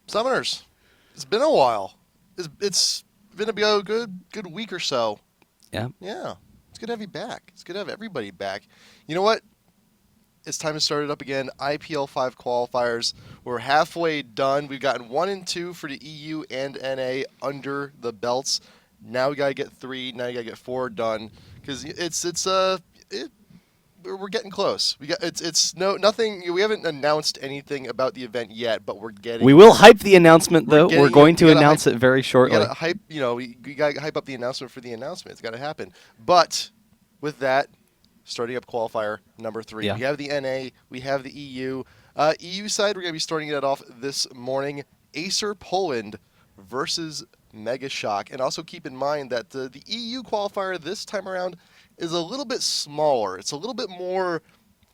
Summoners, it's been a while. It's been a good week or so. Yeah. Yeah. It's good to have you back. It's good to have everybody back. You know what? It's time to start it up again. IPL5 qualifiers. We're halfway done. We've gotten 1 and 2 for the EU and NA under the belts. Now we gotta get 3. Now you gotta get 4 done because we're getting close. It's nothing. We haven't announced anything about the event yet, but we're getting. We will hype the announcement though. We're going to announce it very shortly. We gotta hype. We gotta hype up the announcement for the announcement. It's gotta happen. But with that, starting up qualifier number 3. Yeah. We have the NA. We have the EU. EU side, we're gonna be starting it off this morning. ACER Poland versus MEGASHOCK, and also keep in mind that the EU qualifier this time around is a little bit smaller. It's a little bit more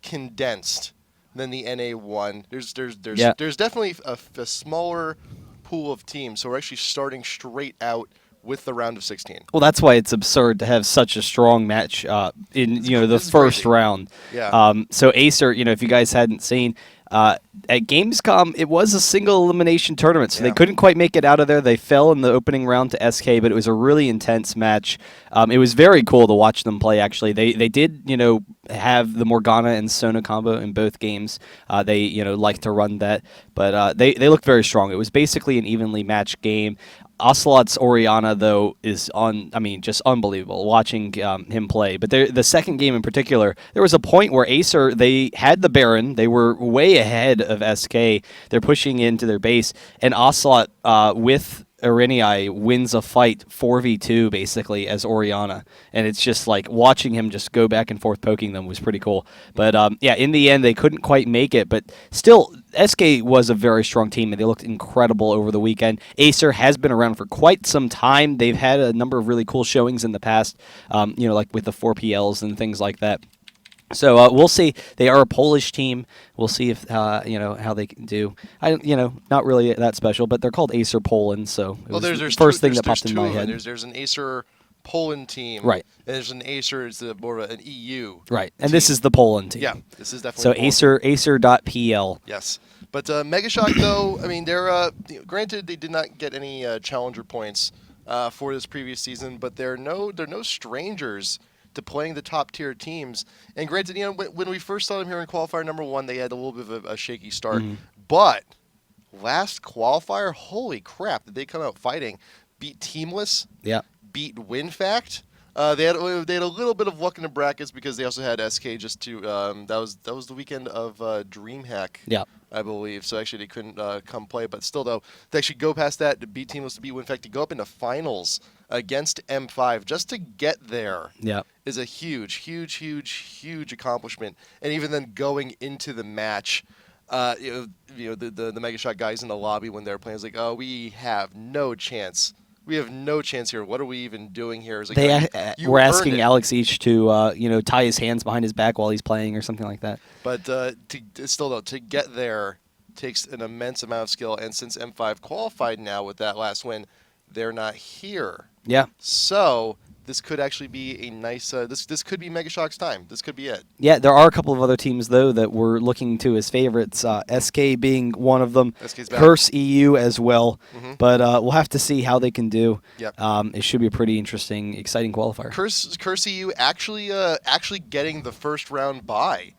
condensed than the NA one. There's definitely a smaller pool of teams, so we're actually starting straight out with the round of 16. Well, that's why it's absurd to have such a strong match in the first round. Yeah. So ACER, if you guys hadn't seen, at Gamescom, it was a single elimination tournament, so they couldn't quite make it out of there. They fell in the opening round to SK, but it was a really intense match. It was very cool to watch them play, actually. They did, have the Morgana and Sona combo in both games. They, like to run that, but they looked very strong. It was basically an evenly matched game. Ocelote's Orianna, though, is just unbelievable watching him play. But the second game in particular, there was a point where ACER, they had the Baron. They were way ahead of SK. They're pushing into their base. And Ocelote, with Araneae, wins a fight 4v2, basically, as Orianna. And it's just like watching him just go back and forth poking them was pretty cool. But, in the end, they couldn't quite make it. But still, SK was a very strong team, and they looked incredible over the weekend. ACER has been around for quite some time. They've had a number of really cool showings in the past, like with the 4PLs and things like that. So we'll see. They are a Polish team. We'll see if how they can do. Not really that special, but they're called ACER Poland. So there's the first thing that popped in my head. There's an ACER Poland team, right? And there's an ACER. It's more of an EU, right? And this is the Poland team. Yeah, this is definitely so ACER.pl. Yes, but MEGASHOCK though, they're granted they did not get any challenger points for this previous season, but they're no strangers to playing the top tier teams. And granted, when we first saw them here in qualifier number 1, they had a little bit of a shaky start. Mm-hmm. But last qualifier, holy crap, did they come out fighting? Beat Teamless. Yeah. Beat WinFact. They had a little bit of luck in the brackets because they also had SK just to that was the weekend of DreamHack. Yeah. I believe. So actually they couldn't come play, but still though, to actually go past that, to beat Teamless, to beat WinFact, to go up into finals against M5 just to get there is a huge accomplishment. And even then going into the match, the MEGASHOCK guys in the lobby when they're playing, it's like, oh, we have no chance. We have no chance here. What are we even doing here? It's like, they were asking Alex each to tie his hands behind his back while he's playing or something like that. But to get there takes an immense amount of skill. And since M5 qualified now with that last win, they're not here. Yeah. So this could actually be a nice. This could be MEGASHOCK's time. This could be it. Yeah, there are a couple of other teams though that we're looking to as favorites. SK being one of them. SK's back. Curse EU as well. Mm-hmm. But we'll have to see how they can do. Yep. It should be a pretty interesting, exciting qualifier. Curse EU actually getting the first round bye.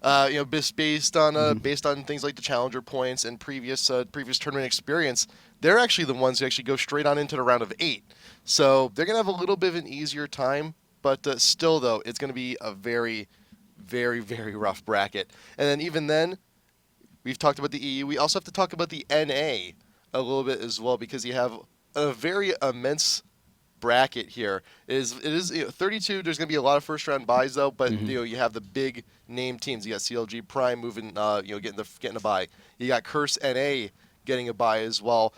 Based on things like the challenger points and previous tournament experience, they're actually the ones who actually go straight on into the round of 8. So they're gonna have a little bit of an easier time, but still though, it's gonna be a very, very, very rough bracket. And then even then, we've talked about the EU. We also have to talk about the NA a little bit as well because you have a very immense bracket here. It is 32. There's going to be a lot of first round buys though, but you have the big name teams. You got CLG Prime moving, getting a buy. You got Curse NA getting a buy as well.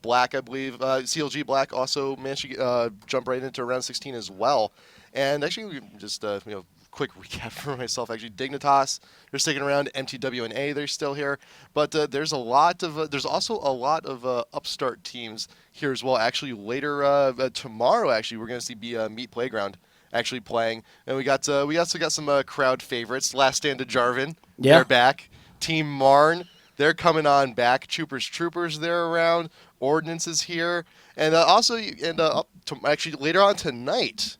Black, I believe, CLG Black also managed to jump right into round 16 as well. And actually, just quick recap for myself. Actually, Dignitas, they're sticking around. MTWNA, they're still here. But there's also a lot of upstart teams here as well. Actually, later tomorrow, actually, we're going to see Meat Playground actually playing, and we also got some crowd favorites. Last Stand of Jarvan, they're back. Team Marn, they're coming on back. Troopers, they're around. Ordnance is here, and actually later on tonight,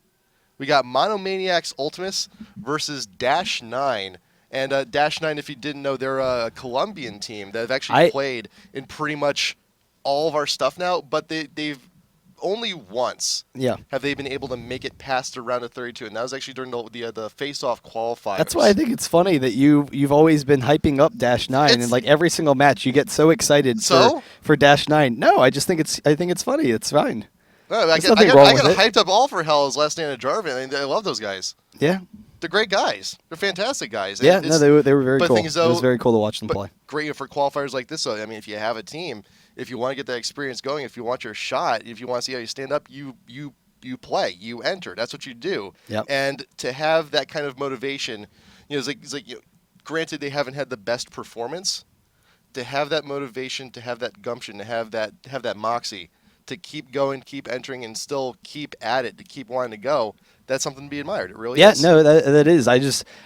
we got Monomaniacs Ultimus versus Dash 9. And Dash 9, if you didn't know, they're a Colombian team that have actually played in pretty much all of our stuff now, but they've only once have they been able to make it past the round of 32, and that was actually during the face-off qualifiers. That's why I think it's funny that you've always been hyping up Dash 9, and like every single match you get so excited for Dash 9. No, I just think it's funny. It's fine. No, I got hyped up all for Hell as Last Stand of Jarvan. I love those guys. Yeah. They're great guys. They're fantastic guys. Yeah, no, they were very cool. It was very cool to watch them play. Great for qualifiers like this. So, I mean, if you have a team, if you want to get that experience going, if you want your shot, if you want to see how you stand up, you play, you enter. That's what you do. Yep. And to have that kind of motivation, it's like granted they haven't had the best performance, to have that motivation, to have that gumption, to have that moxie, to keep going, keep entering, and still keep at it, to keep wanting to go. That's something to be admired. It really is. Yeah, no, that is.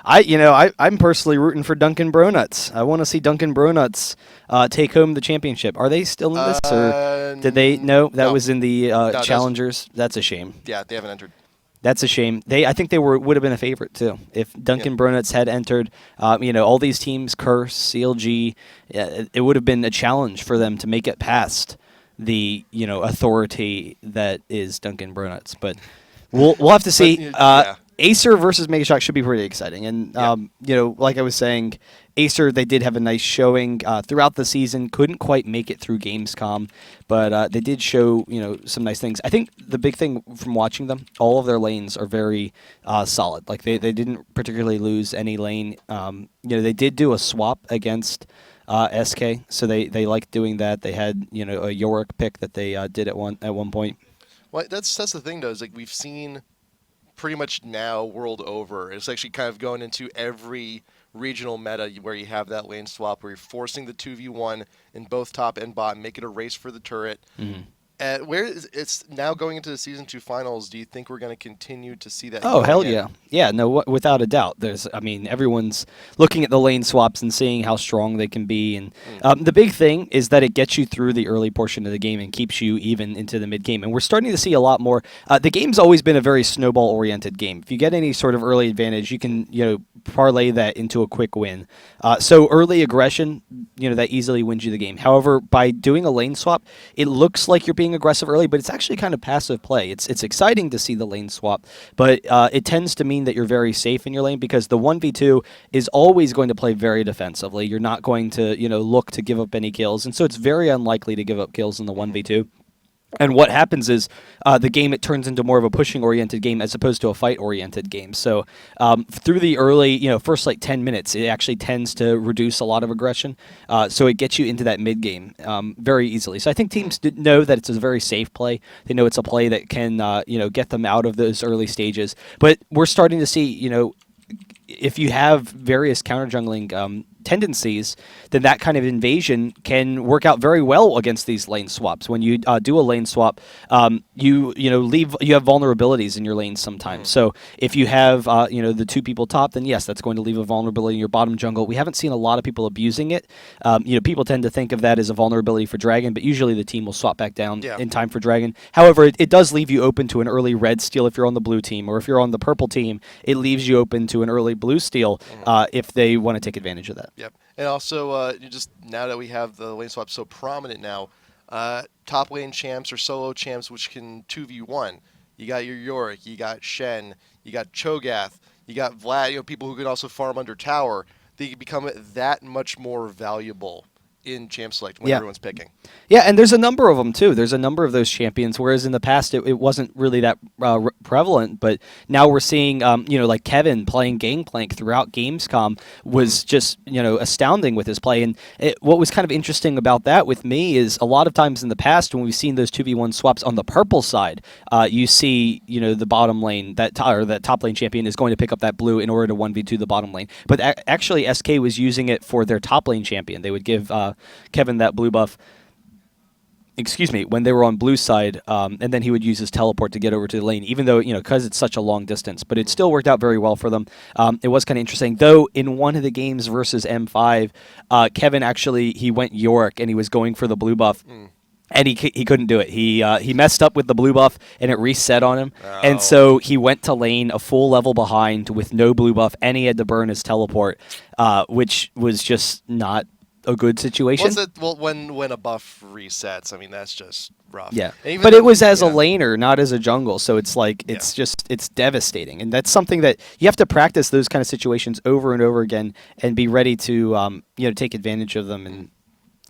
I'm personally rooting for Duncan Bronuts. I want to see Duncan Bronuts take home the championship. Are they still in this, or did they? No, that was in the Challengers. That's a shame. Yeah, they haven't entered. That's a shame. I think they would have been a favorite too if Duncan Bronuts had entered. All these teams, Curse, CLG, it would have been a challenge for them to make it past the authority that is Duncan Bronuts, but. We'll have to see. ACER versus MEGASHOCK should be pretty exciting. And, like I was saying, ACER, they did have a nice showing throughout the season. Couldn't quite make it through Gamescom, but they did show, some nice things. I think the big thing from watching them, all of their lanes are very solid. Like, they didn't particularly lose any lane. They did do a swap against SK, so they liked doing that. They had, a Yorick pick that they did at one point. Well, that's the thing, though, is like we've seen pretty much now world over. It's actually kind of going into every regional meta where you have that lane swap, where you're forcing the 2v1 in both top and bot, make it a race for the turret. Mm-hmm. It's now going into the Season 2 finals, do you think we're going to continue to see that? Oh, hell yeah. Yeah, no, without a doubt. Everyone's looking at the lane swaps and seeing how strong they can be. And the big thing is that it gets you through the early portion of the game and keeps you even into the mid-game. And we're starting to see a lot more. The game's always been a very snowball-oriented game. If you get any sort of early advantage, you can parlay that into a quick win. So early aggression, that easily wins you the game. However, by doing a lane swap, it looks like you're being aggressive early, but it's actually kind of passive play. It's exciting to see the lane swap, but it tends to mean that you're very safe in your lane because the 1v2 is always going to play very defensively. You're not going to look to give up any kills, and so it's very unlikely to give up kills in the 1v2. And what happens is the game, it turns into more of a pushing-oriented game as opposed to a fight-oriented game. So through the early, first 10 minutes, it actually tends to reduce a lot of aggression. So it gets you into that mid-game very easily. So I think teams know that it's a very safe play. They know it's a play that can, get them out of those early stages. But we're starting to see, if you have various counter-jungling tendencies, then that kind of invasion can work out very well against these lane swaps. When you do a lane swap, you have vulnerabilities in your lanes sometimes. So if you have the two people top, then yes, that's going to leave a vulnerability in your bottom jungle. We haven't seen a lot of people abusing it. People tend to think of that as a vulnerability for Dragon, but usually the team will swap back down in time for Dragon. However, it does leave you open to an early red steal if you're on the blue team, or if you're on the purple team, it leaves you open to an early blue steal if they want to take advantage of that. Yep. And also, just now that we have the lane swap so prominent now, top lane champs or solo champs which can 2v1. You got your Yorick, you got Shen, you got Cho'Gath, you got Vlad, people who can also farm under tower. They become that much more valuable in champ select when everyone's picking. Yeah, and there's a number of them too. There's a number of those champions, whereas in the past it wasn't really that prevalent, but now we're seeing, like Kevin playing Gangplank throughout Gamescom was just, astounding with his play. And what was kind of interesting about that with me is a lot of times in the past when we've seen those 2v1 swaps on the purple side, you see, the bottom lane, that top lane champion is going to pick up that blue in order to 1v2 the bottom lane. But actually SK was using it for their top lane champion. They would give Kevin that blue buff. when they were on blue side, and then he would use his teleport to get over to the lane, even though, because it's such a long distance. But it still worked out very well for them. It was kind of interesting. Though, in one of the games versus M5, Kevin actually, he went York, and he was going for the blue buff. And he couldn't do it. He messed up with the blue buff, and it reset on him. Oh. And so he went to lane a full level behind with no blue buff, and he had to burn his teleport, which was just not a good situation. Well, when a buff resets, I mean, that's just rough. Yeah, but it was as a laner, not as a jungle, so it's like it's devastating, and that's something that you have to practice those kind of situations over and over again, and be ready to take advantage of them. And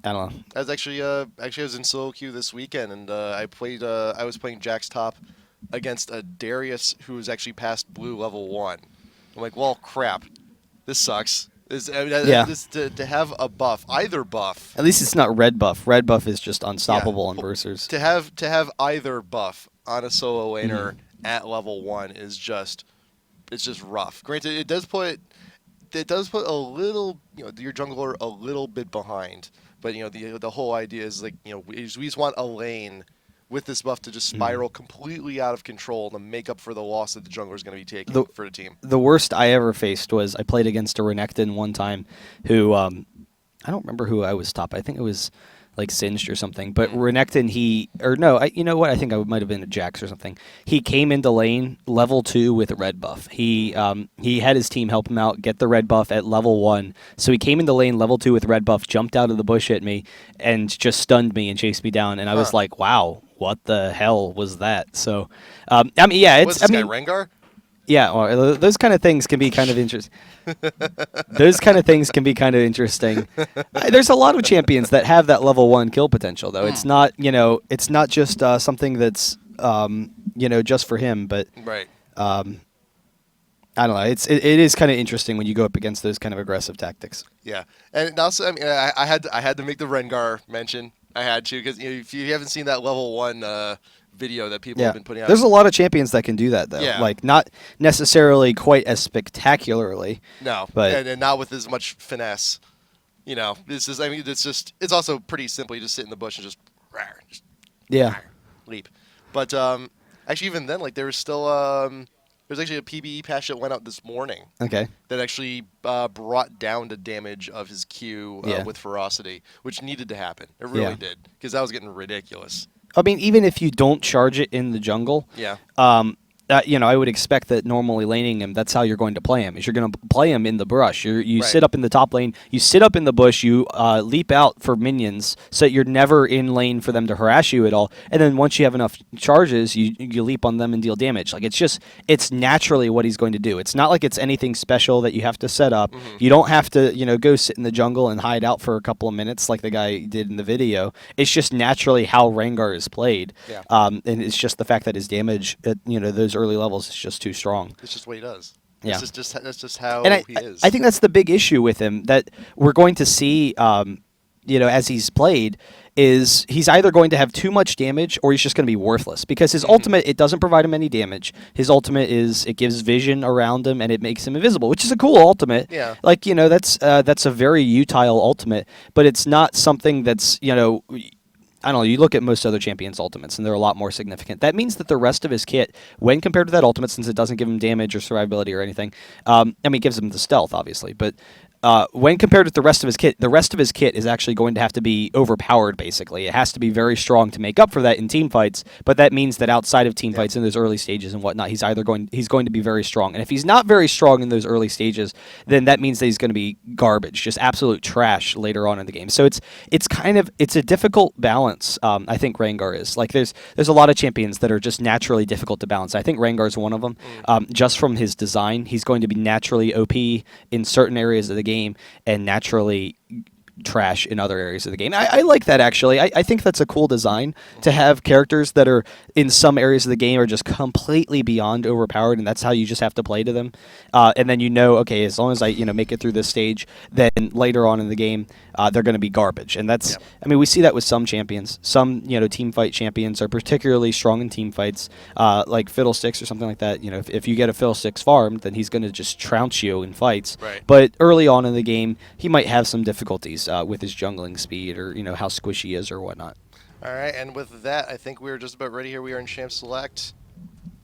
I don't know. I was actually I was in solo queue this weekend, and I was playing Jack's top against a Darius who was actually past blue level 1. I'm like, well, crap, this sucks. To have a buff, either buff. At least it's not red buff. Red buff is just unstoppable on Bursers. To have either buff on a solo laner at level 1 is just rough. Granted, it does put a little your jungler a little bit behind. But the whole idea is like we just want a lane with this buff to just spiral completely out of control to make up for the loss that the jungler is going to be taking for the team. The worst I ever faced was I played against a Renekton one time, who I don't remember who I was top. I think it was like Singed or something. But Renekton, I think I might have been a Jax or something. He came into lane level 2 with a red buff. He had his team help him out, get the red buff at level 1. So he came into lane level 2 with red buff, jumped out of the bush at me, and just stunned me and chased me down. And I was like, wow, what the hell was that? So, What's this guy, Rengar? Yeah, well, those kind of things can be kind of interesting. There's a lot of champions that have that level 1 kill potential, though. It's not, it's not just something that's, just for him. But right. I don't know. It is kind of interesting when you go up against those kind of aggressive tactics. Yeah, and also, I mean, I had to make the Rengar mention. I had to because if you haven't seen that level 1. Video that people have been putting out. There's a lot of champions that can do that, though. Yeah. Like, not necessarily quite as spectacularly. No, but and not with as much finesse. It's also pretty simple. You just sit in the bush and just leap. But actually, even then, like, there was still there's actually a PBE patch that went out this morning. Okay. That actually brought down the damage of his Q with ferocity, which needed to happen. It really did, because that was getting ridiculous. I mean, even if you don't charge it in the jungle, I would expect that normally laning him, that's how you're going to play him. Is you're going to play him in the brush. You sit up in the top lane, you sit up in the bush, you leap out for minions, so that you're never in lane for them to harass you at all. And then once you have enough charges, you leap on them and deal damage. Like, it's naturally what he's going to do. It's not like it's anything special that you have to set up. You don't have to, go sit in the jungle and hide out for a couple of minutes like the guy did in the video. It's just naturally how Rengar is played. Yeah. And it's just the fact that his damage at, those early levels is just too strong. It's just what he does. Yeah. That's just how he is. I think that's the big issue with him that we're going to see, as he's played, is he's either going to have too much damage or he's just going to be worthless, because his ultimate, it doesn't provide him any damage. His ultimate it gives vision around him and it makes him invisible, which is a cool ultimate. Yeah. Like, that's a very utile ultimate, but it's not something that's, I don't know, you look at most other champions' ultimates, and they're a lot more significant. That means that the rest of his kit, when compared to that ultimate, since it doesn't give him damage or survivability or anything, it gives him the stealth, obviously, but when compared with the rest of his kit is actually going to have to be overpowered, basically. It has to be very strong to make up for that in team fights, but that means that outside of team fights in those early stages and whatnot, he's going to be very strong. And if he's not very strong in those early stages, then that means that he's going to be garbage, just absolute trash later on in the game. So it's a difficult balance, I think Rengar is. Like, there's a lot of champions that are just naturally difficult to balance. I think Rengar's one of them. Just from his design, he's going to be naturally OP in certain areas of the game and naturally trash in other areas of the game. I like that, actually. I think that's a cool design, to have characters that are in some areas of the game are just completely beyond overpowered, and that's how you just have to play to them. And then okay, as long as I make it through this stage, then later on in the game, they're going to be garbage. And that's, we see that with some champions. Some, team fight champions are particularly strong in team fights, like Fiddlesticks or something like that. If you get a Fiddlesticks farmed, then he's going to just trounce you in fights. Right. But early on in the game, he might have some difficulties with his jungling speed, or how squishy he is or whatnot. All right, and with that, I think we're just about ready here. We are in Champ Select.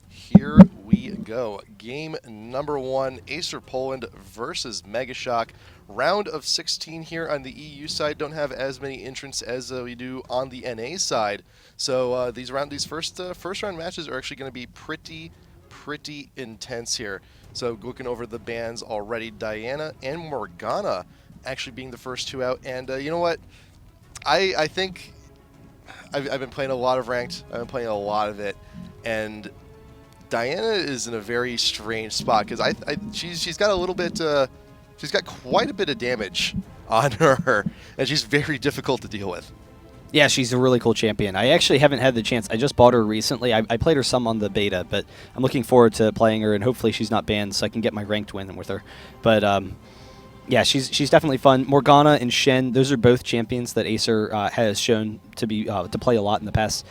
Here we go. Game number 1, ACER Poland versus MEGASHOCK. Round of 16 here on the EU side. Don't have as many entrants as we do on the NA side. So these first round matches are actually going to be pretty intense here. So looking over the bans already, Diana and Morgana actually being the first 2 out. And you know what? I think I've been playing a lot of ranked. I've been playing a lot of it, and Diana is in a very strange spot because she's got a little bit she's got quite a bit of damage on her, and she's very difficult to deal with. Yeah, she's a really cool champion. I actually haven't had the chance. I just bought her recently. I played her some on the beta, but I'm looking forward to playing her, and hopefully she's not banned so I can get my ranked win with her. But yeah, she's definitely fun. Morgana and Shen, those are both champions that Acer has shown to be to play a lot in the past.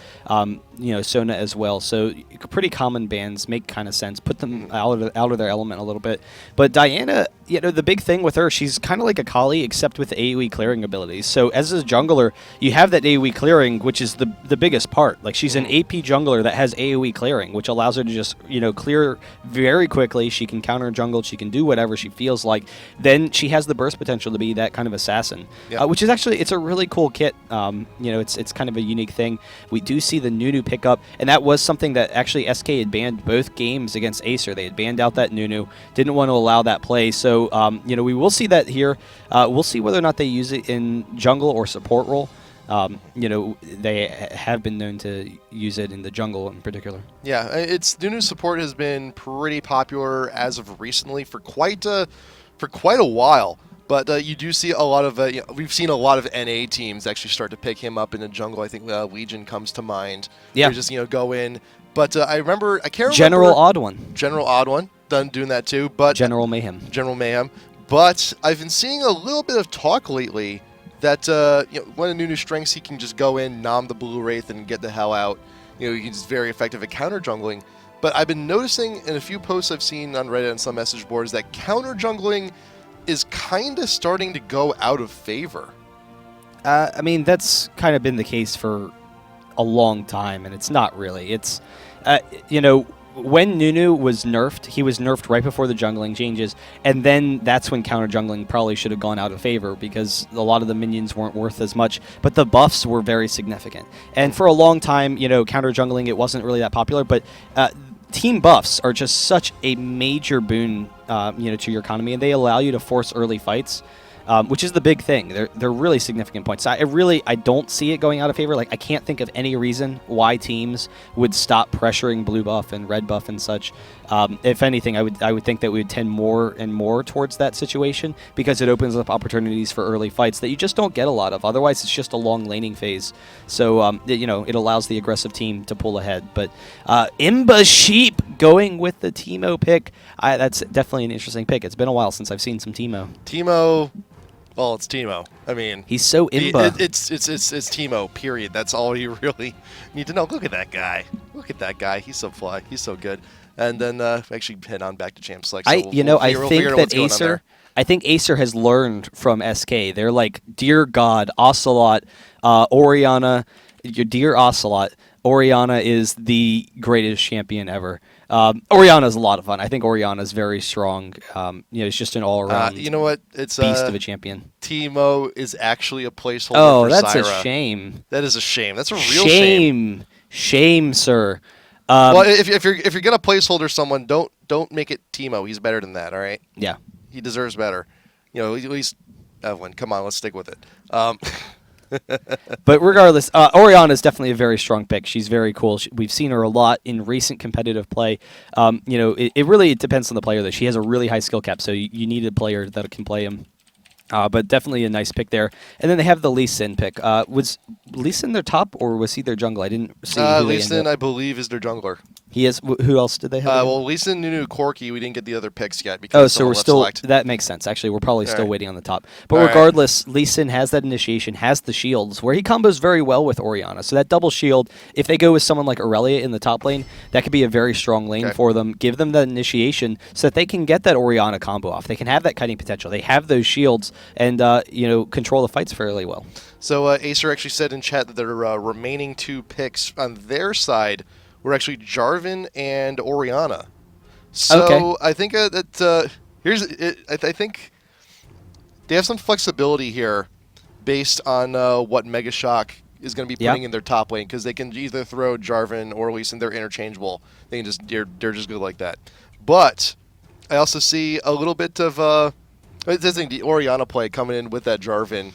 You know, Sona as well. So pretty common bans make kind of sense. Put them out of their element a little bit. But Diana, you know, the big thing with her, she's kind of like a Kali except with AoE clearing abilities. So as a jungler, you have that AoE clearing, which is the biggest part. Like she's an AP jungler that has AoE clearing, which allows her to just, you know, clear very quickly. She can counter jungle. She can do whatever she feels like. Then she has the burst potential to be that kind of assassin, which is actually, it's a really cool kit. You know, it's kind of a unique thing. We do see the Nunu pickup, and that was something that actually SK had banned both games against Acer. They had banned out that Nunu, didn't want to allow that play. So, you know, we will see that here. We'll see whether or not they use it in jungle or support role. You know, they have been known to use it in the jungle in particular. Yeah, its Nunu support has been pretty popular as of recently for quite a while. But you do see a lot of, you know, we've seen a lot of NA teams actually start to pick him up in the jungle. I think Legion comes to mind. Yeah. They just, you know, go in. But I can't remember. General Odd-One. General Odd-One, done doing that too. But General Mayhem. General Mayhem. But I've been seeing a little bit of talk lately that, you know, one of Nunu's strengths, he can just go in, nom the Blue Wraith, and get the hell out. You know, he's very effective at counter jungling. But I've been noticing in a few posts I've seen on Reddit and some message boards that counter jungling is kind of starting to go out of favor. I mean, that's kind of been the case for a long time, and it's not really. It's, you know, when Nunu was nerfed, he was nerfed right before the jungling changes, and then that's when counter jungling probably should have gone out of favor because a lot of the minions weren't worth as much, but the buffs were very significant. And for a long time, you know, counter jungling, it wasn't really that popular, but team buffs are just such a major boon, you know, to your economy, and they allow you to force early fights, which is the big thing. They're really significant points. I don't see it going out of favor. Like, I can't think of any reason why teams would stop pressuring blue buff and red buff and such. If anything, I would think that we would tend more and more towards that situation because it opens up opportunities for early fights that you just don't get a lot of. Otherwise, it's just a long laning phase. So, you know, it allows the aggressive team to pull ahead. But ImbaaaSheep going with the Teemo pick. That's definitely an interesting pick. It's been a while since I've seen some Teemo. Teemo. Well, it's Teemo. I mean, he's so imba. It's Teemo. Period. That's all you really need to know. Look at that guy. Look at that guy. He's so fly. He's so good. And then actually head on back to Champ Select. So I think Acer has learned from SK. They're like, dear God, Ocelote, Orianna, your dear Ocelote. Orianna is the greatest champion ever. Orianna is a lot of fun. I think Orianna is very strong. You know, it's just an all-around you know what? It's beast of a champion. Teemo is actually a placeholder for that's Syra. A shame. That is a shame. That's a real shame. Shame, sir. Well, if you're gonna placeholder someone, don't make it Teemo. He's better than that. All right. Yeah. He deserves better. You know, at least Evelyn. Come on, let's stick with it. But regardless, Orianna is definitely a very strong pick. She's very cool. We've seen her a lot in recent competitive play. You know, it really depends on the player, though. She has a really high skill cap, so you need a player that can play him. But definitely a nice pick there. And then they have the Lee Sin pick. Was Lee Sin their top, or was he their jungle? I didn't see who Lee Sin, I believe, is their jungler. He is. Who else did they have? Well, Lee Sin, Nunu, Corki, we didn't get the other picks yet because so we're still. Select. That makes sense. Actually, we're probably still right. waiting on the top. But All regardless, Lee Sin has that initiation, has the shields, where he combos very well with Orianna. So that double shield, if they go with someone like Aurelia in the top lane, that could be a very strong lane for them. Give them that initiation so that they can get that Orianna combo off. They can have that kiting potential. They have those shields and control the fights fairly well. So Acer actually said in chat that their remaining 2 picks on their side were actually Jarvan and Orianna. So I think that here's it. I think they have some flexibility here based on what MEGASHOCK is going to be putting in their top lane, because they can either throw Jarvan or Lee Sin. They're interchangeable. They can they're just good like that. But I also see a little bit of I think the Orianna play coming in with that Jarvan.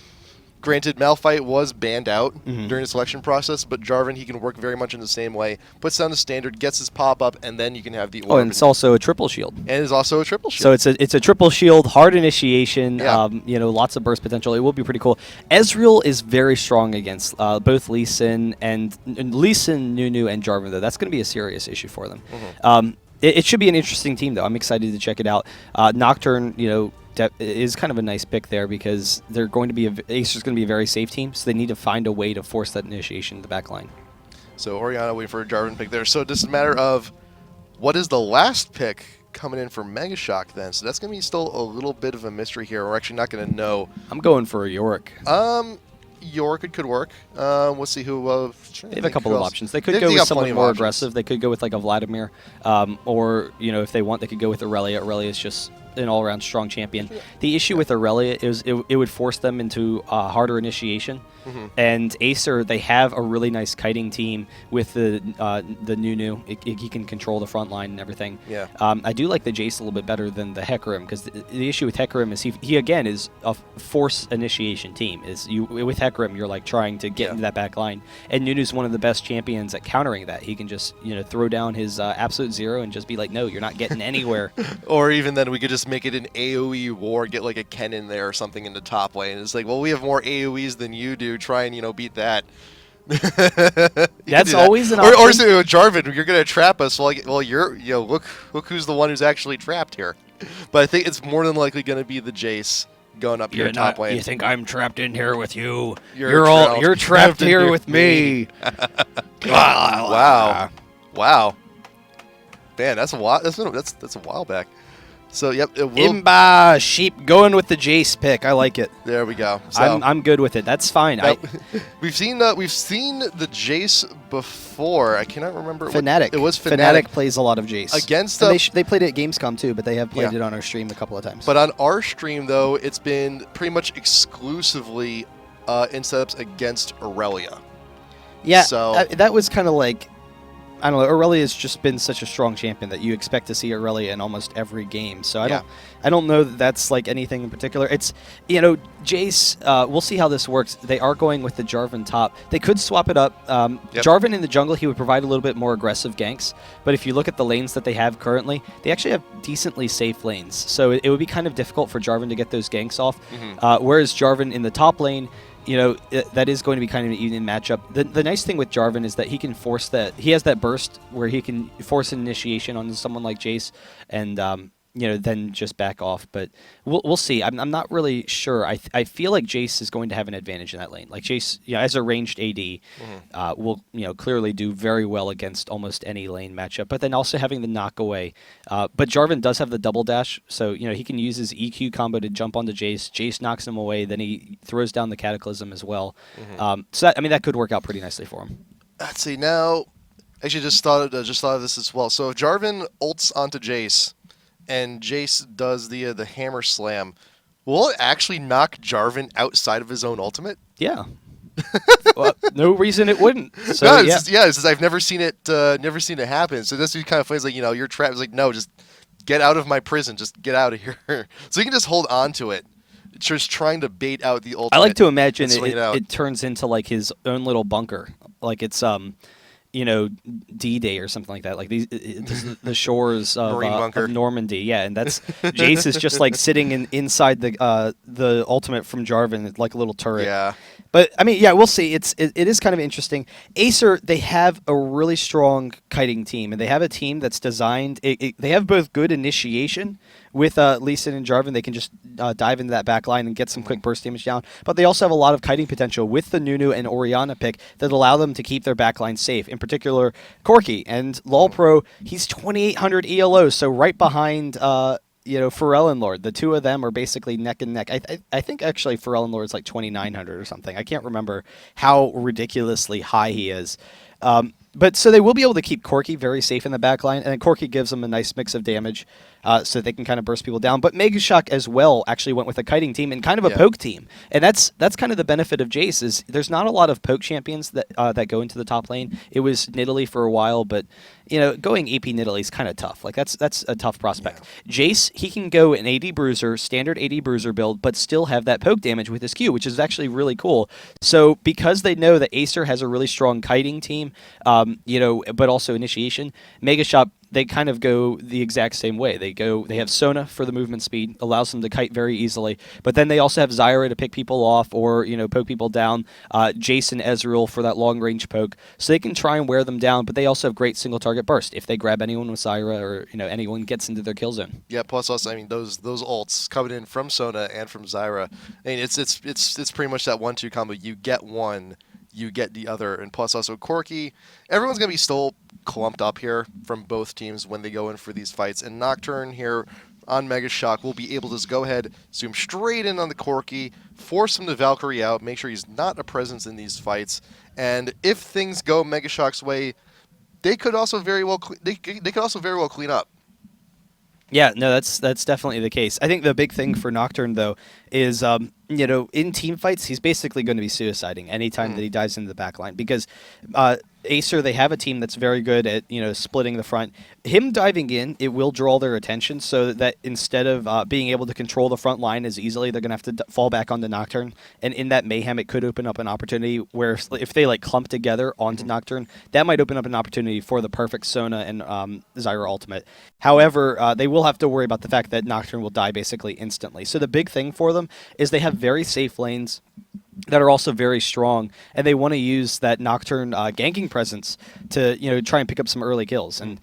Granted, Malphite was banned out during the selection process, but Jarvan, he can work very much in the same way. Puts down the standard, gets his pop-up, and then you can have the orb. Oh, and it's also a triple shield. And it's also a triple shield. So it's a triple shield, hard initiation, lots of burst potential. It will be pretty cool. Ezreal is very strong against both Lee Sin, Nunu, and Jarvan, though. That's going to be a serious issue for them. It should be an interesting team, though. I'm excited to check it out. Nocturne, is kind of a nice pick there because they're going to be Acer's going to be a very safe team, so they need to find a way to force that initiation in the back line. So Orianna waiting for a Jarvan pick there. So this is a matter of what is the last pick coming in for MEGASHOCK then? So that's going to be still a little bit of a mystery here. We're actually not going to know. I'm going for a Yorick. Yorick could work. We'll see who. They have a couple of options. They could go with someone more aggressive. They could go with like a Vladimir, or if they want, they could go with Aurelia. Aurelia is just an all-around strong champion. The issue with Aurelia is it would force them into harder initiation. And Acer, they have a really nice kiting team with the Nunu. He can control the front line and everything. Yeah. I do like the Jace a little bit better than the Hecarim, because the issue with Hecarim is he again is a force initiation team. With Hecarim, you're like trying to get into that back line, and Nunu's one of the best champions at countering that. He can just throw down his absolute zero and just be like, no, you're not getting anywhere. Or even then we could just make it an AoE war, get like a Ken in there or something in the top lane. It's like, well, we have more AoEs than you do. Try and beat that. That's always an option. Or Jarvan, you're gonna trap us. Well, you're look who's the one who's actually trapped here. But I think it's more than likely gonna be the Jace going up here top lane. You think I'm trapped in here with you? You're trapped here with me. Wow. Man, that's a while. That's a while back. So yep, it will. ImbaaaSheep going with the Jace pick. I like it. There we go. So, I'm good with it. That's fine. We've seen the Jace before. I cannot remember. FNATIC. It was FNATIC plays a lot of Jace against. They played it at Gamescom too, but they have played it on our stream a couple of times. But on our stream though, it's been pretty much exclusively in setups against Aurelia. Yeah. So that was kind of like, I don't know. Aurelia has just been such a strong champion that you expect to see Aurelia in almost every game. So I don't know that that's like anything in particular. It's Jace. We'll see how this works. They are going with the Jarvan top. They could swap it up. Jarvan in the jungle, he would provide a little bit more aggressive ganks. But if you look at the lanes that they have currently, they actually have decently safe lanes. So it would be kind of difficult for Jarvan to get those ganks off. Whereas Jarvan in the top lane, that is going to be kind of an even matchup. The nice thing with Jarvan is that he can force that. He has that burst where he can force an initiation on someone like Jace, and then just back off. But we'll see. I'm not really sure. I feel like Jace is going to have an advantage in that lane. Like Jace, as a ranged AD, will clearly do very well against almost any lane matchup. But then also having the knock away. But Jarvan does have the double dash, so he can use his EQ combo to jump onto Jace. Jace knocks him away, then he throws down the Cataclysm as well. So that could work out pretty nicely for him. Let's see now. Actually, just thought of this as well. So if Jarvan ults onto Jace, and Jace does the hammer slam, will it actually knock Jarvan outside of his own ultimate? Yeah. Well, no reason it wouldn't. So, no, it's just, I've never seen it happen. So this is kind of funny. It's like, you're trapped. It's like, no, just get out of my prison. Just get out of here. So you can just hold on to it. It's just trying to bait out the ultimate. I like to imagine it turns into like his own little bunker. Like it's D-Day or something like that, like the shores of Normandy, and that's Jace is just like sitting inside the ultimate from Jarvan, like a little turret. Yeah, But I mean, yeah, we'll see. It is kind of interesting. ACER, they have a really strong kiting team, and they have a team that's designed. They have both good initiation with Lee Sin and Jarvan. They can just dive into that back line and get some quick burst damage down. But they also have a lot of kiting potential with the Nunu and Orianna pick that allow them to keep their back line safe. In particular, Corki and LolPro. He's 2,800 ELO, so right behind. Pharrell and Lord, the two of them are basically neck and neck. I think actually Pharrell and Lord is like 2,900 or something. I can't remember how ridiculously high he is. But so they will be able to keep Corki very safe in the back line, and then Corki gives them a nice mix of damage so they can kind of burst people down. But MEGASHOCK as well actually went with a kiting team and kind of a poke team. And that's kind of the benefit of Jace is there's not a lot of poke champions that go into the top lane. It was Nidalee for a while, but going AP Nidalee is kind of tough. Like that's a tough prospect. Yeah. Jace, he can go an AD bruiser, standard AD bruiser build, but still have that poke damage with his Q, which is actually really cool. So because they know that ACER has a really strong kiting team, but also initiation, MEGASHOCK, they kind of go the exact same way. They have Sona for the movement speed, allows them to kite very easily, but then they also have Zyra to pick people off or poke people down, Jason Ezreal for that long range poke, so they can try and wear them down, but they also have great single target burst if they grab anyone with Zyra or anyone gets into their kill zone. Yeah, plus also those ults coming in from Sona and from Zyra, it's pretty much that 1-2 combo. You get one, you get the other, and plus also Corki. Everyone's going to be still clumped up here from both teams when they go in for these fights, and Nocturne here on MEGASHOCK will be able to just go ahead, zoom straight in on the Corki, force him to Valkyrie out, make sure he's not a presence in these fights, and if things go MEGASHOCK's way, they could also very well clean up. Yeah, no, that's definitely the case. I think the big thing for Nocturne, though, is, in team fights, he's basically going to be suiciding anytime that he dives into the back line because ACER, they have a team that's very good at, splitting the front. Him diving in, it will draw their attention so that instead of being able to control the front line as easily, they're going to have to fall back onto Nocturne. And in that mayhem, it could open up an opportunity where if they clump together onto Nocturne, that might open up an opportunity for the perfect Sona and Zyra ultimate. However, they will have to worry about the fact that Nocturne will die basically instantly. So the big thing for them is they have very safe lanes that are also very strong, and they want to use that Nocturne ganking presence to try and pick up some early kills. And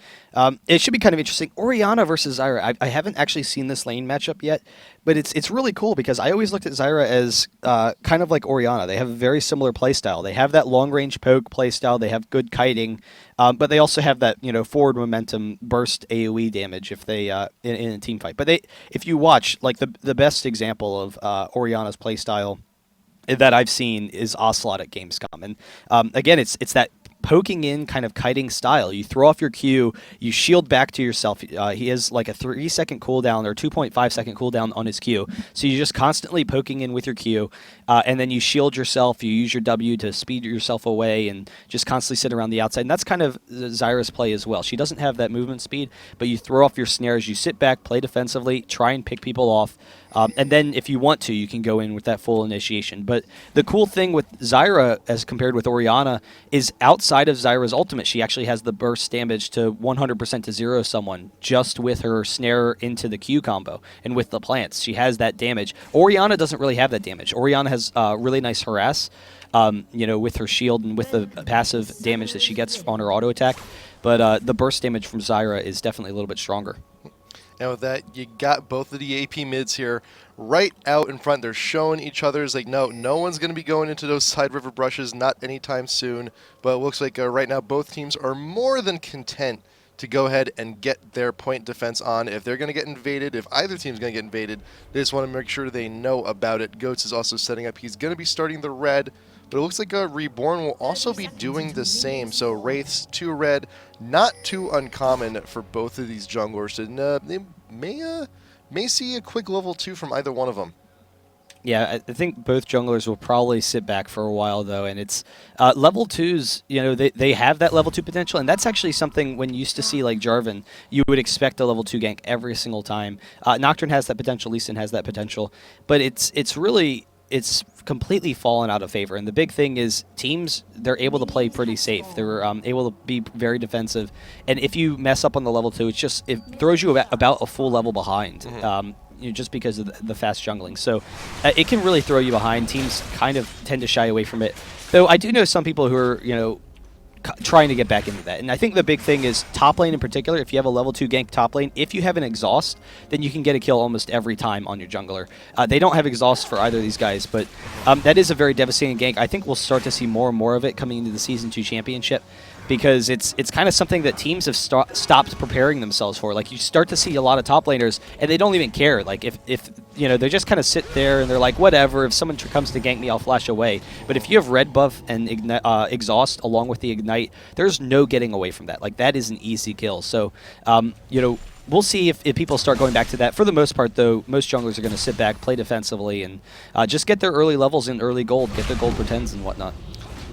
it should be kind of interesting. Orianna versus Zyra. I haven't actually seen this lane matchup yet, but it's really cool because I always looked at Zyra as kind of like Orianna. They have a very similar playstyle. They have that long range poke playstyle. They have good kiting, but they also have that forward momentum burst AOE damage if they in a team fight. But if you watch the best example of Orianna's playstyle that I've seen is Ocelote at Gamescom. And again, it's that poking in kind of kiting style. You throw off your Q, you shield back to yourself. He has like a 3-second cooldown or 2.5-second cooldown on his Q. So you're just constantly poking in with your Q, and then you shield yourself. You use your W to speed yourself away and just constantly sit around the outside. And that's kind of Zyra's play as well. She doesn't have that movement speed, but you throw off your snares, you sit back, play defensively, try and pick people off. And then if you want to, you can go in with that full initiation. But the cool thing with Zyra as compared with Orianna is outside of Zyra's ultimate, she actually has the burst damage to 100% to zero someone just with her snare into the Q combo. And with the plants, she has that damage. Orianna doesn't really have that damage. Orianna has really nice harass, with her shield and with the passive damage that she gets on her auto attack. But the burst damage from Zyra is definitely a little bit stronger. And with that, you got both of the AP mids here right out in front. They're showing each other as no one's going to be going into those side river brushes, not anytime soon. But it looks like right now both teams are more than content to go ahead and get their point defense on. If they're going to get invaded, if either team's going to get invaded, they just want to make sure they know about it. Goats is also setting up. He's going to be starting the red. But it looks like Reborn will also be doing the same. So Wraiths, 2 red, not too uncommon for both of these junglers. And they may see a quick level 2 from either one of them. Yeah, I think both junglers will probably sit back for a while, though. And it's level 2s, they have that level 2 potential. And that's actually something when you used to see like Jarvan, you would expect a level 2 gank every single time. Nocturne has that potential, Lee Sin has that potential. But it's completely fallen out of favor. And the big thing is teams, they're able to play pretty safe. They're able to be very defensive. And if you mess up on the level 2, it throws you about a full level behind. just because of the fast jungling. So it can really throw you behind. Teams kind of tend to shy away from it. Though I do know some people who are, trying to get back into that. And I think the big thing is top lane in particular. If you have a level 2 gank top lane, if you have an exhaust, then you can get a kill almost every time on your jungler. They don't have exhaust for either of these guys, but that is a very devastating gank. I think we'll start to see more and more of it coming into the Season 2 championship, because it's kind of something that teams have stopped preparing themselves for. Like, you start to see a lot of top laners, and they don't even care. Like, if they just kind of sit there and they're like, whatever, if someone comes to gank me, I'll flash away. But if you have red buff and exhaust along with the ignite, there's no getting away from that. Like, that is an easy kill. So, we'll see if people start going back to that. For the most part, though, most junglers are going to sit back, play defensively, and just get their early levels in early gold, get their gold pretends and whatnot.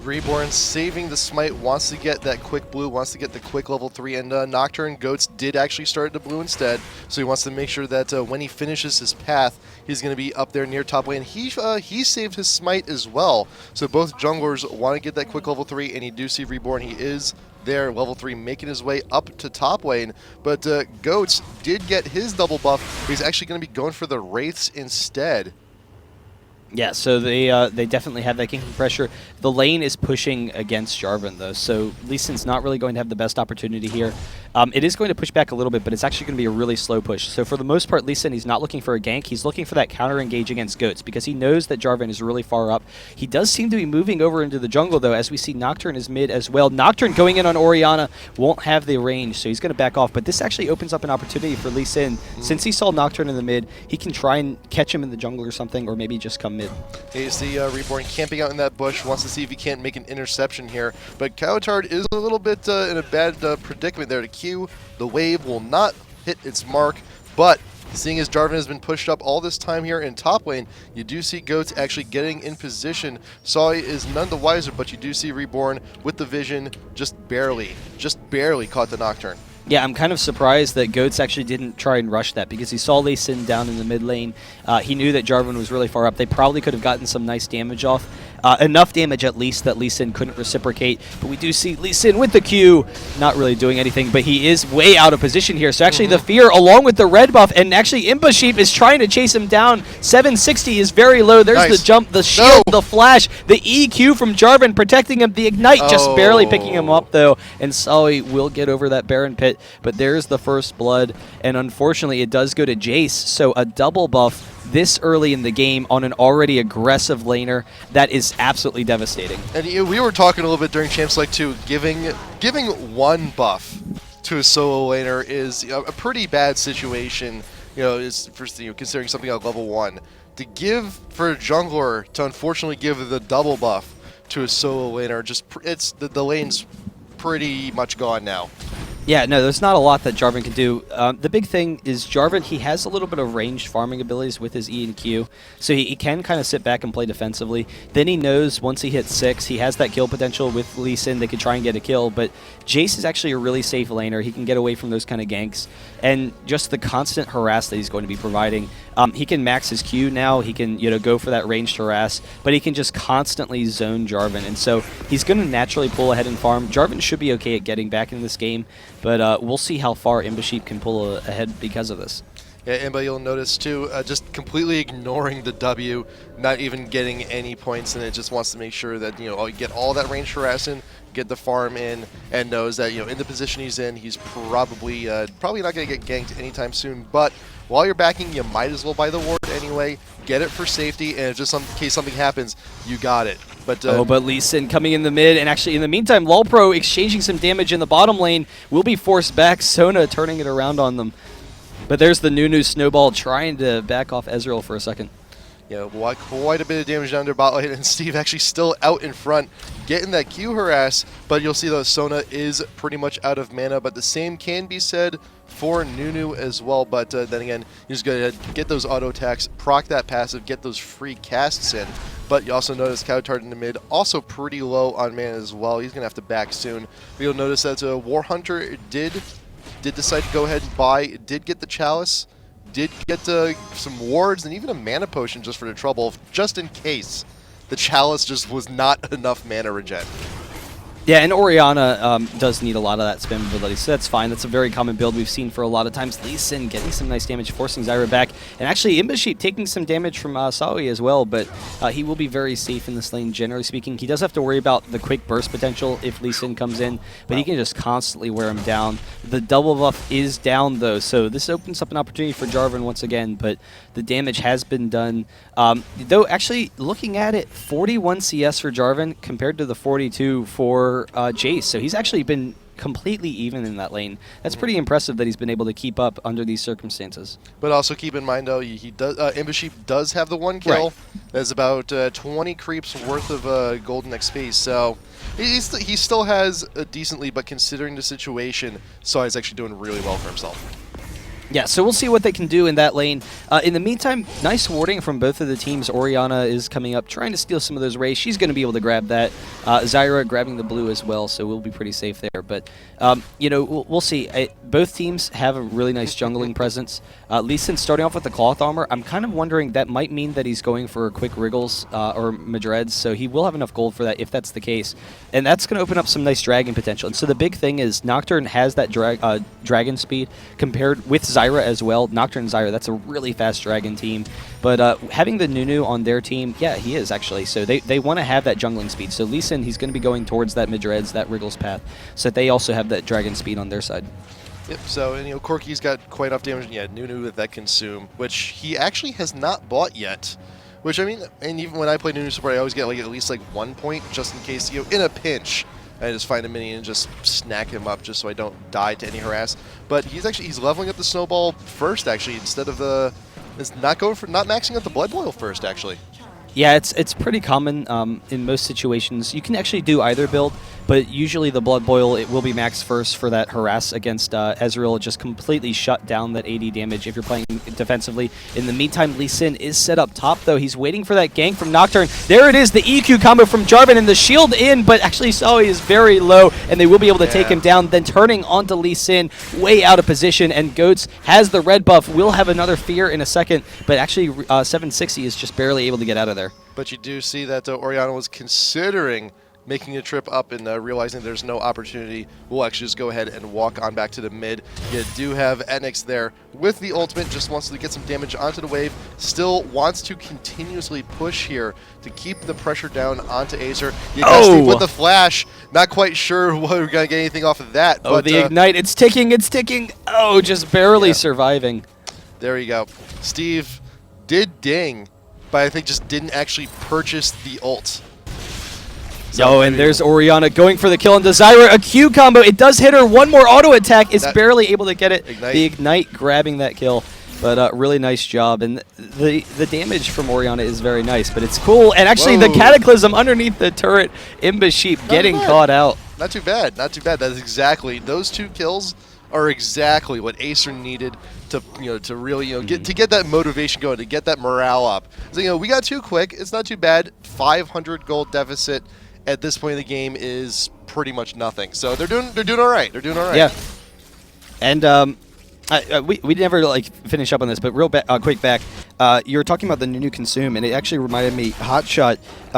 Reborn saving the smite, wants to get that quick blue, wants to get the quick level 3, and Nocturne Goats did actually start the blue instead, so he wants to make sure that when he finishes his path, he's going to be up there near top lane. He saved his smite as well, so both junglers want to get that quick level 3, and you do see Reborn, he is there, level 3, making his way up to top lane, but Goats did get his double buff, but he's actually going to be going for the Wraiths instead. Yeah, so they definitely have that ganking pressure. The lane is pushing against Jarvan, though, so Lee Sin's not really going to have the best opportunity here. It is going to push back a little bit, but it's actually going to be a really slow push. So for the most part, Lee Sin, he's not looking for a gank. He's looking for that counter-engage against Goats, because he knows that Jarvan is really far up. He does seem to be moving over into the jungle, though, as we see Nocturne is mid as well. Nocturne going in on Orianna won't have the range, so he's going to back off. But this actually opens up an opportunity for Lee Sin. Since he saw Nocturne in the mid, he can try and catch him in the jungle or something, or maybe just come mid. You see Reborn camping out in that bush, wants to see if he can't make an interception here. But cowTard is a little bit in a bad predicament there to Q. The wave will not hit its mark, but seeing as Jarvan has been pushed up all this time here in top lane, you do see Goats actually getting in position. Sawi is none the wiser, but you do see Reborn with the vision just barely caught the Nocturne. Yeah, I'm kind of surprised that Goats actually didn't try and rush that, because he saw Lee Sin down in the mid lane. He knew that Jarvan was really far up. They probably could have gotten some nice damage off. Enough damage, at least, that Lee Sin couldn't reciprocate. But we do see Lee Sin with the Q, not really doing anything, but he is way out of position here. So actually the fear, along with the red buff, and actually ImbaaaSheep is trying to chase him down. 760 is very low. There's the jump, the shield, the flash, the EQ from Jarvan protecting him. The ignite just barely picking him up, though. And Sawi will get over that Baron pit. But there's the first blood, and unfortunately it does go to Jace, so a double buff this early in the game on an already aggressive laner, that is absolutely devastating. And we were talking a little bit during Champs League 2, giving one buff to a solo laner is a pretty bad situation, considering something at level 1. To give for a jungler to unfortunately give the double buff to a solo laner, the lane's pretty much gone now. Yeah, no, there's not a lot that Jarvan can do. The big thing is Jarvan, he has a little bit of ranged farming abilities with his E and Q, so he can kind of sit back and play defensively. Then he knows once he hits 6, he has that kill potential with Lee Sin. They could try and get a kill, but Jace is actually a really safe laner. He can get away from those kind of ganks, and just the constant harass that he's going to be providing. He can max his Q now. He can go for that ranged harass, but he can just constantly zone Jarvan, and so he's going to naturally pull ahead and farm. Jarvan should be okay at getting back in this game, but we'll see how far ImbaaaSheep can pull ahead because of this. Yeah, Imba, you'll notice too, just completely ignoring the W, not even getting any points in it. Just wants to make sure that you get all that range harass in, get the farm in, and knows that in the position he's in, he's probably not going to get ganked anytime soon. But while you're backing, you might as well buy the ward anyway. Get it for safety, and just in case something happens, you got it. But Lee Sin coming in the mid, and actually in the meantime, Lulpro exchanging some damage in the bottom lane will be forced back. Sona turning it around on them. But there's the Nunu Snowball trying to back off Ezreal for a second. Yeah, quite a bit of damage down their bot lane, and Steve actually still out in front, getting that Q harass, but you'll see that Sona is pretty much out of mana, but the same can be said for Nunu as well, but then again, you're just going to get those auto attacks, proc that passive, get those free casts in, but you also notice cowTard in the mid, also pretty low on mana as well. He's going to have to back soon. But you'll notice that Warhunter did decide to go ahead and buy, did get the Chalice, did get some wards, and even a mana potion just for the trouble, just in case the Chalice just was not enough mana regen. Yeah, and Orianna does need a lot of that spam ability, so that's fine. That's a very common build we've seen for a lot of times. Lee Sin getting some nice damage, forcing Zyra back, and actually ImbaaaSheep taking some damage from Sawi as well, but he will be very safe in this lane, generally speaking. He does have to worry about the quick burst potential if Lee Sin comes in, but he can just constantly wear him down. The double buff is down, though, so this opens up an opportunity for Jarvan once again, but the damage has been done. Though, actually, looking at it, 41 CS for Jarvan compared to the 42 for Jace, so he's actually been completely even in that lane. That's pretty impressive that he's been able to keep up under these circumstances. But also keep in mind, though, he does. ImbaaaSheep does have the 1 kill. Right. That's about 20 creeps worth of golden XP. So he still has a decently, but considering the situation, Sawi's actually doing really well for himself. Yeah, so we'll see what they can do in that lane. In the meantime, nice warding from both of the teams. Orianna is coming up, trying to steal some of those rays. She's going to be able to grab that. Zyra grabbing the blue as well, so we'll be pretty safe there. But, you know, we'll see. Both teams have a really nice jungling presence. Lee Sin starting off with the cloth armor. I'm kind of wondering that might mean that he's going for quick wriggles or Madreds, so he will have enough gold for that if that's the case. And that's going to open up some nice dragon potential. And so the big thing is Nocturne has that dragon speed compared with Zyra as well. Nocturne and Zyra, that's a really fast dragon team. But having the Nunu on their team, yeah, he is actually. So they want to have that jungling speed. So Lee Sin, he's going to be going towards that Madreds, that wriggles path, so that they also have that dragon speed on their side. Yep, so, and, you know, Corki's got quite enough damage. Yeah, Nunu with that consume, which he actually has not bought yet. Which, I mean, and even when I play Nunu support, I always get like at least like 1 point just in case, you know, in a pinch. I just find a minion and just snack him up just so I don't die to any harass. But he's leveling up the snowball first, actually, instead of the not maxing out the blood boil first, actually. Yeah, it's pretty common in most situations. You can actually do either build, but usually the Blood Boil, it will be maxed first for that harass against Ezreal. Just completely shut down that AD damage if you're playing defensively. In the meantime, Lee Sin is set up top, though. He's waiting for that gank from Nocturne. There it is, the EQ combo from Jarvan, and the shield in, but actually Sawi is very low, and they will be able to take him down. Then turning onto Lee Sin, way out of position, and Goats has the red buff. Will have another fear in a second, but actually 760 is just barely able to get out of there. But you do see that Orianna was considering making a trip up and realizing there's no opportunity, we'll actually just go ahead and walk on back to the mid. You do have etnex there with the ultimate, just wants to get some damage onto the wave, still wants to continuously push here to keep the pressure down onto ACER. You got Steve with the flash, not quite sure we're going to get anything off of that. Oh, but, the ignite, it's ticking, it's ticking. Oh, just barely surviving. There you go. Steve did ding, but I think just didn't actually purchase the ult. So and there's Orianna going for the kill on Zyra. A Q combo. It does hit her. One more auto attack. Is barely able to get it. The Ignite grabbing that kill. But really nice job. And the damage from Orianna is very nice. But it's cool. And actually the Cataclysm underneath the turret. ImbaaaSheep getting caught out. Not too bad. Not too bad. That's exactly. Those 2 kills are exactly what ACER needed to to really get that motivation going, to get that morale up. So we got too quick. It's not too bad. 500 gold deficit at this point in the game is pretty much nothing. So they're doing all right. They're doing all right. Yeah. And we never finish up on this, but real quick back. You were talking about the Nunu consume, and it actually reminded me Hotshot.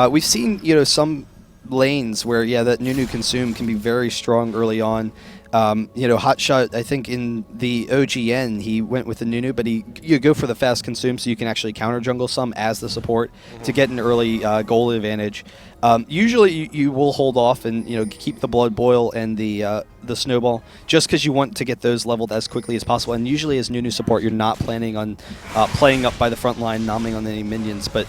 We've seen some lanes where that Nunu consume can be very strong early on. Hotshot, I think in the OGN, he went with the Nunu, but you go for the fast consume so you can actually counter jungle some as the support to get an early goal advantage. Usually you will hold off and keep the blood boil and the snowball just because you want to get those leveled as quickly as possible. And usually as Nunu support, you're not planning on playing up by the front line, nomming on any minions. But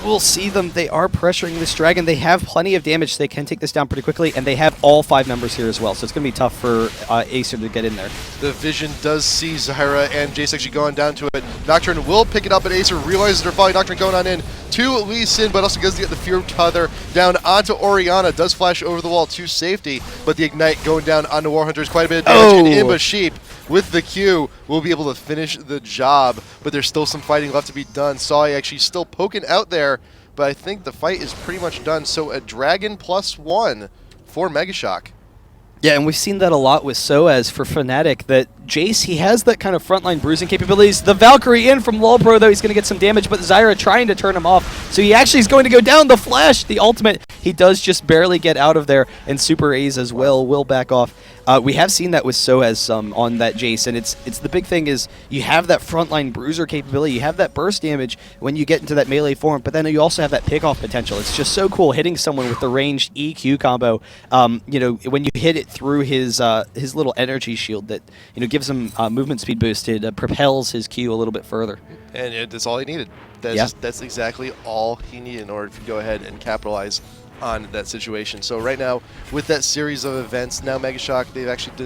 we'll see them. They are pressuring this dragon. They have plenty of damage. So they can take this down pretty quickly, and they have all 5 members here as well. So it's going to be tough for ACER to get in there. The Vision does see Zyra and Jace actually going down to it. Nocturne will pick it up, but ACER realizes they're following Nocturne going on in to Lee Sin, but also goes to get the Fear Tether down onto Orianna. Does flash over the wall to safety, but the Ignite going down onto Warhunter is quite a bit of damage. And ImbaaaSheep with the Q will be able to finish the job, but there's still some fighting left to be done. Sawi actually still poking out there, but I think the fight is pretty much done. So a dragon +1 for MEGASHOCK. Yeah, and we've seen that a lot with SuperAZE for FNATIC, that Jace, he has that kind of frontline bruising capabilities. The Valkyrie in from Lulbro, though, he's going to get some damage, but Zyra trying to turn him off. So he actually is going to go down. The flash, the ultimate, he does just barely get out of there, and SuperAZE as well will back off. We have seen that with SuperAZE on that Jace, and it's the big thing is you have that frontline bruiser capability, you have that burst damage when you get into that melee form, but then you also have that pickoff potential. It's just so cool hitting someone with the ranged EQ combo. You know, when you hit it through his little energy shield that gives him movement speed boost, it propels his Q a little bit further. And that's all he needed. That's exactly all he needed in order to go ahead and capitalize on that situation. So right now, with that series of events, now MEGASHOCK, they've actually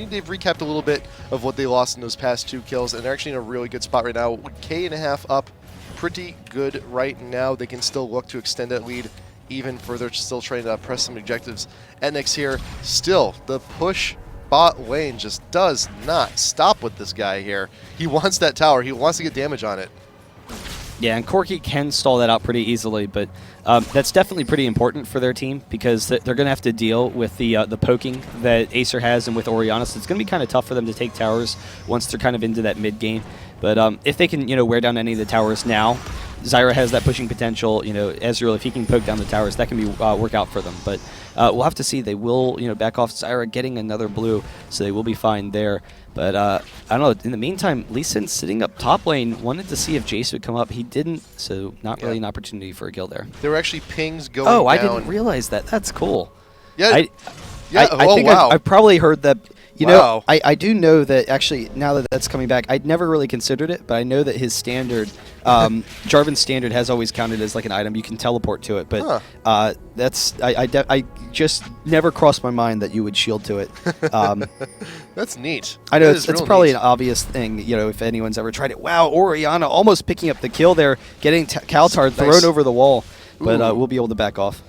they've recapped a little bit of what they lost in those past 2 kills, and they're actually in a really good spot right now. K.5 up, pretty good right now. They can still look to extend that lead even further, still trying to press some objectives. etnex here, still, the push bot lane just does not stop with this guy here. He wants that tower. He wants to get damage on it. Yeah, and Corki can stall that out pretty easily, but that's definitely pretty important for their team because they're going to have to deal with the poking that ACER has, and with Orianna, so it's going to be kind of tough for them to take towers once they're kind of into that mid game. But if they can, wear down any of the towers now, Zyra has that pushing potential. Ezreal, if he can poke down the towers, that can be work out for them. But we'll have to see. They will, back off Zyra getting another blue, so they will be fine there. But I don't know. In the meantime, Lee Sin sitting up top lane wanted to see if Jace would come up. He didn't, so not really an opportunity for a kill there. There were actually pings going down. Oh, I didn't realize that. That's cool. Yeah. I think wow. I've probably heard that. Wow. I do know that actually, now that that's coming back, I'd never really considered it, but I know that his standard, Jarvan's standard has always counted as like an item. You can teleport to it, but I just never crossed my mind that you would shield to it. That's neat. I know it's probably neat. an obvious thing, if anyone's ever tried it. Wow, Orianna almost picking up the kill there, getting cowTard thrown over the wall, but we'll be able to back off.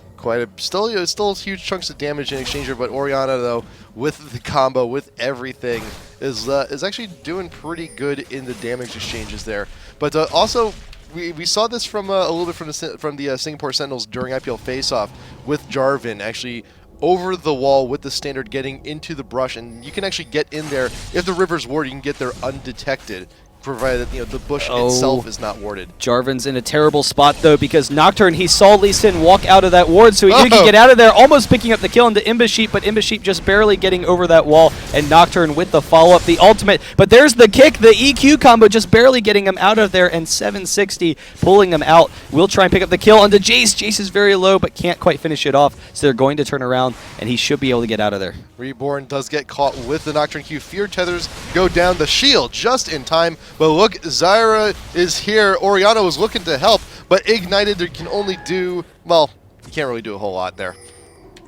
Still huge chunks of damage in exchange, but Orianna, though, with the combo, with everything, is actually doing pretty good in the damage exchanges there. But also, we saw this from a little bit from the Singapore Sentinels during IPL Face-Off with Jarvan actually over the wall with the standard getting into the brush, and you can actually get in there. If the river's warded, you can get there undetected, provided the bush itself is not warded. Jarvan's in a terrible spot, though, because Nocturne, he saw Lee Sin walk out of that ward, so he knew he could get out of there, almost picking up the kill into ImbaaaSheep, but ImbaaaSheep just barely getting over that wall, and Nocturne with the follow-up, the ultimate. But there's the kick, the EQ combo, just barely getting him out of there, and 760 pulling him out. We'll try and pick up the kill onto Jace. Jace is very low, but can't quite finish it off, so they're going to turn around, and he should be able to get out of there. Reborn does get caught with the Nocturne Q. Fear tethers go down the shield just in time. But look, Zyra is here. Orianna was looking to help, but Ignited can only do, well, you can't really do a whole lot there.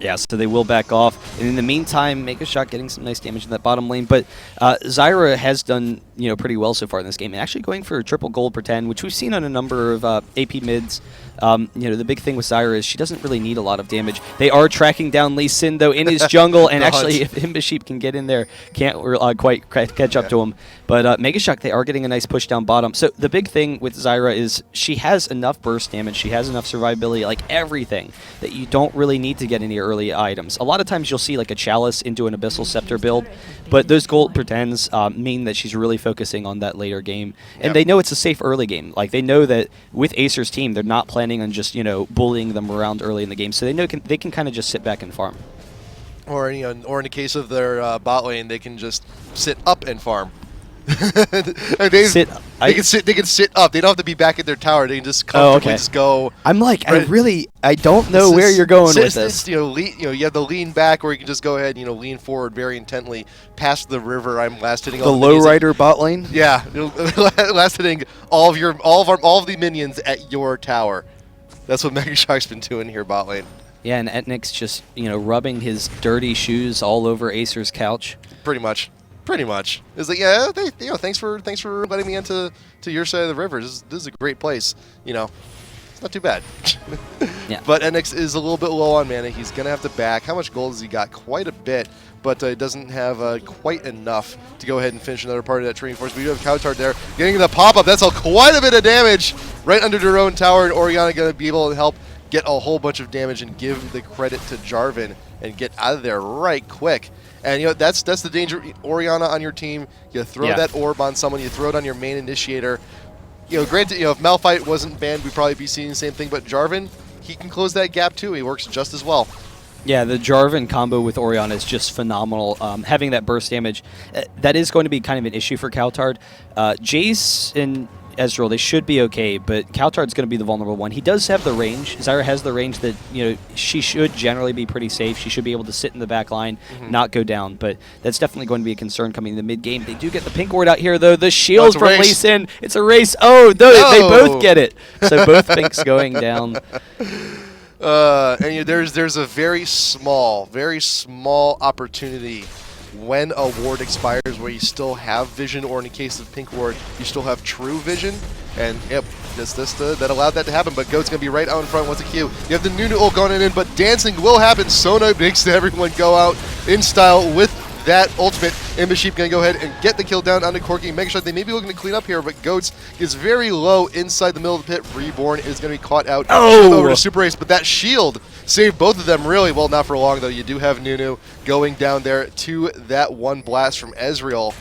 Yeah, so they will back off. And in the meantime, MEGASHOCK getting some nice damage in that bottom lane. But Zyra has done pretty well so far in this game, and actually going for a triple gold pretend, which we've seen on a number of AP mids. The big thing with Zyra is she doesn't really need a lot of damage. They are tracking down Lee Sin, though, in his jungle, and actually, if ImbaaaSheep can get in there, can't quite catch up to him. But MEGASHOCK, they are getting a nice push down bottom. So the big thing with Zyra is she has enough burst damage, she has enough survivability, like everything, that you don't really need to get any early items. A lot of times you'll see like a Chalice into an Abyssal Scepter build, but those gold pretends mean that she's really focusing on that later game. And they know it's a safe early game. Like, they know that with ACER's team, they're not planning on just, bullying them around early in the game. So they know they can kind of just sit back and farm. Or in the case of their bot lane, they can just sit up and farm. They can sit up. They don't have to be back at their tower. They can just comfortably just go. I'm like, I don't know where you're going with this. You have the lean back, or you can just go ahead, lean forward very intently past the river. I'm last hitting all the lowrider bot lane. Yeah, last hitting all of the minions at your tower. That's what MEGASHOCK's been doing here bot lane. Yeah, and etnex just rubbing his dirty shoes all over ACER's couch. Pretty much. It's like, yeah, thanks for letting me into your side of the river. This is a great place. It's not too bad. Yeah. But etnex is a little bit low on mana. He's gonna have to back. How much gold has he got? Quite a bit, but it doesn't have quite enough to go ahead and finish another part of that training force. We do have cowTard there, getting the pop up. That's quite a bit of damage right under their own tower, and Orianna gonna be able to help get a whole bunch of damage and give the credit to Jarvan and get out of there right quick. And you know that's the danger. Orianna on your team, you throw that orb on someone, you throw it on your main initiator. You know, granted, you know, if Malphite wasn't banned, we'd probably be seeing the same thing. But Jarvan, he can close that gap too. He works just as well. Yeah, the Jarvan combo with Orianna is just phenomenal. Having that burst damage, that is going to be kind of an issue for cowTard. Jace and Ezreal, they should be okay, but cowTard's going to be the vulnerable one. He does have the range. Zyra has the range that, you know, she should generally be pretty safe. She should be able to sit in the back line, not go down, but that's definitely going to be a concern coming in the mid game. They do get the pink ward out here, though. The shield from Lee Sin. It's a race. Oh, no, they both get it. So both pinks going down. And you know, there's a very small opportunity when a ward expires where you still have vision, or in the case of pink ward, you still have true vision. And yep, that allowed that to happen. But Goat's gonna be right out in front once a Q. You have the Nunu ult going in, but dancing will happen. Sona makes everyone go out in style with that ultimate. ImbaaaSheep gonna go ahead and get the kill down onto Corki. MEGASHOCK, they may be looking to clean up here, but Goats is very low inside the middle of the pit. Reborn is gonna be caught out over to SuperAZE, but that shield saved both of them really well. Not for long though. You do have Nunu going down there to that one blast from Ezreal.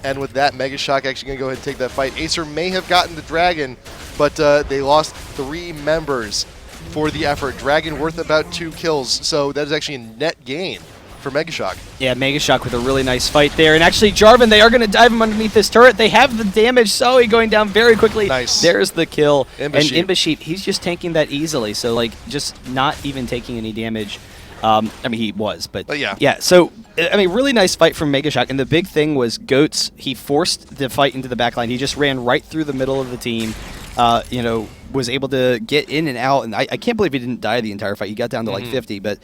And with that, MEGASHOCK actually gonna go ahead and take that fight. ACER may have gotten the Dragon, but they lost 3 members for the effort. Dragon worth about 2 kills, so that is actually a net gain for MEGASHOCK. Yeah, MEGASHOCK with a really nice fight there. And actually, Jarvan, they are going to dive him underneath this turret. They have the damage. Sawi going down very quickly. Nice. There's the kill. ImbaaaSheep. And ImbaaaSheep, he's just tanking that easily. So, like, just not even taking any damage. I mean, he was, but yeah. Yeah, so, I mean, really nice fight from MEGASHOCK. And the big thing was Goats, he forced the fight into the backline. He just ran right through the middle of the team. You know, was able to get in and out. And I can't believe he didn't die the entire fight. He got down to like 50, but...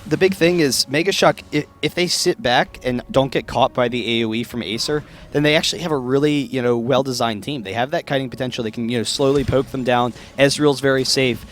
the big thing is MEGASHOCK, if they sit back and don't get caught by the AoE from ACER, then they actually have a really, you know, well-designed team. They have that kiting potential. They can, you know, slowly poke them down. Ezreal's very safe.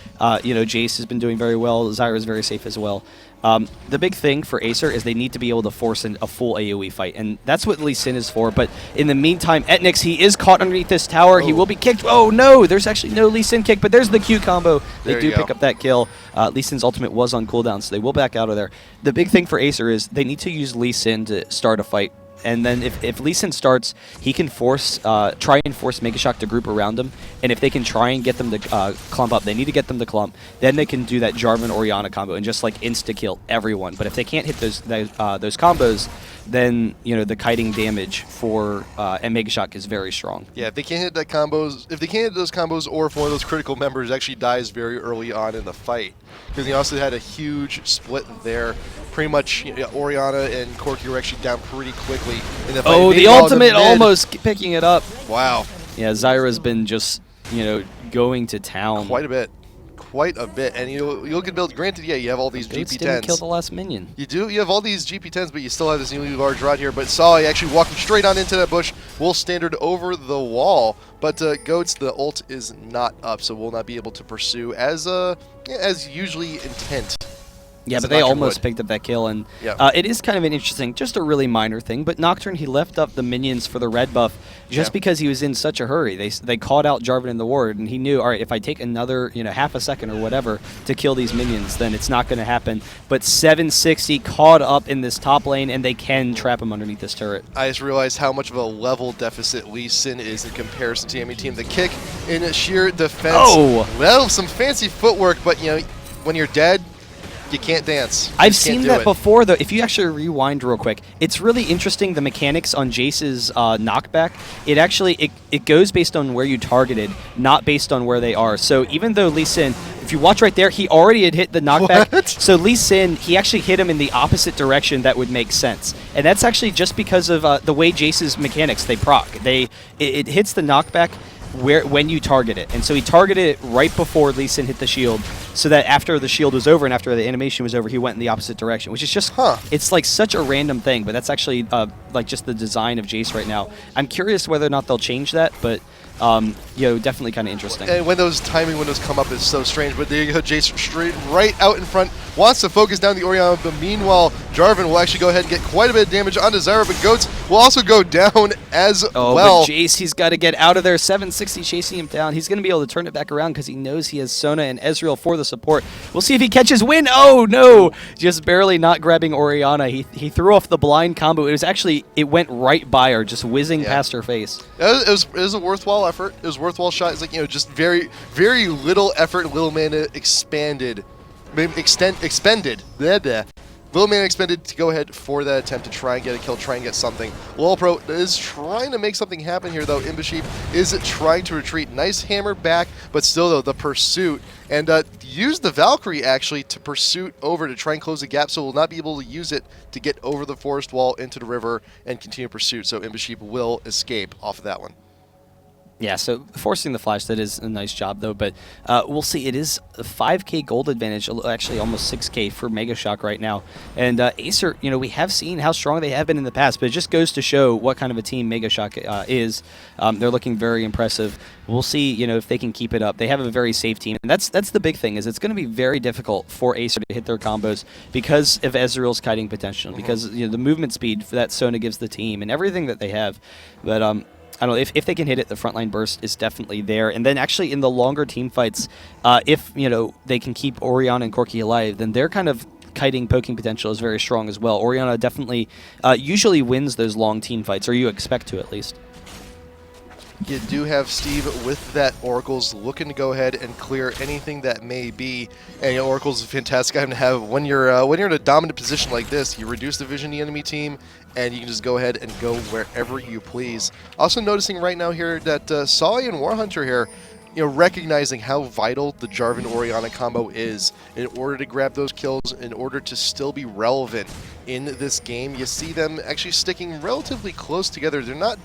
You know, Jace has been doing very well. Zyra's very safe as well. The big thing for ACER is they need to be able to force a full AoE fight, and that's what Lee Sin is for. But in the meantime, etnex, he is caught underneath this tower. He will be kicked. Oh, no, there's actually no Lee Sin kick, but there's the Q combo. They do pick up that kill. Lee Sin's ultimate was on cooldown, so they will back out of there. The big thing for ACER is they need to use Lee Sin to start a fight. And then if Lee Sin starts, he can try and force MEGASHOCK to group around him. And if they can try and get them to clump up, they need to get them to clump. Then they can do that Jarvan Orianna combo and just like insta-kill everyone. But if they can't hit those combos, then, you know, the kiting damage for and MEGASHOCK is very strong. Yeah, if they can't hit that combos, those combos, or if one of those critical members actually dies very early on in the fight, because he also had a huge split there. Pretty much, you know, Orianna and Corki were actually down pretty quickly in the fight. Oh, the ultimate almost picking it up. Wow. Yeah, Zyra's been just, you know, going to town. Quite a bit. And you look at build, granted, yeah, you have all these Goats GP10s. didn't kill the last minion. You do. You have all these GP10s, but you still have this newly large rod here. But Sawi actually walking straight on into that bush, will standard over the wall. But Goats, the ult is not up, so will not be able to pursue as usually intent. Yeah, but they almost picked up that kill, and it is kind of an interesting, just a really minor thing, but Nocturne, he left up the minions for the red buff just because he was in such a hurry. They caught out Jarvan in the ward, and he knew, all right, if I take another, you know, half a second or whatever to kill these minions, then it's not going to happen. But 760 caught up in this top lane, and they can trap him underneath this turret. I just realized how much of a level deficit Lee Sin is in comparison to the enemy team. The kick in sheer defense. Oh! Well, some fancy footwork, but, you know, when you're dead, you can't dance. I've seen that before, though. If you actually rewind real quick, it's really interesting, the mechanics on Jace's knockback. It actually, it goes based on where you targeted, not based on where they are. So even though Lee Sin, if you watch right there, he already had hit the knockback. What? So Lee Sin, he actually hit him in the opposite direction that would make sense. And that's actually just because of the way Jace's mechanics, they proc. It hits the knockback when you target it. And so he targeted it right before Lee Sin hit the shield. so that after the shield was over and after the animation was over, he went in the opposite direction, which is just, it's like such a random thing, but that's actually like just the design of Jace right now. I'm curious whether or not they'll change that, but definitely kind of interesting. And when those timing windows come up, it's so strange. But there you go, Jace straight right out in front, wants to focus down the Orianna, but meanwhile, Jarvan will actually go ahead and get quite a bit of damage onto Zyra, but Goats will also go down as well. But Jace, he's got to get out of there. 760 chasing him down. He's going to be able to turn it back around because he knows he has Sona and Ezreal for the support. We'll see if he catches win. Oh, no! Just barely not grabbing Orianna. He threw off the blind combo. It went right by her, just whizzing past her face. It was a worthwhile effort. It was a worthwhile shot. It's like, just very, very little effort, little mana expended. Little mana expended to go ahead for that attempt to try and get a kill, try and get something. Lolpro is trying to make something happen here, though. ImbaaaSheep is trying to retreat. Nice hammer back, but still, though, the pursuit. And use the Valkyrie, actually, to pursuit over to try and close the gap, so we'll not be able to use it to get over the forest wall into the river and continue pursuit. So ImbaaaSheep will escape off of that one. Yeah, so forcing the flash, that is a nice job, though. But we'll see. It is a 5K gold advantage, actually almost 6K for MEGASHOCK right now. And ACER, we have seen how strong they have been in the past, but it just goes to show what kind of a team MEGASHOCK is. They're looking very impressive. We'll see, if they can keep it up. They have a very safe team, and that's the big thing, is it's going to be very difficult for ACER to hit their combos because of Ezreal's kiting potential, because the movement speed that Sona gives the team and everything that they have. But I don't know, if they can hit it, the frontline burst is definitely there. And then actually in the longer team fights, if they can keep Orianna and Corki alive, then their kind of kiting poking potential is very strong as well. Orianna definitely usually wins those long team fights, or you expect to at least. You do have Steve with that Oracle's looking to go ahead and clear anything that may be. And Oracle's a fantastic item to have when you're in a dominant position like this. You reduce the vision of the enemy team, and you can just go ahead and go wherever you please. Also noticing right now here that Sawi and Warhunter here, recognizing how vital the Jarvan Orianna combo is in order to grab those kills, in order to still be relevant in this game. You see them actually sticking relatively close together. They're not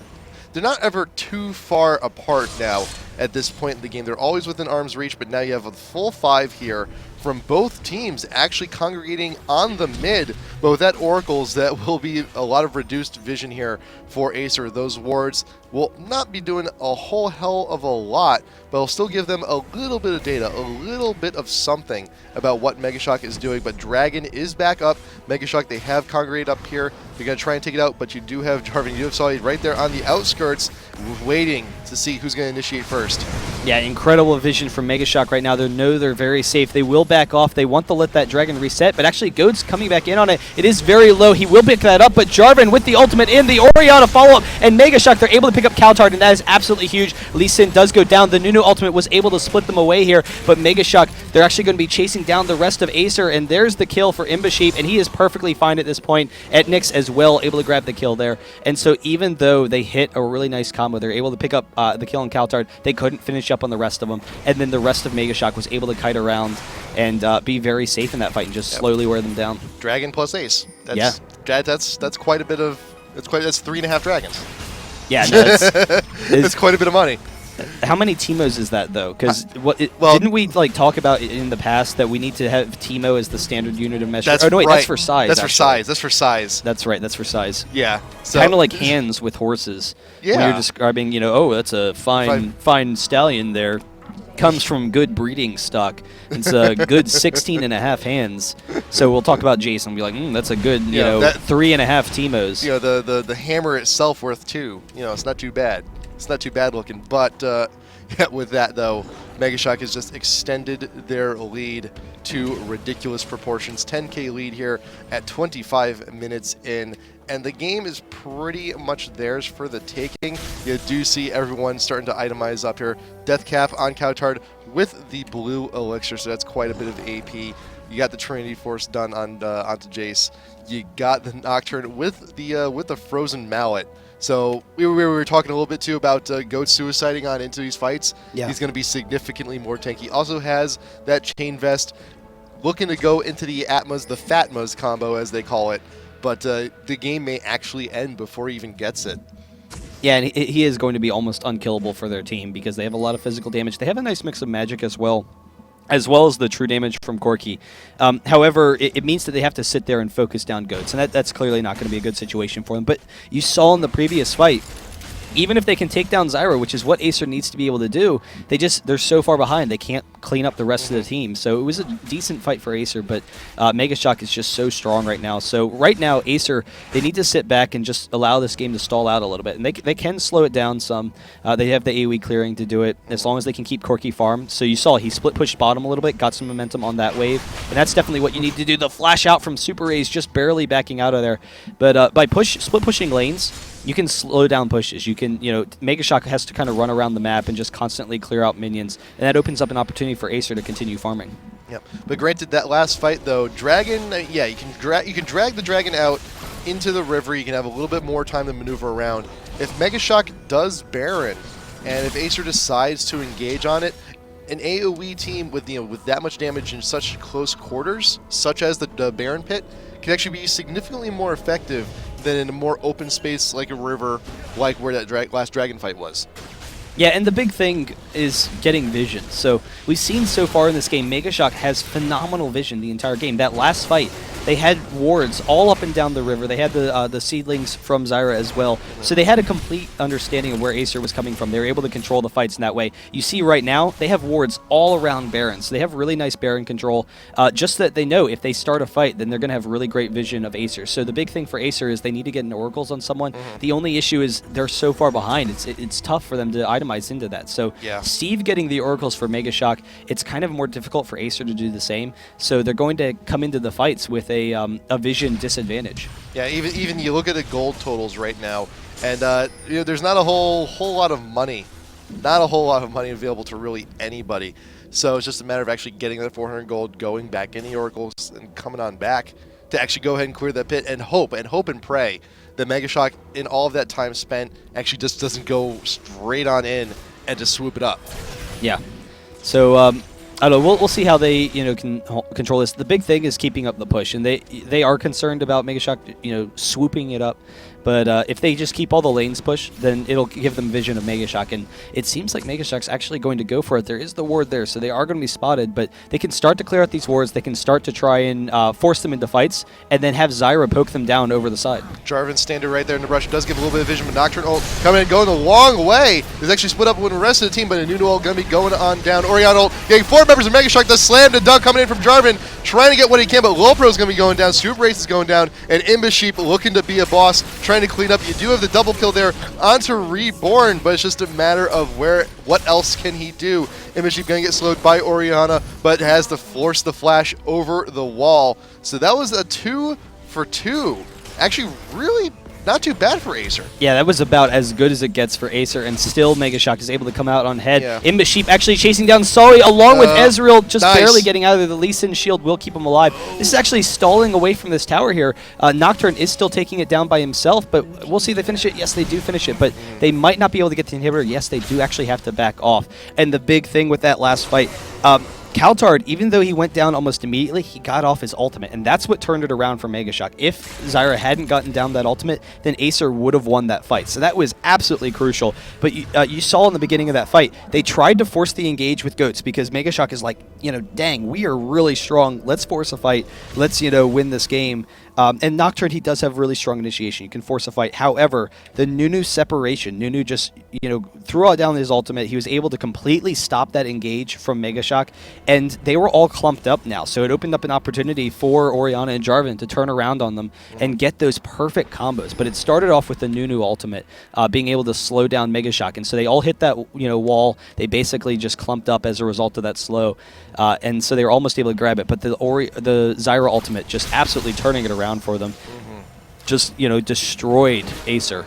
ever too far apart now at this point in the game. They're always within arm's reach, but now you have a full 5 here from both teams actually congregating on the mid. But with that Oracles, that will be a lot of reduced vision here for ACER. Those wards will not be doing a whole hell of a lot, but it'll still give them a little bit of data, a little bit of something about what MEGASHOCK is doing. But Dragon is back up. MEGASHOCK, they have congregated up here. They're going to try and take it out, but you do have Jarvan, you have Sawi right there on the outskirts, waiting to see who's going to initiate first. Yeah, incredible vision from MEGASHOCK right now. They know they're very safe. They will back off. They want to let that Dragon reset, but actually Goat's coming back in on it. It is very low. He will pick that up, but Jarvan with the ultimate in, the Orianna follow-up, and MEGASHOCK, they're able to pick up cowTard, and that is absolutely huge. Lee Sin does go down. The Nunu ultimate was able to split them away here, but MEGASHOCK, they're actually going to be chasing down the rest of ACER, and there's the kill for ImbaaaSheep, and he is perfectly fine at this point. etnex as well, able to grab the kill there. And so even though they hit a really nice combo, they're able to pick up the kill on cowTard, they couldn't finish up on the rest of them, and then the rest of MEGASHOCK was able to kite around and be very safe in that fight and just slowly wear them down. Dragon plus Ace. That's quite a bit of. That's 3.5 dragons. Yeah, no, it's quite a bit of money. How many Teemos is that though? Because didn't we talk about in the past that we need to have Teemo as the standard unit of measure? That's that's for size. That's for size. That's for size. That's right. That's for size. Yeah. So kind of like hands with horses. Yeah. When you're describing, that's a fine stallion there. Comes from good breeding stock. It's a good 16.5 hands. So we'll talk about Jason and be like, that's a good, 3.5 Teemos. The hammer itself worth 2. It's not too bad. It's not too bad looking. But with that though, MEGASHOCK has just extended their lead to ridiculous proportions. 10K lead here at 25 minutes in. And the game is pretty much theirs for the taking. You do see everyone starting to itemize up here. Death Cap on cowTard with the blue elixir, so that's quite a bit of AP. You got the Trinity Force done on onto Jace. You got the Nocturne with the Frozen Mallet. So we were talking a little bit too about Goat suiciding on into these fights. Yeah. He's going to be significantly more tanky. Also has that Chain Vest, looking to go into the Atmas, the FatMas combo as they call it. But the game may actually end before he even gets it. Yeah, and he is going to be almost unkillable for their team because they have a lot of physical damage. They have a nice mix of magic as well. as well as the true damage from Corki. However, it means that they have to sit there and focus down goats, and that's clearly not going to be a good situation for them. But you saw in the previous fight, even if they can take down Zyra, which is what Acer needs to be able to do, they're so far behind, they can't clean up the rest of the team. So it was a decent fight for Acer, but MEGASHOCK is just so strong right now. So right now, Acer, they need to sit back and just allow this game to stall out a little bit. And they can slow it down some. They have the AoE clearing to do it, as long as they can keep Corki farm. So you saw he split pushed bottom a little bit, got some momentum on that wave. And that's definitely what you need to do. The flash out from SuperAZE just barely backing out of there. But by split pushing lanes, you can slow down pushes. You can, MEGASHOCK has to kind of run around the map and just constantly clear out minions, and that opens up an opportunity for Acer to continue farming. Yep. But granted, that last fight though, Dragon, you can drag the Dragon out into the river. You can have a little bit more time to maneuver around. If MEGASHOCK does Baron, and if Acer decides to engage on it, an AoE team with that much damage in such close quarters, such as the Baron pit, can actually be significantly more effective than in a more open space like a river, like where that last Dragon fight was. Yeah, and the big thing is getting vision. So we've seen so far in this game, MEGASHOCK has phenomenal vision the entire game. That last fight, they had wards all up and down the river. They had the seedlings from Zyra as well. So they had a complete understanding of where Acer was coming from. They were able to control the fights in that way. You see right now, they have wards all around Baron. So they have really nice Baron control. Just that they know if they start a fight, then they're going to have really great vision of Acer. So the big thing for Acer is they need to get an Oracles on someone. The only issue is they're so far behind. It's tough for them to itemize into that. So yeah. Steve getting the Oracles for MEGASHOCK, it's kind of more difficult for Acer to do the same. So they're going to come into the fights with a vision disadvantage. Yeah, even you look at the gold totals right now, and there's not a whole lot of money, available to really anybody. So it's just a matter of actually getting that 400 gold, going back in the Oracles, and coming on back to actually go ahead and clear that pit, and hope and pray that MEGASHOCK, in all of that time spent, actually just doesn't go straight on in and just swoop it up. Yeah. So I don't know. We'll see how they can control this. The big thing is keeping up the push, and they are concerned about MEGASHOCK swooping it up. But if they just keep all the lanes pushed, then it'll give them vision of MEGASHOCK. And it seems like MEGASHOCK's actually going to go for it. There is the ward there, so they are going to be spotted. But they can start to clear out these wards. They can start to try and force them into fights, and then have Zyra poke them down over the side. Jarvan's standing right there in the brush. Does give a little bit of vision, but Nocturne ult coming in, going a long way. There's actually split up with the rest of the team, but a new ult going to be going on down. Orion ult getting 4 members of MEGASHOCK. The slam to dunk coming in from Jarvan, trying to get what he can, but Lowpro's going to be going down. SuperAZE is going down, and ImbaaaSheep looking to be a boss, trying to clean up. You do have the double kill there onto Reborn, but it's just a matter of what else can he do. ImbaaaSheep going to get slowed by Orianna, but has to force the flash over the wall. So that was a 2 for 2. Actually, really not too bad for Acer. Yeah, that was about as good as it gets for Acer, and still MEGASHOCK is able to come out on head. Yeah. ImbaaaSheep actually chasing down Sawi along with Ezreal, just nice. barely getting out of there. The Lee Sin shield will keep him alive. This is actually stalling away from this tower here. Nocturne is still taking it down by himself, but we'll see if they finish it. Yes, they do finish it, but they might not be able to get the inhibitor. Yes, they do actually have to back off. And the big thing with that last fight, cowTard, even though he went down almost immediately, he got off his ultimate, and that's what turned it around for MEGASHOCK. If Zyra hadn't gotten down that ultimate, then Acer would have won that fight. So that was absolutely crucial. But you saw in the beginning of that fight, they tried to force the engage with goats because MEGASHOCK is like, dang, we are really strong. Let's force a fight. Let's, win this game. And Nocturne, he does have really strong initiation. You can force a fight. However, the Nunu separation, Nunu just, threw out down his ultimate. He was able to completely stop that engage from MEGASHOCK, and they were all clumped up now. So it opened up an opportunity for Orianna and Jarvan to turn around on them and get those perfect combos. But it started off with the Nunu ultimate, being able to slow down MEGASHOCK. And so they all hit that, wall. They basically just clumped up as a result of that slow. And so they were almost able to grab it. But the Zyra ultimate just absolutely turning it around for them. Just, destroyed Acer.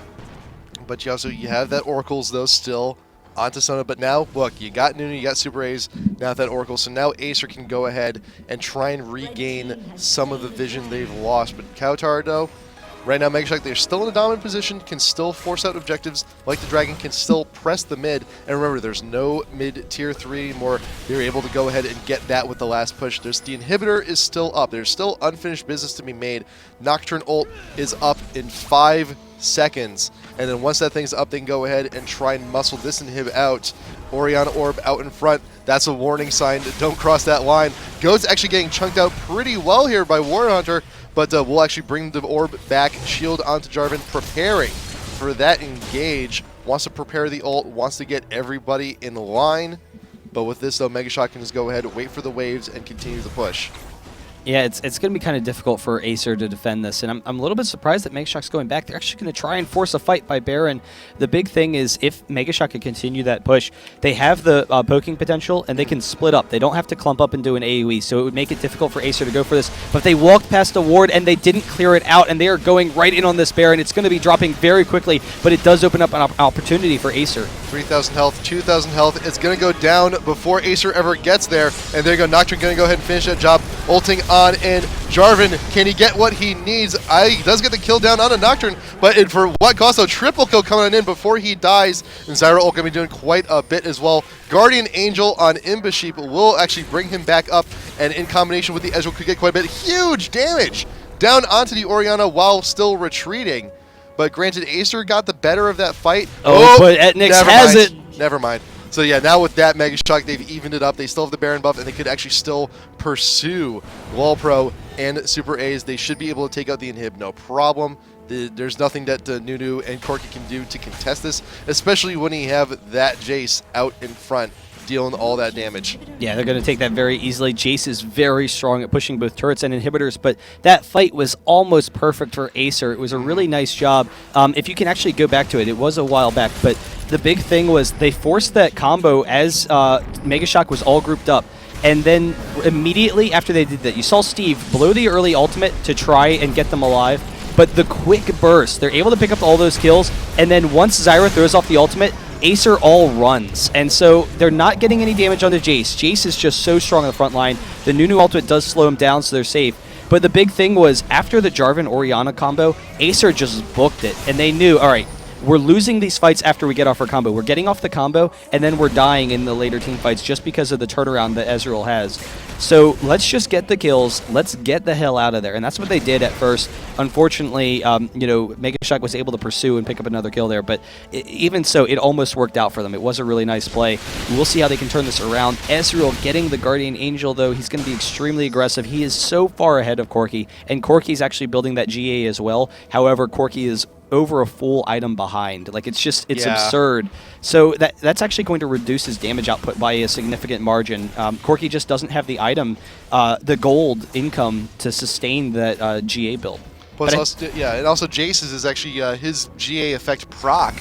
But you have that Oracles, though, still onto Sona. But now, look, you got Nunu, you got SuperAZE, now that Oracle. So now Acer can go ahead and try and regain some of the vision they've lost. But cowTard, though, right now, MEGASHOCK, they're still in a dominant position, can still force out objectives like the Dragon, can still press the mid. And remember, there's no mid tier 3 anymore. They're able to go ahead and get that with the last push. The inhibitor is still up. There's still unfinished business to be made. Nocturne ult is up in 5 seconds. And then once that thing's up, they can go ahead and try and muscle this inhib out. Orianna Orb out in front. That's a warning sign. Don't cross that line. Goat's actually getting chunked out pretty well here by Warhunter, but we'll actually bring the orb back. Shield onto Jarvan, preparing for that engage. Wants to prepare the ult, wants to get everybody in line. But with this, though, MEGASHOCK can just go ahead, wait for the waves, and continue the push. Yeah, it's going to be kind of difficult for ACER to defend this, and I'm a little bit surprised that MEGASHOCK's going back. They're actually going to try and force a fight by Baron. The big thing is if MEGASHOCK can continue that push, they have the poking potential, and they can split up. They don't have to clump up and do an AoE, so it would make it difficult for ACER to go for this. But they walked past a ward, and they didn't clear it out, and they are going right in on this Baron. It's going to be dropping very quickly, but it does open up an opportunity for ACER. 3,000 health, 2,000 health. It's going to go down before ACER ever gets there. And there you go. Nocturne going to go ahead and finish that job. Ulting on in. Jarvan, can he get what he needs? He does get the kill down on a Nocturne, but for what cost? A triple kill coming in before he dies. And Zyra ult going to be doing quite a bit as well. Guardian Angel on ImbaaaSheep will actually bring him back up, and in combination with the Ezreal could get quite a bit. Huge damage down onto the Orianna while still retreating. But granted, Acer got the better of that fight. Oh, but etnex has it. Never mind. So yeah, now with that MEGASHOCK, they've evened it up. They still have the Baron buff, and they could actually still pursue Walpro and SuperAZE. They should be able to take out the inhib, no problem. There's nothing that Nunu and Corki can do to contest this, especially when you have that Jace out in front dealing all that damage. Yeah, they're going to take that very easily. Jace is very strong at pushing both turrets and inhibitors, but that fight was almost perfect for Acer. It was a really nice job. If you can actually go back to it, it was a while back, but the big thing was they forced that combo as MEGASHOCK was all grouped up. And then immediately after they did that, you saw Steve blow the early ultimate to try and get them alive. But the quick burst, they're able to pick up all those kills, and then once Zyra throws off the ultimate, Acer all runs. And so they're not getting any damage onto Jace. Jace is just so strong on the front line. The Nunu ultimate does slow him down, so they're safe. But the big thing was, after the Jarvan-Orianna combo, Acer just booked it. And they knew, all right, we're losing these fights after we get off our combo. We're getting off the combo, and then we're dying in the later team fights just because of the turnaround that Ezreal has. So let's just get the kills. Let's get the hell out of there. And that's what they did at first. Unfortunately, MEGASHOCK was able to pursue and pick up another kill there. But even so, it almost worked out for them. It was a really nice play. We'll see how they can turn this around. Ezreal getting the Guardian Angel, though. He's going to be extremely aggressive. He is so far ahead of Corki. And Corki's actually building that GA as well. However, Corki is over a full item behind. Like, it's absurd. So that's actually going to reduce his damage output by a significant margin. Corki just doesn't have the item, the gold income to sustain that GA build. Plus, and also Jace's is actually his GA effect proc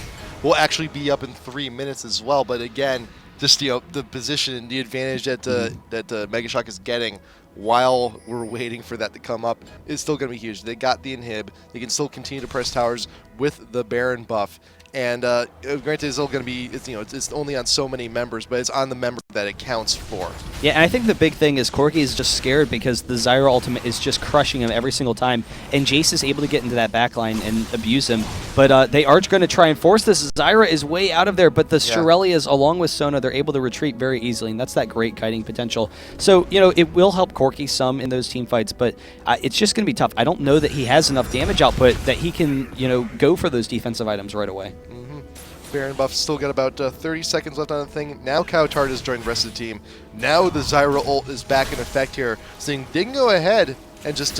will actually be up in 3 minutes as well. But again, just the position and the advantage that that MEGASHOCK is getting while we're waiting for that to come up is still going to be huge. They got the inhib. They can still continue to press towers with the Baron buff. And granted, it's still going to be, it's only on so many members, but it's on the member that it counts for. Yeah, and I think the big thing is Corki is just scared because the Zyra ultimate is just crushing him every single time, and Jace is able to get into that backline and abuse him. But they are going to try and force this. Zyra is way out of there, but the Shirelias, along with Sona, they're able to retreat very easily, and that's that great kiting potential. So, it will help Corki some in those team fights, but it's just going to be tough. I don't know that he has enough damage output that he can, go for those defensive items right away. Baron buff still got about 30 seconds left on the thing. Now cowTard has joined the rest of the team. Now the Zyra ult is back in effect here. So they can go ahead and just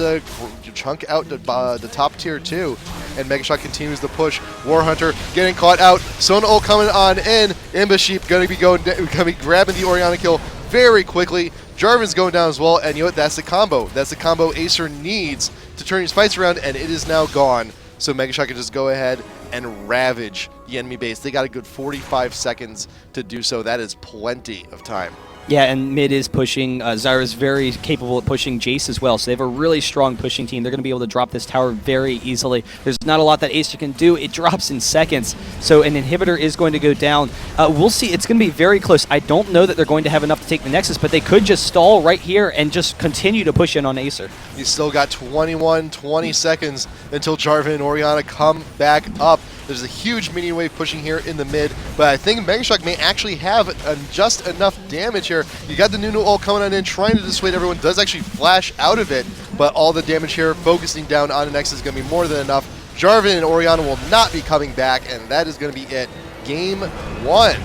chunk out the top tier 2. And MEGASHOCK continues the push. Warhunter getting caught out. Sona ult coming on in. ImbaaaSheep going to be grabbing the Orianna kill very quickly. Jarvan's going down as well. And you know what? That's the combo. That's the combo Acer needs to turn his fights around, and it is now gone. So MEGASHOCK can just go ahead and ravage the enemy base. They got a good 45 seconds to do so. That is plenty of time. Yeah, and mid is pushing. Zyra's very capable at pushing Jace as well, so they have a really strong pushing team. They're going to be able to drop this tower very easily. There's not a lot that Acer can do. It drops in seconds, so an inhibitor is going to go down. We'll see. It's going to be very close. I don't know that they're going to have enough to take the Nexus, but they could just stall right here and just continue to push in on Acer. You still got 20 seconds until Jarvan and Orianna come back up. There's a huge minion wave pushing here in the mid, but I think MEGASHOCK may actually have just enough damage here. You got the Nunu ult coming on in, trying to dissuade everyone. Does actually flash out of it, but all the damage here focusing down on an X is going to be more than enough. Jarvan and Orianna will not be coming back, and that is going to be it. Game 1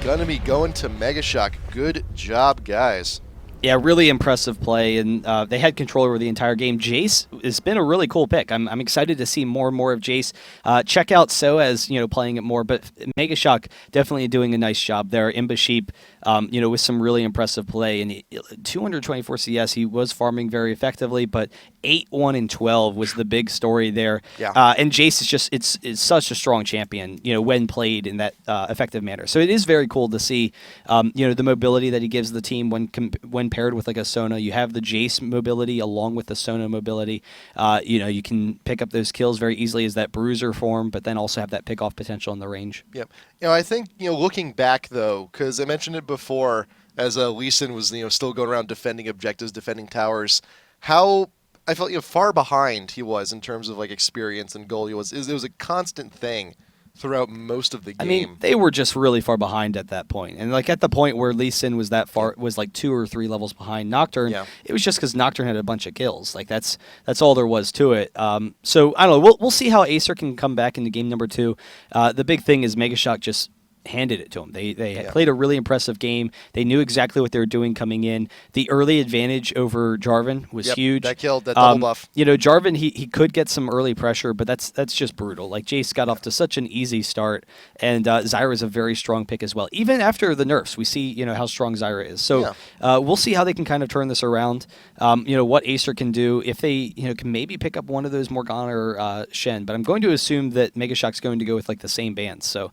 going to be going to MEGASHOCK. Good job, guys. Yeah, really impressive play, and they had control over the entire game. Jace has been a really cool pick. I'm excited to see more and more of Jace. Check out SuperAZE, playing it more, but MEGASHOCK definitely doing a nice job there. ImbaaaSheep, with some really impressive play, and 224 CS. He was farming very effectively, but 8-1 and 12 was the big story there. Yeah. And Jace is just it's such a strong champion, when played in that effective manner. So it is very cool to see, the mobility that he gives the team when paired with like a Sona. You have the Jace mobility along with the Sona mobility. You can pick up those kills very easily as that bruiser form, but then also have that pick off potential in the range. Yep. I think looking back though, because I mentioned it before, as Lee Sin was still going around defending objectives, defending towers, how I felt far behind he was in terms of like experience and goal. It was a constant thing throughout most of the game. I mean, they were just really far behind at that point. And like at the point where Lee Sin was that far, was like 2 or 3 levels behind Nocturne, it was just because Nocturne had a bunch of kills. Like that's all there was to it. So I don't know. We'll see how ACER can come back into game number 2. The big thing is MEGASHOCK just handed it to them. They played a really impressive game. They knew exactly what they were doing coming in. The early advantage over Jarvan was huge. That killed, that double buff. Jarvan, he could get some early pressure, but that's just brutal. Like Jace got off to such an easy start, and Zyra is a very strong pick as well. Even after the nerfs, we see how strong Zyra is. So we'll see how they can kind of turn this around. What ACER can do if they can maybe pick up one of those Morgana or Shen, but I'm going to assume that MEGASHOCK's going to go with like the same bands. So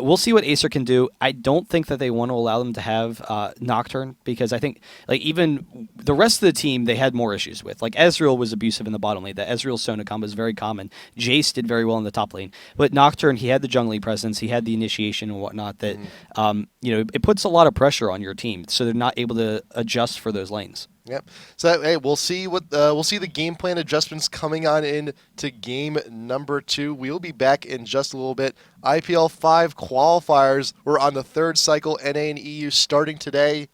we'll see what ACER can do. I don't think that they want to allow them to have Nocturne, because I think like even the rest of the team they had more issues with. Like Ezreal was abusive in the bottom lane. The Ezreal Sona combo is very common. Jace did very well in the top lane, but Nocturne, he had the jungling presence, he had the initiation and whatnot that it puts a lot of pressure on your team, so they're not able to adjust for those lanes. Yep. So hey, we'll see the game plan adjustments coming on in to game number 2. We'll be back in just a little bit. IPL5 qualifiers. We're on the 3rd cycle. NA and EU starting today.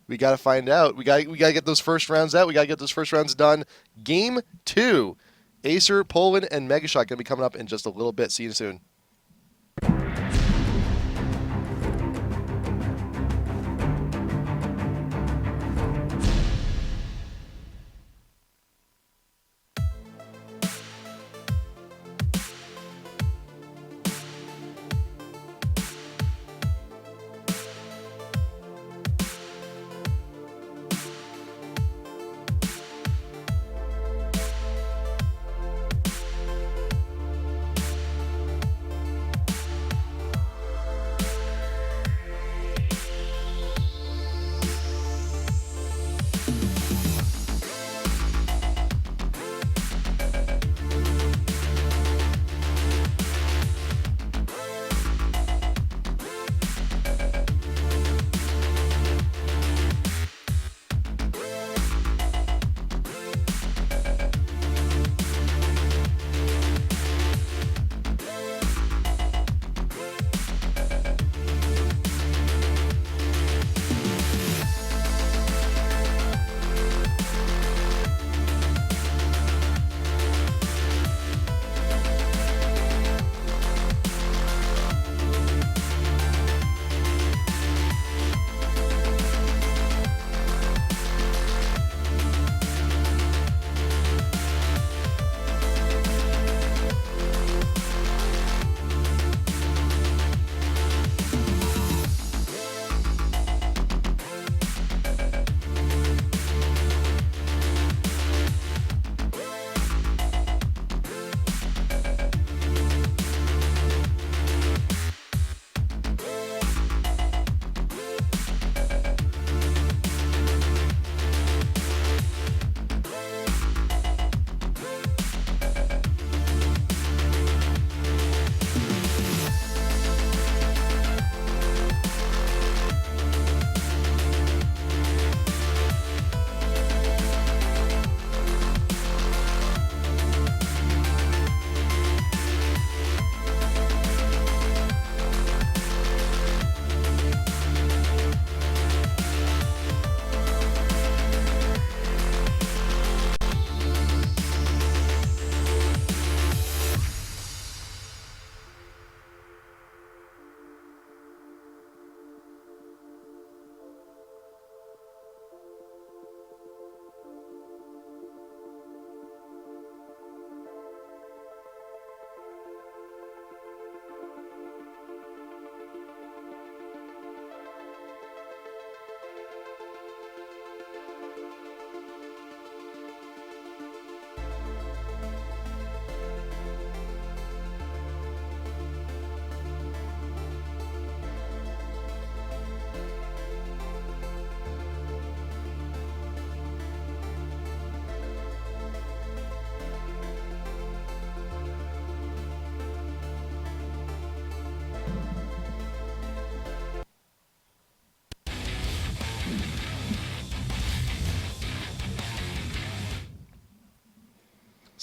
We got to find out. We got to get those first rounds out. We got to get those first rounds done. Game 2. ACER, Poland, and MEGASHOCK going to be coming up in just a little bit. See you soon.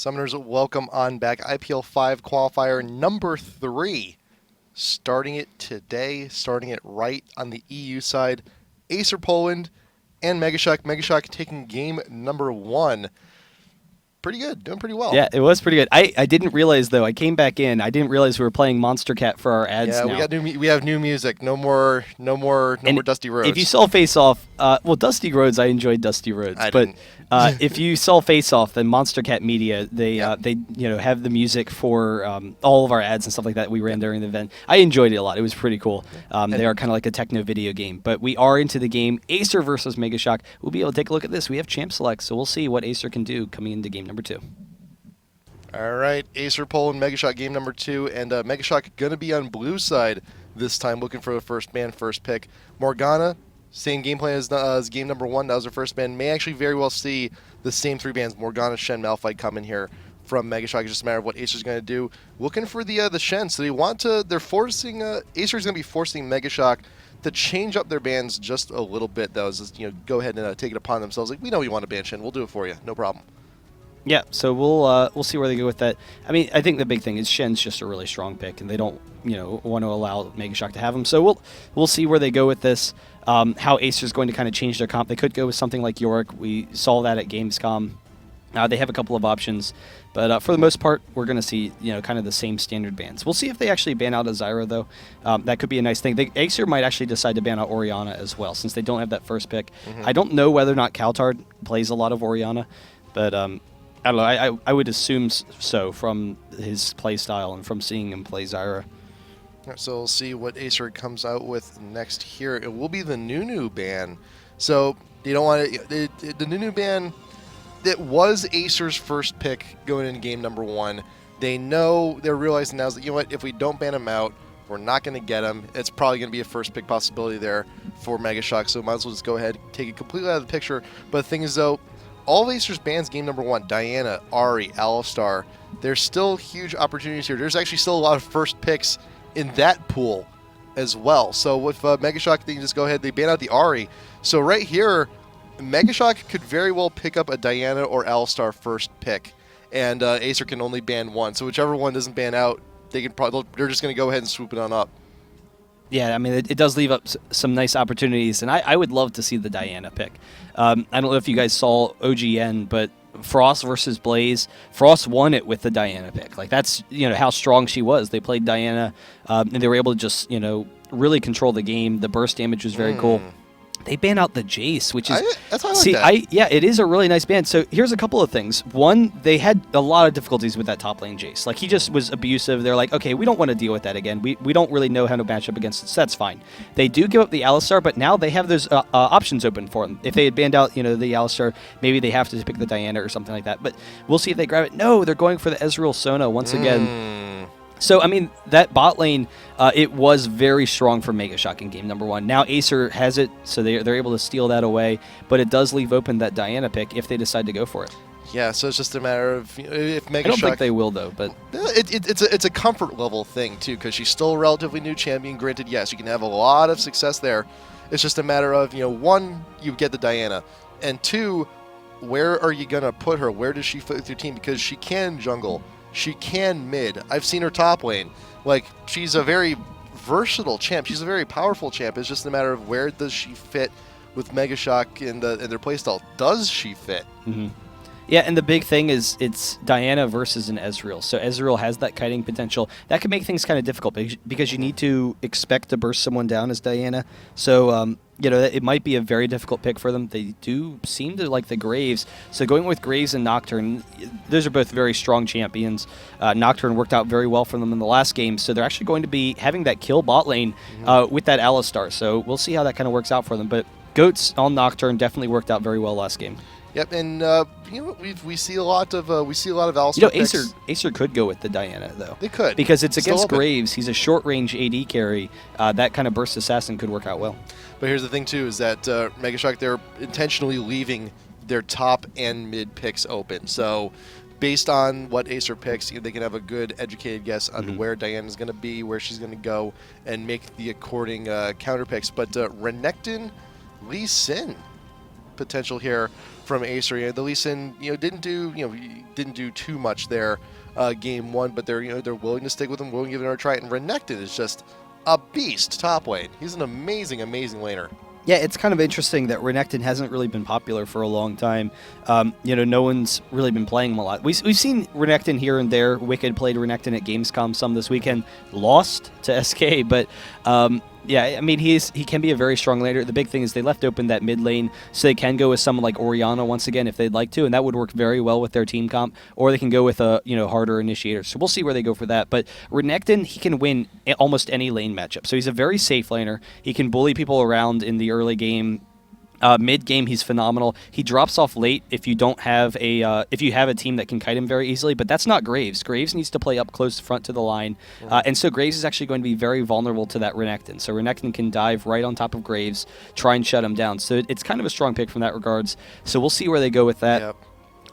Summoners, welcome on back. IPL5 Qualifier number 3. Starting it today, starting it right on the EU side. ACER Poland and MEGASHOCK. MEGASHOCK taking game number 1. Pretty good, doing pretty well. Yeah, it was pretty good. I didn't realize, though, I came back in, I didn't realize we were playing Monster Cat for our ads now. Yeah, we have new music. No more Dusty Roads. If you saw Face Off, well, Dusty Roads, I enjoyed Dusty Roads, but if you saw Face Off, then Monster Cat Media, they have the music for all of our ads and stuff like that we ran during the event. I enjoyed it a lot. It was pretty cool. They are kind of like a techno video game, but we are into the game. ACER versus MEGASHOCK. We'll be able to take a look at this. We have champ select, so we'll see what ACER can do coming into game number 2. All right, ACER Poland, MEGASHOCK game number 2, and MEGASHOCK going to be on blue side this time, looking for the first man, first pick. Morgana, same game plan as game number 1. That was her first ban. May actually very well see the same 3 bans, Morgana, Shen, Malphite, come in here from MEGASHOCK. It's just a matter of what ACER's going to do. Looking for the Shen, so they're forcing, ACER's going to be forcing MEGASHOCK to change up their bans just a little bit. That was just, go ahead and take it upon themselves. Like, we know you want to ban Shen, we'll do it for you, no problem. Yeah, so we'll see where they go with that. I mean, I think the big thing is Shen's just a really strong pick, and they don't want to allow MEGASHOCK to have him. So we'll see where they go with this. How ACER's going to kind of change their comp. They could go with something like Yorick. We saw that at Gamescom. They have a couple of options, but for the most part, we're going to see kind of the same standard bans. We'll see if they actually ban out a Zyra, though. That could be a nice thing. ACER might actually decide to ban out Orianna as well, since they don't have that first pick. I don't know whether or not cowTard plays a lot of Orianna, but I don't know. I would assume so from his play style and from seeing him play Zyra. So we'll see what ACER comes out with next here. It will be the Nunu ban. So you don't want to, the Nunu ban. It was ACER's first pick going into game number 1. They're realizing now that if we don't ban him out, we're not going to get him. It's probably going to be a first pick possibility there for MEGASHOCK. So might as well just go ahead, take it completely out of the picture. But the thing is though, all of ACER's bans game number 1, Diana, Ahri, Alistar, there's still huge opportunities here. There's actually still a lot of first picks in that pool as well. So with MEGASHOCK, they can just go ahead, they ban out the Ahri. So right here, MEGASHOCK could very well pick up a Diana or Alistar first pick, and ACER can only ban 1. So whichever one doesn't ban out, they're just going to go ahead and swoop it on up. Yeah, I mean, it does leave up some nice opportunities, and I would love to see the Diana pick. I don't know if you guys saw OGN, but Frost versus Blaze, Frost won it with the Diana pick. Like, that's, how strong she was. They played Diana, and they were able to just, really control the game. The burst damage was very cool. They ban out the Jace, which is... That's why I like that. It is a really nice ban. So here's a couple of things. One, they had a lot of difficulties with that top lane Jace. Like, he just was abusive. They're like, okay, we don't want to deal with that again. We don't really know how to match up against it, so that's fine. They do give up the Alistar, but now they have those options open for them. If they had banned out, the Alistar, maybe they have to pick the Diana or something like that. But we'll see if they grab it. No, they're going for the Ezreal Sona once again. So, I mean, that bot lane, it was very strong for MEGASHOCK in game number 1. Now ACER has it, so they're able to steal that away, but it does leave open that Diana pick if they decide to go for it. Yeah, so it's just a matter of if MEGASHOCK... I don't think they will, though, but... It's a comfort level thing, too, because she's still a relatively new champion. Granted, yes, you can have a lot of success there. It's just a matter of, 1, you get the Diana, and 2, where are you going to put her? Where does she fit with your team? Because she can jungle. She can mid. I've seen her top lane. Like, she's a very versatile champ. She's a very powerful champ. It's just a matter of where does she fit with MEGASHOCK in their playstyle. Does she fit? Yeah, and the big thing is it's Diana versus an Ezreal. So Ezreal has that kiting potential. That can make things kind of difficult because you need to expect to burst someone down as Diana. So, it might be a very difficult pick for them. They do seem to like the Graves. So going with Graves and Nocturne, those are both very strong champions. Nocturne worked out very well for them in the last game. So they're actually going to be having that kill bot lane with that Alistar. So we'll see how that kind of works out for them. But Goats on Nocturne definitely worked out very well last game. Yep, and we see a lot of Alistar picks. Acer could go with the Diana though. They could, because it's against Graves. He's a short range AD carry. That kind of burst assassin could work out well. But here's the thing too: is that MEGASHOCK, they're intentionally leaving their top and mid picks open. So based on what Acer picks, they can have a good educated guess on where Diana's going to be, where she's going to go, and make the according counter picks. But Renekton, Lee Sin. potential here from ACER. The Lee Sin, didn't do too much there game one, but they're willing to stick with him, willing to give it another try. And Renekton is just a beast top lane. He's an amazing laner. Yeah, it's kind of interesting that Renekton hasn't really been popular for a long time. No one's really been playing him a lot. We've seen Renekton here and there. Wicked played Renekton at Gamescom some this weekend, lost to SK, but yeah, I mean, he can be a very strong laner. The big thing is they left open that mid lane, so they can go with someone like Orianna once again if they'd like to, and that would work very well with their team comp. Or they can go with a harder initiator. So we'll see where they go for that. But Renekton, he can win almost any lane matchup. So he's a very safe laner. He can bully people around in the early game. Mid game, he's phenomenal. He drops off late if you don't have if you have a team that can kite him very easily, but that's not Graves. Graves needs to play up close front to the line, and so Graves is actually going to be very vulnerable to that Renekton. So Renekton can dive right on top of Graves, try and shut him down. So it's kind of a strong pick from that regards. So we'll see where they go with that. Yep.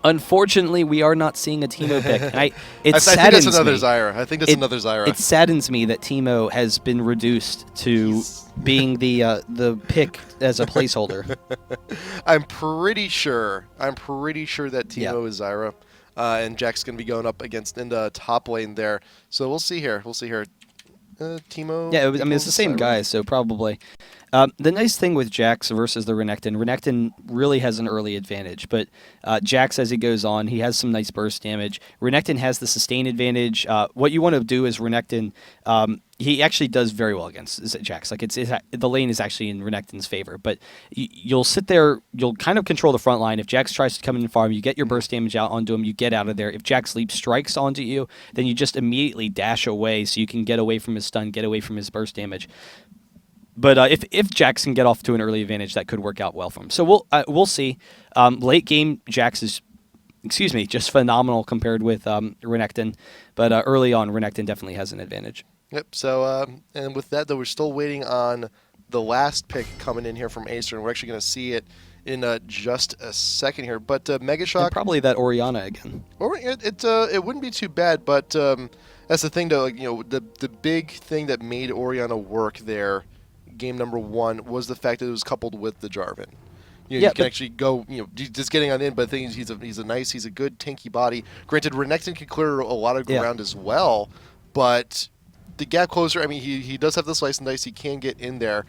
Unfortunately, we are not seeing a Teemo pick. I think that's another Zyra. I think that's another Zyra. It saddens me that Teemo has been reduced to being the pick as a placeholder. I'm pretty sure that Teemo is Zyra, and Jack's going to be going up against in the top lane there. So we'll see here. Teemo. Yeah, it's the same guy, so probably. The nice thing with Jax versus the Renekton really has an early advantage, but Jax, as he goes on, he has some nice burst damage. Renekton has the sustain advantage. What you want to do is Renekton, he actually does very well against Jax. Like the lane is actually in Renekton's favor, but you'll sit there, you'll kind of control the front line. If Jax tries to come in and farm, you get your burst damage out onto him, you get out of there. If Jax leap strikes onto you, then you just immediately dash away so you can get away from his stun, get away from his burst damage. But if Jax can get off to an early advantage, that could work out well for him. So we'll see. Late game, Jax is, just phenomenal compared with Renekton. But early on, Renekton definitely has an advantage. Yep. So and with that, though, we're still waiting on the last pick coming in here from Acer, and we're actually going to see it in just a second here. But MEGASHOCK, and probably that Orianna again. Or it wouldn't be too bad, but that's the thing, though. Like, the big thing that made Orianna work there. Game number one was the fact that it was coupled with the Jarvan. You can actually go, just getting on in, but the thing is he's a good tanky body. Granted, Renekton can clear a lot of ground as well, but the gap closer, I mean, he does have the slice and dice, he can get in there,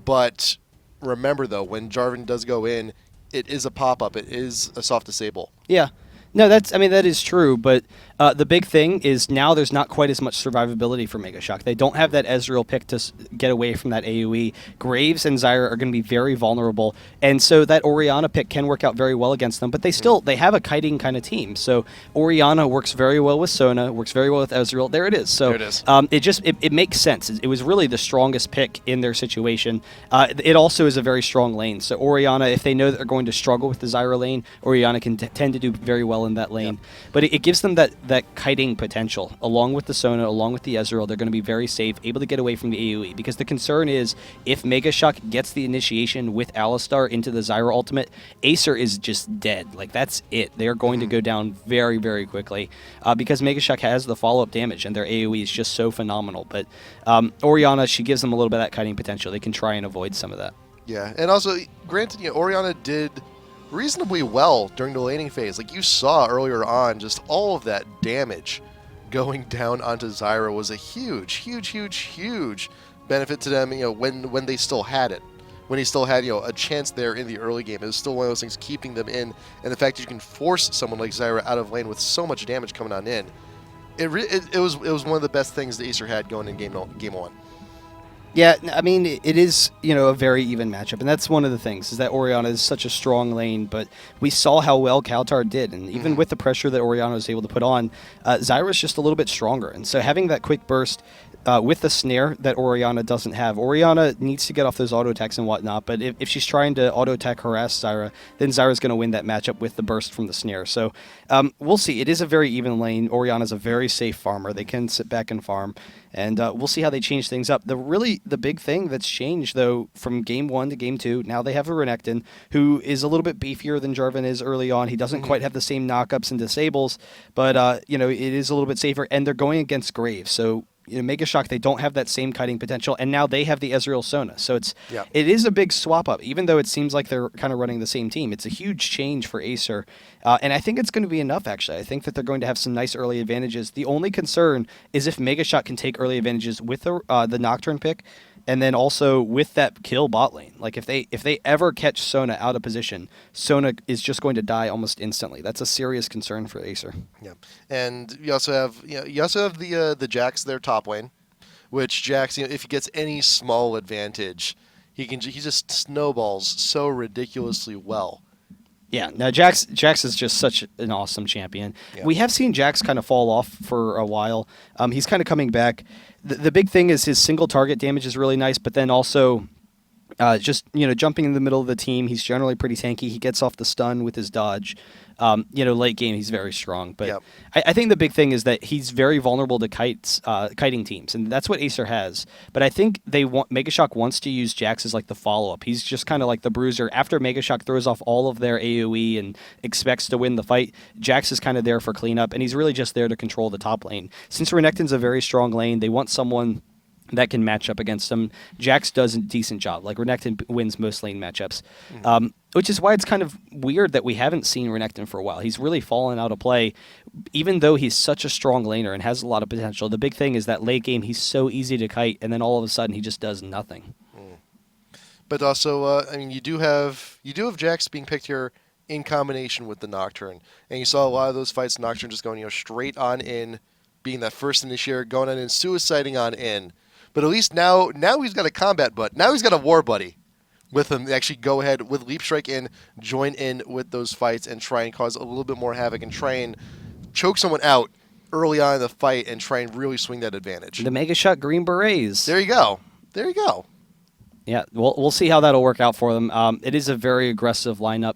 but remember, though, when Jarvan does go in, it is a pop-up, it is a soft disable. Yeah. No, that is true, but the big thing is now there's not quite as much survivability for MEGASHOCK. They don't have that Ezreal pick to get away from that AoE. Graves and Zyra are going to be very vulnerable, and so that Orianna pick can work out very well against them, but they have a kiting kind of team. So Orianna works very well with Sona, works very well with Ezreal. There it is. So there it is. It makes sense. It was really the strongest pick in their situation. It also is a very strong lane. So Orianna, if they know that they're going to struggle with the Zyra lane, Orianna can tend to do very well in that lane. Yep. But it gives them that kiting potential. Along with the Sona, along with the Ezreal, they're going to be very safe, able to get away from the AoE. Because the concern is, if MEGASHOCK gets the initiation with Alistar into the Zyra ultimate, Acer is just dead. Like, that's it. They are going to go down very, very quickly. Because MEGASHOCK has the follow-up damage, and their AoE is just so phenomenal. But Orianna, she gives them a little bit of that kiting potential. They can try and avoid some of that. Yeah, and also, granted, Orianna did reasonably well during the laning phase. Like you saw earlier on, just all of that damage going down onto Zyra was a huge benefit to them, when they still had it. When he still had, a chance there in the early game. It was still one of those things keeping them in, and the fact that you can force someone like Zyra out of lane with so much damage coming on in, it was one of the best things that Acer had going in game one. Yeah, I mean, it is, a very even matchup, and that's one of the things, is that Orianna is such a strong lane, but we saw how well cowTard did, and even with the pressure that Orianna was able to put on, Zyra's just a little bit stronger, and so having that quick burst with the snare that Orianna doesn't have. Orianna needs to get off those auto attacks and whatnot, but if she's trying to auto attack harass Zyra, then Zyra's going to win that matchup with the burst from the snare. So we'll see. It is a very even lane. Orianna's a very safe farmer. They can sit back and farm, and we'll see how they change things up. The big thing that's changed, though, from Game 1 to Game 2, now they have a Renekton who is a little bit beefier than Jarvan is early on. He doesn't quite have the same knockups and disables, but it is a little bit safer, and they're going against Graves. So MEGASHOCK, they don't have that same kiting potential, and now they have the Ezreal Sona. So Yeah. it is a big swap up, even though it seems like they're kind of running the same team. It's a huge change for ACER, and I think it's going to be enough, actually. I think that they're going to have some nice early advantages. The only concern is if MEGASHOCK can take early advantages with the Nocturne pick, and then also with that kill bot lane. Like if they ever catch Sona out of position, Sona is just going to die almost instantly. That's a serious concern for ACER. Yeah, and you also have the Jax there top lane, which Jax, if he gets any small advantage, he just snowballs so ridiculously well. Yeah, now Jax is just such an awesome champion. Yeah. We have seen Jax kind of fall off for a while. He's kind of coming back. The big thing is his single target damage is really nice, but then also just jumping in the middle of the team, he's generally pretty tanky. He gets off the stun with his dodge. Late game he's very strong, but Yep. I think the big thing is that he's very vulnerable to kiting teams, and that's what ACER has. But I think MEGASHOCK wants to use Jax as like the follow up. He's just kind of like the bruiser. After MEGASHOCK throws off all of their AoE and expects to win the fight, Jax is kind of there for cleanup, and he's really just there to control the top lane. Since Renekton's a very strong lane, they want someone that can match up against them. Jax does a decent job. Like Renekton wins most lane matchups, which is why it's kind of weird that we haven't seen Renekton for a while. He's really fallen out of play, even though he's such a strong laner and has a lot of potential. The big thing is that late game he's so easy to kite, and then all of a sudden he just does nothing. But also, you do have Jax being picked here in combination with the Nocturne, and you saw a lot of those fights. Nocturne just going straight on in, being that first initiator, going on in, suiciding on in. But at least now he's got a combat butt. Now he's got a war buddy with him. Actually go ahead with Leap Strike in, join in with those fights, and try and cause a little bit more havoc and try and choke someone out early on in the fight and try and really swing that advantage. The MEGASHOCK Green Berets. There you go. There you go. Yeah, we'll see how that'll work out for them. It is a very aggressive lineup.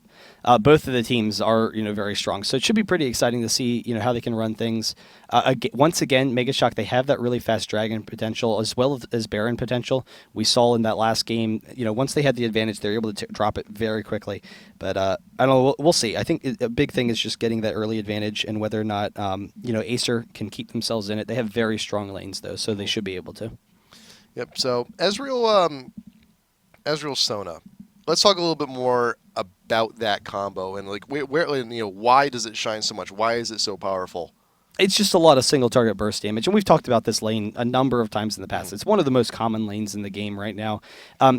Both of the teams are very strong, so it should be pretty exciting to see how they can run things. Once again, MEGASHOCK, they have that really fast dragon potential as well as Baron potential. We saw in that last game, once they had the advantage, they're able to drop it very quickly. But I don't know. We'll see. I think a big thing is just getting that early advantage and whether or not ACER can keep themselves in it. They have very strong lanes though, so they should be able to. Yep. So Ezreal Sona. Let's talk a little bit more about that combo and why does it shine so much? Why is it so powerful? It's just a lot of single target burst damage, and we've talked about this lane a number of times in the past. It's one of the most common lanes in the game right now,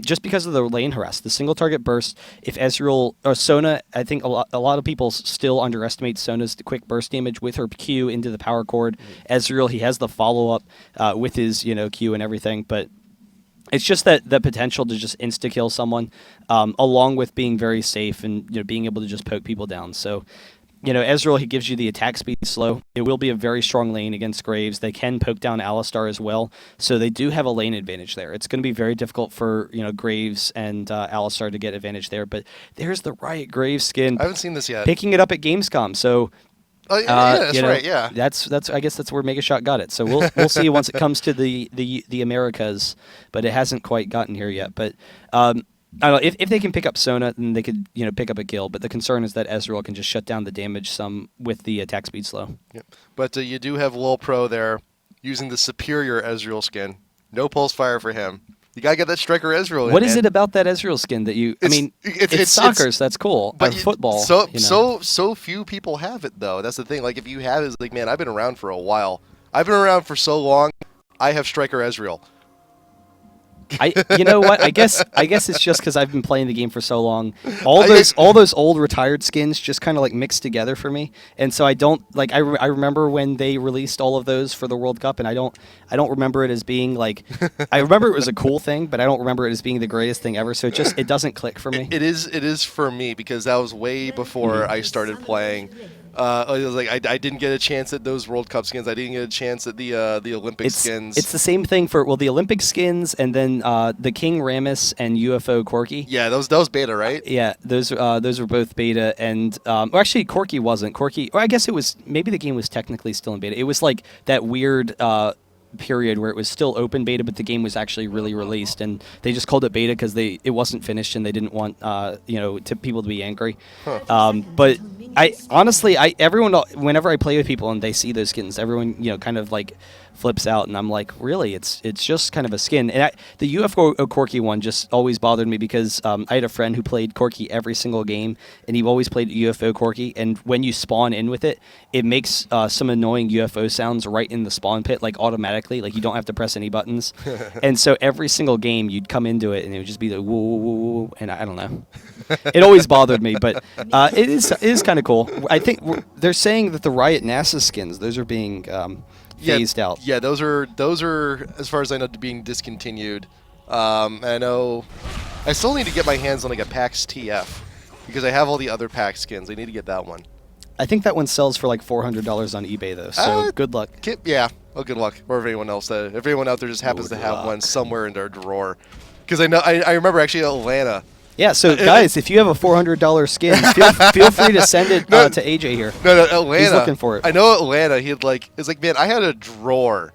just because of the lane harass. The single target burst. If Ezreal or Sona, I think a lot of people still underestimate Sona's quick burst damage with her Q into the power chord. Ezreal, he has the follow up with his Q and everything, but it's just that the potential to just insta-kill someone, along with being very safe and being able to just poke people down. So, Ezreal, he gives you the attack speed slow. It will be a very strong lane against Graves. They can poke down Alistar as well, so they do have a lane advantage there. It's going to be very difficult for Graves and Alistar to get advantage there, but there's the Riot Graves skin. I haven't seen this yet. Picking it up at Gamescom, so... Oh, yeah, that's right. Yeah, that's. I guess that's where MEGASHOCK got it. So we'll see once it comes to the Americas, but it hasn't quite gotten here yet. But I don't know if they can pick up Sona, then they could pick up a kill. But the concern is that Ezreal can just shut down the damage some with the attack speed slow. Yep. But you do have Lil Pro there using the superior Ezreal skin. No pulse fire for him. You gotta get that Striker Ezreal in. What is it about that Ezreal skin that you? It's soccer, so that's cool. But football. So few people have it though. That's the thing. Like if you have it, it's like, man, I've been around for a while. I've been around for so long. I have Striker Ezreal. You know what? I guess it's just because I've been playing the game for so long. All those old retired skins just kind of like mixed together for me, and so I don't like. I remember when they released all of those for the World Cup, and I don't remember it as being like. I remember it was a cool thing, but I don't remember it as being the greatest thing ever. So it doesn't click for me. It is for me because that was way before I started playing. It was like I didn't get a chance at those World Cup skins. I didn't get a chance at the Olympic skins. It's the same thing for the Olympic skins and then the King Rammus and UFO Corki. Yeah, that was beta, right? Yeah, those were both beta, and actually Corki wasn't. Corki, or I guess it was. Maybe the game was technically still in beta. It was like that weird period where it was still open beta, but the game was actually really released, and they just called it beta because it wasn't finished and they didn't want people to be angry. But I honestly, everyone, whenever I play with people and they see those skins, everyone kind of like flips out, and I'm like, really, it's just kind of a skin. And the UFO Corki one just always bothered me because I had a friend who played Corki every single game, and he always played UFO Corki, and when you spawn in with it, it makes some annoying UFO sounds right in the spawn pit, like automatically, like you don't have to press any buttons. And so every single game you'd come into it and it would just be like woo woo woo woo, and I don't know. It always bothered me, but it is kind of cool. I think they're saying that the Riot NASA skins, those are being phased out. Yeah, those are as far as I know being discontinued. I know I still need to get my hands on like a PAX TF because I have all the other PAX skins. I need to get that one. I think that one sells for like $400 on eBay though. So good luck. Yeah. Oh, good luck. Or if anyone else, if anyone out there just happens to have one somewhere in their drawer, because I know I remember actually Atlanta. Yeah, so guys, if you have a $400 skin, feel free to send it to AJ here. No, Atlanta. He's looking for it. I know Atlanta. It's like, man, I had a drawer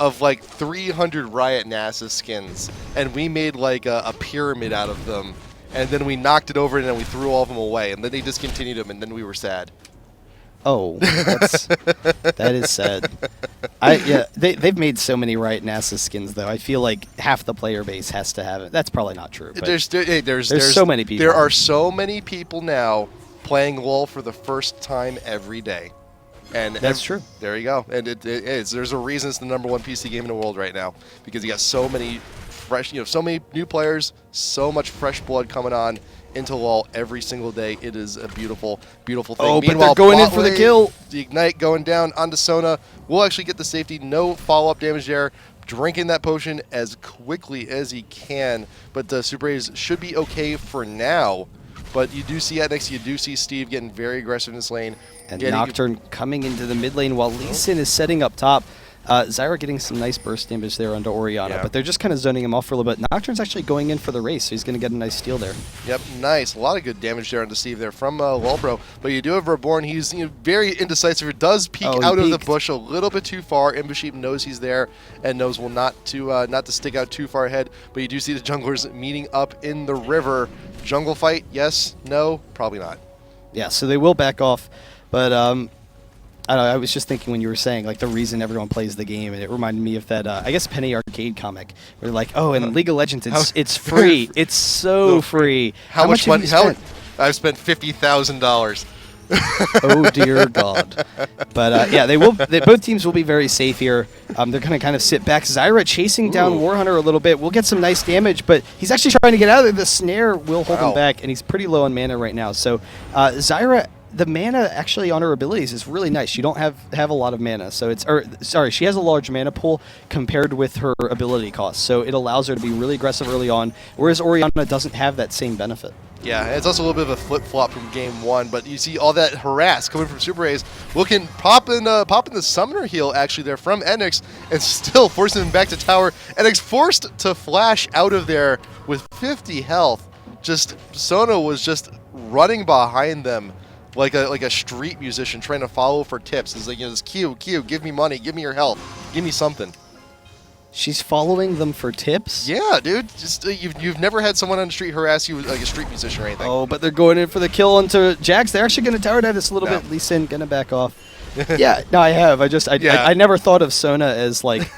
of like 300 Riot NASA skins, and we made like a pyramid out of them, and then we knocked it over, and then we threw all of them away, and then they discontinued them, and then we were sad. Oh, that is sad. They've made so many Riot NASA skins though. I feel like half the player base has to have it. That's probably not true. But there's so many people. There are so many people now playing LoL for the first time every day, and that's true. There you go. And it is. There's a reason it's the #1 PC game in the world right now because you got so many fresh, so many new players, so much fresh blood coming on into LoL every single day. It is a beautiful, beautiful thing. Oh, but they're going in for the kill. The Ignite going down onto Sona. We'll actually get the safety. No follow-up damage there. Drinking that potion as quickly as he can. But the SuperAZE should be okay for now. But you do see etnex, you do see Steve getting very aggressive in this lane. And Nocturne coming into the mid lane while Lee Sin is setting up top. Zyra getting some nice burst damage there onto Orianna, but they're just kind of zoning him off for a little bit. Nocturne's actually going in for the race, so he's going to get a nice steal there. Yep, nice. A lot of good damage there onto Steve there from Lulbro. But you do have Reborn. He's very indecisive. It does peek out of the bush a little bit too far. ImbaaaSheep knows he's there and knows not to stick out too far ahead. But you do see the junglers meeting up in the river. Jungle fight, yes, no, probably not. Yeah, so they will back off, but I don't know, I was just thinking when you were saying like the reason everyone plays the game, and it reminded me of that I guess Penny Arcade comic where like, oh, in League of Legends it's free. It's so free. How much money? I've spent $50,000. Oh dear God! But yeah, both teams will be very safe here. They're going to kind of sit back. Zyra chasing down Warhunter a little bit. We'll get some nice damage, but he's actually trying to get out of there. The snare will hold him back, and he's pretty low on mana right now. So Zyra, the mana actually on her abilities is really nice. She don't have a lot of mana, so she has a large mana pool compared with her ability cost. So it allows her to be really aggressive early on, whereas Orianna doesn't have that same benefit. Yeah, it's also a little bit of a flip-flop from game one, but you see all that harass coming from SuperAZE. Looking pop in the summoner heal actually there from etnex, and still forcing him back to tower. etnex forced to flash out of there with 50 health. Just Sona was just running behind them like a street musician trying to follow for tips. It's like, this Q, give me money, give me your health, give me something. She's following them for tips? Yeah, dude. Just you've never had someone on the street harass you like a street musician or anything. Oh, but they're going in for the kill onto Jax. They're actually going to tower dive this a little bit. Lee Sin going to back off. Yeah, no, I have. I never thought of Sona as like.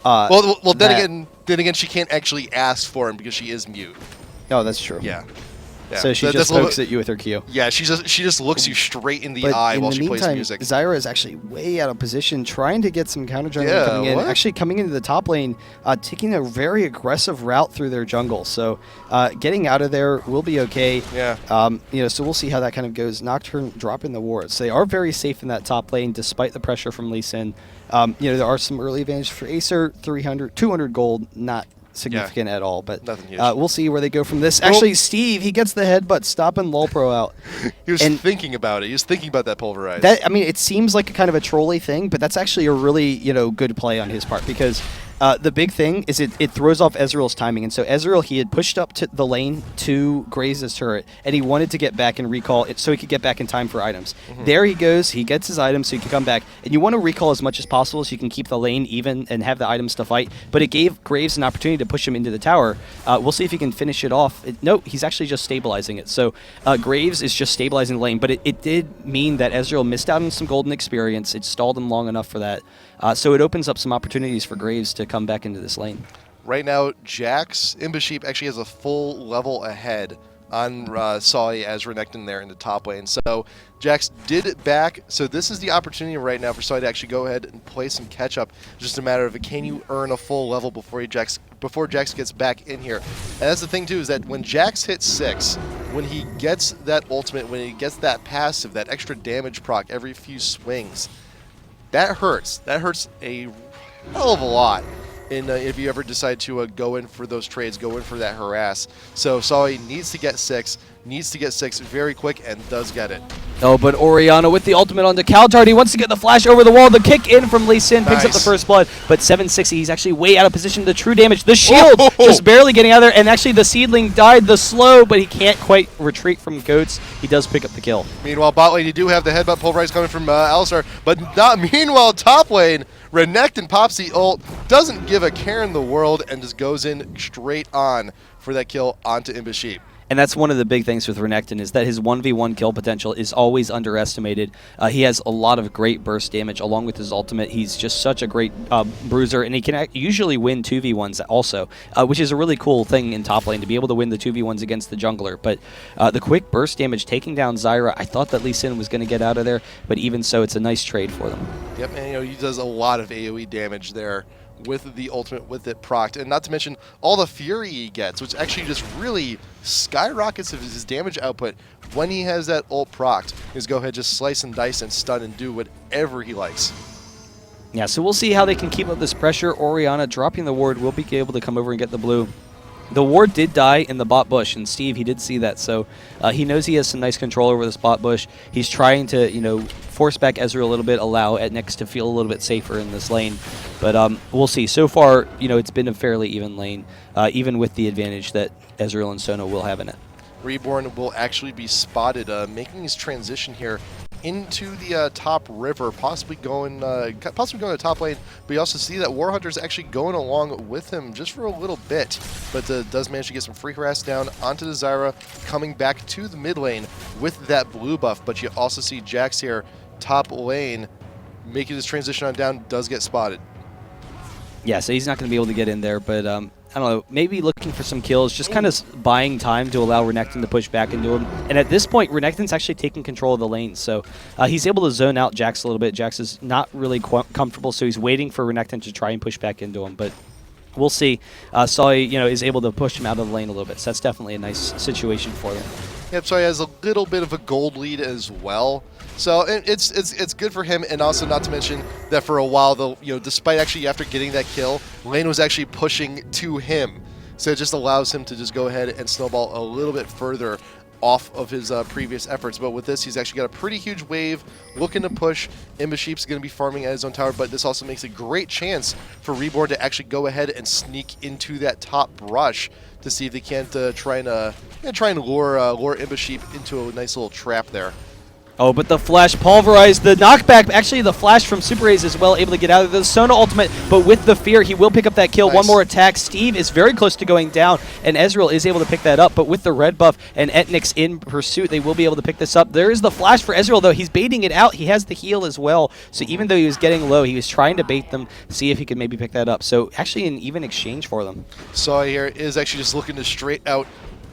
Well, then again, she can't actually ask for him because she is mute. Oh, that's true. Yeah. Yeah. So she just pokes at you with her Q. Yeah, she just looks you straight in the eye while she plays music. Zyra is actually way out of position, trying to get some counter jungle coming in. Actually coming into the top lane, taking a very aggressive route through their jungle. So getting out of there will be okay. Yeah. So we'll see how that kind of goes. Nocturne dropping the wards. So they are very safe in that top lane despite the pressure from Lee Sin. There are some early advantage for ACER, 200 gold, not significant at all, but we'll see where they go from this. Actually, Steve, he gets the headbutt, stopping Lulpro out. He was thinking about it. He was thinking about that pulverize. It seems like a kind of a trolley thing, but that's actually a really good play on his part because The big thing is it throws off Ezreal's timing. And so Ezreal, he had pushed up to the lane to graze his turret, and he wanted to get back and recall it so he could get back in time for items. There he goes. He gets his items so he can come back. And you want to recall as much as possible so you can keep the lane even and have the items to fight. But it gave Graves an opportunity to push him into the tower. We'll see if he can finish it off. No, he's actually just stabilizing it. So Graves is just stabilizing the lane. But it did mean that Ezreal missed out on some golden experience. It stalled him long enough for that. So it opens up some opportunities for Graves to come back into this lane. Right now, ImbaaaSheep actually has a full level ahead on Sawi as Renekton there in the top lane. So Jax did it back. So this is the opportunity right now for Sawi to actually go ahead and play some catch up. It's just a matter of can you earn a full level before Jax gets back in here. And that's the thing too, is that when Jax hits 6, when he gets that ultimate, when he gets that passive, that extra damage proc every few swings, that hurts. That hurts a hell of a lot. If you ever decide to go in for those trades, go in for that harass. So Sawi needs to get 6 very quick, and does get it. Oh, but Orianna with the ultimate on the cowTard. He wants to get the flash over the wall. The kick in from Lee Sin picks up the first blood, but 760, he's actually way out of position. The true damage, the shield just barely getting out of there, and actually the seedling died the slow, but he can't quite retreat from goats. He does pick up the kill. Meanwhile, bot lane, you do have the headbutt pulverize coming from ACER, but not meanwhile top lane. Renekton pops the ult, doesn't give a care in the world, and just goes in straight on for that kill onto ImbaaaSheep. And that's one of the big things with Renekton is that his 1v1 kill potential is always underestimated. He has a lot of great burst damage along with his ultimate. He's just such a great bruiser, and he can usually win 2v1s also, which is a really cool thing in top lane to be able to win the 2v1s against the jungler. But the quick burst damage taking down Zyra, I thought that Lee Sin was going to get out of there, but even so, it's a nice trade for them. Yep, and he does a lot of AoE damage there with the ultimate, with it procced, and not to mention all the fury he gets, which actually just really skyrockets his damage output when he has that ult procced. Just go ahead, just slice and dice and stun and do whatever he likes. Yeah, so we'll see how they can keep up this pressure. Orianna dropping the ward will be able to come over and get the blue. The ward did die in the bot bush, and Steve, he did see that, so he knows he has some nice control over this bot bush. He's trying to, force back Ezreal a little bit, allow etnex to feel a little bit safer in this lane. But we'll see. So far, it's been a fairly even lane, even with the advantage that Ezreal and Sona will have in it. Reborn will actually be spotted making his transition here into the top river, possibly going to top lane. But you also see that Warhunter is actually going along with him just for a little bit, but does manage to get some free harass down onto the Zyra, coming back to the mid lane with that blue buff. But you also see Jax here, top lane, making this transition on down, does get spotted. Yeah, so he's not going to be able to get in there, but I don't know, maybe looking for some kills, just kind of buying time to allow Renekton to push back into him. And at this point, Renekton's actually taking control of the lane, so he's able to zone out Jax a little bit. Jax is not really comfortable, so he's waiting for Renekton to try and push back into him, but we'll see. Sawi, is able to push him out of the lane a little bit, so that's definitely a nice situation for them. Yep, Sawi has a little bit of a gold lead as well. So it's good for him, and also not to mention that for a while, though, despite actually after getting that kill, lane was actually pushing to him. So it just allows him to just go ahead and snowball a little bit further off of his previous efforts. But with this, he's actually got a pretty huge wave looking to push. ImbaaaSheep's going to be farming at his own tower, but this also makes a great chance for Reborn to actually go ahead and sneak into that top brush to see if they can't try and lure ImbaaaSheep into a nice little trap there. Oh, but the flash pulverized the knockback. Actually, the flash from SuperAZE is well able to get out of the Sona ultimate, but with the fear, he will pick up that kill. Nice. One more attack. Steve is very close to going down, and Ezreal is able to pick that up, but with the red buff and etnex in pursuit, they will be able to pick this up. There is the flash for Ezreal, though. He's baiting it out. He has the heal as well, so even though he was getting low, he was trying to bait them, see if he could maybe pick that up. So actually an even exchange for them. Sawi here is actually just looking to straight out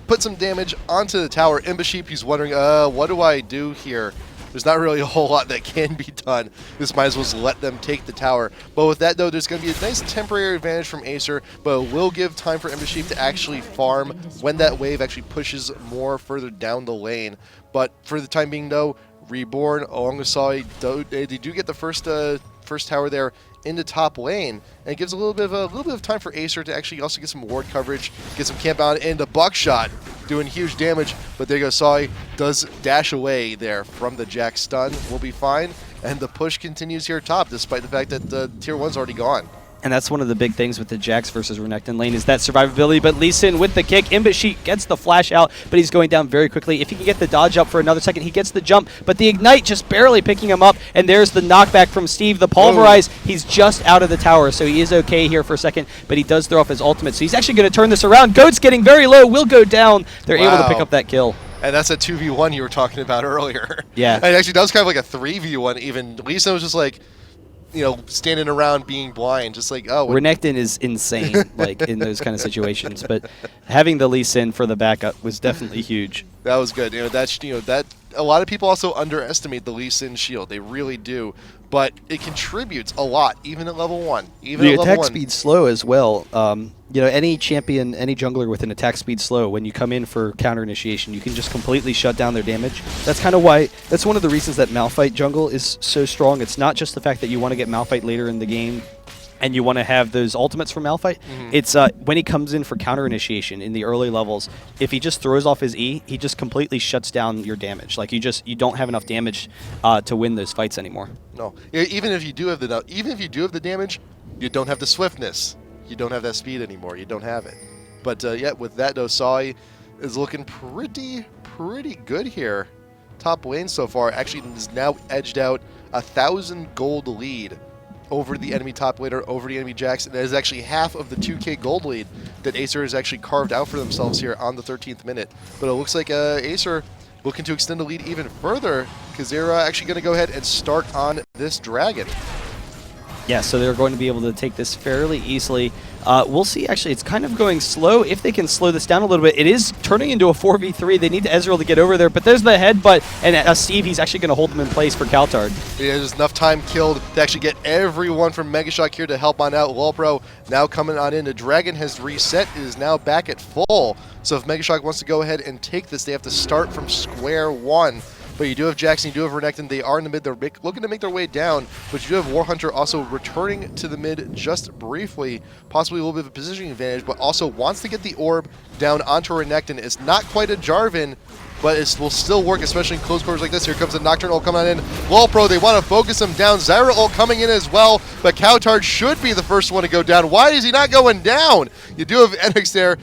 put some damage onto the tower. ImbaaaSheep, he's wondering, what do I do here? There's not really a whole lot that can be done. This might as well just let them take the tower. But with that, though, there's going to be a nice temporary advantage from ACER, but it will give time for ImbaaaSheep to actually farm when that wave actually pushes more further down the lane. But for the time being, though, Reborn along with Sawi, they do get the first tower there into top lane, and it gives a little bit of time for ACER to actually also get some ward coverage, get some camp out, and the buckshot doing huge damage. But there you go, Sawi does dash away there from the Jack stun. We'll be fine, and the push continues here top, despite the fact that the tier 1's already gone. And that's one of the big things with the Jax versus Renekton lane is that survivability. But Lee Sin with the kick. ImbaaaSheep gets the flash out, but he's going down very quickly. If he can get the dodge up for another second, he gets the jump. But the Ignite just barely picking him up. And there's the knockback from Steve. The Pulverize, he's just out of the tower, so he is okay here for a second. But he does throw off his ultimate, so he's actually going to turn this around. Goat's getting very low, will go down. They're able to pick up that kill. And that's a 2v1 you were talking about earlier. Yeah. And actually, that was kind of like a 3v1 even. Lee Sin was just like, you know, standing around being blind, just like, oh. Renekton is insane, like, in those kind of situations. But having the Lee Sin for the backup was definitely huge. That was good. That a lot of people also underestimate the Lee Sin shield. They really do. But it contributes a lot, even at level 1. Even the at level attack 1. speed's slow as well. You know, any champion, any jungler with an attack speed slow, when you come in for counter initiation, you can just completely shut down their damage. That's kind of why, that's one of the reasons that Malphite jungle is so strong. It's not just the fact that you want to get Malphite later in the game and you want to have those ultimates from Malphite. It's when he comes in for counter initiation in the early levels, if he just throws off his E, he just completely shuts down your damage. Like, you don't have enough damage to win those fights anymore. No, even if you do have the damage, you don't have the swiftness. You don't have that speed anymore. You don't have it. But yeah, with that though, Sawi is looking pretty good here. Top lane so far actually is now edged out 1,000 gold lead over the enemy top laner, over the enemy Jax. And that is actually half of the 2k gold lead that ACER has actually carved out for themselves here on the 13th minute. But it looks like ACER looking to extend the lead even further because they're actually going to go ahead and start on this dragon. Yeah, so they're going to be able to take this fairly easily. We'll see. Actually, it's kind of going slow. If they can slow this down a little bit, it is turning into a 4v3. They need Ezreal to get over there, but there's the headbutt, and Steve, he's actually going to hold them in place for cowTard. Yeah, there's enough time killed to actually get everyone from MEGASHOCK here to help on out. Lolpro now coming on in. The dragon has reset. It is now back at full. So if MEGASHOCK wants to go ahead and take this, they have to start from square one. But you do have Jackson, you do have Renekton. They are in the mid. They're looking to make their way down. But you do have Warhunter also returning to the mid just briefly. Possibly a little bit of a positioning advantage, but also wants to get the orb down onto Renekton. It's not quite a Jarvan, but it will still work, especially in close quarters like this. Here comes the Nocturne ult coming on in. Lolpro, they want to focus him down. Zyra ult coming in as well, but cowTard should be the first one to go down. Why is he not going down? You do have etnex there.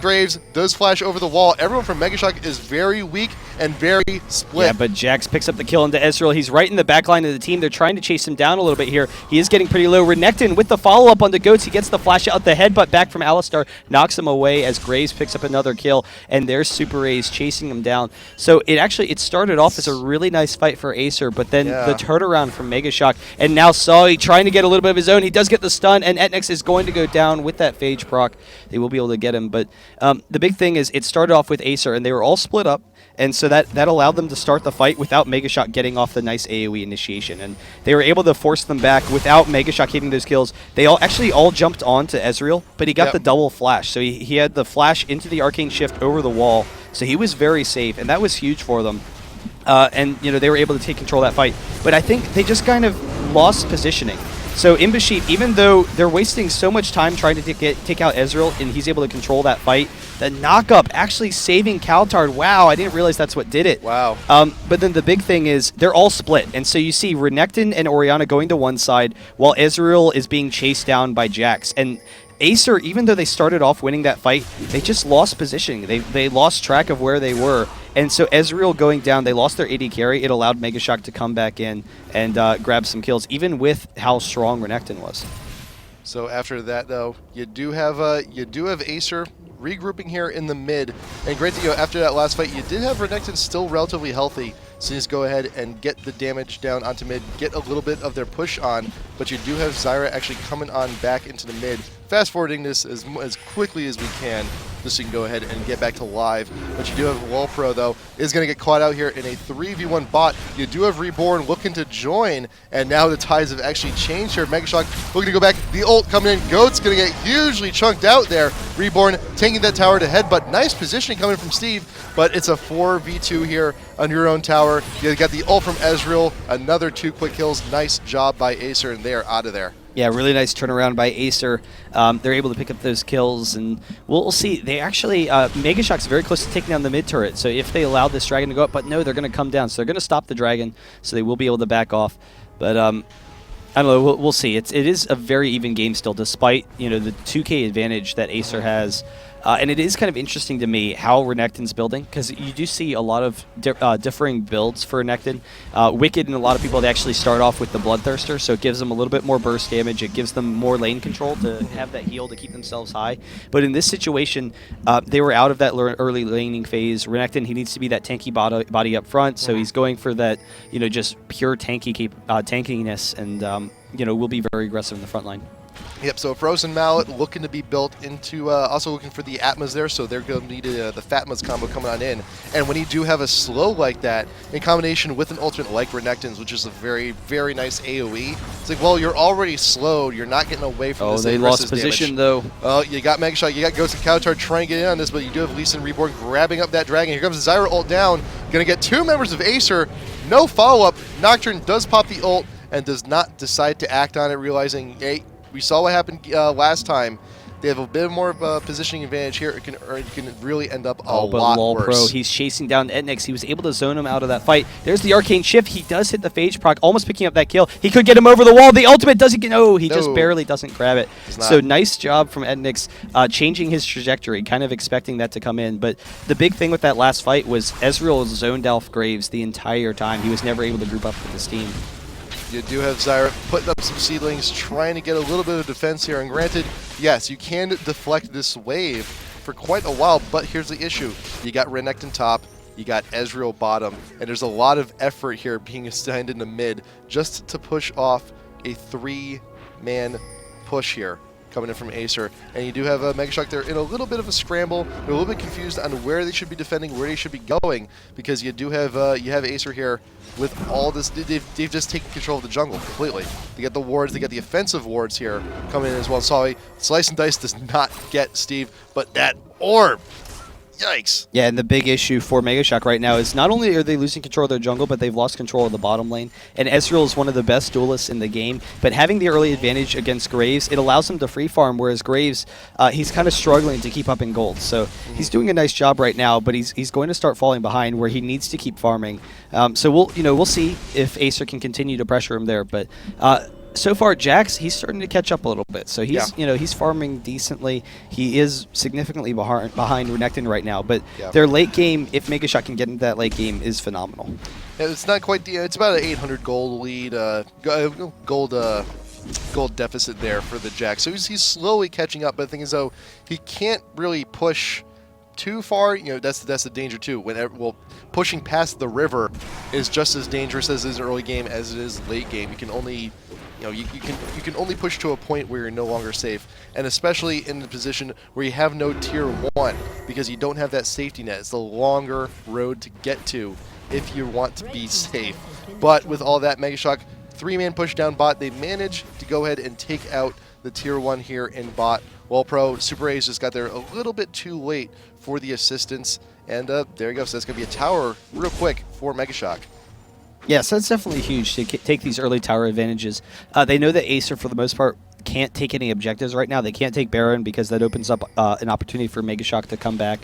Graves does flash over the wall. Everyone from MEGASHOCK is very weak and very split. Yeah, but Jax picks up the kill into Ezreal. He's right in the back line of the team. They're trying to chase him down a little bit here. He is getting pretty low. Renekton with the follow-up on the Goats. He gets the flash out. The headbutt back from Alistar knocks him away as Graves picks up another kill, and there's SuperAZE chasing him down. So it started off as a really nice fight for ACER, but then the turnaround from MEGASHOCK, and now Sawi trying to get a little bit of his own. He does get the stun, and etnex is going to go down with that Phage proc. They will be able to get him, but the big thing is it started off with ACER, and they were all split up, and so that allowed them to start the fight without MEGASHOCK getting off the nice AoE initiation, and they were able to force them back without MEGASHOCK hitting those kills. They all jumped onto Ezreal, but he got the double flash, so he had the flash into the Arcane Shift over the wall, so he was very safe, and that was huge for them. And they were able to take control of that fight, but I think they just kind of lost positioning. So ImbaaaSheep, even though they're wasting so much time trying to take out Ezreal and he's able to control that fight, the knock-up actually saving cowTard. Wow, I didn't realize that's what did it. Wow. But then the big thing is they're all split. And so you see Renekton and Orianna going to one side while Ezreal is being chased down by Jax. And ACER, even though they started off winning that fight, they just lost positioning. They lost track of where they were. And so Ezreal going down, they lost their AD carry. It allowed MEGASHOCK to come back in and grab some kills, even with how strong Renekton was. So after that, though, you do have ACER regrouping here in the mid. And great to go after that last fight. You did have Renekton still relatively healthy, so you just go ahead and get the damage down onto mid, get a little bit of their push on. But you do have Zyra actually coming on back into the mid. Fast forwarding this as quickly as we can, just so you can go ahead and get back to live. But you do have Lolpro, though, is going to get caught out here in a 3v1 bot. You do have Reborn looking to join, and now the tides have actually changed here. MEGASHOCK looking to go back. The ult coming in. Goat's going to get hugely chunked out there. Reborn taking that tower to headbutt. Nice positioning coming from Steve, but it's a 4v2 here on your own tower. You got the ult from Ezreal. Another 2 quick kills. Nice job by ACER, and they are out of there. Yeah, really nice turnaround by ACER. They're able to pick up those kills, and we'll see. They actually, MEGASHOCK's very close to taking down the mid turret, so if they allow this dragon to go up, but no, they're going to come down, so they're going to stop the dragon, so they will be able to back off. But I don't know. We'll see. It is a very even game still, despite the 2K advantage that ACER has. And it is kind of interesting to me how Renekton's building, because you do see a lot of differing builds for Renekton. Wicked and a lot of people, they actually start off with the Bloodthirster, so it gives them a little bit more burst damage. It gives them more lane control to have that heal to keep themselves high. But in this situation, they were out of that early laning phase. Renekton, he needs to be that tanky body up front, so he's going for that, just pure tankiness, and will be very aggressive in the front line. Yep, so Frozen Mallet looking to be built into, also looking for the Atmas there, so they're going to need the FatMamma's combo coming on in. And when you do have a slow like that, in combination with an ultimate like Renekton's, which is a very, very nice AoE, it's like, well, you're already slowed, you're not getting away from this. Oh, they lost position, though. Oh, you got MEGASHOCK, you got Ghost and cowTard trying to get in on this, but you do have Lee Sin Reborn grabbing up that dragon. Here comes the Zyra ult down, going to get 2 members of ACER, no follow-up. Nocturne does pop the ult and does not decide to act on it, realizing, hey, we saw what happened last time. They have a bit more of a positioning advantage here. It can really end up a lot worse. Pro, he's chasing down etnex. He was able to zone him out of that fight. There's the Arcane Shift. He does hit the Phage proc, almost picking up that kill. He could get him over the wall. The ultimate doesn't get... No, he just barely doesn't grab it. So nice job from etnex changing his trajectory, kind of expecting that to come in. But the big thing with that last fight was Ezreal zoned off Graves the entire time. He was never able to group up with his team. You do have Zyra putting up some seedlings, trying to get a little bit of defense here. And granted, yes, you can deflect this wave for quite a while, but here's the issue. You got Renekton top, you got Ezreal bottom, and there's a lot of effort here being assigned in the mid just to push off a 3-man push here coming in from ACER. And you do have MEGASHOCK there in a little bit of a scramble. They're a little bit confused on where they should be defending, where they should be going, because you do have ACER here with all this. They've just taken control of the jungle completely. They got the wards, they got the offensive wards here coming in as well. Sawi, Slice and Dice does not get Steve, but that orb, yikes. Yeah, and the big issue for MEGASHOCK right now is not only are they losing control of their jungle, but they've lost control of the bottom lane. And Ezreal is one of the best duelists in the game, but having the early advantage against Graves, it allows him to free farm, whereas Graves, he's kind of struggling to keep up in gold. So he's doing a nice job right now, but he's going to start falling behind where he needs to keep farming. So we'll see if ACER can continue to pressure him there, but so far, Jax, he's starting to catch up a little bit. So he's, he's farming decently. He is significantly behind Renekton right now. But their late game, if MEGASHOCK can get into that late game, is phenomenal. Yeah, it's not quite. It's about an 800 gold lead, gold deficit there for the Jax. So he's slowly catching up. But the thing is, though, he can't really push too far. That's the danger too. Pushing past the river is just as dangerous as is early game as it is late game. You can only you can only push to a point where you're no longer safe, and especially in the position where you have no tier 1 because you don't have that safety net. It's the longer road to get to if you want to be safe. But with all that, MEGASHOCK 3-man push down bot, they managed to go ahead and take out the tier 1 here in bot. Well, SuperAZE just got there a little bit too late for the assistance, and there you go. So that's going to be a tower real quick for MEGASHOCK. Yes, that's definitely huge to take these early tower advantages. They know that ACER, for the most part, can't take any objectives right now. They can't take Baron because that opens up an opportunity for MEGASHOCK to come back.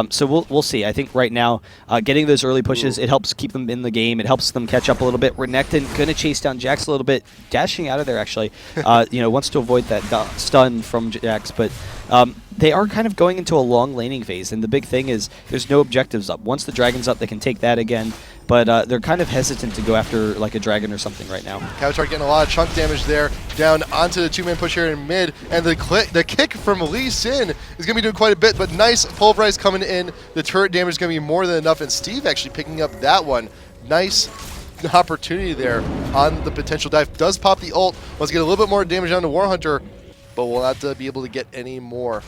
So we'll see. I think right now, getting those early pushes, it helps keep them in the game. It helps them catch up a little bit. Renekton going to chase down Jax a little bit, dashing out of there actually. Wants to avoid that stun from Jax, but they are kind of going into a long laning phase, and the big thing is there's no objectives up. Once the dragon's up, they can take that again, but they're kind of hesitant to go after like a dragon or something right now. cowTard getting a lot of chunk damage there, down onto the 2-man push here in mid, and the kick from Lee Sin is going to be doing quite a bit, but nice pulverize coming in. The turret damage is going to be more than enough, and Steve actually picking up that one. Nice opportunity there on the potential dive. Does pop the ult, wants to get a little bit more damage down to Warhunter, but will not be able to get any more.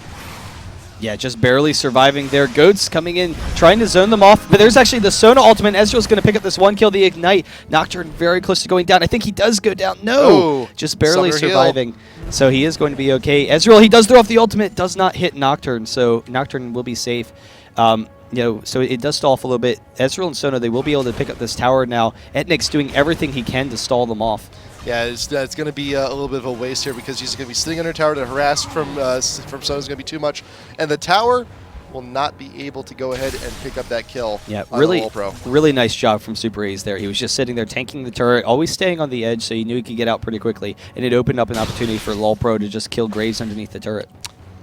Yeah, just barely surviving there. Goats coming in, trying to zone them off. But there's actually the Sona ultimate. Ezreal's going to pick up this one kill, the Ignite. Nocturne very close to going down. I think he does go down. No! Just barely surviving. So he is going to be okay. Ezreal, he does throw off the ultimate. Does not hit Nocturne, so Nocturne will be safe. So it does stall off a little bit. Ezreal and Sona, they will be able to pick up this tower now. etnex doing everything he can to stall them off. Yeah, it's going to be a little bit of a waste here because he's going to be sitting under tower to harass from Sona's going to be too much. And the tower, will not be able to go ahead and pick up that kill. Yeah, on really, the Pro. really nice job from SuperAZE there. He was just sitting there tanking the turret, always staying on the edge, so he knew he could get out pretty quickly, and it opened up an opportunity for Pro to just kill Graves underneath the turret.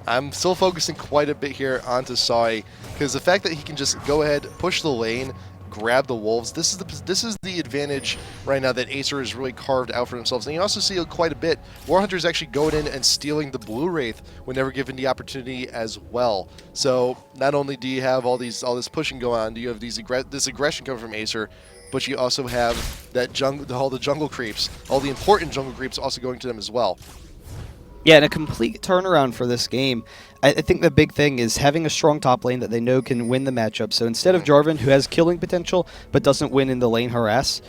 I'm still focusing quite a bit here onto Sawi, because the fact that he can just go ahead, push the lane, grab the wolves. This is the advantage right now that ACER has really carved out for themselves. And you also see quite a bit. Warhunter is actually going in and stealing the blue wraith whenever given the opportunity as well. So not only do you have all this pushing going on, do you have this aggression coming from ACER, but you also have that all the jungle creeps, all the important jungle creeps also going to them as well. Yeah, and a complete turnaround for this game. I think the big thing is having a strong top lane that they know can win the matchup. So instead of Jarvan, who has killing potential but doesn't win in the lane harass,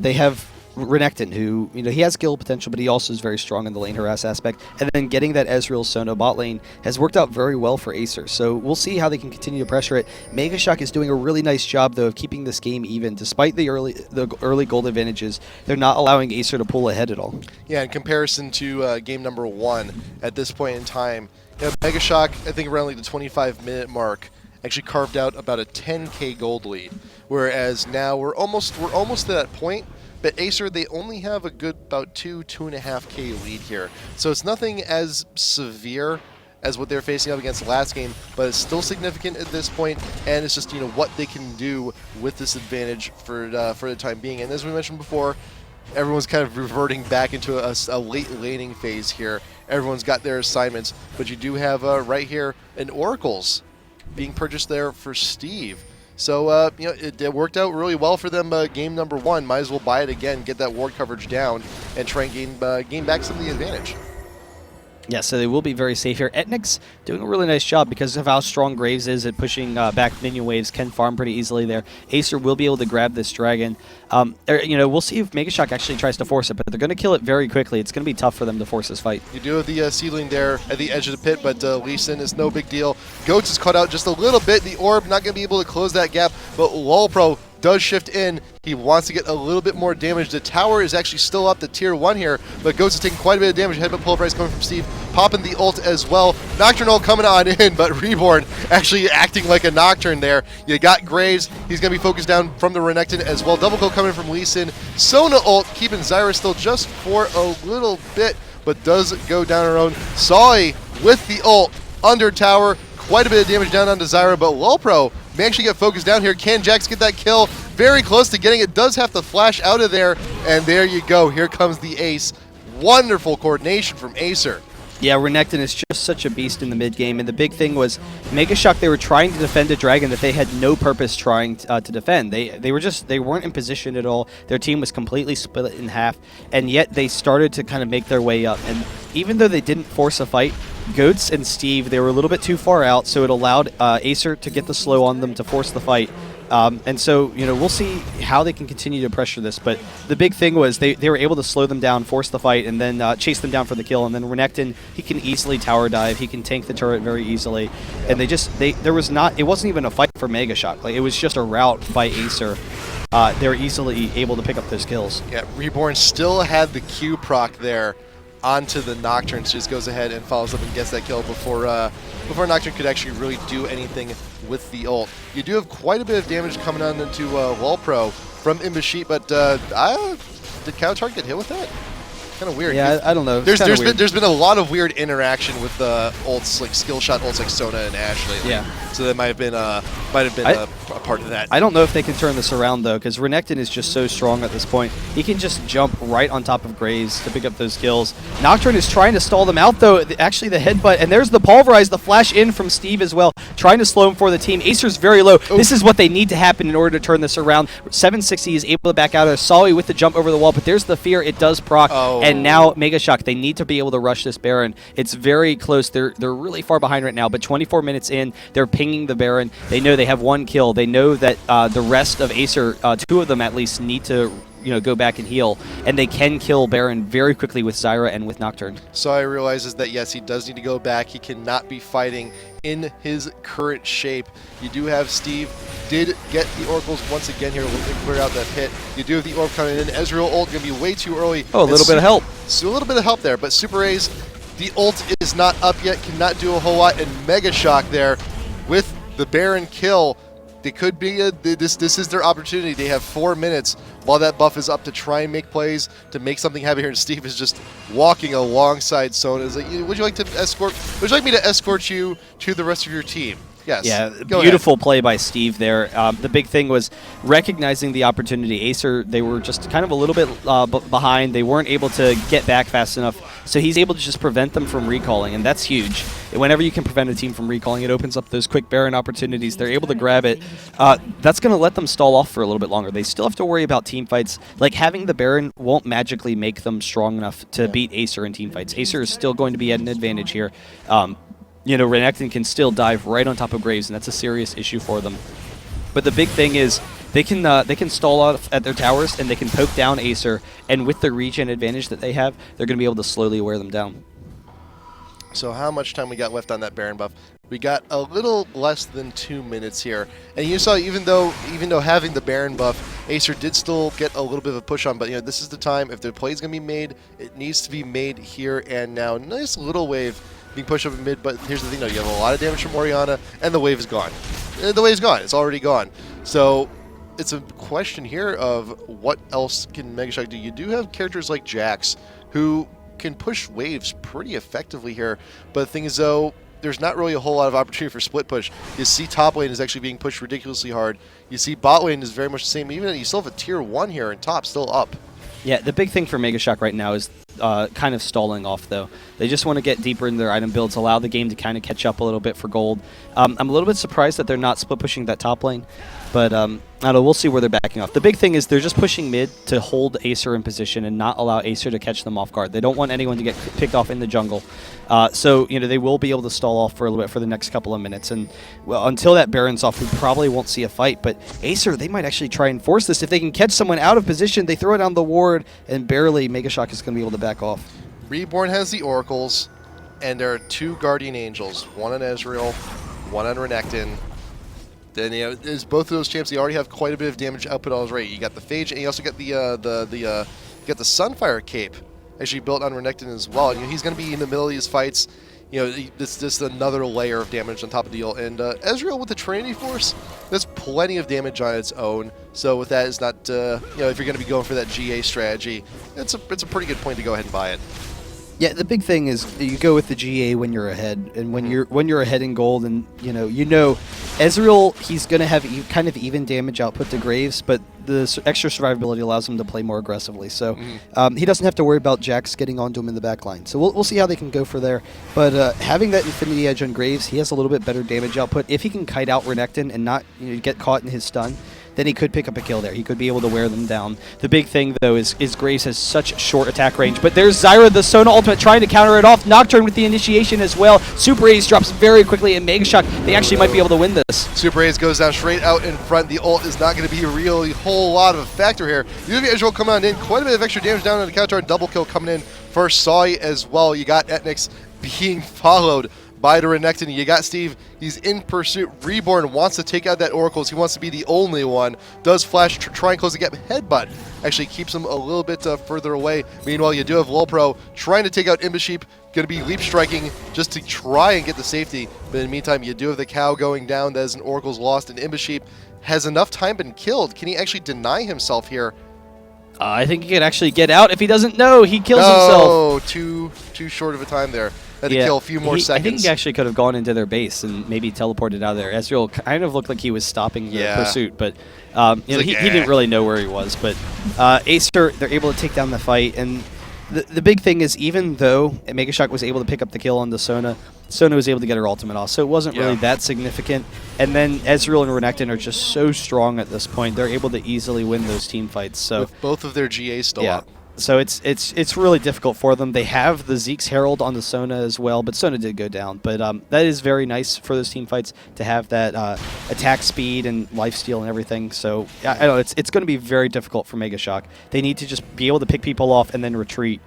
they have Renekton, who, he has kill potential, but he also is very strong in the lane harass aspect. And then getting that Ezreal Sona bot lane has worked out very well for ACER. So we'll see how they can continue to pressure it. MEGASHOCK is doing a really nice job, though, of keeping this game even. Despite the early gold advantages, they're not allowing ACER to pull ahead at all. Yeah, in comparison to game number 1, at this point in time, MEGASHOCK, I think around like the 25-minute mark, actually carved out about a 10k gold lead. Whereas now we're almost to that point. But ACER, they only have a good about 2.5k lead here. So it's nothing as severe as what they're facing up against last game, but it's still significant at this point, and it's just what they can do with this advantage for the time being. And as we mentioned before, everyone's kind of reverting back into a late laning phase here. Everyone's got their assignments, but you do have right here an Oracles being purchased there for Steve. So, it worked out really well for them game number 1. Might as well buy it again, get that ward coverage down, and try and gain back some of the advantage. Yeah, so they will be very safe here. Etnex doing a really nice job because of how strong Graves is at pushing back minion waves, can farm pretty easily there. ACER will be able to grab this dragon. We'll see if MEGASHOCK actually tries to force it, but they're going to kill it very quickly. It's going to be tough for them to force this fight. You do have the seedling there at the edge of the pit, but Lee Sin is no big deal. Goats is caught out just a little bit. The orb not going to be able to close that gap, but Pro does shift in. He wants to get a little bit more damage. The tower is actually still up to tier 1 here, but Goats is taking quite a bit of damage. Headbutt pull price coming from Steve, popping the ult as well. Nocturne ult coming on in, but Reborn actually acting like a Nocturne there. You got Graves. He's going to be focused down from the Renekton as well. Double kill coming from Lee Sin. Sona ult keeping Zyra still just for a little bit, but does go down her own. Sawi with the ult under tower. Quite a bit of damage down onto Zyra, but Pro may actually get focused down here. Can Jax get that kill? Very close to getting it. Does have to flash out of there, and there you go. Here comes the ace. Wonderful coordination from ACER. Yeah, Renekton is just such a beast in the mid game, and the big thing was MEGASHOCK. They were trying to defend a dragon that they had no purpose trying to defend. They weren't in position at all. Their team was completely split in half, and yet they started to kind of make their way up. And even though they didn't force a fight, Goats and Steve, they were a little bit too far out, so it allowed ACER to get the slow on them to force the fight. And so, we'll see how they can continue to pressure this. But the big thing was they were able to slow them down, force the fight, and then chase them down for the kill. And then Renekton, he can easily tower dive. He can tank the turret very easily. And it wasn't even a fight for MEGASHOCK. Like, it was just a rout by ACER. They were easily able to pick up those kills. Yeah, Reborn still had the Q proc there onto the Nocturne, so just goes ahead and follows up and gets that kill before Nocturne could actually really do anything with the ult. You do have quite a bit of damage coming on into Pro from ImbaaaSheep, but did cowTard get hit with that? Kind of weird. Yeah, I don't know. There's been a lot of weird interaction with ults, like skill shot ults like Sona and Ashe lately. Yeah. So that might have been a part of that. I don't know if they can turn this around though, because Renekton is just so strong at this point. He can just jump right on top of Graves to pick up those kills. Nocturne is trying to stall them out though. Actually, the headbutt, and there's the pulverize, the flash in from Steve as well, trying to slow him for the team. ACER's very low. This is what they need to happen in order to turn this around. 760 is able to back out of Sawi with the jump over the wall, but there's the fear. It does proc. And now MEGASHOCK, they need to be able to rush this Baron. It's very close. They're really far behind right now, but 24 minutes in, they're pinging the Baron. They know they have 1 kill. They know that the rest of ACER, 2 of them at least, need to go back and heal, and they can kill Baron very quickly with Zyra and with Nocturne. Sawi realizes that yes, he does need to go back. He cannot be fighting in his current shape. You do have Steve did get the Oracles once again here, looking to clear out that pit. You do have the orb coming in. Ezreal ult going to be way too early. Oh, a little bit of help. So a little bit of help there, but SuperAZE, the ult is not up yet, cannot do a whole lot, and MEGASHOCK there with the Baron kill. They could be this is their opportunity. They have 4 minutes while that buff is up to try and make plays to make something happen here. And Steve is just walking alongside Sona. Is like, would you like to escort? Would you like me to escort you to the rest of your team? Yes. Yeah, Go beautiful ahead. play by Steve there. The big thing was recognizing the opportunity. ACER, they were just kind of a little bit behind. They weren't able to get back fast enough. So he's able to just prevent them from recalling, and that's huge. Whenever you can prevent a team from recalling, it opens up those quick Baron opportunities. They're able to grab it. That's going to let them stall off for a little bit longer. They still have to worry about team fights. Like, having the Baron won't magically make them strong enough to beat ACER in team fights. ACER is still going to be at an advantage here. Renekton can still dive right on top of Graves, and that's a serious issue for them. But the big thing is they can stall off at their towers, and they can poke down ACER, and with the regen advantage that they have, they're going to be able to slowly wear them down. So how much time we got left on that Baron buff? We got a little less than 2 minutes here. And you saw, even though having the Baron buff, ACER did still get a little bit of a push on, but this is the time. If the play is going to be made, it needs to be made here and now. Nice little wave being pushed up in mid, but here's the thing though, you have a lot of damage from Orianna, and the wave is gone. The wave's gone. It's already gone. So it's a question here of what else can MEGASHOCK do. You do have characters like Jax, who can push waves pretty effectively here, but the thing is though, there's not really a whole lot of opportunity for split push. You see top lane is actually being pushed ridiculously hard. You see bot lane is very much the same, even you still have a tier 1 here, and top still up. Yeah, the big thing for MEGASHOCK right now is kind of stalling off, though. They just want to get deeper in their item builds, allow the game to kind of catch up a little bit for gold. I'm a little bit surprised that they're not split pushing that top lane, but I don't know, we'll see where they're backing off. The big thing is they're just pushing mid to hold ACER in position and not allow ACER to catch them off guard. They don't want anyone to get picked off in the jungle. So they will be able to stall off for a little bit for the next couple of minutes. And well, until that Baron's off, we probably won't see a fight. But ACER, they might actually try and force this. If they can catch someone out of position, they throw it down the ward, and barely MEGASHOCK is going to be able to back off. Reborn has the Oracles, and there are 2 Guardian Angels, one on Ezreal, one on Renekton. Then there's both of those champs. They already have quite a bit of damage output already. You got the Phage, and you also got the Sunfire cape, actually built on Renekton as well. And, he's going to be in the middle of these fights. This just another layer of damage on top of the deal. And Ezreal with the Trinity Force, that's plenty of damage on its own. So with that, it's not if you're going to be going for that GA strategy, it's a pretty good point to go ahead and buy it. Yeah, the big thing is you go with the GA when you're ahead, and when you're ahead in gold, and Ezreal, he's going to have kind of even damage output to Graves, but the extra survivability allows him to play more aggressively. So he doesn't have to worry about Jax getting onto him in the back line. So we'll see how they can go for there. But having that Infinity Edge on Graves, he has a little bit better damage output. If he can kite out Renekton and not get caught in his stun, then he could pick up a kill there. He could be able to wear them down. The big thing, though, is Graves has such short attack range. But there's Zyra, the Sona ultimate, trying to counter it off. Nocturne with the initiation as well. SuperAZE drops very quickly, and MEGASHOCK, they actually might be able to win this. SuperAZE goes down straight out in front. The ult is not going to be a really whole lot of a factor here. You have Ezreal coming on in. Quite a bit of extra damage down on the cowTard. Double kill coming in for Sawi as well. You got etnex being followed by the Renekton. You got Steve. He's in pursuit. Reborn wants to take out that Oracles. He wants to be the only one. Does flash, try and close the gap. Headbutt actually keeps him a little bit further away. Meanwhile, you do have Lulpro trying to take out ImbaaaSheep. Going to be leap striking just to try and get the safety. But in the meantime, you do have the cow going down. That is an Oracles lost, and ImbaaaSheep has enough time been killed. Can he actually deny himself here? I think he can actually get out. If he doesn't know, he kills himself. Oh, too short of a time there. Had to kill a few more seconds. I think he actually could have gone into their base and maybe teleported out of there. Ezreal kind of looked like he was stopping the pursuit, but he didn't really know where he was. But ACER, they're able to take down the fight. And the big thing is, even though MEGASHOCK was able to pick up the kill on the Sona was able to get her ultimate off. So it wasn't really that significant. And then Ezreal and Renekton are just so strong at this point. They're able to easily win those team fights. So with both of their GAs still up. So it's really difficult for them. They have the Zeke's Herald on the Sona as well, but Sona did go down. But that is very nice for those team fights to have that attack speed and lifesteal and everything. So I know it's going to be very difficult for MEGASHOCK. They need to just be able to pick people off and then retreat.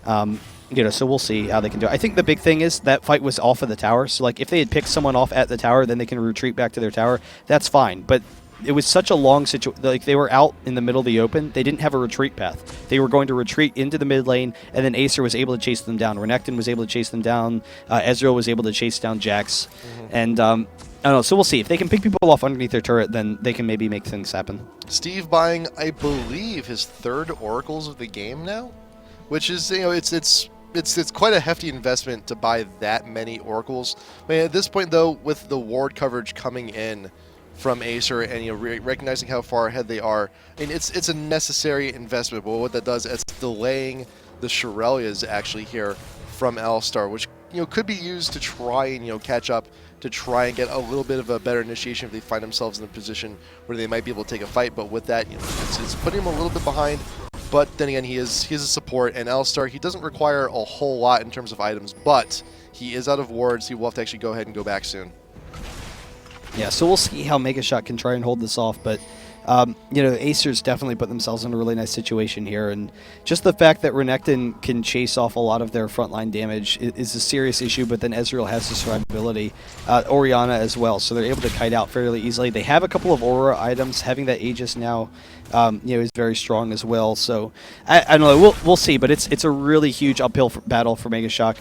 So we'll see how they can do it. I think the big thing is that fight was off of the tower. So like if they had picked someone off at the tower, then they can retreat back to their tower. That's fine. But it was such a long situation. Like they were out in the middle of the open. They didn't have a retreat path. They were going to retreat into the mid lane, and then ACER was able to chase them down. Renekton was able to chase them down. Ezreal was able to chase down Jax. And I don't know. So we'll see. If they can pick people off underneath their turret, then they can maybe make things happen. Steve buying, I believe, his 3rd oracles of the game now, which is, you know, it's quite a hefty investment to buy that many oracles. I mean, at this point, though, with the ward coverage coming in from ACER and, you know, recognizing how far ahead they are, I mean, it's a necessary investment. But what that does, it's delaying the SuperAZE actually here from Alistar, which, you know, could be used to try and, you know, catch up, to try and get a little bit of a better initiation if they find themselves in a position where they might be able to take a fight. But with that, you know, it's putting them a little bit behind. But then again, he is a support, and Alistar, he doesn't require a whole lot in terms of items, but he is out of wards. He will have to actually go ahead and go back soon. Yeah, so we'll see how MEGASHOCK can try and hold this off, but you know, Acer's definitely put themselves in a really nice situation here, and just the fact that Renekton can chase off a lot of their frontline damage is a serious issue, but then Ezreal has the survivability, Orianna as well, so they're able to kite out fairly easily. They have a couple of Aura items. Having that Aegis now, you know, is very strong as well, so I don't know, we'll see, but it's a really huge uphill battle for MEGASHOCK.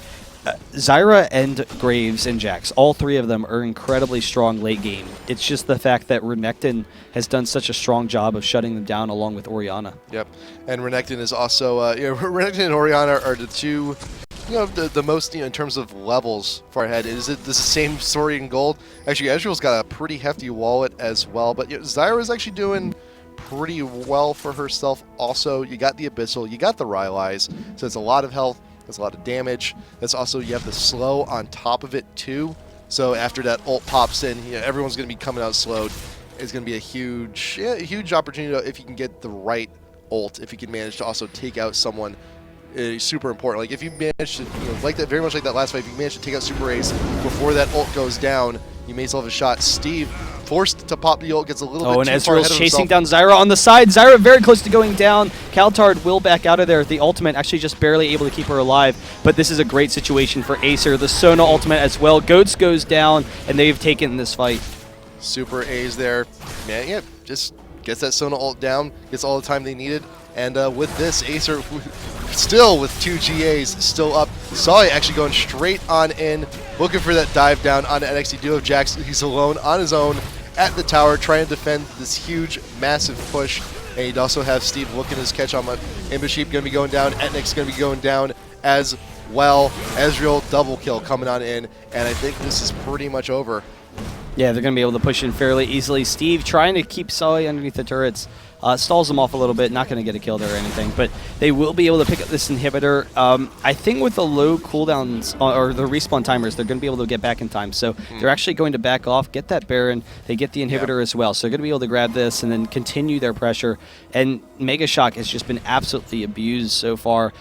Zyra and Graves and Jax, all 3 of them are incredibly strong late game. It's just the fact that Renekton has done such a strong job of shutting them down along with Orianna. Yep, and Renekton is also, you know, Renekton and Orianna are the 2, you know, the most, you know, in terms of levels far ahead. Is it the same story in gold? Actually, Ezreal's got a pretty hefty wallet as well, but you know, Zyra is actually doing pretty well for herself. Also, you got the Abyssal, you got the Rylai's, so it's a lot of health. That's a lot of damage. That's also, you have the slow on top of it too. So after that ult pops in, you know, everyone's going to be coming out slowed. It's going to be a huge opportunity if you can get the right ult. If you can manage to also take out someone, super important. Like if you manage to, you know, like that, very much like that last fight, if you manage to take out SuperAZE before that ult goes down, you may still have a shot. Steve, forced to pop the ult, gets a little bit too far ahead of himself. Oh, and Ezreal's chasing down Zyra on the side. Zyra very close to going down. cowTard will back out of there. The ultimate actually just barely able to keep her alive, but this is a great situation for ACER. The Sona ultimate as well. Goats goes down, and they've taken this fight. SuperAZE there. Man, yeah, just gets that Sona ult down, gets all the time they needed. And with this, ACER still with 2 GAs still up. Sawi actually going straight on in, looking for that dive down on etnex. You do have Jax. He's alone on his own at the tower, trying to defend this huge, massive push. And you'd also have Steve looking his catch on ImbaaaSheep going to be going down. etnex going to be going down as well. Ezreal double kill coming on in, and I think this is pretty much over. Yeah, they're going to be able to push in fairly easily. Steve trying to keep Sawi underneath the turrets. Stalls them off a little bit, not going to get a kill there or anything, but they will be able to pick up this inhibitor. I think with the low cooldowns, or the respawn timers, they're going to be able to get back in time. So they're actually going to back off, get that Baron, they get the inhibitor as well. So they're going to be able to grab this and then continue their pressure. And MEGASHOCK has just been absolutely abused so far.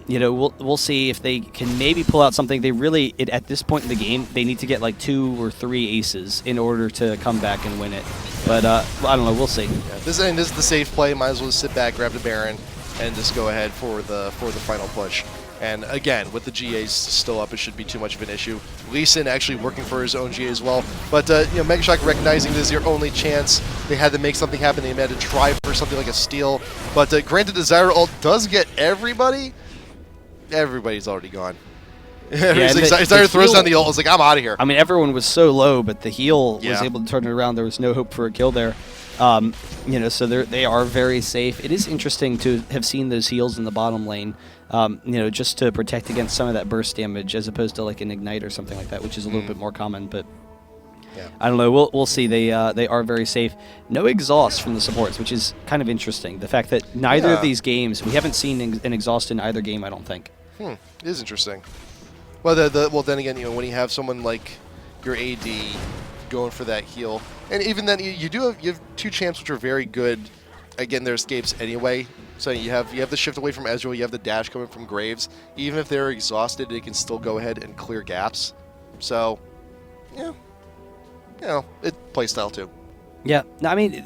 You know, we'll see if they can maybe pull out something. They really, at this point in the game, they need to get like 2 or 3 aces in order to come back and win it. But I don't know, we'll see. Yeah, this is the safe play. Might as well just sit back, grab the Baron, and just go ahead for the final push. And again, with the GAs still up, it shouldn't be too much of an issue. Lee Sin actually working for his own GA as well. But you know, MEGASHOCK recognizing this is your only chance. They had to make something happen. They had to try for something like a steal. But granted, the Zyra ult does get everybody. Everybody's already gone. Zyra throws down the ult. It's like, I'm out of here. I mean, everyone was so low, but the heal was able to turn it around. There was no hope for a kill there. You know, so they are very safe. It is interesting to have seen those heals in the bottom lane, you know, just to protect against some of that burst damage, as opposed to like an ignite or something like that, which is a little bit more common. But yeah, I don't know. We'll see. They are very safe. No exhaust from the supports, which is kind of interesting. The fact that neither of these games, we haven't seen an exhaust in either game, I don't think. It is interesting. Well, well, then again, you know, when you have someone like your AD going for that heal, and even then, you have 2 champs which are very good again their escapes anyway. So you have the shift away from Ezreal, you have the dash coming from Graves. Even if they're exhausted, they can still go ahead and clear gaps. So, yeah, you know, it playstyle too. Yeah, I mean,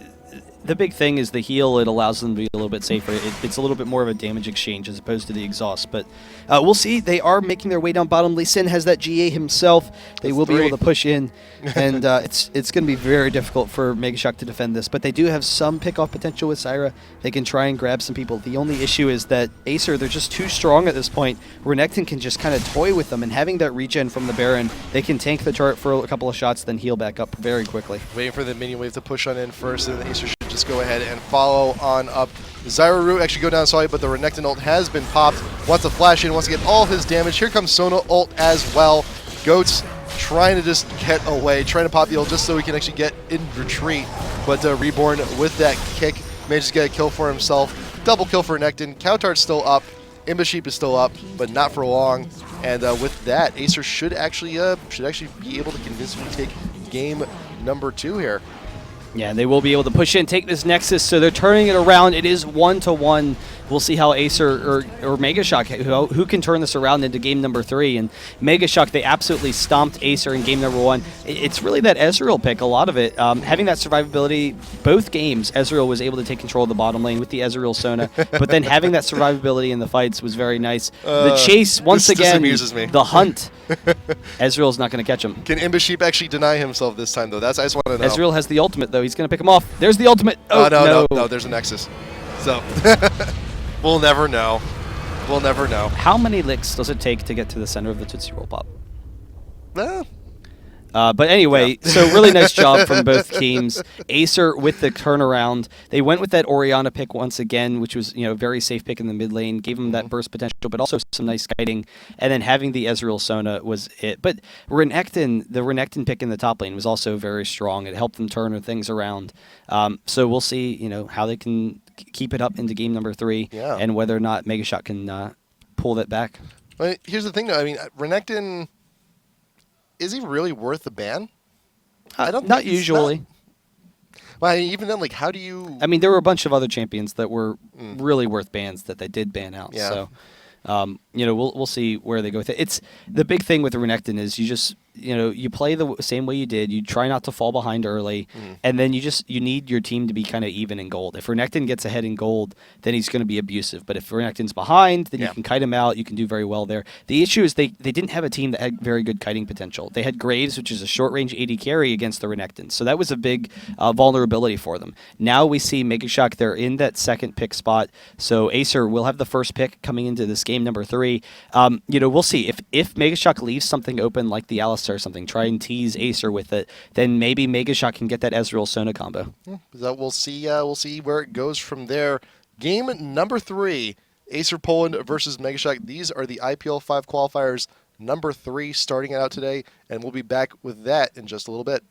the big thing is the heal. It allows them to be a little bit safer. It's a little bit more of a damage exchange as opposed to the exhaust. But we'll see. They are making their way down bottom. Lee Sin has that GA himself. They will be able to push in, and it's going to be very difficult for MEGASHOCK to defend this. But they do have some pick-off potential with Syra. They can try and grab some people. The only issue is that ACER, they're just too strong at this point. Renekton can just kind of toy with them, and having that regen from the Baron, they can tank the turret for a couple of shots, then heal back up very quickly. Waiting for the minion wave to push on in first, and then ACER should just go ahead and follow on up. Zyraru actually go down Sawi, but the Renekton ult has been popped. Wants to flash in, wants to get all his damage. Here comes Sona ult as well. Goats trying to just get away, trying to pop the ult just so he can actually get in retreat. But Reborn with that kick manages to get a kill for himself. Double kill for Renekton. cowTard's still up. ImbaaaSheep is still up, but not for long. And with that, ACER should actually be able to convincingly take game number 2 here. Yeah, they will be able to push in, take this Nexus, so they're turning it around. It is 1-1. We'll see how ACER or MEGASHOCK, who can turn this around into game number 3. And MEGASHOCK, they absolutely stomped ACER in game number 1. It's really that Ezreal pick, a lot of it. Having that survivability, both games, Ezreal was able to take control of the bottom lane with the Ezreal Sona. But then having that survivability in the fights was very nice. The chase, once again, the hunt. Ezreal's not going to catch him. Can ImbaaaSheep actually deny himself this time, though? I just want to know. Ezreal has the ultimate, though. He's going to pick him off. There's the ultimate. Oh, no, there's a Nexus. So, we'll never know. We'll never know. How many licks does it take to get to the center of the Tootsie Roll Pop? But anyway, so really nice job from both teams. ACER with the turnaround. They went with that Orianna pick once again, which was a very safe pick in the mid lane. Gave them that burst potential, but also some nice guiding. And then having the Ezreal Sona was it. But the Renekton pick in the top lane was also very strong. It helped them turn things around. So we'll see, how they can keep it up into game number 3, and whether or not MEGASHOCK can pull that back. But here's the thing, though. I mean, Renekton. Is he really worth the ban? I don't. Not usually. Well, even then, how do you? I mean, there were a bunch of other champions that were really worth bans that they did ban out. Yeah. So, we'll see where they go with it. It's the big thing with Renekton is you just you play the same way you did. You try not to fall behind early, and then you need your team to be kind of even in gold. If Renekton gets ahead in gold, then he's going to be abusive. But if Renekton's behind, then you can kite him out. You can do very well there. The issue is they didn't have a team that had very good kiting potential. They had Graves, which is a short-range AD carry against the Renekton. So that was a big vulnerability for them. Now we see MEGASHOCK, they're in that second pick spot. So ACER will have the first pick coming into this game number 3. We'll see. If MEGASHOCK leaves something open like the Alistair or something, try and tease ACER with it, then maybe MEGASHOCK can get that Ezreal Sona combo. So we'll see where it goes from there. Game number 3, ACER Poland versus MEGASHOCK. These are the IPL5 qualifiers number 3 starting out today, and we'll be back with that in just a little bit.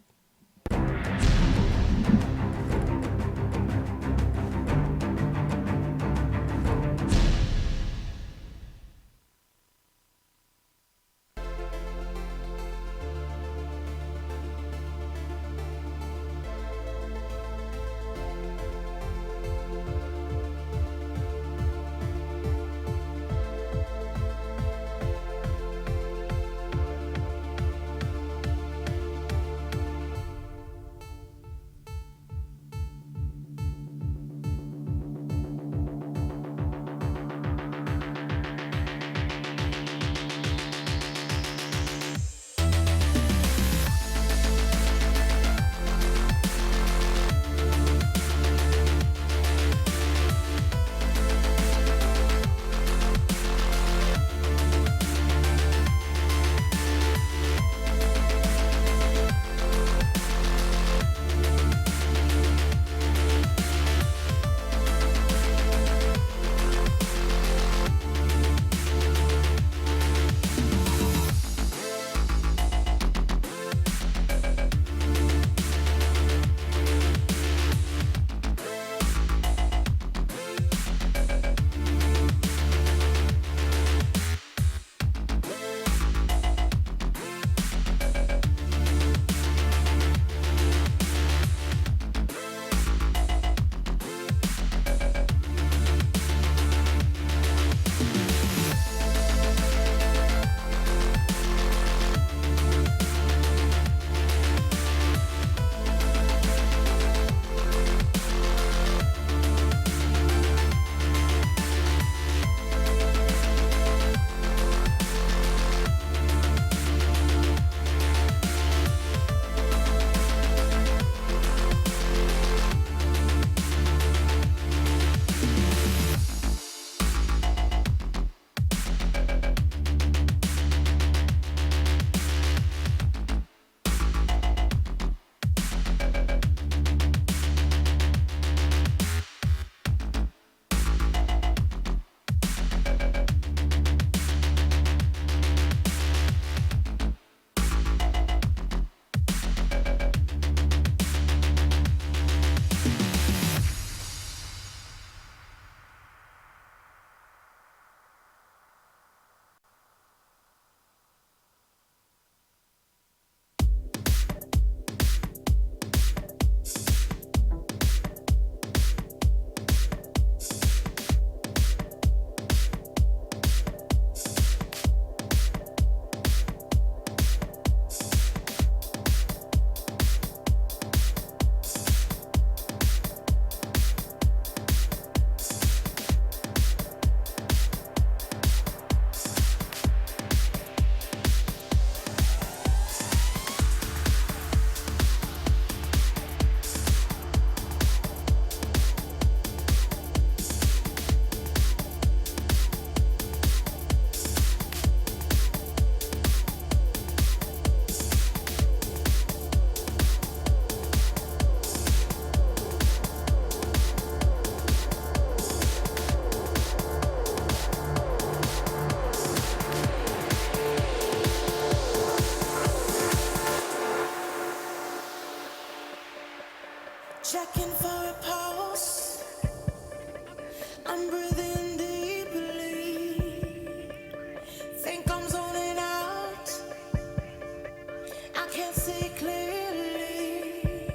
Checking for a pulse. I'm breathing deeply. Think I'm zoning out. I can't see clearly.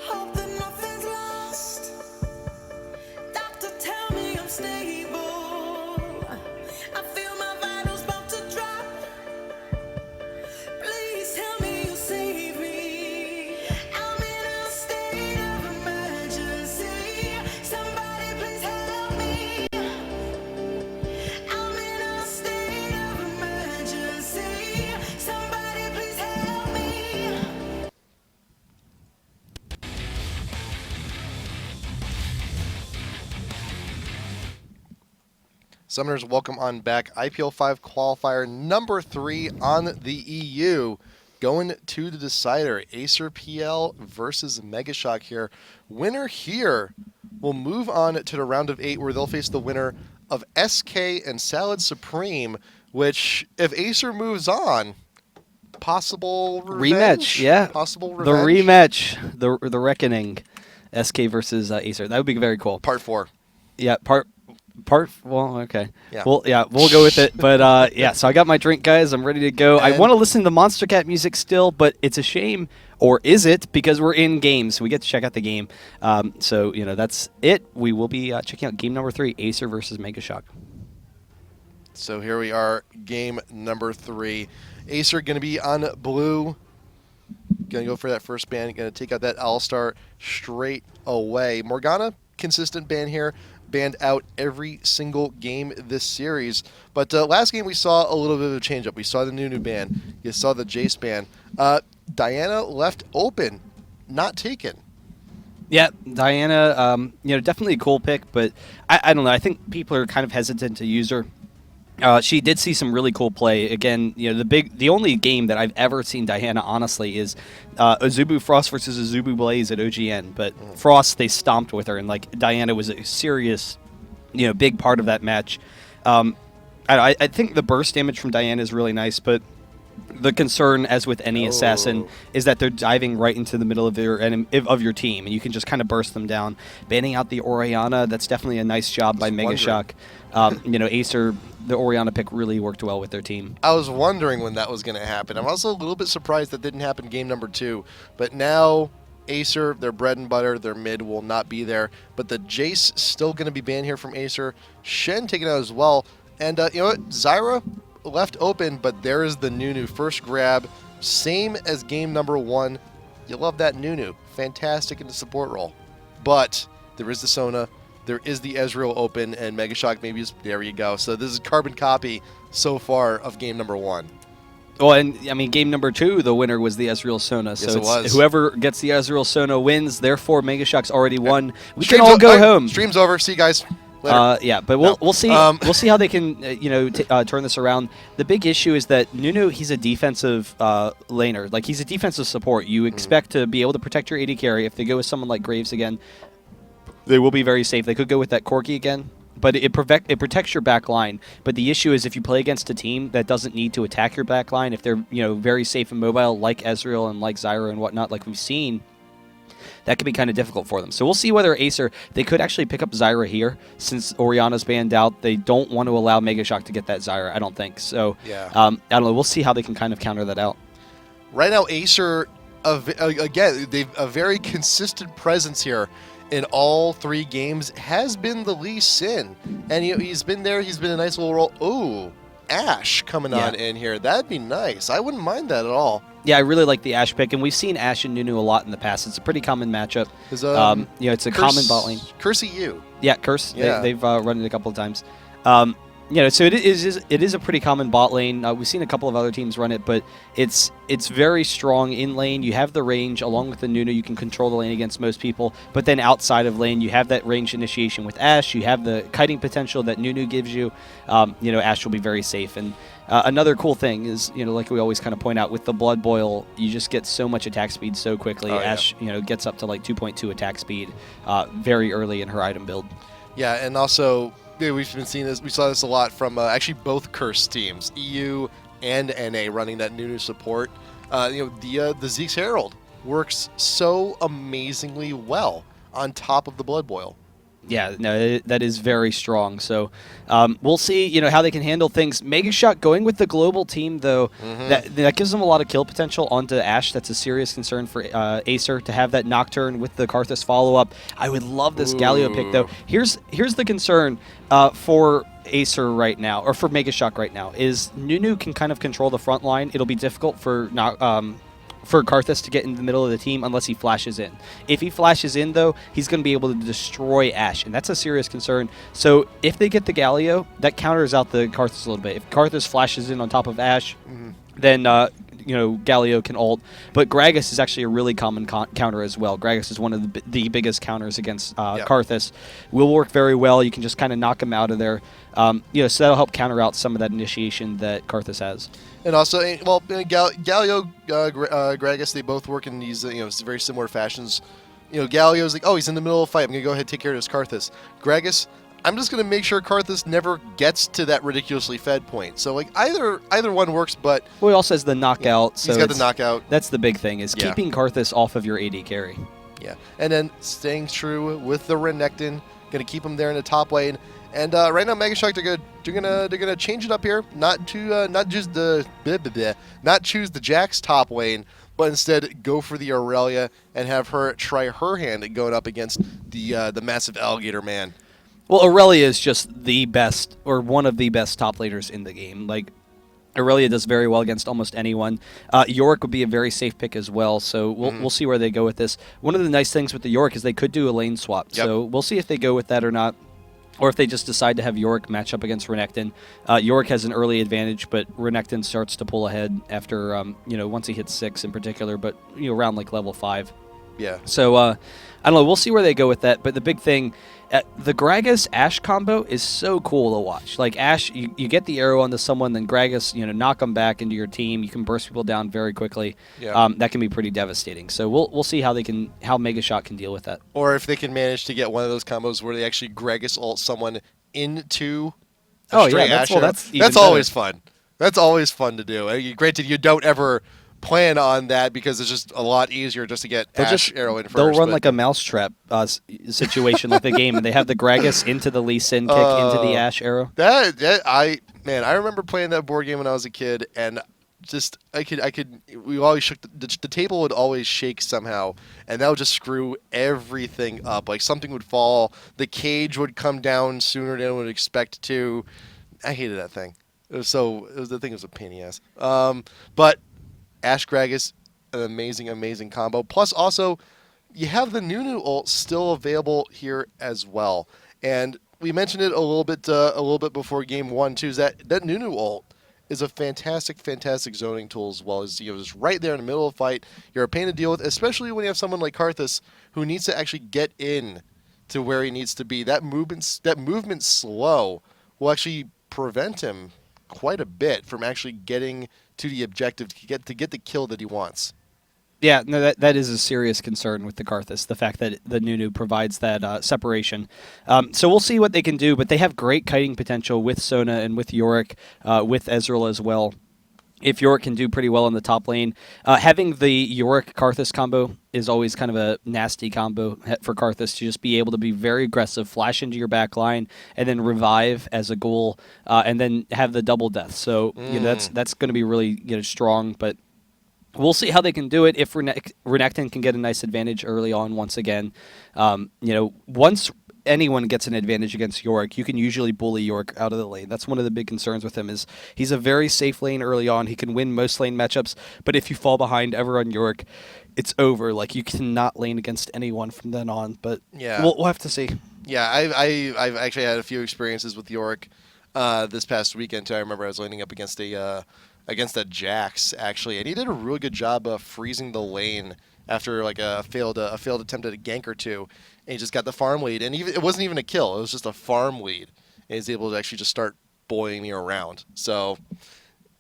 Hope that nothing's lost. Doctor, tell me I'm stable. I feel my vitals about to drop. Please tell me you'll save me. I'm in a state of emergency. Somebody please help me. I'm in a state of emergency. Somebody please help me. Summoners, welcome on back. IPL5 qualifier number 3 on the EU. Going to the decider. ACER PL versus MEGASHOCK here. Winner here will move on to the round of 8 where they'll face the winner of SK and Salad Supreme, which, if ACER moves on, possible revenge? Rematch, yeah. Possible The revenge? rematch, the reckoning, SK versus ACER. That would be very cool. Part 4. Yeah, well, okay. Yeah. We'll go with it. But yeah, so I got my drink, guys. I'm ready to go. I And- want to listen to Monster Cat music still, but it's a shame, or is it? Because we're in game, so we get to check out the game. So that's it. We will be checking out game number 3, ACER versus MEGASHOCK. So here we are, game number 3. ACER going to be on blue. Going to go for that first ban. Going to take out that All-Star straight away. Morgana, consistent ban here. Banned out every single game this series. But last game we saw a little bit of a change-up. We saw the new ban. You saw the Jace ban. Diana left open, not taken. Yeah, Diana, definitely a cool pick, but I don't know. I think people are kind of hesitant to use her. She did see some really cool play. Again, the only game that I've ever seen Diana, honestly, is Azubu Frost versus Azubu Blaze at OGN. But Frost, they stomped with her, and Diana was a serious, big part of that match. I think the burst damage from Diana is really nice, but the concern, as with any assassin, is that they're diving right into the middle of your team, and you can just kind of burst them down. Banning out the Orianna, that's definitely a nice job by MEGASHOCK. Acer, the Orianna pick really worked well with their team. I was wondering when that was going to happen. I'm also a little bit surprised that didn't happen game number 2. But now Acer, their bread and butter, their mid will not be there. But the Jace still going to be banned here from Acer. Shen taken out as well. And you know what? Zyra left open, but there is the Nunu first grab. Same as game number 1. You love that Nunu. Fantastic in the support role. But there is the Sona. There is the Ezreal open, and MEGASHOCK maybe is, there you go. So this is carbon copy so far of game number 1. Well, and I mean, game number 2, the winner was the Ezreal Sona. So Yes, it was. Whoever gets the Ezreal Sona wins. Therefore, MEGASHOCK's already won. We Stream's can all go home. Stream's over. See you guys later. Yeah, but we'll see. We'll see how they can turn this around. The big issue is that Nunu, he's a defensive laner. He's a defensive support. You expect to be able to protect your AD carry. If they go with someone like Graves again, they will be very safe. They could go with that Corki again, but it protects your back line. But the issue is if you play against a team that doesn't need to attack your back line, if they're very safe and mobile like Ezreal and like Zyra and whatnot, like we've seen, that could be kind of difficult for them. So we'll see whether Acer, they could actually pick up Zyra here. Since Orianna's banned out, they don't want to allow MEGASHOCK to get that Zyra, I don't think. So Yeah. I don't know. We'll see how they can kind of counter that out. Right now, Acer, again, they've a very consistent presence here in all 3 games, has been the Lee Sin. And he's been there. He's been a nice little role. Ooh, Ashe coming on in here. That'd be nice. I wouldn't mind that at all. Yeah, I really like the Ashe pick, and we've seen Ashe and Nunu a lot in the past. It's a pretty common matchup. It's a common bot lane. Cursey you. Yeah, Curse. Yeah. They've run it a couple of times. So it is a pretty common bot lane. We've seen a couple of other teams run it, but it's very strong in lane. You have the range along with the Nunu. You can control the lane against most people. But then outside of lane, you have that range initiation with Ashe. You have the kiting potential that Nunu gives you. Ashe will be very safe. And another cool thing is, like we always kind of point out, with the Blood Boil, you just get so much attack speed so quickly. Ashe, gets up to 2.2 attack speed very early in her item build. Yeah, and also we've been seeing this. We saw this a lot from actually both Curse teams, EU and NA, running that Nunu support. The Zeke's Herald works so amazingly well on top of the Blood Boil. Yeah, no, that is very strong. So we'll see, how they can handle things. MEGASHOCK going with the global team, though, that gives them a lot of kill potential onto Ashe. That's a serious concern for ACER to have that Nocturne with the Karthus follow-up. I would love this Galio pick, though. Here's the concern for ACER right now, or for MEGASHOCK right now, is Nunu can kind of control the front line. It'll be difficult for Karthus to get in the middle of the team unless he flashes in. If he flashes in, though, he's going to be able to destroy Ashe, and that's a serious concern. So if they get the Galio, that counters out the Karthus a little bit. If Karthus flashes in on top of Ashe, then Galio can ult. But Gragas is actually a really common counter as well. Gragas is one of the biggest counters against Karthus. Will work very well. You can just kind of knock him out of there. So that'll help counter out some of that initiation that Karthus has. And also, Galio, Gragas, they both work in these very similar fashions. Galio's like, oh, he's in the middle of a fight. I'm going to go ahead and take care of this Karthus. Gragas, I'm just going to make sure Karthus never gets to that ridiculously fed point. So, either one works, but... Well, he also has the knockout. So he's got the knockout. That's the big thing, is keeping Karthus off of your AD carry. Yeah. And then staying true with the Renekton, going to keep him there in the top lane. And right now, MEGASHOCK, they're gonna change it up here, not choose the Jax top lane, but instead go for the Aurelia and have her try her hand at going up against the massive alligator man. Well, Aurelia is just the best, or one of the best top laners in the game. Aurelia does very well against almost anyone. Yorick would be a very safe pick as well, so we'll see where they go with this. One of the nice things with the Yorick is they could do a lane swap, so we'll see if they go with that or not. Or if they just decide to have Yorick match up against Renekton. Yorick has an early advantage, but Renekton starts to pull ahead after, once he hits 6 in particular, but, around level 5. Yeah. So, I don't know. We'll see where they go with that. But the big thing, the Gragas-Ashe combo is so cool to watch. Ashe, you get the arrow onto someone, then Gragas, knock them back into your team. You can burst people down very quickly. Yeah. That can be pretty devastating. So we'll see how MEGASHOCK can deal with that. Or if they can manage to get one of those combos where they actually Gragas ult someone into a straight Ashe arrow. That's always fun. That's always fun to do. Granted, you don't ever plan on that because it's just a lot easier just to get Ashe arrow in first. They'll run like a mousetrap situation like the game, and they have the Gragas into the Lee Sin kick into the Ashe arrow. I remember playing that board game when I was a kid, and just we always shook the table would always shake somehow, and that would just screw everything up. Something would fall, the cage would come down sooner than I would expect to. I hated that thing. The thing was a pain in the ass. But Ashe Gragas, an amazing combo. Plus, also, you have the Nunu ult still available here as well. And we mentioned it a little bit before game 1 too. Is that Nunu ult is a fantastic zoning tool as well. As just right there in the middle of the fight. You're a pain to deal with, especially when you have someone like Karthus who needs to actually get in to where he needs to be. That movement slow will actually prevent him quite a bit from actually getting to the objective to get the kill that he wants. Yeah, no, that is a serious concern with the Karthus, the fact that the Nunu provides that separation. So we'll see what they can do, but they have great kiting potential with Sona and with Yorick, with Ezreal as well. If Yorick can do pretty well in the top lane, having the Yorick-Karthus combo is always kind of a nasty combo for Karthus to just be able to be very aggressive, flash into your back line, and then revive as a ghoul, and then have the double death. So that's going to be really strong, but we'll see how they can do it. If Renekton can get a nice advantage early on once again, once anyone gets an advantage against Yorick, you can usually bully Yorick out of the lane. That's one of the big concerns with him is he's a very safe lane early on. He can win most lane matchups, but if you fall behind ever on Yorick, it's over. You cannot lane against anyone from then on. But we'll have to see. Yeah, I've actually had a few experiences with Yorick this past weekend too. I remember I was laning up against a Jax actually, and he did a really good job of freezing the lane after a failed attempt at a gank or two, and he just got the farm lead, and it wasn't even a kill, it was just a farm lead, and he's able to actually just start bullying me around. So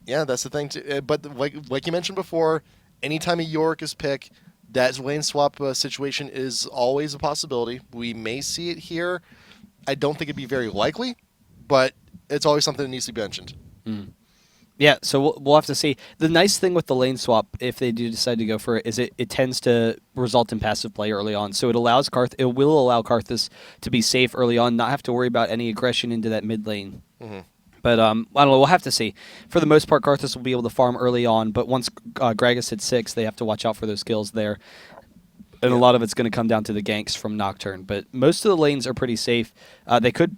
yeah, that's the thing too. But like you mentioned before, anytime a Yorick is picked, that lane swap situation is always a possibility. We may see it here. I don't think it'd be very likely, but it's always something that needs to be mentioned. Yeah, so we'll have to see. The nice thing with the lane swap, if they do decide to go for it, is it tends to result in passive play early on. So it will allow Karthus to be safe early on, not have to worry about any aggression into that mid lane. Mm-hmm. But I don't know. We'll have to see. For the most part, Karthus will be able to farm early on, but once Gragas hits 6, they have to watch out for those kills there. And a lot of it's going to come down to the ganks from Nocturne. But most of the lanes are pretty safe. They could,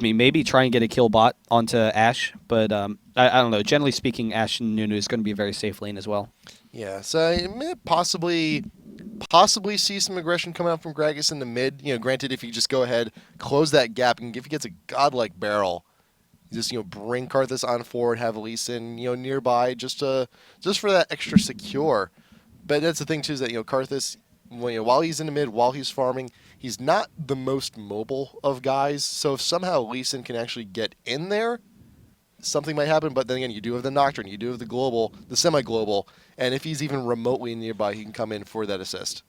maybe try and get a kill bot onto Ashe, but I don't know. Generally speaking, Ashe and Nunu is going to be a very safe lane as well. Yeah, so I may possibly see some aggression coming out from Gragas in the mid. Granted, if you just go ahead, close that gap, and if he gets a godlike barrel, just bring Karthus on forward, have Lee Sin nearby, just for that extra secure. But that's the thing too, is that Karthus, while he's in the mid, while he's farming, he's not the most mobile of guys. So if somehow Lee Sin can actually get in there, something might happen. But then again, you do have the Nocturne, you do have the semi-global, and if he's even remotely nearby, he can come in for that assist.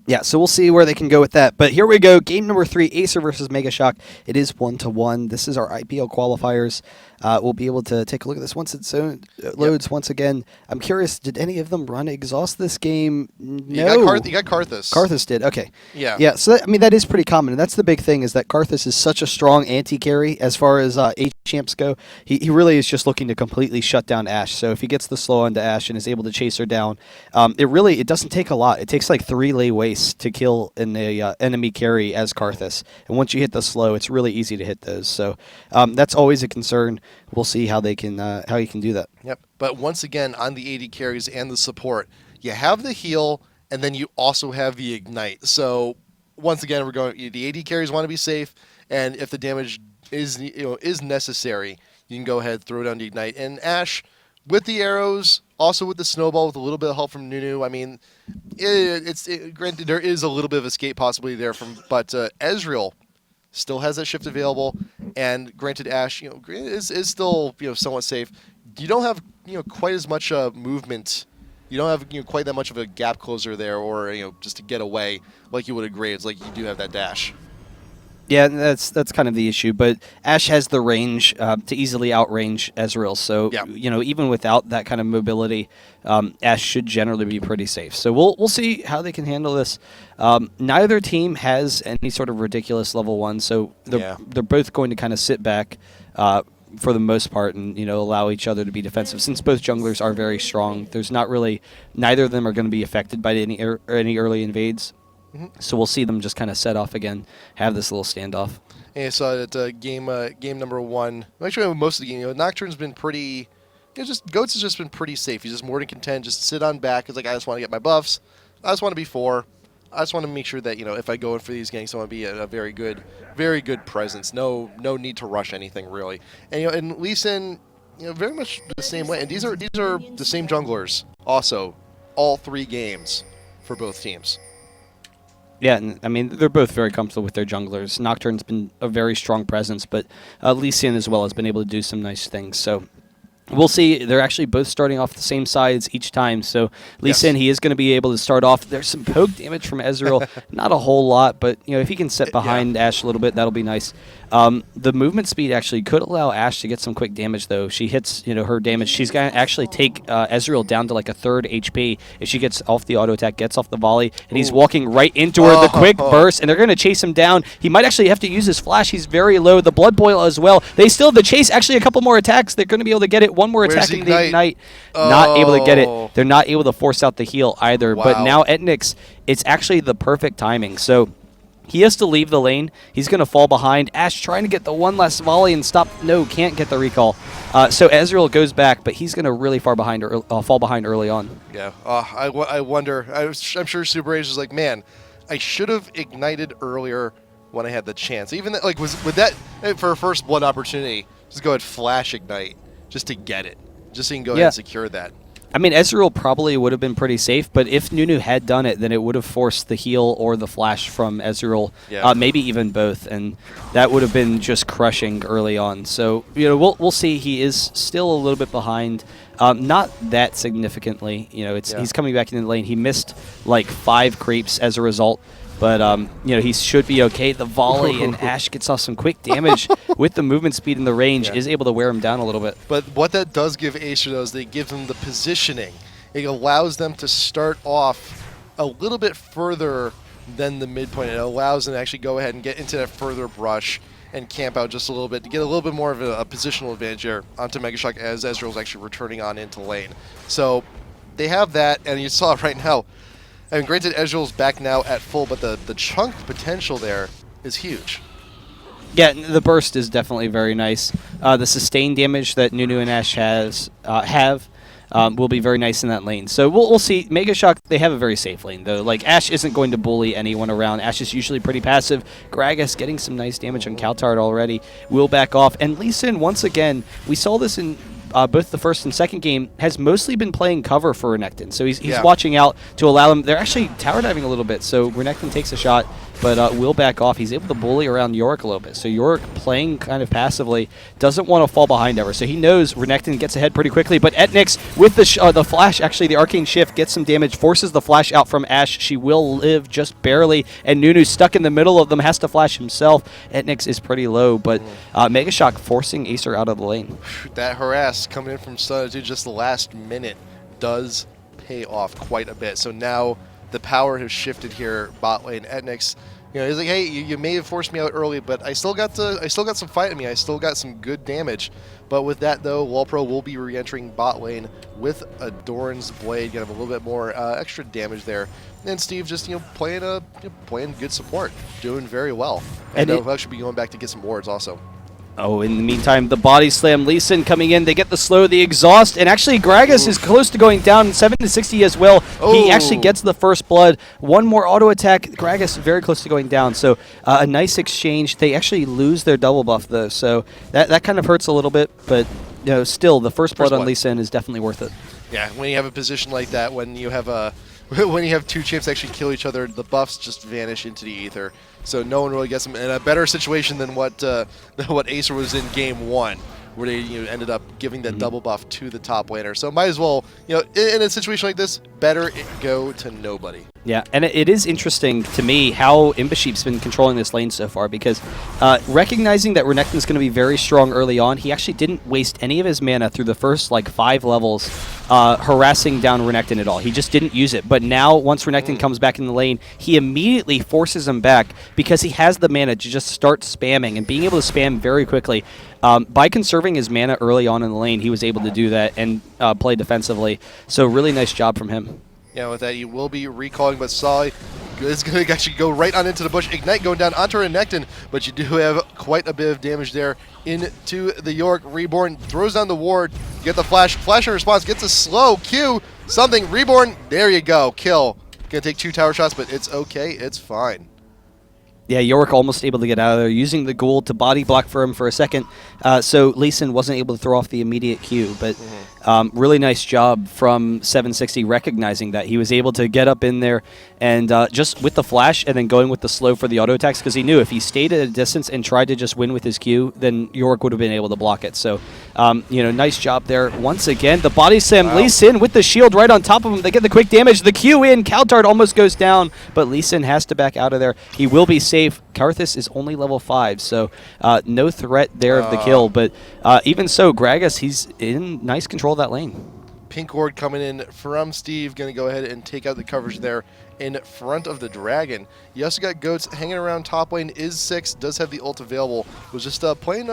Yeah, so we'll see where they can go with that. But here we go. Game number 3, ACER versus MEGASHOCK. It is 1-1. This is our IPL qualifiers. We'll be able to take a look at this once it loads once again. I'm curious, did any of them run exhaust this game? No. You got Karthus. Karthus did, okay. Yeah. Yeah, so that is pretty common. And that's the big thing, is that Karthus is such a strong anti-carry as far as H-champs go. He really is just looking to completely shut down Ashe. So if he gets the slow onto Ashe and is able to chase her down, it doesn't take a lot. It takes like 3 lay waste to kill an enemy carry as Karthus. And once you hit the slow, it's really easy to hit those. So that's always a concern. We'll see how he can do that. Yep. But once again, on the AD carries and the support, you have the heal, and then you also have the ignite. So once again, the AD carries want to be safe, and if the damage is necessary, you can go ahead, throw down the ignite. And Ashe, with the arrows, also with the snowball, with a little bit of help from Nunu. I mean, granted there is a little bit of escape possibility there but Ezreal still has that shift available, and granted Ashe is still somewhat safe. You don't have quite as much movement. You don't have quite that much of a gap closer there, or just to get away like you would at Graves. Like you do have that dash. Yeah, that's kind of the issue. But Ashe has the range to easily outrange Ezreal. So even without that kind of mobility, Ashe should generally be pretty safe. So we'll see how they can handle this. Neither team has any sort of ridiculous level 1, so they're both going to kind of sit back for the most part and allow each other to be defensive. Since both junglers are very strong, there's not really neither of them are going to be affected by any early invades. Mm-hmm. So we'll see them just kind of set off again, have this little standoff. And I saw that game number 1. Actually, most of the game, Nocturne's been pretty. Goats has just been pretty safe. He's just more than content, just sit on back. It's like, I just want to get my buffs. I just want to be 4. I just want to make sure that if I go in for these ganks, I want to be a very good presence. No need to rush anything really. And and Lee Sin, very much the same way. And these are the same junglers. Also, all 3 games for both teams. Yeah, and I mean, they're both very comfortable with their junglers. Nocturne's been a very strong presence, but Lee Sin as well has been able to do some nice things. So we'll see. They're actually both starting off the same sides each time. So Lee Sin, he is going to be able to start off. There's some poke damage from Ezreal. Not a whole lot, but if he can set behind Ashe a little bit, that'll be nice. The movement speed actually could allow Ashe to get some quick damage, though. She hits, her damage. She's going to actually take Ezreal down to like a 3rd HP if she gets off the auto attack, gets off the volley, and he's walking right into her. The quick burst, and they're going to chase him down. He might actually have to use his flash. He's very low. The blood boil as well. They still have the chase. Actually, a couple more attacks. They're going to be able to get it. One more attack in the ignite. Not able to get it. They're not able to force out the heal either. Wow. But now etnex, it's actually the perfect timing. So he has to leave the lane. He's going to fall behind. Ashe trying to get the one last volley and stop. No, can't get the recall. So Ezreal goes back, but he's going to really fall behind early on. Yeah. I wonder. I'm sure SuperAZE is like, man, I should have ignited earlier when I had the chance. Even that, with that for a first blood opportunity, just go ahead flash ignite just to get it, just so you can go ahead and secure that. I mean, Ezreal probably would have been pretty safe, but if Nunu had done it, then it would have forced the heal or the flash from Ezreal, maybe even both, and that would have been just crushing early on. So, we'll see. He is still a little bit behind, not that significantly. He's coming back into the lane. He missed like 5 creeps as a result, But, he should be okay. The volley, and Ash gets off some quick damage with the movement speed and the range, is able to wear him down a little bit. But what that does give ACER, though, is they give them the positioning. It allows them to start off a little bit further than the midpoint. It allows them to actually go ahead and get into that further brush and camp out just a little bit to get a little bit more of a positional advantage there onto MEGASHOCK as Ezreal's actually returning on into lane. So they have that, and you saw it right now. I mean, granted, Ezreal's back now at full, but the chunk potential there is huge. Yeah, the burst is definitely very nice. The sustained damage that Nunu and Ash have will be very nice in that lane. So we'll see. MEGASHOCK, they have a very safe lane, though. Like, Ash isn't going to bully anyone around. Ash is usually pretty passive. Gragas getting some nice damage on cowTard already. Will back off. And Lee Sin, once again, we saw this in both the first and second game, has mostly been playing cover for Renekton. So he's watching out to allow them. They're actually tower diving a little bit, so Renekton takes a shot, but will back off. He's able to bully around Yorick a little bit. So Yorick, playing kind of passively, doesn't want to fall behind ever. So he knows Renekton gets ahead pretty quickly, but etnex with the flash, actually the arcane shift, gets some damage, forces the flash out from Ash. She will live just barely, and Nunu stuck in the middle of them, has to flash himself. etnex is pretty low, but MEGASHOCK forcing ACER out of the lane. That harass coming in from Sun to just the last minute does pay off quite a bit. So now the power has shifted here bot lane. etnex, he's like, hey, you may have forced me out early, but I still got some fight in me. I still got some good damage. But with that though, Walpro will be re-entering bot lane with a Doran's Blade, gonna have a little bit more extra damage there. And Steve just playing good support, doing very well. And he'll actually be going back to get some wards also. Oh, in the meantime, the body slam. Lee Sin coming in. They get the slow, the exhaust, and actually Gragas is close to going down, 7-60 as well. He actually gets the first blood. One more auto attack. Gragas very close to going down. So a nice exchange. They actually lose their double buff though, so that kind of hurts a little bit. But still, the first blood on Lee Sin is definitely worth it. Yeah, when you have a position like that, when you have when you have two champs actually kill each other, the buffs just vanish into the ether. So no one really gets them in a better situation than what ACER was in game one, where they ended up giving that double buff to the top laner. So might as well, in a situation like this, better it go to nobody. Yeah, and it is interesting to me how ImbaaaSheep's been controlling this lane so far, because recognizing that Renekton's going to be very strong early on, he actually didn't waste any of his mana through the first 5 levels harassing down Renekton at all. He just didn't use it. But now, once Renekton comes back in the lane, he immediately forces him back because he has the mana to just start spamming and being able to spam very quickly. By conserving his mana early on in the lane, he was able to do that and play defensively. So really nice job from him. Yeah, with that, you will be recalling, but Sawi is going to actually go right on into the bush. Ignite going down onto Renekton, but you do have quite a bit of damage there into the Yorick. Reborn throws down the ward. You get the flash. Flash in response gets a slow Q. Something. Reborn. There you go. Kill. Going to take 2 tower shots, but it's okay. It's fine. Yeah, Yorick almost able to get out of there, using the ghoul to body block for him for a second. So Lee Sin wasn't able to throw off the immediate Q, but really nice job from 760 recognizing that. He was able to get up in there and just with the flash and then going with the slow for the auto attacks, because he knew if he stayed at a distance and tried to just win with his Q, then Yorick would have been able to block it. So, nice job there. Once again, the body slam. Lee Sin with the shield right on top of him. They get the quick damage. The Q in. cowTard almost goes down, but Lee Sin has to back out of there. He will be safe. Karthus is only level 5, so no threat there of the kill. But even so, Gragas, he's in nice control of that lane. Pink Ward coming in from Steve, going to go ahead and take out the coverage there in front of the Dragon. You also got Goats hanging around top lane. Is 6, does have the ult available. Was just playing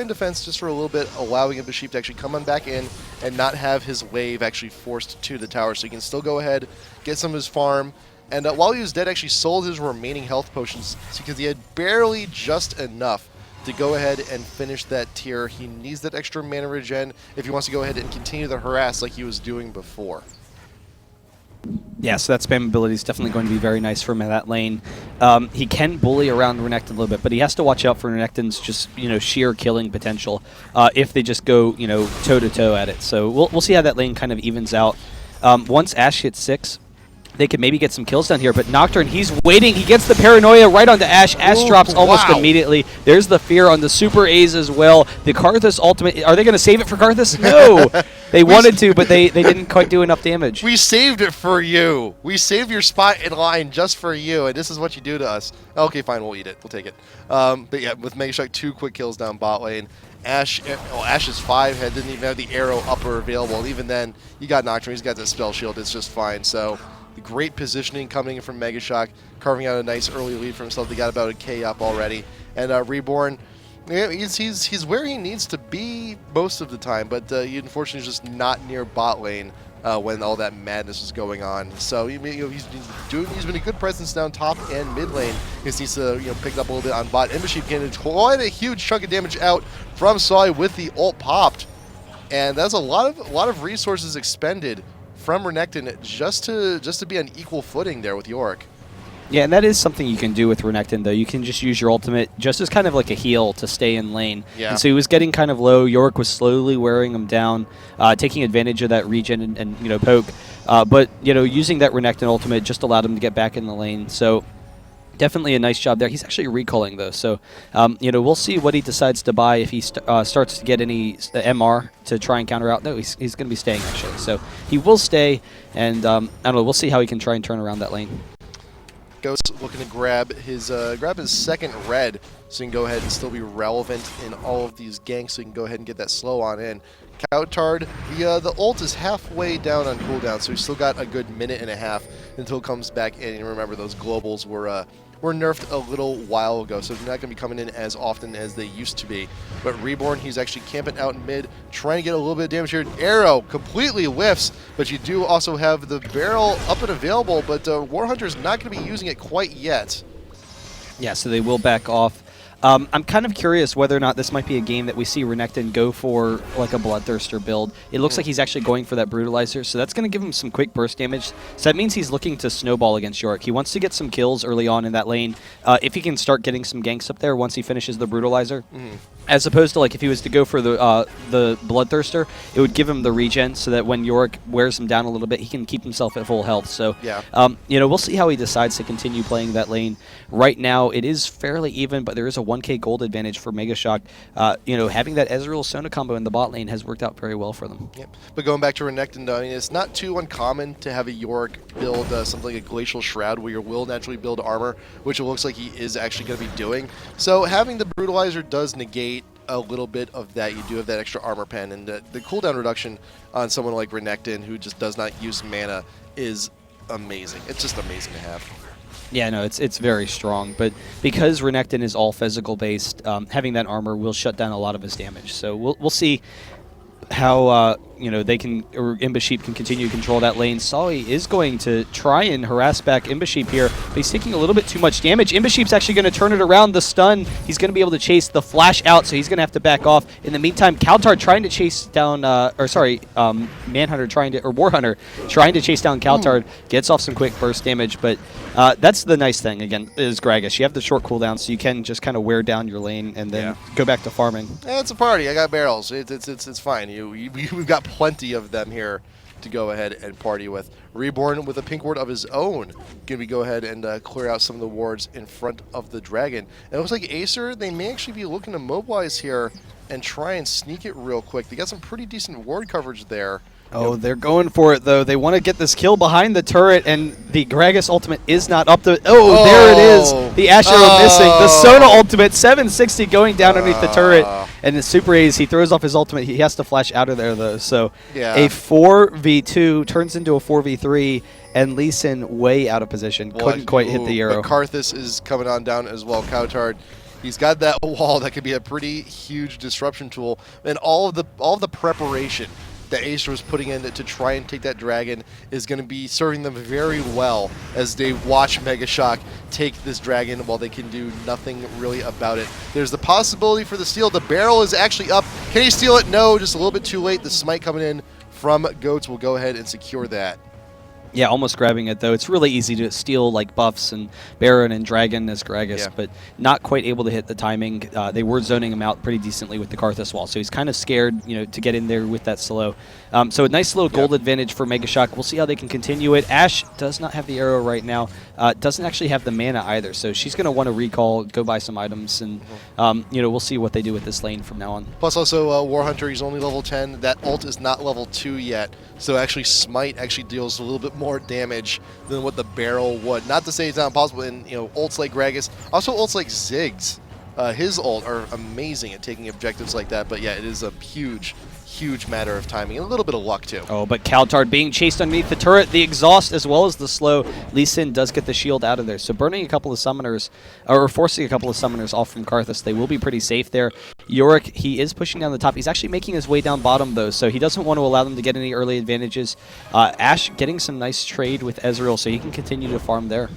defense just for a little bit, allowing ImbaaaSheep to actually come on back in and not have his wave actually forced to the tower. So he can still go ahead, get some of his farm. And while he was dead, actually sold his remaining health potions because he had barely just enough to go ahead and finish that tier. He needs that extra mana regen if he wants to go ahead and continue the harass like he was doing before. Yeah, so that spam ability is definitely going to be very nice for him in that lane. He can bully around Renekton a little bit, but he has to watch out for Renekton's just sheer killing potential if they just go toe to toe at it. So we'll see how that lane kind of evens out. Once Ash hits 6. they could maybe get some kills down here, but Nocturne, he's waiting. He gets the paranoia right onto Ash. Ash Ooh, drops almost wow. immediately. There's the fear on the SuperAZE as well. The Karthus ultimate, are they going to save it for Karthus? No! They wanted to, but they didn't quite do enough damage. We saved it for you. We saved your spot in line just for you, and this is what you do to us. Okay, fine, we'll eat it. We'll take it. But yeah, with MEGASHOCK, 2 quick kills down bot lane. Ash's 5 head didn't even have the arrow upper available. Even then, you got Nocturne. He's got the spell shield. It's just fine. So great positioning coming in from MEGASHOCK, carving out a nice early lead for himself. They got about a K up already. And Reborn, yeah, he's where he needs to be most of the time, but he unfortunately is just not near bot lane when all that madness is going on. So he's been a good presence down top and mid lane. He just needs to pick it up a little bit on bot. ImbaaaSheep getting quite a huge chunk of damage out from Sawi with the ult popped, and that's a lot of resources expended from Renekton just to be on equal footing there with Yorick. Yeah, and that is something you can do with Renekton, though. You can just use your ultimate just as kind of like a heal to stay in lane. Yeah. And so he was getting kind of low. Yorick was slowly wearing him down, taking advantage of that regen and poke. But using that Renekton ultimate just allowed him to get back in the lane. So definitely a nice job there. He's actually recalling, though. So, we'll see what he decides to buy if he starts to get any MR to try and counter out. No, he's going to be staying, actually. So he will stay, and I don't know. We'll see how he can try and turn around that lane. Ghost looking to grab his second red, so he can go ahead and still be relevant in all of these ganks. So he can go ahead and get that slow on in. cowTard, the ult is halfway down on cooldown, so he's still got a good minute and a half until it comes back in. And remember, those globals were nerfed a little while ago, so they're not going to be coming in as often as they used to be. But Reborn, he's actually camping out in mid, trying to get a little bit of damage here. Arrow completely whiffs, but you do also have the barrel up and available, but Warhunter's not going to be using it quite yet. Yeah, so they will back off. I'm kind of curious whether or not this might be a game that we see Renekton go for like a Bloodthirster build. It looks like he's actually going for that Brutalizer, so that's going to give him some quick burst damage. So that means he's looking to snowball against Yorick. He wants to get some kills early on in that lane. If he can start getting some ganks up there once he finishes the Brutalizer. As opposed to like if he was to go for the Bloodthirster, it would give him the regen so that when Yorick wears him down a little bit, he can keep himself at full health. So yeah. We'll see how he decides to continue playing that lane. Right now, it is fairly even, but there is a 1k gold advantage for MEGASHOCK. Having that Ezreal Sona combo in the bot lane has worked out very well for them. Yep. But going back to Renekton, though, it's not too uncommon to have a Yorick build something like a Glacial Shroud where you will naturally build armor, which it looks like he is actually going to be doing. So having the Brutalizer does negate a little bit of that. You do have that extra armor pen, and the cooldown reduction on someone like Renekton, who just does not use mana, is amazing. It's just amazing to have. Yeah, no, it's very strong, but because Renekton is all physical based, having that armor will shut down a lot of his damage. So we'll see how they can, or ImbaaaSheep can continue to control that lane. Sawi is going to try and harass back ImbaaaSheep here, but he's taking a little bit too much damage. ImbaaaSheep's actually going to turn it around. The stun, he's going to be able to chase the flash out, so he's going to have to back off. In the meantime, cowTard trying to chase down, Warhunter trying to chase down cowTard, gets off some quick burst damage, but that's the nice thing, again, is Gragas. You have the short cooldown, so you can just kind of wear down your lane and then go back to farming. It's a party. I got barrels. It's fine. We've got plenty of them here to go ahead and party with. Reborn with a pink ward of his own. Gonna go ahead and clear out some of the wards in front of the dragon. And it looks like ACER, they may actually be looking to mobilize here and try and sneak it real quick. They got some pretty decent ward coverage there. Oh, they're going for it, though. They want to get this kill behind the turret, and the Gragas ultimate is not up to... Oh, there it is! The Ash arrow missing. The Sona ultimate, 760 going down underneath the turret. And the SuperAZE, he throws off his ultimate. He has to flash out of there, though. So a 4v2 turns into a 4v3, and Lee Sin way out of position. Couldn't quite hit the arrow. But Karthus is coming on down as well. cowTard, he's got that wall that could be a pretty huge disruption tool. And all of the preparation that ACER was putting in to try and take that dragon is going to be serving them very well as they watch MEGASHOCK take this dragon while they can do nothing really about it. There's the possibility for the steal. The barrel is actually up. Can he steal it? No, just a little bit too late. The smite coming in from Goats will go ahead and secure that. Yeah, almost grabbing it, though. It's really easy to steal, like, buffs and Baron and Dragon as Gragas, Yeah. but not quite able to hit the timing. They were zoning him out pretty decently with the Karthus wall, so he's kind of scared, to get in there with that slow. So a nice little gold advantage for MEGASHOCK. We'll see how they can continue it. Ashe does not have the arrow right now. Doesn't actually have the mana either, so she's going to want to recall, go buy some items, and, we'll see what they do with this lane from now on. Plus also Warhunter, he's only level 10. That ult is not level 2 yet, so actually Smite actually deals a little bit more damage than what the barrel would. Not to say it's not impossible in ults like Gragas, also ults like Ziggs. His ult are amazing at taking objectives like that, but yeah, it is a huge matter of timing and a little bit of luck too. Oh, but cowTard being chased underneath the turret, the exhaust as well as the slow. Lee Sin does get the shield out of there, so burning a couple of summoners, or forcing a couple of summoners off from Karthus, they will be pretty safe there. Yorick, he is pushing down the top. He's actually making his way down bottom though, so he doesn't want to allow them to get any early advantages. Ashe getting some nice trade with Ezreal, so he can continue to farm there.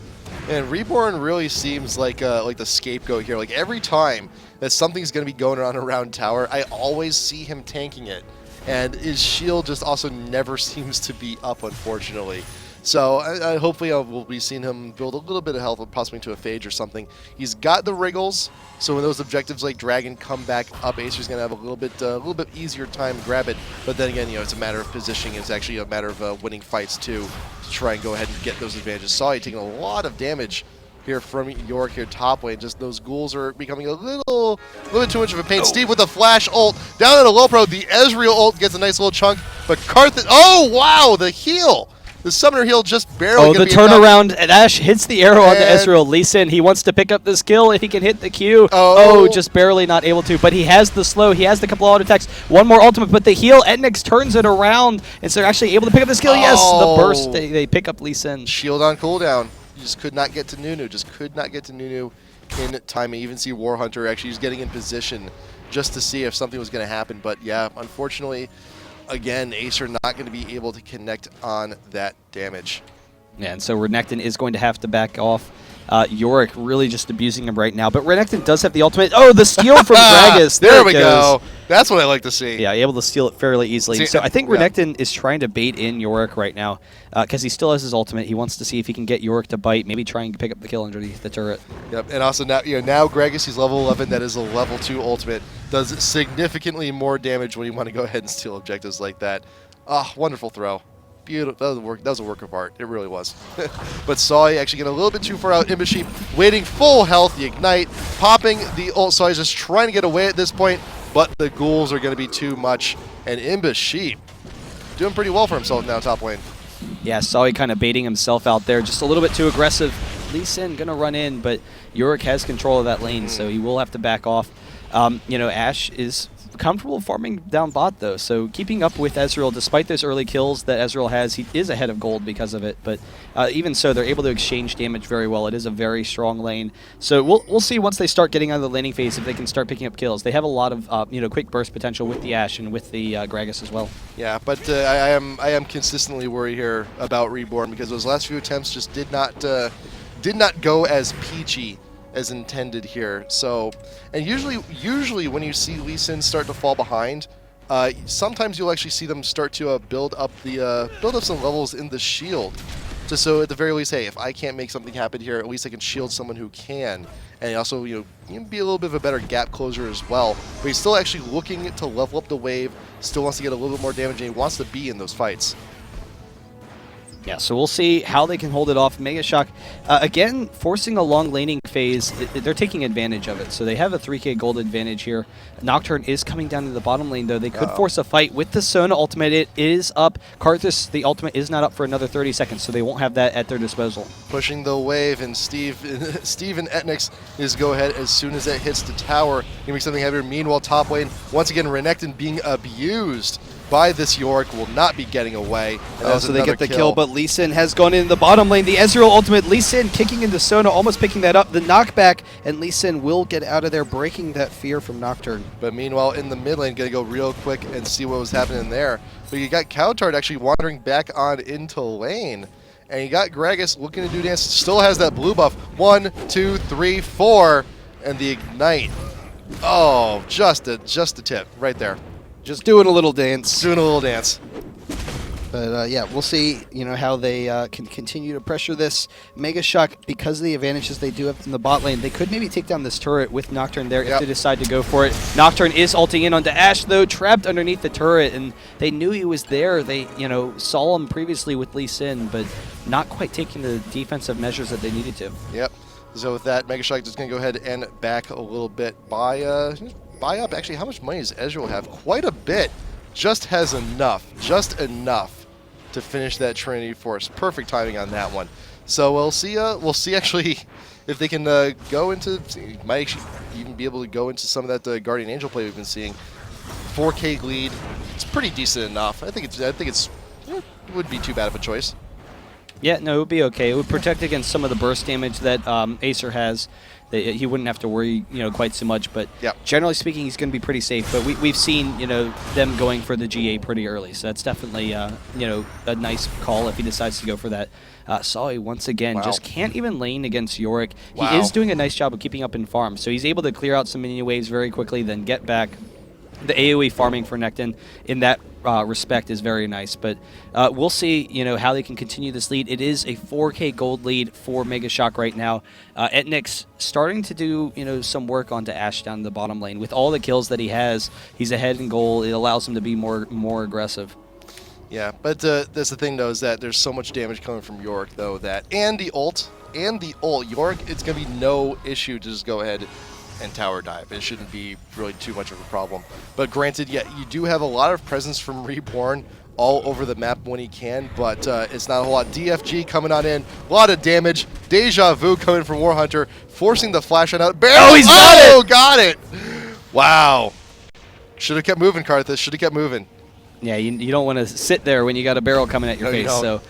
And Reborn really seems like the scapegoat here. Like every time that something's going to be going on around tower, I always see him tanking it. And his shield just also never seems to be up, unfortunately. So hopefully we'll be seeing him build a little bit of health, possibly to a Phage or something. He's got the wriggles, so when those objectives like Dragon come back up, Acer's going to have a little bit easier time to grab it. But then again, it's a matter of positioning. It's actually a matter of winning fights too, to try and go ahead and get those advantages. Sawi taking a lot of damage here from Yorick here top lane. Just those ghouls are becoming a little bit too much of a pain. Steve with the flash ult down at a low pro. The Ezreal ult gets a nice little chunk, but Karthus. Oh wow, the heal. The summoner heal just barely. Oh, the turnaround, and Ashe hits the arrow on the Ezreal. Lee Sin, he wants to pick up this kill if he can hit the Q. Oh, just barely not able to, but he has the slow, he has the couple auto attacks, one more ultimate, but the heal, etnex turns it around, and so they're actually able to pick up this kill. Yes, the burst, they pick up Lee Sin. Shield on cooldown. You just could not get to Nunu, in time. I even see Warhunter actually just getting in position just to see if something was going to happen, but yeah, unfortunately, again, Acer not going to be able to connect on that damage. Yeah, and so Renekton is going to have to back off. Yorick really just abusing him right now, but Renekton does have the ultimate. Oh, the steal from Gragas. There we go. That's what I like to see. Yeah, able to steal it fairly easily. See, so I think Renekton is trying to bait in Yorick right now because he still has his ultimate. He wants to see if he can get Yorick to bite, maybe try and pick up the kill underneath the turret. Yep, and also now Gragas, he's level 11. That is a level 2 ultimate. Does significantly more damage when you want to go ahead and steal objectives like that. Ah, wonderful throw. Beautiful. That was a work of art. It really was. But Sawi actually getting a little bit too far out. ImbaaaSheep waiting full health. The ignite. Popping the ult. Sawi's just trying to get away at this point. But the ghouls are going to be too much. And ImbaaaSheep doing pretty well for himself now top lane. Yeah, Sawi kind of baiting himself out there. Just a little bit too aggressive. Lee Sin going to run in, but Yorick has control of that lane, so he will have to back off. Ashe is comfortable farming down bot though, so keeping up with Ezreal despite those early kills that Ezreal has. He is ahead of gold because of it, but even so, they're able to exchange damage very well. It is a very strong lane, so we'll see once they start getting out of the laning phase if they can start picking up kills. They have a lot of quick burst potential with the Ashe and with the Gragas as well. Yeah, but I am consistently worried here about Reborn because those last few attempts just did not go as peachy as intended here. So, and usually when you see Lee Sin start to fall behind, sometimes you'll actually see them start to build up some levels in the shield. Just so at the very least, hey, if I can't make something happen here, at least I can shield someone who can, and also you can be a little bit of a better gap closer as well. But he's still actually looking to level up the wave. Still wants to get a little bit more damage, and he wants to be in those fights. Yeah, so we'll see how they can hold it off. MEGASHOCK, again, forcing a long laning phase. They're taking advantage of it, so they have a 3k gold advantage here. Nocturne is coming down to the bottom lane, though. They could force a fight with the Sona ultimate. It is up. Karthus, the ultimate, is not up for another 30 seconds, so they won't have that at their disposal. Pushing the wave, and Steve and etnex is go ahead as soon as that hits the tower. Gonna be something heavier. Meanwhile, top lane, once again, Renekton being abused by this Yorick, will not be getting away. So they get the kill, but Lee Sin has gone in the bottom lane. The Ezreal ultimate, Lee Sin kicking into Sona, almost picking that up. The knockback, and Lee Sin will get out of there, breaking that fear from Nocturne. But meanwhile, in the mid lane, gonna go real quick and see what was happening there. But you got cowTard actually wandering back on into lane. And you got Gragas looking to do dance. Still has that blue buff. 1, 2, 3, 4. And the ignite. Oh, just a tip right there. Just doing a little dance. Doing a little dance. But yeah, we'll see. How they can continue to pressure this. MEGASHOCK, because of the advantages they do have in the bot lane, they could maybe take down this turret with Nocturne there if they decide to go for it. Nocturne is ulting in onto Ashe though, trapped underneath the turret, and they knew he was there. They saw him previously with Lee Sin, but not quite taking the defensive measures that they needed to. Yep. So with that, MEGASHOCK is going to go ahead and back a little bit. Buy up. Actually, how much money does Ezreal have? Quite a bit. Just has enough. Just enough to finish that Trinity Force. Perfect timing on that one. So we'll see. We'll see actually if they can go into. Might actually even be able to go into some of that Guardian Angel play we've been seeing. 4K lead. It's pretty decent enough. I think it wouldn't be too bad of a choice. Yeah, no, it would be okay. It would protect against some of the burst damage that ACER has. He wouldn't have to worry, quite so much. But generally speaking, he's going to be pretty safe. But we've seen, them going for the GA pretty early. So that's definitely, a nice call if he decides to go for that. Sawi, once again, just can't even lane against Yorick. He is doing a nice job of keeping up in farm. So he's able to clear out some minion waves very quickly, then get back. The AoE farming for Nectin in that respect is very nice, but we'll see, how they can continue this lead. It is a 4K gold lead for MEGASHOCK right now. Etnex starting to do, some work onto Ashe down the bottom lane. With all the kills that he has, he's ahead in goal. It allows him to be more aggressive. Yeah, but that's the thing though, is that there's so much damage coming from Yorick though and the ult, Yorick, it's gonna be no issue to just go ahead and tower dive. It shouldn't be really too much of a problem. But granted, you do have a lot of presence from Reborn all over the map when he can, but it's not a whole lot. DFG coming on in, a lot of damage. Deja Vu coming from Warhunter, forcing the flash out. Oh, he's got it! Wow. Should have kept moving, Karthus. Should have kept moving. Yeah, you don't want to sit there when you got a barrel coming at your face. So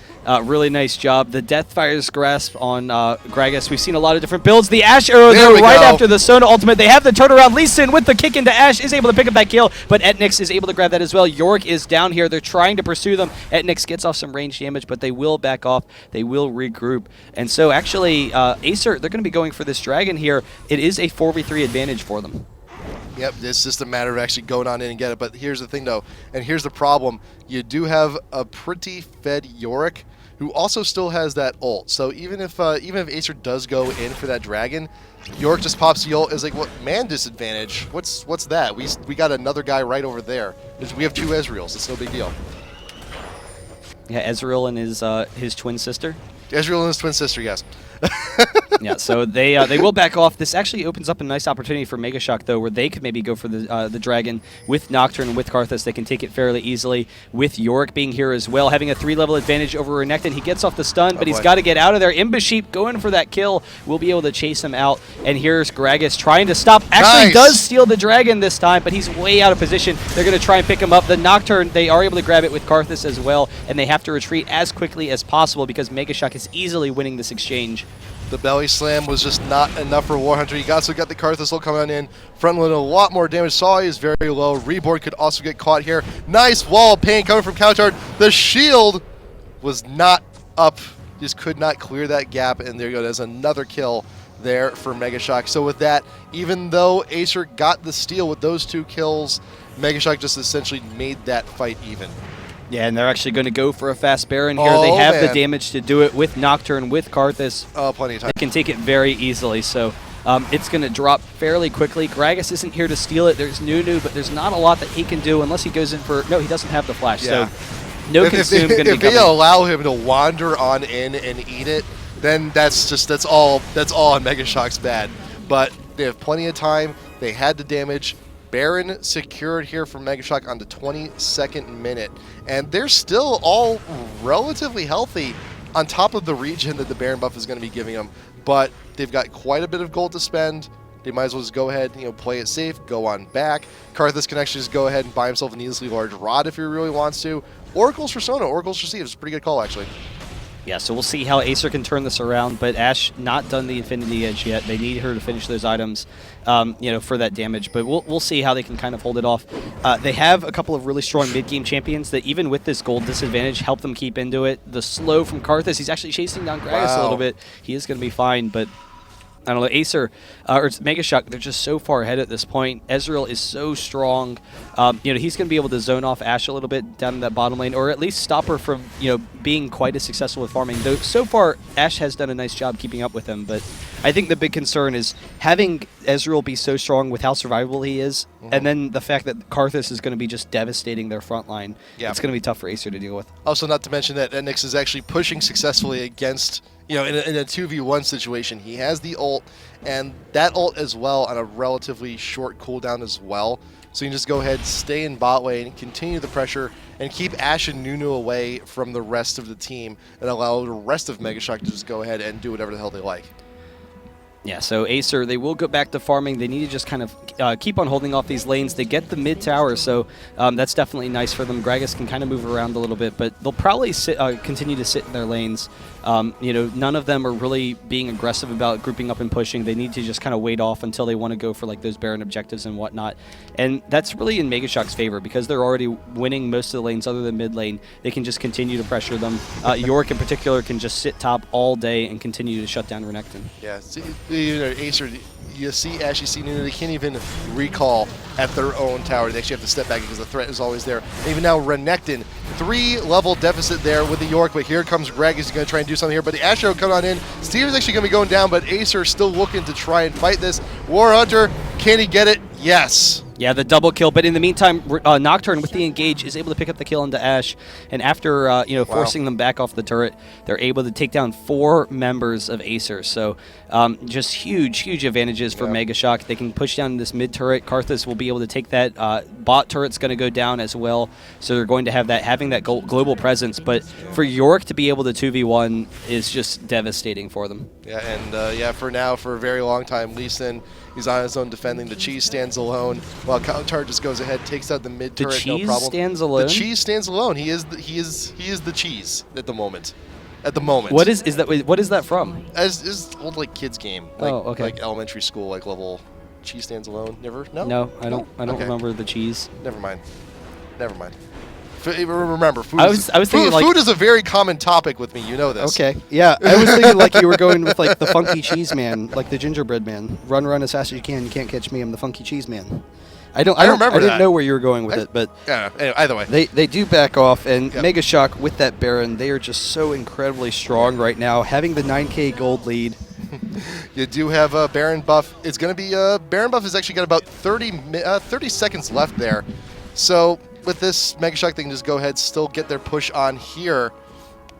really nice job. The Deathfire's Grasp on Gragas. We've seen a lot of different builds. The Ashe arrow there right after the Sona ultimate. They have the turnaround. Lee Sin with the kick into Ashe is able to pick up that kill, but Etnex is able to grab that as well. Yorick is down here. They're trying to pursue them. Etnex gets off some range damage, but they will back off. They will regroup. And so actually, ACER, they're going to be going for this dragon here. It is a 4v3 advantage for them. Yep, it's just a matter of actually going on in and get it. But here's the thing, though, and here's the problem. You do have a pretty fed Yorick, who also still has that ult. So even if ACER does go in for that dragon, Yorick just pops the ult. Is like, what man disadvantage? What's that? We got another guy right over there. We have two Ezreals. It's no big deal. Yeah, Ezreal and his twin sister. Ezreal and his twin sister, yes. Yeah, so they will back off. This actually opens up a nice opportunity for MEGASHOCK, though, where they could maybe go for the dragon with Nocturne and with Karthus. They can take it fairly easily with Yorick being here as well, having a 3-level advantage over Renekton. He gets off the stun, but he's got to get out of there. ImbaaaSheep going for that kill. Will be able to chase him out. And here's Gragas trying to stop. Actually does steal the dragon this time, but he's way out of position. They're going to try and pick him up. The Nocturne, they are able to grab it with Karthus as well, and they have to retreat as quickly as possible because MEGASHOCK is easily winning this exchange. The belly slam was just not enough for Warhunter. He also got the Karthus ult coming on in. Front line a lot more damage. Sawi is very low. Reborn could also get caught here. Nice wall of pain coming from cowTard. The shield was not up. Just could not clear that gap. And there you go. There's another kill there for MEGASHOCK. So with that, even though ACER got the steal with those 2 kills, MEGASHOCK just essentially made that fight even. Yeah, and they're actually going to go for a fast Baron here. They have the damage to do it with Nocturne, with Karthus. Oh, plenty of time. They can take it very easily, so it's going to drop fairly quickly. Gragas isn't here to steal it. There's Nunu, but there's not a lot that he can do unless he goes in for... No, he doesn't have the flash, so no consume going to be coming. If they allow him to wander on in and eat it, then that's all on MEGASHOCK's bad. But they have plenty of time. They had the damage. Baron secured here from MEGASHOCK on the 22nd minute. And they're still all relatively healthy on top of the regen that the Baron buff is going to be giving them. But they've got quite a bit of gold to spend. They might as well just go ahead, play it safe, go on back. Karthus can actually just go ahead and buy himself a needlessly large rod if he really wants to. Oracle's for Sona, Oracle's for Steve. It's a pretty good call, actually. Yeah, so we'll see how ACER can turn this around, but Ashe not done the Infinity Edge yet. They need her to finish those items, for that damage, but we'll see how they can kind of hold it off. They have a couple of really strong mid-game champions that even with this gold disadvantage help them keep into it. The slow from Karthus, he's actually chasing down Gragas a little bit. He is going to be fine, but I don't know, Acer or MEGASHOCK, they're just so far ahead at this point. Ezreal is so strong. He's going to be able to zone off Ashe a little bit down in that bottom lane, or at least stop her from, being quite as successful with farming. Though so far, Ashe has done a nice job keeping up with him, but I think the big concern is having Ezreal be so strong with how survivable he is, and then the fact that Karthus is going to be just devastating their front line. Yeah. It's going to be tough for Acer to deal with. Also, not to mention that etnex is actually pushing successfully against, in a 2v1 situation. He has the ult, and that ult as well on a relatively short cooldown as well. So you can just go ahead, stay in bot lane, continue the pressure, and keep Ashe and Nunu away from the rest of the team, and allow the rest of MEGASHOCK to just go ahead and do whatever the hell they like. Yeah, so Acer, they will go back to farming. They need to just kind of keep on holding off these lanes. They get the mid tower, so that's definitely nice for them. Gragas can kind of move around a little bit, but they'll probably continue to sit in their lanes. None of them are really being aggressive about grouping up and pushing. They need to just kind of wait off until they want to go for like those Baron objectives and whatnot. And that's really in MEGASHOCK's favor because they're already winning most of the lanes other than mid lane. They can just continue to pressure them. Yorick in particular can just sit top all day and continue to shut down Renekton. Yeah, see, Acer, you see Ashe, you see Nunu, they can't even recall at their own tower. They actually have to step back because the threat is always there. And even now, Renekton, 3-level deficit there with the Yorick, but here comes Greg. He's going to try and do something here, but the Ashe Arrow coming on in. Steve is actually going to be going down, but Acer still looking to try and fight this. Warhunter, can he get it? Yes. Yeah, the double kill, but in the meantime, Nocturne with the engage is able to pick up the kill into Ashe, and after forcing them back off the turret, they're able to take down 4 members of Acer. So just huge advantages for MEGASHOCK. They can push down this mid turret. Karthus will be able to take that. Bot turret's going to go down as well, so they're going to have that having that global presence. But for Yorick to be able to 2v1 is just devastating for them. Yeah, and for now, for a very long time, Lee Sin, he's on his own defending. The cheese stands alone, while cowTard just goes ahead, takes out the mid turret, no problem. The cheese stands alone? The cheese stands alone. He is the cheese at the moment. What is that? What is that from? As old like kids game. Like, okay. Like elementary school, like level. Cheese stands alone. Never. No. No, I don't Okay. remember the cheese. Never mind. Remember, food. I was thinking like food is a very common topic with me. You know this. Okay, yeah, I was thinking like you were going with like the funky cheese man, like the gingerbread man. Run as fast as you can. You can't catch me. I'm the funky cheese man. I didn't know where you were going with it, but yeah. Anyway, either way, they do back off, and Yep. MEGASHOCK with that Baron, they are just so incredibly strong right now, having the 9K gold lead. you do have a Baron buff. It's going to be Baron buff is actually got about 30 seconds left there. So with this MEGASHOCK, they can just go ahead, still get their push on here.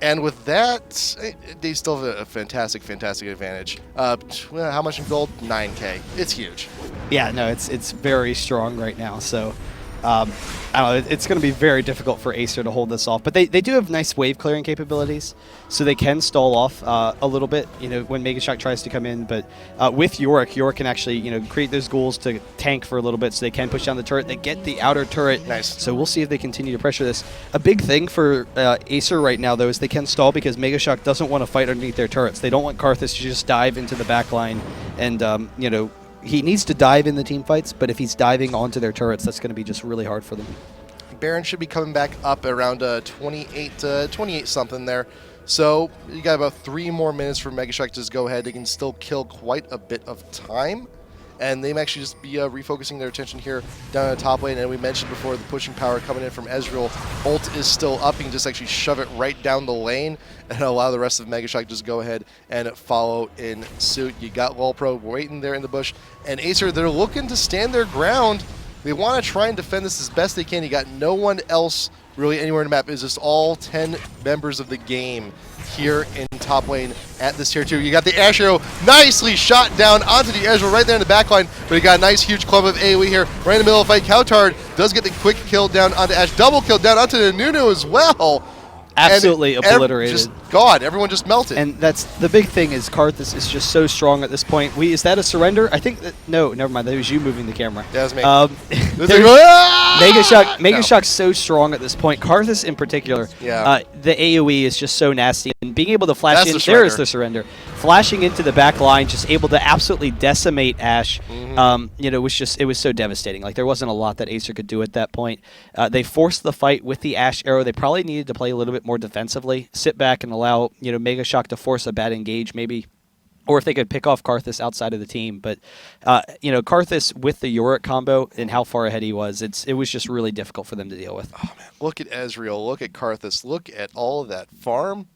And with that, they still have a fantastic advantage. How much in gold? 9K. It's huge. Yeah, no, it's very strong right now. So, I don't know, it's going to be very difficult for Acer to hold this off. But they do have nice wave clearing capabilities, so they can stall off a little bit, when MEGASHOCK tries to come in. But with Yorick can actually, create those ghouls to tank for a little bit, so they can push down the turret. They get the outer turret. Nice. So we'll see if they continue to pressure this. A big thing for Acer right now, though, is they can stall because MEGASHOCK doesn't want to fight underneath their turrets. They don't want Karthus to just dive into the back line and, he needs to dive in the team fights, but if he's diving onto their turrets, that's going to be just really hard for them. Baron should be coming back up around 28 something there. So you got about 3 more minutes for MEGASHOCK to just go ahead. They can still kill quite a bit of time. And they may actually just be refocusing their attention here down in the top lane. And we mentioned before the pushing power coming in from Ezreal. Ult is still up. You can just actually shove it right down the lane and allow the rest of MEGASHOCK to just go ahead and follow in suit. You got Lolpro waiting there in the bush. And Acer, they're looking to stand their ground. They want to try and defend this as best they can. You got no one else really anywhere in the map. It's just all 10 members of the game here in top lane at this tier 2. You got the Ashe Arrow nicely shot down onto the Ezreal right there in the back line, but you got a nice huge clump of AoE here right in the middle of the fight. cowTard does get the quick kill down onto Ashe, double kill down onto the Nunu as well. Absolutely obliterated. Just gone. Everyone just melted. And that's the big thing is Karthus is just so strong at this point. Is that a surrender? I think that no, never mind. That was you moving the camera. Yeah, that was me. MEGASHOCK's so strong at this point. Karthus in particular. Yeah. The AoE is just so nasty, and being able to flash That's in. the There is surrender. the surrender. Flashing into the back line, just able to absolutely decimate Ashe. It was so devastating. Like there wasn't a lot that Acer could do at that point. They forced the fight with the Ashe Arrow. They probably needed to play a little bit more defensively, sit back and allow MEGASHOCK to force a bad engage maybe, or if they could pick off Karthus outside of the team. But, you know, Karthus with the Yorick combo and how far ahead he was, it was just really difficult for them to deal with. Oh, man. Look at Ezreal. Look at Karthus. Look at all of that farm.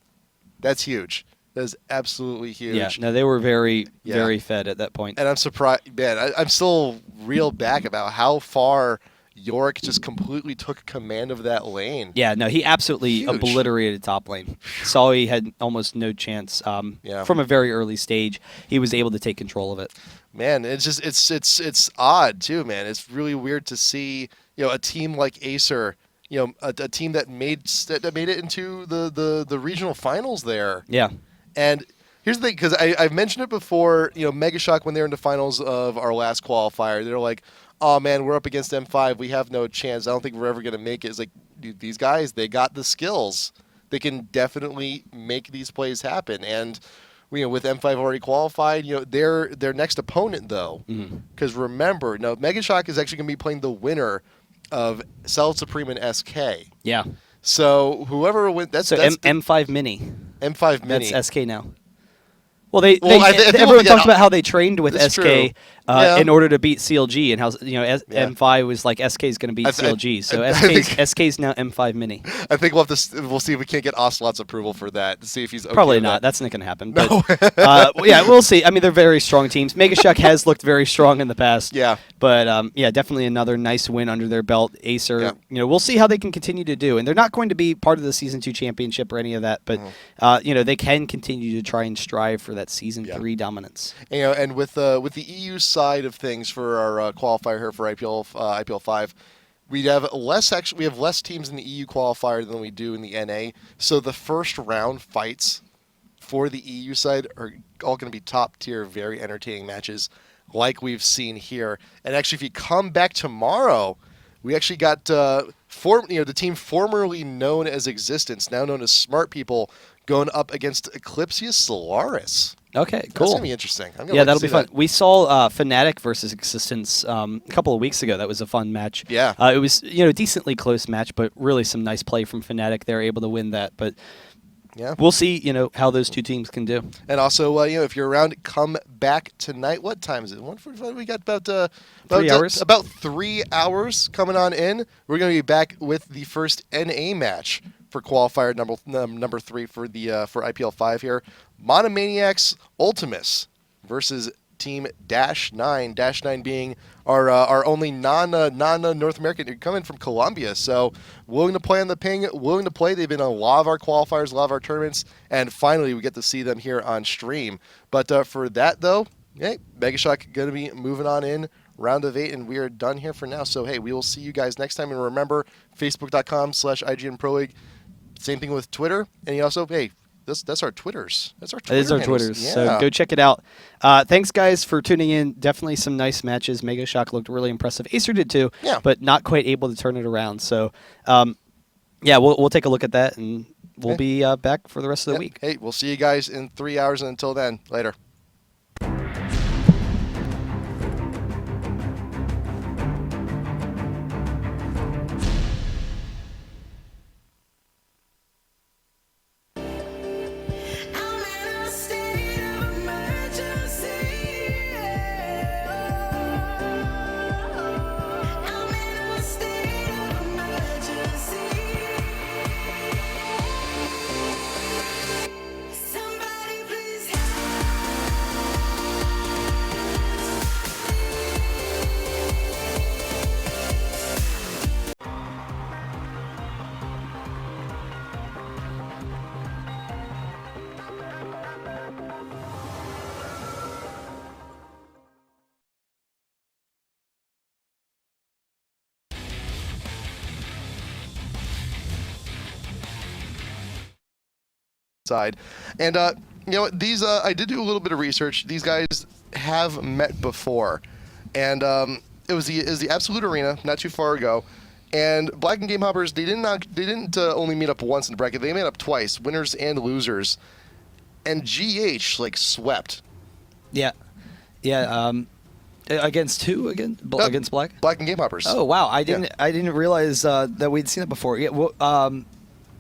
That's huge. That is absolutely huge. Yeah, no, they were very, very fed at that point. And I'm surprised, man, I'm still reeled back about how far Yorick just completely took command of that lane. Yeah, no, he absolutely Huge. obliterated top lane. Sawi had almost no chance from a very early stage. He was able to take control of it. Man, it's just it's odd too, man. It's really weird to see, you know, a team like ACER, you know, a team that made it into the regional finals there. Yeah. And here's the thing, because I've mentioned it before, you know, MEGASHOCK, when they were in the finals of our last qualifier, they're like, oh, man, we're up against M5. We have no chance. I don't think we're ever going to make it. It's like, dude, these guys, they got the skills. They can definitely make these plays happen. And, you know, with M5 already qualified, you know, their next opponent, though, because remember, no, MEGASHOCK is actually going to be playing the winner of Cell Supreme and SK. Yeah. So whoever wins, that's M5 Mini. M5 Mini. That's SK now. Well, I think everyone talked about how they trained with That's SK true. Yeah. in order to beat CLG, and how, you know, M5 was like SK is going to beat CLG, so SK's now M5 Mini. I think we'll see if we can't get Ocelote's approval for that to see if he's okay Probably with not. that. That's not going to happen. But, yeah, we'll see. I mean, they're very strong teams. MEGASHOCK has looked very strong in the past. Yeah. But yeah, definitely another nice win under their belt. ACER, you know, we'll see how they can continue to do, and they're not going to be part of the Season 2 championship or any of that. But you know, they can continue to try and strive for that Season 3 dominance. You know, and with the EU side of things for our qualifier here for IPL5, we have less teams in the EU qualifier than we do in the NA. So the first round fights for the EU side are all going to be top tier, very entertaining matches like we've seen here. And actually, if you come back tomorrow, we actually got the team formerly known as Existence, now known as Smart People, going up against Eclipseus Solaris. Okay, cool. That's going to be interesting. That'll be fun. We saw FNATIC versus Existence a couple of weeks ago. That was a fun match. Yeah. It was, you know, a decently close match, but really some nice play from FNATIC. They were able to win that. But yeah, we'll see, you know, how those two teams can do. And also, you know, if you're around, come back tonight. What time is it? 1:45. We got about 3 hours. About 3 hours coming on in. We're going to be back with the first NA match for qualifier number 3 for the for IPL5 here. Monomaniacs Ultimus versus Team -9. -9 being our only non North American coming from Colombia. So willing to play on the ping, willing to play. They've been on a lot of our qualifiers, a lot of our tournaments, and finally we get to see them here on stream. But for that though, hey, MEGASHOCK going to be moving on in round of 8, and we are done here for now. So hey, we will see you guys next time. And remember, Facebook.com/IGN Pro League. Same thing with Twitter. And you also, hey, that's our Twitters. That's our Twitter. It is our handles. Twitters. Yeah. So go check it out. Thanks, guys, for tuning in. Definitely some nice matches. MEGASHOCK looked really impressive. ACER did too, but not quite able to turn it around. So, yeah, we'll take a look at that, and we'll be back for the rest of the week. Hey, we'll see you guys in 3 hours, and until then, later. I'm in a state of emergency. I'm in a state of emergency. Somebody please Side. And you know, these I did do a little bit of research. These guys have met before, and it was the Absolute Arena not too far ago. And Black and GameHoppers, they didn't only meet up once in the bracket. They met up twice, winners and losers. And GH like swept. Yeah. Against who again? Against Black? Black and GameHoppers. Oh wow! I didn't realize that we'd seen it before. Yeah. Well,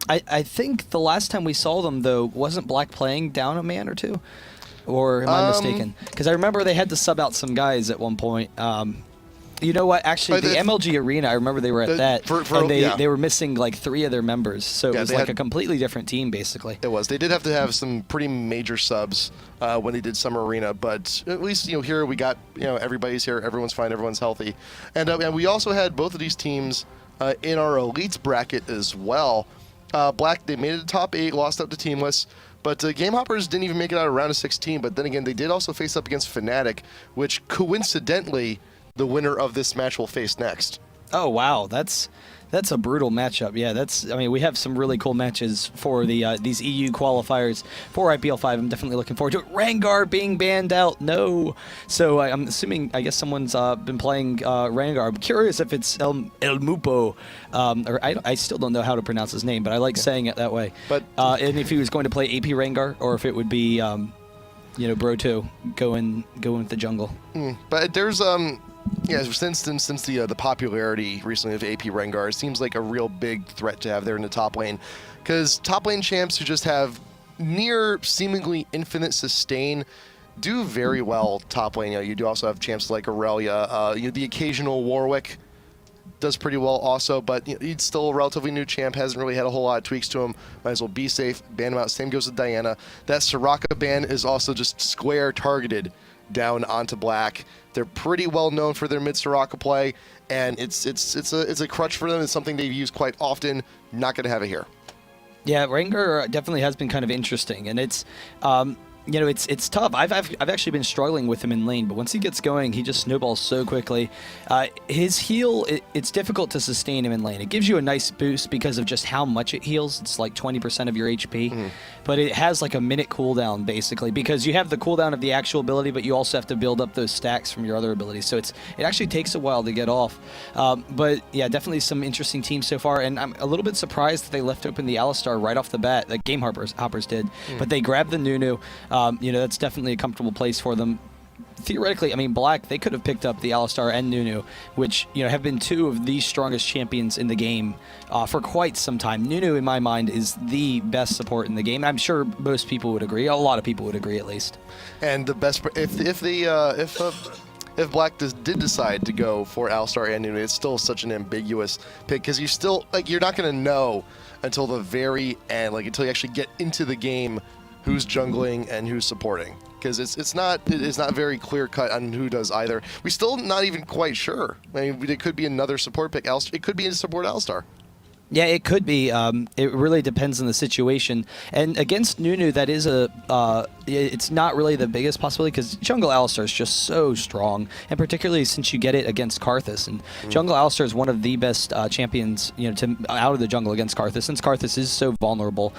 I think the last time we saw them though wasn't Black playing down a man or two. or am I mistaken? Because I remember they had to sub out some guys at one point. You know what? Actually, the MLG Arena, I remember they were at that, and they were missing like 3 of their members, so it was like a completely different team, basically. It was. They did have to have some pretty major subs when they did Summer Arena, but at least here we got everybody's here, everyone's fine, everyone's healthy, and we also had both of these teams in our elites bracket as well. Black, they made it to top 8, lost out to Teamless. But GameHoppers didn't even make it out of round of 16, but then again, they did also face up against FNATIC, which coincidentally, the winner of this match will face next. Oh, wow. That's a brutal matchup. Yeah, we have some really cool matches for the these EU qualifiers for IPL5. I'm definitely looking forward to it. Rengar being banned out. No. So I'm assuming, I guess someone's been playing Rengar. I'm curious if it's El Muppo, or I still don't know how to pronounce his name, but I like saying it that way. But and if he was going to play AP Rengar, or if it would be, Bro 2 going with the jungle. But there's since the popularity recently of AP Rengar, it seems like a real big threat to have there in the top lane, because top lane champs who just have near seemingly infinite sustain do very well top lane. You do also have champs like Aurelia, the occasional Warwick does pretty well also, but he's still a relatively new champ, hasn't really had a whole lot of tweaks to him. Might as well be safe, ban him out. Same goes with Diana. That Soraka ban is also just square targeted down onto Black. They're pretty well known for their mid Soraka play, and it's a crutch for them. It's something they've used quite often. Not going to have it here. Yeah, Rengar definitely has been kind of interesting, and it's it's tough. I've actually been struggling with him in lane, but once he gets going, he just snowballs so quickly. His heal, it's difficult to sustain him in lane. It gives you a nice boost because of just how much it heals. It's like 20% of your HP, but it has like a minute cooldown basically, because you have the cooldown of the actual ability, but you also have to build up those stacks from your other abilities. So it actually takes a while to get off. But yeah, definitely some interesting teams so far, and I'm a little bit surprised that they left open the Alistar right off the bat, that GameHoppers did, but they grabbed the Nunu. That's definitely a comfortable place for them. Theoretically, Black, they could have picked up the Alistar and Nunu, which have been 2 of the strongest champions in the game for quite some time. Nunu, in my mind, is the best support in the game. I'm sure most people would agree. A lot of people would agree, at least. And the best, if Black did decide to go for Alistar and Nunu, it's still such an ambiguous pick, because you're not going to know until the very end, until you actually get into the game, who's jungling and who's supporting, because it's not very clear cut on who does either. We're still not even quite sure. It could be another support pick. It could be a support Alistar. Yeah, it could be. It really depends on the situation. And against Nunu, that is it's not really the biggest possibility, because Jungle Alistar is just so strong, and particularly since you get it against Karthus. And Jungle Alistar is one of the best champions, out of the jungle against Karthus, since Karthus is so vulnerable.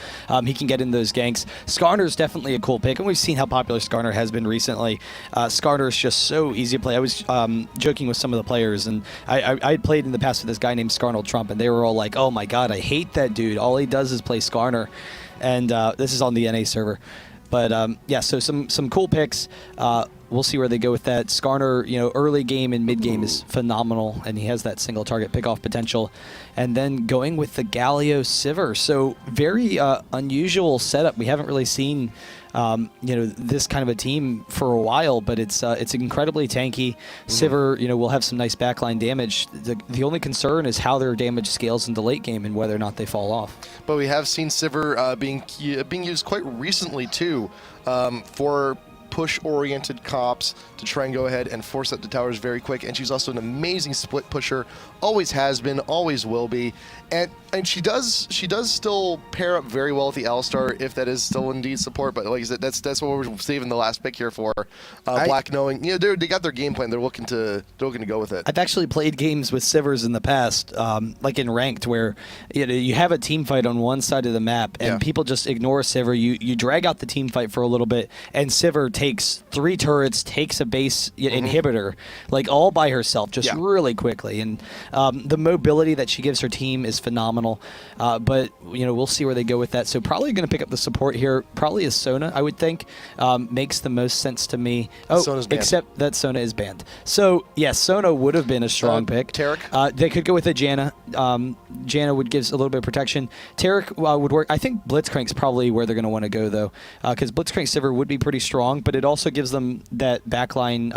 He can get in those ganks. Skarner is definitely a cool pick, and we've seen how popular Skarner has been recently. Skarner is just so easy to play. I was joking with some of the players, and I had played in the past with this guy named Skarnel Trump, and they were all like, "Oh my God, I hate that dude. All he does is play Skarner." And this is on the NA server. But yeah, so some cool picks. We'll see where they go with that. Skarner, early game and mid game is phenomenal, and he has that single target pickoff potential. And then going with the Galio Sivir. So very unusual setup. We haven't really seen this kind of a team for a while, but it's incredibly tanky. Sivir, will have some nice backline damage. The only concern is how their damage scales into late game and whether or not they fall off. But we have seen Sivir being used quite recently too, for push-oriented comps to try and go ahead and force up the towers very quick. And she's also an amazing split pusher. Always has been, always will be. And she does still pair up very well with the Alistar, if that is still indeed support. But like I said, that's what we're saving the last pick here for. Black knowing, they got their game plan. They're looking to go with it. I've actually played games with Sivers in the past, like in ranked, where you have a team fight on one side of the map, and people just ignore Sivir. You drag out the team fight for a little bit, and Sivir takes 3 turrets, takes a base inhibitor, like all by herself, just really quickly. And the mobility that she gives her team is phenomenal. phenomenal. But we'll see where they go with that. So probably going to pick up the support here. Probably a Sona, I would think. Makes the most sense to me. Oh, Sona's banned. except that Sona is banned. So yes, Sona would have been a strong pick. Tarek? They could go with a Janna. Janna would give a little bit of protection. Tarek would work. I think Blitzcrank's probably where they're going to want to go though, because Blitzcrank Sivir would be pretty strong, but it also gives them that backline,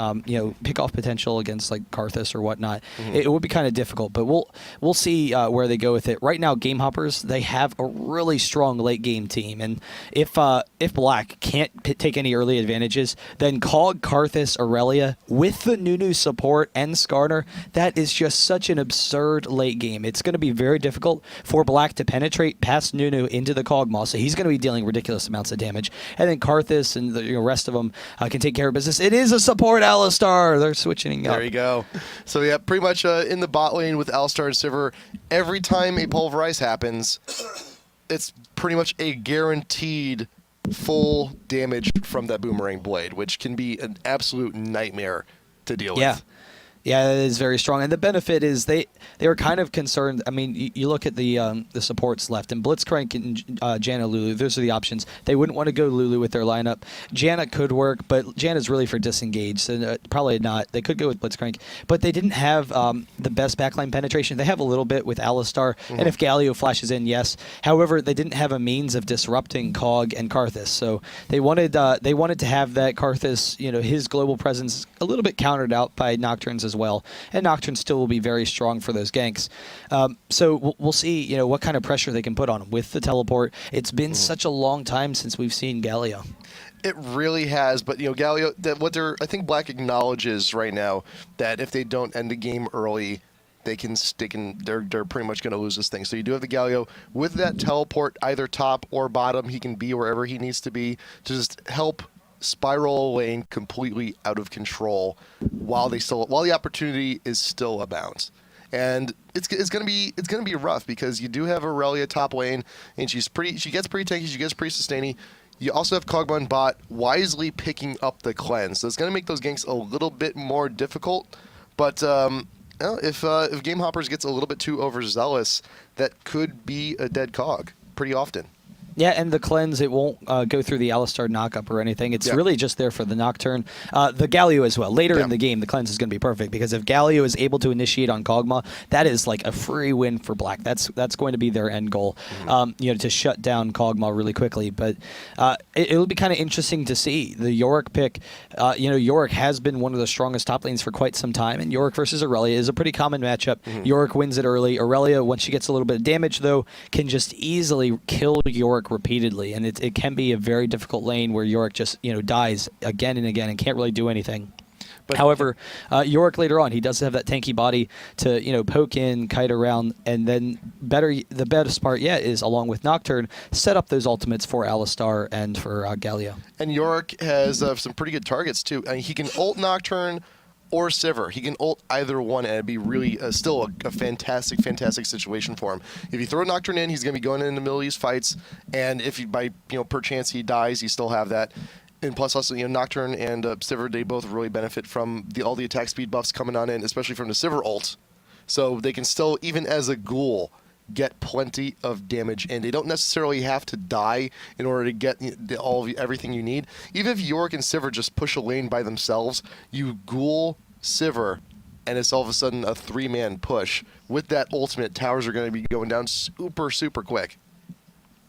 pick off potential against like Karthus or whatnot. It would be kind of difficult, but we'll see where they go with it. Right now, GameHoppers, they have a really strong late game team, and if Black can't take any early advantages, then Cog, Karthus, Aurelia with the Nunu support and Skarner, that is just such an absurd late game. It's going to be very difficult for Black to penetrate past Nunu into the Kog'Maw, so he's going to be dealing ridiculous amounts of damage. And then Karthus and the rest of them can take care of business. It is a support Alistar. They're switching up. There you go. So yeah, pretty much in the bot lane with Alistar and Sivir, every time a Pulverize happens, it's pretty much a guaranteed full damage from that Boomerang Blade, which can be an absolute nightmare to deal with. Yeah, it is very strong, and the benefit is they were kind of concerned. I mean, you look at the supports left, and Blitzcrank and Janna Lulu. Those are the options. They wouldn't want to go Lulu with their lineup. Janna could work, but Janna's really for disengage, so probably not. They could go with Blitzcrank, but they didn't have the best backline penetration. They have a little bit with Alistar, and if Galio flashes in, yes. However, they didn't have a means of disrupting Cog and Karthus, so they wanted to have that Karthus, his global presence a little bit countered out by Nocturnes as well, and Nocturne still will be very strong for those ganks. So we'll see, what kind of pressure they can put on him with the teleport. It's been such a long time since we've seen Galio. It really has, but Galio, I think Black acknowledges right now that if they don't end the game early, they're pretty much going to lose this thing. So you do have the Galio with that teleport, either top or bottom. He can be wherever he needs to be to just help spiral lane completely out of control while the opportunity is still abounds. And it's gonna be rough because you do have Aurelia top lane, and she gets pretty tanky, she gets pretty sustaining. You also have Kog'Maw bot wisely picking up the cleanse, so it's gonna make those ganks a little bit more difficult. But if GameHoppers gets a little bit too overzealous, that could be a dead cog pretty often. Yeah, and the cleanse, it won't go through the Alistar knockup or anything. It's really just there for the Nocturne. The Galio as well. Later in the game, the cleanse is going to be perfect because if Galio is able to initiate on Kog'Maw, that is like a free win for Black. That's going to be their end goal, to shut down Kog'Maw really quickly. But it'll be kind of interesting to see. The Yorick pick, Yorick has been one of the strongest top lanes for quite some time, and Yorick versus Aurelia is a pretty common matchup. Yorick wins it early. Aurelia, once she gets a little bit of damage, though, can just easily kill Yorick repeatedly, and it can be a very difficult lane where Yorick just dies again and again and can't really do anything. But however, Yorick later on, he does have that tanky body to poke in, kite around, and then the best part yet is along with Nocturne, set up those ultimates for Alistar and for Galio. And Yorick has some pretty good targets too. I mean, he can ult Nocturne or Sivir. He can ult either one, and it'd be really still a fantastic situation for him. If you throw Nocturne in, he's going to be going into Middle East fights, and if by perchance he dies, you still have that. And plus also, Nocturne and Sivir, they both really benefit from all the attack speed buffs coming on in, especially from the Sivir ult. So they can still, even as a ghoul, get plenty of damage, and they don't necessarily have to die in order to get everything you need. Even if Yorick and Sivir just push a lane by themselves, you ghoul Sivir, and it's all of a sudden a 3-man push. With that ultimate, towers are going to be going down super, super quick.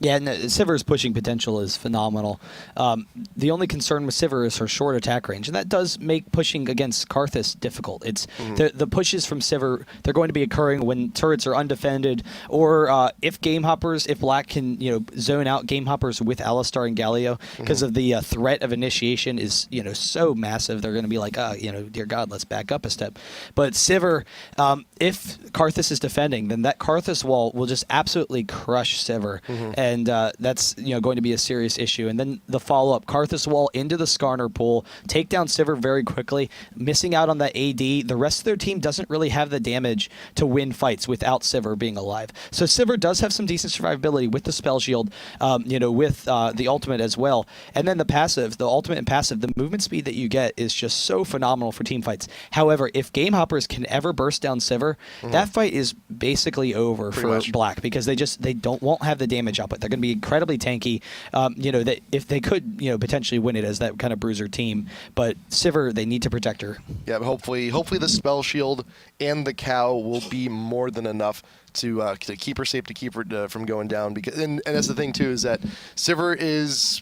Yeah, no, Sivir's pushing potential is phenomenal. The only concern with Sivir is her short attack range, and that does make pushing against Karthus difficult. It's the pushes from Sivir, they're going to be occurring when turrets are undefended, or if Black can zone out GameHoppers with Alistar and Galio, because of the threat of initiation is so massive, they're going to be like, dear God, let's back up a step. But Sivir, if Karthus is defending, then that Karthus wall will just absolutely crush Sivir. and that's going to be a serious issue. And then the follow-up, Karthus Wall into the Skarner pool, take down Sivir very quickly, missing out on that AD. The rest of their team doesn't really have the damage to win fights without Sivir being alive. So Sivir does have some decent survivability with the spell shield, with the ultimate as well. And then the passive, the ultimate and passive, the movement speed that you get is just so phenomenal for team fights. However, if GameHoppers can ever burst down Sivir, that fight is basically over for Black, because they won't have the damage output. They're going to be incredibly tanky. That if they could potentially win it as that kind of bruiser team, but Sivir, they need to protect her. Yeah, but hopefully the spell shield and the cow will be more than enough to keep her safe, to keep her from going down. Because and that's the thing too, is that Sivir is.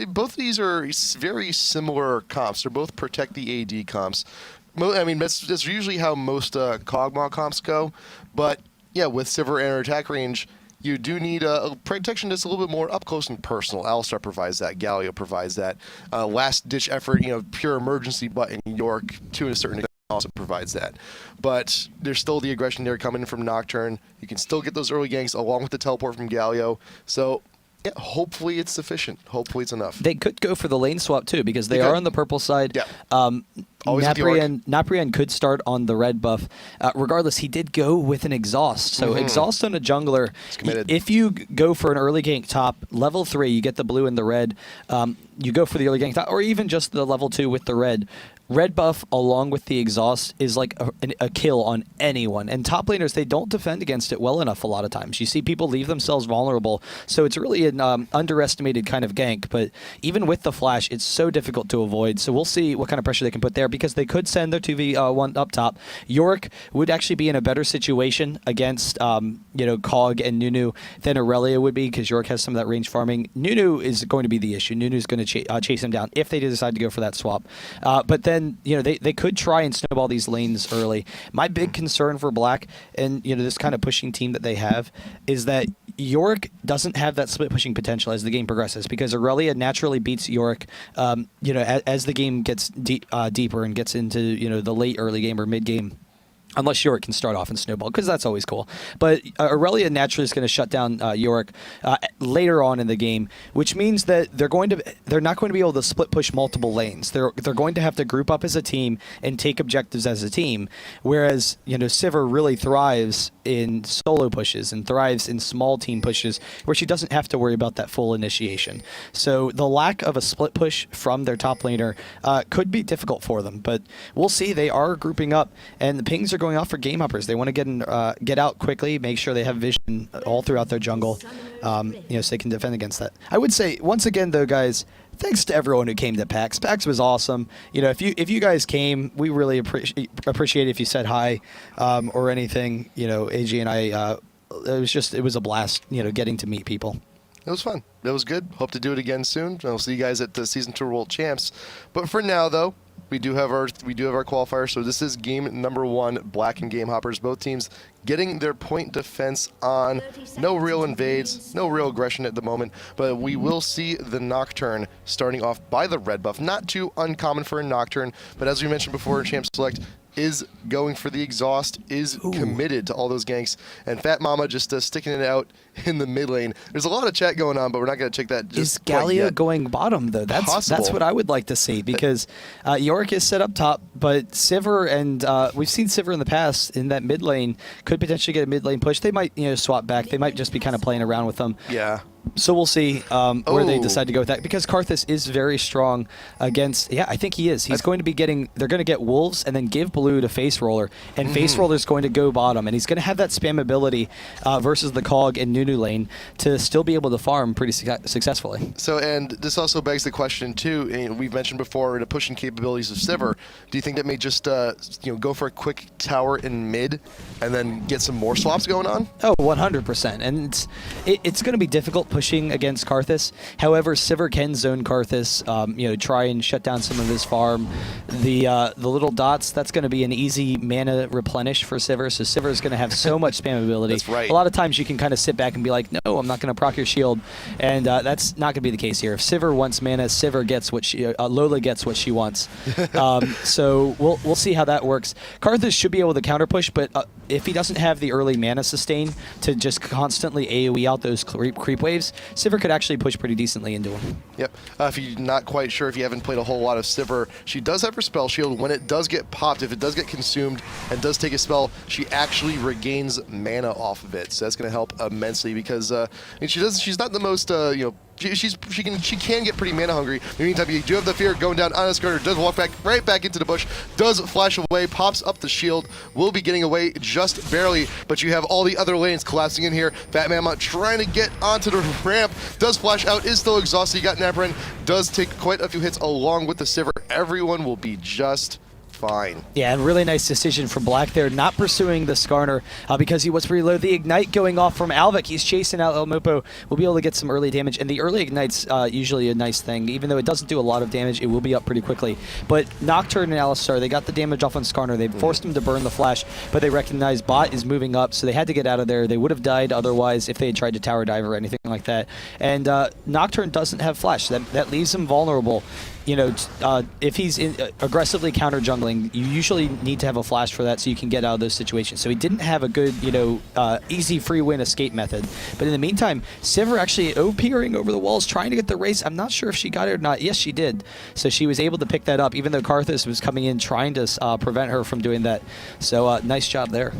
Both of these are very similar comps. They're both protect the AD comps. I mean, that's usually how most Kog'Maw comps go. But yeah, with Sivir and her attack range, you do need a protection that's a little bit more up close and personal. Alistar provides that. Galio provides that. Last ditch effort, pure emergency button. York, to a certain extent, also provides that. But there's still the aggression there coming in from Nocturne. You can still get those early ganks along with the teleport from Galio. So. Yeah, hopefully it's sufficient. Hopefully it's enough. They could go for the lane swap too, because they are on the purple side. Yeah. Always napraen could start on the red buff. Regardless, he did go with an exhaust. So exhaust on a jungler. If you go for an early gank top, level 3, you get the blue and the red. You go for the early gank top, or even just the level 2 with the red. Red buff along with the exhaust is like a kill on anyone. And top laners, they don't defend against it well enough a lot of times. You see people leave themselves vulnerable. So it's really an underestimated kind of gank. But even with the flash, it's so difficult to avoid. So we'll see what kind of pressure they can put there, because they could send their 2v1 up top. Yorick would actually be in a better situation against Cog and Nunu than Aurelia would be, because Yorick has some of that range farming. Nunu is going to be the issue. Nunu's going to chase him down if they decide to go for that swap. But then they could try and snowball these lanes early. My big concern for Black and this kind of pushing team that they have is that Yorick doesn't have that split pushing potential as the game progresses, because Aurelia naturally beats Yorick as the game gets deeper and gets into the late early game or mid game. Unless Yorick can start off and snowball, because that's always cool. But Aurelia naturally is going to shut down Yorick later on in the game, which means that they're not going to be able to split push multiple lanes. They're going to have to group up as a team and take objectives as a team. Whereas Sivir really thrives in solo pushes and thrives in small team pushes, where she doesn't have to worry about that full initiation. So the lack of a split push from their top laner could be difficult for them. But we'll see. They are grouping up, and the pings are going off for GameHoppers. They want to get out quickly, make sure they have vision all throughout their jungle, so they can defend against that. I would say, once again, though, guys, thanks to everyone who came to PAX. PAX was awesome. If you guys came, we really appreciate it if you said hi or anything. AG and I, it was a blast. Getting to meet people. It was fun. It was good. Hope to do it again soon. I'll see you guys at the Season 2 World Champs. But for now, though, we do have our qualifier. So this is game number 1, Black and GameHoppers. Both teams getting their point defense on. No real invades, no real aggression at the moment. But we will see the Nocturne starting off by the red buff. Not too uncommon for a Nocturne, but as we mentioned before, Champ Select is going for the exhaust, is committed to all those ganks, and FatMamma just sticking it out in the mid lane. There's a lot of chat going on, but we're not going to check that just Is Galio going bottom, though? That's what I would like to see, because Yorick is set up top, but Sivir and we've seen Sivir in the past in that mid lane could potentially get a mid lane push. They might swap back. They might just be kind of playing around with them. Yeah. So we'll see where they decide to go with that, because Karthus is very strong against. Yeah, I think he is. He's going to be getting. They're going to get Wolves and then give blue to Faceroller, and Faceroller is going to go bottom, and he's going to have that spam ability versus the Cog and Nunu lane to still be able to farm pretty successfully. So, and this also begs the question too. We've mentioned before the pushing capabilities of Sivir. Do you think that may just go for a quick tower in mid and then get some more swaps going on? Oh, 100%. And it's going to be difficult pushing against Karthus. However, Sivir can zone Karthus, try and shut down some of his farm. The little dots, that's going to be an easy mana replenish for Sivir, so Sivir is going to have so much spam ability. That's right. A lot of times you can kind of sit back and be like, no, I'm not going to proc your shield, and that's not going to be the case here. If Sivir wants mana, Sivir gets what she, Lola gets what she wants. So we'll see how that works. Karthus should be able to counter push, but if he doesn't have the early mana sustain to just constantly AoE out those creep waves, Sivir could actually push pretty decently into him. Yep. If you're not quite sure, if you haven't played a whole lot of Sivir, she does have her spell shield. When it does get popped, if it does get consumed and does take a spell, she actually regains mana off of it. So that's going to help immensely because she's not the most she can get pretty mana hungry. In the meantime, you do have the fear going down on a skirter, does walk right back into the bush, does flash away, pops up the shield, will be getting away just barely, but you have all the other lanes collapsing in here. FatMamma trying to get onto the ramp, does flash out, is still exhausted. You got napraen, does take quite a few hits along with the Sivir. Everyone will be just fine. Yeah, and really nice decision from Black there, not pursuing the Skarner because he was pretty low. The Ignite going off from Alvik. He's chasing out El Muppo. We'll be able to get some early damage, and the early Ignite's usually a nice thing. Even though it doesn't do a lot of damage, it will be up pretty quickly. But Nocturne and Alistar, they got the damage off on Skarner. They forced him to burn the flash, but they recognized bot is moving up, so they had to get out of there. They would have died otherwise if they had tried to tower dive or anything like that. And Nocturne doesn't have flash. That leaves him vulnerable. If he's aggressively counter jungling, you usually need to have a flash for that so you can get out of those situations. So he didn't have a good, easy free win escape method. But in the meantime, Sivir actually OP'ing over the walls, trying to get the race. I'm not sure if she got it or not. Yes, she did. So she was able to pick that up, even though Karthus was coming in trying to prevent her from doing that. So nice job there.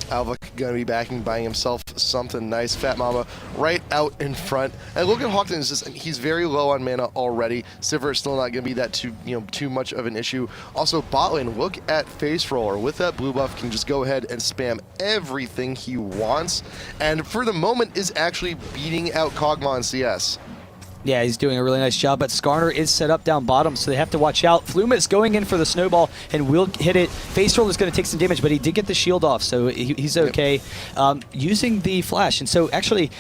Alvik going to be buying himself something nice. FatMamma right out in front. And look at HawkDon. He's very low on mana already. Sivir is still not going to be that too much of an issue. Also, bot lane, look at Faceroller. With that blue buff, can just go ahead and spam everything he wants. And for the moment, is actually beating out Kog'Maw in CS. Yeah, he's doing a really nice job, but Skarner is set up down bottom, so they have to watch out. Fluumis going in for the snowball and will hit it. Facerollerx is going to take some damage, but he did get the shield off, so he's okay. Yep. Using the flash, and so actually,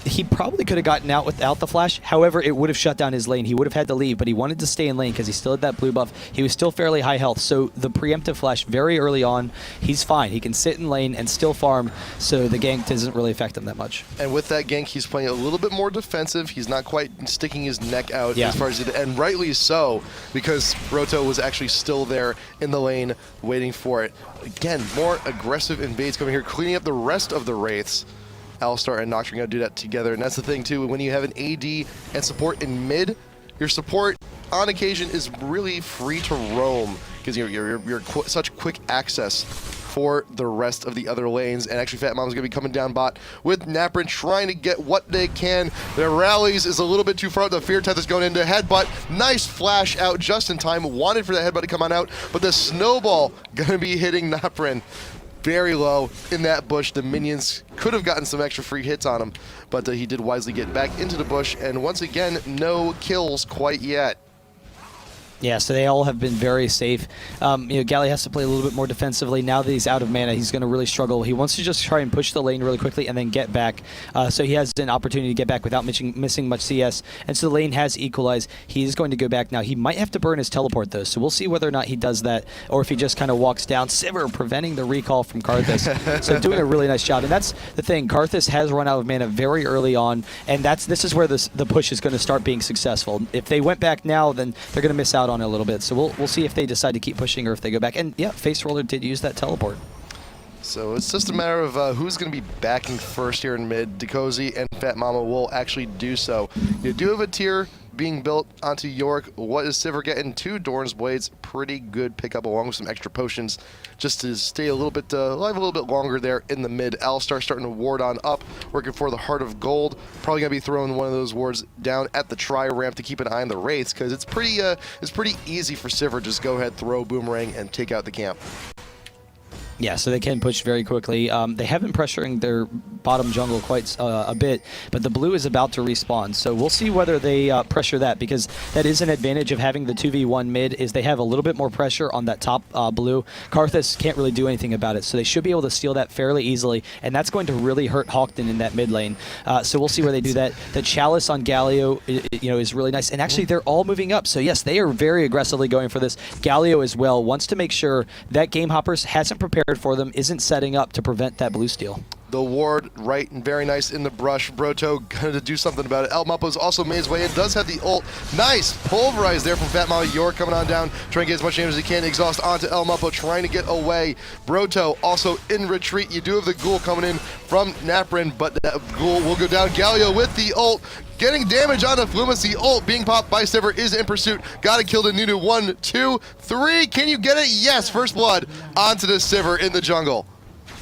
he probably could have gotten out without the flash. However, it would have shut down his lane. He would have had to leave, but he wanted to stay in lane because he still had that blue buff. He was still fairly high health, so the preemptive flash very early on, he's fine. He can sit in lane and still farm, so the gank doesn't really affect him that much. And with that gank, he's playing a little bit more defensive. He's not quite sticking his neck out as far as and rightly so, because Roto was actually still there in the lane waiting for it. Again, more aggressive invades coming here, cleaning up the rest of the Wraiths. Alistar and Nocturne going to do that together, and that's the thing too, when you have an AD and support in mid, your support on occasion is really free to roam because you're such quick access for the rest of the other lanes. And actually FatMamma's going to be coming down bot with napraen trying to get what they can. Their rallies is a little bit too far. The Fear Teth is going into headbutt. Nice flash out just in time. Wanted for that headbutt to come on out, but the snowball going to be hitting napraen very low in that bush. The minions could have gotten some extra free hits on him, but he did wisely get back into the bush. And once again, no kills quite yet. Yeah, so they all have been very safe. Galley has to play a little bit more defensively. Now that he's out of mana, he's going to really struggle. He wants to just try and push the lane really quickly and then get back. So he has an opportunity to get back without missing much CS. And so the lane has equalized. He is going to go back now. He might have to burn his teleport, though, so we'll see whether or not he does that or if he just kind of walks down. Sivir preventing the recall from Karthus. So doing a really nice job. And that's the thing. Karthus has run out of mana very early on, and this is where the push is going to start being successful. If they went back now, then they're going to miss out on it a little bit. So we'll see if they decide to keep pushing or if they go back. And yeah, Faceroller did use that teleport. So it's just a matter of who's going to be backing first here in mid. diqozoY and FatMamma will actually do so. You do have a tier being built onto York. What is Sivir getting? 2 Dorn's Blades. Pretty good pickup along with some extra potions just to stay a little bit alive a little bit longer there in the mid. Alistar starting to ward on up, working for the Heart of Gold. Probably going to be throwing one of those wards down at the tri-ramp to keep an eye on the Wraiths because it's pretty easy for Sivir. Just go ahead, throw Boomerang, and take out the camp. Yeah, so they can push very quickly. They have been pressuring their bottom jungle quite a bit, but the blue is about to respawn. So we'll see whether they pressure that, because that is an advantage of having the 2v1 mid, is they have a little bit more pressure on that top blue. Karthus can't really do anything about it, so they should be able to steal that fairly easily, and that's going to really hurt HawkDon in that mid lane. So we'll see where they do that. The Chalice on Galio is really nice, and actually they're all moving up. So yes, they are very aggressively going for this. Galio as well wants to make sure that GameHopperS hasn't prepared for them, isn't setting up to prevent that blue steal. The ward right and BerryNice in the brush. Broto gonna do something about it. Muppo's also made his way in, does have the ult. Nice pulverized there from FatMamma. York coming on down, trying to get as much damage as he can. Exhaust onto Muppo, trying to get away. Broto also in retreat. You do have the ghoul coming in from napraen, but that ghoul will go down. Galio with the ult, getting damage onto fluumis. The ult being popped by Sivir is in pursuit. Gotta kill the Nunu. 1, 2, 3. Can you get it? Yes, first blood onto the Sivir in the jungle.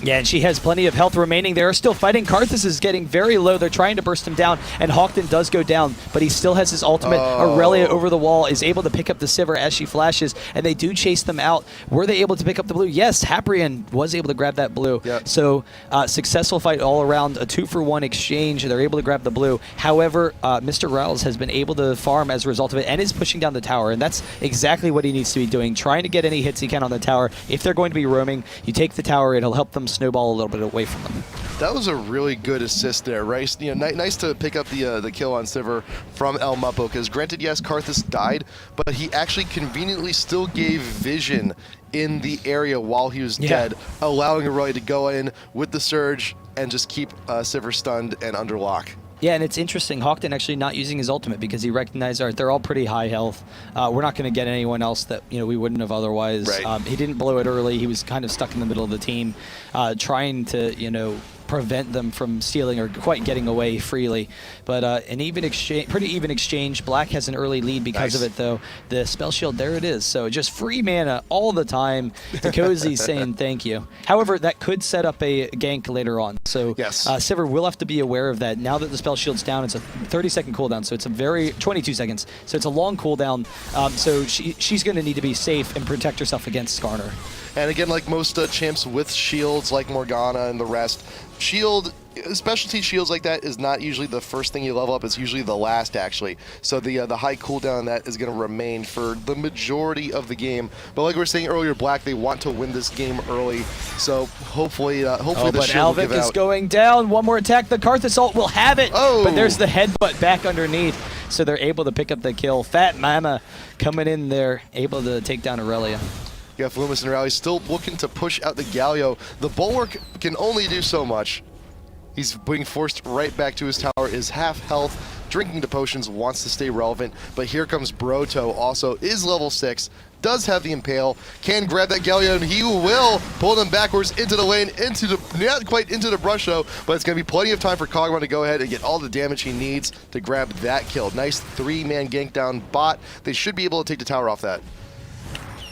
Yeah, and she has plenty of health remaining. They are still fighting. Karthus is getting very low. They're trying to burst him down, and HawkDon does go down, but he still has his ultimate. Aurelia over the wall is able to pick up the Sivir as she flashes, and they do chase them out. Were they able to pick up the blue? Yes, HatPerson was able to grab that blue. Yep. So successful fight all around, a 2-for-1 exchange. They're able to grab the blue. However, MrRallez has been able to farm as a result of it and is pushing down the tower, and that's exactly what he needs to be doing, trying to get any hits he can on the tower. If they're going to be roaming, you take the tower, it'll help them snowball a little bit away from them. That was a really good assist there, right? Nice to pick up the kill on Sivir from Muppo, because granted, yes, Karthus died, but he actually conveniently still gave vision in the area while he was dead, allowing Aurelia to go in with the surge and just keep Sivir stunned and under lock. Yeah, and it's interesting, HawkDon actually not using his ultimate because he recognized, all right, they're all pretty high health. We're not going to get anyone else that we wouldn't have otherwise. Right. He didn't blow it early. He was kind of stuck in the middle of the team, trying to prevent them from stealing or quite getting away freely. But an even exchange, pretty even exchange. Black has an early lead because of it, though. The spell shield, there it is. So just free mana all the time. diqozoY saying thank you. However, that could set up a gank later on. So yes. Sivir will have to be aware of that. Now that the spell shield's down, it's a 30-second cooldown, so it's a 22 seconds. So it's a long cooldown. So she's going to need to be safe and protect herself against Skarner. And again, like most champs with shields, like Morgana and the rest, specialty shields like that is not usually the first thing you level up. It's usually the last, actually. So the high cooldown on that is going to remain for the majority of the game. But like we were saying earlier, Black, they want to win this game early. So hopefully the shield will give Alvik is out. going down. One more attack. The Karthus ult will have it. Oh. But there's the headbutt back underneath. So they're able to pick up the kill. FatMamma coming in there, able to take down Aurelia. Yeah, fluumis and Rally still looking to push out the Galio. The Bulwark can only do so much. He's being forced right back to his tower, is half health, drinking the potions, wants to stay relevant. But here comes Broto, also is level 6, does have the Impale, can grab that Galio, and he will pull them backwards into the lane, not quite into the brush though, but it's going to be plenty of time for Kog'Maw to go ahead and get all the damage he needs to grab that kill. Nice 3-man gank down bot. They should be able to take the tower off that.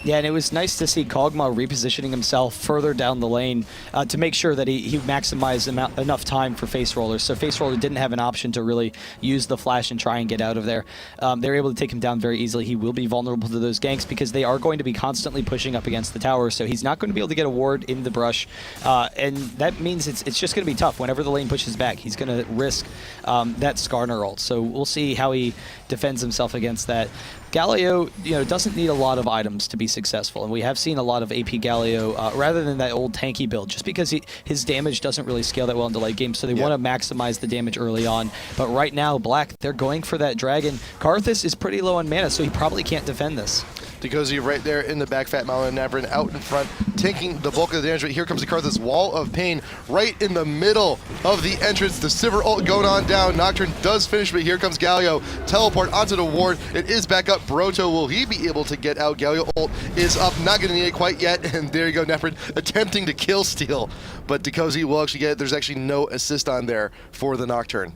Yeah, and it was nice to see Kog'Maw repositioning himself further down the lane to make sure that he maximized enough time for Facerollerx. So Faceroller didn't have an option to really use the flash and try and get out of there. They were able to take him down very easily. He will be vulnerable to those ganks because they are going to be constantly pushing up against the tower, so he's not going to be able to get a ward in the brush. And that means it's just going to be tough. Whenever the lane pushes back, he's going to risk that Skarner ult. So we'll see how he defends himself against that. Galio, doesn't need a lot of items to be successful, and we have seen a lot of AP Galio rather than that old tanky build, just because his damage doesn't really scale that well into late game, so they want to maximize the damage early on. But right now, Black, they're going for that dragon. Karthus is pretty low on mana, so he probably can't defend this. diqozoY right there in the back, FatMamma and napraen out in front, taking the bulk of the damage. But here comes the Karthus Wall of Pain right in the middle of the entrance. The Sivir ult going on down. Nocturne does finish, but here comes Galio. Teleport onto the ward. It is back up. Broto, will he be able to get out? Galio ult is up. Not going to need it quite yet. And there you go, napraen attempting to kill steal. But diqozoY will actually get it. There's actually no assist on there for the Nocturne.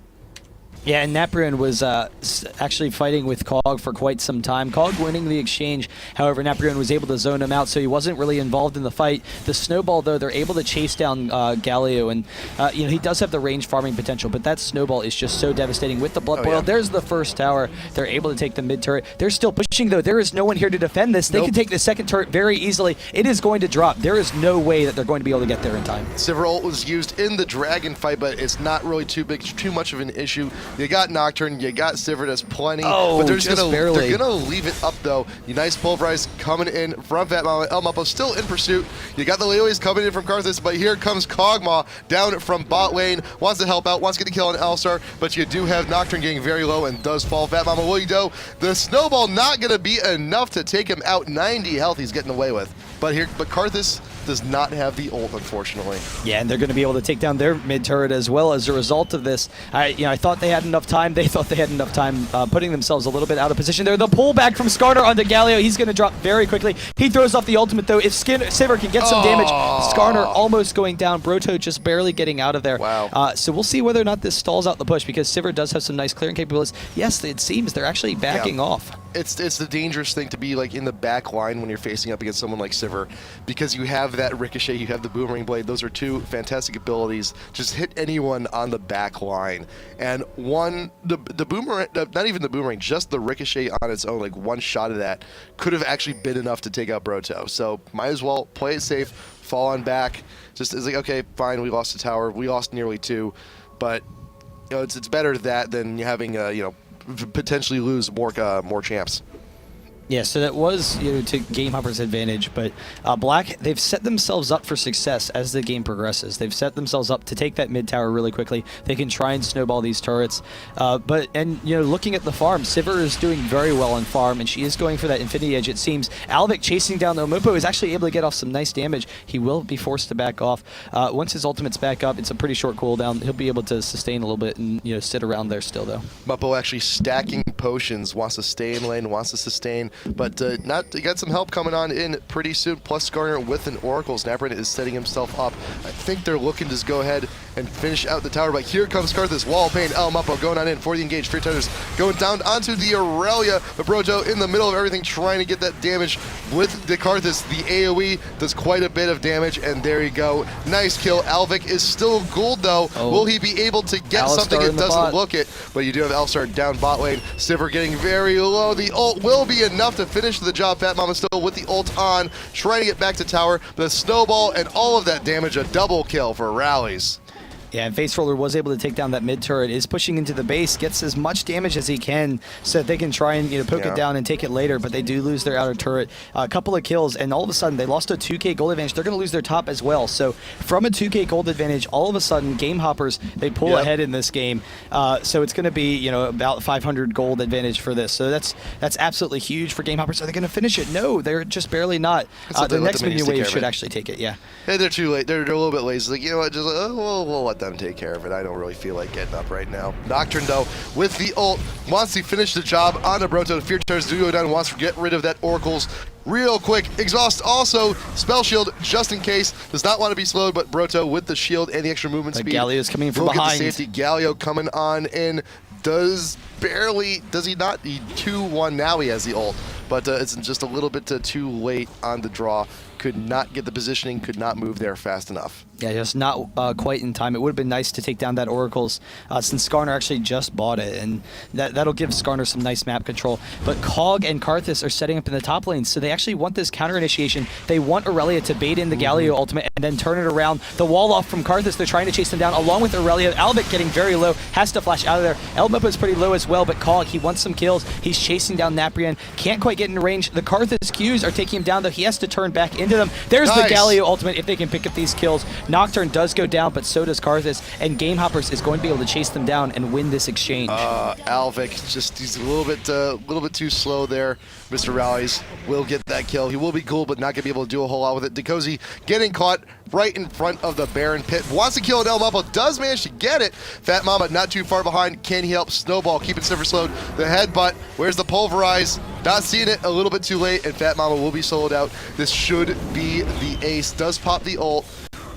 Yeah, and napraen was actually fighting with Cog for quite some time. Cog winning the exchange. However, napraen was able to zone him out, so he wasn't really involved in the fight. The snowball, though, they're able to chase down Galio, and he does have the range farming potential, but that snowball is just so devastating with the blood boil. Yeah. There's the first tower. They're able to take the mid turret. They're still pushing, though. There is no one here to defend this. They can take the second turret very easily. It is going to drop. There is no way that they're going to be able to get there in time. Sivir ult was used in the dragon fight, but it's not really too much of an issue. You got Nocturne, you got Sivir, that's plenty. Oh, but they're just barely. They're gonna leave it up though. You nice pulverize coming in from FatMamma. Muppo still in pursuit. You got the Leois coming in from Karthus, but here comes Kog'Maw down from bot lane. Wants to help out, wants to get a kill on Elstar, but you do have Nocturne getting very low and does fall. FatMamma will you go. The snowball not gonna be enough to take him out. 90 health he's getting away with. But Karthus does not have the ult, unfortunately. Yeah, and they're going to be able to take down their mid turret as well as a result of this. I thought they had enough time. They thought they had enough time putting themselves a little bit out of position there. The pullback from Skarner onto Galio. He's going to drop very quickly. He throws off the ultimate, though. If Sivir can get some damage, Skarner almost going down. Broto just barely getting out of there. Wow. So we'll see whether or not this stalls out the push, because Sivir does have some nice clearing capabilities. Yes, it seems they're actually backing off. It's the dangerous thing to be like in the back line when you're facing up against someone like Sivir, because you have that ricochet, you have the boomerang blade. Those are two fantastic abilities. Just hit anyone on the back line, and the boomerang, not even the boomerang, just the ricochet on its own, like one shot of that could have actually been enough to take out Broto. So might as well play it safe, fall on back. Just it's like, okay, fine, we lost a tower, we lost nearly two, but it's better that than having potentially lose more champs. Yeah, so that was to GameHopper's advantage, but Black, they've set themselves up for success as the game progresses. They've set themselves up to take that mid tower really quickly. They can try and snowball these turrets, looking at the farm, Sivir is doing very well on farm, and she is going for that Infinity Edge, it seems. Alvik chasing down the Muppo is actually able to get off some nice damage. He will be forced to back off. Once his ultimate's back up, it's a pretty short cooldown. He'll be able to sustain a little bit and sit around there still, though. Muppo actually stacking potions, wants to stay in lane, wants to sustain, but he got some help coming on in pretty soon, plus Skarner with an Oracle. napraen is setting himself up. I think they're looking to just go ahead and finish out the tower, but here comes Karthus, wall of pain, Muppo going on in for the engage, Fear Tethers going down onto the Aurelia, but Brojo in the middle of everything trying to get that damage with the Karthus. The AoE does quite a bit of damage, and there you go. Nice kill. Alvik is still gold though. Will he be able to get something? It doesn't look it, but you do have Elstar down bot lane. Sivir getting very low. The ult will be enough to finish the job. FatMamma still with the ult on, trying to get back to tower. The snowball and all of that damage, a double kill for Rallies. Yeah, and Faceroller was able to take down that mid turret, is pushing into the base, gets as much damage as he can so that they can try and poke it down and take it later, but they do lose their outer turret. A couple of kills, and all of a sudden they lost a 2k gold advantage. They're going to lose their top as well. So from a 2k gold advantage, all of a sudden GameHopper's, they pull ahead in this game. So it's going to be about 500 gold advantage for this. So that's absolutely huge for GameHopper's. Are they going to finish it? No, they're just barely not. The next minion wave should actually take it, yeah. Hey, they're too late. They're a little bit lazy. Like, you know what, just we'll let them take care of it. I don't really feel like getting up right now. Nocturne, though, with the ult, wants to finish the job on the Broto. Fear Tethers do go down, wants to get rid of that Oracles real quick. Exhaust also, Spell Shield, just in case. Does not want to be slowed, but Broto with the shield and the extra movement speed. Galio's coming from will behind. Get the safety. Galio coming on in. Does he not? He 2-1 now, he has the ult. But it's just a little bit too late on the draw. Could not get the positioning, could not move there fast enough. Yeah, just not quite in time. It would have been nice to take down that Oracles since Skarner actually just bought it, and that'll give Skarner some nice map control. But Cog and Karthus are setting up in the top lane, so they actually want this counter initiation. They want Aurelia to bait in the Galio ultimate and then turn it around. The wall off from Karthus, they're trying to chase them down along with Aurelia. Alvik getting very low, has to flash out of there. Muppo is pretty low as well, but Cog, he wants some kills. He's chasing down napraen, can't quite get in range. The Karthus Qs are taking him down, though. He has to turn back into them. There's the Galio ultimate if they can pick up these kills. Nocturne does go down, but so does Karthus, and GameHopper's is going to be able to chase them down and win this exchange. Alvik, he's a little bit too slow there. MrRallez will get that kill. He will be cool, but not going to be able to do a whole lot with it. diqozoY getting caught right in front of the Baron pit. Wants to kill it. Muppo does manage to get it. FatMamma not too far behind. Can he help? Snowball keeping Sivir slowed. The headbutt. Where's the pulverize? Not seeing it. A little bit too late, and FatMamma will be soloed out. This should be the ace. Does pop the ult.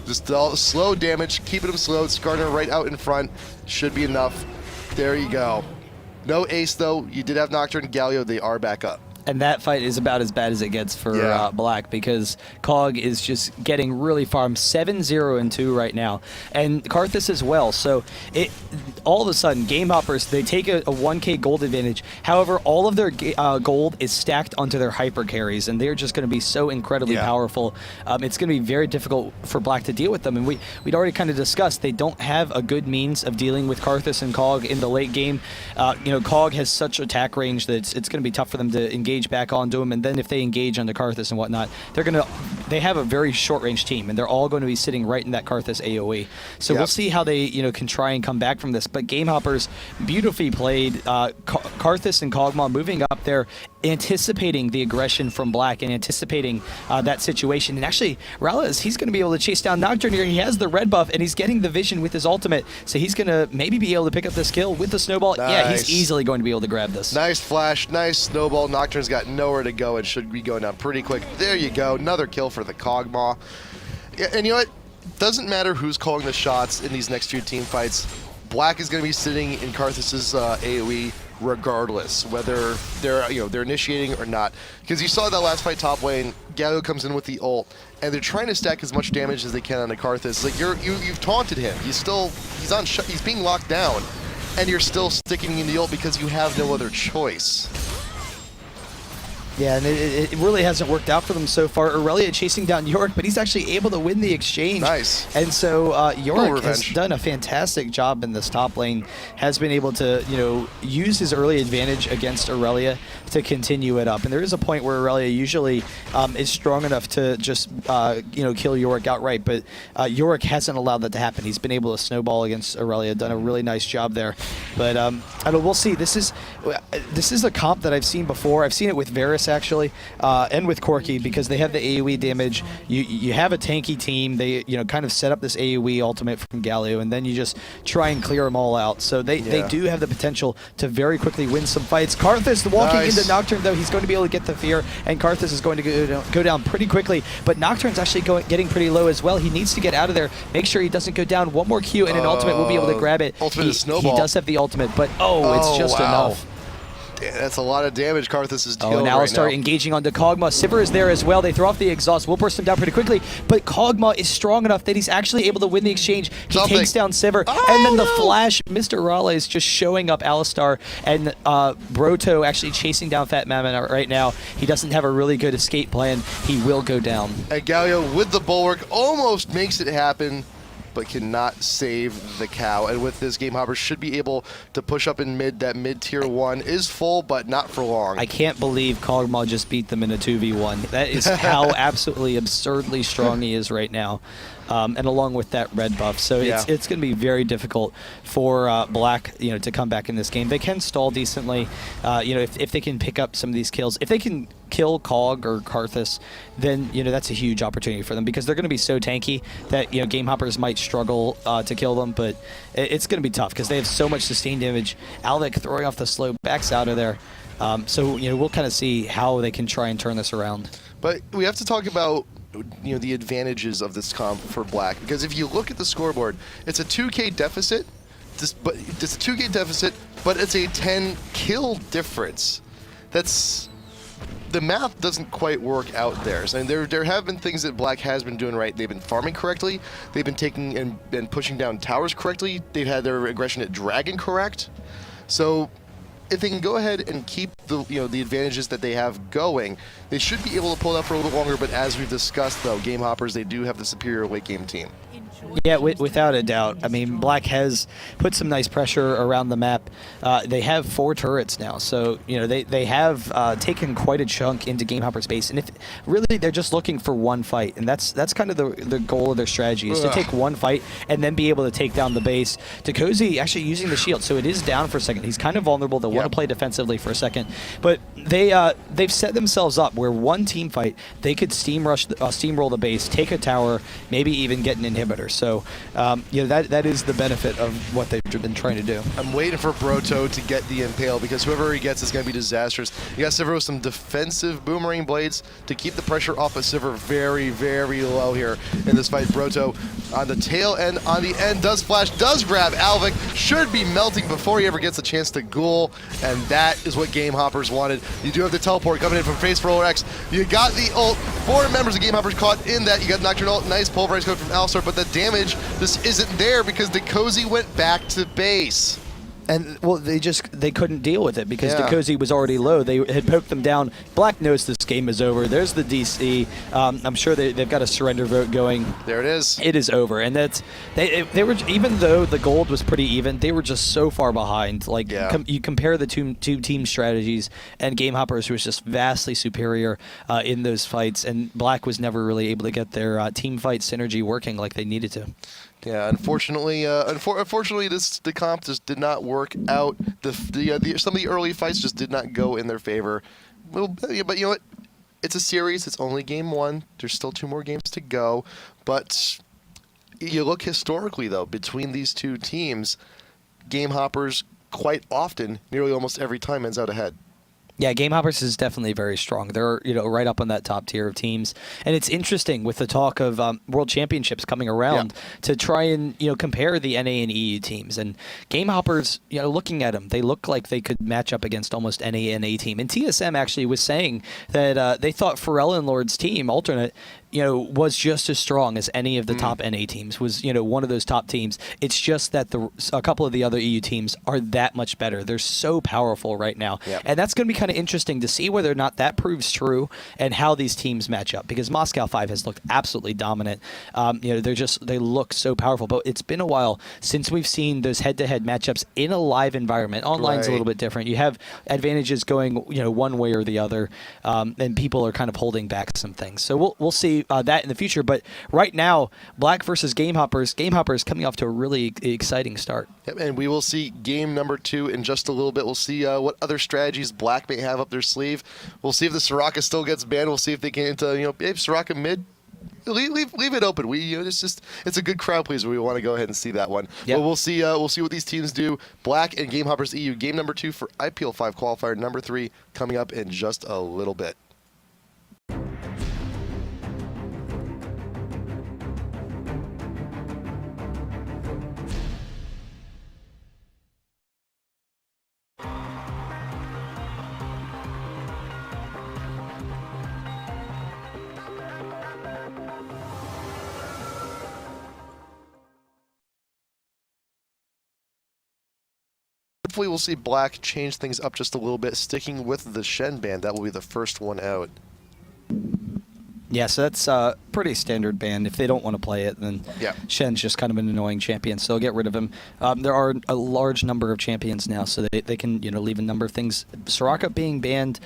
Just slow damage, keeping him slowed. Skarner right out in front. Should be enough. There you go. No ace, though. You did have Nocturne and Galio. They are back up. And that fight is about as bad as it gets for Yeah. Black, because Cog is just getting really farmed, 7-0-2 right now, and Karthus as well. So it all of a sudden, GameHoppers, they take a 1k gold advantage. However, all of their gold is stacked onto their hyper carries, and they're just going to be so incredibly powerful. It's going to be very difficult for Black to deal with them. And we'd already kind of discussed they don't have a good means of dealing with Karthus and Cog in the late game. Cog has such attack range that it's going to be tough for them to engage back onto him, and then if they engage onto Karthus and whatnot, they have a very short range team, and they're all going to be sitting right in that Karthus AoE. So we'll see how they can try and come back from this. But GameHoppers, beautifully played. Karthus and Kog'Maw moving up there, anticipating the aggression from Black and anticipating that situation. And actually, MrRallez, he's going to be able to chase down Nocturne here. He has the red buff, and he's getting the vision with his ultimate, so he's going to maybe be able to pick up this kill with the snowball. Nice. Yeah, he's easily going to be able to grab this. Nice flash, nice snowball. Nocturne's got nowhere to go and should be going down pretty quick. There you go. Another kill for the Kog'Maw. Yeah, and you know what? Doesn't matter who's calling the shots in these next few team fights. Black is going to be sitting in Karthus's AoE regardless, whether they're initiating or not. Because you saw that last fight top lane, Galio comes in with the ult, and they're trying to stack as much damage as they can on the Karthus. Like you've taunted him. He's being locked down, and you're still sticking in the ult because you have no other choice. Yeah, and it really hasn't worked out for them so far. Aurelia chasing down Yorick, but he's actually able to win the exchange. Nice. And so Yorick has revenge. done a fantastic job in this top lane, has been able to, use his early advantage against Aurelia to continue it up. And there is a point where Aurelia usually is strong enough to just, kill Yorick outright, but Yorick hasn't allowed that to happen. He's been able to snowball against Aurelia, done a really nice job there. But we'll see. This is a comp that I've seen before. I've seen it with Varus, actually, and with Corki, because they have the AoE damage. You have a tanky team. They kind of set up this AoE ultimate from Galio, and then you just try and clear them all out. So they do have the potential to very quickly win some fights. Karthus walking into Nocturne, though, he's going to be able to get the fear, and Karthus is going to go down pretty quickly. But Nocturne's actually getting pretty low as well. He needs to get out of there. Make sure he doesn't go down. One more Q and an ultimate will be able to grab it. Ultimate is snowball. He does have the ultimate, but it's just enough. Yeah, that's a lot of damage Karthus is dealing and right Alistar now. engaging onto Kog'Maw. Sivir is there as well. They throw off the exhaust. Will burst him down pretty quickly, but Kog'Maw is strong enough that he's actually able to win the exchange. He takes down Sivir, and then the flash, MrRallez just showing up Alistar, and Broto actually chasing down FatMamma right now. He doesn't have a really good escape plan. He will go down. And Galio with the bulwark almost makes it happen, but cannot save the cow. And with this, GameHoppers should be able to push up in mid. That mid tier 1 is full, but not for long. I can't believe Kog'Maw just beat them in a 2v1. That is how absolutely absurdly strong he is right now. And along with that red buff. So it's going to be very difficult for Black to come back in this game. They can stall decently, if they can pick up some of these kills. If they can kill Cog or Karthus, then that's a huge opportunity for them, because they're going to be so tanky that GameHoppers might struggle to kill them, but it's going to be tough because they have so much sustained damage. Alvik throwing off the slow backs out of there. So we'll kind of see how they can try and turn this around. But we have to talk about the advantages of this comp for Black, because if you look at the scoreboard, it's a 2k deficit, but it's a 10 kill difference. That's the math doesn't quite work out there. So there have been things that Black has been doing right. They've been farming correctly. They've been taking and pushing down towers correctly. They've had their aggression at Dragon correct. So if they can go ahead and keep the the advantages that they have going, they should be able to pull it out for a little longer. But as we've discussed, though, GameHoppers, they do have the superior late game team. Yeah, without a doubt. I mean, Black has put some nice pressure around the map. They have 4 turrets now, so they have taken quite a chunk into GameHopper's base. And if really they're just looking for one fight, and that's kind of the goal of their strategy, is to take one fight and then be able to take down the base. diqozoY actually using the shield, so it is down for a second. He's kind of vulnerable. They want to play defensively for a second, but they've set themselves up where one team fight they could steamroll the base, take a tower, maybe even get an inhibitor. better. So, that is the benefit of what they've been trying to do. I'm waiting for Broto to get the Impale because whoever he gets is going to be disastrous. You got Sivir with some defensive boomerang blades to keep the pressure off of Sivir very, very low here in this fight. Broto on the tail end, on the end, does flash, does grab Alvik, should be melting before he ever gets a chance to ghoul, and that is what GameHoppers wanted. You do have the teleport coming in from Facerollerx. You got the ult. 4 members of GameHoppers caught in that. You got Nocturne ult, nice pulverize code from Alistar, but the damage just isn't there because diqozoY went back to base. And well, they couldn't deal with it because diqozoY was already low. They had poked them down. Black knows this game is over. There's the DC. I'm sure they've got a surrender vote going. There it is. It is over, and that's they were, even though the gold was pretty even, they were just so far behind. Like you compare the two team strategies, and GameHoppers was just vastly superior in those fights, and Black was never really able to get their team fight synergy working like they needed to. Yeah, unfortunately, the comp just did not work out. Some of the early fights just did not go in their favor. Well, but you know what? It's a series. It's only game 1. There's still 2 more games to go. But you look historically, though, between these two teams, GameHoppers quite often, nearly almost every time, ends out ahead. Yeah, GameHoppers is definitely very strong. They're right up on that top tier of teams, and it's interesting with the talk of World Championships coming around to try and compare the NA and EU teams. And GameHoppers, looking at them, they look like they could match up against almost any NA team. And TSM actually was saying that they thought Facerollerx's team, alternate, was just as strong as any of the top NA teams, was, one of those top teams. It's just that a couple of the other EU teams are that much better. They're so powerful right now. Yep. And that's going to be kind of interesting to see whether or not that proves true and how these teams match up, because Moscow 5 has looked absolutely dominant. They look so powerful, but it's been a while since we've seen those head-to-head matchups in a live environment. Online's a little bit different. You have advantages going, one way or the other, and people are kind of holding back some things. So we'll see that in the future, but right now, Black versus GameHoppers. GameHoppers coming off to a really exciting start. Yep, and we will see game number 2 in just a little bit. We'll see what other strategies Black may have up their sleeve. We'll see if the Soraka still gets banned. We'll see if they can into Soraka mid. Leave it open. It's a good crowd pleaser. We want to go ahead and see that one. Yep. But we'll see what these teams do. Black and GameHoppers EU game number 2 for IPL5 qualifier number 3 coming up in just a little bit. Hopefully we'll see Black change things up just a little bit, sticking with the Shen ban. That will be the first one out. Yeah, so that's a pretty standard ban. If they don't want to play it, then Shen's just kind of an annoying champion, so they'll get rid of him. There are a large number of champions now, so they can leave a number of things. Soraka being banned,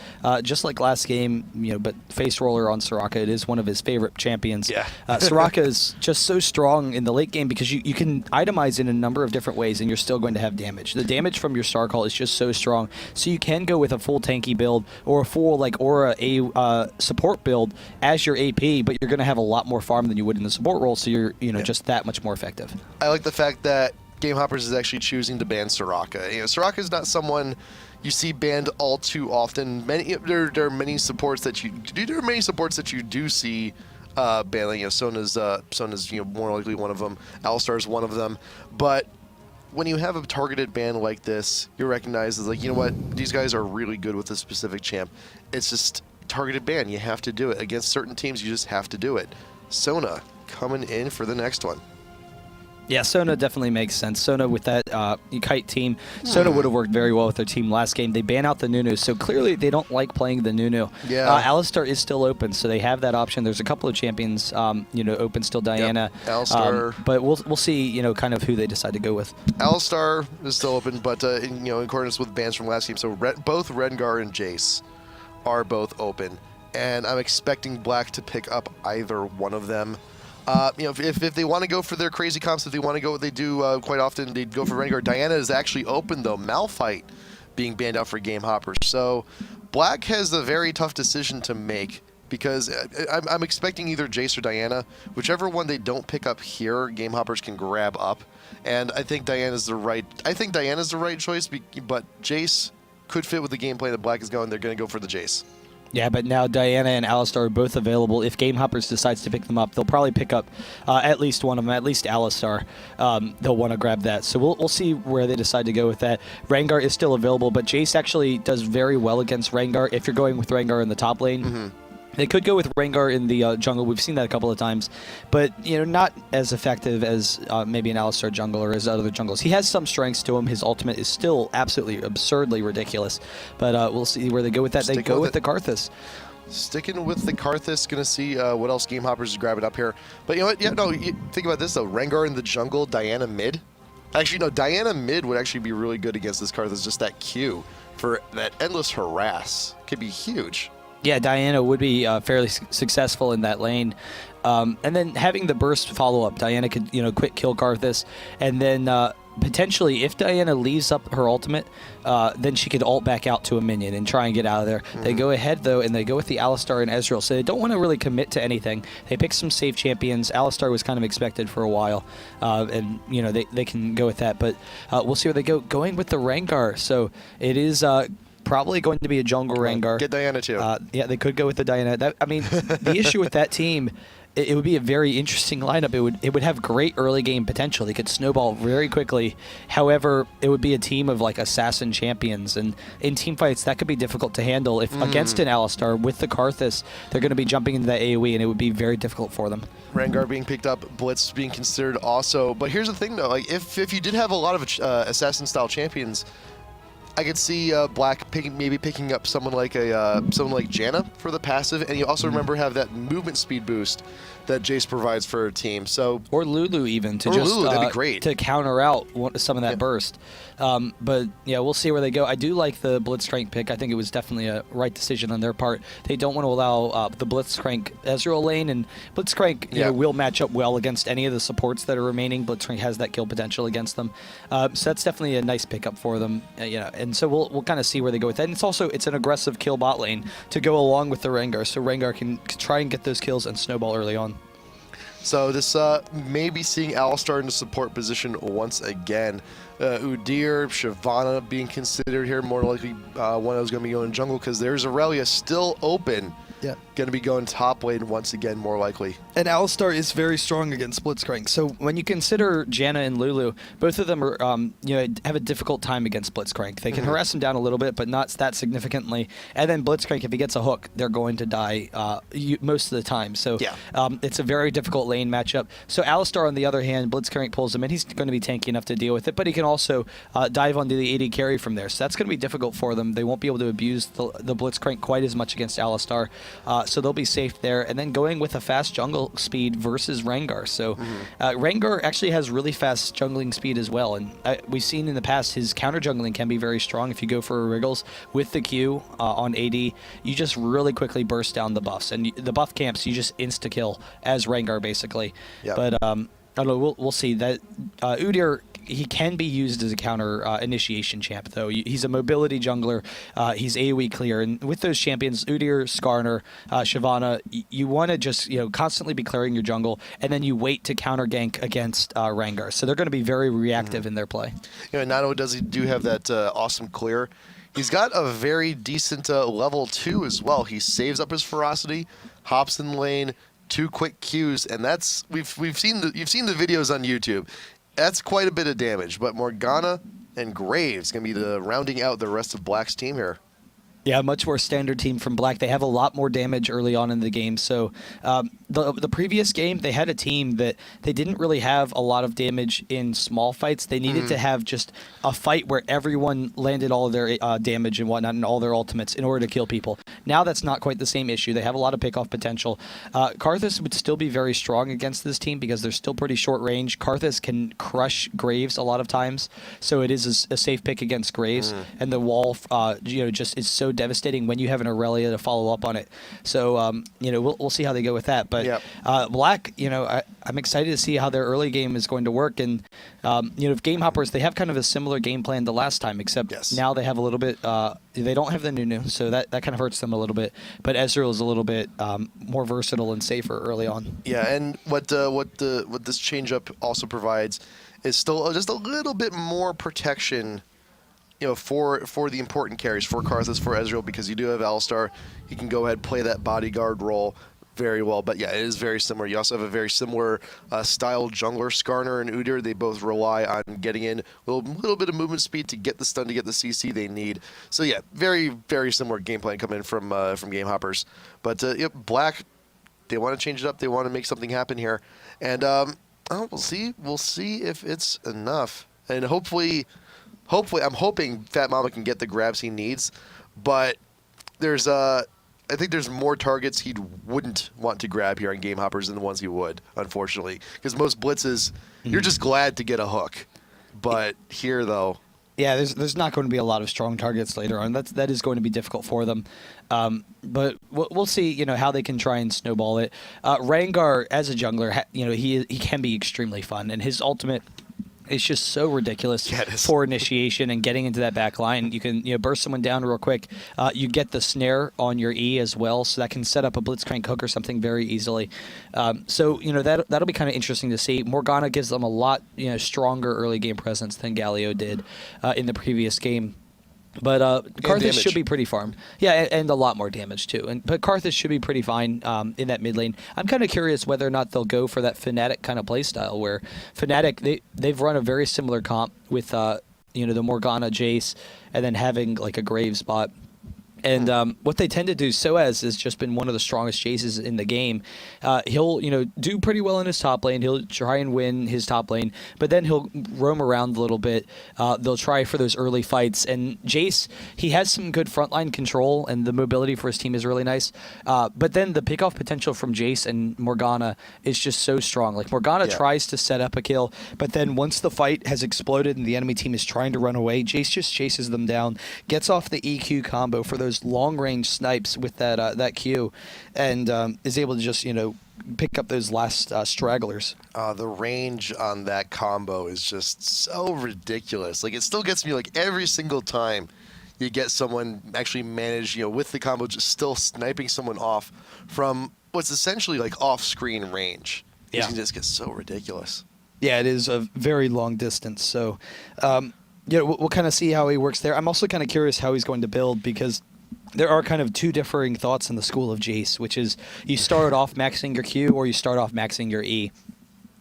just like last game, but Faceroller on Soraka, it is one of his favorite champions. Yeah. Soraka is just so strong in the late game because you can itemize in a number of different ways, and you're still going to have damage. The damage from your Star Call is just so strong, so you can go with a full tanky build or a full Aura support build as your AP, but you're going to have a lot more farm than you would in the support role, so you're just that much more effective. I like the fact that GameHoppers is actually choosing to ban Soraka. Soraka is not someone you see banned all too often. There are many supports that you do see banning. Sona's more likely one of them. Alistar is one of them, but when you have a targeted ban like this, you recognize as these guys are really good with a specific champ. It's just targeted ban. You have to do it. Against certain teams, you just have to do it. Sona coming in for the next one. Yeah, Sona definitely makes sense. Sona with that Kite team, Sona would have worked very well with their team last game. They ban out the Nunu, so clearly they don't like playing the Nunu. Yeah. Alistar is still open, so they have that option. There's a couple of champions, open still. Diana, Alistar, but we'll see, kind of who they decide to go with. Alistar is still open, but in accordance with bans from last game, so both Rengar and Jace are both open, and I'm expecting Black to pick up either one of them. If they want to go for their crazy comps, if they want to go what they do quite often, they'd go for Rengar. Diana is actually open, though. Malphite being banned out for GameHoppers. So Black has a very tough decision to make because I'm expecting either Jace or Diana. Whichever one they don't pick up here, Game Hoppers can grab up. And I think Diana's the right choice, but Jace could fit with the gameplay that Black is going. They're going to go for the Jace. Yeah, but now Diana and Alistar are both available. If Game Hoppers decides to pick them up, they'll probably pick up at least one of them, at least Alistar. They'll want to grab that. So we'll see where they decide to go with that. Rengar is still available, but Jace actually does very well against Rengar if you're going with Rengar in the top lane. Mm-hmm. They could go with Rengar in the jungle. We've seen that a couple of times, but not as effective as maybe an Alistar jungle or as other jungles. He has some strengths to him. His ultimate is still absolutely absurdly ridiculous, but we'll see where they go with that. They go with the Karthus. Sticking with the Karthus, gonna see what else Game Hoppers is grabbing up here. But you know what? Yeah, no. Think about this though. Rengar in the jungle, Diana mid. Actually, no. Diana mid would actually be really good against this Karthus. Just that Q for that endless harass could be huge. Yeah, Diana would be fairly successful in that lane. And then having the burst follow-up, Diana could, quick kill Karthus. And then potentially, if Diana leaves up her ultimate, then she could ult back out to a minion and try and get out of there. Mm-hmm. They go ahead, though, and they go with the Alistar and Ezreal. So they don't want to really commit to anything. They pick some safe champions. Alistar was kind of expected for a while. And, they can go with that. But we'll see where they go. Going with the Rengar. So it is... probably going to be a jungle Rengar. Get Diana too. Yeah, they could go with the Diana. The issue with that team, it would be a very interesting lineup. It would have great early game potential. They could snowball very quickly. However, it would be a team of like assassin champions, and in team fights that could be difficult to handle. If against an Alistar with the Karthus, they're going to be jumping into that AoE, and it would be very difficult for them. Rengar being picked up, Blitz being considered also. But here's the thing though, like if you did have a lot of assassin style champions, I could see Black maybe picking up someone like Janna for the passive, and you also remember have that movement speed boost that Jace provides for her team. So or Lulu even to that'd be great to counter out some of that burst. But yeah, we'll see where they go. I do like the Blitzcrank pick. I think it was definitely a right decision on their part. They don't want to allow the Blitzcrank Ezreal lane, and Blitzcrank will match up well against any of the supports that are remaining. Blitzcrank has that kill potential against them, so that's definitely a nice pickup for them. And so we'll kind of see where they go with that. And it's an aggressive kill bot lane to go along with the Rengar, so Rengar can try and get those kills and snowball early on. So this may be seeing Alistar in the support position once again. Udyr, Shyvana being considered here, more likely one of those going to be going jungle because there's Aurelia still open. Yeah. Going to be going top lane once again, more likely. And Alistar is very strong against Blitzcrank. So when you consider Janna and Lulu, both of them are, have a difficult time against Blitzcrank. They can harass him down a little bit, but not that significantly. And then Blitzcrank, if he gets a hook, they're going to die most of the time. So it's a very difficult lane matchup. So Alistar, on the other hand, Blitzcrank pulls him in. He's going to be tanky enough to deal with it, but he can also dive onto the AD carry from there. So that's going to be difficult for them. They won't be able to abuse the Blitzcrank quite as much against Alistar. So they'll be safe there. And then going with a fast jungle speed versus Rengar. So Rengar actually has really fast jungling speed as well. And we've seen in the past his counter jungling can be very strong. If you go for Wriggles with the Q on AD, you just really quickly burst down the buffs. And the buff camps, you just insta-kill as Rengar, basically. Yep. But I don't know, we'll see. That Udyr, he can be used as a counter initiation champ, though. He's a mobility jungler. He's AoE clear. And with those champions, Udyr, Skarner, Shyvana, you want to just constantly be clearing your jungle, and then you wait to counter gank against Rengar. So they're going to be very reactive in their play. Not only does he have that awesome clear, he's got a very decent level 2 as well. He saves up his ferocity, hops in lane, 2 quick Qs, and that's you've seen the videos on YouTube. That's quite a bit of damage, but Morgana and Graves going to be the rounding out the rest of Black's team here. Yeah, much more standard team from Black. They have a lot more damage early on in the game. So the previous game, they had a team that they didn't really have a lot of damage in small fights. They needed to have just a fight where everyone landed all of their damage and whatnot and all their ultimates in order to kill people. Now that's not quite the same issue. They have a lot of pick-off potential. Karthus would still be very strong against this team because they're still pretty short range. Karthus can crush Graves a lot of times, so it is a safe pick against Graves. And the wall just is so so devastating when you have an Aurelia to follow up on it. So, we'll see how they go with that. But Yep. Black, I'm excited to see how their early game is going to work. And, if GameHoppers, they have kind of a similar game plan to last time, except Yes. now they have a little bit, they don't have the Nunu, so that kind of hurts them a little bit. But Ezreal is a little bit more versatile and safer early on. Yeah, and what this change-up also provides is still just a little bit more protection, for the important carries, for Karthus, for Ezreal, because you do have Alistar. He can go ahead, play that bodyguard role very well. But yeah, it is very similar. You also have a very similar style jungler, Skarner and Udyr. They both rely on getting in a little bit of movement speed to get the stun, to get the CC they need. So yeah, very, very similar game plan coming in from GameHoppers. But Black, they want to change it up. They want to make something happen here. And we'll see. We'll see if it's enough. And hopefully, I'm hoping FatMamma can get the grabs he needs. But I think there's more targets he wouldn't want to grab here on GameHoppers than the ones he would, unfortunately. Because most blitzes, you're just glad to get a hook. But here, though... Yeah, there's not going to be a lot of strong targets later on. That is going to be difficult for them. But we'll see, how they can try and snowball it. Rengar, as a jungler, he can be extremely fun. And his ultimate... It's just so ridiculous for initiation and getting into that back line. You can burst someone down real quick. You get the snare on your E as well, so that can set up a Blitzcrank hook or something very easily. So that'll be kind of interesting to see. Morgana gives them a lot stronger early game presence than Galio did in the previous game. But Karthus should be pretty farmed. Yeah, and a lot more damage too. But Karthus should be pretty fine in that mid lane. I'm kind of curious whether or not they'll go for that FNATIC kind of playstyle where FNATIC, they've run a very similar comp with the Morgana Jace and then having like a Graves bot. And what they tend to do, SuperAZE has just been one of the strongest chases in the game. He'll, do pretty well in his top lane. He'll try and win his top lane, but then he'll roam around a little bit. They'll try for those early fights. And Jace, he has some good frontline control, and the mobility for his team is really nice. But then the pickoff potential from Jace and Morgana is just so strong. Like, Morgana tries to set up a kill, but then once the fight has exploded and the enemy team is trying to run away, Jace just chases them down, gets off the EQ combo for those long-range snipes with that Q, and is able to just pick up those last stragglers. The range on that combo is just so ridiculous. Like, it still gets me, like, every single time you get someone actually manage, with the combo, just still sniping someone off from what's essentially like off-screen range. Yeah. It can just get so ridiculous. Yeah, it is a very long distance. So, we'll kind of see how he works there. I'm also kind of curious how he's going to build, because there are kind of two differing thoughts in the school of Jace, which is you start off maxing your Q or you start off maxing your E.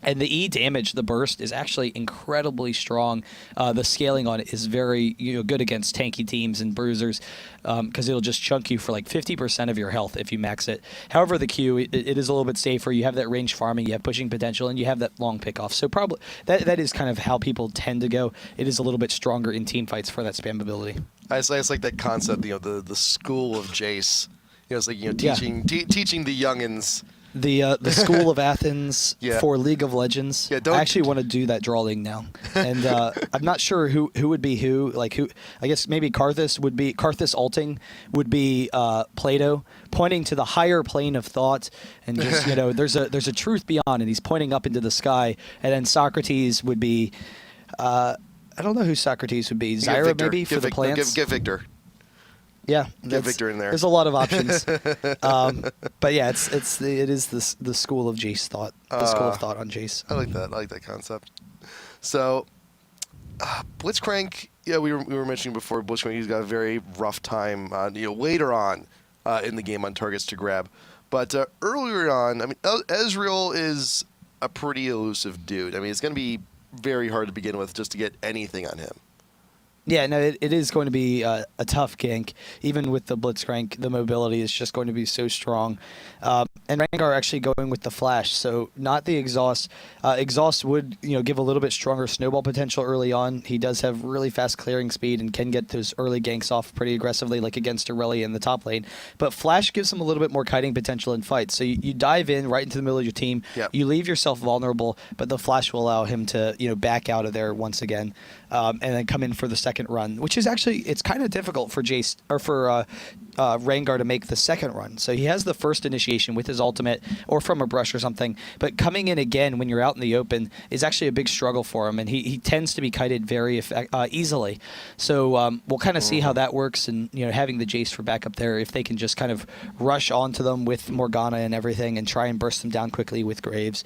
And the E damage, the burst, is actually incredibly strong. The scaling on it is very good against tanky teams and bruisers, because it'll just chunk you for like 50% of your health if you max it. However, the Q, it is a little bit safer. You have that range farming, you have pushing potential, and you have that long pickoff. So probably that is kind of how people tend to go. It is a little bit stronger in team fights for that spam ability. It's like that concept, the school of Jace. It's like teaching the youngins. The School of Athens Yeah. for League of Legends. Yeah, I actually want to do that drawing now, and I'm not sure who would be who. Like who? I guess maybe Karthus ulting would be Plato, pointing to the higher plane of thought, and just there's a truth beyond, and he's pointing up into the sky. And then Socrates would be, I don't know who Socrates would be. Zyra maybe for the plants. Give Victor. Yeah, Get Victor in there. There's a lot of options, but yeah, it is the school of Jace thought, the school of thought on Jace. I like that. I like that concept. So, Blitzcrank. Yeah, we were mentioning before. Blitzcrank, he's got a very rough time. Later on in the game on targets to grab, but earlier on, I mean, Ezreal is a pretty elusive dude. I mean, it's going to be very hard to begin with just to get anything on him. Yeah, no, it is going to be a tough gank. Even with the Blitzcrank, the mobility is just going to be so strong. And Rengar actually going with the Flash, so not the Exhaust. Exhaust would give a little bit stronger snowball potential early on. He does have really fast clearing speed and can get those early ganks off pretty aggressively, like against Aurelia in the top lane. But Flash gives him a little bit more kiting potential in fights. So you dive in right into the middle of your team. Yep. You leave yourself vulnerable, but the Flash will allow him to back out of there once again. and then come in for the second run, which is actually, it's kind of difficult for Jace or for Rengar to make the second run. So he has the first initiation with his ultimate or from a brush or something, but coming in again when you're out in the open is actually a big struggle for him, and he tends to be kited very easily. So we'll kind of see how that works, and having the Jace for backup there, if they can just kind of rush onto them with Morgana and everything and try and burst them down quickly with Graves,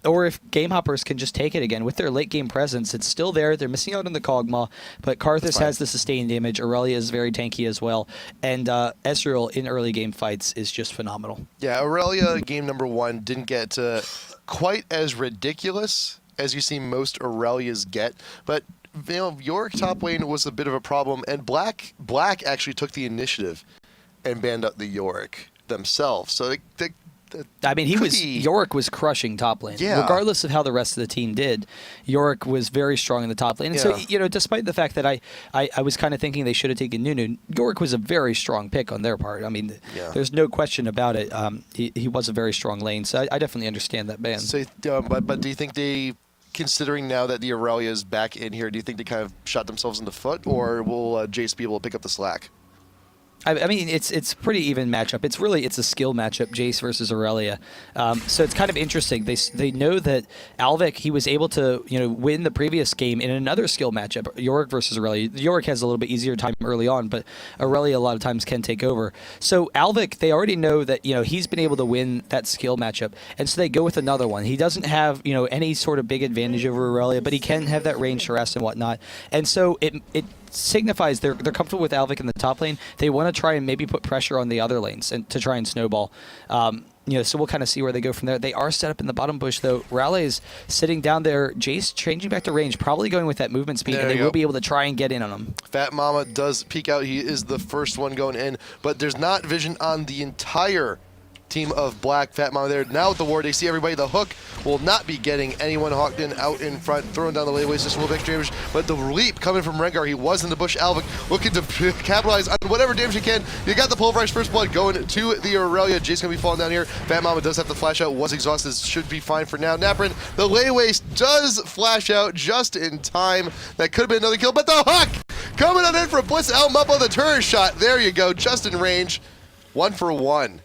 or if GameHoppers can just take it again with their late game presence. It's still there. They're missing out on the Kog'Maw, but Karthus has the sustained damage. Aurelia is very tanky as well, and Ezreal in early game fights is just phenomenal. Yeah, Aurelia game number 1 didn't get quite as ridiculous as you see most Aurelias get, but Yorick top lane was a bit of a problem, and Black actually took the initiative and banned up the Yorick themselves. So Yorick was crushing top lane. Yeah. Regardless of how the rest of the team did, Yorick was very strong in the top lane. And so, despite the fact that I was kind of thinking they should have taken Nunu, Yorick was a very strong pick on their part. I mean, there's no question about it. He was a very strong lane, so I definitely understand that ban. So, but do you think they, considering now that the Aurelia is back in here, do you think they kind of shot themselves in the foot, or will Jace be able to pick up the slack? I mean, it's pretty even matchup. It's a skill matchup, Jace versus Aurelia. So it's kind of interesting. They know that Alvik, he was able to win the previous game in another skill matchup, Yorick versus Aurelia. Yorick has a little bit easier time early on, but Aurelia a lot of times can take over. So Alvik, they already know that he's been able to win that skill matchup, and so they go with another one. He doesn't have any sort of big advantage over Aurelia, but he can have that range harass and whatnot. And so it signifies they're comfortable with Alvik in the top lane. They want to try and maybe put pressure on the other lanes and to try and snowball. So we'll kind of see where they go from there. They are set up in the bottom bush, though. MrRallez sitting down there. Jace changing back to range, probably going with that movement speed, and they will be able to try and get in on him. FatMamma does peek out. He is the first one going in, but there's not vision on the entire team of Black. FatMamma there now with the ward. They see everybody. The hook will not be getting anyone. HawkDon out in front, throwing down the laneways, just a little bit extra damage. But the leap coming from Rengar, he was in the bush. Alvik looking to capitalize on whatever damage he can. You got the pulverized first blood going to the Aurelia. Jace gonna be falling down here. FatMamma does have to flash out. Was exhausted, should be fine for now. napraen, the laneways does flash out just in time. That could have been another kill, but the hook coming on in for a blitz out. Muppo, the turret shot. There you go, just in range. 1 for 1.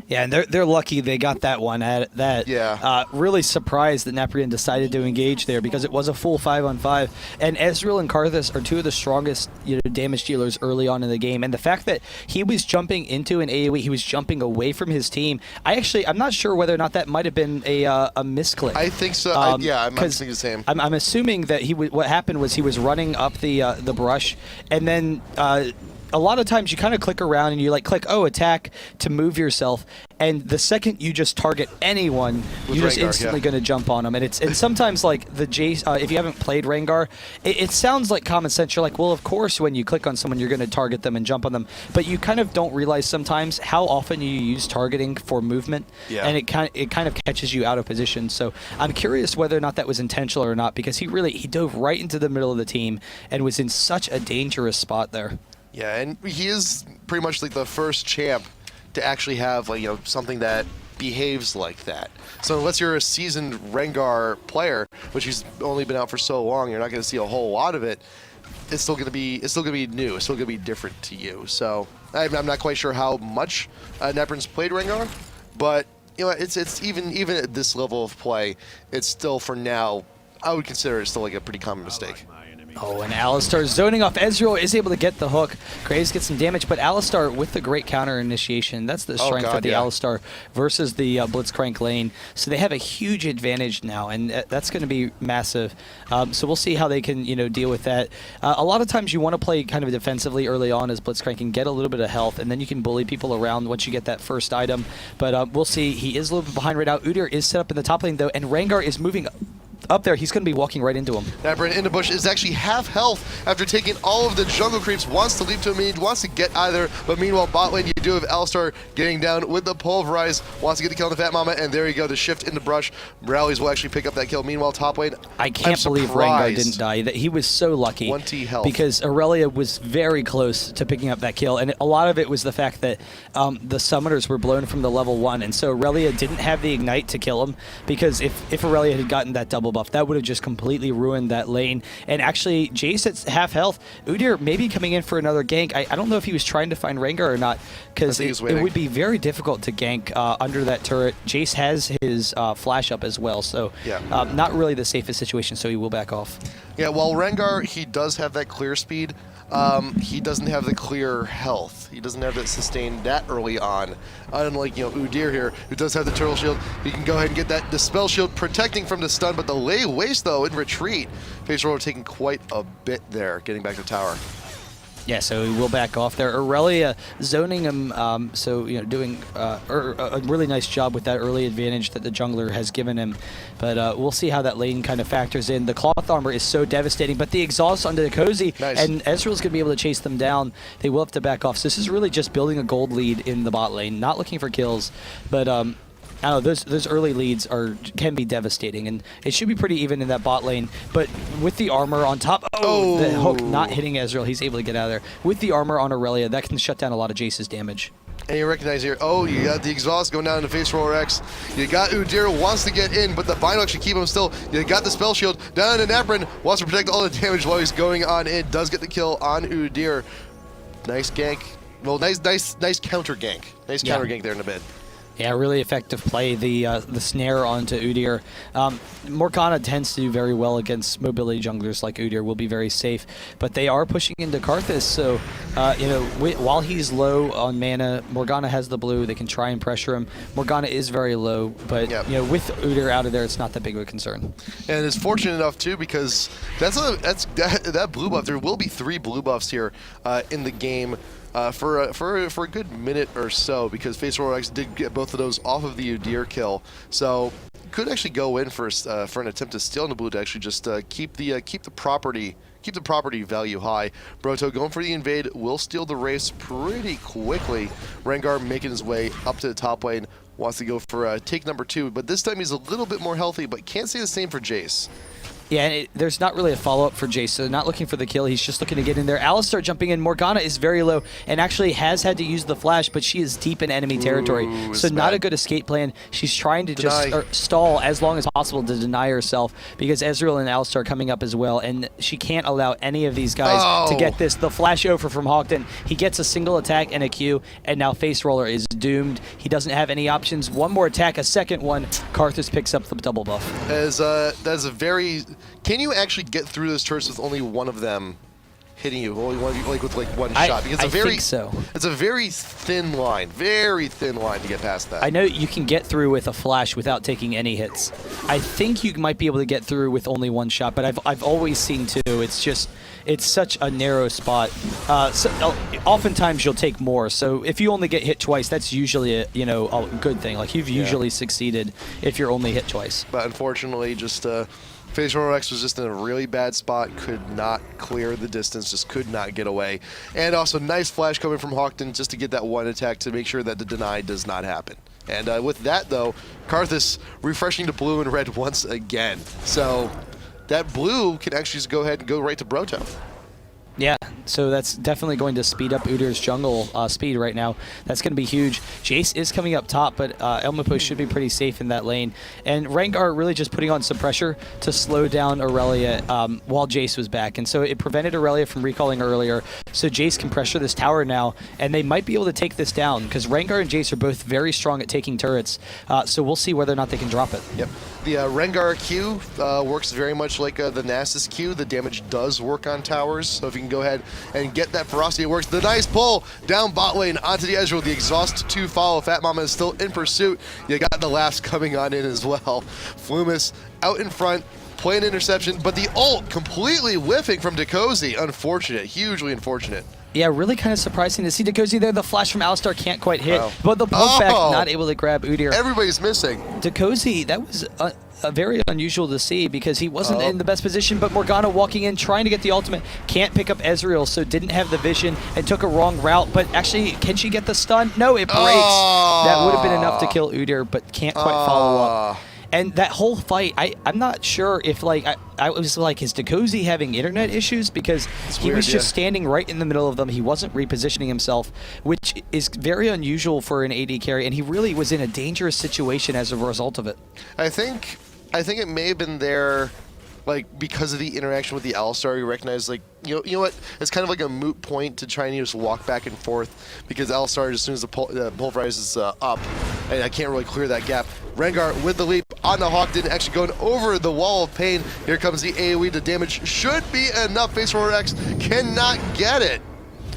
Yeah, and they're lucky they got that one at that. Yeah. Really surprised that napraen decided to engage there because it was a full 5-on-5. And Ezreal and Karthus are two of the strongest damage dealers early on in the game. And the fact that he was jumping into an AoE, he was jumping away from his team. I'm not sure whether or not that might have been a misclick. I think so. I'm thinking the same. I'm assuming that what happened was he was running up the brush, and then a lot of times you kind of click around and you click attack to move yourself, and the second you just target anyone, you're just instantly going to jump on them. And sometimes the Jace, if you haven't played Rengar, it sounds like common sense. You're like, well, of course when you click on someone you're going to target them and jump on them, but you kind of don't realize sometimes how often you use targeting for movement, and it kind of catches you out of position. So I'm curious whether or not that was intentional or not, because he dove right into the middle of the team and was in such a dangerous spot there. Yeah, and he is pretty much the first champ to actually have something that behaves like that. So unless you're a seasoned Rengar player, which he's only been out for so long, you're not going to see a whole lot of it. It's still going to be new. It's still going to be different to you. So I'm not quite sure how much napraen's played Rengar, but it's even at this level of play, it's still, for now, I would consider it still a pretty common mistake. Oh, and Alistar zoning off. Ezreal is able to get the hook. Graves gets some damage, but Alistar with the great counter initiation. That's the strength of the Alistar versus the Blitzcrank lane. So they have a huge advantage now, and that's going to be massive. So we'll see how they can deal with that. A lot of times you want to play kind of defensively early on as Blitzcrank and get a little bit of health, and then you can bully people around once you get that first item. But we'll see. He is a little bit behind right now. Udyr is set up in the top lane, though, and Rengar is moving up there. He's going to be walking right into him. napraen in the bush is actually half health after taking all of the jungle creeps. Wants to leap to a mid, wants to get either, but meanwhile bot lane you do have Alistar getting down with the pulverize, wants to get the kill on the FatMamma, and there you go, the shift in the brush. MrRallez will actually pick up that kill. Meanwhile top lane, I can't believe Rengar didn't die. That he was so lucky. 1T health. Because Aurelia was very close to picking up that kill, and a lot of it was the fact that the summoners were blown from the level 1, and so Aurelia didn't have the ignite to kill him, because if Aurelia had gotten that double buff, buff. That would have just completely ruined that lane. And actually, Jace at half health. Udyr maybe coming in for another gank. I don't know if he was trying to find Rengar or not, because it would be very difficult to gank under that turret. Jace has his flash up as well, so not really the safest situation, so he will back off. Yeah, while Rengar, he does have that clear speed, he doesn't have the clear health. He doesn't have that sustained that early on. Unlike, Udyr here, who does have the turtle shield. He can go ahead and get that dispel shield protecting from the stun, but the lay waste though in retreat. Facerollerx taking quite a bit there, getting back to tower. Yeah, so he will back off there. Aurelia zoning him, doing a really nice job with that early advantage that the jungler has given him. But we'll see how that lane kind of factors in. The cloth armor is so devastating, but the exhaust onto the diqozoY, and Ezreal's going to be able to chase them down. They will have to back off. So this is really just building a gold lead in the bot lane, not looking for kills, but I don't know, those early leads can be devastating, and it should be pretty even in that bot lane. But with the armor on top, the hook not hitting Ezreal, he's able to get out of there. With the armor on Aurelia, that can shut down a lot of Jace's damage. And you recognize here, you got the exhaust going down into Facerollerx. You got Udyr wants to get in, but the bind actually keep him still. You got the spell shield down into napraen, wants to protect all the damage while he's going on in. Does get the kill on Udyr. Nice gank. Well, nice counter gank. Nice counter gank there in a bit. Yeah, really effective play, the snare onto Udyr. Morgana tends to do very well against mobility junglers like Udyr, will be very safe, but they are pushing into Karthus, so while he's low on mana, Morgana has the blue, they can try and pressure him. Morgana is very low, but with Udyr out of there, it's not that big of a concern. And it's fortunate enough too, because that blue buff, there will be 3 blue buffs here in the game. For a good minute or so, because Facerollerx did get both of those off of the Udyr kill, so could actually go in for an attempt to steal in the blue to actually just keep the property value high. Broto going for the invade, will steal the race pretty quickly. Rengar making his way up to the top lane, wants to go for take number 2, but this time he's a little bit more healthy, but can't say the same for Jace. Yeah, and there's not really a follow-up for Jace, so not looking for the kill, he's just looking to get in there. Alistar jumping in, Morgana is very low, and actually has had to use the flash, but she is deep in enemy territory, so not a good escape plan. She's trying to just stall as long as possible to deny herself, because Ezreal and Alistar are coming up as well, and she can't allow any of these guys to get this. The flash over from HawkDon, he gets a single attack and a Q, and now Faceroller is doomed. He doesn't have any options. One more attack, a second one, Karthus picks up the double buff. That's a very... Can you actually get through those turrets with only one of them hitting you? Only one, with one shot? Because I think so. It's a very thin line to get past that. I know you can get through with a flash without taking any hits. I think you might be able to get through with only one shot, but I've always seen 2. It's such a narrow spot. Oftentimes you'll take more. So if you only get hit twice, that's usually a good thing. Like you've usually succeeded if you're only hit twice. But unfortunately, just Facerollerx was just in a really bad spot, could not clear the distance, just could not get away. And also nice flash coming from HawkDon just to get that one attack to make sure that the deny does not happen. And with that though, Karthus refreshing to blue and red once again. So that blue can actually just go ahead and go right to Broto. Yeah, so that's definitely going to speed up Udyr's jungle speed right now. That's going to be huge. Jace is coming up top, but Muppo should be pretty safe in that lane. And Rengar really just putting on some pressure to slow down Aurelia while Jace was back. And so it prevented Aurelia from recalling earlier. So Jace can pressure this tower now, and they might be able to take this down, because Rengar and Jace are both very strong at taking turrets. So we'll see whether or not they can drop it. Yep. The Rengar Q works very much like the Nasus Q. The damage does work on towers, so if you can go ahead and get that ferocity, it works. The nice pull down bot lane onto the Ezreal. The exhaust to follow. FatMamma is still in pursuit. You got the laughs coming on in as well. Fluumis out in front, playing interception, but the ult completely whiffing from diqozoY. Unfortunate, hugely unfortunate. Yeah, really kind of surprising to see diqozoY there. The flash from Alistar can't quite hit, but the pokeback not able to grab Udyr. Everybody's missing. diqozoY, that was very unusual to see, because he wasn't in the best position, but Morgana walking in, trying to get the ultimate, can't pick up Ezreal, so didn't have the vision and took a wrong route, but actually, can she get the stun? No, it breaks. That would have been enough to kill Udyr, but can't quite follow up. And that whole fight, I'm not sure if, like, I was like, is diqozoY having internet issues? Because he was just standing right in the middle of them. He wasn't repositioning himself, which is very unusual for an AD carry, and he really was in a dangerous situation as a result of it. I think I think it may have been there, like, because of the interaction with the Alistar. You recognize, like, you know what? It's kind of like a moot point to try and just walk back and forth, because Alistar, as soon as the pulverizes up, and I can't really clear that gap. Rengar with the leap on the HawkDon, actually going over the wall of pain. Here comes the AoE. The damage should be enough. Facerollerx cannot get it.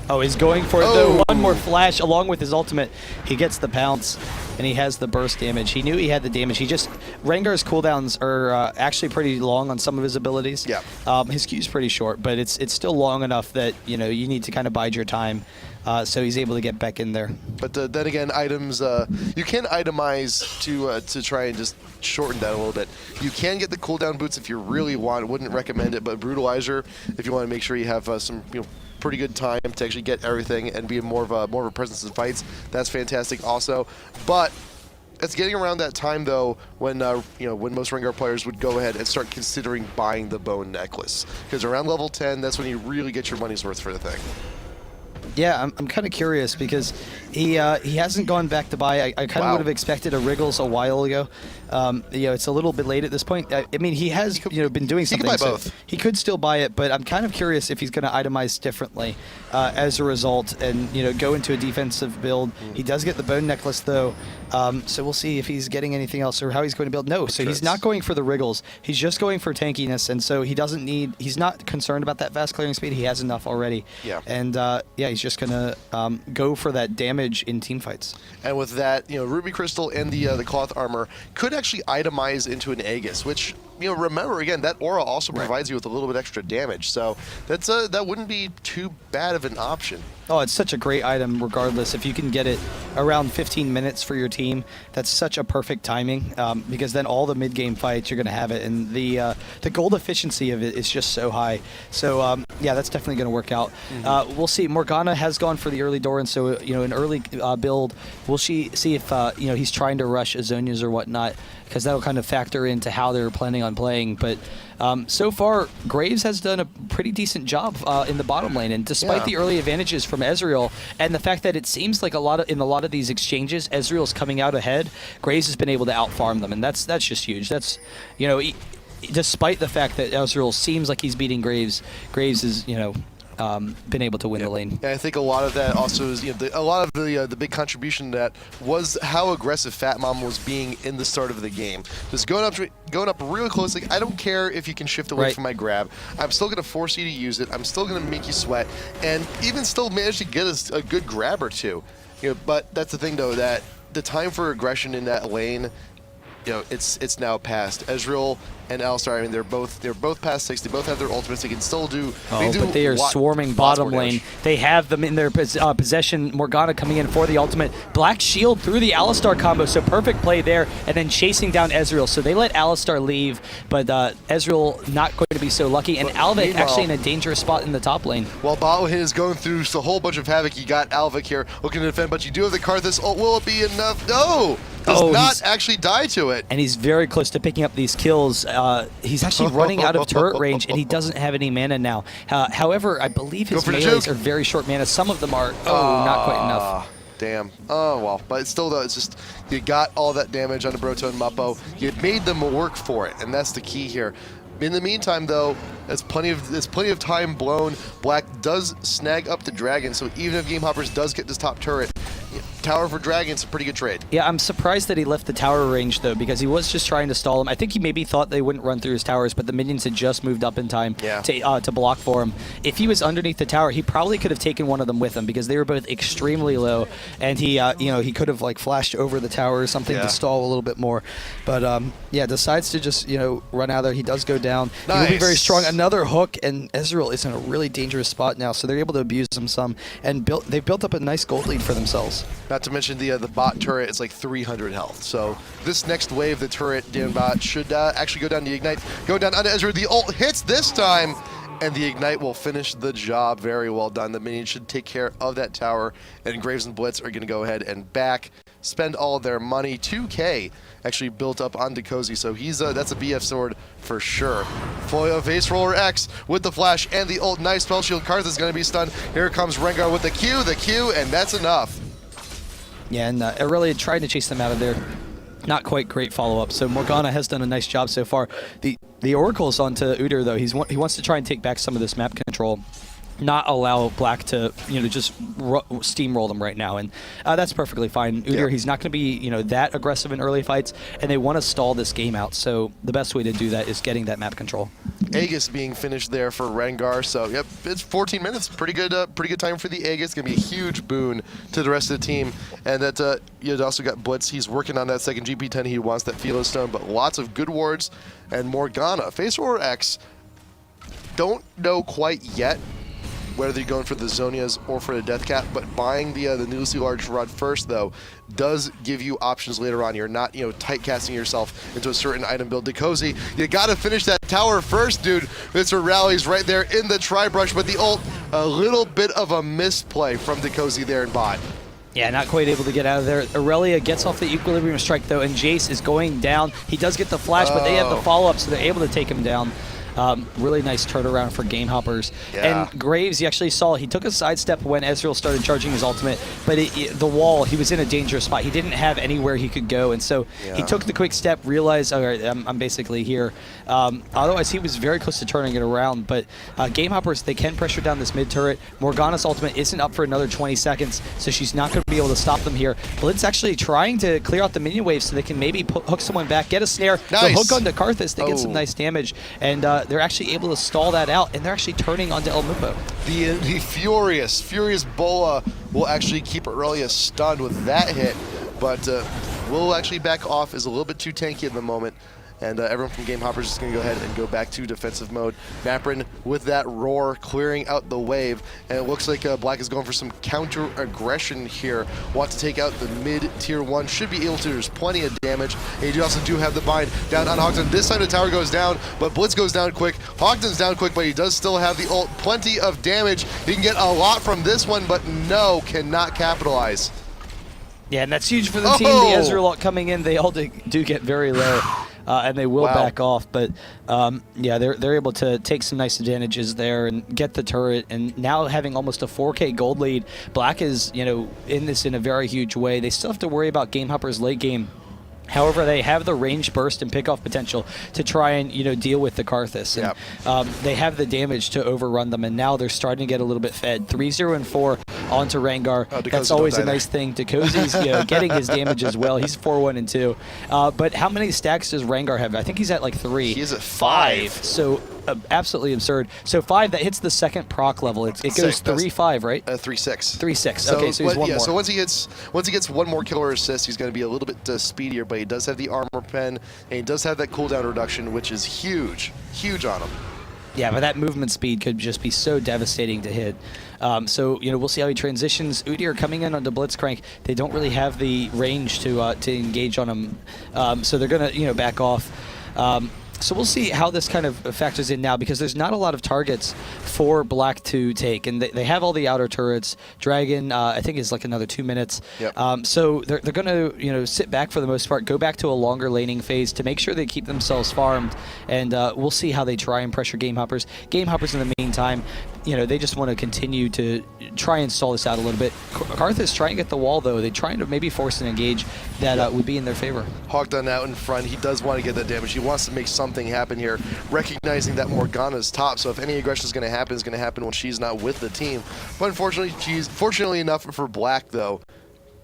Oh, he's going for it, though. One more flash along with his ultimate. He gets the pounce, and he has the burst damage. He knew he had the damage. Rengar's cooldowns are actually pretty long on some of his abilities. Yeah. His Q's pretty short, but it's still long enough that, you know, you need to kind of bide your time. So he's able to get back in there. But then again, items, you can itemize to try and just shorten that a little bit. You can get the cooldown boots if you really want. Wouldn't recommend it, but Brutalizer, if you want to make sure you have some, you know, pretty good time to actually get everything and be more of a presence in fights, that's fantastic also. But it's getting around that time though when you know, when most Rengar players would go ahead and start considering buying the bone necklace, because around level 10, that's when you really get your money's worth for the thing. Yeah, I'm kind of curious because he hasn't gone back to buy. I kind of would have expected a Wriggles a while ago. You know, it's a little bit late at this point. I mean, he has been doing something. He could buy both. He could still buy it, but I'm kind of curious if he's going to itemize differently as a result, and go into a defensive build. He does get the bone necklace though, so we'll see if he's getting anything else or how he's going to build. No, so he's not going for the Wriggles. He's just going for tankiness, and so he doesn't need. He's not concerned about that fast clearing speed. He has enough already. Yeah. And yeah, he's just gonna go for that damage in team fights. And with that, Ruby Crystal and the cloth armor could actually itemize into an Aegis, which, remember again, that aura also provides you with a little bit extra damage. So that's that wouldn't be too bad of an option. Oh, it's such a great item regardless. If you can get it around 15 minutes for your team, that's such a perfect timing, because then all the mid-game fights you're going to have it, and the gold efficiency of it is just so high. So yeah, that's definitely going to work out. We'll see. Morgana has gone for the early door, and so an early build. We'll see if he's trying to rush Azonias or whatnot, because that'll kind of factor into how they're planning on playing. But so far, Graves has done a pretty decent job in the bottom lane, and despite the early advantages from Ezreal and the fact that it seems like in a lot of these exchanges, Ezreal's coming out ahead, Graves has been able to outfarm them, and that's just huge. That's despite the fact that Ezreal seems like he's beating Graves, Graves is been able to win the lane. Yeah, I think a lot of that also is a lot of the big contribution to that was how aggressive FatMamma was being in the start of the game. Just going up really close. Like, I don't care if you can shift away from my grab. I'm still going to force you to use it. I'm still going to make you sweat, and even still manage to get a good grab or two. But that's the thing though, that the time for aggression in that lane, it's now past. Ezreal and Alistar, I mean, they're both past 6. They both have their ultimates. They can still do. But they are swarming bottom lane. They have them in their possession. Morgana coming in for the ultimate. Black Shield through the Alistar combo, so perfect play there, and then chasing down Ezreal. So they let Alistar leave, but Ezreal not going to be so lucky, and Alvik actually in a dangerous spot in the top lane. While bot lane is going through a whole bunch of havoc, you got Alvik here looking to defend, but you do have the Karthus. Oh, will it be enough? No! Does not actually die to it. And he's very close to picking up these kills. He's actually running out of turret range, and he doesn't have any mana now. However, I believe his melees are very short mana. Some of them are, not quite enough. Damn. Oh, well. But still, though, it's just, you got all that damage on the Broto and Muppo. You made them work for it, and that's the key here. In the meantime, though, there's plenty of time blown. Black does snag up the dragon, so even if GameHopper's does get this top turret, tower for dragon's a pretty good trade. Yeah, I'm surprised that he left the tower range, though, because he was just trying to stall him. I think he maybe thought they wouldn't run through his towers, but the minions had just moved up in time to block for him. If he was underneath the tower, he probably could have taken one of them with him, because they were both extremely low, and he he could have flashed over the tower or something to stall a little bit more. But yeah, decides to just run out of there. He does go down. He will be very strong. Another hook, and Ezreal is in a really dangerous spot now, so they're able to abuse him some, and they've built up a nice gold lead for themselves. Not to mention the bot turret is like 300 health. So this next wave, the turret down bot should actually go down the ignite, go down onto Ezreal. The ult hits this time, and the ignite will finish the job. Very well done. The minions should take care of that tower, and Graves and Blitz are going to go ahead and spend all of their money. 2K actually built up on diqozoY, so he's that's a BF sword for sure. Facerollerx with the flash and the ult. Nice spell shield. Karth is going to be stunned. Here comes Rengar with the Q, and that's enough. Yeah, and really trying to chase them out of there. Not quite great follow-up. So Morgana has done a nice job so far. The Oracle's onto Udyr, though. He wants to try and take back some of this map control. Not allow Black to, just steamroll them right now, and that's perfectly fine. Udyr, he's not going to be, that aggressive in early fights, and they want to stall this game out. So the best way to do that is getting that map control. Aegis being finished there for Rengar, so yep, it's 14 minutes. Pretty good time for the Aegis. Gonna be a huge boon to the rest of the team, and that you also got Blitz. He's working on that second GP10. He wants that Philo Stone, but lots of good wards. And Morgana, Facerollerx, don't know quite yet whether they're going for the Zonias or for the Death Cap, but buying the needlessly large rod first, though, does give you options later on. You're not, tight casting yourself into a certain item build. diqozoY, you gotta finish that tower first, dude. MrRallez right there in the tri-brush, but the ult, a little bit of a misplay from diqozoY there in bot. Yeah, not quite able to get out of there. Aurelia gets off the Equilibrium Strike, though, and Jace is going down. He does get the flash, but they have the follow-up, so they're able to take him down. Really nice turnaround for GameHoppers. Yeah. And Graves, you actually saw, he took a sidestep when Ezreal started charging his ultimate, but the wall, he was in a dangerous spot. He didn't have anywhere he could go, and so he took the quick step, realized, all right, I'm basically here. Otherwise, he was very close to turning it around, but GameHoppers, they can pressure down this mid turret. Morgana's ultimate isn't up for another 20 seconds, so she's not going to be able to stop them here. Blitz actually trying to clear out the minion wave so they can maybe hook someone back, get a snare, nice. the hook onto Karthus, they get some nice damage, and they're actually able to stall that out, and they're actually turning onto El Muppo. The furious Bola will actually keep Aurelia stunned with that hit, but will actually back off, is a little bit too tanky at the moment. And everyone from GameHoppers is going to go ahead and go back to defensive mode. napraen with that roar clearing out the wave. And it looks like Black is going for some counter-aggression here. Want to take out the mid-tier 1. Should be able to. There's plenty of damage. And you also do have the bind down on HawkDon. This time the tower goes down, but Blitz goes down quick. HawkDon's down quick, but he does still have the ult. Plenty of damage. He can get a lot from this one, but no, cannot capitalize. Yeah, and that's huge for the team. The Ezreal ult coming in, they all do get very low. And they will back off, but yeah, they're able to take some nice advantages there and get the turret, and now having almost a 4K gold lead, Black is, in this in a very huge way. They still have to worry about GameHoppers late game. However, they have the range burst and pickoff potential to try and deal with the Karthus. And, they have the damage to overrun them, and now they're starting to get a little bit fed. 3-0 and 4 onto Rengar. That's always a nice thing. diqozoY's getting his damage as well. He's 4-1 and 2. But how many stacks does Rengar have? I think he's at like 3. He's at 5. So absolutely absurd. So 5, that hits the second proc level. It goes 3-5, right? 3-6. 3-6. So, okay, so he's one more. So once he gets one more kill or assist, he's going to be a little bit speedier. But he does have the armor pen, and he does have that cooldown reduction, which is huge on him. Yeah, but that movement speed could just be so devastating to hit. So we'll see how he transitions. Udyr coming in onto Blitzcrank. They don't really have the range to engage on him, so they're gonna back off. So we'll see how this kind of factors in now, because there's not a lot of targets for Black to take, and they have all the outer turrets. Dragon, I think, is like another 2 minutes. Yep. So they're going to sit back for the most part, go back to a longer laning phase to make sure they keep themselves farmed, and we'll see how they try and pressure GameHoppers. GameHoppers, in the meantime, they just want to continue to try and stall this out a little bit. Karthus trying to get the wall, though. They're trying to maybe force an engage that would be in their favor. HawkDon out in front. He does want to get that damage. He wants to make something happen here, recognizing that Morgana's top, so if any aggression is going to happen, it's going to happen when she's not with the team. But unfortunately, fortunately enough for Black, though,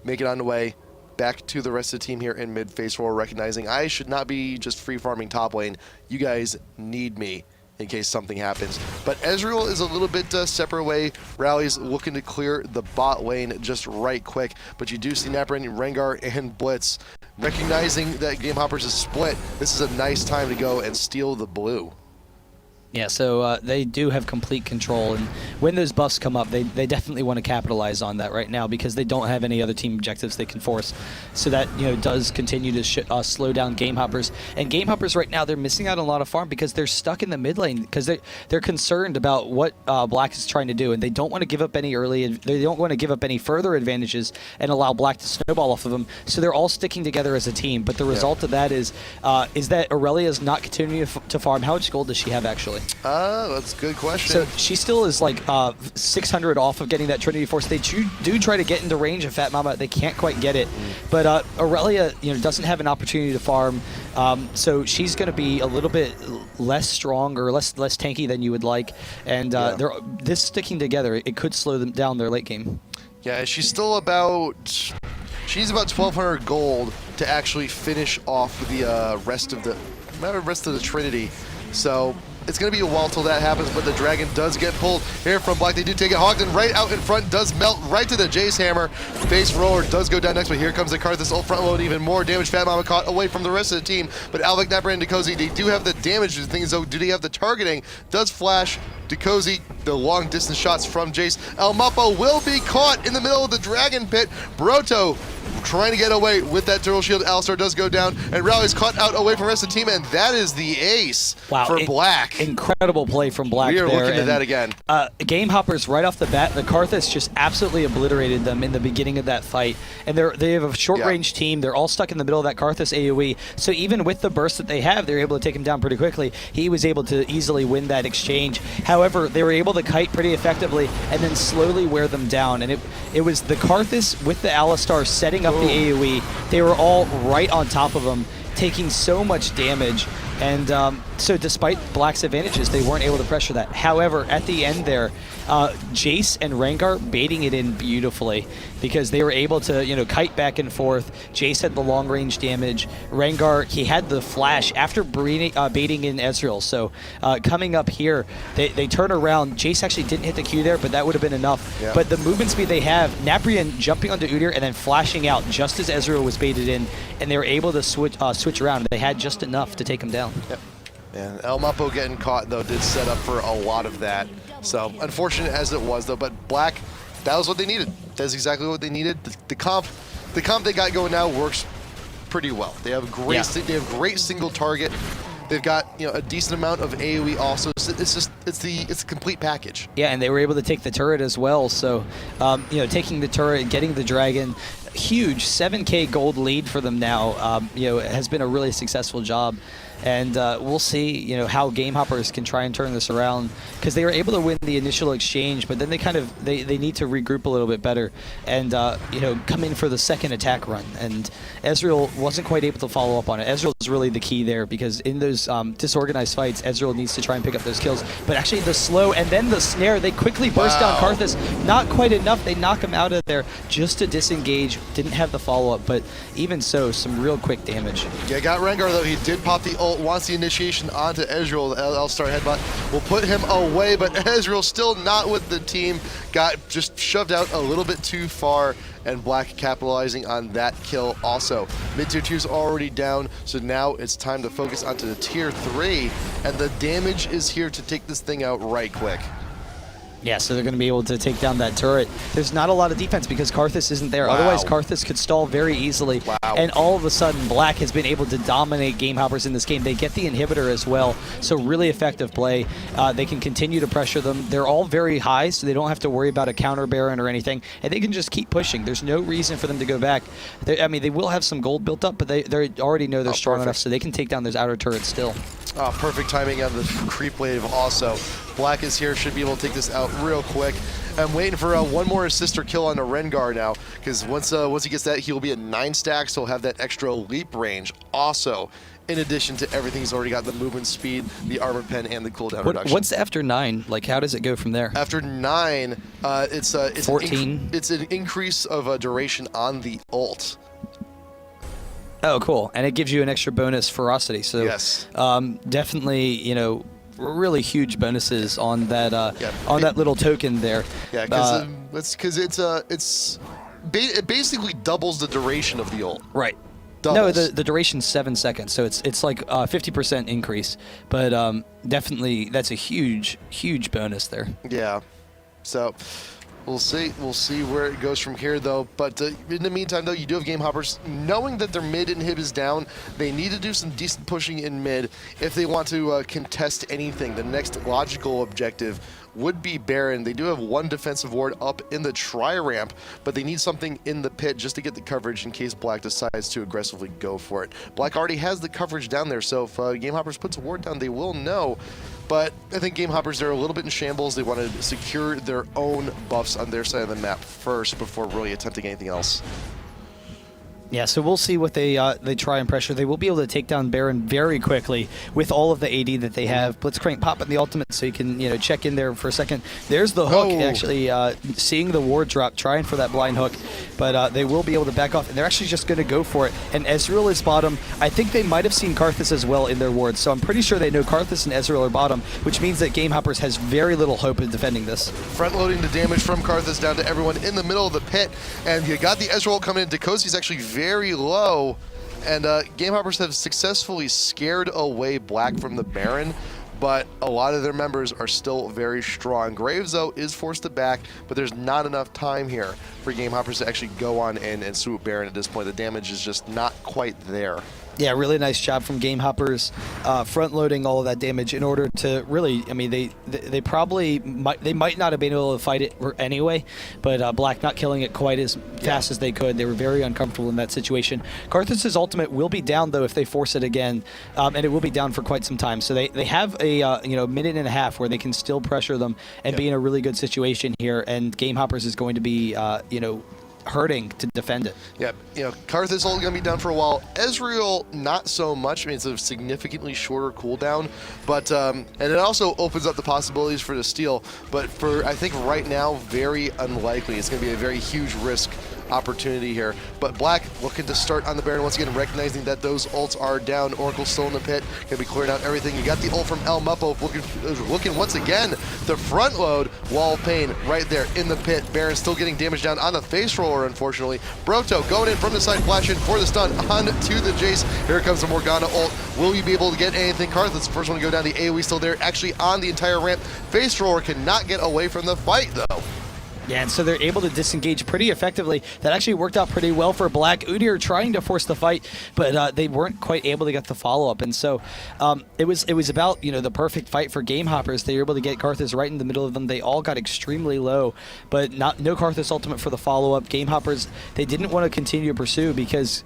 make it on the way back to the rest of the team here in mid phase roll, recognizing I should not be just free farming top lane. You guys need me in case something happens. But Ezreal is a little bit separate way. Rally's looking to clear the bot lane just right quick, but you do see napraen, Rengar, and Blitz. Recognizing that GameHoppers is split, this is a nice time to go and steal the blue. Yeah, so they do have complete control, and when those buffs come up, they definitely want to capitalize on that right now, because they don't have any other team objectives they can force. So that does continue to slow down GameHoppers. And GameHoppers right now, they're missing out on a lot of farm because they're stuck in the mid lane, because they're concerned about what Black is trying to do, and they don't want to give up any they don't want to give up any further advantages and allow Black to snowball off of them. So they're all sticking together as a team. But the result of that is that Aurelia is not continuing to farm. How much gold does she have actually? actually? That's a good question. So she still is like 600 off of getting that Trinity Force. They do try to get into range of FatMamma. They can't quite get it. But Aurelia, doesn't have an opportunity to farm. So she's going to be a little bit less strong or less tanky than you would like. And they're this sticking together, it could slow them down their late game. Yeah, she's about 1,200 gold to actually finish off the rest of the Trinity. So it's going to be a while till that happens, but the Dragon does get pulled here from Black. They do take it. HawkDon right out in front, does melt right to the Jace Hammer. Faceroller does go down next, but here comes the Karthus ult front load, even more damage. FatMamma caught away from the rest of the team, but Alvik, napraen, and diqozoY, they do have the damage. The thing is, though, do they have the targeting? Does flash diqozoY, the long distance shots from Jace. Muppo will be caught in the middle of the Dragon Pit. Broto trying to get away with that turtle shield. Alistar does go down, and Rally is caught out away from the rest of the team, and that is the ace for Black. Incredible play from Black. We are there, looking at that again. GameHopperS right off the bat, the Karthus just absolutely obliterated them in the beginning of that fight, and they have a short-range team. They're all stuck in the middle of that Karthus AoE, so even with the burst that they have, they're able to take him down pretty quickly. He was able to easily win that exchange. However, they were able to kite pretty effectively and then slowly wear them down, and it was the Karthus with the Alistar setting up the AoE. They were all right on top of him, taking so much damage. And so despite Black's advantages, they weren't able to pressure that. However, at the end there, Jace and Rengar baiting it in beautifully because they were able to, kite back and forth. Jace had the long range damage. Rengar, he had the flash after baiting in Ezreal. So coming up here, they turn around. Jace actually didn't hit the Q there, but that would have been enough. Yeah. But the movement speed they have, napraen jumping onto Udyr and then flashing out just as Ezreal was baited in, and they were able to switch around. They had just enough to take him down. Yep. And Muppo getting caught, though, did set up for a lot of that. So, unfortunate as it was, though, but Black, that was what they needed. That's exactly what they needed. The comp they got going now works pretty well. They have great single target. They've got a decent amount of AoE also. It's a complete package. Yeah, and they were able to take the turret as well. So, taking the turret and getting the Dragon, huge 7K gold lead for them now. It has been a really successful job. And we'll see, how GameHopperS can try and turn this around, because they were able to win the initial exchange, but then they need to regroup a little bit better and come in for the second attack run. And Ezreal wasn't quite able to follow up on it. Ezreal is really the key there, because in those disorganized fights, Ezreal needs to try and pick up those kills. But actually, the slow and then the snare, they quickly burst down Karthus. Not quite enough. They knock him out of there just to disengage. Didn't have the follow up, but even so, some real quick damage. Yeah, got Rengar though. He did pop the ult. Wants the initiation onto Ezreal. The Alistar headbutt will put him away, but Ezreal still not with the team. Got just shoved out a little bit too far, and Black capitalizing on that kill also. Mid-tier 2's already down, so now it's time to focus onto the tier 3, and the damage is here to take this thing out right quick. Yeah, so they're going to be able to take down that turret. There's not a lot of defense because Karthus isn't there. Otherwise, Karthus could stall very easily. And all of a sudden, Black has been able to dominate GameHopperS in this game. They get the inhibitor as well, so really effective play. They can continue to pressure them. They're all very high, so they don't have to worry about a counter Baron or anything. And they can just keep pushing. There's no reason for them to go back. They will have some gold built up, but they already know they're strong enough, so they can take down those outer turrets still. Oh, perfect timing on the creep wave also. Black is here, should be able to take this out real quick. I'm waiting for one more sister kill on the Rengar now, because once he gets that, he'll be at 9 stacks, so he'll have that extra leap range also, in addition to everything he's already got, the movement speed, the armor pen, and the cooldown reduction. What's after 9? Like, how does it go from there? After 9, it's 14. It's an increase of duration on the ult. Oh, cool. And it gives you an extra bonus ferocity. So yes. Definitely, really huge bonuses on that that little token there. Yeah, because it basically doubles the duration of the ult. Right. Doubles. No, the duration's 7 seconds, so it's like a 50% increase. But definitely, that's a huge bonus there. Yeah. So we'll see where it goes from here, though. But in the meantime, though, you do have GameHopperS. Knowing that their mid inhib is down, they need to do some decent pushing in mid if they want to contest anything. The next logical objective would be Baron. They do have one defensive ward up in the tri-ramp, but they need something in the pit just to get the coverage in case Black decides to aggressively go for it. Black already has the coverage down there, so if GameHoppers puts a ward down, they will know. But I think GameHoppers are a little bit in shambles. They want to secure their own buffs on their side of the map first before really attempting anything else. Yeah, so we'll see what they try and pressure. They will be able to take down Baron very quickly with all of the AD that they have. Blitzcrank popping the ultimate so you can check in there for a second. There's the hook, actually seeing the ward drop, trying for that blind hook, but they will be able to back off, and they're actually just going to go for it. And Ezreal is bottom. I think they might have seen Karthus as well in their wards, so I'm pretty sure they know Karthus and Ezreal are bottom, which means that GameHoppers has very little hope in defending this. Front loading the damage from Karthus down to everyone in the middle of the pit, and you got the Ezreal coming in. diqozoY's actually very low, and GameHoppers have successfully scared away Black from the Baron, but a lot of their members are still very strong. Graves, though, is forced to back, but there's not enough time here for GameHoppers to actually go on in and swoop Baron at this point. The damage is just not quite there. Yeah, really nice job from GameHoppers, front-loading all of that damage in order to really, I mean, they probably might not have been able to fight it anyway, but Black not killing it quite as fast as they could. They were very uncomfortable in that situation. Karthus' ultimate will be down, though, if they force it again, and it will be down for quite some time. So they have a minute and a half where they can still pressure them and be in a really good situation here, and GameHoppers is going to be, hurting to defend it. Yeah, Karthus only going to be down for a while. Ezreal, not so much. I mean, it's a significantly shorter cooldown, but and it also opens up the possibilities for the steal. But for, I think right now, very unlikely. It's going to be a very huge risk opportunity here. But Black looking to start on the Baron once again, recognizing that those ults are down. Oracle's still in the pit, gonna be clearing out everything. You got the ult from Muppo looking once again the front load. Wall of Pain right there in the pit. Baron still getting damage down on the face roller, unfortunately. Broto going in from the side, flashing for the stun on to the Jace. Here comes the Morgana ult. Will you be able to get anything? Karthus, the first one to go down. The AoE still there, actually on the entire ramp. Face roller cannot get away from the fight though. Yeah, and so they're able to disengage pretty effectively. That actually worked out pretty well for Black. Udyr trying to force the fight, but they weren't quite able to get the follow-up. And so it was about the perfect fight for GameHoppers. They were able to get Karthus right in the middle of them. They all got extremely low, but no Karthus ultimate for the follow-up. GameHoppers, they didn't want to continue to pursue because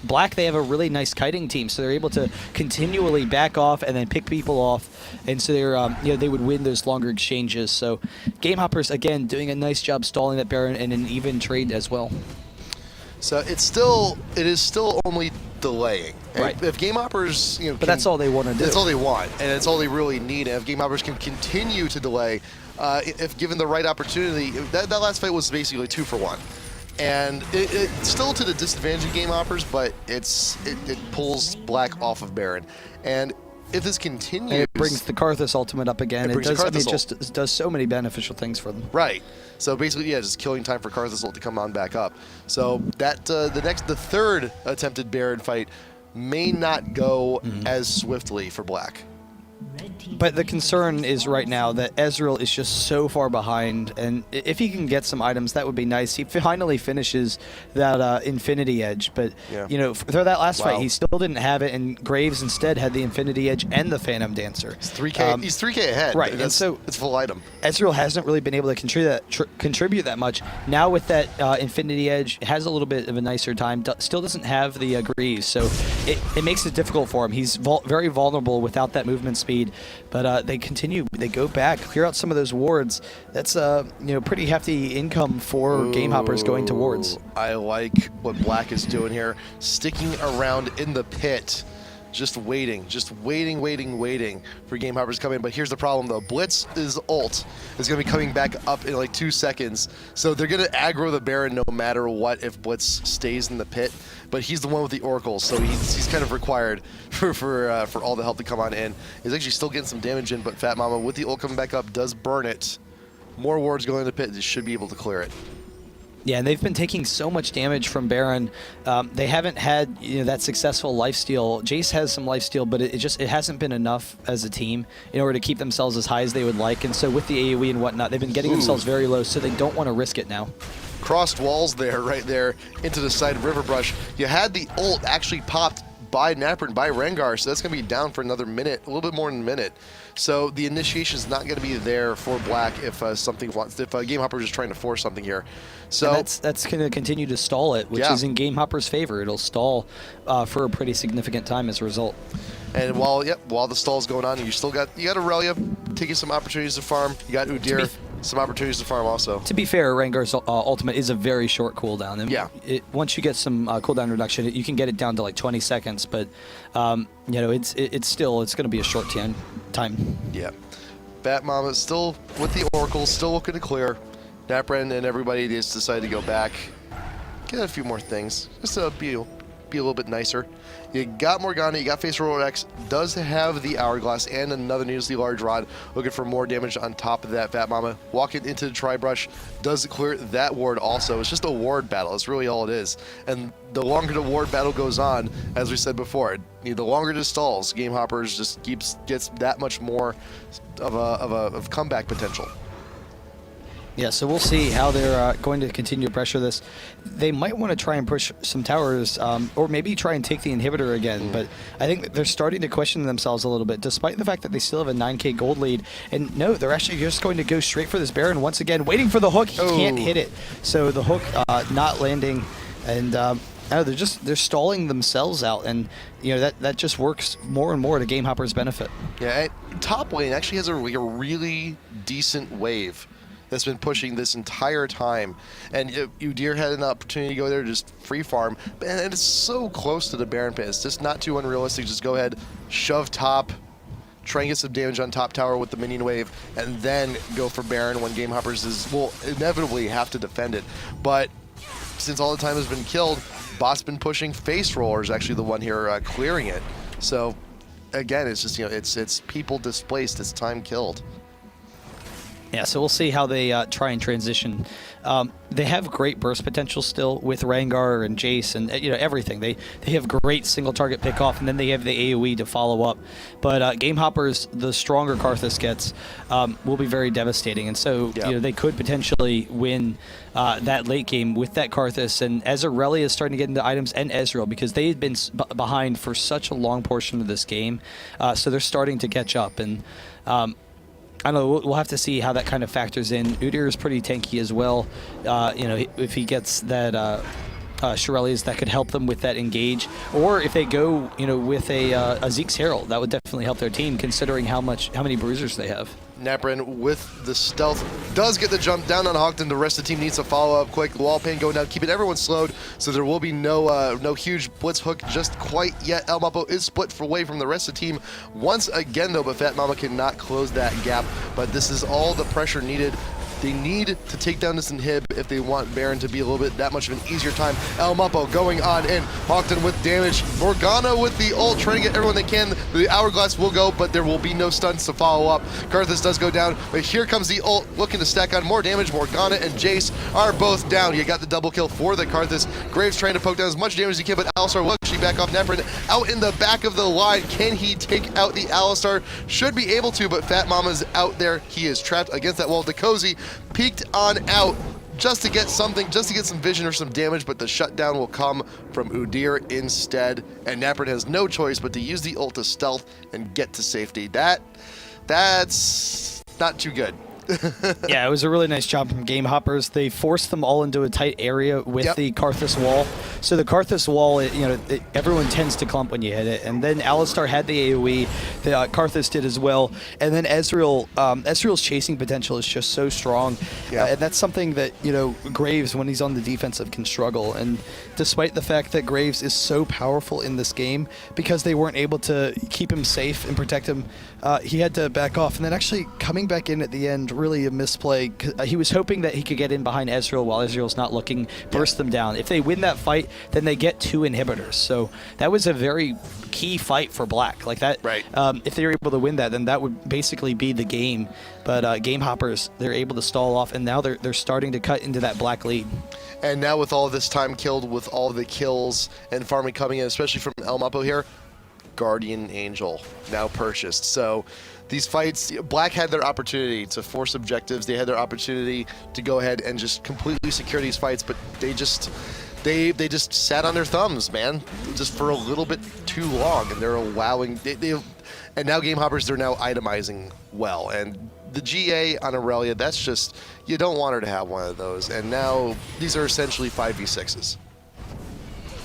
Black, they have a really nice kiting team, so they're able to continually back off and then pick people off, and so they're they would win those longer exchanges. So GameHoppers again doing a nice job stalling that Baron and an even trade as well. So it is still only delaying. Right. If GameHoppers, but that's all they want to do. That's all they want, and it's all they really need. And if GameHoppers can continue to delay, if given the right opportunity, that last fight was basically 2 for 1. And it's still to the disadvantage of GameHoppers, but it pulls Black off of Baron. And if this continues, and it brings the Karthus ultimate up again. It It does so many beneficial things for them. Right. So basically, just killing time for Karthus ult to come on back up. So that the third attempted Baron fight may not go as swiftly for Black. But the concern is right now that Ezreal is just so far behind, and if he can get some items, that would be nice. He finally finishes that Infinity Edge, but for that last fight, he still didn't have it, and Graves instead had the Infinity Edge and the Phantom Dancer. He's 3K. He's 3K ahead. Right, and so it's full item. Ezreal hasn't really been able to contribute that much. Now with that Infinity Edge, has a little bit of a nicer time. Still doesn't have the Greaves, so it makes it difficult for him. He's very vulnerable without that movement speed. But they continue. They go back, clear out some of those wards. That's pretty hefty income for GameHoppers going to wards. I like what Black is doing here, sticking around in the pit, just waiting for GameHoppers to come in. But here's the problem though: Blitz's ult is going to be coming back up in like 2 seconds, so they're going to aggro the Baron no matter what if Blitz stays in the pit. But he's the one with the oracles, so he's kind of required for all the help to come on in. He's actually still getting some damage in, but FatMamma with the ult coming back up does burn it. More wards going in the pit. They should be able to clear it. Yeah, and they've been taking so much damage from Baron. They haven't had that successful lifesteal. Jace has some lifesteal, but it hasn't been enough as a team in order to keep themselves as high as they would like. And so with the AoE and whatnot, they've been getting themselves very low, so they don't want to risk it now. Crossed walls there, right there, into the side of Riverbrush. You had the ult actually popped by napraen, by Rengar, so that's going to be down for another minute, a little bit more than a minute. So the initiation is not going to be there for Black if GameHopper's is trying to force something here. So and that's going to continue to stall it, which is in GameHopper's favor. It'll stall for a pretty significant time as a result. And while the stall's going on, you got Aurelia taking some opportunities to farm. You got Udyr, some opportunities to farm also. To be fair, Rengar's ultimate is a very short cooldown. And once you get some cooldown reduction, you can get it down to like 20 seconds. But it's going to be a short time. Yeah, FatMamma still with the Oracle, still looking to clear. napraen and everybody just decided to go back, get a few more things, just to be a little bit nicer. You got Morgana, you got Facerollerx, does have the Hourglass and another needlessly large rod, looking for more damage on top of that. FatMamma walking into the Tri-Brush, does clear that ward also. It's just a ward battle, it's really all it is. And the longer the ward battle goes on, as we said before, the longer it stalls, GameHopper's just gets that much more of comeback potential. Yeah, so we'll see how they're going to continue to pressure this. They might want to try and push some towers, or maybe try and take the inhibitor again, but I think that they're starting to question themselves a little bit, despite the fact that they still have a 9k gold lead. And no, they're actually just going to go straight for this Baron once again, waiting for the hook. He can't hit it. So the hook not landing, and they're stalling themselves out, and that just works more and more to GameHopper's benefit. Yeah, top lane actually has a really decent wave that's been pushing this entire time, and Udyr had an opportunity to go there to just free farm, and it's so close to the Baron pit. It's just not too unrealistic. Just go ahead, shove top, try and get some damage on top tower with the minion wave, and then go for Baron when GameHopper's will inevitably have to defend it. But since all the time has been killed, Bot's been pushing. Faceroller is actually the one here clearing it. So again, it's just it's people displaced, it's time killed. Yeah, so we'll see how they try and transition. They have great burst potential still with Rengar and Jace and everything. They have great single target pick off, and then they have the AoE to follow up. But GameHopper's, the stronger Karthus gets, will be very devastating, and so they could potentially win that late game with that Karthus. And MrRallez is starting to get into items, and Ezreal, because they had been behind for such a long portion of this game, so they're starting to catch up. And I don't know, we'll have to see how that kind of factors in. Udyr is pretty tanky as well. If he gets that SuperAZE, that could help them with that engage. Or if they go, with a Zeke's Herald, that would definitely help their team, considering how many bruisers they have. napraen with the stealth does get the jump down on HawkDon. The rest of the team needs to follow up quick. Wall pain going down, keeping everyone slowed, so there will be no huge blitz hook just quite yet. Muppo is split away from the rest of the team once again though, but FatMamma cannot close that gap. But this is all the pressure needed. They need to take down this inhib if they want Baron to be a little bit that much of an easier time. Muppo going on in. HawkDon with damage. Morgana with the ult, trying to get everyone they can. The Hourglass will go, but there will be no stunts to follow up. Karthus does go down, but here comes the ult, looking to stack on more damage. Morgana and Jace are both down. You got the double kill for the Karthus. Graves trying to poke down as much damage as he can, but Alistar will actually back off. napraen out in the back of the line. Can he take out the Alistar? Should be able to, but FatMamma's out there. He is trapped against that wall. diqozoY peeked on out just to get something, just to get some vision or some damage, but the shutdown will come from Udyr instead, and napraen has no choice but to use the ult to stealth and get to safety. That's not too good. Yeah, it was a really nice job from GameHopper's. They forced them all into a tight area with the Karthus wall. So the Karthus wall, everyone tends to clump when you hit it. And then Alistar had the AoE. The Karthus did as well. And then Ezreal's chasing potential is just so strong. And that's something that, Graves, when he's on the defensive, can struggle. And despite the fact that Graves is so powerful in this game, because they weren't able to keep him safe and protect him, he had to back off. And then actually coming back in at the end, really a misplay. He was hoping that he could get in behind Ezreal while Ezreal's not looking, burst them down. If they win that fight, then they get 2 inhibitors. So that was a very key fight for Black. Like that, right. If they were able to win that, then that would basically be the game. But GameHopper's, they're able to stall off, and now they're starting to cut into that Black lead. And now with all this time killed, with all the kills and farming coming in, especially from Muppo here, Guardian Angel now purchased. So these fights, Black had their opportunity to force objectives. They had their opportunity to go ahead and just completely secure these fights, but they just they just sat on their thumbs, man, just for a little bit too long, and they're allowing and now GameHoppers, they're now itemizing well, and the GA on Aurelia, that's just, you don't want her to have one of those, and now these are essentially 5v6s.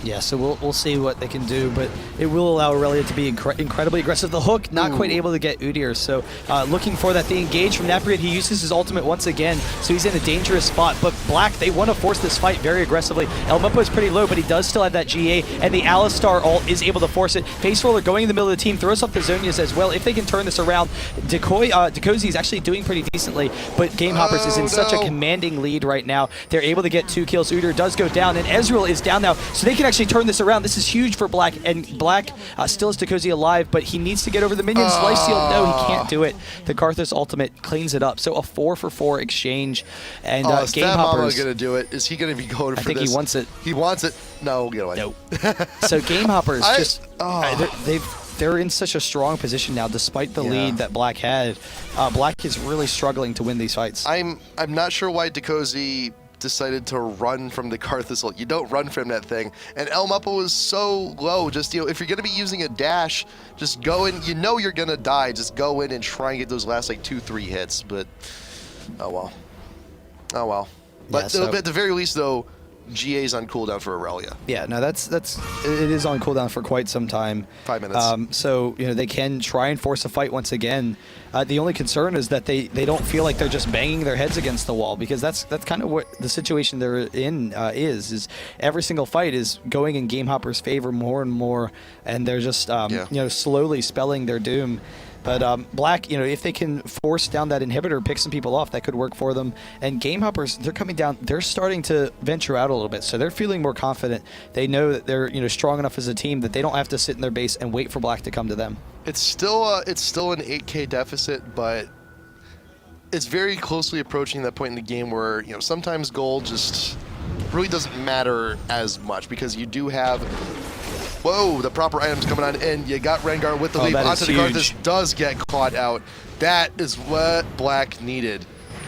Yeah, so we'll see what they can do, but it will allow Aurelia to be incredibly aggressive. The hook, not quite able to get Udyr, so looking for that. The engage from napraen. He uses his ultimate once again, so he's in a dangerous spot. But Black, they want to force this fight very aggressively. Muppo is pretty low, but he does still have that GA, and the Alistar ult is able to force it. Faceroller going in the middle of the team, throws off the Zonias as well. If they can turn this around, diqozoY is actually doing pretty decently, but GameHoppers is in such a commanding lead right now. They're able to get 2 kills. Udyr does go down, and Ezreal is down now, so they can actually turn this around. This is huge for Black, and Black still has diqozoY alive, but he needs to get over the minions. Life Steal, no, he can't do it. The Karthus ultimate cleans it up. So a 4-for-4 exchange, and is FatMamma GameHoppers gonna do it? Is he gonna be going for this? I think he wants it. He wants it. No, get away. Nope. So GameHoppers they're in such a strong position now, despite the lead that Black had. Black is really struggling to win these fights. I'm not sure why diqozoY decided to run from the Karthus ult. You don't run from that thing. And Muppo was so low. Just, if you're going to be using a dash, just go in. You know you're going to die. Just go in and try and get those last, like, 2-3 hits. But, oh well. Oh well. But at the very least, though, GA's on cooldown for Aurelia. Yeah, no, it is on cooldown for quite some time. 5 minutes. So, they can try and force a fight once again. The only concern is that they don't feel like they're just banging their heads against the wall, because that's kind of what the situation they're in is every single fight is going in GameHoppers' favor more and more, and they're just slowly spelling their doom. But Black, if they can force down that inhibitor, pick some people off, that could work for them. And GameHoppers, they're coming down. They're starting to venture out a little bit, so they're feeling more confident. They know that they're strong enough as a team that they don't have to sit in their base and wait for Black to come to them. It's still an 8K deficit, but it's very closely approaching that point in the game where sometimes gold just really doesn't matter as much, because you do have. Whoa, the proper items coming on in. You got Rengar with the leap onto the Karthus, does get caught out. That is what Black needed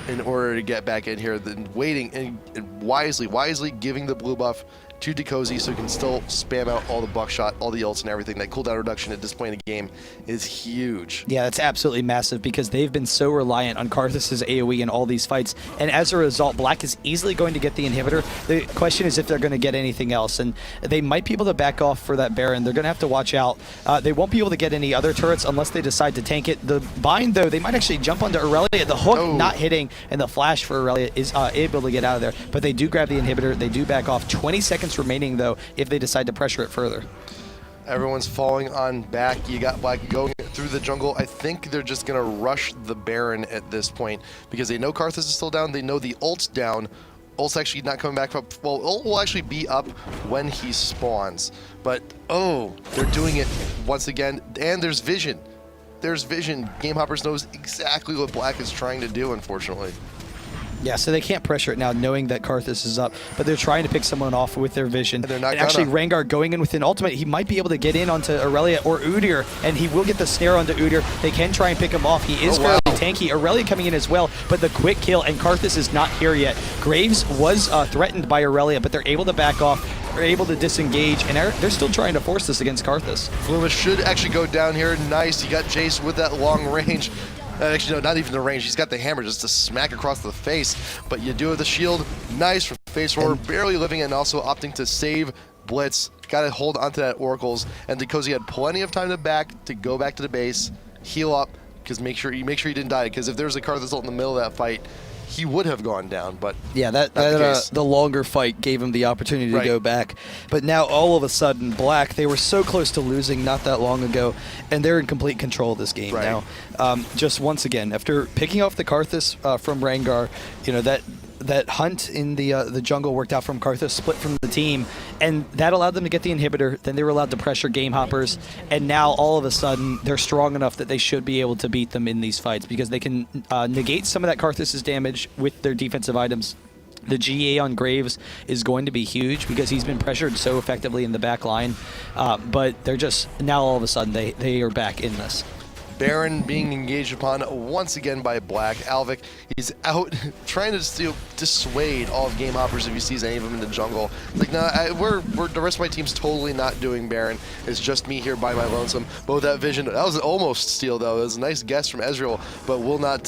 in order to get back in here. Then waiting and wisely giving the blue buff to diqozoY so he can still spam out all the buckshot, all the ults and everything. That cooldown reduction at this point in the game is huge. Yeah, that's absolutely massive, because they've been so reliant on Karthus' AoE in all these fights, and as a result, Black is easily going to get the inhibitor. The question is if they're going to get anything else, and they might be able to back off for that Baron. They're going to have to watch out. They won't be able to get any other turrets unless they decide to tank it. The bind, though, they might actually jump onto Aurelia. The hook not hitting, and the flash for Aurelia is able to get out of there, but they do grab the inhibitor. They do back off. 20 seconds remaining, though, if they decide to pressure it further. Everyone's falling on back. You got Black going through the jungle. I think they're just going to rush the Baron at this point, because they know Karthus is still down. They know the ult's down. Ult's actually not coming back up. Well, ult will actually be up when he spawns. But, they're doing it once again. And there's vision. There's vision. GameHoppers knows exactly what Black is trying to do, unfortunately. Yeah, so they can't pressure it now, knowing that Karthus is up, but they're trying to pick someone off with their vision. And they're not actually, Rengar going in with an ultimate, he might be able to get in onto Aurelia or Udyr, and he will get the snare onto Udyr. They can try and pick him off. He is fairly tanky. Aurelia coming in as well, but the quick kill, and Karthus is not here yet. Graves was threatened by Aurelia, but they're able to back off. They're able to disengage, and they're still trying to force this against Karthus. Fluumis should actually go down here. Nice. You got Jace with that long range. Actually, no, not even the range. He's got the hammer just to smack across the face. But you do have the shield. Nice from Faceroller, barely living and also opting to save Blitz. Got to hold onto that Oracles. And diqozoY had plenty of time to go back to the base, heal up, because make sure he didn't die. Because if there was a Karthus ult in the middle of that fight, he would have gone down, but yeah, the longer fight gave him the opportunity to go back. But now all of a sudden, Black, they were so close to losing not that long ago, and they're in complete control of this game now. Just once again, after picking off the Karthus from Rengar, that hunt in the jungle worked out from Karthus, split from the team, and that allowed them to get the inhibitor. Then they were allowed to pressure GameHoppers, and now all of a sudden they're strong enough that they should be able to beat them in these fights, because they can negate some of that Karthus' damage with their defensive items. The GA on Graves is going to be huge because he's been pressured so effectively in the back line, but they're just, now all of a sudden they are back in this. Baron being engaged upon once again by Black. Alvik, he's out trying to dissuade all of GameHopperS if he sees any of them in the jungle. Like, no, the rest of my team's totally not doing Baron. It's just me here by my lonesome. But with that vision, that was an almost steal though. It was a nice guess from Ezreal, but will not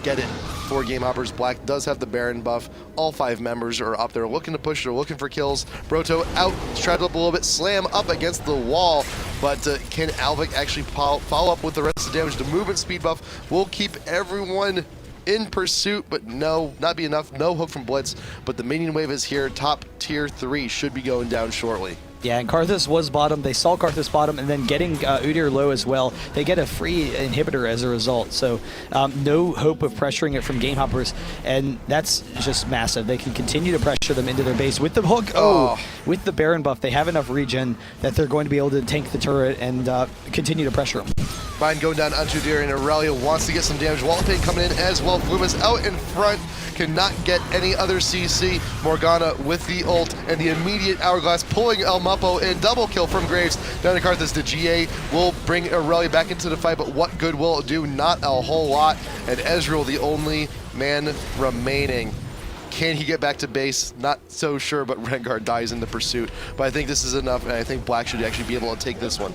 get it for GameHopperS. Black does have the Baron buff. All 5 members are up there looking to push. They're looking for kills. Broto out, strapped up a little bit, slam up against the wall. But can Alvik actually follow up with the rest of the damage? The movement speed buff will keep everyone in pursuit, but no, not be enough. No hook from Blitz, but the minion wave is here. Top tier 3 should be going down shortly. Yeah, and Karthus was bottom. They saw Karthus bottom, and then getting Udyr low as well. They get a free inhibitor as a result. So no hope of pressuring it from GameHopperS, and that's just massive. They can continue to pressure them into their base with the hook. With the Baron buff, they have enough regen that they're going to be able to tank the turret and continue to pressure them. Vine going down onto Udyr, and Aurelia wants to get some damage. Wallpain coming in as well. fluumis out in front. Cannot get any other CC. Morgana with the ult and the immediate hourglass pulling El Muppo in. Double kill from Graves down to Karthus. The GA will bring Aurelia back into the fight, but what good will it do? Not a whole lot. And Ezreal, the only man remaining. Can he get back to base? Not so sure, but Rengar dies in the pursuit. But I think this is enough, and I think Black should actually be able to take this one.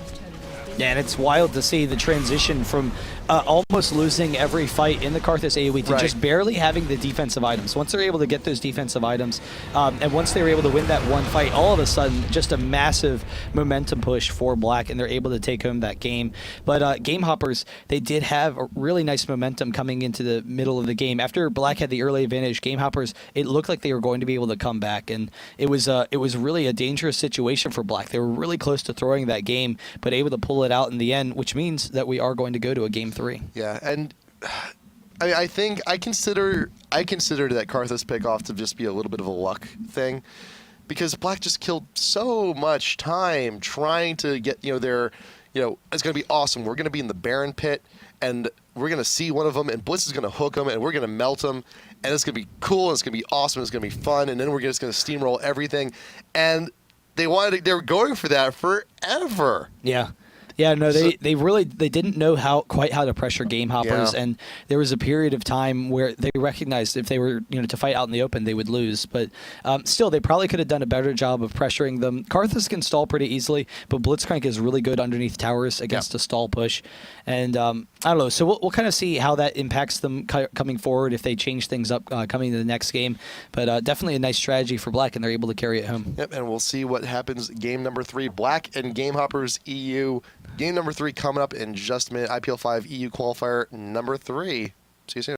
Yeah, and it's wild to see the transition from almost losing every fight in the Karthus AoE to just barely having the defensive items. Once they're able to get those defensive items, and once they were able to win that one fight, all of a sudden, just a massive momentum push for Black, and they're able to take home that game. But GameHopperS, they did have a really nice momentum coming into the middle of the game. After Black had the early advantage, GameHopperS, it looked like they were going to be able to come back, and it was really a dangerous situation for Black. They were really close to throwing that game, but able to pull it out in the end, which means that we are going to go to a Game 3. Yeah, and I think I consider that Karthus pick off to just be a little bit of a luck thing, because Black just killed so much time trying to get their it's gonna be awesome. We're gonna be in the Baron pit, and we're gonna see one of them, and Blitz is gonna hook them, and we're gonna melt them, and it's gonna be cool, and it's gonna be awesome, and it's gonna be fun, and then we're just gonna steamroll everything, and they were going for that forever. Yeah. Yeah, no, they didn't know quite how to pressure GameHopperS, and there was a period of time where they recognized if they were to fight out in the open, they would lose. But still, they probably could have done a better job of pressuring them. Karthus can stall pretty easily, but Blitzcrank is really good underneath towers against a stall push. And I don't know, so we'll kind of see how that impacts them coming forward if they change things up coming to the next game. But definitely a nice strategy for Black, and they're able to carry it home. Yep, and we'll see what happens game number 3. Black and GameHopperS EU. Game number 3 coming up in just a minute. IPL5 EU Qualifier number 3. See you soon.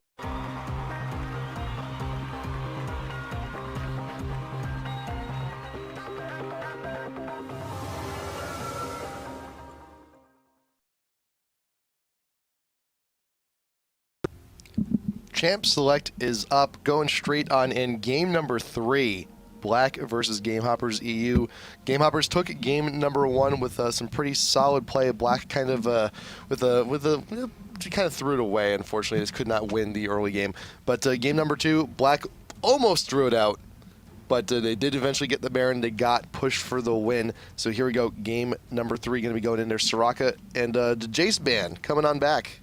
Champ Select is up, going straight on in game number 3. Black versus GameHopperS EU. GameHopperS took game number 1 with some pretty solid play. Black kind of kind of threw it away. Unfortunately, just could not win the early game. But game number 2, Black almost threw it out, but they did eventually get the Baron. They got pushed for the win. So here we go. Game number 3 going to be going in there. Soraka and the Jace band coming on back.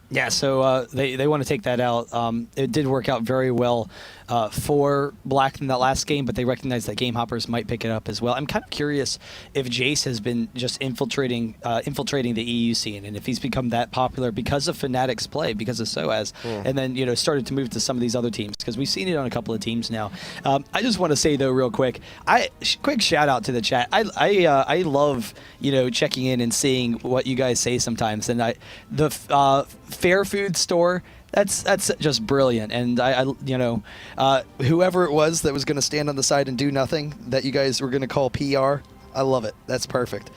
Yeah, so they want to take that out. It did work out very well for Black in that last game, but they recognize that GameHopperS might pick it up as well. I'm kind of curious if Jace has been just infiltrating the EU scene, and if he's become that popular because of FNATIC's play, because of SuperAZE, and then started to move to some of these other teams, because we've seen it on a couple of teams now. I just want to say though, real quick, quick shout out to the chat. I love checking in and seeing what you guys say sometimes, and the Fair Food Store. That's just brilliant, and whoever it was that was going to stand on the side and do nothing, that you guys were going to call PR, I love it. That's perfect.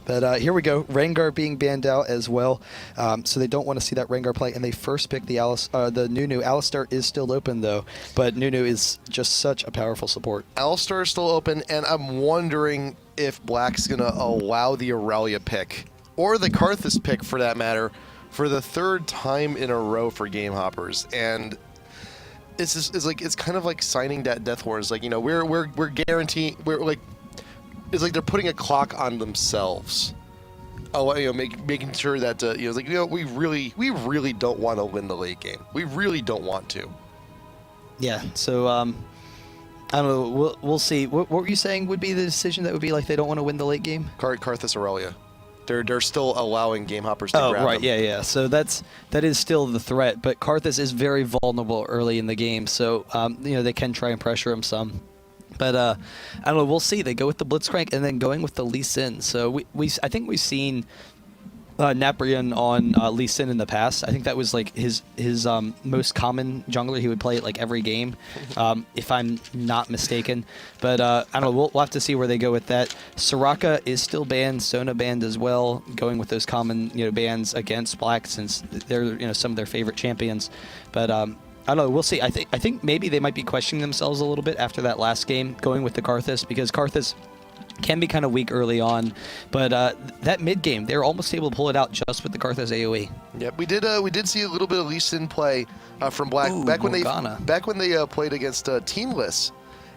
But here we go. Rengar being banned out as well, so they don't want to see that Rengar play. And they first picked the Nunu. Alistar is still open though, but Nunu is just such a powerful support. Alistar is still open, and I'm wondering if Black's going to allow the Aurelia pick, or the Karthus pick for that matter, for the 3rd time in a row for GameHopperS. And it's kind of like signing that death horse. Like, we're guaranteeing, it's like they're putting a clock on themselves making sure that we really don't want to win the late game. We really don't want to. Yeah. So I don't know. We'll see. What were you saying would be the decision that would be like they don't want to win the late game? Karthus Aurelia. They're still allowing GameHoppers to grab right, them. yeah. So that is still the threat, but Karthus is very vulnerable early in the game, so they can try and pressure him some. But I don't know. We'll see. They go with the Blitzcrank and then going with the Lee Sin. So I think we've seen napraen on Lee Sin in the past. I think that was like his most common jungler. He would play it like every game, if I'm not mistaken. But I don't know. We'll have to see where they go with that. Soraka is still banned. Sona banned as well. Going with those common bans against Black since they're some of their favorite champions. But I don't know. We'll see. I think maybe they might be questioning themselves a little bit after that last game, going with the Karthus, because Karthus can be kind of weak early on, but that mid game they're almost able to pull it out just with the Karthus AOE. Yep, we did see a little bit of Lee Sin play from Black back when they played against Teamless,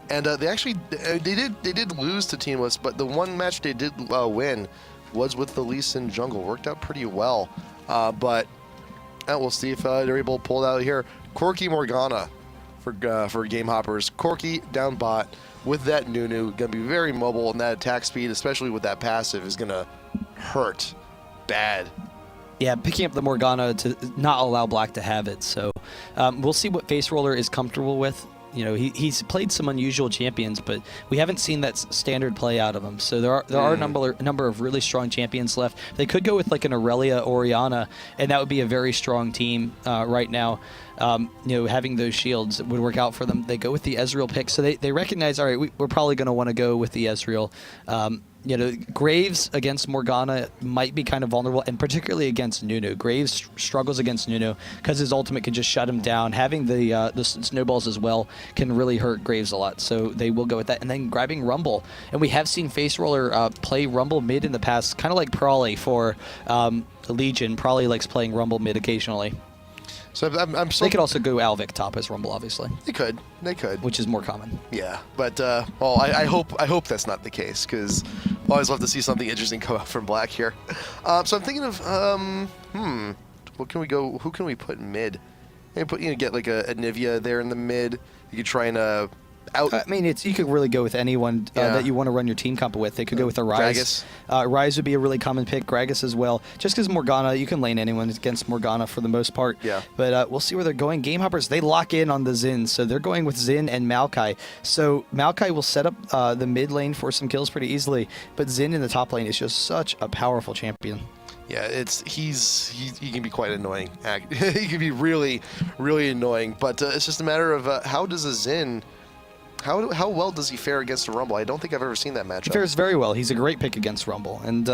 and they did lose to Teamless, but the one match they did win was with the Lee Sin jungle. Worked out pretty well, but we'll see if they're able to pull it out here. Corki Morgana for GameHoppers. Corki down bot with that Nunu, gonna be very mobile, and that attack speed, especially with that passive, is gonna hurt bad. Yeah, picking up the Morgana to not allow Black to have it. So we'll see what Faceroller is comfortable with. He's played some unusual champions, but we haven't seen that standard play out of him. So there are a number of really strong champions left. They could go with like an Aurelia Oriana, and that would be a very strong team right now. Having those shields would work out for them. They go with the Ezreal pick, so they recognize, all right, we're probably going to want to go with the Ezreal. Graves against Morgana might be kind of vulnerable, and particularly against Nunu. Graves struggles against Nunu because his ultimate can just shut him down. Having the snowballs as well can really hurt Graves a lot, so they will go with that. And then grabbing Rumble, and we have seen Faceroller play Rumble mid in the past, kind of like Prawley for Legion. Prawley likes playing Rumble mid occasionally. So they could also go Alvik top as Rumble, obviously. They could, which is more common. Yeah, but I hope that's not the case, because I always love to see something interesting come out from Black here. So I'm thinking of what can we go? Who can we put mid? Maybe get like a Nivea there in the mid. You could try and I mean, you could really go with anyone that you want to run your team comp with. They could go with a Ryze. Ryze would be a really common pick. Gragas as well. Just because Morgana, you can lane anyone against Morgana for the most part. Yeah. But we'll see where they're going. GameHoppers, they lock in on the Xin, so they're going with Xin and Maokai. So Maokai will set up the mid lane for some kills pretty easily, but Xin in the top lane is just such a powerful champion. Yeah, he can be quite annoying. He can be really, really annoying. But it's just a matter of how does a Xin. How well does he fare against a Rumble? I don't think I've ever seen that matchup. He fares very well. He's a great pick against Rumble. And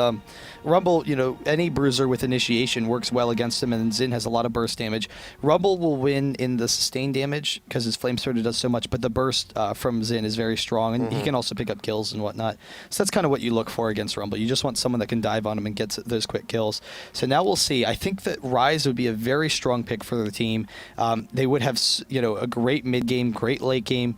Rumble, any bruiser with initiation works well against him, and Xin has a lot of burst damage. Rumble will win in the sustain damage because his Flame Sorter does so much, but the burst from Xin is very strong, and he can also pick up kills and whatnot. So that's kind of what you look for against Rumble. You just want someone that can dive on him and gets those quick kills. So now we'll see. I think that Ryze would be a very strong pick for the team. They would have a great mid game, great late game.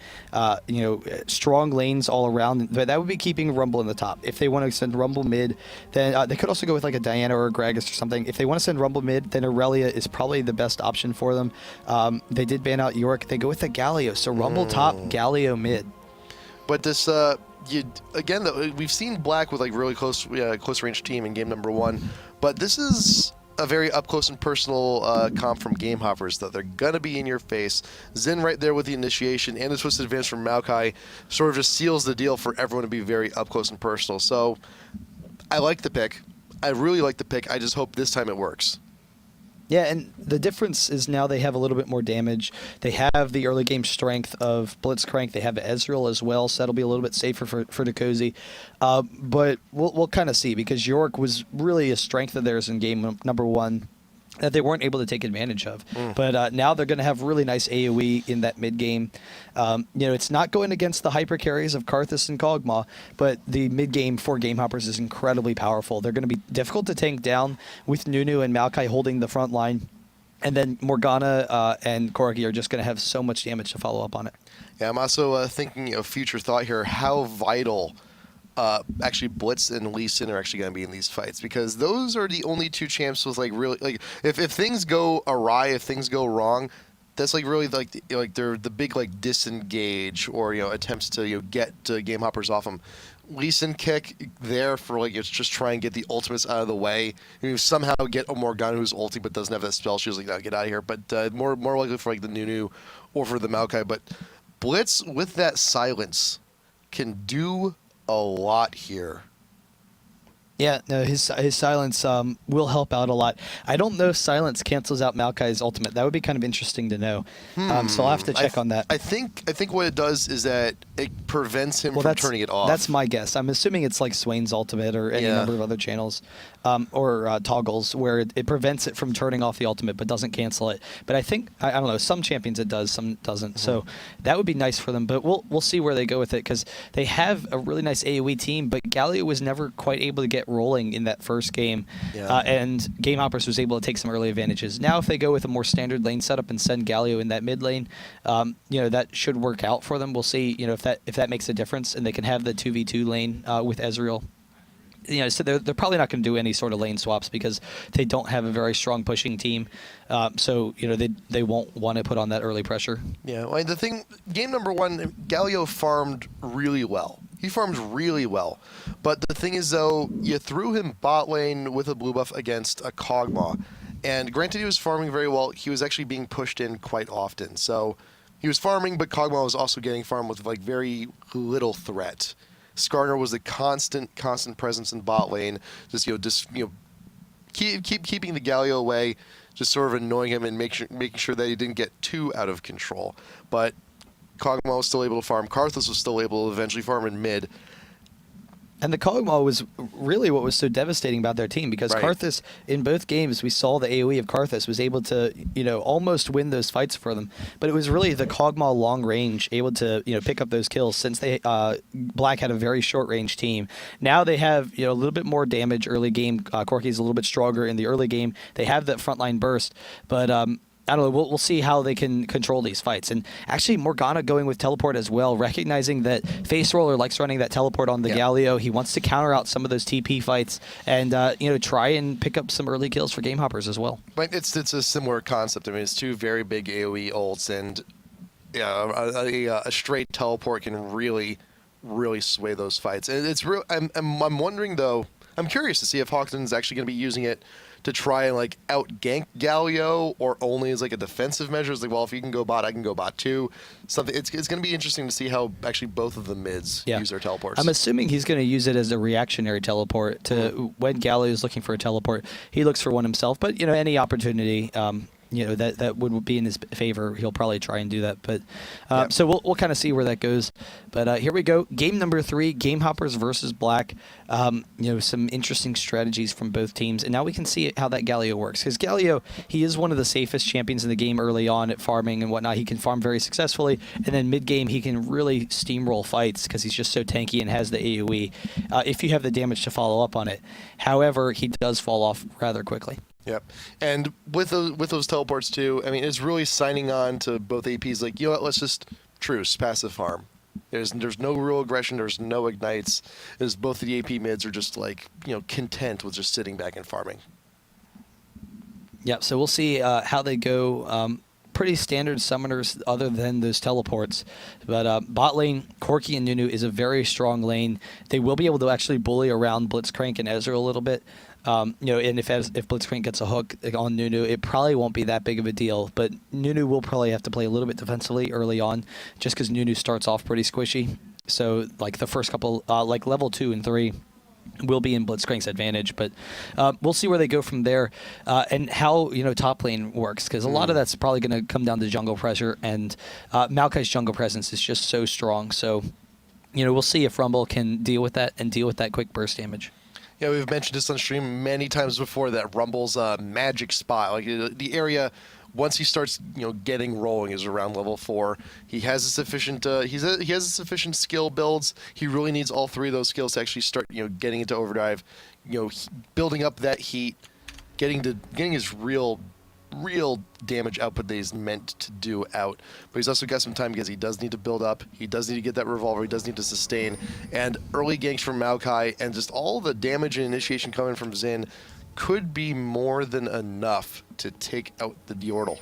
Strong lanes all around, but that would be keeping Rumble in the top. If they want to send Rumble mid, then they could also go with like a Diana or a Gragas or something. If they want to send Rumble mid, then Aurelia is probably the best option for them. They did ban out Yorick. They go with the Galio, so Rumble top, Galio mid. But this, we've seen Black with like really close range team in game number 1, but this is a very up close and personal comp from GameHoppers, though. They're gonna be in your face. Xin right there with the initiation and the twisted advance from Maokai sort of just seals the deal for everyone to be very up close and personal. So I like the pick. I really like the pick. I just hope this time it works. Yeah, and the difference is now they have a little bit more damage. They have the early game strength of Blitzcrank. They have Ezreal as well, so that'll be a little bit safer for diqozoY. But we'll kind of see, because Yorick was really a strength of theirs in game number 1 that they weren't able to take advantage of. But now they're going to have really nice AoE in that mid game. It's not going against the hyper carries of Karthus and Kog'Maw, but the mid game for GameHoppers is incredibly powerful. They're going to be difficult to tank down with Nunu and Maokai holding the front line. And then Morgana and Corki are just going to have so much damage to follow up on it. Yeah, I'm also thinking of future thought here. How vital actually Blitz and Lee Sin are actually going to be in these fights, because those are the only two champs with like really like if things go awry, if things go wrong, that's like really like they're the big like disengage or attempts to get game hoppers off them. Lee Sin kick there for like it's just try and get the ultimates out of the way. And you somehow get a Morgana who's ulti but doesn't have that spell. She's like, no, get out of here. But more likely for like the Nunu or for the Maokai. But Blitz with that silence can do a lot here. Yeah, no, his silence will help out a lot. I don't know if silence cancels out Maokai's ultimate. That would be kind of interesting to know. So I'll have to check on that. I think what it does is that it prevents him from turning it off. That's my guess. I'm assuming it's like Swain's ultimate or any number of other channels or toggles where it prevents it from turning off the ultimate but doesn't cancel it. But I think, I don't know, some champions it does, some doesn't. So that would be nice for them. But we'll see where they go with it, because they have a really nice AoE team, but Galio was never quite able to get rolling in that first game, and GameHoppers was able to take some early advantages. Now if they go with a more standard lane setup and send Galio in that mid lane, that should work out for them. We'll see if that makes a difference, and they can have the 2v2 lane with Ezreal. So they're probably not going to do any sort of lane swaps because they don't have a very strong pushing team. So they won't want to put on that early pressure. Yeah, well, the thing, game number one, Galio farmed really well. He farmed really well. But the thing is, though, you threw him bot lane with a blue buff against a Kog'Maw. And granted he was farming very well, he was actually being pushed in quite often. So he was farming, but Kog'Maw was also getting farmed with like very little threat. Skarner was a constant presence in bot lane, keeping the Galio away, just sort of annoying him and making sure that he didn't get too out of control. But Kog'Maw was still able to farm. Karthus was still able to eventually farm in mid. And the Kog'Maw was really what was so devastating about their team, because Karthus, in both games, we saw the AoE of Karthus was able to, almost win those fights for them. But it was really the Kog'Maw long range able to, pick up those kills, since they Black had a very short range team. Now they have, a little bit more damage early game. Corki's a little bit stronger in the early game. They have that frontline burst, but I don't know. We'll see how they can control these fights. And actually, Morgana going with teleport as well, recognizing that Faceroller likes running that teleport on the Galio. He wants to counter out some of those TP fights and try and pick up some early kills for GameHoppers as well. But it's a similar concept. I mean, it's two very big AoE ults, and a straight teleport can really sway those fights. And it's real. I'm wondering though. I'm curious to see if HawkDon's actually going to be using it to try and like out gank Galio, or only as like a defensive measure. It's like, well, if you can go bot, I can go bot too. Something. It's going to be interesting to see how actually both of the mids use their teleports. I'm assuming he's going to use it as a reactionary teleport to when Galio is looking for a teleport. He looks for one himself, but any opportunity. That would be in his favor. He'll probably try and do that. But so we'll kind of see where that goes. But here we go. Game number 3, GameHoppers versus Black. Some interesting strategies from both teams. And now we can see how that Galio works. Because Galio, he is one of the safest champions in the game early on at farming and whatnot. He can farm very successfully. And then mid-game, he can really steamroll fights because he's just so tanky and has the AoE if you have the damage to follow up on it. However, he does fall off rather quickly. Yep, and with those teleports too, I mean, it's really signing on to both APs. Like, let's just truce, passive farm. There's no real aggression. There's no ignites. As both of the AP mids are just like content with just sitting back and farming. Yeah, so we'll see how they go. Pretty standard summoners other than those teleports. But bot lane, Corki and Nunu is a very strong lane. They will be able to actually bully around Blitzcrank and Ezreal a little bit. And if Blitzcrank gets a hook on Nunu, it probably won't be that big of a deal. But Nunu will probably have to play a little bit defensively early on, just because Nunu starts off pretty squishy. So like the first couple, like level 2 and 3, will be in Blitzcrank's advantage, but we'll see where they go from there and how top lane works, because a lot of that's probably going to come down to jungle pressure, and Maokai's jungle presence is just so strong. So we'll see if Rumble can deal with that and deal with that quick burst damage. Yeah, we've mentioned this on stream many times before, that Rumble's magic spot, like the area once he starts getting rolling, is around level 4. He has a sufficient he has a sufficient skill builds. He really needs all 3 of those skills to actually start getting into overdrive, building up that heat, getting his real real damage output that he's meant to do out. But he's also got some time because he does need to build up. He does need to get that revolver. He does need to sustain. And early ganks from Maokai and just all the damage and initiation coming from Xin could be more than enough to take out the Yordle.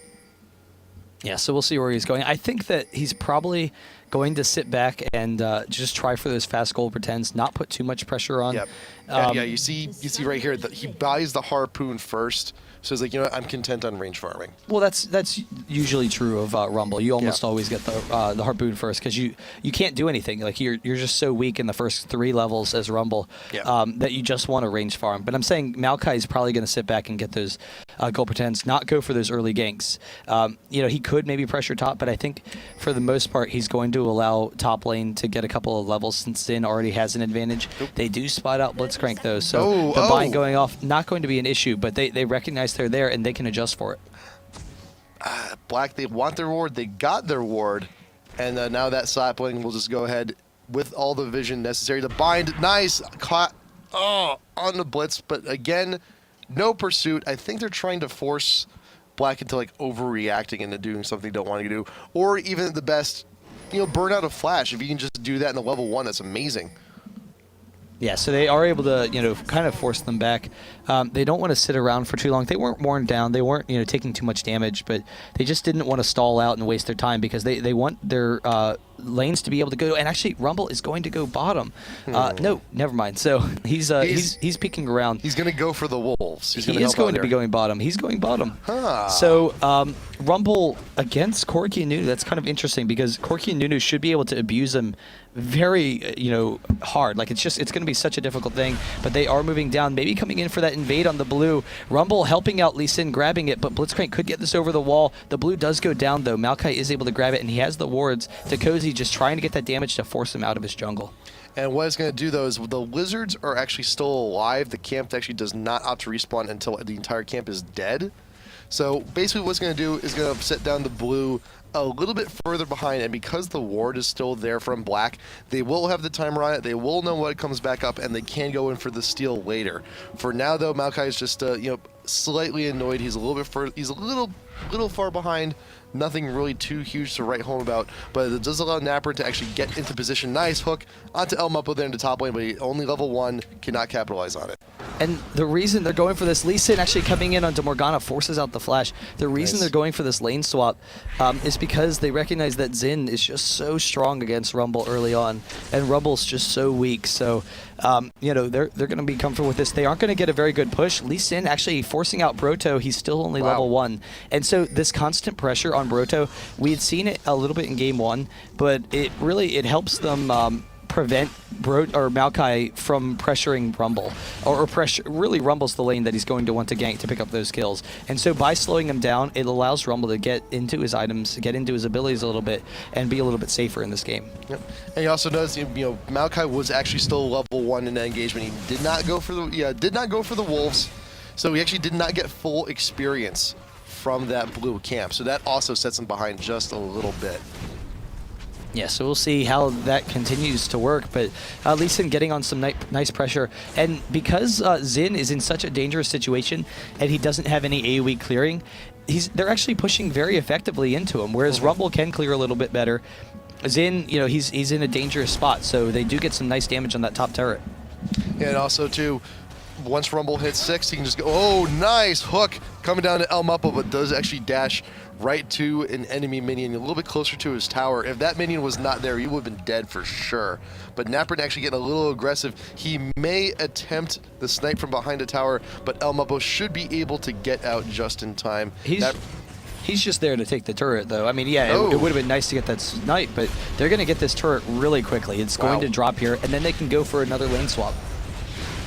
Yeah, so we'll see where he's going. I think that he's probably going to sit back and just try for those fast gold pretends, not put too much pressure on. Yep. Yeah, you see right here that he buys the harpoon first. So he's like, you know what, I'm content on range farming. Well, that's usually true of Rumble. You almost always get the harpoon first because you can't do anything. Like you're just so weak in the first 3 levels as Rumble that you just want to range farm. But I'm saying Maokai is probably going to sit back and get those gold pretends, not go for those early ganks. You know, he could maybe pressure top, but I think for the most part he's going to allow top lane to get a couple of levels since Xin already has an advantage. They do spot out Blitzcrank though, so the bind going off not going to be an issue, but they recognize they're there and they can adjust for it. Black, they want their ward, they got their ward, and now that sapling will just go ahead with all the vision necessary to bind. Nice caught on the blitz, but again, no pursuit. I think they're trying to force Black into like overreacting into doing something they don't want to do, or even at the best, you know, burn out a flash. If you can just do that in the level 1, that's amazing. Yeah, so they are able to, you know, kind of force them back. They don't want to sit around for too long. They weren't worn down. They weren't, you know, taking too much damage, but they just didn't want to stall out and waste their time because they want their lanes to be able to go. And actually, Rumble is going to go bottom. No, never mind. So he's peeking around. He's going to go for the wolves. He is going to be going bottom. He's going bottom. Huh. So Rumble against Corki and Nunu, that's kind of interesting because Corki and Nunu should be able to abuse him very, you know, hard. Like it's going to be such a difficult thing, but they are moving down, maybe coming in for that invade on the blue. Rumble helping out Lee Sin, grabbing it, but Blitzcrank could get this over the wall. The blue does go down though. Maokai is able to grab it and he has the wards. diqozoY just trying to get that damage to force him out of his jungle. And what it's going to do, though, is the lizards are actually still alive. The camp actually does not opt to respawn until the entire camp is dead. So basically what it's going to do is going to set down the blue a little bit further behind, and because the ward is still there from Black, they will have the timer on it, they will know when it comes back up, and they can go in for the steal later. For now, though, Maokai is just, you know, slightly annoyed. He's a little bit further, he's a little far behind. Nothing really too huge to write home about, but it does allow napraen to actually get into position. Nice hook onto Muppo there into top lane, but he only level 1, cannot capitalize on it. And the reason they're going for this, Lee Sin actually coming in onto Morgana forces out the flash. The reason they're going for this lane swap is because they recognize that Xin is just so strong against Rumble early on, and Rumble's just so weak. So, you know, they're going to be comfortable with this. They aren't going to get a very good push. Lee Sin actually forcing out Broto. He's still only level 1. And so this constant pressure on Broto, we had seen it a little bit in game 1, but it helps them prevent Maokai from pressuring Rumble, or really Rumble's the lane that he's going to want to gank to pick up those kills. And so by slowing him down, it allows Rumble to get into his items, get into his abilities a little bit, and be a little bit safer in this game. Yep. And you also notice, you know, Maokai was actually still level 1 in that engagement. He did not go for the wolves, so he actually did not get full experience from that blue camp. So that also sets him behind just a little bit. Yeah, so we'll see how that continues to work, but Lee Sin getting on some nice pressure, and because Xin is in such a dangerous situation and he doesn't have any AoE clearing, they're actually pushing very effectively into him, whereas Rumble can clear a little bit better. Xin, you know, he's in a dangerous spot, so they do get some nice damage on that top turret. Yeah, and also too, once Rumble hits 6, he can just go, oh, nice hook coming down to Muppo, but does actually dash right to an enemy minion, a little bit closer to his tower. If that minion was not there, he would have been dead for sure. But napraen actually getting a little aggressive. He may attempt the snipe from behind a tower, but Muppo should be able to get out just in time. He's just there to take the turret, though. I mean, yeah, it would have been nice to get that snipe, but they're going to get this turret really quickly. It's going to drop here, and then they can go for another lane swap.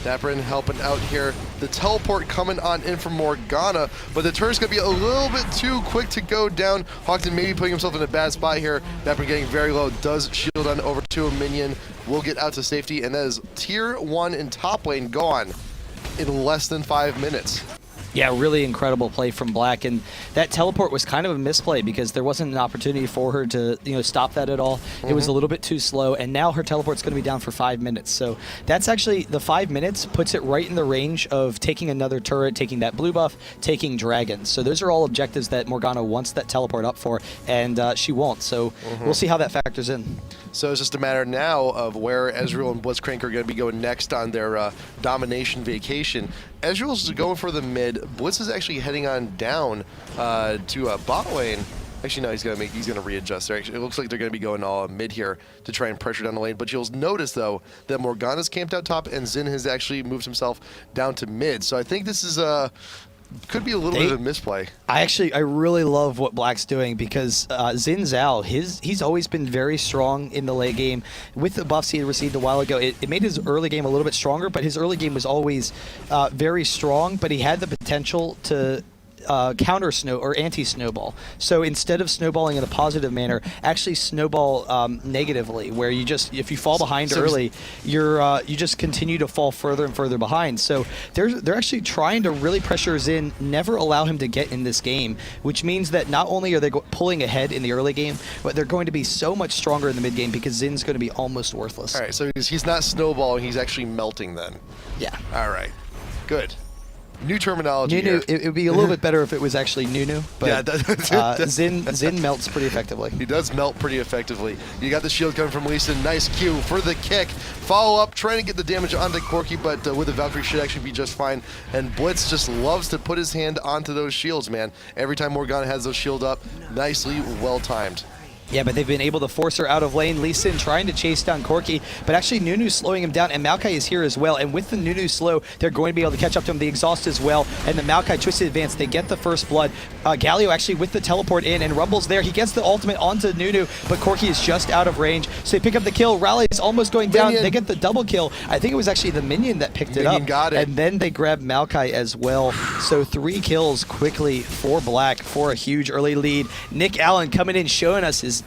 napraen helping out here. The teleport coming on in from Morgana, but the turn's going to be a little bit too quick to go down. HawkDon maybe putting himself in a bad spot here. napraen getting very low, does shield on over to a minion, will get out to safety, and that is tier 1 in top lane gone in less than 5 minutes. Yeah, really incredible play from Black, and that teleport was kind of a misplay because there wasn't an opportunity for her to stop that at all. It was a little bit too slow, and now her teleport's going to be down for 5 minutes. So that's actually, the 5 minutes puts it right in the range of taking another turret, taking that blue buff, taking dragons. So those are all objectives that Morgana wants that teleport up for, and she won't. So we'll see how that factors in. So it's just a matter now of where Ezreal and Blitzcrank are going to be going next on their domination vacation. Ezreal's going for the mid. Blitz is actually heading on down to bot lane. Actually, no, he's gonna readjust there. Actually, it looks like they're gonna be going all mid here to try and pressure down the lane. But you'll notice though that Morgana's camped out top and Xin has actually moved himself down to mid. So I think this is could be a little bit of a misplay. I really love what Black's doing because Xin Zhao, he's always been very strong in the late game. With the buffs he had received a while ago, it made his early game a little bit stronger, but his early game was always very strong, but he had the potential to counter anti-snowball. So instead of snowballing in a positive manner, actually snowball negatively, where if you fall behind early, you just continue to fall further and further behind. So they're actually trying to really pressure Xin, never allow him to get in this game, which means that not only are they pulling ahead in the early game, but they're going to be so much stronger in the mid game because Zin's going to be almost worthless. All right, so he's not snowballing, he's actually melting then. Yeah. All right, good. New terminology Nunu, here. it would be a little bit better if it was actually Nunu, but Yeah, Xin melts pretty effectively. He does melt pretty effectively. You got the shield coming from Lee Sin. Nice Q for the kick. Follow up, trying to get the damage onto Corki, but with the Valkyrie should actually be just fine. And Blitz just loves to put his hand onto those shields, man. Every time Morgana has those shield up, nicely well-timed. Yeah, but they've been able to force her out of lane. Lee Sin trying to chase down Corki, but actually Nunu's slowing him down, and Maokai is here as well. And with the Nunu slow, they're going to be able to catch up to him. The exhaust as well, and the Maokai twisted advance. They get the first blood. Galio actually with the teleport in, and Rumble's there. He gets the ultimate onto Nunu, but Corki is just out of range. So they pick up the kill. Raleigh is almost going down. Minion. They get the double kill. I think it was actually the minion that picked it up. Got it. And then they grab Maokai as well. So 3 kills quickly for Black for a huge early lead. Nick Allen coming in, showing us his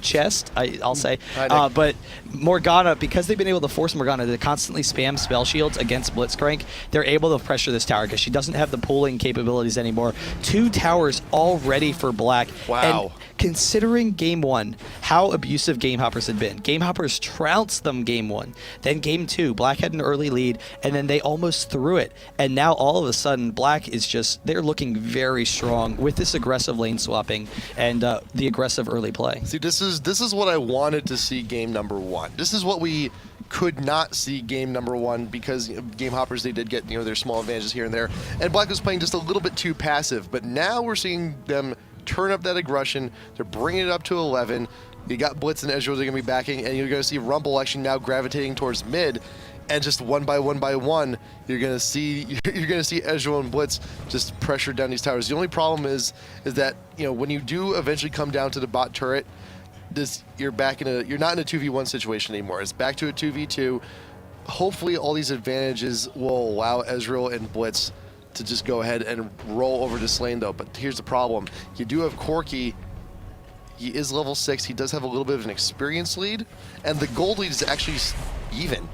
chest, I'll say. But Morgana, because they've been able to force Morgana to constantly spam spell shields against Blitzcrank, they're able to pressure this tower because she doesn't have the pulling capabilities anymore. 2 towers all ready for Black. Wow. And considering game 1, how abusive GameHoppers had been. GameHoppers trounced them game 1. Then game 2, Black had an early lead, and then they almost threw it. And now all of a sudden, Black is they're looking very strong with this aggressive lane swapping and the aggressive early play. See, this is what I wanted to see game number 1. This is what we could not see game number 1 because Game Hoppers, they did get their small advantages here and there, and Black was playing just a little bit too passive. But now we're seeing them turn up that aggression. They're bringing it up to 11. You got Blitz and Ezreal they're going to be backing, and you're going to see Rumble actually now gravitating towards mid. And just one by one, you're gonna see Ezreal and Blitz just pressure down these towers. The only problem is that when you do eventually come down to the bot turret, you're not in a 2v1 situation anymore. It's back to a 2v2. Hopefully, all these advantages will allow Ezreal and Blitz to just go ahead and roll over this lane, though. But here's the problem: you do have Corki. He is level 6. He does have a little bit of an experience lead, and the gold lead is actually even.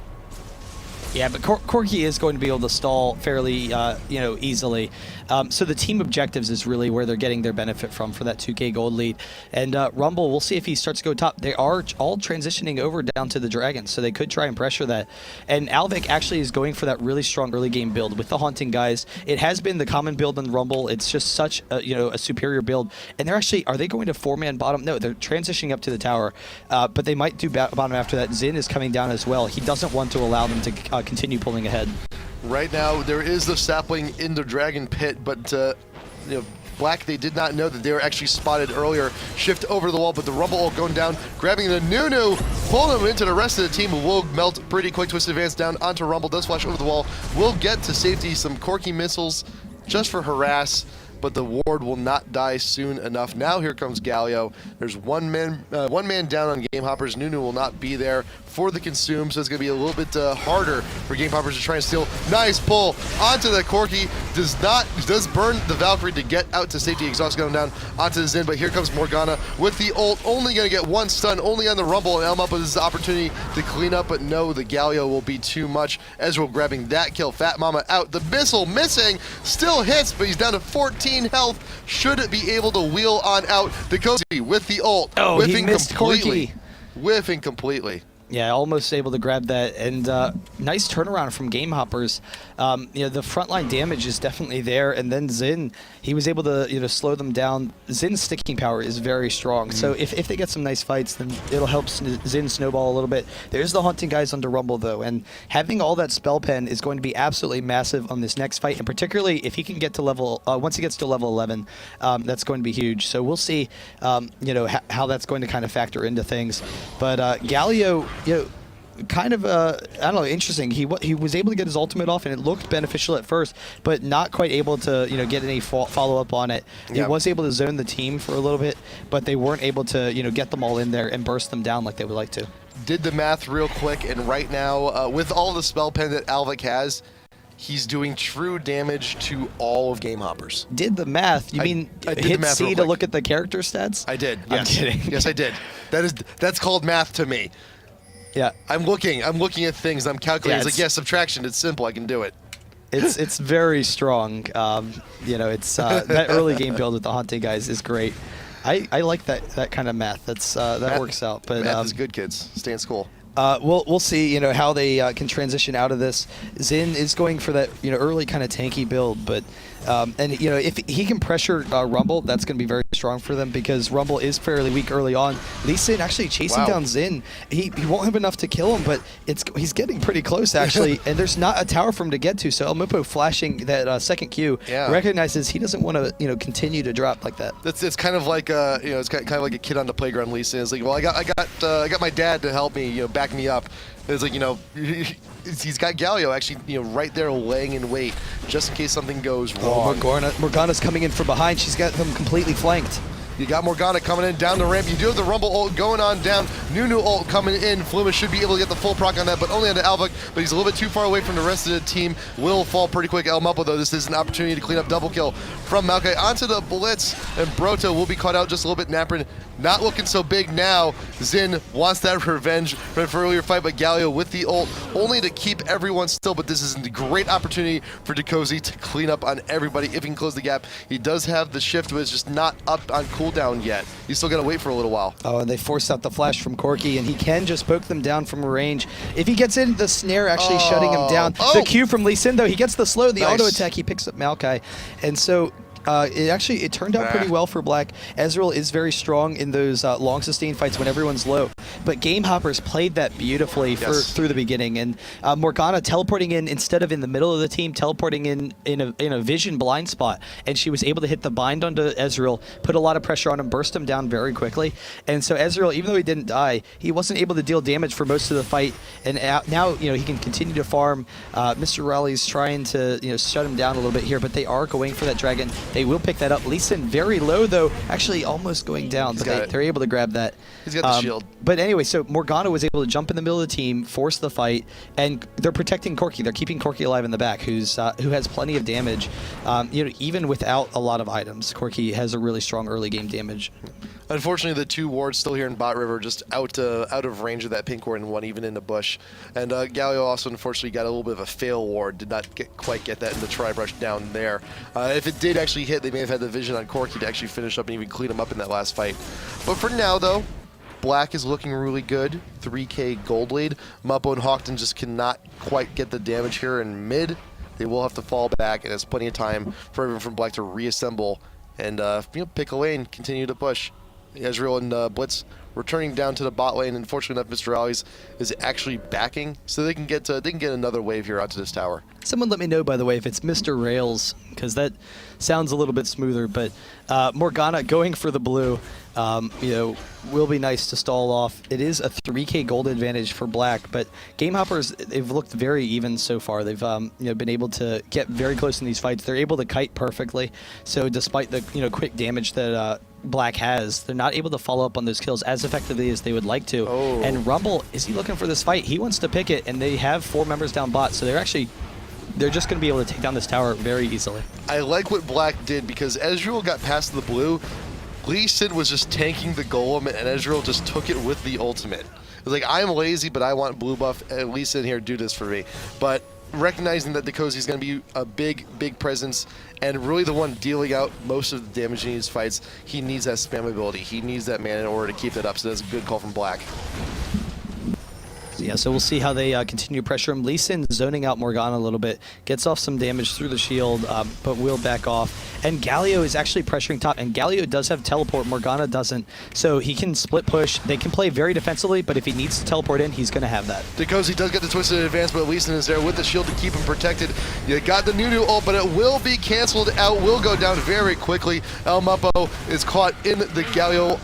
Yeah, but Corki is going to be able to stall fairly, easily. So the team objectives is really where they're getting their benefit from for that 2K gold lead. And Rumble, we'll see if he starts to go top. They are all transitioning over down to the Dragons, so they could try and pressure that. And Alvik actually is going for that really strong early game build with the Haunting guys. It has been the common build in Rumble. It's just such a superior build. And are they going to 4-man bottom? No, they're transitioning up to the tower. But they might do bottom after that. Xin is coming down as well. He doesn't want to allow them to continue pulling ahead. Right now, there is the sapling in the Dragon Pit, but Black, they did not know that they were actually spotted earlier. Shift over the wall, but the Rumble all going down, grabbing the Nunu, pulling him into the rest of the team, who will melt pretty quick. Twist advance down onto Rumble, does flash over the wall, will get to safety. Some Corki missiles just for harass, but the ward will not die soon enough. Now here comes Galio. There's one man down on Game Hoppers. Nunu will not be there for the consume, so it's going to be a little bit harder for GameHoppers to try and steal. Nice pull onto the Corki. Does burn the Valkyrie to get out to safety. Exhaust going down onto the Xin, but here comes Morgana with the ult. Only going to get one stun, only on the Rumble, and Elmuppo has the opportunity to clean up, but no, the Galio will be too much. Ezreal grabbing that kill. FatMamma out. The missile missing. Still hits, but he's down to 14 health. Should be able to wheel on out. diqozoY with the ult. Oh, whiffing he missed completely. Corki. Whiffing completely. Yeah, almost able to grab that, and nice turnaround from GameHoppers. The frontline damage is definitely there, and then Xin, he was able to slow them down. Zin's sticking power is very strong, so if they get some nice fights, then it'll help Xin snowball a little bit. There's the haunting guys under Rumble though, and having all that spell pen is going to be absolutely massive on this next fight, and particularly if he can get to level once he gets to level 11, that's going to be huge. So we'll see, how that's going to kind of factor into things, but Galio. Kind of I don't know, interesting. He was able to get his ultimate off, and it looked beneficial at first, but not quite able to get any follow up on it. He was able to zone the team for a little bit, but they weren't able to get them all in there and burst them down like they would like to. Did the math real quick, and right now with all the spell pen that Alvik has, he's doing true damage to all of GameHoppers. Did the math? You mean I did hit the math C real to quick. look at the character stats? I did. I'm Yes. kidding. Yes, I did. That's called math to me. Yeah. I'm looking at things. I'm calculating. Yeah, It's like, yes, subtraction. It's simple. I can do it. It's very strong. It's that early game build with the haunting guys is great. I like that kind of math. That Math- works out. But Math is good, kids. Stay in school. We'll see, how they can transition out of this. Xin is going for that, early kind of tanky build, but if he can pressure Rumble, that's going to be very strong for them because Rumble is fairly weak early on. Lee Sin actually chasing down Xin. He won't have enough to kill him, but he's getting pretty close actually, and there's not a tower for him to get to. So Muppo flashing that second Q recognizes he doesn't want to continue to drop like that. It's kind of like it's kind of like a kid on the playground. Lisa is like, well, I got my dad to help me, back me up. It's like he's got Galio actually right there laying in wait just in case something goes wrong. Morgana's coming in from behind. She's got them completely flanked. You got Morgana coming in down the ramp. You do have the Rumble ult going on down. Nunu ult coming in. fluumis should be able to get the full proc on that, but only onto Alvik. But he's a little bit too far away from the rest of the team. Will fall pretty quick. Muppo, though, this is an opportunity to clean up double kill from Maokai onto the Blitz, and Broto will be caught out just a little bit. napraen not looking so big now. Xin wants that revenge from an earlier fight, but Galio with the ult only to keep everyone still. But this is a great opportunity for diqozoY to clean up on everybody if he can close the gap. He does have the shift, but it's just not up on cooldown yet. He's still got to wait for a little while. Oh, and they forced out the flash from Corki, and he can just poke them down from a range. If he gets in, the snare actually shutting him down. The Q from Lee Sin, though, he gets the slow, the auto attack, he picks up Maokai. And so it turned out pretty well for Black. Ezreal is very strong in those long sustained fights when everyone's low. But GameHoppers played that beautifully through the beginning. And Morgana teleporting in instead of in the middle of the team, teleporting in a vision blind spot. And she was able to hit the bind onto Ezreal, put a lot of pressure on him, burst him down very quickly. And so Ezreal, even though he didn't die, he wasn't able to deal damage for most of the fight. And now he can continue to farm. MrRallez trying to shut him down a little bit here, but they are going for that dragon. They will pick that up. Lee Sin very low, though, actually almost going down, but they're able to grab that. He's got the shield. But anyway, so Morgana was able to jump in the middle of the team, force the fight, and they're protecting Corki. They're keeping Corki alive in the back, who has plenty of damage. Even without a lot of items, Corki has a really strong early game damage. Unfortunately, the two wards still here in Bot River, just out of range of that pink ward, and one even in the bush. And Galio also, unfortunately, got a little bit of a fail ward. Did not quite get that in the tri-brush down there. If it did actually hit, they may have had the vision on Corki to actually finish up and even clean him up in that last fight. But for now, though, Black is looking really good. 3K gold lead. Muppo and HawkDon just cannot quite get the damage here in mid. They will have to fall back, and there's plenty of time for everyone from Black to reassemble and pick a lane, continue to push. Ezreal and Blitz returning down to the bot lane. Unfortunately enough, MrRallez is actually backing, so they can get another wave here onto this tower. Someone let me know, by the way, if it's MrRallez, because that sounds a little bit smoother. But Morgana going for the blue, will be nice to stall off. It is a 3K gold advantage for Black, but GameHoppers, they've looked very even so far. They've been able to get very close in these fights. They're able to kite perfectly. So despite the quick damage that Black has. They're not able to follow up on those kills as effectively as they would like to. Oh. And Rumble, is he looking for this fight? He wants to pick it, and they have 4 members down bot, so they're just going to be able to take down this tower very easily. I like what Black did because Ezreal got past the blue. Lee Sin was just tanking the golem, and Ezreal just took it with the ultimate. It was like, I'm lazy, but I want blue buff. Lee Sin here, do this for me. But recognizing that diqozoY is going to be a big presence and really the one dealing out most of the damage in these fights, he needs that spam ability. He needs that mana in order to keep that up, so that's a good call from Black. Yeah, so we'll see how they continue to pressure him. Lee Sin zoning out Morgana a little bit, gets off some damage through the shield, but will back off. And Galio is actually pressuring top, and Galio does have teleport, Morgana doesn't. So he can split push. They can play very defensively, but if he needs to teleport in, he's going to have that. diqozoY does get the twisted advance, but Lee Sin is there with the shield to keep him protected. You got the new ult, but it will be canceled out, will go down very quickly. Muppo is caught in the Galio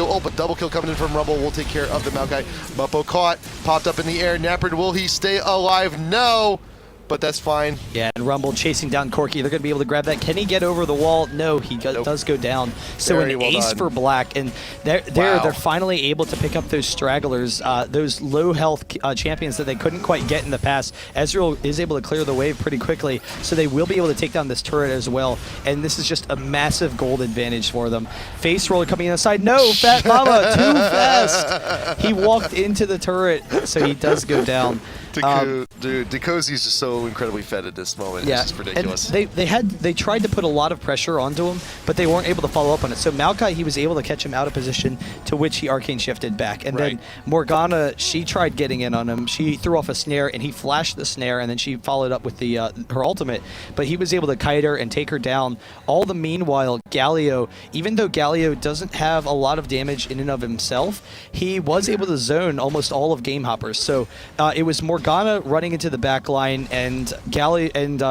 ult, but double kill coming in from Rumble will take care of the Maokai. Muppo caught, popped up in the air. napraen, will he stay alive? No, but that's fine. Yeah, and Rumble chasing down Corki. They're going to be able to grab that. Can he get over the wall? No, he does go down. So Very an well ace done. for Black, and they're finally able to pick up those stragglers, those low health champions that they couldn't quite get in the past. Ezreal is able to clear the wave pretty quickly, so they will be able to take down this turret as well. And this is just a massive gold advantage for them. Faceroller coming inside. No, FatMamma, too fast. He walked into the turret, so he does go down. Dude, diqozoY is just so incredibly fed at this moment. Yeah, It's just ridiculous. and they tried to put a lot of pressure onto him, but they weren't able to follow up on it. So Maokai, he was able to catch him out of position, to which he arcane shifted back. And then Morgana, she tried getting in on him. She threw off a snare, and he flashed the snare, and then she followed up with the her ultimate. But he was able to kite her and take her down. All the meanwhile, Galio, even though Galio doesn't have a lot of damage in and of himself, he was able to zone almost all of Gamehoppers. So it was Morgana running into the back line, and Galio and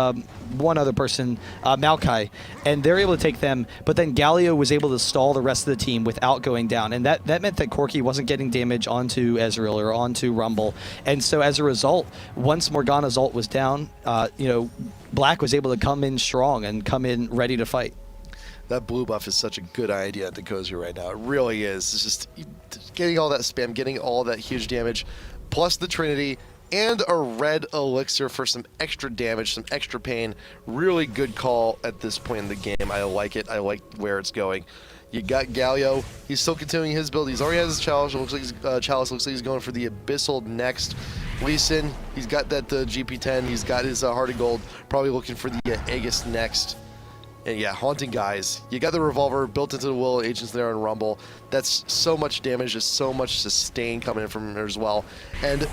one other person, Maokai, and they're able to take them, but then Galio was able to stall the rest of the team without going down, and that meant that Corki wasn't getting damage onto Ezreal or onto Rumble. And so as a result, once Morgana's ult was down, Black was able to come in strong and come in ready to fight. That blue buff is such a good idea at diqozoY right now. It really is. It's just getting all that spam, getting all that huge damage, plus the Trinity, and a red elixir for some extra damage, some extra pain. Really good call at this point in the game. I like it. I like where it's going. You got Galio. He's still continuing his build. He's already has his chalice. It looks like Chalice looks like he's going for the Abyssal next. Lee Sin, he's got that GP10. He's got his Heart of Gold. Probably looking for the Aegis next. And yeah, haunting guys. You got the revolver built into the will agents there on Rumble. That's so much damage. There's so much sustain coming in from there as well. And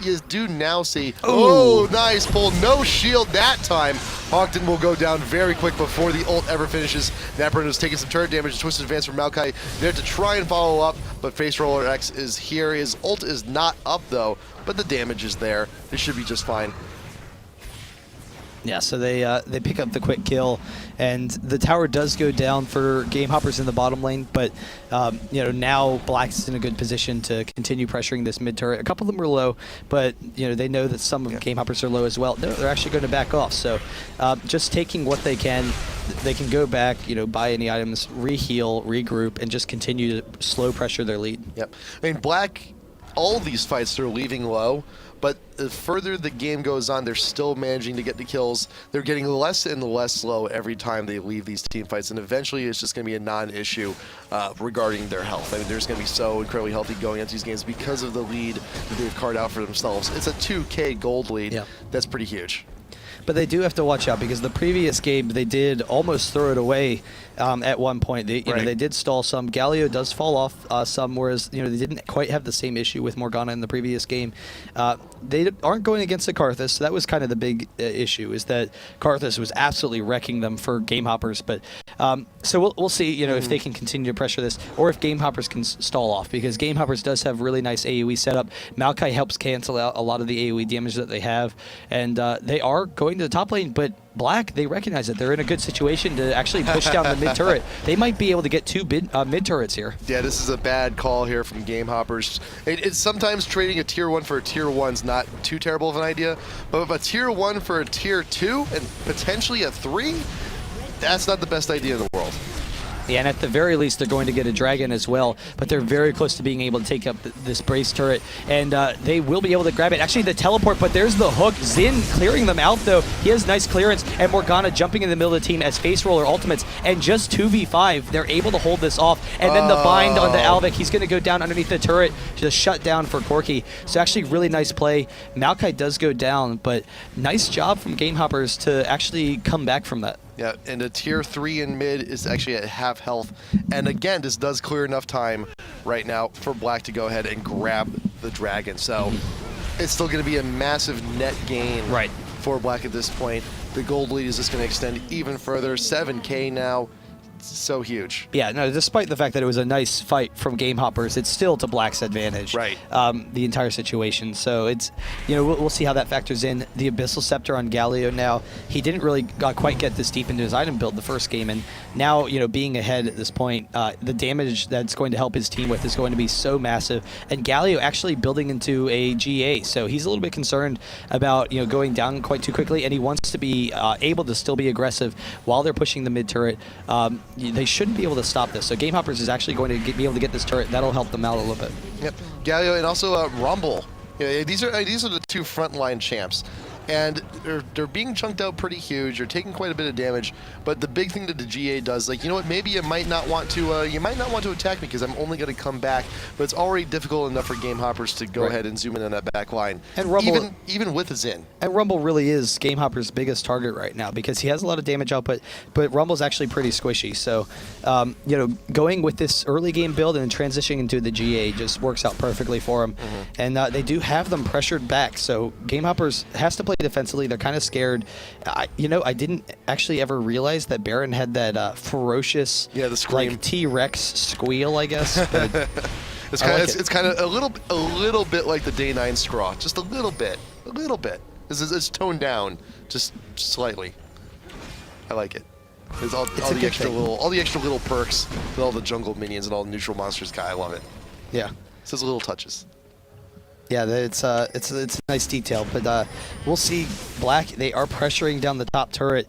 you do now see, oh, nice pull, no shield that time. HawkDon will go down very quick before the ult ever finishes. napraen was taking some turret damage, twisted advance from Maokai there to try and follow up, but Facerollerx is here. His ult is not up though, but the damage is there. They should be just fine. Yeah, so they pick up the quick kill, and the tower does go down for Gamehoppers in the bottom lane, but now Black's in a good position to continue pressuring this mid turret. A couple of them are low, but they know that some of Gamehoppers are low as well. No, they're actually going to back off. So just taking what they can go back, buy any items, re-heal, regroup, and just continue to slow pressure their lead. Yep. I mean, Black, all these fights they're leaving low, but the further the game goes on, they're still managing to get the kills. They're getting less and less slow every time they leave these team fights, and eventually it's just going to be a non-issue regarding their health. I mean, they're just going to be so incredibly healthy going into these games because of the lead that they've carved out for themselves. It's a 2K gold lead. Yeah. That's pretty huge. But they do have to watch out because the previous game they did almost throw it away at one point. They did stall some. Galio does fall off some, whereas they didn't quite have the same issue with Morgana in the previous game. They aren't going against the Karthus, so that was kind of the big issue, is that Karthus was absolutely wrecking them for Gamehoppers. But so we'll see, if they can continue to pressure this, or if Gamehoppers can stall off, because Gamehoppers does have really nice AoE setup. Maokai helps cancel out a lot of the AoE damage that they have, and they are going to the top lane, but Black, they recognize that they're in a good situation to actually push down the mid turret. They might be able to get two mid turrets here. Yeah, this is a bad call here from Gamehoppers. It's sometimes trading a tier 1 for a tier 1's not too terrible of an idea, but a tier 1 for a tier 2 and potentially a 3, that's not the best idea in the world. Yeah, and at the very least, they're going to get a dragon as well, but they're very close to being able to take up this brace turret, and they will be able to grab it. Actually, the teleport, but there's the hook. Xin clearing them out, though. He has nice clearance, and Morgana jumping in the middle of the team as Faceroller ultimates, and just 2v5, they're able to hold this off, and then the bind on the Alvik. He's going to go down underneath the turret, just shut down for Corki. So actually, really nice play. Maokai does go down, but nice job from GameHoppers to actually come back from that. Yeah, and a tier 3 in mid is actually at half health. And again, this does clear enough time right now for Black to go ahead and grab the dragon. So it's still going to be a massive net gain for Black at this point. The gold lead is just going to extend even further. 7K now. So huge. Yeah, no, despite the fact that it was a nice fight from GameHoppers, it's still to Black's advantage. Right. The entire situation. So it's, you know, we'll see how that factors in. The Abyssal Scepter on Galio now. He didn't really quite get this deep into his item build the first game, and now, you know, being ahead at this point, the damage that's going to help his team with is going to be so massive. And Galio actually building into a GA, so he's a little bit concerned about, you know, going down quite too quickly, and he wants to be able to still be aggressive while they're pushing the mid turret. They shouldn't be able to stop this. So GameHoppers is actually going to be able to get this turret. That'll help them out a little bit. Yep, Galio and also Rumble. You know, these are the two frontline champs, and they're being chunked out pretty huge. They're taking quite a bit of damage. But the big thing that the GA does, like, you know what? Maybe you might not want to attack me because I'm only going to come back. But it's already difficult enough for GameHoppers to go ahead and zoom in on that back line. And Rumble, even with a Xin. And Rumble really is GameHopper's biggest target right now because he has a lot of damage output, but Rumble's actually pretty squishy. So, you know, going with this early game build and transitioning into the GA just works out perfectly for him. And they do have them pressured back. So GameHoppers has to play defensively. They're kind of scared. You know, I didn't actually ever realize that Baron had that ferocious, the scream, like T-Rex squeal, I guess. But it's kind of a little bit like the Day 9 Scraw, just a little bit. It's toned down just slightly. I like it. There's all the extra little perks with all the jungle minions and all the neutral monsters. I love it. Yeah, it's those little touches. Yeah, it's a nice detail, but we'll see. Black, they are pressuring down the top turret.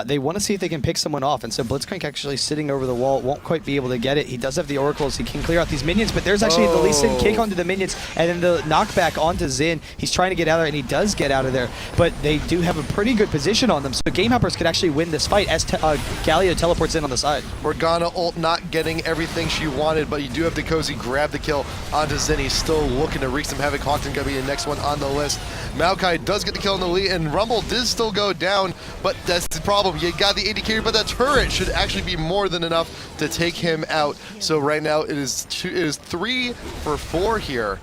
They want to see if they can pick someone off, and so Blitzcrank actually sitting over the wall won't quite be able to get it. He does have the oracles. He can clear out these minions, but there's actually the Lee Sin kick onto the minions, and then the knockback onto Xin. He's trying to get out of there, and he does get out of there, but they do have a pretty good position on them, so GameHoppers could actually win this fight as Galio teleports in on the side. Morgana ult not getting everything she wanted, but you do have diqozoY grab the kill onto Xin. He's still looking to wreak some havoc. HawkDon gonna be the next one on the list. Maokai does get the kill on the lead, and Rumble does still go down, but that's the problem. You got the 80 carry, but that turret should actually be more than enough to take him out. So right now it is 3 for 4 here.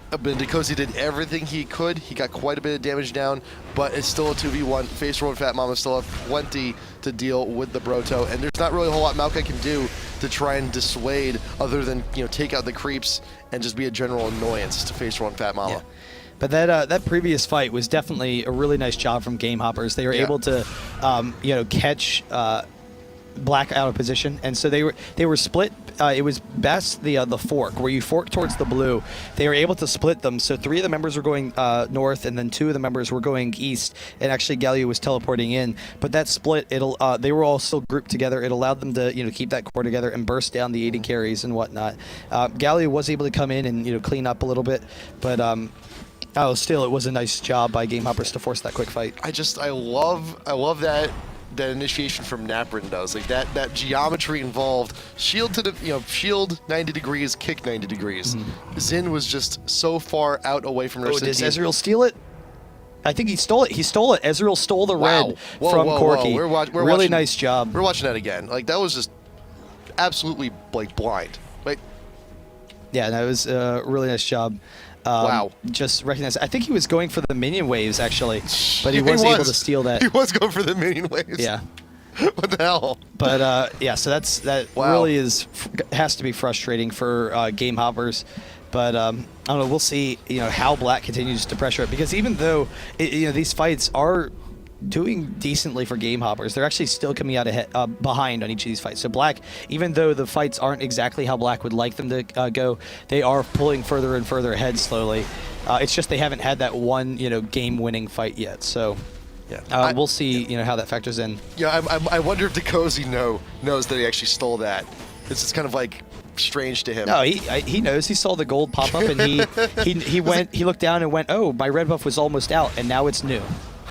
But diqozoY did everything he could. He got quite a bit of damage down, but it's still a 2v1. Faceroller and FatMamma still have plenty to deal with the Broto, and there's not really a whole lot Maokai can do to try and dissuade other than, you know, take out the creeps and just be a general annoyance to Faceroller and FatMamma. Yeah. But that previous fight was definitely a really nice job from GameHoppers. They were able to, you know, catch Black out of position, and so they were split. It was best the fork where you fork towards the blue. They were able to split them, so 3 of the members were going north, and then 2 of the members were going east. And actually, Galio was teleporting in. But that split, they were all still grouped together. It allowed them to, you know, keep that core together and burst down the 80 carries and whatnot. Galio was able to come in and, you know, clean up a little bit, but. Still, it was a nice job by GameHoppers to force that quick fight. I love that initiation from napraen does, like that geometry involved. Shield to the, you know, shield 90 degrees, kick 90 degrees. Xin was just so far out away from her. Did Ezreal steal it? I think he stole it. Ezreal stole the red from Corki. We're really watching, nice job. We're watching that again. Like, that was just absolutely, like, blind. Like, yeah, that was a really nice job. Wow. Just recognize. I think he was going for the minion waves, actually, but he was able to steal that. He was going for the minion waves. Yeah. What the hell? But, yeah, so that really has to be frustrating for GameHoppers. But, I don't know, we'll see, you know, how Black continues to pressure it. Because even though, you know, these fights are doing decently for GameHoppers, they're actually still coming out ahead, behind on each of these fights. So Black, even though the fights aren't exactly how Black would like them to go, they are pulling further and further ahead slowly. It's just they haven't had that one, you know, game-winning fight yet. So Yeah. We'll see, how that factors in. Yeah, I wonder if diqozoY knows that he actually stole that. It's kind of like strange to him. No, he knows. He saw the gold pop up, and he went. He looked down and went, "Oh, my red buff was almost out, and now it's new."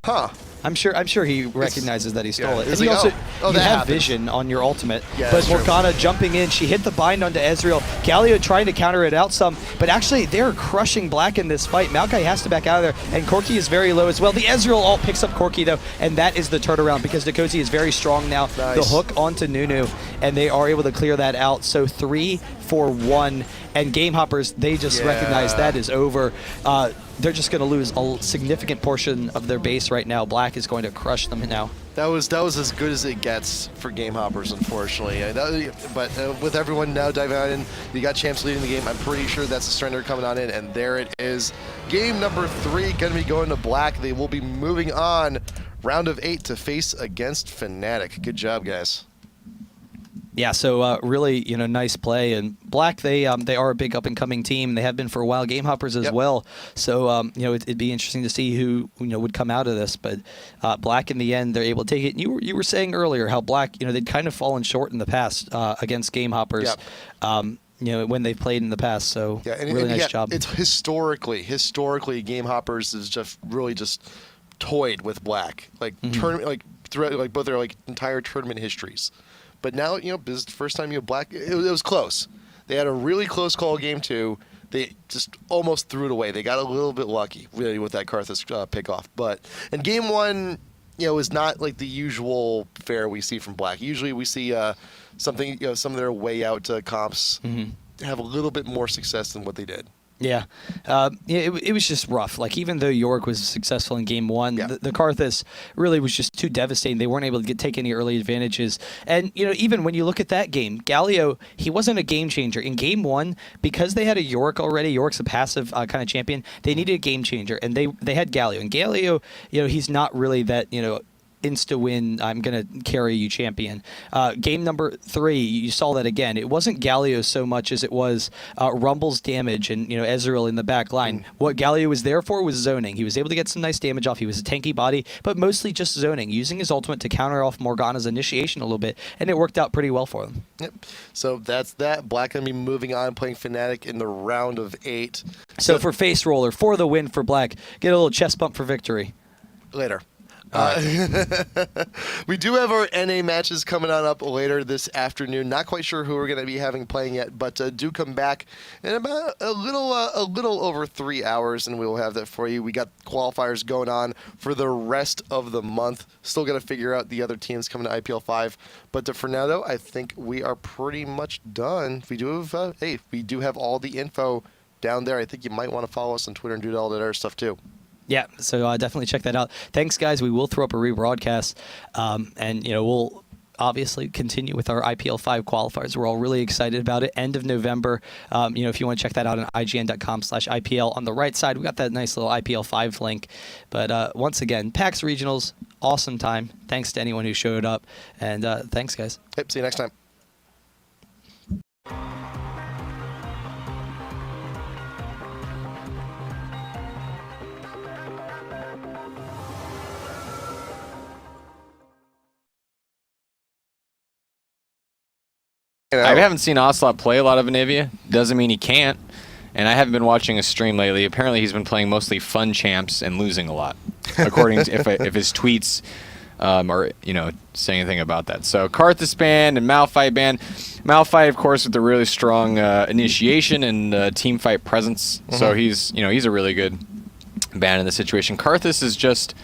Huh. I'm sure he recognizes that he stole it. It's And he like, also oh, you that have happened. vision on your ultimate. Yeah, but that's true. Morgana jumping in, she hit the bind onto Ezreal. Galio trying to counter it out some, but actually they're crushing Black in this fight. Maokai has to back out of there, and Corki is very low as well. The Ezreal ult picks up Corki though, and that is the turnaround because diqozoY is very strong now. Nice. The hook onto Nunu, and they are able to clear that out. So 3-for-1, and GameHopperS, they just recognize that is over. They're just going to lose a significant portion of their base right now. Black is going to crush them now. That was as good as it gets for GameHopperS, unfortunately. But with everyone now diving on in, you got champs leading the game. I'm pretty sure that's the surrender coming on in, and there it is. Game number 3 going to be going to Black. They will be moving on round of 8 to face against FNATIC. Good job, guys. Yeah, so really, nice play. And Black, they are a big up-and-coming team. They have been for a while. GameHopperS as well. So, it'd be interesting to see who would come out of this. But Black, in the end, they're able to take it. And you were saying earlier how Black, they'd kind of fallen short in the past against GameHopperS. When they've played in the past. So, really nice job. It's historically, GameHopperS is just really just toyed with Black, tournament, throughout both their entire tournament histories. But now, this is the first time Black. It was close. They had a really close call game 2. They just almost threw it away. They got a little bit lucky, really, with that Karthus pickoff. But in game 1, is not like the usual fare we see from Black. Usually, we see something. Some of their way out comps have a little bit more success than what they did. Yeah, it was just rough. Even though York was successful in game 1, the Karthus really was just too devastating. They weren't able to take any early advantages. And, even when you look at that game, Galio, he wasn't a game changer. In game 1, because they had a York already, York's a passive kind of champion, they needed a game changer. And they had Galio. And Galio, he's not really that, insta-win, I'm going to carry you champion. Game number 3, you saw that again. It wasn't Galio so much as it was Rumble's damage and Ezreal in the back line. What Galio was there for was zoning. He was able to get some nice damage off. He was a tanky body, but mostly just zoning, using his ultimate to counter off Morgana's initiation a little bit, and it worked out pretty well for them. Yep. So that's that. Black going to be moving on, playing FNATIC in the round of 8. So for Faceroller, for the win for Black, get a little chest bump for victory. Later. We do have our NA matches coming on up later this afternoon. Not quite sure who we're going to be having playing yet, but do come back in about a little over 3 hours, and we will have that for you. We got qualifiers going on for the rest of the month. Still got to figure out the other teams coming to IPL5, but for now, though, I think we are pretty much done. We do have we do have all the info down there. I think you might want to follow us on Twitter and do all that other stuff too. Yeah, so definitely check that out. Thanks, guys. We will throw up a rebroadcast, and we'll obviously continue with our IPL5 qualifiers. We're all really excited about it. End of November. If you want to check that out on IGN.com/IPL on the right side, we got that nice little IPL5 link. But once again, PAX Regionals, awesome time. Thanks to anyone who showed up, and thanks, guys. Yep. See you next time. I haven't seen Ocelote play a lot of Anivia. Doesn't mean he can't. And I haven't been watching his stream lately. Apparently, he's been playing mostly fun champs and losing a lot, according to if his tweets are say anything about that. So Karthus ban and Malphite ban. Malphite, of course, with the really strong initiation and team fight presence. So he's a really good ban in this situation. Karthus is just.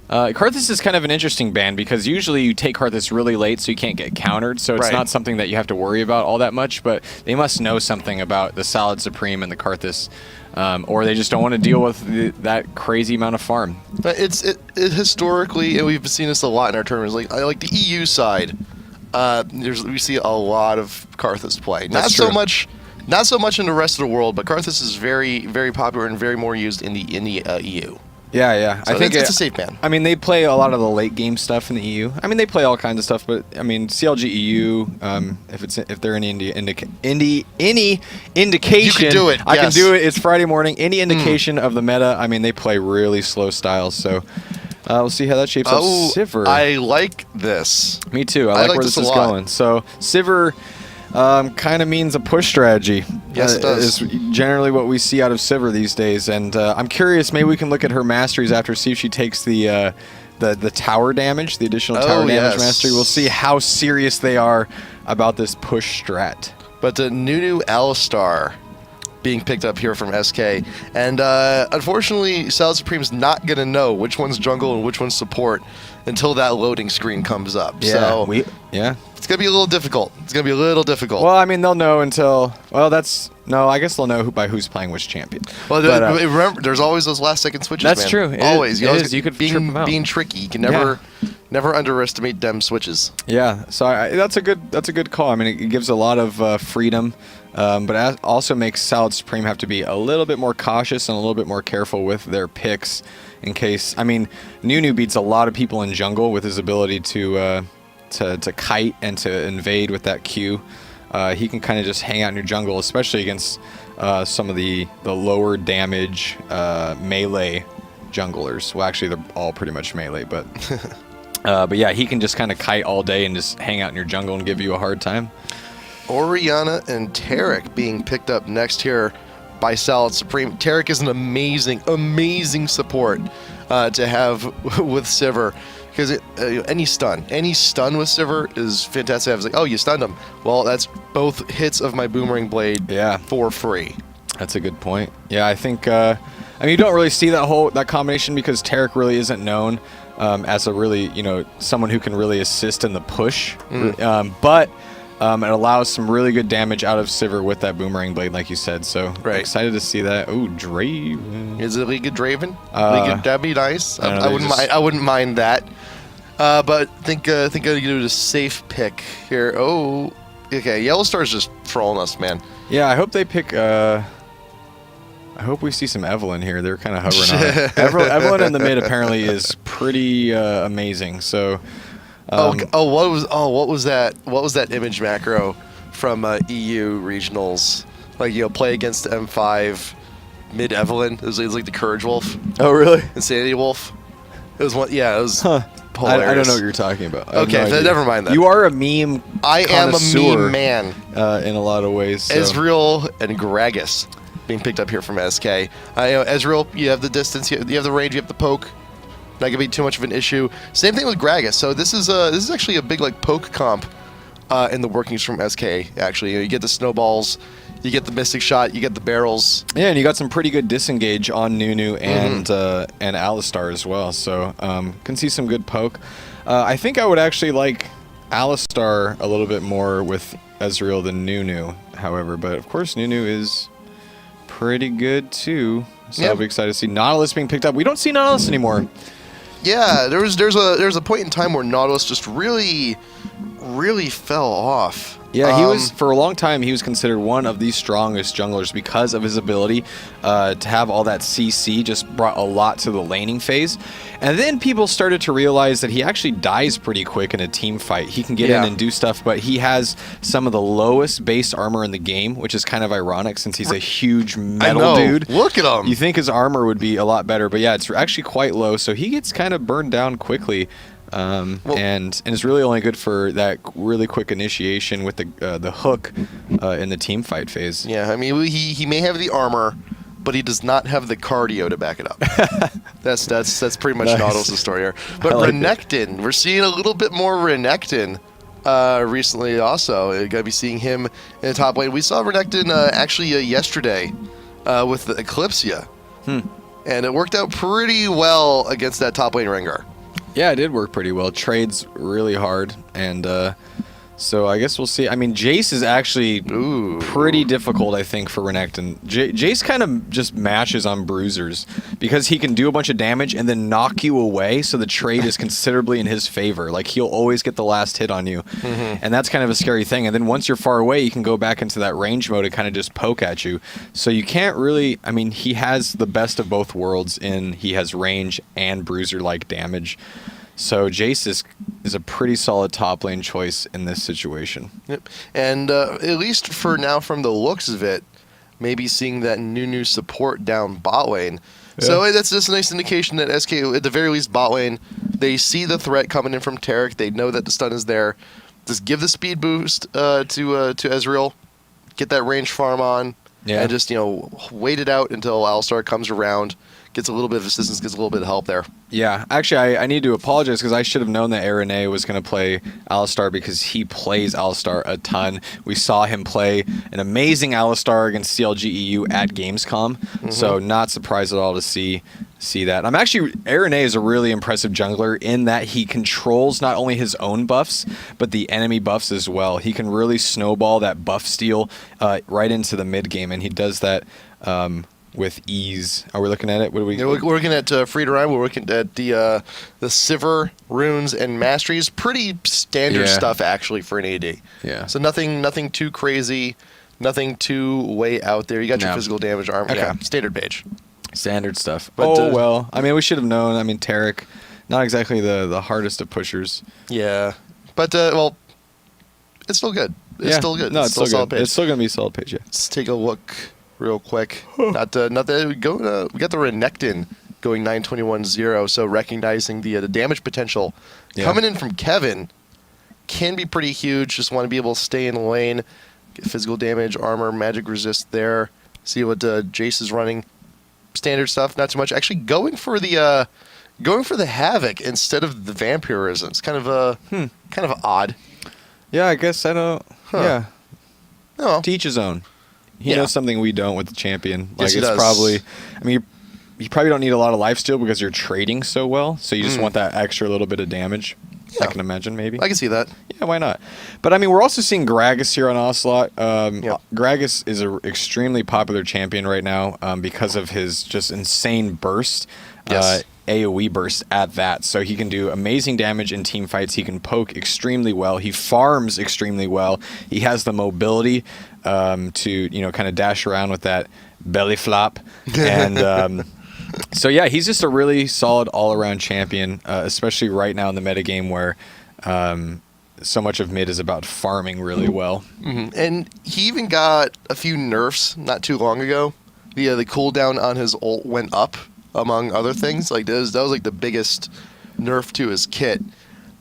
Karthus is kind of an interesting ban because usually you take Karthus really late so you can't get countered, so it's not something that you have to worry about all that much, but they must know something about the Solid Supreme and the Karthus, or they just don't want to deal with that crazy amount of farm. But it historically, and we've seen this a lot in our tournaments, like the EU side, we see a lot of Karthus play. Not so much in the rest of the world, but Karthus is very, very popular and very more used in the EU. Yeah. So I think it's a safe ban. I mean, they play a lot of the late game stuff in the EU. I mean, they play all kinds of stuff, but I mean, CLG EU. If they're any indication, you can do it. I can do it. It's Friday morning. Any indication of the meta? I mean, they play really slow styles. So We'll see how that shapes up. Sivir. I like this. Me too. I I like like where this this a is lot. going. So Sivir kind of means a push strategy. Yes, it does. Is generally what we see out of Sivir these days. And I'm curious. Maybe we can look at her masteries after, see if she takes the tower damage, the additional tower damage yes. mastery. We'll see how serious they are about this push strat. But Nunu Alistar being picked up here from SK. And unfortunately, Salad Supreme's not going to know which one's jungle and which one's support until that loading screen comes up. So Yeah. it's going to be a little difficult. It's going to be a little difficult. Well, I mean, they'll know until. Well, I guess they'll know by who's playing which champion. Well, But, remember, there's always those last-second switches, That's man. true. It Always. is. You could trip 'em out. being tricky. You can never underestimate them switches. Yeah, so that's a good call. I mean, it gives a lot of freedom, but it also makes Salad Supreme have to be a little bit more cautious and a little bit more careful with their picks in case. I mean, Nunu beats a lot of people in jungle with his ability to kite and to invade with that Q. He can kind of just hang out in your jungle, especially against some of the lower damage melee junglers. Well, actually, they're all pretty much melee, but. But yeah, he can just kind of kite all day and just hang out in your jungle and give you a hard time. Orianna and Taric being picked up next here by Salad Supreme. Taric is an amazing support to have with Sivir. Because any stun with Sivir is fantastic. I was like, oh, you stunned him. Well, that's both hits of my Boomerang Blade for free. That's a good point. Yeah, I think, I mean, you don't really see that combination because Taric really isn't known as a really, someone who can really assist in the push. But it allows some really good damage out of Sivir with that Boomerang Blade, like you said. So excited to see that. Ooh, Draven. Is it League of Draven? That'd be nice. I don't know, I wouldn't mind that. But think I'm gonna do a safe pick here. Oh, okay. Yellowstar's just trolling us, man. Yeah, I hope they pick. I hope we see some Evelyn here. They're kind of hovering on it. Evelyn in the mid apparently is pretty amazing. So. What was that? What was that image macro from EU regionals? Like play against M5 mid Evelyn. It was like the Courage Wolf. Oh really? Insanity Wolf. It was one. Yeah, it was. Hilarious. I don't know what you're talking about. I have Okay, no idea. never mind that. You are a meme. I am a connoisseur, meme man. in a lot of ways. So. Ezreal and Gragas being picked up here from SK. Ezreal, you have the distance, you have the range, you have the poke. Not gonna be too much of an issue. Same thing with Gragas. So this is actually a big poke comp in the workings from SK. Actually, you get the snowballs, you get the Mystic Shot, you get the barrels. Yeah, and you got some pretty good disengage on Nunu and Alistar as well. So can see some good poke. I think I would actually like Alistar a little bit more with Ezreal than Nunu, however. But of course, Nunu is pretty good too. So I'll be excited to see Nautilus being picked up. We don't see Nautilus anymore. Yeah, there's a point in time where Nautilus just really fell off. Yeah, he was, for a long time, he was considered one of the strongest junglers because of his ability to have all that CC, just brought a lot to the laning phase. And then people started to realize that he actually dies pretty quick in a team fight. He can get in and do stuff, but he has some of the lowest base armor in the game, which is kind of ironic since he's a huge metal dude. Look at him. You think his armor would be a lot better, but yeah, it's actually quite low, so he gets kind of burned down quickly. And it's really only good for that really quick initiation with the hook in the team fight phase. Yeah, I mean he may have the armor, but he does not have the cardio to back it up. that's pretty much Nautilus' story here. But Renekton, we're seeing a little bit more Renekton recently. Also, you're gonna be seeing him in the top lane. We saw Renekton actually yesterday with the Eclipsia, and it worked out pretty well against that top lane Rengar. Yeah, it did work pretty well. Trades really hard, and so I guess we'll see. I mean, Jace is actually pretty difficult, I think, for Renekton. Jace kind of just mashes on bruisers because he can do a bunch of damage and then knock you away, so the trade is considerably in his favor. Like, he'll always get the last hit on you, and that's kind of a scary thing. And then once you're far away, you can go back into that range mode and kind of just poke at you. So you can't really... I mean, he has the best of both worlds in he has range and bruiser-like damage. So Jace is a pretty solid top lane choice in this situation. Yep. And at least for now, from the looks of it, maybe seeing that Nunu support down bot lane. So that's just a nice indication that SK, at the very least, bot lane, they see the threat coming in from Taric. They know that the stun is there. Just give the speed boost to Ezreal, get that range farm on, and just wait it out until Alistar comes around, gets a little bit of assistance, gets a little bit of help there. Yeah, actually, I need to apologize because I should have known that Araneae was going to play Alistar because he plays Alistar a ton. We saw him play an amazing Alistar against CLG EU at Gamescom, so not surprised at all to see that. Araneae is a really impressive jungler in that he controls not only his own buffs, but the enemy buffs as well. He can really snowball that buff steal right into the mid game, and he does that with ease. Are we looking at it? What are we? Yeah, we're looking at Free to Rhyme. We're looking at the Sivir, runes, and masteries. Pretty standard stuff actually for an AD. Yeah. So nothing too crazy, nothing too way out there. You got your physical damage arm. Okay. Yeah, standard page. Standard stuff. But, well. I mean, we should have known. I mean, Taric, not exactly the hardest of pushers. Yeah, but well, it's still good. It's still good. No, it's still solid good. page. It's still gonna be a solid page. Yeah. Let's take a look real quick. not that we got the Renekton going 921-0, so recognizing the damage potential coming in from Kevin can be pretty huge. Just want to be able to stay in the lane, get physical damage, armor, magic resist there. See what Jace is running. Standard stuff, not too much. Actually, going for the Havoc instead of the Vampirism. It's kind of odd. Yeah, I guess I don't. Yeah. No. To each his own. He knows something we don't with the champion. Like Yes, he it's does. probably. I mean, you probably don't need a lot of lifesteal because you're trading so well. So you just want that extra little bit of damage. Yeah. I can imagine maybe. I can see that. Yeah, why not? But I mean, we're also seeing Gragas here on Ocelote. Gragas is an extremely popular champion right now because of his just insane burst. Yes. AoE burst at that. So he can do amazing damage in team fights. He can poke extremely well. He farms extremely well. He has the mobility to, kind of dash around with that belly flop. And so, yeah, he's just a really solid all-around champion, especially right now in the metagame where so much of mid is about farming really well. Mm-hmm. And he even got a few nerfs not too long ago. The cooldown on his ult went up, among other things. Like that was like the biggest nerf to his kit.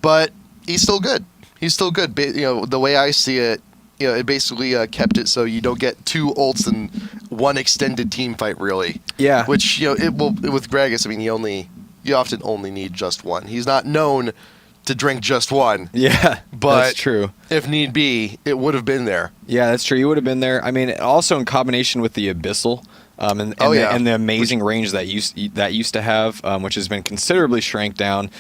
But he's still good. He's still good. The way I see it, it basically kept it so you don't get two ults in one extended team fight, really. Yeah. Which with Gragas, I mean, you often only need just one. He's not known to drink just one. Yeah, but that's true. If need be, it would have been there. Yeah, that's true. You would have been there. I mean, also in combination with the Abyssal. And the amazing range that used to have, which has been considerably shrank down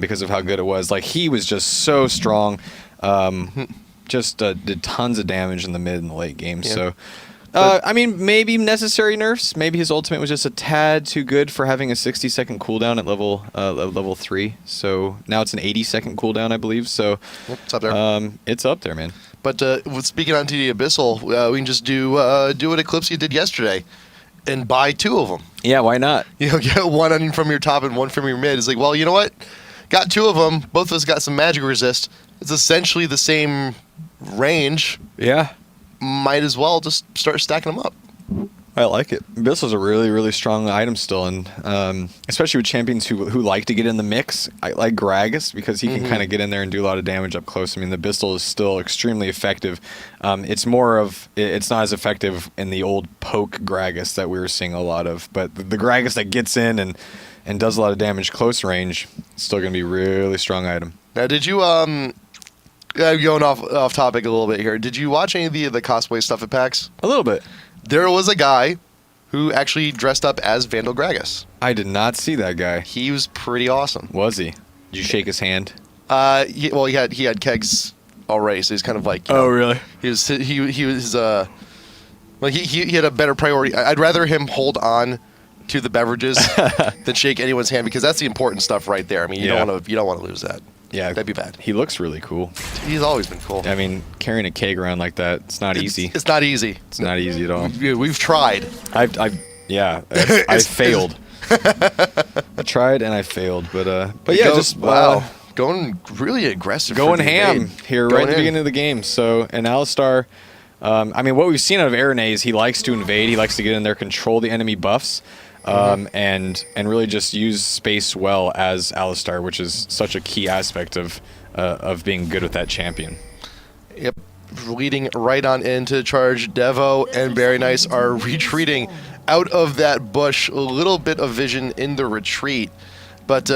because of how good it was. Like he was just so strong, just did tons of damage in the mid and the late game. Yeah. So, I mean, maybe necessary nerfs. Maybe his ultimate was just a tad too good for having a 60-second cooldown at level 3. So now it's an 80-second cooldown, I believe. So it's up there. It's up there, man. But speaking on the Abyssal, we can just do what Eclipse did yesterday. And buy two of them. Yeah, why not? Get one from your top and one from your mid. It's like, well, you know what? Got two of them. Both of us got some magic resist. It's essentially the same range. Yeah. Might as well just start stacking them up. I like it. Abyssal's a really, really strong item still, and especially with champions who like to get in the mix. I like Gragas because he can kind of get in there and do a lot of damage up close. I mean, the Abyssal is still extremely effective. It's not as effective in the old poke Gragas that we were seeing a lot of, but the Gragas that gets in and does a lot of damage close range, it's still going to be a really strong item. Now, did you going off topic a little bit here? Did you watch any of the cosplay stuff at PAX? A little bit. There was a guy who actually dressed up as Vandal Gragas. I did not see that guy. He was pretty awesome. Was he? Did you shake his hand? He had kegs already, so he's kind of like. Really? He was like he had a better priority. I'd rather him hold on to the beverages than shake anyone's hand because that's the important stuff right there. I mean, you don't want to lose that. Yeah, that'd be bad. He looks really cool. He's always been cool. I mean, carrying a keg around like that, it's not easy. It's not easy. It's not easy at all. We've tried. I've failed. I tried and I failed, but yeah, wow, going really aggressive, going ham here right at the beginning of the game. So, and Alistar, I mean, what we've seen out of Araneae is he likes to invade. He likes to get in there, control the enemy buffs. and really just use space well as Alistar, which is such a key aspect of being good with that champion. Yep. Leading right on into charge, Devo and BerryNice are retreating out of that bush. A little bit of vision in the retreat, but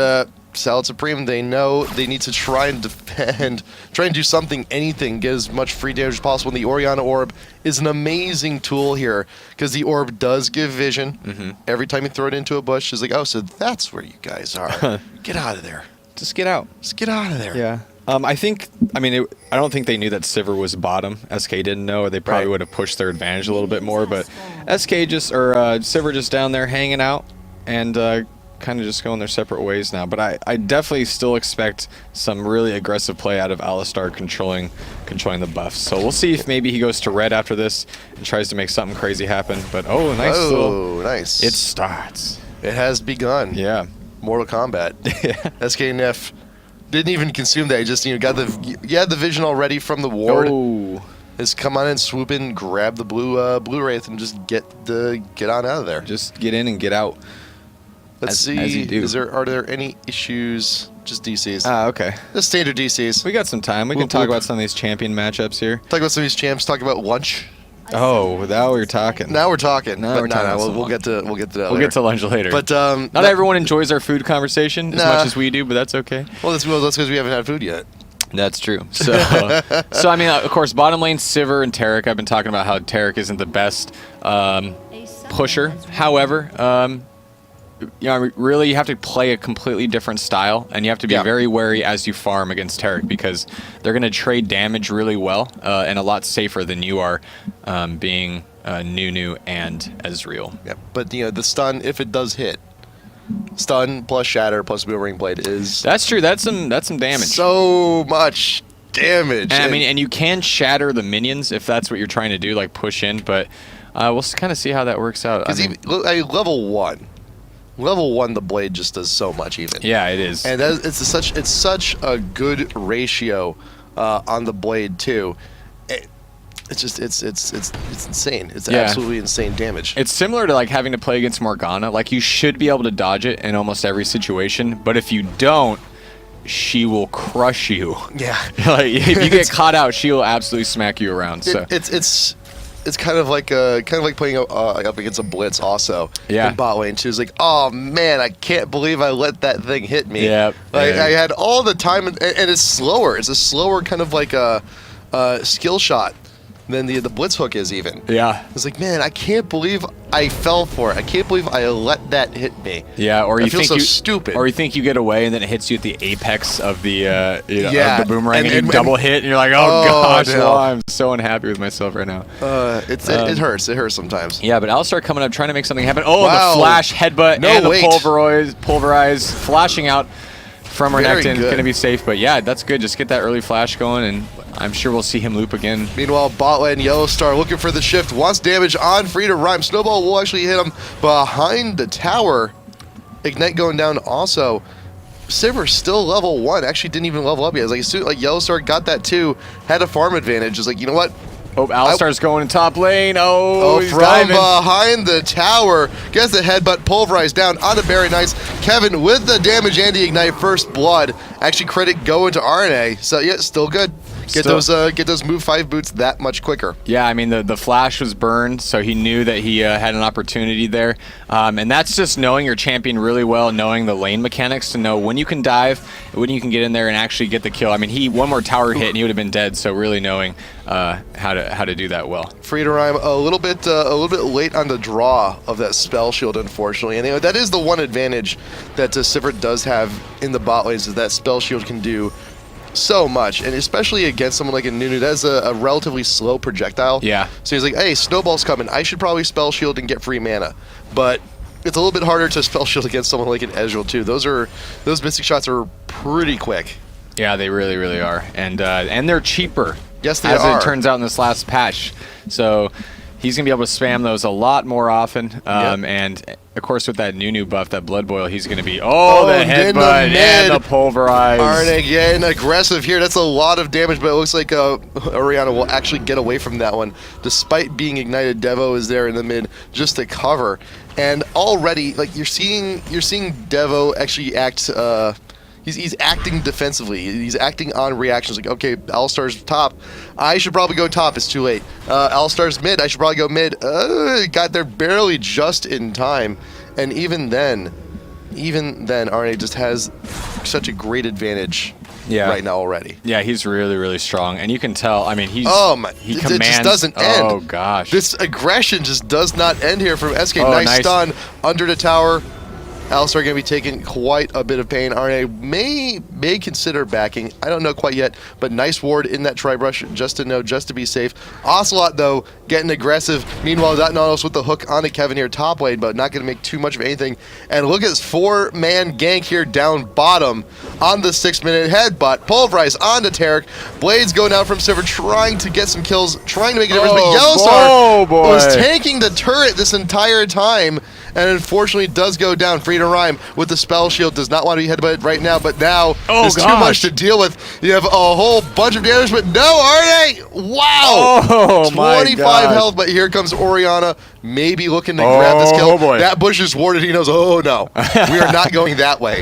Salad Supreme, they know they need to try and defend, try and do something, anything, get as much free damage as possible. And the Orianna Orb is an amazing tool here, because the Orb does give vision. Every time you throw it into a bush, it's like, oh, so that's where you guys are. Get out of there. Just get out. Just get out of there. Yeah. I don't think they knew that Sivir was bottom. SK didn't know, or they probably would have pushed their advantage a little bit more. But Sivir just down there hanging out and kind of just going their separate ways now. But I definitely still expect some really aggressive play out of Alistar controlling the buffs. So we'll see if maybe he goes to red after this and tries to make something crazy happen. But Nice. It starts. It has begun. Yeah. Mortal Kombat. SK Nif didn't even consume that. He just got the vision already from the ward. Oh. Just come on and swoop in, grab the blue wraith, and just get on out of there. Just get in and get out. Let's see. As you do. Are there any issues? Just DCs. Okay. Just standard DCs. We got some time. We can talk about some of these champion matchups here. Talk about some of these champs. Talk about lunch. Oh, now we're talking. Now we're talking. Now we're talking. We'll get to that. We'll later. get to lunch later. But not everyone enjoys our food conversation as much as we do, but that's okay. Well, that's because we haven't had food yet. That's true. So, I mean, of course, bottom lane, Sivir and Taric. I've been talking about how Taric isn't the best pusher. However, really you have to play a completely different style, and you have to be very wary as you farm against Taric, because they're going to trade damage really well and a lot safer than you are, being Nunu and Ezreal. Yeah, but the stun, if it does hit, stun plus shatter plus Boomerang Blade is... That's true. That's some damage. So much damage. And you can shatter the minions if that's what you're trying to do, like push in, but we'll kind of see how that works out. Because level 1, the blade just does so much even. Yeah, it is. And it's such a good ratio on the blade too. It's insane. It's absolutely insane damage. It's similar to like having to play against Morgana. Like, you should be able to dodge it in almost every situation, but if you don't, she will crush you. Yeah. Like, if you get caught out, she will absolutely smack you around. So it's kind of like playing up against a blitz also. Yeah. In bot lane too. It's like, oh man, I can't believe I let that thing hit me. Yeah. Like, I had all the time, and it's slower. It's a slower kind of like a skill shot than the blitz hook is even. Yeah. It's like, man, I can't believe I fell for it. I can't believe I let that hit me. Yeah, or you feel think so stupid. Or you think you get away and then it hits you at the apex of the of the boomerang, and you double hit and you're like, oh gosh, no. I'm so unhappy with myself right now. It hurts. It hurts sometimes. Yeah, but Alistar coming up trying to make something happen. Oh, Wow. the flash headbutt and wait. the pulverize flashing out from Very Renekton. good. Going to be safe, but yeah, that's good. Just get that early flash going, and I'm sure we'll see him loop again. Meanwhile, bot lane, Yellow Star looking for the shift, wants damage on Free to Rhyme. Snowball will actually hit him behind the tower. Ignite going down also. Sivir still level 1, actually didn't even level up yet. It's like Yellow Star got that too, had a farm advantage. It's like, you know what? Oh, Alistar's going in top lane. He's from diving. behind the tower. Gets the headbutt, pulverized down onto BerryNice. Kevin with the damage and the ignite, first blood. Actually, credit going to Araneae. So yeah, still good. Get those move 5 boots that much quicker. Yeah, I mean, the flash was burned, so he knew that he had an opportunity there. And that's just knowing your champion really well, knowing the lane mechanics to know when you can dive, when you can get in there and actually get the kill. I mean, one more tower hit and he would have been dead, so really knowing how to do that well. Free to Rhyme a little bit late on the draw of that spell shield, unfortunately. And that is the one advantage that Sivir does have in the bot lanes, is that spell shield can do so much, and especially against someone like a Nunu, that's a relatively slow projectile. Yeah. So he's like, hey, Snowball's coming. I should probably spell shield and get free mana. But it's a little bit harder to spell shield against someone like an Ezreal too. Those mystic shots are pretty quick. Yeah, they really, really are, and they're cheaper. Yes, they as are. it turns out in this last patch. So he's going to be able to spam those a lot more often. And, of course, with that new buff, that Blood Boil, he's going to be, the headbutt and the pulverize. Araneae getting aggressive here. That's a lot of damage, but it looks like Orianna will actually get away from that one. Despite being ignited, Devo is there in the mid just to cover. And already, like, you're seeing Devo actually act... He's acting defensively. He's acting on reactions. Like, okay, Alistar's top. I should probably go top. It's too late. Alistar's mid. I should probably go mid. Got there barely just in time. And even then, Araneae just has such a great advantage right now already. Yeah, he's really, really strong. And you can tell, I mean, he commands. It just doesn't end. Oh, gosh. This aggression just does not end here from SK. Oh, nice stun under the tower. Alistar going to be taking quite a bit of pain. Araneae may consider backing. I don't know quite yet, but nice ward in that tri-brush just to be safe. Ocelote, though, getting aggressive. Meanwhile, Nautilus with the hook onto Kevin here top lane, but not going to make too much of anything. And look at this 4-man gank here down bottom on the 6-minute headbutt. Pulverize onto Tarek. Blades going out from Silver, trying to get some kills, trying to make a difference, but Yellowstar was tanking the turret this entire time. And unfortunately does go down. Free to Rhyme with the spell shield. Does not want to be headbutted right now, but now there's too much to deal with. You have a whole bunch of damage, but no, Araneae! Wow! Oh, 25 health, but here comes Orianna. Maybe looking to grab this kill. That bush is warded. He knows, oh no, we are not going that way.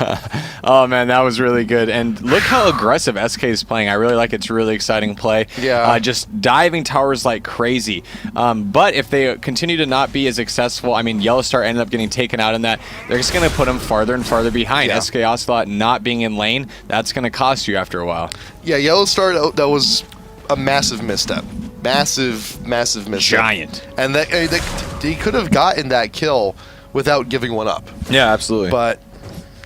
Oh man, that was really good. And look how aggressive SK is playing. I really like it. It's a really exciting play. Yeah. Just diving towers like crazy. But if they continue to not be as successful, I mean, Yellowstar ended up getting taken out in that. They're just going to put him farther and farther behind. Yeah. SK Ocelote not being in lane, that's going to cost you after a while. Yeah, Yellowstar, that was a massive misstep. Massive misstep. Giant. And he could have gotten that kill without giving one up. Yeah, absolutely. But,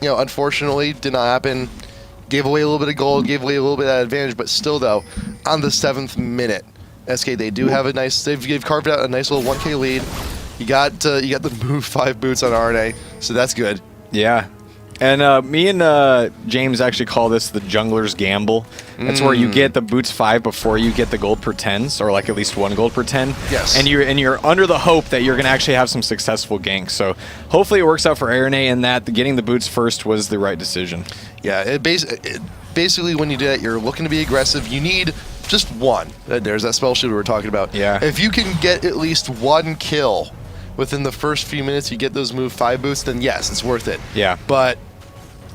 unfortunately, did not happen. Gave away a little bit of gold, gave away a little bit of that advantage, but still, though, on the 7th minute, SK, they do have a nice, they've carved out a nice little 1K lead. You got the move 5 boots on Araneae, so that's good. Yeah. And me and James actually call this the jungler's gamble. That's where you get the boots 5 before you get the gold per 10s, or like at least 1 gold per 10. Yes. And you're under the hope that you're going to actually have some successful ganks. So hopefully it works out for Araneae in that getting the boots first was the right decision. Yeah, basically when you do that, you're looking to be aggressive. You need just one. There's that spell shield we were talking about. Yeah. If you can get at least 1 kill within the first few minutes, you get those move 5 boots, then yes, it's worth it. Yeah. But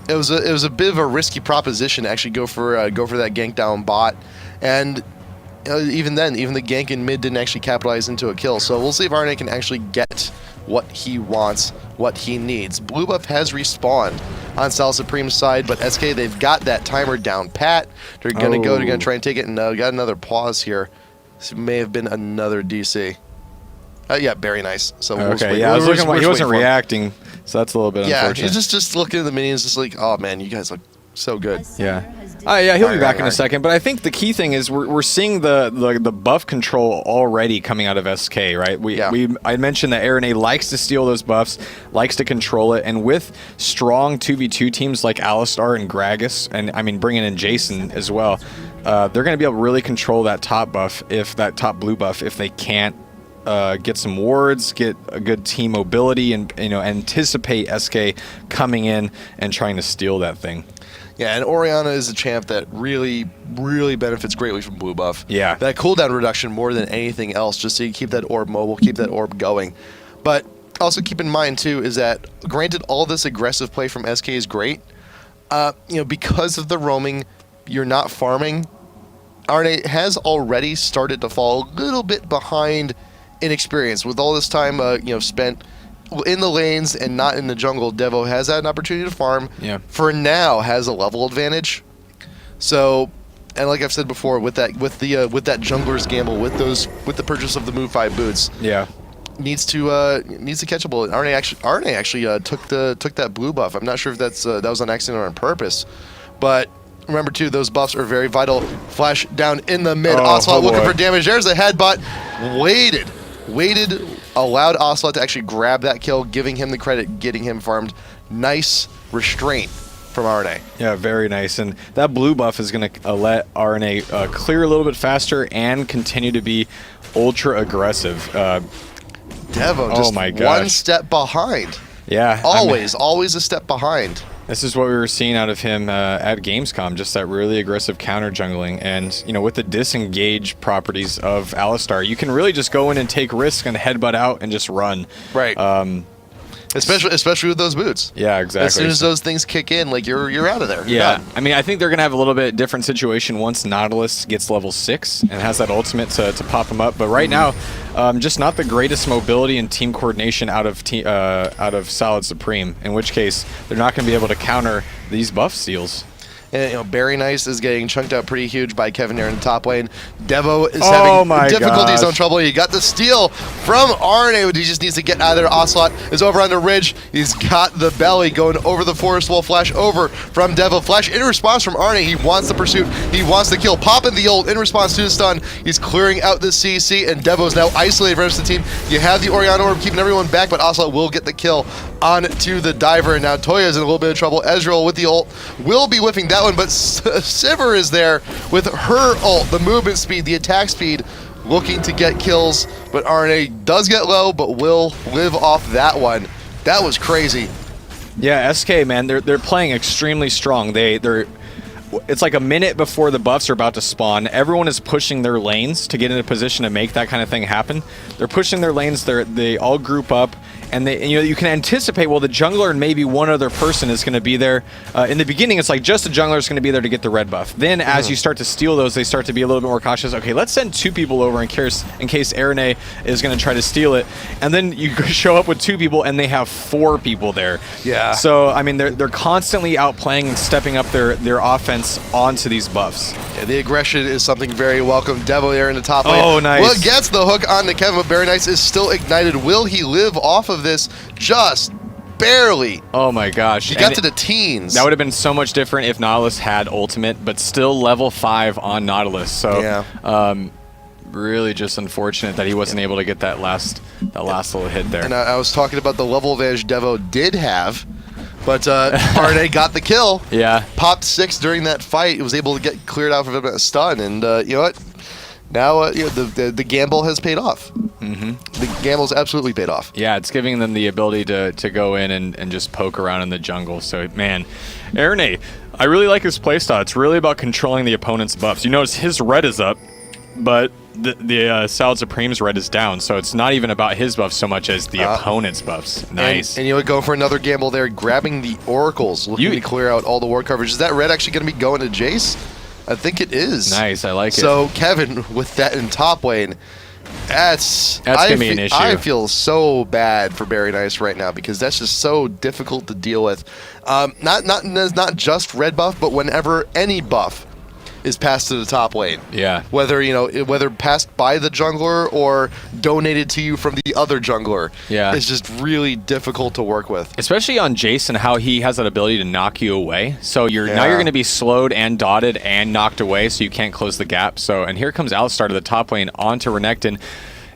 it was a bit of a risky proposition to actually go for that gank down bot, and even then, the gank in mid didn't actually capitalize into a kill. So we'll see if Araneae can actually get what he wants, what he needs. Blue buff has respawned on Sal Supreme's side, but SK, they've got that timer down pat. They're gonna go. They're gonna try and take it, and got another pause here. This may have been another DC. Yeah, BerryNice. So okay, yeah, I was looking. He wasn't reacting, so that's a little bit unfortunate. Yeah, he's just looking at the minions, just like, oh man, you guys look so good. Yeah. Yeah, he'll be back in a second. But I think the key thing is we're seeing the buff control already coming out of SK, right? I mentioned that Araneae likes to steal those buffs, likes to control it, and with strong 2v2 teams like Alistar and Gragas, and I mean bringing in Jason as well, they're going to be able to really control that top buff, if they can't get some wards, get a good team mobility, and anticipate SK coming in and trying to steal that thing. Yeah, and Orianna is a champ that really, really benefits greatly from blue buff. Yeah. That cooldown reduction more than anything else, just so you keep that orb mobile, keep that orb going. But also keep in mind, too, is that, granted, all this aggressive play from SK is great. Because of the roaming, you're not farming. Araneae has already started to fall a little bit behind in experience. With all this time, spent in the lanes and not in the jungle, Devo has had an opportunity to farm. Yeah. For now, has a level advantage. So, and like I've said before, with that jungler's gamble, with the purchase of the move 5 boots, yeah, needs to catch a bullet. Araneae actually took that blue buff. I'm not sure if that was on accident or on purpose, but remember too, those buffs are very vital. Flash down in the mid. Ocelote looking for damage. There's a headbutt. Waited, allowed Ocelote to actually grab that kill, giving him the credit, getting him farmed. Nice restraint from Araneae. Yeah, very nice. And that blue buff is going to let Araneae clear a little bit faster and continue to be ultra aggressive. Devo oh just my one gosh. step behind. Yeah. Always a step behind. This is what we were seeing out of him at Gamescom, just that really aggressive counter jungling. And, you know, with the disengage properties of Alistar, you can really just go in and take risks and headbutt out and just run. Right. Especially with those boots. Yeah, exactly. As soon as those things kick in, like you're out of there. You're Yeah, done. I mean, I think they're going to have a little bit different situation once Nautilus gets level 6 and has that ultimate to pop him up. But right now, just not the greatest mobility and team coordination out of Solid Supreme, in which case they're not going to be able to counter these buff steals. And, you know, BerryNice is getting chunked out pretty huge by Kevin there in the top lane. Devo is Oh my having difficulties gosh. on trouble. He got the steal from Araneae. He just needs to get out of there. Ocelote is over on the ridge. He's got the belly going over the forest wall. Flash over from Devo. Flash in response from Araneae. He wants the pursuit. He wants the kill. Popping the ult in response to the stun. He's clearing out the CC, and Devo's now isolated from the rest of the team. You have the Orion Orb keeping everyone back, but Ocelote will get the kill onto the diver. And now Toya is in a little bit of trouble. Ezreal with the ult will be whiffing that one, but Sivir is there with her ult, the movement speed, the attack speed, looking to get kills, but Araneae does get low, but will live off that one. That was crazy. Yeah, SK, man, they're playing extremely strong. It's like a minute before the buffs are about to spawn. Everyone is pushing their lanes to get in a position to make that kind of thing happen. They're pushing their lanes. They all group up, and you can anticipate. Well, the jungler and maybe one other person is going to be there. In the beginning, it's like just the jungler is going to be there to get the red buff. Then, as you start to steal those, they start to be a little bit more cautious. Okay, let's send 2 people over in case Araneae is going to try to steal it. And then you show up with 2 people, and they have 4 people there. Yeah. So I mean, they're constantly outplaying and stepping up their offense onto these buffs. Yeah, the aggression is something very welcome. Devo there in the top lane. Oh, nice. Well, gets the hook onto Kevin, but BerryNice is still ignited. Will he live off of this? Just barely. Oh my gosh. He got to the teens. That would have been so much different if Nautilus had ultimate, but still level 5 on Nautilus. So Yeah. really just unfortunate that he wasn't able to get that last little hit there. And I was talking about the level advantage Devo did have, but Araneae got the kill. Yeah. Popped 6 during that fight. He was able to get cleared out of a stun, and you know what? Now the gamble has paid off. Mm-hmm. The gamble's absolutely paid off. Yeah, it's giving them the ability to go in and just poke around in the jungle. So, man, Araneae, I really like his playstyle. It's really about controlling the opponent's buffs. You notice his red is up, but the Solid Supreme's red is down. So it's not even about his buffs so much as the opponent's buffs. Nice. And you would go for another gamble there, grabbing the oracles, looking to clear out all the ward coverage. Is that red actually going to be going to Jace? I think it is. Nice, I like it. So Kevin with that in top lane, that's gonna be an issue. I feel so bad for BerryNice right now because that's just so difficult to deal with. Not just red buff, but whenever any buff is passed to the top lane. Yeah. Whether passed by the jungler or donated to you from the other jungler. Yeah. It's just really difficult to work with. Especially on Jason, how he has that ability to knock you away. So now you're Yeah. going to be slowed and dotted and knocked away, so you can't close the gap. So, and here comes Alistar to the top lane onto Renekton,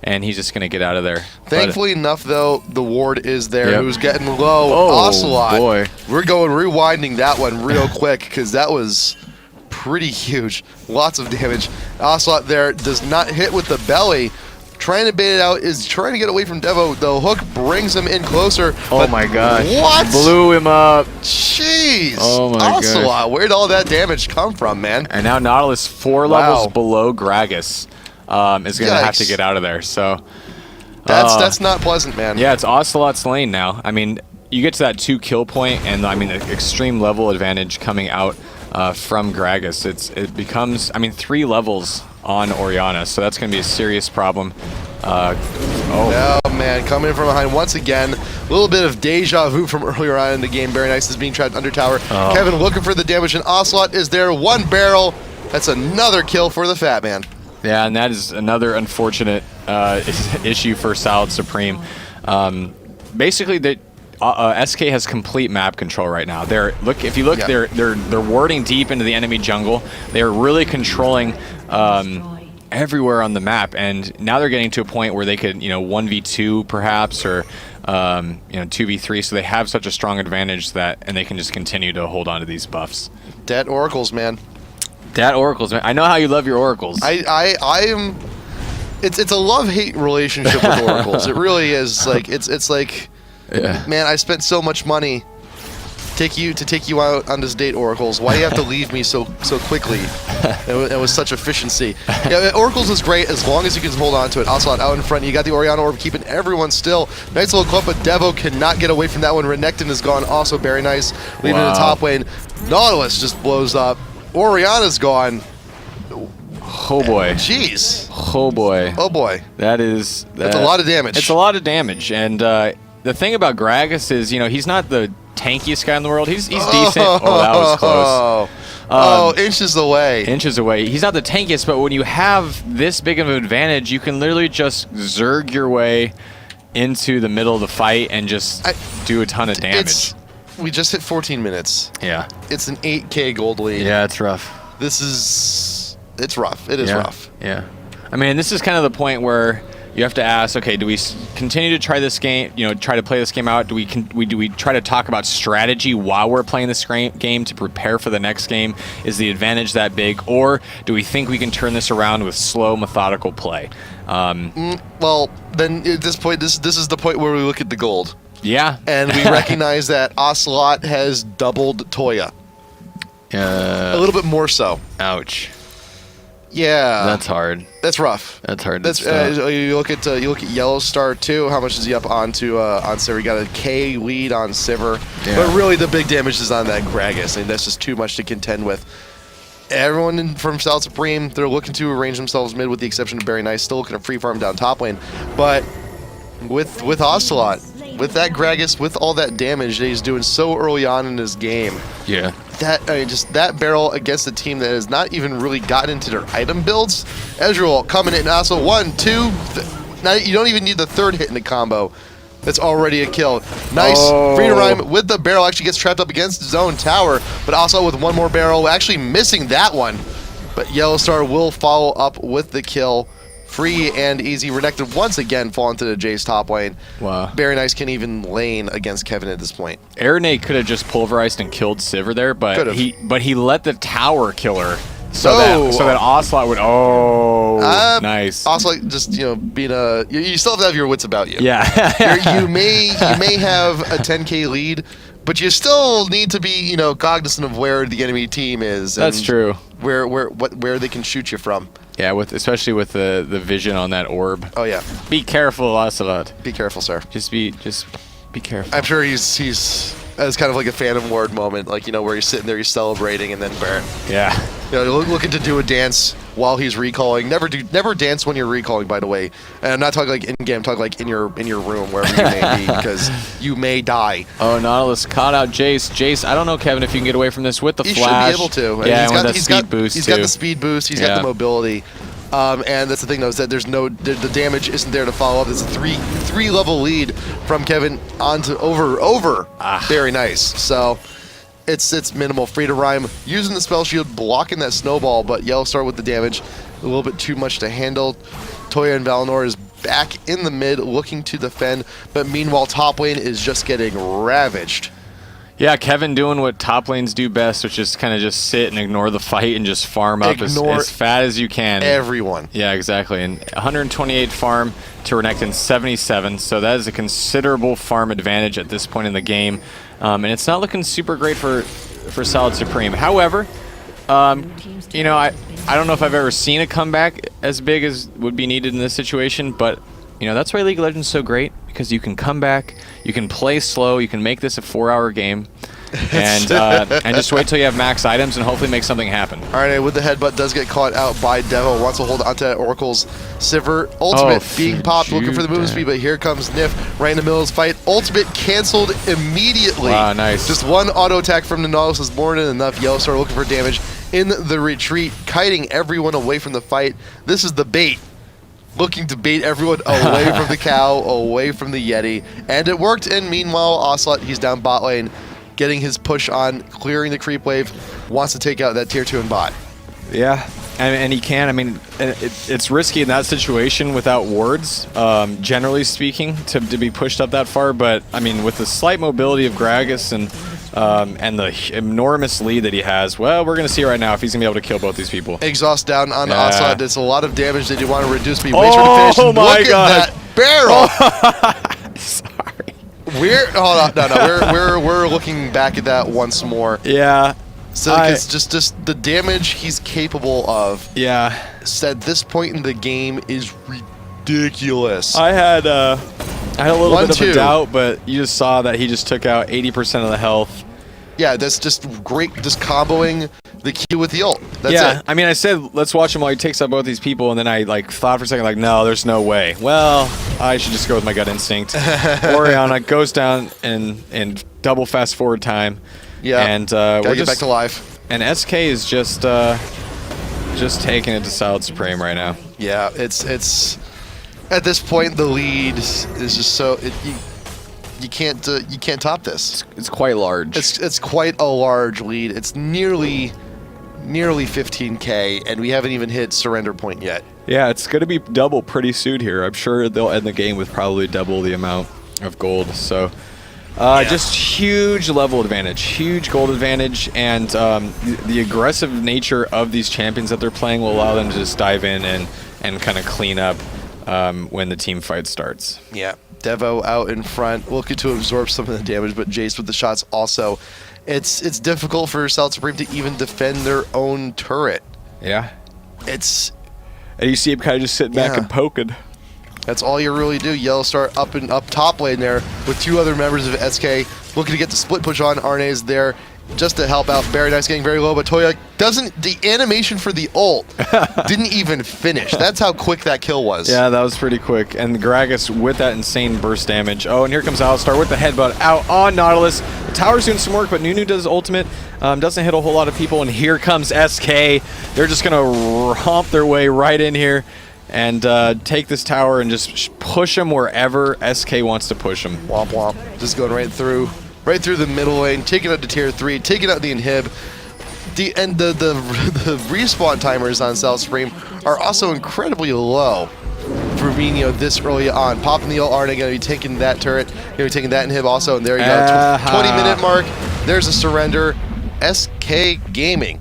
and he's just going to get out of there. Thankfully enough, though, the ward is there. Yep. Who's getting low? Oh, Ocelote. boy. We're rewinding that one real quick because that was pretty huge. Lots of damage. Ocelote there does not hit with the belly. Trying to bait it out, is trying to get away from Devo. The hook brings him in closer. Oh my gosh. What? Blew him up. Jeez. Oh my gosh. Ocelote, where'd all that damage come from, man? And now Nautilus, 4 levels below Gragas, is going to have to Yikes. get out of there. So That's not pleasant, man. yeah, it's Ocelote's lane now. I mean, you get to that 2 kill point, and I mean, the extreme level advantage coming out from Gragas. It becomes, I mean, 3 levels on Orianna, so that's going to be a serious problem. Oh man, coming from behind once again. A little bit of deja vu from earlier on in the game. BerryNice is being trapped under tower. Kevin looking for the damage, and Ocelote is there. 1 barrel. That's another kill for the Fat Man. Yeah, and that is another unfortunate issue for Solid Supreme. Basically, SK has complete map control right now. If you look, they're warding deep into the enemy jungle. They're really controlling everywhere on the map, and now they're getting to a point where they could, 1v2 perhaps, or 2v3. So they have such a strong advantage and they can just continue to hold on to these buffs. Dead oracles, man. That oracles, man. I know how you love your oracles. I am. It's a love-hate relationship with oracles. It really is. Like it's like, Yeah. man, I spent so much money to take you out on this date, oracles. Why do you have to leave me so quickly? It was such efficiency. Yeah, oracles is great as long as you can hold on to it. Ocelote out in front. You got the Orion Orb keeping everyone still. Nice little club, but Devo cannot get away from that one. Renekton is gone. Also BerryNice leaving the top lane. Nautilus just blows up. Oriana's gone. Oh boy. Jeez. Oh boy. Oh boy. That's a lot of damage. It's a lot of damage, and the thing about Gragas is, he's not the tankiest guy in the world. He's decent. Oh, that was close. Inches away. Inches away. He's not the tankiest, but when you have this big of an advantage, you can literally just zerg your way into the middle of the fight and just do a ton of damage. We just hit 14 minutes. Yeah. It's an 8K gold lead. Yeah, it's rough. It's rough. It is rough. Yeah. I mean, this is kind of the point where you have to ask, okay, do we continue to try this game, try to play this game out? Do we try to talk about strategy while we're playing this game to prepare for the next game? Is the advantage that big? Or do we think we can turn this around with slow, methodical play? Well, then at this point, this is the point where we look at the gold. Yeah. And we recognize that Ocelote has doubled Toya. A little bit more so. Ouch. Yeah. That's hard. That's rough. That's hard. That's you look at Yellow Star too. How much is he up onto on Sivir? He got a K lead on Sivir, but really the big damage is on that Gragas, and that's just too much to contend with. Everyone from South Supreme, they're looking to arrange themselves mid, with the exception of BerryNice, still looking to free farm down top lane. But with Ocelote, with that Gragas, with all that damage that he's doing so early on in his game, Yeah. just that barrel against a team that has not even really gotten into their item builds. Ezreal coming in, also 1, 2. Now you don't even need the third hit in the combo. That's already a kill. Nice free to rhyme with the barrel. Actually gets trapped up against his own tower, but also with one more barrel, actually missing that one. But Yellow Star will follow up with the kill. Free and easy. Renekton once again fall into the Jace top lane. Wow. BerryNice can even lane against Kevin at this point. Araneae could have just pulverized and killed Sivir there, but Could've. he let the tower kill her. So that Ocelote would nice. Ocelote just being you still have to have your wits about you. Yeah. you may have a 10K lead, but you still need to be cognizant of where the enemy team is. And That's true. Where they can shoot you from. Yeah, especially with the vision on that orb. Oh yeah. Be careful, Ocelote. Be careful, sir. Just be careful. I'm sure he's it's kind of like a Phantom Lord moment, like where he's sitting there, he's celebrating, and then Yeah. looking to do a dance while he's recalling. Never dance when you're recalling, by the way. And I'm not talking like in game. I'm talking like in your room, wherever you may be, because you may die. Oh, Nautilus caught out Jace. Jace, I don't know, Kevin, if you can get away from this with the He flash. should be able to. Yeah, he's with got that speed boost He's too. got the speed boost. He's got the mobility. And that's the thing, though, is that the damage isn't there to follow up. It's a three level lead from Kevin onto over BerryNice. So it's minimal. Free to rhyme using the spell shield, blocking that snowball, but Yellow Star with the damage, a little bit too much to handle. Toya and Valinora is back in the mid, looking to defend, but meanwhile top lane is just getting ravaged. Yeah, Kevin doing what top lanes do best, which is kind of just sit and ignore the fight and just farm up as fat as you can. Everyone. Yeah, exactly. And 128 farm to Renekton 77, so that is a considerable farm advantage at this point in the game. And it's not looking super great for Solid Supreme. However, I don't know if I've ever seen a comeback as big as would be needed in this situation, but that's why League of Legends is so great, because you can come back, you can play slow, you can make this a 4-hour game, and just wait till you have max items and hopefully make something happen. Araneae with the headbutt does get caught out by Devo. Wants to hold onto that Oracle's Sivir. Ultimate being popped, looking for the movement speed, but here comes Nif right in the middle of this fight. Ultimate canceled immediately. Wow, nice. Just one auto attack from the Nautilus is more than enough. Yellow Star looking for damage in the retreat, kiting everyone away from the fight. This is the bait. Looking to bait everyone away from the cow, away from the Yeti. And it worked, and meanwhile, Ocelote, he's down bot lane, getting his push on, clearing the creep wave, wants to take out that tier 2 in bot. Yeah. And he can. I mean, it's risky in that situation without wards, generally speaking, to be pushed up that far. But I mean, with the slight mobility of Gragas and the enormous lead that he has, well, we're gonna see right now if he's gonna be able to kill both these people. Exhaust down on the Yeah. Ocelote. It's a lot of damage that you want to reduce, but he waits for the finish. Oh my Look God. at that barrel. Sorry. Hold on, no. We're looking back at that once more. Yeah. So it's just the damage he's capable of. Yeah. At this point in the game is ridiculous. I had a little bit of 1-2. a doubt, but you just saw that he just took out 80% of the health. Yeah, that's just great. Just comboing the Q with the ult. That's it. I mean, I said let's watch him while he takes out both these people, and then I like thought for a second, like, no, there's no way. Well, I should just go with my gut instinct. Orianna goes down in double fast forward time. Yeah, and gotta get back to life. And SK is just taking it to Solid Supreme right now. Yeah, it's at this point the lead is just so you can't top this. It's quite large. It's quite a large lead. It's nearly 15K, and we haven't even hit surrender point yet. Yeah, it's going to be double pretty soon here. I'm sure they'll end the game with probably double the amount of gold. So, just huge level advantage, huge gold advantage, and the aggressive nature of these champions that they're playing will allow them to just dive in and kind of clean up when the team fight starts. Yeah, Devo out in front, looking to absorb some of the damage, but Jace with the shots also. It's difficult for Solid Supreme to even defend their own turret. Yeah. And you see him kind of just sitting back and poking. That's all you really do. Yellow Star up top lane there with two other members of SK looking to get the split push on. Araneae is there just to help out. BerryNice getting very low, but Toya the animation for the ult didn't even finish. That's how quick that kill was. Yeah, that was pretty quick. And Gragas with that insane burst damage. Oh, and here comes Alistar with the headbutt out on Nautilus. The tower's doing some work, but Nunu does ultimate. Doesn't hit a whole lot of people, and here comes SK. They're just going to romp their way right in here and take this tower and just push them wherever SK wants to push them. Womp womp. Just going right through the middle lane, taking out to tier 3, taking out the inhib. The respawn timers on Solid Supreme are also incredibly low for being this early on. Popping the ult, Araneae going to be taking that turret, going to be taking that inhib also, and there you go. 20-minute mark. There's a surrender. SK Gaming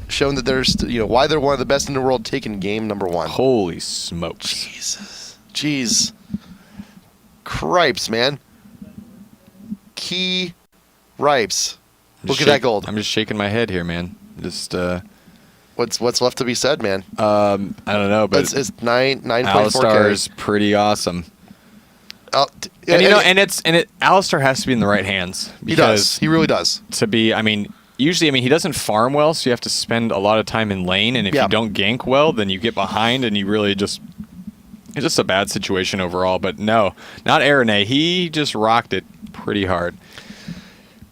showing that there's why they're one of the best in the world, taking game number 1. Holy smokes. Jesus. Jeez. Cripes, man. Key ripes. Look at that gold. I'm just shaking my head here, man. Just what's left to be said, man? I don't know, but it's 9.4K. Alistar is pretty awesome. And Alistar has to be in the right hands. He does. He really does. Usually, he doesn't farm well, so you have to spend a lot of time in lane, and if you don't gank well, then you get behind, and you really just... It's just a bad situation overall, but no, not Araneae. He just rocked it pretty hard.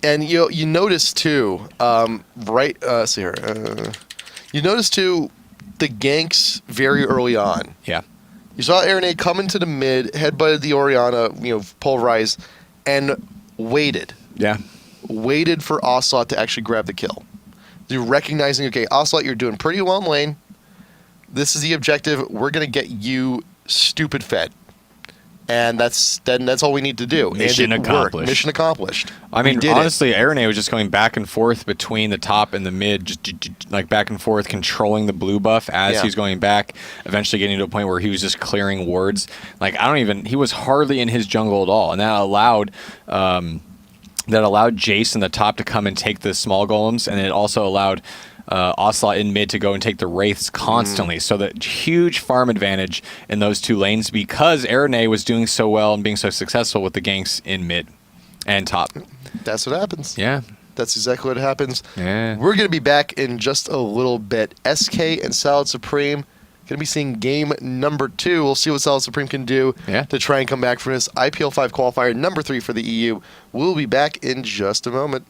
And you notice too, see here. You notice too, the ganks very early on. Yeah. You saw Araneae come into the mid, headbutted the Orianna, pulverize, and waited. Yeah. Waited for Ocelote to actually grab the kill. You're recognizing, okay, Ocelote, you're doing pretty well in lane. This is the objective. We're gonna get you stupid fed. And that's all we need to do. Mission accomplished. Worked. Mission accomplished. Honestly, Araneae was just going back and forth between the top and the mid, just like back and forth, controlling the blue buff as he was going back, eventually getting to a point where he was just clearing wards. He was hardly in his jungle at all. And that allowed Jace in the top to come and take the small golems, and it also allowed Ocelote in mid to go and take the wraiths constantly. So that huge farm advantage in those two lanes because Araneae was doing so well and being so successful with the ganks in mid and top. That's what happens. Yeah. That's exactly what happens. Yeah. We're going to be back in just a little bit. SK and Solid Supreme going to be seeing game number 2. We'll see what Solid Supreme can do to try and come back from this IPL5 qualifier number 3 for the EU. We'll be back in just a moment.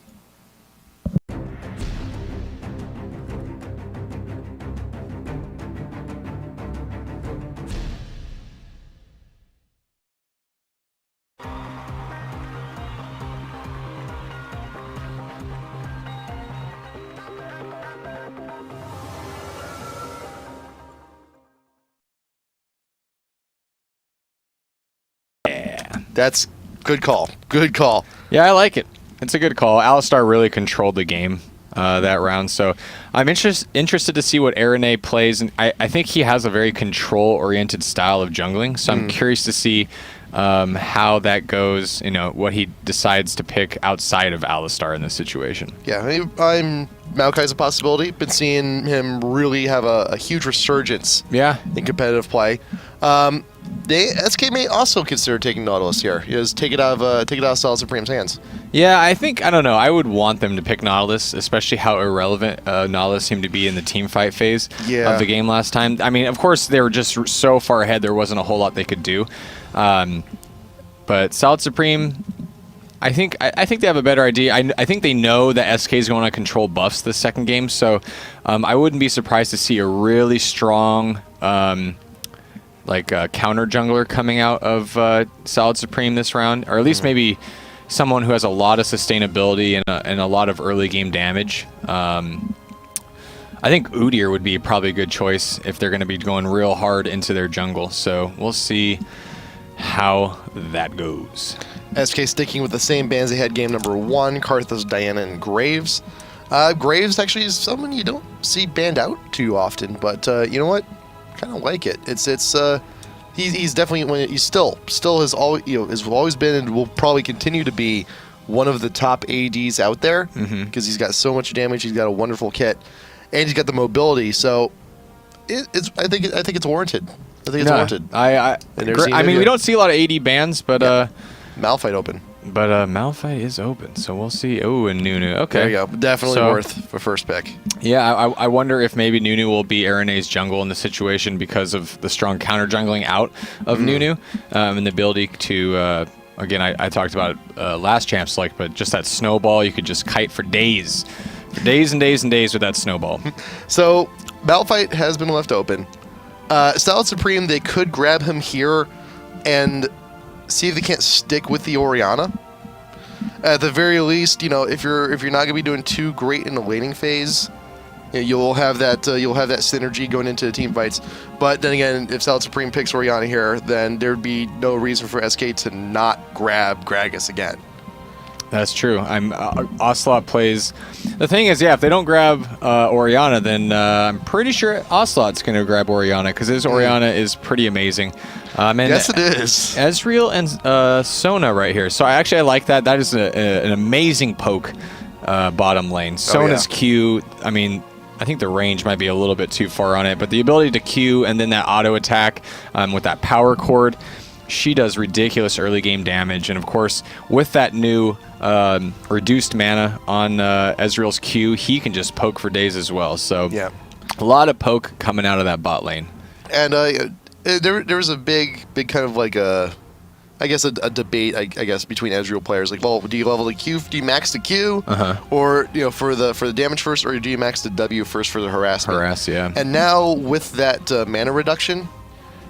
That's good call. Good call. Yeah, I like it. It's a good call. Alistar really controlled the game that round, so I'm interested to see what Araneae plays, and I think he has a very control-oriented style of jungling, so I'm curious to see how that goes, what he decides to pick outside of Alistar in this situation. Yeah, I'm Maokai's a possibility. Been seeing him really have a huge resurgence in competitive play. SK may also consider taking Nautilus here. Take it out of Solid Supreme's hands. Yeah, I don't know. I would want them to pick Nautilus, especially how irrelevant Nautilus seemed to be in the team fight phase of the game last time. I mean, of course, they were just so far ahead, there wasn't a whole lot they could do. But Solid Supreme, I think they have a better idea. I think they know that SK is going to control buffs this second game, so I wouldn't be surprised to see a really strong counter jungler coming out of Solid Supreme this round, or at least maybe someone who has a lot of sustainability and a lot of early game damage. I think Udyr would be probably a good choice if they're going to be going real hard into their jungle, so we'll see how that goes. SK sticking with the same bands they had game number 1, Karthus, Diana, and Graves. Graves actually is someone you don't see banned out too often, but you know what? Kind of like it. He's definitely he's still has always been and will probably continue to be one of the top ADs out there because he's got so much damage. He's got a wonderful kit, and he's got the mobility. So I think it's warranted. I think it's warranted. I mean, we don't see a lot of AD bans, but Malphite open. But Malphite is open, so we'll see. Oh, and Nunu. Okay. There you go. Definitely worth a first pick. Yeah, I wonder if maybe Nunu will be Araneae's jungle in the situation because of the strong counter jungling out of Nunu and the ability to, again, I talked about it last Champ Select, but just that snowball, you could just kite for days. For days and days and days with that snowball. So, Malphite has been left open. Solid Supreme, they could grab him here and see if they can't stick with the Orianna. At the very least, if you're not going to be doing too great in the laning phase, you'll have that synergy going into the team fights. But then again, if Solid Supreme picks Orianna here, then there'd be no reason for SK to not grab Gragas again. That's true. Ocelote plays. The thing is, if they don't grab Orianna, then I'm pretty sure Ocelote's going to grab Orianna because his Orianna is pretty amazing. And yes, it is. Ezreal and Sona right here. So I like that. That is an amazing poke bottom lane. Sona's Q, I mean, I think the range might be a little bit too far on it, but the ability to Q and then that auto attack with that power chord, she does ridiculous early game damage. And of course, with that new reduced mana on Ezreal's Q, he can just poke for days as well. So a lot of poke coming out of that bot lane. And there was a big kind of like a debate, I guess, between Ezreal players. Like, well, do you level the Q? Do you max the Q? Or, for the damage first, or do you max the W first for the harassment? And now with that mana reduction,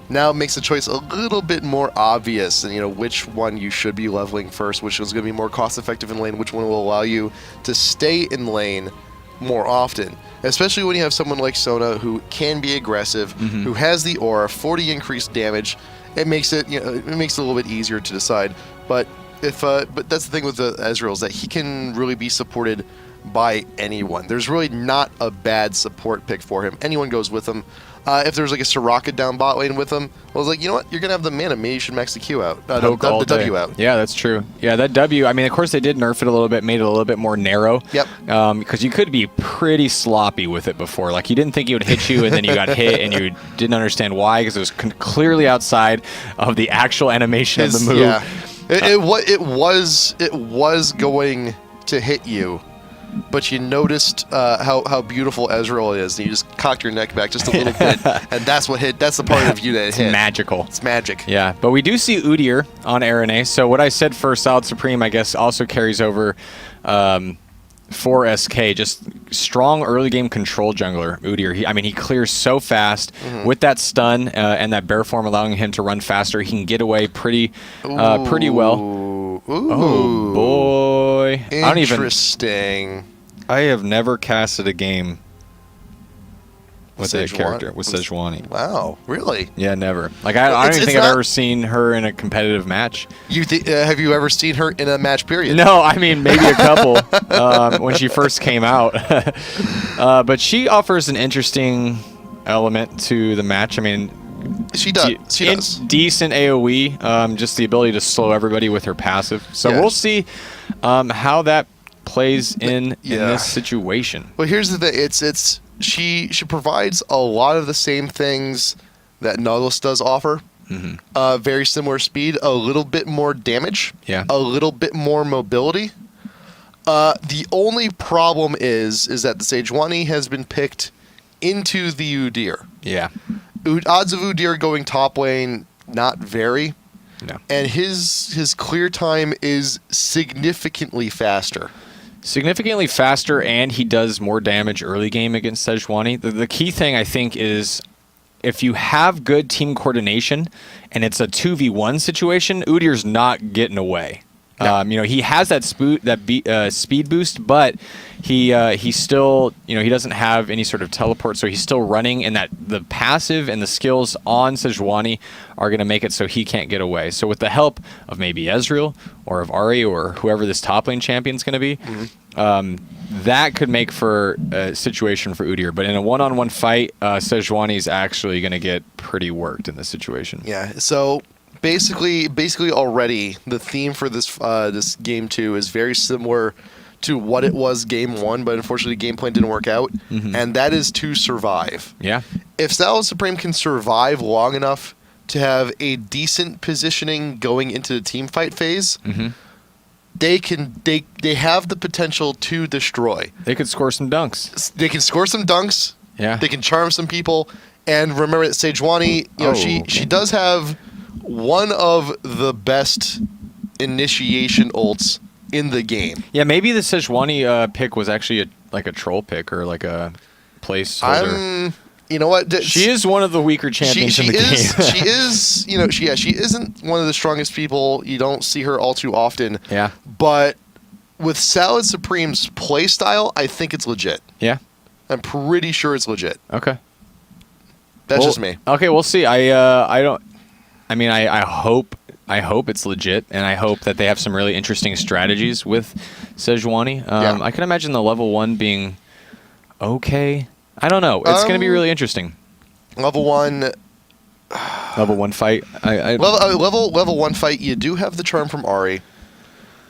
now it makes the choice a little bit more obvious, and which one you should be leveling first, which one's going to be more cost-effective in lane, which one will allow you to stay in lane more often, especially when you have someone like Sona who can be aggressive, who has the aura, 40 increased damage. It makes it it makes it a little bit easier to decide. But but that's the thing with the Ezreal, is that he can really be supported by anyone. There's really not a bad support pick for him. Anyone goes with him. If there's like a Soraka down bot lane with him, I was like, you know what? You're going to have the mana. Maybe you should max the Q out. The W out. Yeah, that's true. Yeah, that W, I mean, of course they did nerf it a little bit, made it a little bit more narrow. Yep. Because you could be pretty sloppy with it before. Like, you didn't think he would hit you, and then you got hit, and you didn't understand why, because it was clearly outside of the actual animation of the move. Yeah. It was going to hit you, but you noticed how beautiful Ezreal is, and you just cocked your neck back just a little bit, and that's what hit. That's the part of you that it's hit. Magical. It's magic. Yeah, but we do see Udyr on Araneae, so what I said for Solid Supreme, I guess, also carries over for SK. Just strong early game control jungler, Udyr. He clears so fast with that stun and that bear form allowing him to run faster. He can get away pretty well. Ooh. Oh boy! Interesting. I have never casted a game with that character, with Sejuani. Wow, really? Yeah, never. Like I don't even think I've ever seen her in a competitive match. Have you ever seen her in a match? Period. No, I mean maybe a couple when she first came out. But she offers an interesting element to the match. I mean, she does. She does. Decent AOE, just the ability to slow everybody with her passive. So we'll see how that plays in this situation. But here's the thing: she provides a lot of the same things that Nautilus does offer. Very similar speed, a little bit more damage, a little bit more mobility. The only problem is that the Sejuani has been picked into the Udyr. Yeah. Odds of Udyr going top lane, not very. No. And his clear time is significantly faster. Significantly faster, and he does more damage early game against Sejuani. The key thing, I think, is if you have good team coordination and it's a 2v1 situation, Udyr's not getting away. No. He has that speed boost, but he still, he doesn't have any sort of teleport, so he's still running, and that the passive and the skills on Sejuani are going to make it so he can't get away. So with the help of maybe Ezreal or of Ahri or whoever this top lane champion's going to be, that could make for a situation for Udyr. But in a one-on-one fight, Sejuani's actually going to get pretty worked in this situation. Yeah, so basically already the theme for this game 2 is very similar to what it was game 1, but unfortunately game plan didn't work out, and that is to survive. Yeah. If Salad Supreme can survive long enough to have a decent positioning going into the team fight phase, they have the potential to destroy. They could score some dunks. They can score some dunks. Yeah. They can charm some people. And remember that Sejuani, she does have one of the best initiation ults in the game. Yeah, maybe the Sejuani pick was actually a troll pick or like a placeholder. You know what? She is one of the weaker champions in the game. She is. She isn't one of the strongest people. You don't see her all too often. Yeah. But with Salad Supreme's play style, I think it's legit. Yeah. I'm pretty sure it's legit. Okay. That's just me. Okay, we'll see. I hope it's legit, and I hope that they have some really interesting strategies with Sejuani. I can imagine the level 1 being okay. I don't know. It's going to be really interesting. Level 1 fight. Level 1 fight. You do have the charm from Ahri.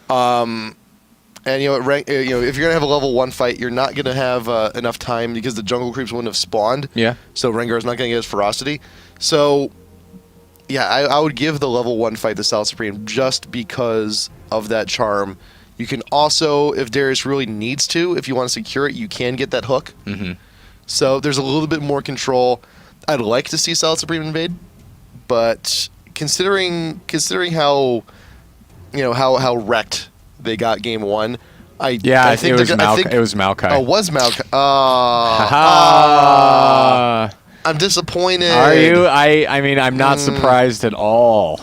And if you're gonna have a level 1 fight, you're not gonna have enough time because the jungle creeps wouldn't have spawned. Yeah. So Rengar's not gonna get his ferocity. So yeah, I would give the level 1 fight to Salad Supreme just because of that charm. You can also, if Darius really needs to, if you want to secure it, you can get that hook. So there's a little bit more control. I'd like to see Salad Supreme invade, but considering how how wrecked they got game 1, I think it was Maokai. Oh, was Maokai? I'm disappointed. Are you? I mean, I'm not surprised at all.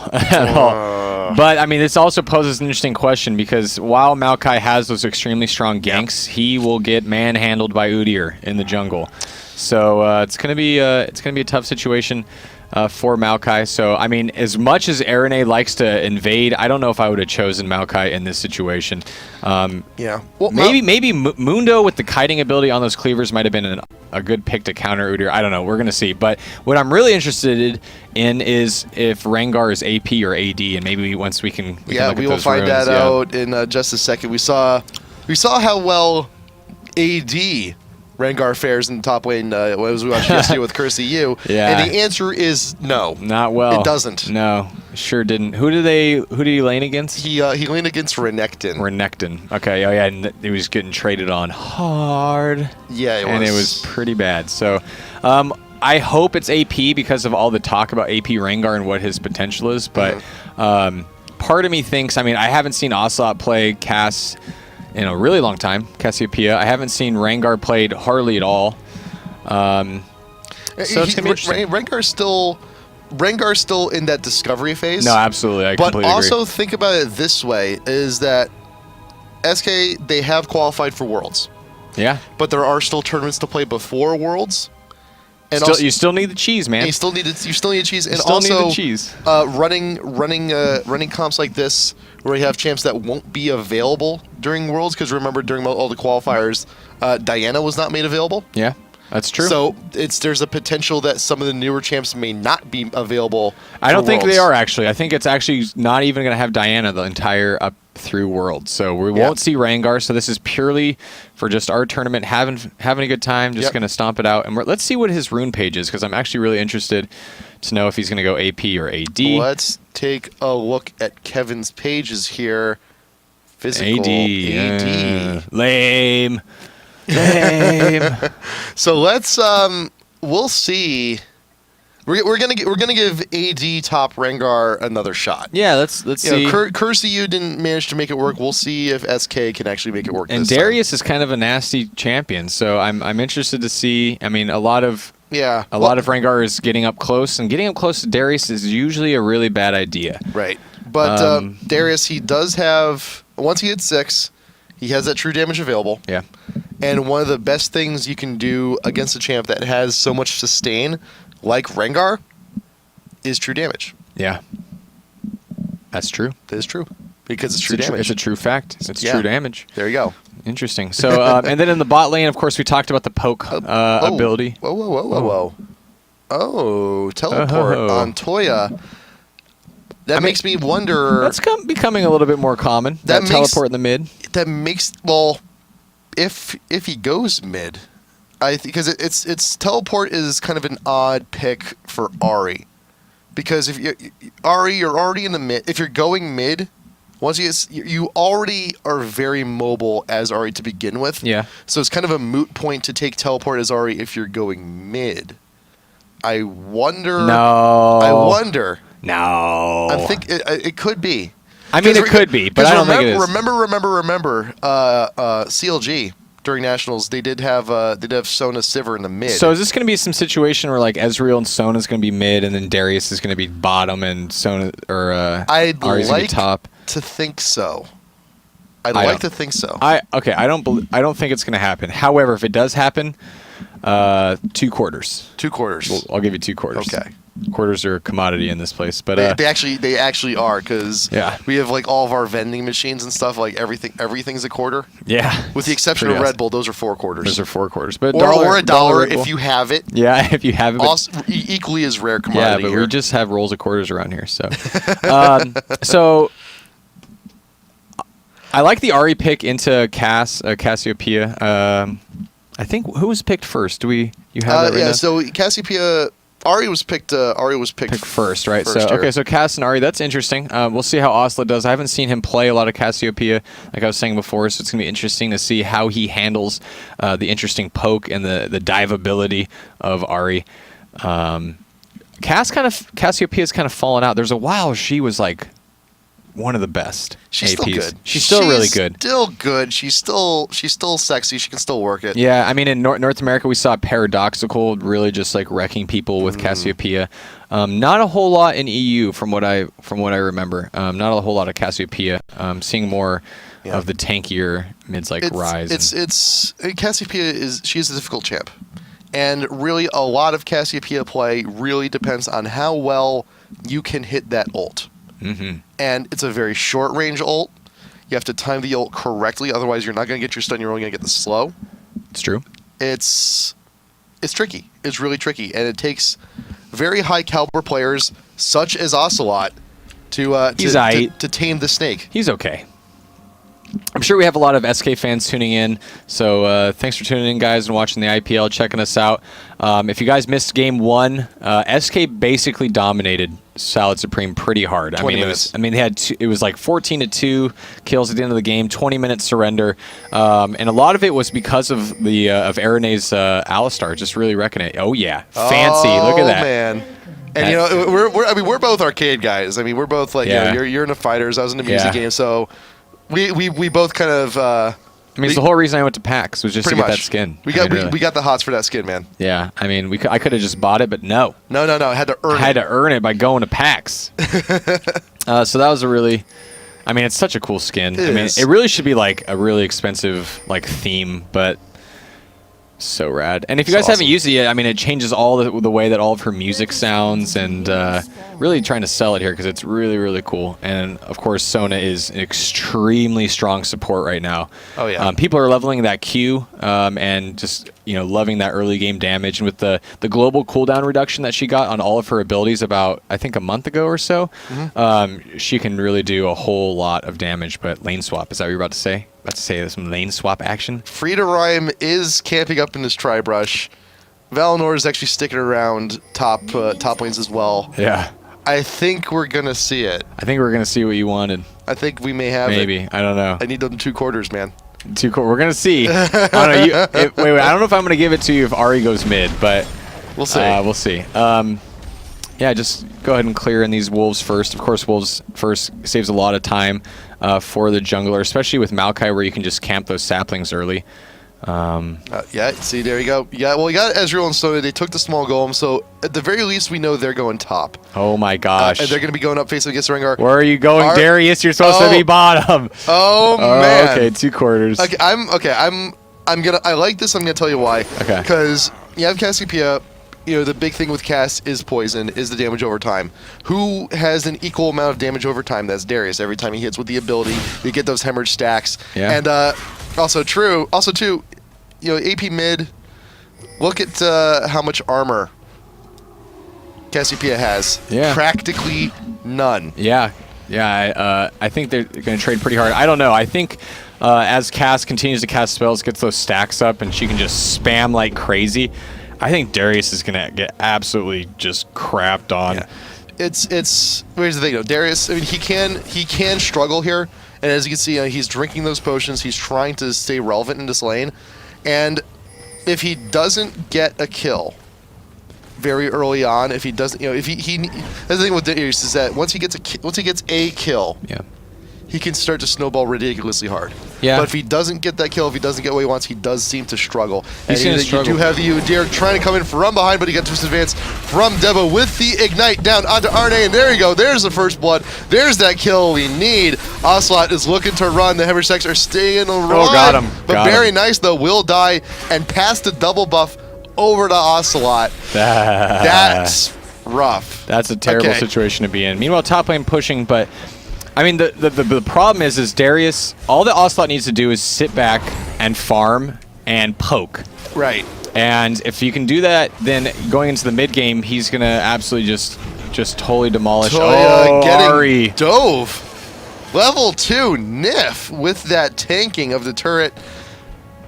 But, I mean, this also poses an interesting question because while Maokai has those extremely strong ganks, he will get manhandled by Udyr in the jungle. So it's gonna be a tough situation for Maokai. So, I mean, as much as Araneae likes to invade, I don't know if I would have chosen Maokai in this situation. Well, maybe Mundo with the kiting ability on those cleavers might have been a good pick to counter Udyr. I don't know. We're going to see. But what I'm really interested in is if Rengar is AP or AD, and maybe once we can look at we will those find runes, that out in just a second. We saw how well AD Rengar fares in the top lane as we watched yesterday with Cursey U. And the answer is no. Not well. It doesn't. No, sure didn't. Who did he lane against? He laned against Renekton. Okay, and he was getting traded on hard. Yeah, it was. And it was pretty bad. So I hope it's AP because of all the talk about AP Rengar and what his potential is. But part of me thinks, I mean, I haven't seen Ocelote play Cass in a really long time, Cassiopeia. I haven't seen Rengar played hardly at all. So it's going to be interesting. Rengar's still in that discovery phase. No, absolutely. I completely agree. But also think about it this way, is that SK, they have qualified for Worlds. Yeah. But there are still tournaments to play before Worlds. And also, You still need the cheese, man. you still need cheese, and still need also the cheese. Running comps like this where you have champs that won't be available during Worlds, because remember during all the qualifiers, Diana was not made available. Yeah, that's true. So there's a potential that some of the newer champs may not be available. I don't for think they Worlds. are actually. I think it's actually not even going to have Diana the entire up through Worlds. So we won't see Rengar. So this is purely for just our tournament, having a good time, just going to stomp it out. And let's see what his rune page is, because I'm actually really interested to know if he's going to go AP or AD. Let's take a look at Kevin's pages here. Physical AD. Lame. So let's we'll see. We're gonna give AD top Rengar another shot. Yeah, let's see. Cursey, you didn't manage to make it work. We'll see if SK can actually make it work. And this Darius is kind of a nasty champion, so I'm interested to see. I mean, a lot of Rengar is getting up close, and getting up close to Darius is usually a really bad idea. Right. But Darius, he does have, once he hits 6, he has that true damage available. Yeah. And one of the best things you can do against a champ that has so much sustain, like Rengar, is true damage. Yeah. That's true. That is true. Because it's true damage. It's a true fact. It's true damage. There you go. Interesting. So, and then in the bot lane, of course, we talked about the poke ability. Whoa. Oh, teleport on Toya. That makes me wonder. That's becoming a little bit more common. That teleport in the mid. That makes, well, if he goes mid, because it's teleport is kind of an odd pick for Ahri, because if you're already in the mid. If you're going mid, once you already are very mobile as Ahri to begin with. Yeah. So it's kind of a moot point to take teleport as Ahri if you're going mid. I wonder. No. I think it could be. I mean, it could be, but I don't think it is. Remember, CLG during Nationals, they did have Sona Sivir in the mid. So is this going to be some situation where like Ezreal and Sona is going to be mid, and then Darius is going to be bottom, and Sona or I'd Ahri's going to be top? To think so. I'd like to think so. I don't think it's going to happen. However, if it does happen, 2 quarters. 2 quarters. I'll give you 2 quarters. Okay. Quarters are a commodity in this place, but they actually are, because Yeah. we have like all of our vending machines and stuff. Like everything's a quarter. yeah, With the exception of Red Bull, those are 4 quarters. Those are 4 quarters, but or a dollar Red Bull. if you have it. Yeah, if you have it. Also, equally as rare Yeah, commodity. but here. we just have rolls of quarters around here. So, so I like the Ahri pick into Cassiopeia. I think who was picked first? Do you have that right now? So Cassiopeia, Ahri was picked First, right? first So here. so Cass and Ahri, that's interesting. We'll see how Ocelote does. I haven't seen him play a lot of Cassiopeia, like I was saying before, so it's gonna be interesting to see how he handles the interesting poke and the dive ability of Ahri. Cassiopeia's kind of fallen out. There's a while she was like one of the best. She's APs. still good. She's still really good. Still good. She's still sexy. She can still work it. Yeah, I mean, in North America, we saw Paradoxical really just like wrecking people with Cassiopeia. Not a whole lot in EU, from what I remember. Not a whole lot of Cassiopeia. Seeing more of the tankier mids like Rise. Cassiopeia she's a difficult champ, and really a lot of Cassiopeia play really depends on how well you can hit that ult. Mm-hmm. And it's a very short range ult. You have to time the ult correctly, otherwise you're not going to get your stun. You're only going to get the slow. It's true. It's tricky. It's really tricky, and it takes very high caliber players such as Ocelote to tame the snake. He's okay. I'm sure we have a lot of SK fans tuning in, so thanks for tuning in, guys, and watching the IPL, checking us out. If you guys missed Game 1, SK basically dominated Salad Supreme pretty hard. I mean, it was like 14-2 kills at the end of the game, 20-minute surrender, and a lot of it was because of the of Araneae's Alistar just really wrecking it. Oh yeah, fancy! Look at that. Oh man. And we're both arcade guys. I mean, we're both like you're into fighters. I was into music games, so. We both kind of. I mean, it's the whole reason I went to PAX was just to get that skin. We got the hots for that skin, man. Yeah, I mean, I could have just bought it, but no. No. I had to earn it. I had to earn it by going to PAX. So that was a really. I mean, it's such a cool skin. It really should be like a really expensive like theme, but So rad. And if you guys haven't used it yet, I mean, it changes all the way that all of her music sounds, and really trying to sell it here because it's really, really cool. And of course, Sona is an extremely strong support right now. Oh, yeah. People are leveling that Q and just, loving that early game damage. And with the global cooldown reduction that she got on all of her abilities about, I think, a month ago or so, she can really do a whole lot of damage. But lane swap, is that what you're about to say? About to say there's some lane swap action? Frida Rhyme is camping up in this tri-brush. Valinora is actually sticking around top lanes as well. Yeah. I think we're going to see it. I think we're going to see what you wanted. I think we may have Maybe. it. I don't know. I need them 2 quarters, man. We're going to see. I don't know. Wait. I don't know if I'm going to give it to you if Ari goes mid, but We'll see. We'll see. Yeah, just go ahead and clear in these wolves first. Of course, wolves first saves a lot of time for the jungler, especially with Maokai, where you can just camp those saplings early. Yeah, see, there you go. Yeah, well, you got Ezreal and Sona. They took the small golem, so at the very least, we know they're going top. Oh my gosh. And they're going to be going up facing against Rengar. Where are you going, Darius? You're supposed to be bottom. Oh, man. Okay, 2 quarters. Okay, I like this. I'm gonna tell you why. Okay. Because you have Cassiopeia. The big thing with Cass is poison, is the damage over time. Who has an equal amount of damage over time? That's Darius. Every time he hits with the ability, you get those hemorrhage stacks. Yeah. And also too, AP mid. Look at how much armor Cassiopeia has. Yeah. Practically none. Yeah. I think they're going to trade pretty hard. I don't know. I think as Cass continues to cast spells, gets those stacks up, and she can just spam like crazy, I think Darius is going to get absolutely just crapped on. Yeah. It's here's the thing though. Darius, I mean, he can struggle here, and as you can see, he's drinking those potions. He's trying to stay relevant in this lane, and if he doesn't get a kill very early on, if he doesn't, if he that's the thing with Darius is that once he gets a kill, Yeah. he can start to snowball ridiculously hard. Yeah. But if he doesn't get that kill, if he doesn't get what he wants, he does seem to struggle. And He's gonna you struggle. do have the Udyr trying to come in from behind, but he got twisted advance from Devo with the Ignite down onto Araneae, and there you go. There's the first blood. There's that kill we need. Ocelote is looking to run. The hemorrhage stacks are staying alive. Oh, got him. But Got him. BerryNice, though, will die and pass the double buff over to Ocelote. That's rough. That's a terrible Okay. situation to be in. Meanwhile, top lane pushing, but I mean, the problem is Darius, all that Ocelote needs to do is sit back and farm and poke. Right. And if you can do that, then going into the mid game, he's going to absolutely just totally demolish. Toya getting Ari. dove. Level 2 Nif with that tanking of the turret.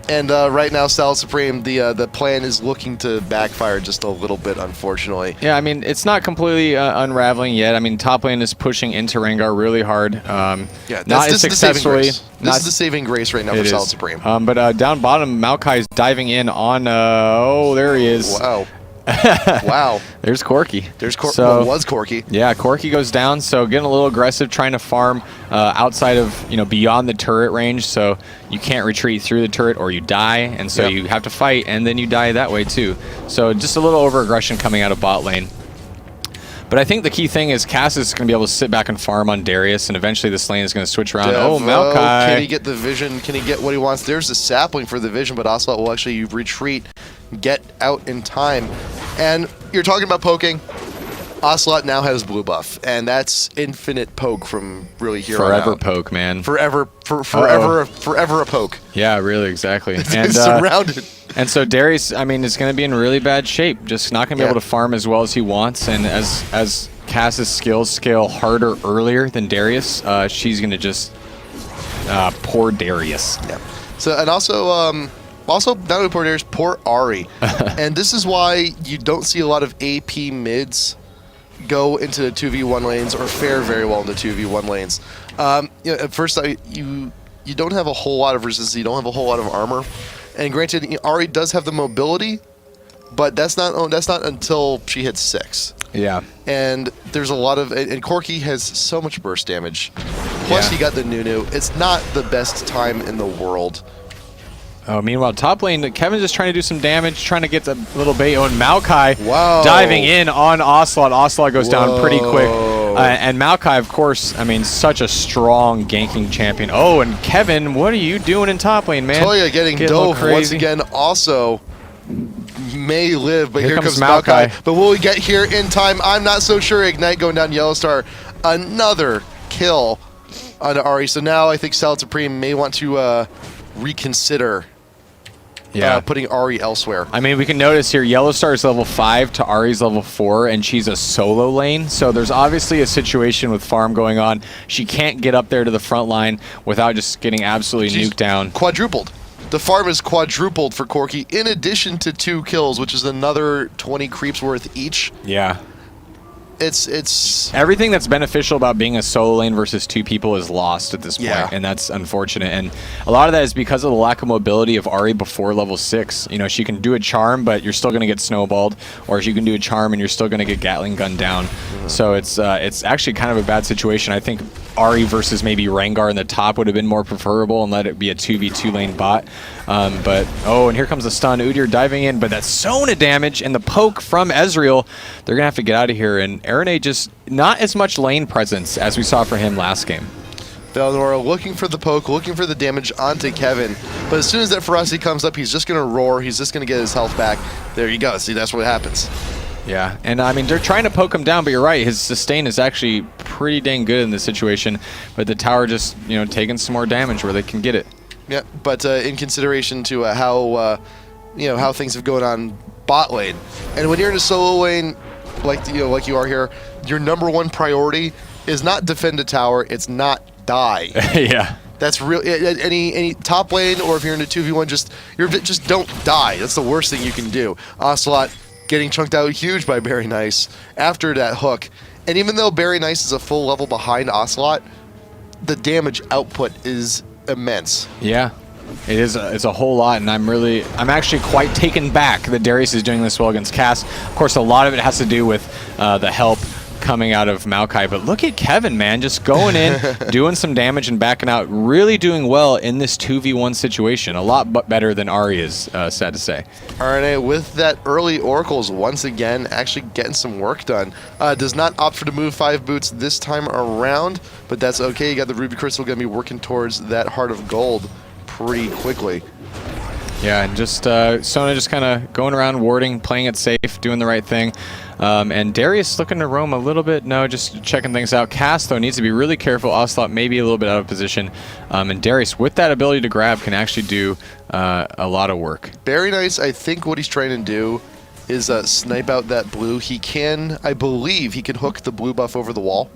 And right now, Salad Supreme, the plan is looking to backfire just a little bit, unfortunately. Yeah, I mean, it's not completely unraveling yet. I mean, top lane is pushing into Rengar really hard. Yeah, not as this is the saving successfully. grace. This is the saving grace right now for It Salad is. Supreme. But down bottom, Maokai's diving in on. Oh, there he is. Wow. Wow. There's Corki. There's was Corki. Yeah, Corki goes down, so getting a little aggressive, trying to farm outside of, beyond the turret range, so you can't retreat through the turret or you die, and so Yep. you have to fight, and then you die that way too. So just a little over-aggression coming out of bot lane. But I think the key thing is Cass is going to be able to sit back and farm on Darius, and eventually this lane is going to switch around. Devo, Oh, Maokai. Can he get the vision? Can he get what he wants? There's the sapling for the vision, but Ocelot will actually retreat, get out in time. And you're talking about poking. Ocelot now has blue buff, and that's infinite poke from really here on Forever out. poke, man. Forever a poke. Yeah, really, exactly. It's And surrounded. And so Darius, I mean, is going to be in really bad shape. Just not going to be able to farm as well as he wants. And as Cass's skills scale harder earlier than Darius, she's going to just poor Darius. Yeah. So and also not only poor Darius, poor Ari. And this is why you don't see a lot of AP mids go into the 2v1 lanes or fare very well in the 2v1 lanes. At first, you don't have a whole lot of resistance. You don't have a whole lot of armor. And granted, Ari does have the mobility, but that's not until she hits 6. Yeah. And there's a lot of... And Corki has so much burst damage. Plus, Yeah. you got the Nunu. It's not the best time in the world. Oh, meanwhile, top lane, Kevin's just trying to do some damage, trying to get a little bait on Maokai. Wow. Diving in on Ocelote. Ocelote goes down pretty quick. Whoa. And Maokai, of course, I mean, such a strong ganking champion. Oh, and Kevin, what are you doing in top lane, man? Toya getting a little dove once crazy. again. Also, may live, but Here here comes comes Maokai. Maokai. But will we get here in time? I'm not so sure. Ignite going down Yellow Star. Another kill on Ari. So now I think Salad Supreme may want to reconsider putting Ari elsewhere. I mean, we can notice here, Yellow Star is level 5 to Ari's level 4, and she's a solo lane. So there's obviously a situation with farm going on. She can't get up there to the front line without just getting absolutely She's nuked down. Quadrupled. The farm is quadrupled for Corki, in addition to 2 kills, which is another 20 creeps worth each. Yeah. It's Everything that's beneficial about being a solo lane versus 2 people is lost at this point, Yeah. and that's unfortunate. And a lot of that is because of the lack of mobility of Ari before level 6. You know, she can do a charm, but you're still going to get snowballed, or she can do a charm and you're still going to get Gatling gunned down. So it's actually kind of a bad situation. I think Ari versus maybe Rengar in the top would have been more preferable and let it be a 2v2 lane bot. And here comes the stun. Udyr diving in, but that's Sona damage and the poke from Ezreal. They're going to have to get out of here. And Araneae just not as much lane presence as we saw for him last game. Valinora looking for the poke, looking for the damage onto Kevin. But as soon as that ferocity comes up, he's just going to roar. He's just going to get his health back. There you go. See, that's what happens. Yeah, and I mean, they're trying to poke him down, but you're right. His sustain is actually pretty dang good in this situation. But the tower just, taking some more damage where they can get it. Yeah, but in consideration to how things have gone on bot lane, and when you're in a solo lane like you are here, your number one priority is not defend a tower. It's not die. Yeah. That's real. Any top lane, or if you're in a 2v1, just don't die. That's the worst thing you can do. Ocelote getting chunked out huge by BerryNice after that hook, and even though BerryNice is a full level behind Ocelote, the damage output is immense. Yeah, it is. It's a whole lot, and I'm actually quite taken back that Darius is doing this well against Cass. Of course, a lot of it has to do with the help coming out of Maokai, but look at Kevin, man, just going in, doing some damage and backing out, really doing well in this 2v1 situation. A lot better than Ari is, sad to say. Araneae with that early Oracles once again actually getting some work done. Does not opt for the move 5 boots this time around, but that's okay. You got the Ruby Crystal going to be working towards that Heart of Gold pretty quickly. Yeah, and just Sona just kind of going around warding, playing it safe, doing the right thing. And Darius looking to roam a little bit. No, just checking things out. Cass, though, needs to be really careful. Ocelote maybe a little bit out of position. And Darius, with that ability to grab, can actually do a lot of work. BerryNice, I think what he's trying to do is snipe out that blue. He can, I believe, he can hook the blue buff over the wall.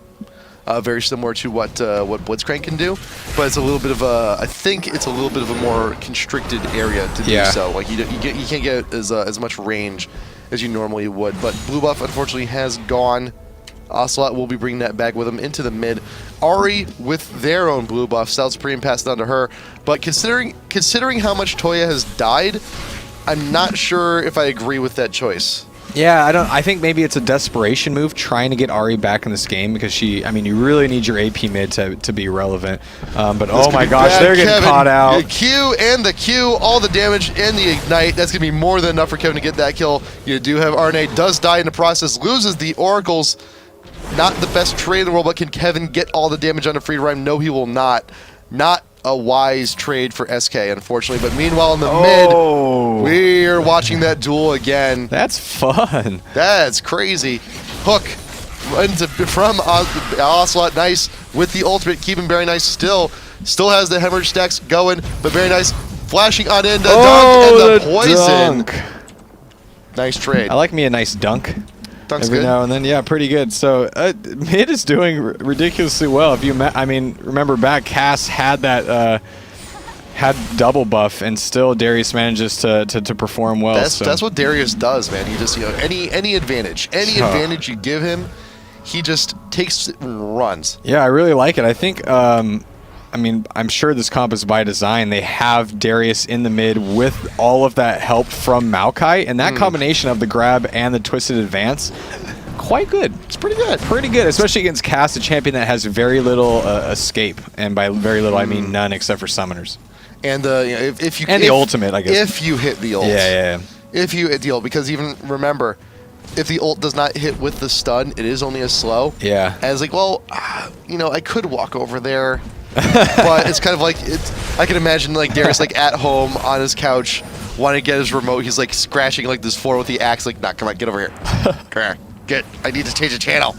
Very similar to what Blitzcrank can do, but it's a little bit of I think it's a little bit of a more constricted area to do so. Like you can't get as much range as you normally would. But blue buff unfortunately has gone. Ocelote will be bringing that back with him into the mid. Ari with their own blue buff. South Supreme passed on to her. But considering how much Toya has died, I'm not sure if I agree with that choice. Yeah, I think maybe it's a desperation move trying to get Ari back in this game because you really need your AP mid to be relevant. But oh my gosh, they're getting Kevin, caught out. The Q and the Q, all the damage and the ignite. That's going to be more than enough for Kevin to get that kill. You do have Araneae, does die in the process, loses the Oracles. Not the best trade in the world, but can Kevin get all the damage on a free rhyme? No, he will not. Not a wise trade for SK, unfortunately. But meanwhile, in the mid, we're watching that duel again. That's fun. That's crazy. Hook from Ocelote. Nice with the ultimate, keeping BerryNice still has the hemorrhage stacks going, but BerryNice flashing on in the dunk and the poison. Dunk. Nice trade. I like me a nice dunk. Dunk's Every good. now and then, yeah, pretty good. So mid is doing ridiculously well. If you, remember back, Cass had that had double buff, and still Darius manages to perform well. That's what Darius does, man. He just any advantage you give him, he just takes it and runs. Yeah, I really like it. I think. I'm sure this comp is by design. They have Darius in the mid with all of that help from Maokai, and that combination of the grab and the twisted advance, quite good. It's pretty good. Pretty good, especially against Cass, a champion that has very little escape, and by very little I mean none except for summoners. And if you the ultimate, I guess. If you hit the ult. Yeah. If you hit the ult, because even remember, if the ult does not hit with the stun, it is only a slow. Yeah. And it's like, well, I could walk over there. but it's kind of like I can imagine like Darius like at home on his couch, wanting to get his remote. He's like scratching like this floor with the axe. Like, nah, come on, get over here. Come here, get. I need to change the channel.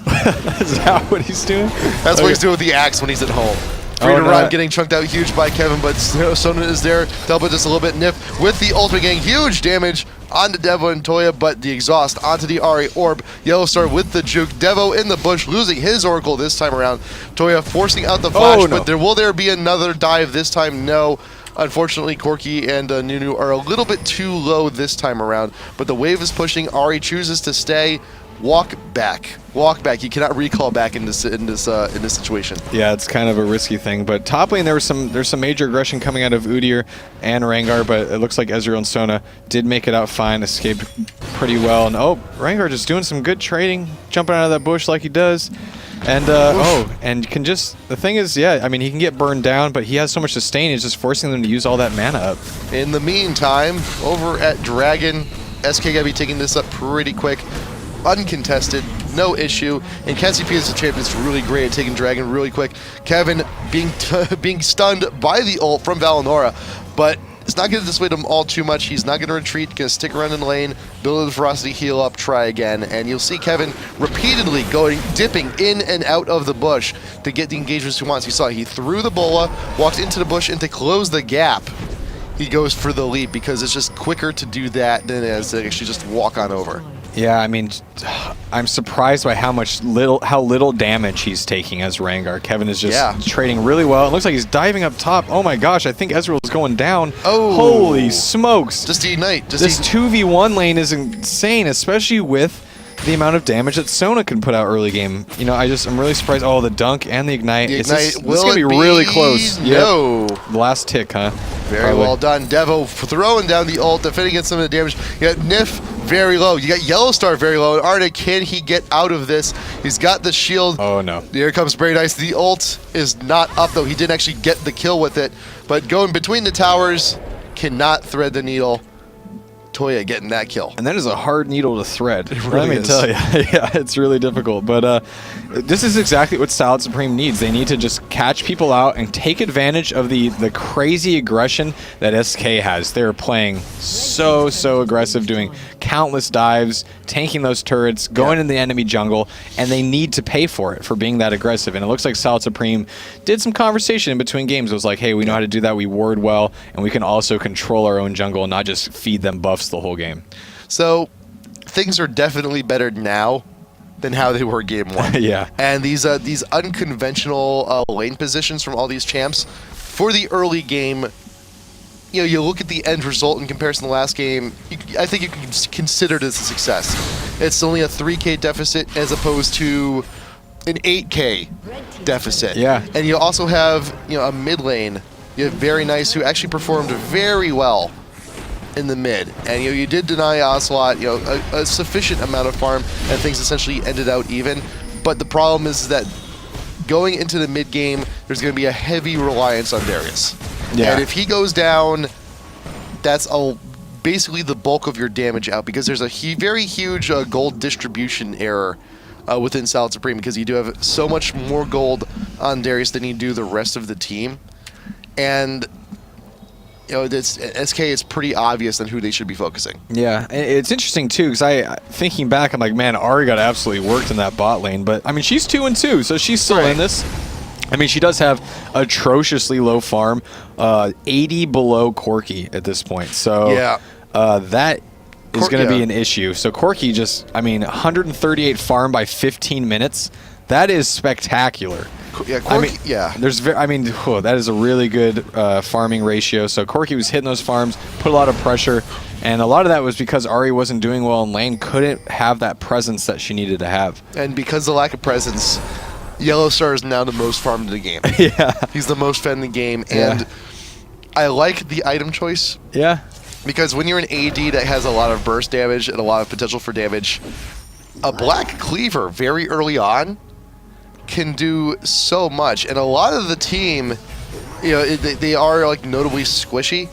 Is that what he's doing? That's what he's doing with the axe when he's at home. Broeder run getting chunked out huge by Kevin, but Sona is there to help it just a little bit. Nif with the ultimate getting huge damage onto Devo and Toya, but the exhaust onto the Ari Orb. Yellow Star with the juke. Devo in the bush, losing his Oracle this time around. Toya forcing out the flash, but will there be another dive this time? No. Unfortunately, Corki and Nunu are a little bit too low this time around, but the wave is pushing. Ari chooses to stay. Walk back. Walk back. You cannot recall back in this situation. Yeah, it's kind of a risky thing. But top lane, there's some major aggression coming out of Udyr and Rengar, but it looks like Ezreal and Sona did make it out fine, escaped pretty well. And Rengar just doing some good trading, jumping out of that bush like he does. And and can just, the thing is, yeah, I mean, he can get burned down, but he has so much sustain, it's just forcing them to use all that mana up. In the meantime, over at Dragon, SK gotta be taking this up pretty quick. Uncontested, no issue, and KCP as a champion is really great at taking Dragon really quick. Kevin being stunned by the ult from Valinora, but it's not going to dissuade him all too much. He's not going to retreat, going to stick around in the lane, build the ferocity, heal up, try again, and you'll see Kevin repeatedly dipping in and out of the bush to get the engagements he wants. You saw he threw the bola, walked into the bush, and to close the gap, he goes for the leap because it's just quicker to do that than it is to actually just walk on over. Yeah, I mean, I'm surprised by how little damage he's taking as Rengar. Kevin is just trading really well. It looks like he's diving up top. Oh my gosh, I think Ezreal is going down. Oh, holy smokes! Just ignite. This 2v1 lane is insane, especially with the amount of damage that Sona can put out early game. You know, I'm really surprised. Oh, the dunk and the ignite. This is going to be really close. No. Yep. The last tick, huh? Very well done. Devo throwing down the ult, defending against some of the damage. You got Nif very low. You got Yellow Star very low. And Arda, can he get out of this? He's got the shield. Oh, no. Here comes BerryNice. The ult is not up, though. He didn't actually get the kill with it. But going between the towers, cannot thread the needle. Toya getting that kill. And that is a hard needle to thread. It really Let me tell you. Yeah, it's really difficult. But this is exactly what Solid Supreme needs. They need to just catch people out and take advantage of the crazy aggression that SK has. They're playing so aggressive, doing countless dives, tanking those turrets, going in the enemy jungle, and they need to pay for it for being that aggressive. And it looks like Solid Supreme did some conversation in between games. It was like, hey, we know how to do that. We ward well, and we can also control our own jungle and not just feed them buffs the whole game. So things are definitely better now than how they were game one. Yeah. And these unconventional lane positions from all these champs for the early game, you know, you look at the end result in comparison to the last game, I think you can consider this a success. It's only a 3K deficit as opposed to an 8K deficit. Yeah. And you also have, you know, a mid lane. You have BerryNice, who actually performed very well in the mid, and you did deny Ocelote a sufficient amount of farm, and things essentially ended out even. But the problem is that going into the mid game, there's going to be a heavy reliance on Darius. Yeah. And if he goes down, that's basically the bulk of your damage out, because there's a very huge gold distribution error within Solid Supreme, because you do have so much more gold on Darius than you do the rest of the team. And you know, SK is pretty obvious on who they should be focusing. Yeah, it's interesting too, because thinking back, I'm like, man, Ari got absolutely worked in that bot lane, but I mean, she's 2-2, so she's still in this. I mean, she does have atrociously low farm, 80 below Corki at this point, so yeah, that is going to be an issue. So Corki just, I mean, 138 farm by 15 minutes. That is spectacular. Yeah, Corki, that is a really good farming ratio. So Corki was hitting those farms, put a lot of pressure, and a lot of that was because Ari wasn't doing well in lane, couldn't have that presence that she needed to have. And because of the lack of presence, Yellow Star is now the most farmed in the game. Yeah. He's the most fed in the game, and I like the item choice. Yeah. Because when you're an AD that has a lot of burst damage and a lot of potential for damage, a Black Cleaver very early on can do so much, and a lot of the team, you know, they are like notably squishy.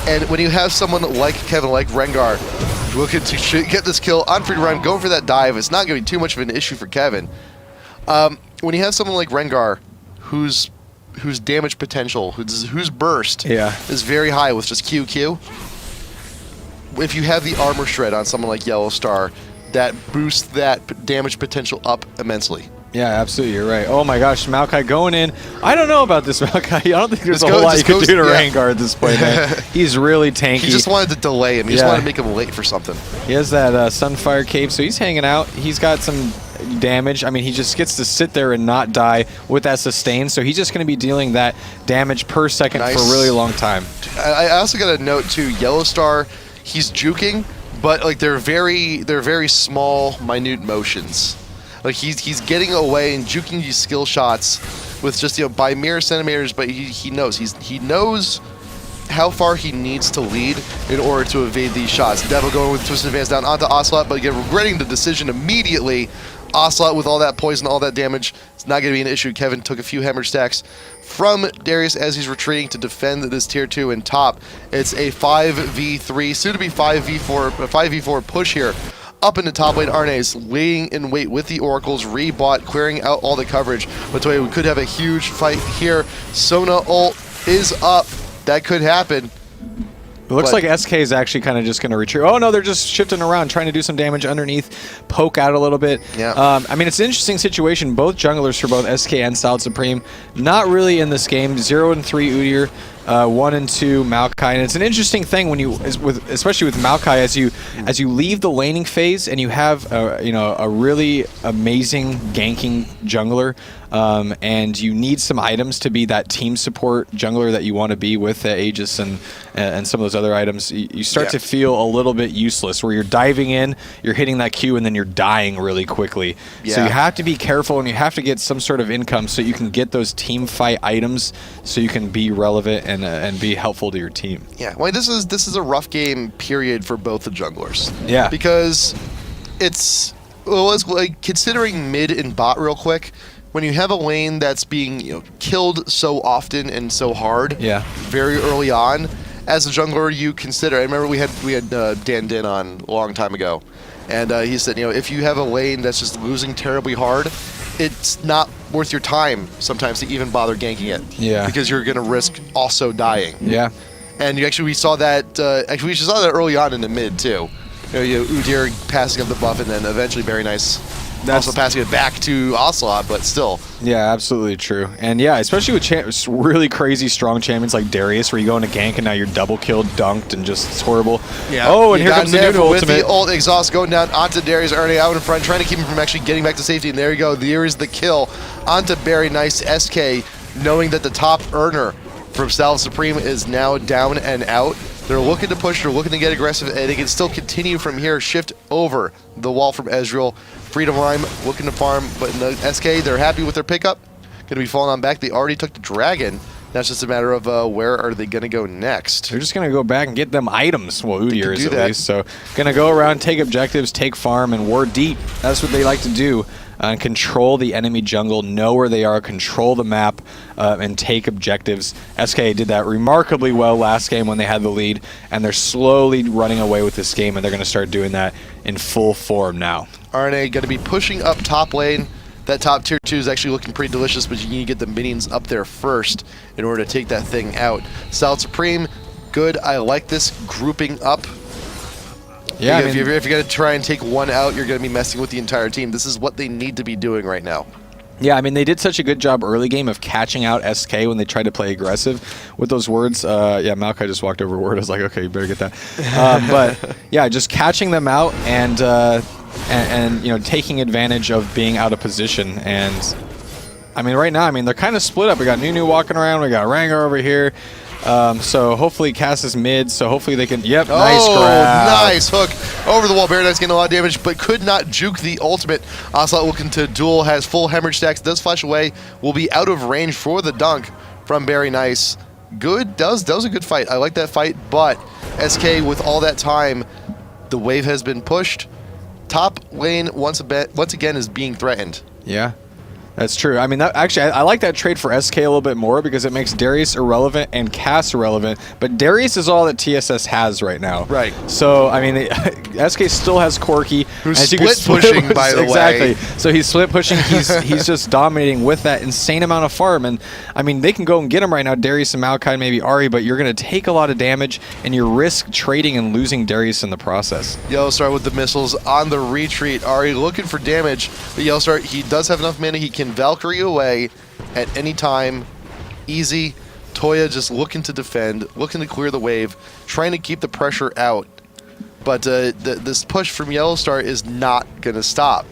And when you have someone like Kevin, like Rengar, looking to get this kill on free run, going for that dive, it's not going to be too much of an issue for Kevin. When you have someone like Rengar, who's whose damage potential, whose burst Yeah. is very high with just QQ. If you have the armor shred on someone like Yellow Star, that boosts that damage potential up immensely. Yeah, absolutely. You're right. Oh my gosh, Maokai going in. I don't know about this Maokai. I don't think there's Just a whole go- lot you just could goes- do to yeah. rain guard at this point, man. He's really tanky. He just wanted to delay him. He just Yeah. wanted to make him late for something. He has that Sunfire Cape, so he's hanging out. He's got some damage. I mean, he just gets to sit there and not die with that sustain, so he's just going to be dealing that damage per second for a Nice. really long time. I also got a note too. Yellow Star, he's juking, but like they're very small, minute motions. Like he's getting away and juking these skill shots with just by mere centimeters, but he knows he knows how far he needs to lead in order to evade these shots. Devo going with Twisted Advance down onto Ocelote, but again regretting the decision immediately. Ocelote with all that poison, all that damage, it's not going to be an issue. Kevin took a few hemorrhage stacks from Darius as he's retreating to defend this tier 2 and top. It's a 5v3, soon to be 5v4 push here. Up in the top lane, Araneae is laying in wait with the Oracles, rebot, clearing out all the coverage. But Toya, we could have a huge fight here. Sona ult is up. That could happen. It looks But- like SK is actually kind of just going to retreat. Oh no, they're just shifting around, trying to do some damage underneath, poke out a little bit. Yeah. I mean, it's an interesting situation. Both junglers for both SK and Styled Supreme, not really in this game. 0 and 3 Udyr, 1 and 2 Maokai, and it's an interesting thing when you, especially with Maokai, as you leave the laning phase and you have a really amazing ganking jungler, and you need some items to be that team support jungler that you want to be with Aegis and some of those other items. You start to feel a little bit useless, where you're diving in, you're hitting that Q, and then you're dying really quickly. So Yeah. you have to be careful, and you have to get some sort of income so you can get those team fight items, so you can be relevant and be helpful to your team. Yeah, well, this is a rough game period for both the junglers. Yeah. Because it's like considering mid and bot real quick. When you have a lane that's being killed so often and so hard, Yeah. very early on, as a jungler you consider. I remember we had Dan Din on a long time ago, and he said if you have a lane that's just losing terribly hard, it's not worth your time sometimes to even bother ganking it. Yeah. Because you're going to risk also dying. Yeah. And we saw that. Actually, we saw that early on in the mid too. Udyr passing up the buff, and then eventually BerryNice also passing it back to Ocelote, but still. Yeah, absolutely true. And yeah, especially with really crazy strong champions like Darius, where you go into gank and now you're double killed, dunked, and just it's horrible. Yeah. Oh, and You here got comes the Nev new with ultimate. the ult exhaust going down onto Darius, Araneae out in front, trying to keep him from actually getting back to safety. And there you go. There is the kill onto BerryNice. SK, knowing that the top earner from Styled Supreme is now down and out. They're looking to push, they're looking to get aggressive, and they can still continue from here, shift over the wall from Ezreal. Freedom Rhyme looking to farm, but in the SK, they're happy with their pickup. Going to be falling on back. They already took the Dragon. Now it's just a matter of where are they going to go next. They're just going to go back and get them items. Well, Udyr is do at that. least. So going to go around, take objectives, take farm, and ward deep. That's what they like to do. And control the enemy jungle, know where they are, control the map, and take objectives. SK did that remarkably well last game when they had the lead, and they're slowly running away with this game, and they're going to start doing that in full form now. Araneae going to be pushing up top lane. That top tier 2 is actually looking pretty delicious, but you need to get the minions up there first in order to take that thing out. Styled Supreme, good. I like this grouping up. Yeah, if you're going to try and take one out, you're going to be messing with the entire team. This is what they need to be doing right now. Yeah, I mean, they did such a good job early game of catching out SK when they tried to play aggressive with those words. Yeah, Maokai just walked over a word. I was like, okay, you better get that. But yeah, just catching them out and taking advantage of being out of position. And I mean, right now, they're kind of split up. We got Nunu walking around. We got Rangar over here. So hopefully Cass is mid, so hopefully they can... Yep, nice grab. Nice hook over the wall. BerryNice getting a lot of damage, but could not juke the ultimate. Ocelote looking to duel, has full hemorrhage stacks, does flash away, will be out of range for the dunk from BerryNice. Good, does a good fight. I like that fight, but SK with all that time, the wave has been pushed. Top lane once again is being threatened. Yeah. That's true. I mean, I like that trade for SK a little bit more because it makes Darius irrelevant and Cass irrelevant. But Darius is all that TSS has right now. Right. So, I mean, SK still has Corki. Who's As you can split pushing, by the way. Exactly. So he's split pushing. He's just dominating with that insane amount of farm. And, I mean, they can go and get him right now, Darius and Maokai, maybe Ari, but you're going to take a lot of damage, and you risk trading and losing Darius in the process. Yellowstar with the missiles on the retreat. Ari looking for damage, but Yellowstar, he does have enough mana. He can Valkyrie away at any time. Easy. Toya just looking to defend, looking to clear the wave, trying to keep the pressure out. But this push from Yellowstar is not going to stop.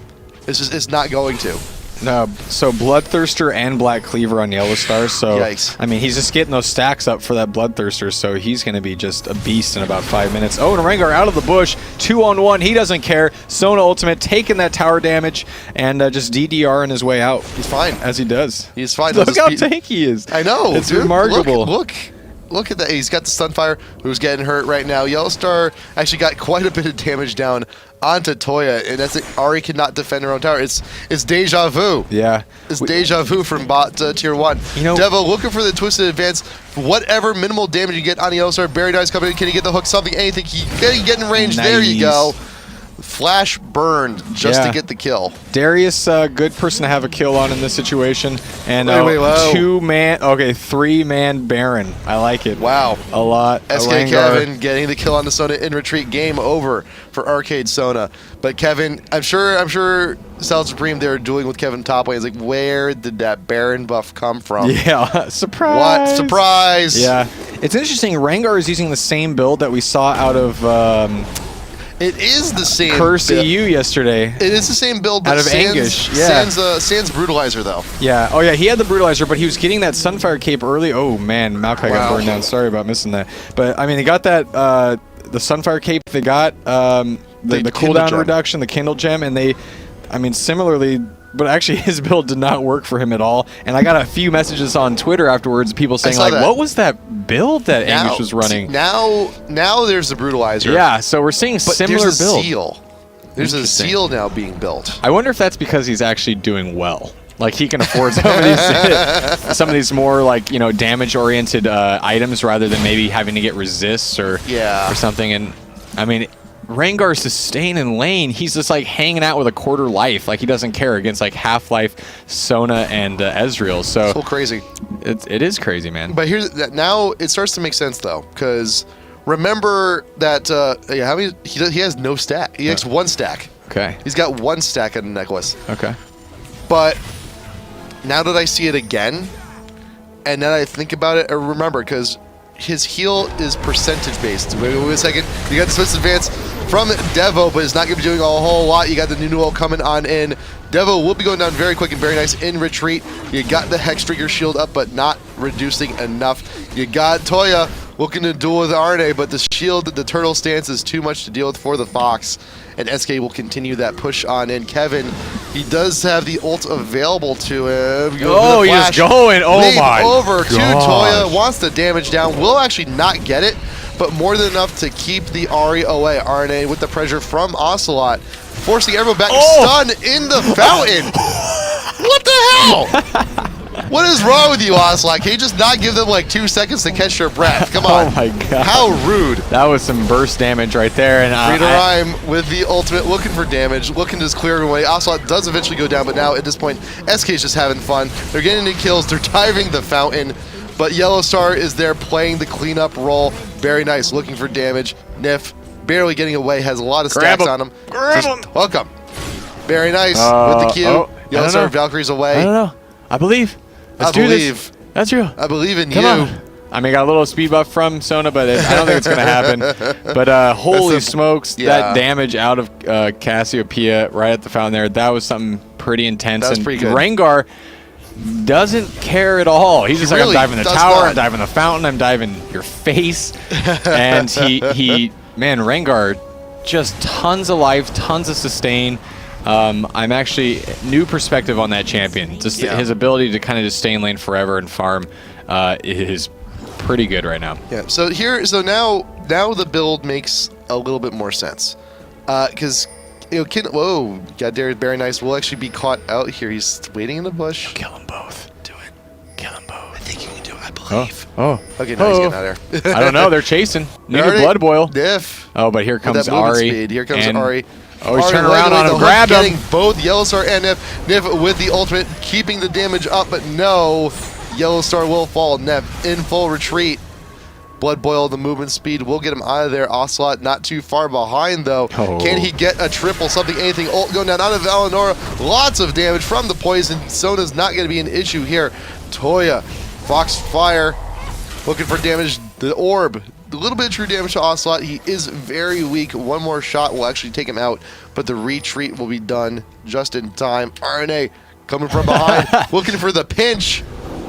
It's not going to. No, so Bloodthirster and Black Cleaver on Yellowstar, so Yikes. I mean, he's just getting those stacks up for that Bloodthirster, so he's going to be just a beast in about 5 minutes. Oh, and Rengar out of the bush, 2-on-1, he doesn't care. Sona ultimate, taking that tower damage, and just DDR in his way out. He's fine. As he does. He's fine. Look how tanky he is. I know, It's dude. remarkable. Look at that. He's got the Sunfire, who's getting hurt right now. Yellowstar actually got quite a bit of damage down onto Toya, and that's it. Ari cannot defend her own tower. It's deja vu. Yeah. It's deja vu from bot tier 1. You know- Devo looking for the twisted advance. Whatever minimal damage you get on Yellowstar, BerryNice coming in. Can he get the hook? Something, anything. He can get in range. There you Nice. go. Flash burned just Yeah. to get the kill. Darius, good person to have a kill on in this situation. And Wait, whoa. 3-man Baron. I like it. Wow. A lot. SK Rengar. Kevin getting the kill on the Sona in retreat. Game over for Arcade Sona. But Kevin, I'm sure South Supreme they're doing with Kevin top lane is like, where did that Baron buff come from? Yeah, surprise. What? Surprise! Yeah. It's interesting. Rengar is using the same build that we saw out of It is the same Curse build. EU yesterday. It is the same build, but Out of Anguish, yeah. Sans Brutalizer, though. Yeah. Oh, yeah. He had the Brutalizer, but he was getting that Sunfire cape early. Oh, man. Maokai got Wow. burned down. Sorry about missing that. But, I mean, they got that, the Sunfire cape. They got the Kindle cooldown gem. reduction, the Kindle gem, and they, I mean, similarly, but actually his build did not work for him at all. And I got a few messages on Twitter afterwards, people saying, saw like, that. what was that build that Anguish was running? Now there's the Brutalizer. Yeah, so we're seeing but similar there's a build. Seal. There's a Interesting. Seal now being built. I wonder if that's because he's actually doing well. Like he can afford some of these more like damage oriented items rather than maybe having to get resists or something. And I mean, Rengar sustain in lane, he's just like hanging out with a quarter life. Like he doesn't care against like Half-Life, Sona, and Ezreal. So So crazy. it is crazy, man. But here's now it starts to make sense though, because remember that how many he has no stack. He has one stack. Okay. He's got one stack on the necklace. Okay. But now that I see it again, and then I think about it, I remember because his heal is percentage based. Wait a second. You got the Swiss advance from Devo, but it's not going to be doing a whole lot. You got the new coming on in. Devo will be going down very quick and very nice in retreat. You got the Hex Trigger shield up, but not reducing enough. You got Toya looking to duel with Araneae, but the shield, the turtle stance is too much to deal with for the Fox. And SK will continue that push on in. Kevin, he does have the ult available to him. Oh, he is going. Oh, Leap my over to gosh. Toya, wants the damage down, will actually not get it, but more than enough to keep the Ari away. Araneae with the pressure from Ocelote, forcing everyone back. Stun in the fountain. What the hell? What is wrong with you, Ocelote? Can you just not give them like 2 seconds to catch their breath? Come on. Oh my God. How rude. That was some burst damage right there. And Free to Rhyme with the ultimate, looking for damage, looking to just clear everyone away. Ocelote does eventually go down, but now at this point, SK's just having fun. They're getting the kills, they're diving the fountain, but Yellowstar is there playing the cleanup role. BerryNice, looking for damage. Nif barely getting away, has a lot of stacks on him. Grab him. Hook him. BerryNice with the Q. I don't know. Yellowstar, Valkyrie's away. I don't know. I believe. Let's do believe. this. That's real. I believe in Come you. on. I mean, got a little speed buff from Sona, but I don't think it's going to happen. But holy smokes, that damage out of Cassiopeia right at the fountain there, that was something pretty intense. That was and pretty good. Rengar doesn't care at all. He's just like, really I'm diving the does tower, not. I'm diving the fountain, I'm diving your face. And man, Rengar, just tons of life, tons of sustain. I'm actually new perspective on that champion. Just his ability to kind of just stay in lane forever and farm is pretty good right now. Yeah. So now the build makes a little bit more sense, because whoa, got BerryNice will actually be caught out here. He's waiting in the bush. Kill them both. Do it. Kill them both. I think you can do it. I believe. Leave. Oh. Okay, now he's getting out of there. I don't know. They're chasing. Need a Already- blood boil. Diff. Oh, but here With comes that movement Ari. speed. Here comes and- Ari. Oh, he's Ari turning around laying on away him. the Grab hook, him. getting both Yellowstar and Nif. Nif with the ultimate, keeping the damage up, but no. Yellowstar will fall. Nif in full retreat. Blood boil, the movement speed will get him out of there. Ocelote not too far behind, though. Oh. Can he get a triple, something, anything? Ult going down out of Valinora. Lots of damage from the poison. Sona's not going to be an issue here. Toya, Foxfire, looking for damage. The orb, a little bit of true damage to Ocelote. He is very weak. One more shot will actually take him out, but the retreat will be done just in time. Araneae coming from behind, looking for the pinch.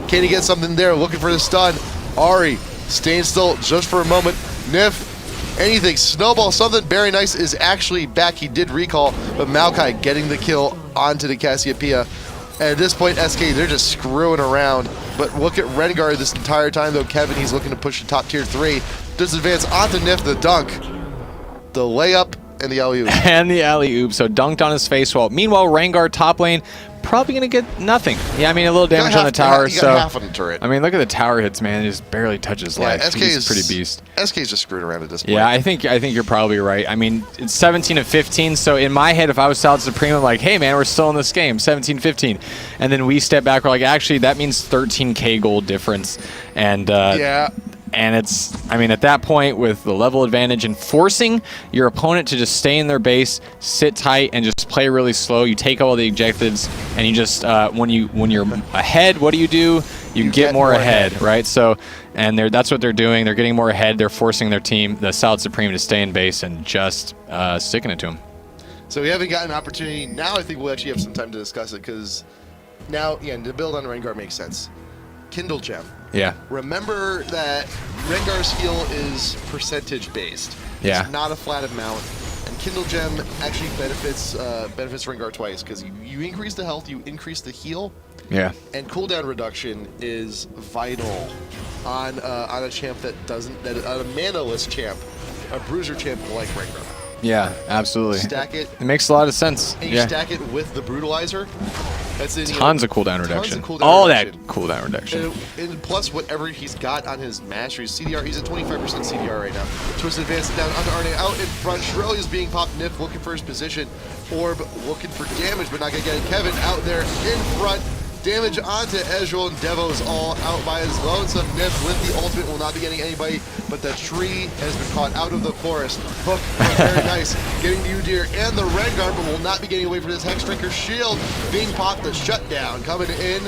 Can he get something there? Looking for the stun. Ari staying still just for a moment. Nif, anything, snowball, something. BerryNice is actually back. He did recall, but Maokai getting the kill onto the Cassiopeia. And at this point, SK, they're just screwing around. But look at Rengar this entire time, though. Kevin, he's looking to push the top tier 3. Does advance onto Nif, the dunk, the layup, and the alley-oop. And the alley-oop. So dunked on his face wall. Meanwhile, Rengar top lane, probably going to get nothing. Yeah, I mean, a little damage on the tower. You got So half on the turret. I mean, look at the tower hits, man. It just barely touches life. SK He's is pretty beast. SK's just screwing around at this point. Yeah, I think you're probably right. I mean, it's 17 of 15, so in my head, if I was South Supreme, I'm like, hey, man, we're still in this game, 17-15. And then we step back, we're like, actually, that means 13K gold difference. And Yeah. and it's, I mean, at that point, with the level advantage and forcing your opponent to just stay in their base, sit tight, and just play really slow, you take all the objectives, and you just, when you're ahead, what do? You get more ahead, right? So, and that's what they're doing. They're getting more ahead. They're forcing their team, the South Supreme, to stay in base and just sticking it to them. So we haven't gotten an opportunity. Now I think we'll actually have some time to discuss it, because now, yeah, to build on Rengar makes sense. Kindle Gem. Yeah. Remember that Rengar's heal is percentage based. Yeah. It's not a flat amount. And Kindle Gem actually benefits Rengar twice, because you increase the health, you increase the heal, Yeah. and cooldown reduction is vital on a champ that on a mana-less champ, a bruiser champ like Rengar. Yeah, absolutely. Stack it. It makes a lot of sense. And you Yeah. stack it with the brutalizer. That's in, Tons of cooldown reduction. Tons of cooldown All reduction. that cooldown reduction. And plus whatever he's got on his mastery CDR, he's at 25% CDR right now. Twist advance down onto Araneae out in front. SuperAZE is being popped. Nif looking for his position. Orb looking for damage, but not gonna get it. Kevin out there in front. Damage onto Ezreal, and Devo's all out by his lonesome. Nif with the ultimate will not be getting anybody, but the tree has been caught out of the forest. Hook, very nice, getting the Udyr and the Rengar, but will not be getting away from this Hexdrinker shield. Being popped, the shutdown coming in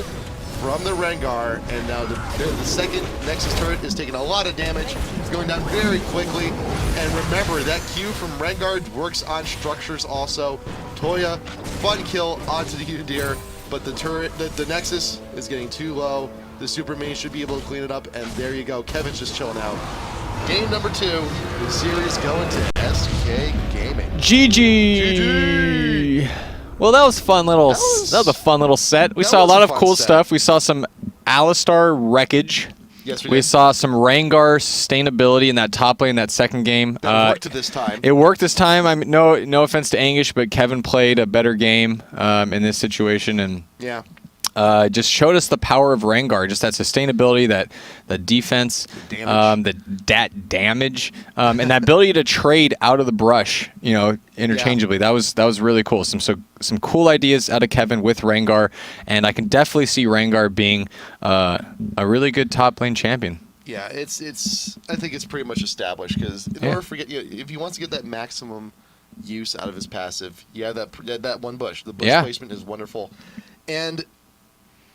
from the Rengar, and now the second Nexus turret is taking a lot of damage. It's going down very quickly, and remember, that Q from Rengar works on structures also. Toya, fun kill onto the Udyr. But the turret, the Nexus is getting too low. The Super Mini should be able to clean it up, and there you go. Kevin's just chilling out. Game number 2, the series going to SK Gaming. GG. Well, that was fun little. That was a fun little set. We That saw a was lot a of fun cool set. stuff. We saw some Alistar wreckage. Yes, we We did. saw some Rengar sustainability in that top lane, that second game. That worked this time. It worked this time. I mean, no offense to Angish, but Kevin played a better game in this situation, and Yeah. just showed us the power of Rengar, just that sustainability, the defense, damage. that damage, and that ability to trade out of the brush, interchangeably. That was really cool. Some cool ideas out of Kevin with Rengar, and I can definitely see Rengar being a really good top lane champion. Yeah, it's. I think it's pretty much established, because in order for if he wants to get that maximum use out of his passive, that one bush. The bush placement is wonderful, and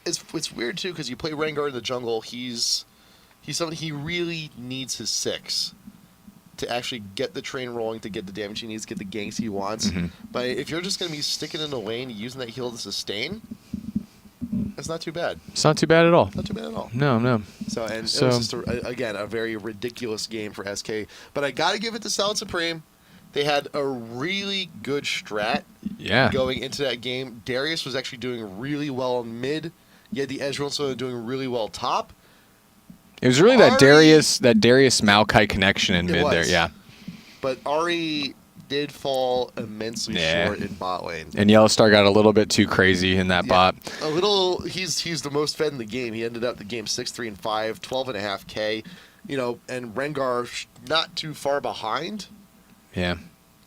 it's weird too, because you play Rengar in the jungle. He's somebody, he really needs his 6 to actually get the train rolling, to get the damage he needs, get the ganks he wants. Mm-hmm. But if you're just going to be sticking in the lane, using that heal to sustain, that's not too bad. It's not too bad at all. Not too bad at all. No. So, and it was just, again, a very ridiculous game for SK. But I got to give it to South Supreme. They had a really good strat going into that game. Darius was actually doing really well in mid. You had the Ezreal so doing really well top. It was really that Darius Maokai connection in mid was. there, yeah. But Ari did fall immensely short in bot lane. And Yellowstar got a little bit too crazy in that bot. A little. He's the most fed in the game. He ended up the game 6-3-5, 12.5K. And Rengar not too far behind. Yeah.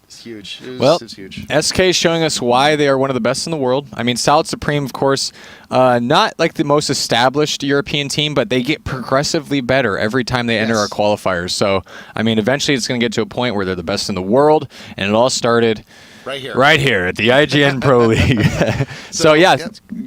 It's huge. It's huge. SK is showing us why they are one of the best in the world. I mean, Solid Supreme, of course, not like the most established European team, but they get progressively better every time they enter our qualifiers. So, I mean, eventually it's going to get to a point where they're the best in the world, and it all started right here at the IGN Pro League. So yeah,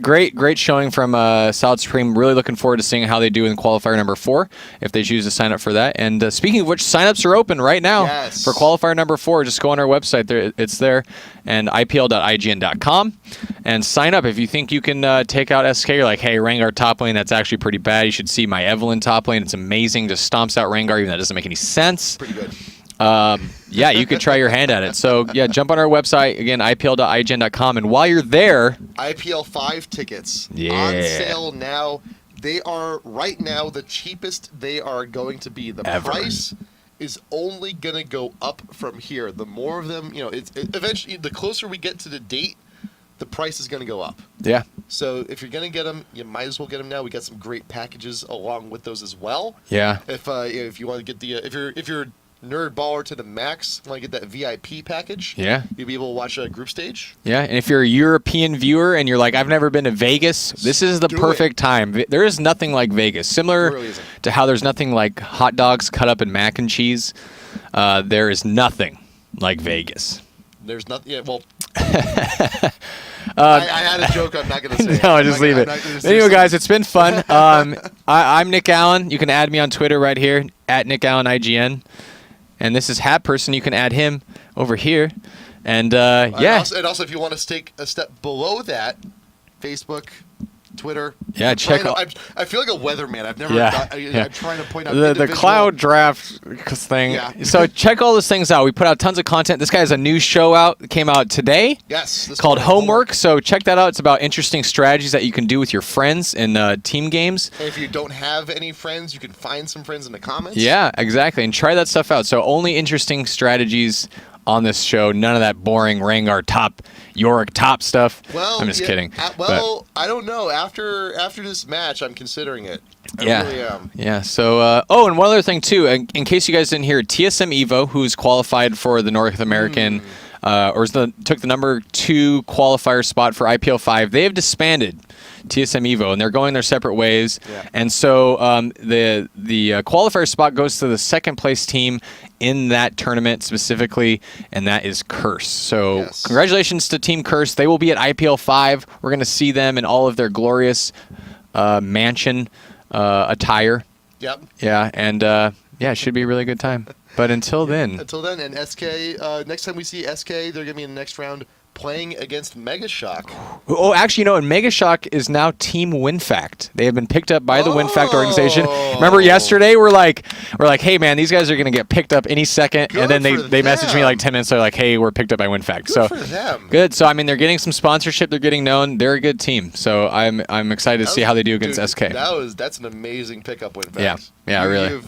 great showing from Solid Supreme. Really looking forward to seeing how they do in qualifier number 4 if they choose to sign up for that. And speaking of which, signups are open right now for qualifier number 4. Just go on our website, it's there, and IPL.IGN.com, and sign up if you think you can take out SK. You're like, hey, Rengar top lane, that's actually pretty bad. You should see my Evelyn top lane. It's amazing. Just stomps out Rengar, even that doesn't make any sense. Pretty good. Yeah, you could try your hand at it. So, yeah, jump on our website, again, IPL.IGN.com. And while you're there... IPL5 tickets on sale now. They are, right now, the cheapest they are going to be. The price is only going to go up from here. The more of them, eventually, the closer we get to the date, the price is going to go up. Yeah. So if you're going to get them, you might as well get them now. We got some great packages along with those as well. Yeah. If you want to get the... If you're nerd baller to the max, want to get that VIP package, you'll be able to watch a group stage. Yeah, and if you're a European viewer and you're like, I've never been to Vegas, this is the perfect time. There is nothing like Vegas. Similar to how there's nothing like hot dogs cut up in mac and cheese, there is nothing like Vegas. There's nothing. Yeah, well, I had a joke. I'm not going to say. No, just leave it. Anyway, guys, it's been fun. I'm Nick Allen. You can add me on Twitter right here at Nick Allen IGN. And this is HatPerson. You can add him over here. And yeah. And also, if you want to take a step below that, Facebook, Twitter. Yeah, I feel like a weatherman. I've never. I'm trying to point out the cloud draft thing. Yeah. So check all those things out. We put out tons of content. This guy has a new show out. It came out today. Yes. It's called Homework. So check that out. It's about interesting strategies that you can do with your friends in team games. And if you don't have any friends, you can find some friends in the comments. Yeah, exactly. And try that stuff out. So only interesting strategies on this show. None of that boring Rengar top, Yorick top stuff. Well, I'm just kidding. I don't know. After this match, I'm considering it. I really am. Yeah. So, and one other thing too, in case you guys didn't hear, TSM Evo, who's qualified for the North American, took the number 2 qualifier spot for IPL5. They have disbanded TSM Evo, and they're going their separate ways. Yeah. And so the qualifier spot goes to the second place team in that tournament specifically, and that is Curse. So congratulations to Team Curse. They will be at IPL5. We're going to see them in all of their glorious mansion attire. Yep. Yeah, and it should be a really good time. But until then. Until then, and SK, next time we see SK, they're going to be in the next round playing against MEGASHOCK. Oh, actually, and MEGASHOCK is now Team WinFact. They have been picked up by the WinFact organization. Remember yesterday, we're like, hey man, these guys are gonna get picked up any second. Good, and then they messaged me like 10 minutes later, like, hey, we're picked up by WinFact. Good for them. Good. So I mean, they're getting some sponsorship. They're getting known. They're a good team. So I'm excited to see how they do against SK. That's an amazing pickup, WinFact. Yeah, really.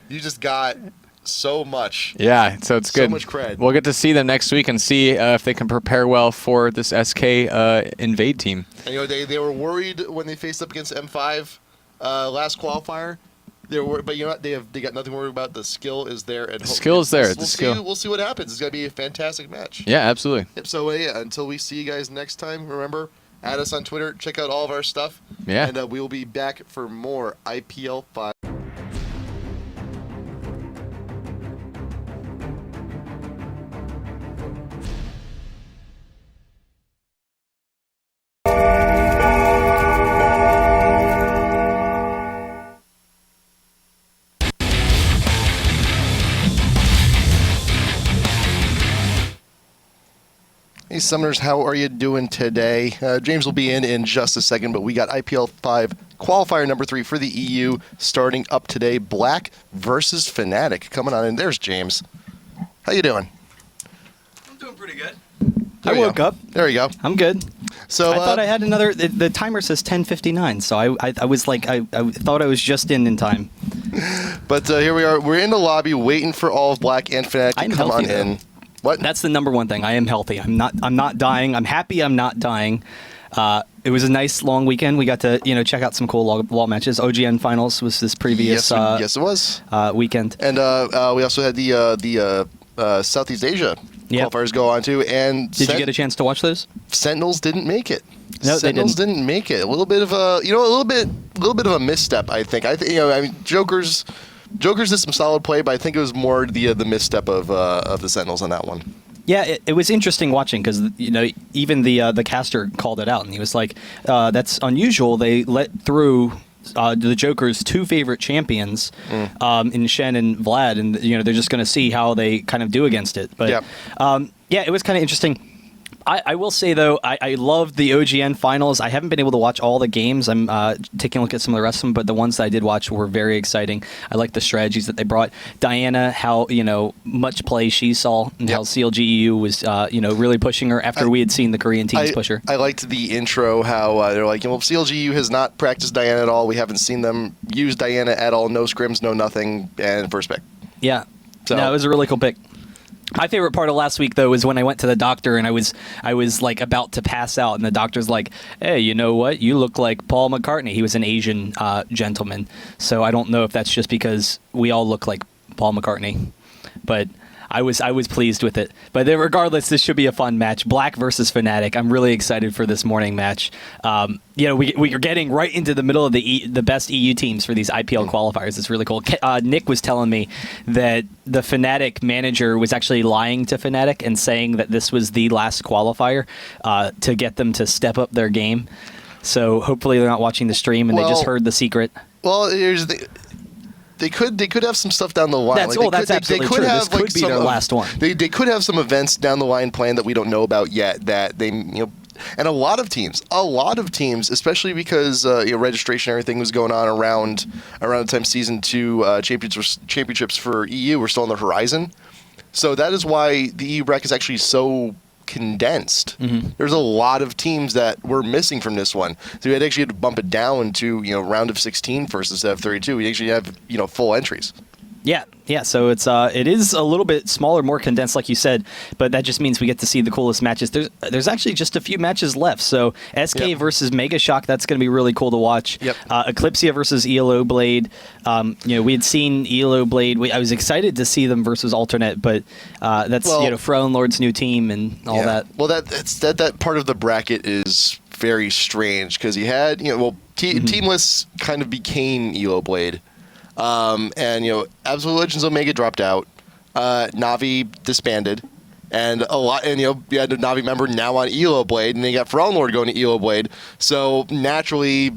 You just got so much. Yeah, so it's good. So much cred. We'll get to see them next week and see if they can prepare well for this SK invade team. And, they were worried when they faced up against M5 last qualifier. They were worried, but they got nothing to worry about. The skill is there. And the skill is there. We'll see what happens. It's gonna be a fantastic match. Yeah, absolutely. Yep, so until we see you guys next time, remember, add us on Twitter. Check out all of our stuff. Yeah. And we will be back for more IPL5. Hey Summoners, how are you doing today? James will be in just a second, but we got IPL5 qualifier number 3 for the EU starting up today. Black versus FNATIC coming on in. There's James. How you doing? I'm doing pretty good. I woke up. There you go. I'm good. So I thought I had another. The timer says 10:59, so I was like I thought I was just in time. But here we are. We're in the lobby waiting for all of Black and FNATIC to come on in. What? That's the number one thing. I am healthy. I'm not dying. I'm happy I'm not dying. It was a nice long weekend. We got to check out some cool wall matches. OGN finals was this previous yes, it was weekend. And we also had the Southeast Asia qualifiers go on too. And did you get a chance to watch those? Sentinels didn't make it. No, Sentinels they didn't make it. A little bit of a misstep. I think. Joker's did some solid play, but I think it was more the misstep of the Sentinels on that one. Yeah, it was interesting watching because even the caster called it out, and he was like, "That's unusual. They let through the Joker's two favorite champions in Shen and Vlad, and they're just going to see how they kind of do against it." But it was kind of interesting. I will say, though, I loved the OGN finals. I haven't been able to watch all the games. I'm taking a look at some of the rest of them, but the ones that I did watch were very exciting. I like the strategies that they brought. Diana, how much play she saw, and how CLGEU was really pushing her after we had seen the Korean teams push her. I liked the intro, how they're like, CLGEU has not practiced Diana at all. We haven't seen them use Diana at all. No scrims, no nothing, and first pick. Yeah. So, no, it was a really cool pick. My favorite part of last week, though, was when I went to the doctor and I was like about to pass out, and the doctor's like, "Hey, you know what? You look like Paul McCartney." He was an Asian gentleman, so I don't know if that's just because we all look like Paul McCartney, but I was pleased with it. But regardless, this should be a fun match. Black versus FNATIC. I'm really excited for this morning match. We are getting right into the middle of the best EU teams for these IPL qualifiers. It's really cool. Nick was telling me that the FNATIC manager was actually lying to FNATIC and saying that this was the last qualifier to get them to step up their game. So hopefully they're not watching the stream and they just heard the secret. Well, here's the... They could have some stuff down the line. That's absolutely true. This could be their last one. They could have some events down the line planned that we don't know about yet. That they and a lot of teams, especially because registration and everything was going on around the time season 2 championships for EU were still on the horizon. So that is why the EU bracket is actually so condensed. There's a lot of teams that were missing from this one, so we actually had to bump it down to round of 16 first instead of 32. We actually have full entries. Yeah. So it is a little bit smaller, more condensed, like you said, but that just means we get to see the coolest matches. There's actually just a few matches left. So SK versus MEGASHOCK, that's going to be really cool to watch. Eclipsia versus ELO Blade. We had seen ELO Blade. I was excited to see them versus Alternate, but that's Frauenlord's new team and all that. Well, that part of the bracket is very strange because you had Teamless kind of became ELO Blade. Absolute Legends Omega dropped out. Navi disbanded, and you had a Navi member now on ELO Blade, and then you got Frauenlord going to ELO Blade. So naturally,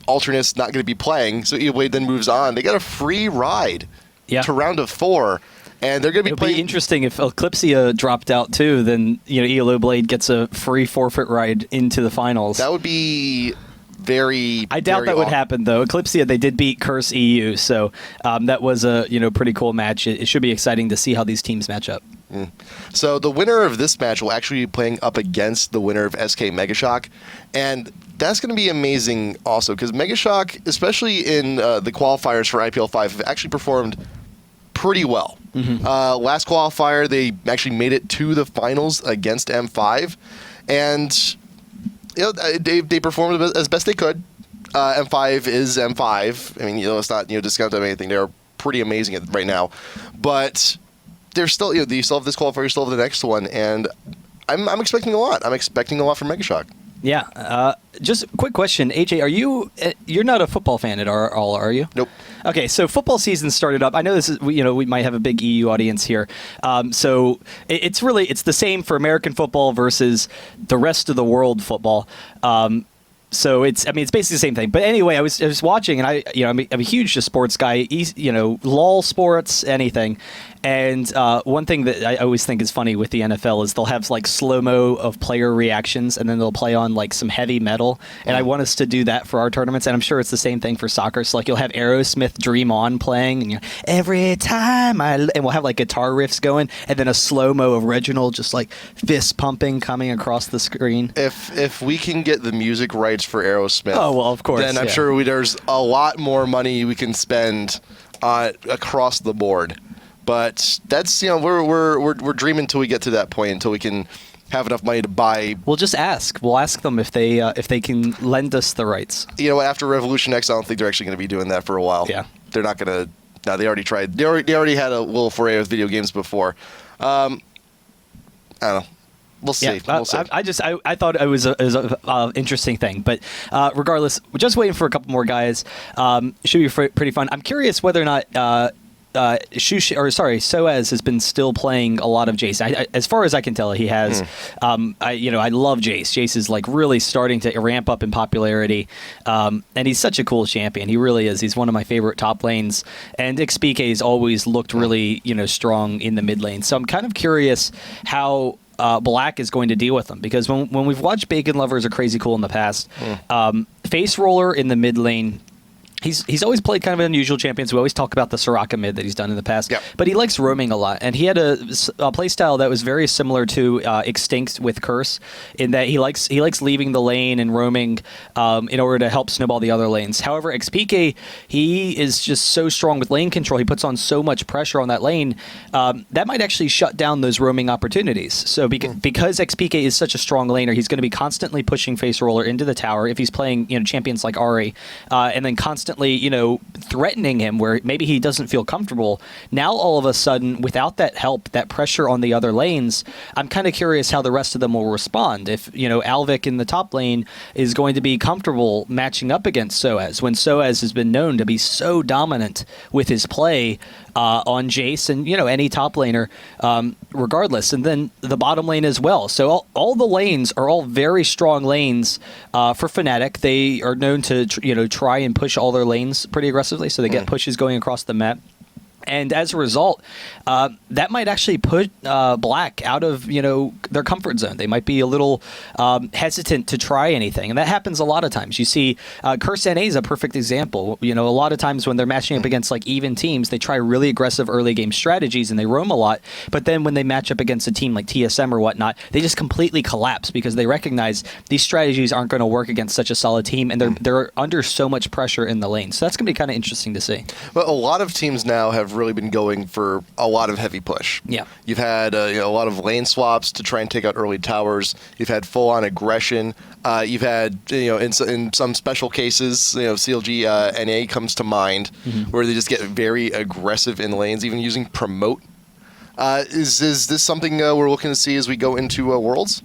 Alternate's not going to be playing. So ELO Blade then moves on. They got a free ride to round of 4, and they're going to be playing. It'll be interesting if Eclipsia dropped out too. Then ELO Blade gets a free forfeit ride into the finals. That would be. I doubt that would happen, though. Eclipsia, they did beat Curse EU, so that was a pretty cool match. It should be exciting to see how these teams match up. So the winner of this match will actually be playing up against the winner of SK MEGASHOCK, and that's going to be amazing also because MEGASHOCK, especially in the qualifiers for IPL5, have actually performed pretty well. Last qualifier, they actually made it to the finals against M5, and they performed as best they could. M5 is M5. I mean, it's not discount them anything. They're pretty amazing right now, but they're still you still have this qualifier, you still have the next one, and I'm expecting a lot. I'm expecting a lot from MEGASHOCK. Yeah. Just a quick question, AJ. You're not a football fan at all, are you? Nope. Okay, so football season started up. I know this is we might have a big EU audience here. So it's the same for American football versus the rest of the world football. So it's basically the same thing. But anyway, I was watching, and I'm a huge sports guy. LOL sports, anything. And one thing that I always think is funny with the NFL is they'll have like slow-mo of player reactions, and then they'll play on like some heavy metal. And I want us to do that for our tournaments, and I'm sure it's the same thing for soccer. So like you'll have Aerosmith Dream On playing, and every time and we'll have like guitar riffs going, and then a slow-mo of Reginald just like fist pumping coming across the screen. If we can get the music rights for Aerosmith, oh well, of course, then I'm sure there's a lot more money we can spend across the board. But that's we're dreaming until we get to that point, until we can have enough money to buy. We'll just ask. We'll ask them if they can lend us the rights. After Revolution X, I don't think they're actually going to be doing that for a while. Yeah. They're not going to. No, they already tried. They already had a little foray with video games before. I don't know. We'll see. Yeah, We'll see. I thought it was a interesting thing, but regardless, we're just waiting for a couple more guys. Should be pretty fun. I'm curious whether or not SuperAZE has been still playing a lot of Jace. As far as I can tell, he has. I love Jace. Jace is like really starting to ramp up in popularity, and he's such a cool champion. He really is. He's one of my favorite top lanes, and XPK's always looked really strong in the mid lane. So I'm kind of curious how Black is going to deal with them, because when we've watched Bacon Lovers or Crazy Cool in the past, Faceroller in the mid lane. He's always played kind of an unusual champion, so we always talk about the Soraka mid that he's done in the past. Yep. But he likes roaming a lot, and he had a playstyle that was very similar to Extinct with Curse, in that he likes leaving the lane and roaming in order to help snowball the other lanes. However, XPK, he is just so strong with lane control. He puts on so much pressure on that lane that might actually shut down those roaming opportunities. So because XPK is such a strong laner, he's going to be constantly pushing Faceroller into the tower if he's playing champions like Ari, and then constantly threatening him where maybe he doesn't feel comfortable. Now all of a sudden, without that help, that pressure on the other lanes, I'm kind of curious how the rest of them will respond. If Alvik in the top lane is going to be comfortable matching up against SuperAZE, when SuperAZE has been known to be so dominant with his play on Jace and any top laner, regardless, and then the bottom lane as well. So all the lanes are all very strong lanes for FNATIC. They are known to try and push all their lanes pretty aggressively, so they get pushes going across the map. And as a result, that might actually put Black out of their comfort zone. They might be a little hesitant to try anything, and that happens a lot of times. You see, Curse NA is a perfect example. A lot of times when they're matching up against like even teams, they try really aggressive early game strategies and they roam a lot. But then when they match up against a team like TSM or whatnot, they just completely collapse because they recognize these strategies aren't going to work against such a solid team, and they're under so much pressure in the lane. So that's going to be kind of interesting to see. But a lot of teams now have really been going for a lot of heavy push. Yeah. You've had a lot of lane swaps to try and take out early towers. You've had full-on aggression. You've had, in some special cases, CLG NA comes to mind, where they just get very aggressive in lanes, even using promote. Is this something we're looking to see as we go into Worlds?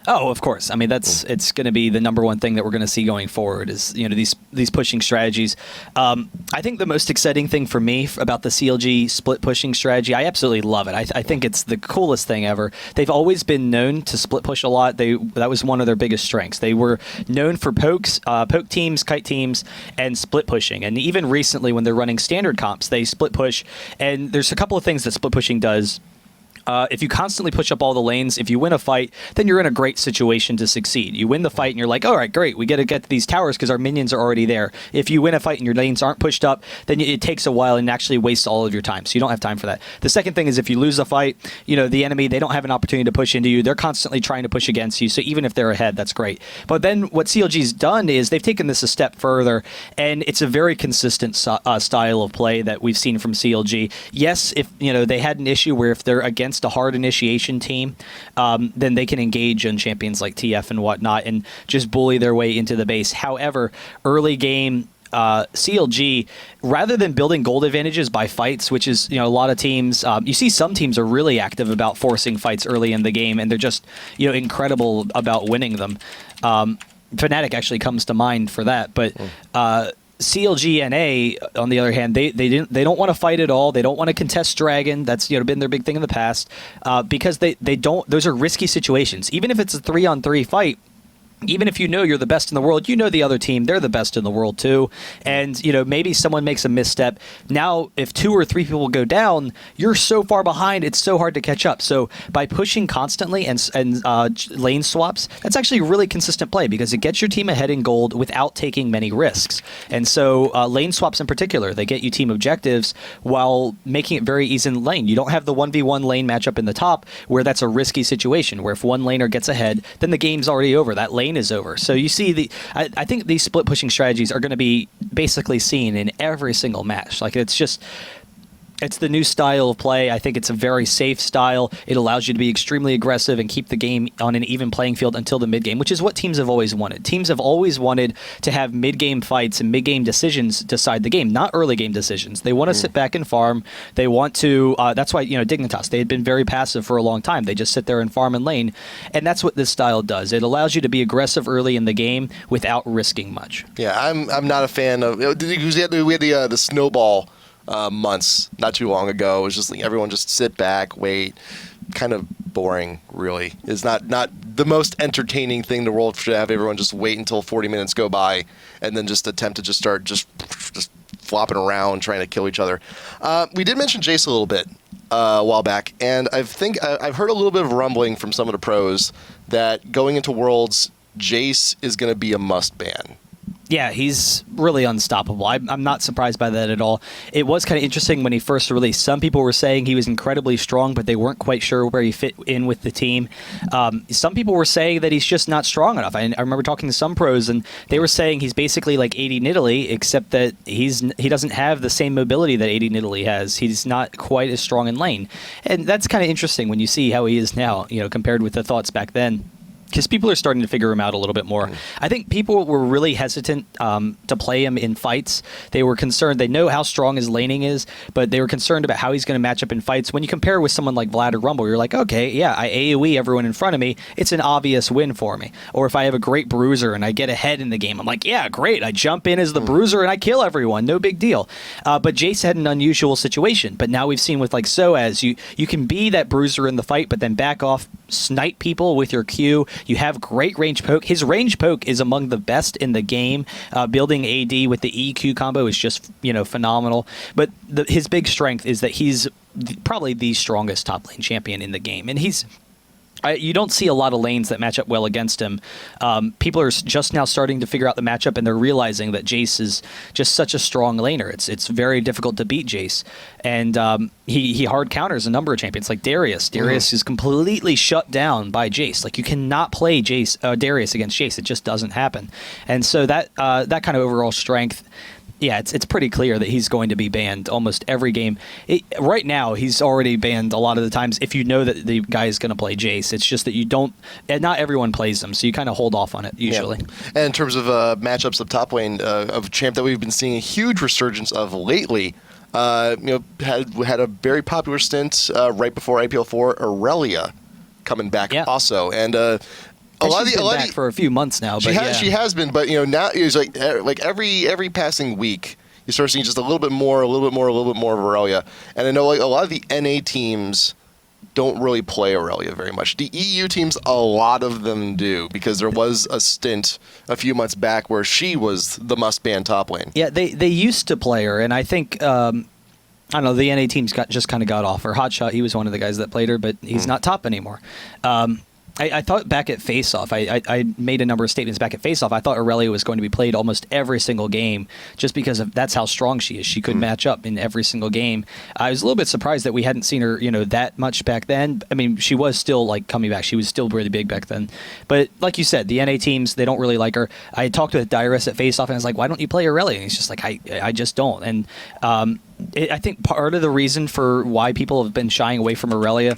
Oh, of course. I mean, it's going to be the number one thing that we're going to see going forward is these pushing strategies. I think the most exciting thing for me about the CLG split pushing strategy, I absolutely love it. I think it's the coolest thing ever. They've always been known to split push a lot. That was one of their biggest strengths. They were known for poke teams, kite teams, and split pushing. And even recently, when they're running standard comps, they split push. And there's a couple of things that split pushing does. If you constantly push up all the lanes, if you win a fight, then you're in a great situation to succeed. You win the fight and you're like, all right, great, we got to get to these towers because our minions are already there. If you win a fight and your lanes aren't pushed up, then it takes a while and actually wastes all of your time. So you don't have time for that. The second thing is if you lose a fight, the enemy, they don't have an opportunity to push into you. They're constantly trying to push against you. So even if they're ahead, that's great. But then what CLG's done is they've taken this a step further, and it's a very consistent style of play that we've seen from CLG. Yes, if they had an issue where if they're against a hard initiation team, then they can engage on champions like TF and whatnot and just bully their way into the base. However, early game CLG, rather than building gold advantages by fights, which is a lot of teams, you see some teams are really active about forcing fights early in the game, and they're just incredible about winning them. FNATIC actually comes to mind for that, but CLGNA, on the other hand, they don't want to fight at all. They don't want to contest Dragon. That's been their big thing in the past, because they don't. Those are risky situations. Even if it's a 3-on-3 fight, even if you're the best in the world, the other team, they're the best in the world too. And, maybe someone makes a misstep. Now, if 2 or 3 people go down, you're so far behind, it's so hard to catch up. So by pushing constantly and lane swaps, that's actually a really consistent play because it gets your team ahead in gold without taking many risks. And so lane swaps in particular, they get you team objectives while making it very easy in lane. You don't have the 1v1 lane matchup in the top where that's a risky situation where if one laner gets ahead, then the game's already over. That lane is over. So you see I think these split pushing strategies are going to be basically seen in every single match. Like it's just It's the new style of play. I think it's a very safe style. It allows you to be extremely aggressive and keep the game on an even playing field until the mid game, which is what teams have always wanted. Teams have always wanted to have mid-game fights and mid-game decisions decide the game, not early game decisions. They want to sit back and farm. They want to. That's why Dignitas, they had been very passive for a long time. They just sit there and farm and lane, and that's what this style does. It allows you to be aggressive early in the game without risking much. Yeah, I'm not a fan of. We had the snowball months not too long ago. It was just like everyone just sit back, wait. Kind of boring, really. It's not the most entertaining thing in the world to have everyone just wait until 40 minutes go by and then just attempt to just start just flopping around trying to kill each other. We did mention Jace a little bit a while back, and I've heard a little bit of rumbling from some of the pros that going into Worlds, Jace is going to be a must ban. Yeah, he's really unstoppable. I'm not surprised by that at all. It was kind of interesting when he first released. Some people were saying he was incredibly strong, but they weren't quite sure where he fit in with the team. Some people were saying that he's just not strong enough. I remember talking to some pros, and they were saying he's basically like AD Nidalee, except that he doesn't have the same mobility that AD Nidalee has. He's not quite as strong in lane. And that's kind of interesting when you see how he is now, compared with the thoughts back then. Because people are starting to figure him out a little bit more. I think people were really hesitant to play him in fights. They were concerned. They know how strong his laning is, but they were concerned about how he's going to match up in fights. When you compare with someone like Vlad or Rumble, you're like, okay, yeah, I AoE everyone in front of me. It's an obvious win for me. Or if I have a great bruiser and I get ahead in the game, I'm like, yeah, great. I jump in as the bruiser and I kill everyone. No big deal. But Jace had an unusual situation. But now we've seen with like SuperAZE, you can be that bruiser in the fight, but then back off, snipe people with your Q. You have great range poke. His range poke is among the best in the game. Building AD with the EQ combo is just phenomenal. But his big strength is that he's probably the strongest top lane champion in the game, and you don't see a lot of lanes that match up well against him. People are just now starting to figure out the matchup, and they're realizing that Jace is just such a strong laner. It's very difficult to beat Jace, and he hard counters a number of champions like Darius. Darius is completely shut down by Jace. Like you cannot play Darius against Jace. It just doesn't happen. And so that kind of overall strength. Yeah, it's pretty clear that he's going to be banned almost every game. Right now, he's already banned a lot of the times if you know that the guy is going to play Jace. It's just that you don't, and not everyone plays them, so you kind of hold off on it usually. Yeah. And in terms of matchups of top lane, of champ that we've been seeing a huge resurgence of lately, had a very popular stint right before IPL4, Aurelia coming back also. And a lot of the for a few months now. But she has been, but now it's like every passing week you start seeing just a little bit more of Aurelia. And I know like a lot of the NA teams don't really play Aurelia very much. The EU teams, a lot of them do, because there was a stint a few months back where she was the must-ban top lane. Yeah, they used to play her, and I think I don't know, the NA teams just kind of got off her. Hotshot, he was one of the guys that played her, but he's not top anymore. I thought back at Face-Off, I made a number of statements back at Face-Off. I thought Aurelia was going to be played almost every single game just because that's how strong she is. She could match up in every single game. I was a little bit surprised that we hadn't seen her, that much back then. I mean, she was still like coming back. She was still really big back then. But like you said, the NA teams, they don't really like her. I talked with Dyrus at Face-Off and I was like, why don't you play Aurelia? And he's just like, I just don't. And I think part of the reason for why people have been shying away from Aurelia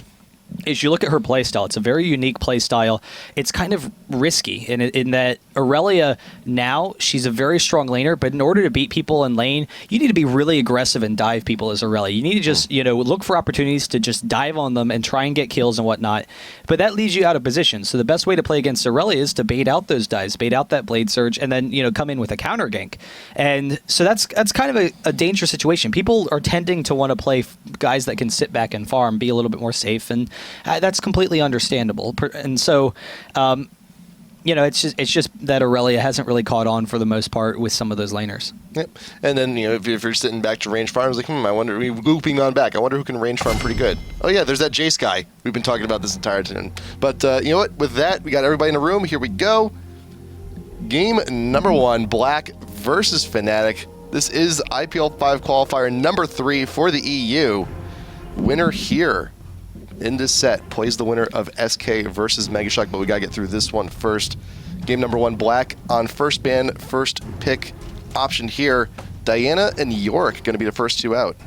is you look at her playstyle. It's a very unique playstyle. It's kind of risky in that Aurelia now, she's a very strong laner, but in order to beat people in lane, you need to be really aggressive and dive people as Aurelia. You need to just, look for opportunities to just dive on them and try and get kills and whatnot. But that leaves you out of position. So the best way to play against Aurelia is to bait out those dives, bait out that blade surge, and then, come in with a counter gank. And so that's kind of a dangerous situation. People are tending to want to play guys that can sit back and farm, be a little bit more safe, and that's completely understandable. And so, it's just that Aurelia hasn't really caught on for the most part with some of those laners. Yep. And then, if you're sitting back to range farms, like, I wonder, looping on back, I wonder who can range farm pretty good. Oh yeah, there's that Jace guy. We've been talking about this entire time. But you know what? With that, we got everybody in the room. Here we go. Game number 1, Black versus FNATIC. This is IPL5 qualifier number 3 for the EU. Winner here in this set plays the winner of SK versus MEGASHOCK, but we gotta get through this one first. Game number 1, Black on first ban, first pick option here. Diana and York gonna be the first two out.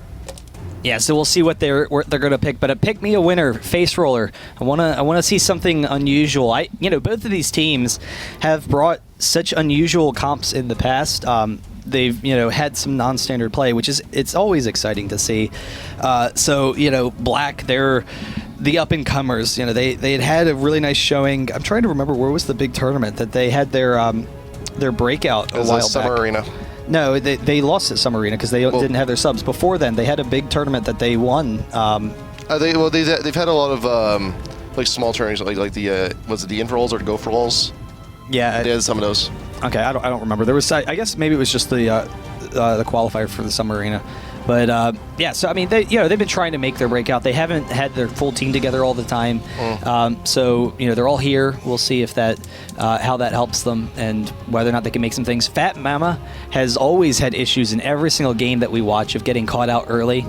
Yeah, so we'll see what they're going to pick. But pick me a winner, Face Roller. I wanna see something unusual. Both of these teams have brought such unusual comps in the past. They've had some non-standard play, which it's always exciting to see. So Black, they're the up-and-comers. They had a really nice showing. I'm trying to remember where was the big tournament that they had their breakout a while back. Summer Arena. No, they lost at Summer Arena because they didn't have their subs. Before then, they had a big tournament that they won. They've had a lot of like small tournaments, like the was it the Infrarolls or the Go for Lulls? Yeah, They had some of those. Okay, I don't remember. There was, I guess maybe it was just the qualifier for the Summer Arena, but yeah. So I mean, they've been trying to make their breakout. They haven't had their full team together all the time. So they're all here. We'll see if that how that helps them and whether or not they can make some things. FatMamma has always had issues in every single game that we watch of getting caught out early.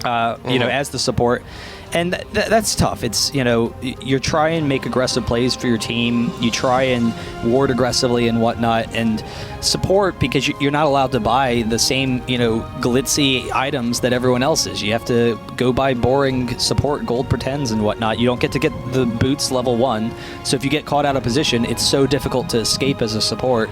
As the support. And that's tough. It's, you try and make aggressive plays for your team. You try and ward aggressively and whatnot. And support, because you're not allowed to buy the same, glitzy items that everyone else is. You have to go buy boring support gold pretends and whatnot. You don't get to get the boots level 1. So if you get caught out of position, it's so difficult to escape as a support.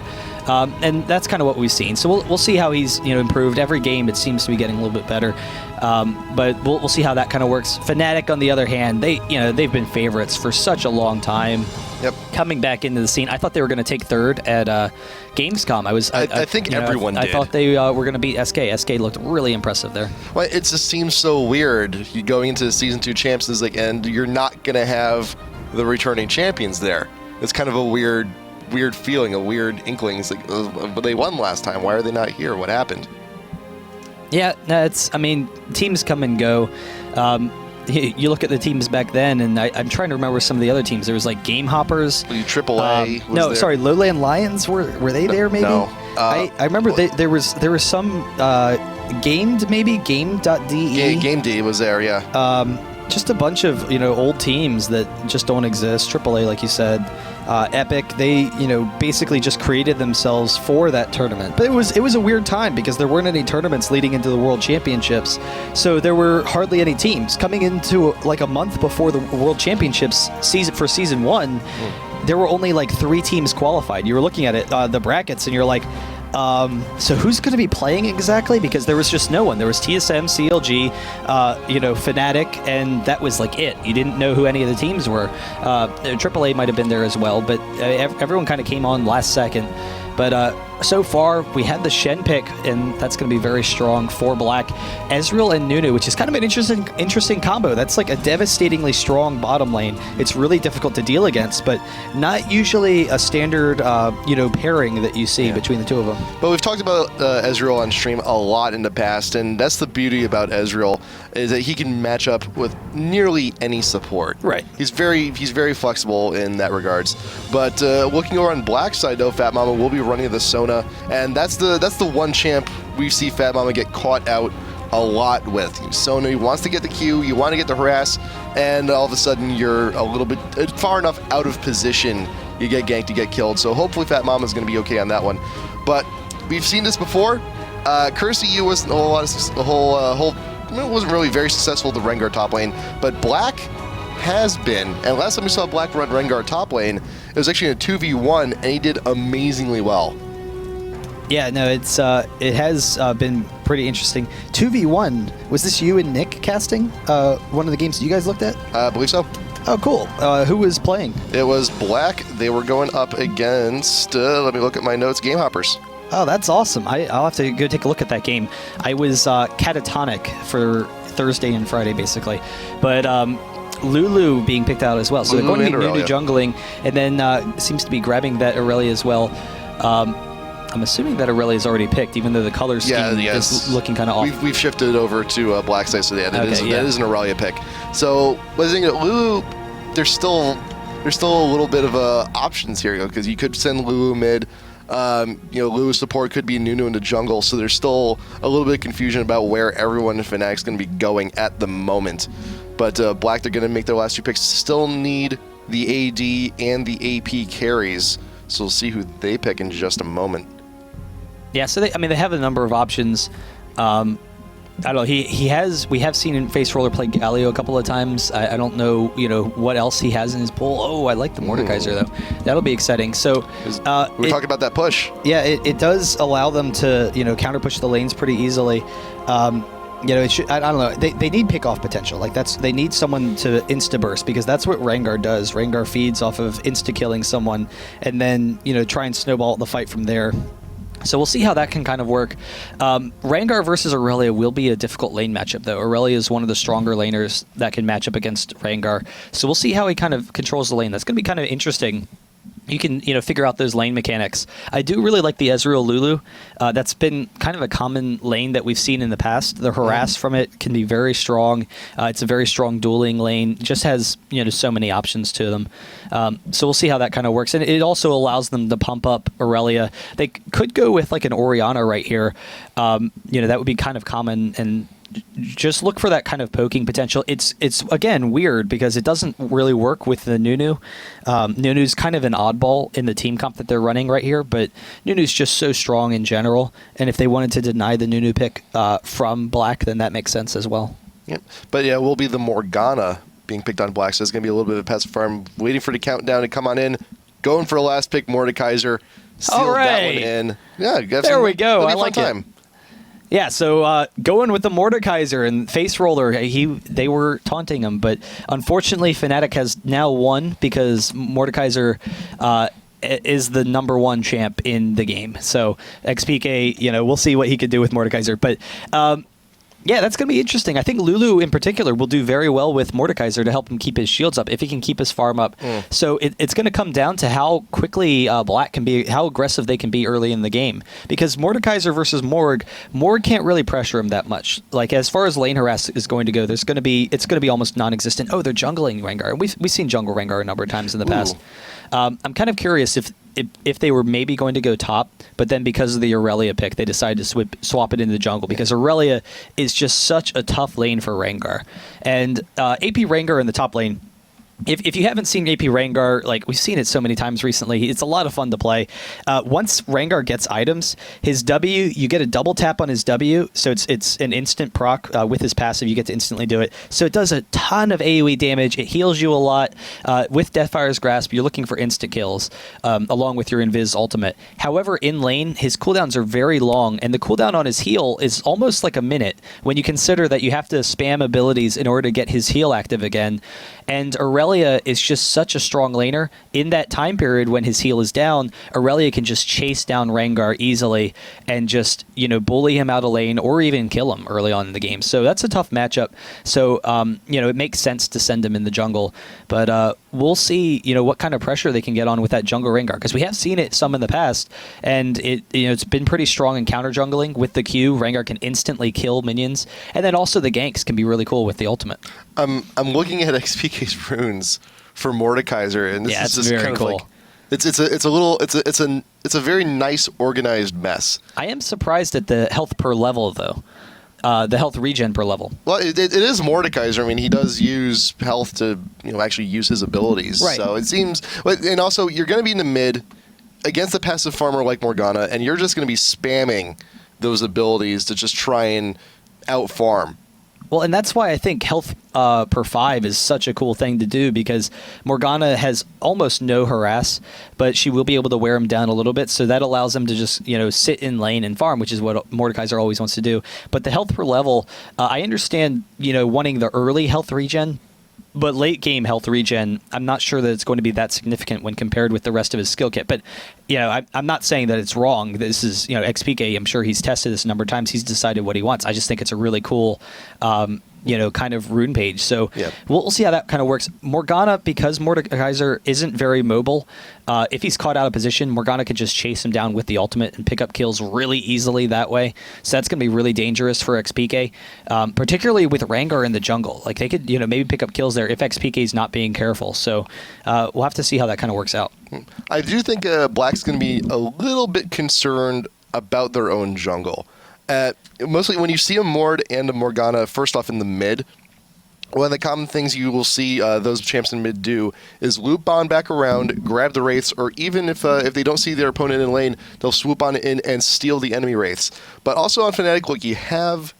And that's kind of what we've seen. So we'll see how he's improved. Every game it seems to be getting a little bit better. But we'll see how that kind of works. FNATIC, on the other hand, they've been favorites for such a long time. Yep. Coming back into the scene, I thought they were going to take third at Gamescom. I think everyone did. I thought they were going to beat SK. SK looked really impressive there. Well, it just seems so weird. You going into the season 2 champs and you're not going to have the returning champions there. It's kind of a weird feeling, a weird inkling. It's like, but they won last time. Why are they not here? What happened? Yeah, no, teams come and go. You look at the teams back then, and I'm trying to remember some of the other teams. There was like GameHoppers. AAA. No, there. Sorry, Lowland Lions. Were they there? Maybe. No. I remember there was some Gamed maybe Game.de. Game D was there. Yeah. Just a bunch of old teams that just don't exist. AAA, like you said. Epic, they basically just created themselves for that tournament. But it was a weird time because there weren't any tournaments leading into the World Championships, so there were hardly any teams coming into like a month before the World Championships season 1. There were only like 3 teams qualified. You were looking at it, the brackets, and you're like, so who's going to be playing exactly? Because there was just no one. There was TSM, CLG, FNATIC, and that was like it. You didn't know who any of the teams were. AAA might have been there as well, but everyone kind of came on last second. But so far, we had the Shen pick, and that's going to be very strong for Black. Ezreal and Nunu, which is kind of an interesting combo. That's like a devastatingly strong bottom lane. It's really difficult to deal against, but not usually a standard, pairing that you see between the two of them. But we've talked about Ezreal on stream a lot in the past, and that's the beauty about Ezreal, is that he can match up with nearly any support. Right. He's very flexible in that regards. But looking over on Black's side, though, FatMamma will be running the Sona, and that's the one champ we see FatMamma get caught out a lot with. Sona, he wants to get the Q, you want to get the harass, and all of a sudden you're a little bit far enough out of position, you get ganked, you get killed. So hopefully FatMamma is going to be okay on that one. But we've seen this before. Cursey U wasn't wasn't really very successful with the Rengar top lane, but Black has been. And last time we saw Black run Rengar top lane, it was actually in a 2v1, and he did amazingly well. Yeah, no, it has been pretty interesting. 2v1, was this you and Nick casting one of the games that you guys looked at? I believe so. Oh, cool. Who was playing? It was Black. They were going up against, let me look at my notes, GameHoppers. Oh, that's awesome. I'll have to go take a look at that game. I was catatonic for Thursday and Friday, basically. But Lulu being picked out as well. So they're going to be Nunu jungling, and then seems to be grabbing that Aurelia as well. I'm assuming that Aurelia is already picked, even though the color scheme is looking kind of off. We've shifted over to Black side, so that is an Aurelia pick. So, Lulu, there's still a little bit of options here, because you could send Lulu mid. Lulu's support could be Nunu in the jungle, so there's still a little bit of confusion about where everyone in FNATIC is going to be going at the moment. But Black, they're going to make their last 2 picks. Still need the AD and the AP carries, so we'll see who they pick in just a moment. Yeah, so they have a number of options. I don't know. We have seen Faceroller play Galio a couple of times. I don't know, what else he has in his pool. Oh, I like the Mordekaiser though. That'll be exciting. So We're talking about that push. yeah, it does allow them to counter push the lanes pretty easily. It should. I don't know. They need pickoff potential. They need someone to insta burst because that's what Rengar does. Rengar feeds off of insta killing someone, and then try and snowball the fight from there. So we'll see how that can kind of work. Rengar versus Aurelia will be a difficult lane matchup, though. Aurelia is one of the stronger laners that can match up against Rengar. So we'll see how he kind of controls the lane. That's going to be kind of interesting. You can, figure out those lane mechanics. I do really like the Ezreal Lulu. That's been kind of a common lane that we've seen in the past. The harass from it can be very strong. It's a very strong dueling lane. It just has, so many options to them. So we'll see how that kind of works. And it also allows them to pump up Aurelia. They could go with like an Orianna right here. That would be kind of common, and just look for that kind of poking potential. It's again weird because it doesn't really work with the Nunu. Nunu's kind of an oddball in the team comp that they're running right here, but Nunu's just so strong in general, and if they wanted to deny the Nunu pick from Black, then that makes sense as well. Yep. But yeah, it will be the Morgana being picked on Black, so it's going to be a little bit of a passive farm, waiting for the countdown to come on in, going for a last pick Mordekaiser, seal that one in. Yeah, there we go. I like time. it. Yeah, so going with the Mordekaiser and Faceroller, they were taunting him, but unfortunately FNATIC has now won because Mordekaiser is the number 1 champ in the game. So XPK, we'll see what he could do with Mordekaiser, but yeah, that's going to be interesting. I think Lulu in particular will do very well with Mordekaiser to help him keep his shields up if he can keep his farm up. So it's going to come down to how quickly Black can be, how aggressive they can be early in the game. Because Mordekaiser versus Morg can't really pressure him that much. Like as far as lane harass is going to go, it's going to be almost non-existent. Oh, they're jungling Rengar. We've seen jungle Rengar a number of times in the past. I'm kind of curious if they were maybe going to go top, but then because of the Aurelia pick, they decided to swap it into the jungle because Aurelia is just such a tough lane for Rengar. And AP Rengar in the top lane, if you haven't seen AP Rengar, like we've seen it so many times recently, it's a lot of fun to play. Once Rengar gets items, his W, you get a double tap on his W, so it's an instant proc with his passive. You get to instantly do it. So it does a ton of AoE damage. It heals you a lot. With Deathfire's Grasp, you're looking for instant kills along with your Invis ultimate. However, in lane, his cooldowns are very long, and the cooldown on his heal is almost like a minute when you consider that you have to spam abilities in order to get his heal active again. And Aurelia is just such a strong laner. In that time period when his heal is down, Aurelia can just chase down Rengar easily and just, bully him out of lane or even kill him early on in the game. So that's a tough matchup. So, it makes sense to send him in the jungle. But we'll see, what kind of pressure they can get on with that jungle Rengar. Because we have seen it some in the past, and it's been pretty strong in counter jungling. With the Q, Rengar can instantly kill minions. And then also the ganks can be really cool with the ultimate. I'm looking at XPK's runes for Mordekaiser, and this is just very kind of cool. like it's a very nice organized mess. I am surprised at the health per level though. The health regen per level. Well, it is Mordekaiser. I mean, he does use health to actually use his abilities. Right. So it seems, and also you're going to be in the mid against a passive farmer like Morgana, and you're just going to be spamming those abilities to just try and out farm. Well, and that's why I think health per 5 is such a cool thing to do, because Morgana has almost no harass, but she will be able to wear him down a little bit, so that allows him to just sit in lane and farm, which is what Mordekaiser always wants to do. But the health per level, I understand wanting the early health regen, but late game health regen, I'm not sure that it's going to be that significant when compared with the rest of his skill kit. But I'm not saying that it's wrong. This is XPK. I'm sure he's tested this a number of times. He's decided what he wants. I just think it's a really cool kind of rune page. So we'll see how that kind of works. Morgana, because Mordekaiser isn't very mobile, if he's caught out of position, Morgana can just chase him down with the ultimate and pick up kills really easily that way. So that's going to be really dangerous for XPK, particularly with Rengar in the jungle. Like they could, maybe pick up kills there if XPK is not being careful. So we'll have to see how that kind of works out. I do think Black's going to be a little bit concerned about their own jungle. Mostly when you see a Mord and a Morgana, first off in the mid, one of the common things you will see those champs in mid do is loop on back around, grab the wraiths, or even if they don't see their opponent in lane, they'll swoop on in and steal the enemy wraiths. But also on FNATIC, look, you have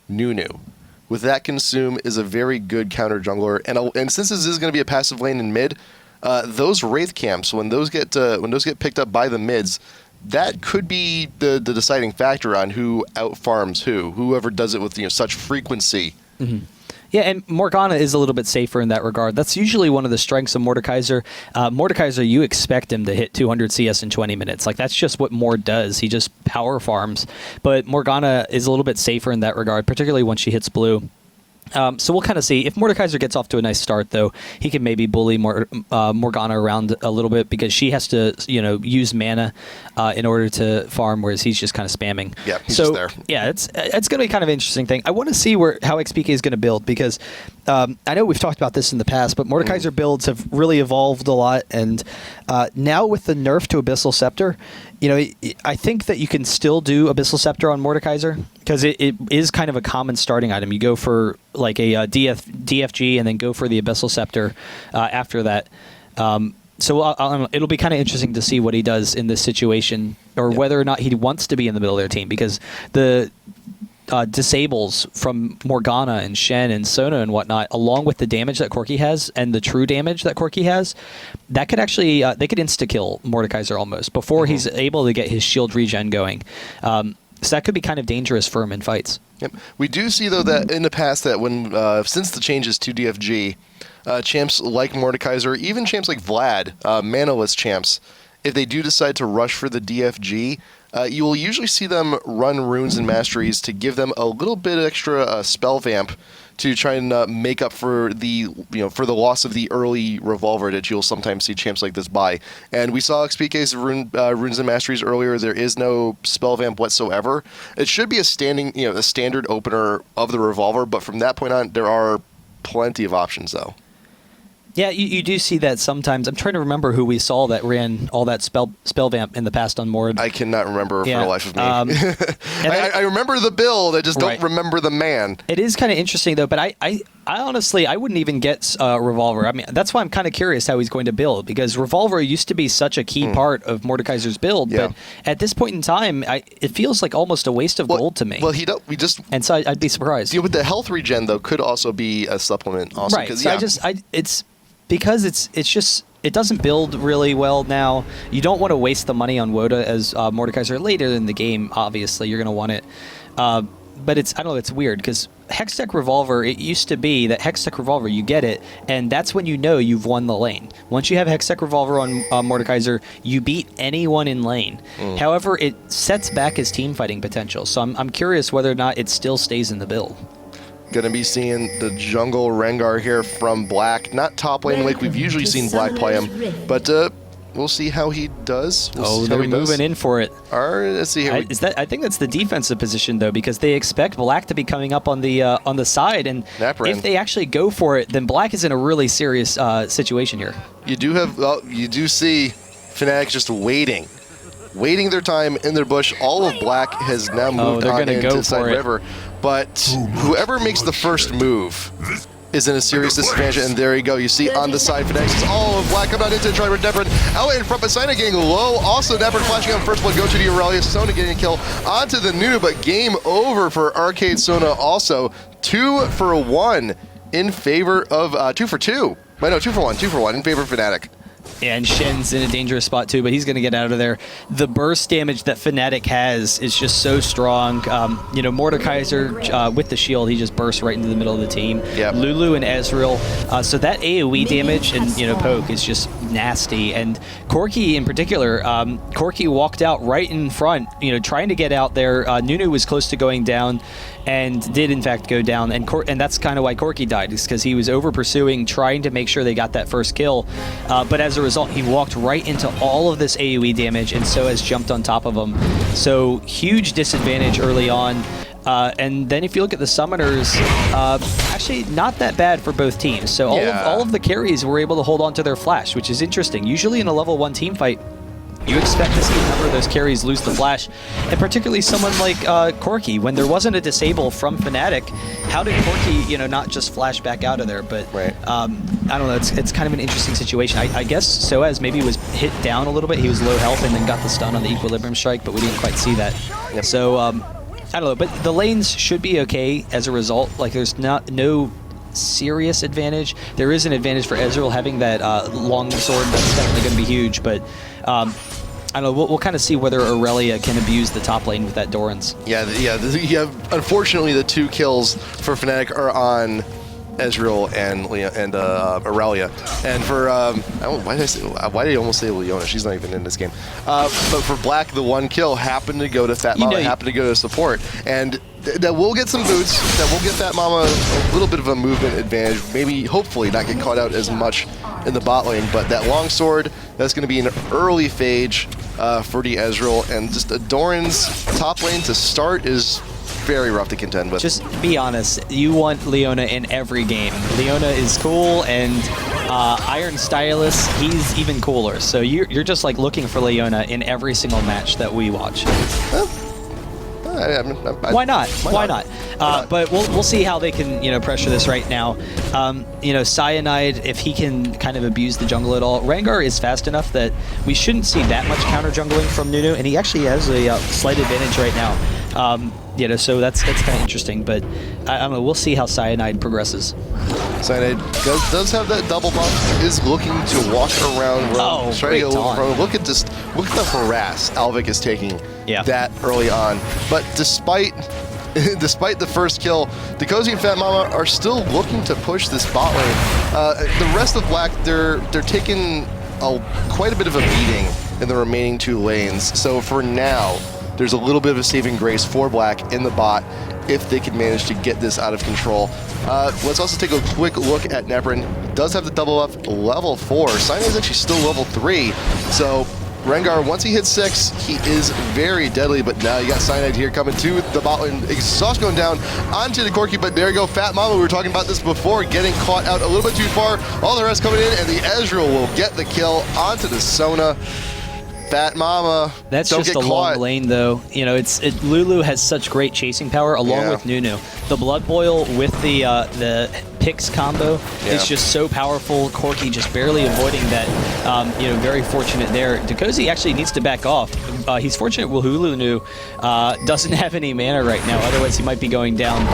Nunu. With that consume is a very good counter jungler, and since this is going to be a passive lane in mid, those Wraith camps, when those get picked up by the mids, that could be the deciding factor on who outfarms whoever does it with such frequency. Mm-hmm. Yeah, and Morgana is a little bit safer in that regard. That's usually one of the strengths of Mordekaiser. Mordekaiser, you expect him to hit 200 CS in 20 minutes. Like, that's just what Mord does. He just power farms. But Morgana is a little bit safer in that regard, particularly when she hits blue. So we'll kind of see. If Mordekaiser gets off to a nice start, though, he can maybe bully Morgana around a little bit because she has to, use mana in order to farm, whereas he's just kind of spamming. Yeah, he's just there. Yeah, it's going to be kind of an interesting thing. I want to see how XPK is going to build because I know we've talked about this in the past, but Mordekaiser builds have really evolved a lot, and now with the nerf to Abyssal Scepter, I think that you can still do Abyssal Scepter on Mordekaiser because it is kind of a common starting item. You go for like a DFG and then go for the Abyssal Scepter after that. So it'll be kind of interesting to see what he does in this situation, or whether or not he wants to be in the middle of their team, because the disables from Morgana and Shen and Sona and whatnot, along with the damage that Corki has and the true damage that Corki has, that could actually they could insta-kill Mordekaiser almost before he's able to get his shield regen going. So that could be kind of dangerous for him in fights. Yep. We do see, though, that in the past that when since the changes to DFG, champs like Mordekaiser, even champs like Vlad, manaless champs, if they do decide to rush for the DFG, you will usually see them run runes and masteries to give them a little bit extra spell vamp to try and make up for the loss of the early revolver that you'll sometimes see champs like this buy. And we saw XPK's runes and masteries earlier. There is no spell vamp whatsoever. It should be a standard opener of the revolver, but from that point on, there are plenty of options though. Yeah, you do see that sometimes. I'm trying to remember who we saw that ran all that spell vamp in the past on Mord. I cannot remember for the life of me. I remember the build, I just don't remember the man. It is kind of interesting, though, but I honestly, I wouldn't even get Revolver. I mean, that's why I'm kind of curious how he's going to build, because Revolver used to be such a key part of Mordekaiser's build, but at this point in time, it feels like almost a waste of gold to me. Well, and so I'd be surprised. With the health regen, though, could also be a supplement also. Right, so it's because it's just, it doesn't build really well now. You don't want to waste the money on Woda as Mordekaiser later in the game. Obviously, you're going to want it. But I don't know, it's weird because Hextech Revolver, it used to be that Hextech Revolver, you get it, and that's when you know you've won the lane. Once you have Hextech Revolver on Mordekaiser, you beat anyone in lane. However, it sets back his team fighting potential. So I'm curious whether or not it still stays in the build. Going to be seeing the jungle Rengar here from Black. Not top lane like we've usually seen Black play him, but we'll see how he does. They're moving in for it. All right, let's see here. I think that's the defensive position, though, because they expect Black to be coming up on the side, and napraen. If they actually go for it, then Black is in a really serious situation here. You do see FNATIC just waiting their time in their bush. All of Black has now moved on into Side River, but whoever makes the first move is in a serious disadvantage, and there you go. You see on the side, FNATIC is all of Black coming out into try with napraen out in front, but Sina getting low. Also, napraen flashing on first blood, go to the Aurelia. Sona getting a kill onto the Nunu, but game over for Arcade Sona also. 2 for 1 in favor of 2 for 2. Wait, no, 2 for 1 in favor of FNATIC. Yeah, and Shen's in a dangerous spot too, but he's going to get out of there. The burst damage that FNATIC has is just so strong. Mordekaiser with the shield, he just bursts right into the middle of the team. Yep. Lulu and Ezreal. So that AoE damage and poke is just nasty. And Corki in particular, Corki walked out right in front, trying to get out there. Nunu was close to going down, and did in fact go down, and that's kind of why Corki died, is because he was over pursuing, trying to make sure they got that first kill, but as a result he walked right into all of this AoE damage, and SuperAZE jumped on top of him. So huge disadvantage early on. And then if you look at the summoners, actually not that bad for both teams. So all of the carries were able to hold on to their flash, which is interesting. Usually in a level 1 team fight, you expect to see a number of those carries lose the flash, and particularly someone like Corki. When there wasn't a disable from FNATIC, how did Corki, not just flash back out of there? But I don't know. It's kind of an interesting situation. I guess SuperAZE maybe was hit down a little bit. He was low health and then got the stun on the Equilibrium Strike, but we didn't quite see that. So I don't know, but the lanes should be okay as a result. Like, there's no serious advantage. There is an advantage for Ezreal having that long sword. That's definitely going to be huge, but I don't know. We'll kind of see whether Aurelia can abuse the top lane with that Doran's. Yeah. Unfortunately, the 2 kills for FNATIC are on Ezreal and Aurelia, and for why did I almost say Leona? She's not even in this game. But for Black, the 1 kill happened to go to FatMamma, happened to go to support, and that will get some boots. That will get FatMamma a little bit of a movement advantage. Maybe, hopefully, not get caught out as much in the bot lane. But that longsword, that's going to be an early phage for the Ezreal, and just Doran's top lane to start is very rough to contend with. Just be honest, you want Leona in every game. Leona is cool, and Iron Stylus, he's even cooler. So you're just like looking for Leona in every single match that we watch. Why not? Why not? But we'll see how they can pressure this right now. Cyanide, if he can kind of abuse the jungle at all. Rengar is fast enough that we shouldn't see that much counter jungling from Nunu, and he actually has a slight advantage right now. So that's kind of interesting, but I don't know. We'll see how Cyanide progresses. Cyanide does have that double buff, is looking to walk around, trying to go look at the harass Alvik is taking that early on. But despite the first kill, diqozoY and FatMamma are still looking to push this bot lane. The rest of Black, they're taking quite a bit of a beating in the remaining 2 lanes. So for now, there's a little bit of a saving grace for Black in the bot if they can manage to get this out of control. Let's also take a quick look at napraen. Does have the double buff level 4. Cyanide is actually still level 3. So Rengar, once he hits 6, he is very deadly, but now you got Cyanide here coming to the bot lane. Exhaust going down onto the Corki, but there you go. FatMamma, we were talking about this before, getting caught out a little bit too far. All the rest coming in, and the Ezreal will get the kill onto the Sona. FatMamma, that's don't just get a caught. long lane, though. Lulu has such great chasing power, along with Nunu. The Blood Boil with the Pix combo is just so powerful. Corki just barely avoiding that. Very fortunate there. diqozoY actually needs to back off. He's fortunate WoohooLunu doesn't have any mana right now, otherwise he might be going down.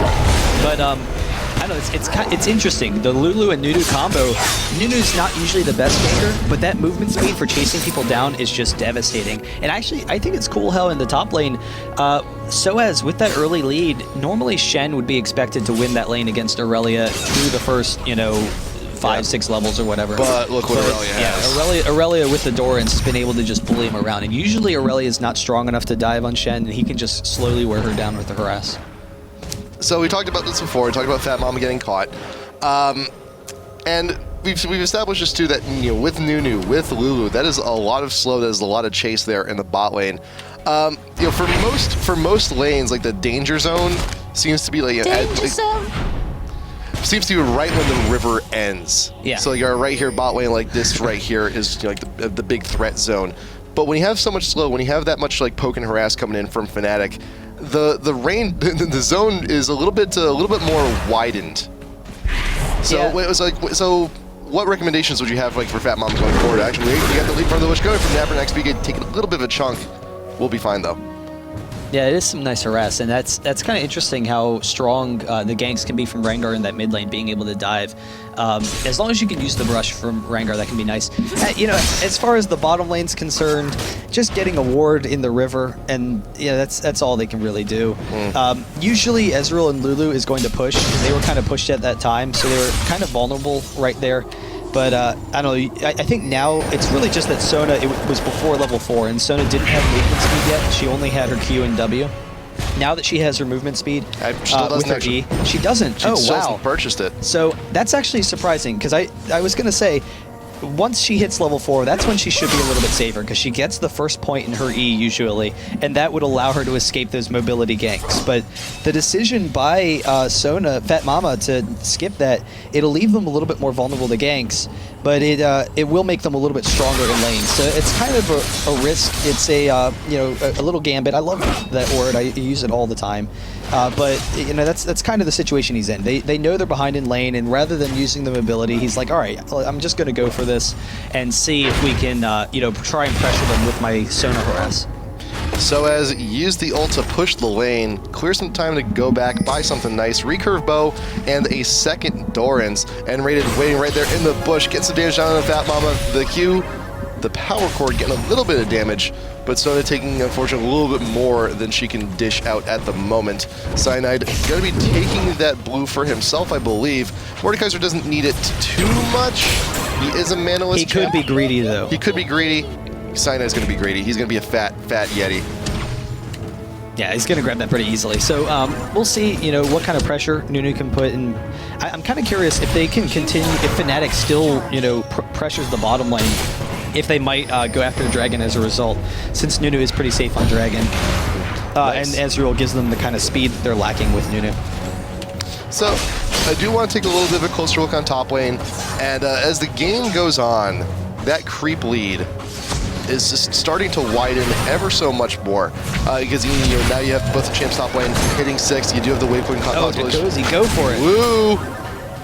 But I don't know, it's interesting. The Lulu and Nunu combo, Nunu's not usually the best ganker, but that movement speed for chasing people down is just devastating. And actually, I think it's cool how in the top lane, SuperAZE with that early lead, normally Shen would be expected to win that lane against Aurelia through the first, 5-6 levels or whatever. But look what Aurelia has. Aurelia with the Dorans has been able to just bully him around. And usually Aurelia is not strong enough to dive on Shen, and he can just slowly wear her down with the harass. So we talked about this before. We talked about FatMamma getting caught, and we've established this too that with Nunu, with Lulu, that is a lot of slow. That is a lot of chase there in the bot lane. For most lanes, like the danger zone seems to be seems to be right when the river ends. Yeah. So you're right here, bot lane like this right here is like the big threat zone. But when you have so much slow, when you have that much like poke and harass coming in from FNATIC, the zone is a little bit more widened. So it was like what recommendations would you have for FatMamma going forward? Actually, you got the lead from the Wish going from napraen XP, taking a little bit of a chunk. We'll be fine though. Yeah, it is some nice harass, and that's kind of interesting how strong the ganks can be from Rengar in that mid lane, being able to dive. As long as you can use the brush from Rengar, that can be nice. As far as the bottom lane's concerned, just getting a ward in the river, and that's all they can really do. Usually Ezreal and Lulu is going to push, and they were kind of pushed at that time, so they were kind of vulnerable right there. But I don't know, I think now it's really just that Sona, it was before level 4, and Sona didn't have movement speed yet. She only had her Q and W. Now that she has her movement speed with her E, she doesn't. She still purchased it. So that's actually surprising, because I was going to say, once she hits level 4, that's when she should be a little bit safer, because she gets the first point in her E usually, and that would allow her to escape those mobility ganks. But the decision by Sona, FatMamma, to skip that, it'll leave them a little bit more vulnerable to ganks, but it will make them a little bit stronger in lane. So it's kind of a risk. It's a little gambit. I love that word. I use it all the time. But that's kind of the situation he's in. They know they're behind in lane, and rather than using the mobility, he's like, all right, I'm just going to go for this and see if we can try and pressure them with my Sona harass. SuperAZE used the ult to push the lane, clear some time to go back, buy something nice, recurve bow, and a second Doran's, and Rated waiting right there in the bush, gets some damage down on the FatMamma. The Q, the power cord getting a little bit of damage, but Sona taking, unfortunately, a little bit more than she can dish out at the moment. Cyanide going to be taking that blue for himself, I believe. Mordekaiser doesn't need it too much. He is a manaless He could be greedy, though. He could be greedy. Cyanide's going to be greedy. He's going to be a fat Yeti. Yeah, he's going to grab that pretty easily. So we'll see, what kind of pressure Nunu can put in. I'm kind of curious if they can continue, if FNATIC still, pressures the bottom lane, if they might go after the Dragon as a result, since Nunu is pretty safe on Dragon. Nice. And Ezreal gives them the kind of speed that they're lacking with Nunu. So, I do want to take a little bit of a closer look on top lane, and as the game goes on, that creep lead is just starting to widen ever so much more. Because now you have both the champs top lane hitting 6, you do have the waypoint Oh, diqozoY, go for it. Woo!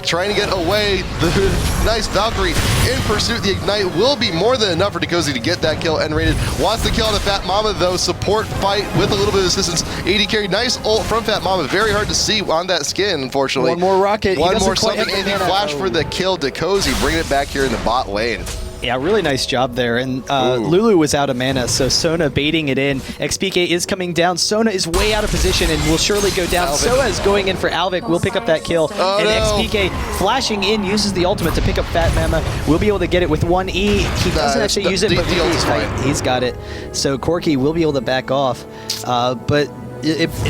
Trying to get away. The nice Valkyrie in pursuit. The Ignite will be more than enough for diqozoY to get that kill. And Rated wants the kill on the FatMamma, though. Support fight with a little bit of assistance. AD carry. Nice ult from FatMamma. Very hard to see on that skin, unfortunately. One more rocket. One more something. And he flash for the kill. diqozoY bringing it back here in the bot lane. Yeah, really nice job there. And Lulu was out of mana, so Sona baiting it in. XPK is coming down. Sona is way out of position and will surely go down. Alvik. Soa is going in for Alvik. Will pick up that kill. Oh, and no. XPK flashing in, uses the ultimate to pick up FatMamma. Will be able to get it with 1E. He doesn't actually use it, but the ult is fine. he's got it. So Corki will be able to back off. But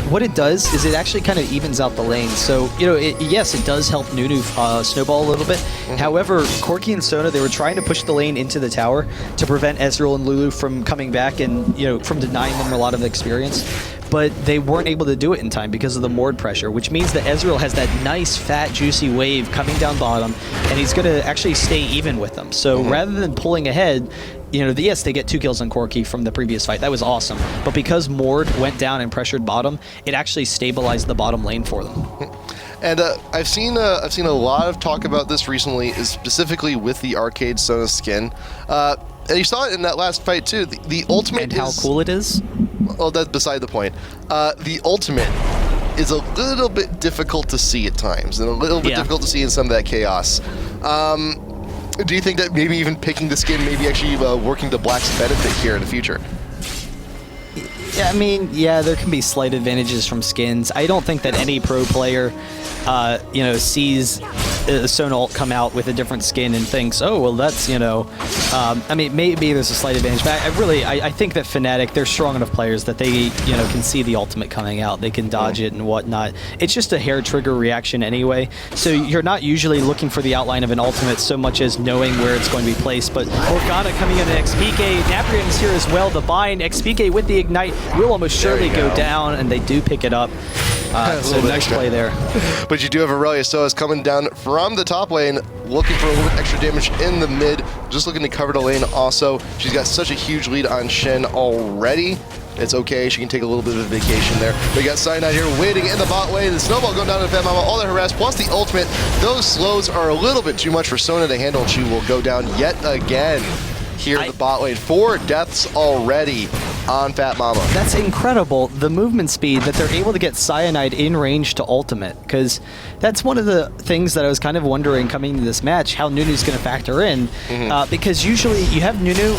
what it does is it actually kind of evens out the lane. So, yes, it does help Nunu snowball a little bit. However, Corki and Sona, they were trying to push the lane into the tower to prevent Ezreal and Lulu from coming back and, from denying them a lot of experience. But they weren't able to do it in time because of the Mord pressure, which means that Ezreal has that nice, fat, juicy wave coming down bottom, and he's going to actually stay even with them. So rather than pulling ahead, yes, they get 2 kills on Corki from the previous fight. That was awesome. But because Mord went down and pressured bottom, it actually stabilized the bottom lane for them. And I've seen a lot of talk about this recently, is specifically with the Arcade Sona skin. And you saw it in that last fight too. The ultimate And how is, cool it is? well, that's beside the point. The ultimate is a little bit difficult to see at times, and a little bit difficult to see in some of that chaos. Do you think that maybe even picking the skin, maybe actually working to Black's benefit here in the future? Yeah, I mean, yeah, there can be slight advantages from skins. I don't think that any pro player, sees Sona ult come out with a different skin and thinks, oh, well, that's, I mean, maybe there's a slight advantage, but I think that FNATIC, they're strong enough players that they, can see the ultimate coming out. They can dodge it and whatnot. It's just a hair trigger reaction anyway, so you're not usually looking for the outline of an ultimate so much as knowing where it's going to be placed. But Morgana coming in at XPK, napraen is here as well. The bind, XPK with the Ignite will almost surely go down, and they do pick it up. So nice play there. But you do have Aurelia Soa's coming down from the top lane, looking for a little bit extra damage in the mid, just looking to cover the lane also. She's got such a huge lead on Shen already. It's okay, she can take a little bit of a vacation there. We got Cyanide here waiting in the bot lane, the snowball going down to FatMamma, all that harass, plus the ultimate. Those slows are a little bit too much for Sona to handle, and she will go down yet again here in the bot lane. 4 deaths already on FatMamma. That's incredible, the movement speed that they're able to get Cyanide in range to ultimate, because that's one of the things that I was kind of wondering coming into this match, how Nunu's going to factor in, because usually you have Nunu,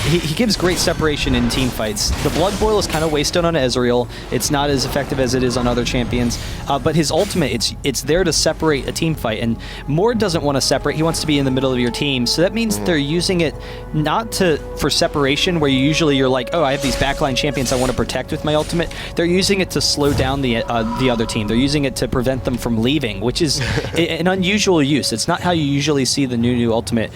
he gives great separation in team fights. The Blood Boil is kind of wasted on Ezreal. It's not as effective as it is on other champions, but his ultimate, it's there to separate a team fight, and Mord doesn't want to separate, he wants to be in the middle of your team, so that means they're using it not for separation, where you're like, oh, I have these backline champions I want to protect with my ultimate. They're using it to slow down the other team. They're using it to prevent them from leaving, which is an unusual use. It's not how you usually see the Nunu ultimate,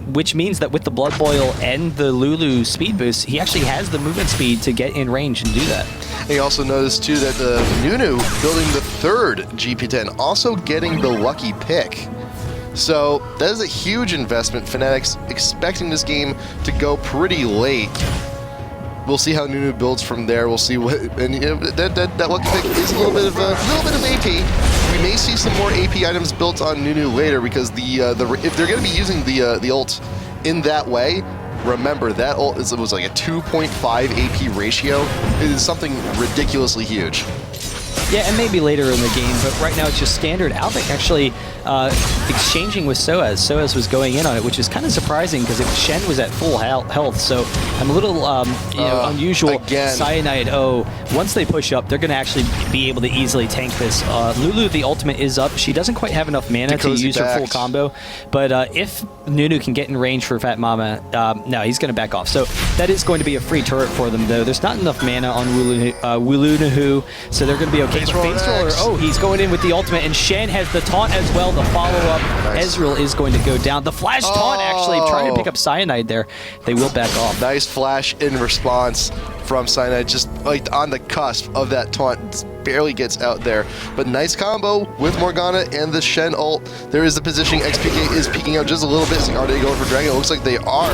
which means that with the Blood Boil and the Lulu speed boost, he actually has the movement speed to get in range and do that. And you also notice too that the Nunu building the 3rd GP10, also getting the lucky pick. So that is a huge investment. FNATIC's expecting this game to go pretty late. We'll see how Nunu builds from there. We'll see what, and that lucky pick is a little bit of AP. We may see some more AP items built on Nunu later, because if they're going to be using the ult in that way, remember that ult was like a 2.5 AP ratio. It is something ridiculously huge. Yeah, and maybe later in the game, but right now it's just standard. Alvik actually exchanging with SuperAZE. SuperAZE was going in on it, which is kind of surprising because Shen was at full health, so I'm a little unusual. Again. Cyanide, once they push up, they're going to actually be able to easily tank this. Lulu, the ultimate is up. She doesn't quite have enough mana to use her full combo, but if Nunu can get in range for FatMamma, no, he's going to back off. So that is going to be a free turret for them, though. There's not enough mana on Wulunahu, so they're going to be okay. Facerollerx. He's going in with the ultimate, and Shen has the taunt as well. The follow-up, Nice. Ezreal is going to go down. The flash taunt actually trying to pick up Cyanide there. They will back off. Nice flash in response from Cyanide, just like on the cusp of that taunt. Barely gets out there, but nice combo with Morgana and the Shen ult. There is the positioning. XPK is peeking out just a little bit. Are they going for Dragon? It looks like they are,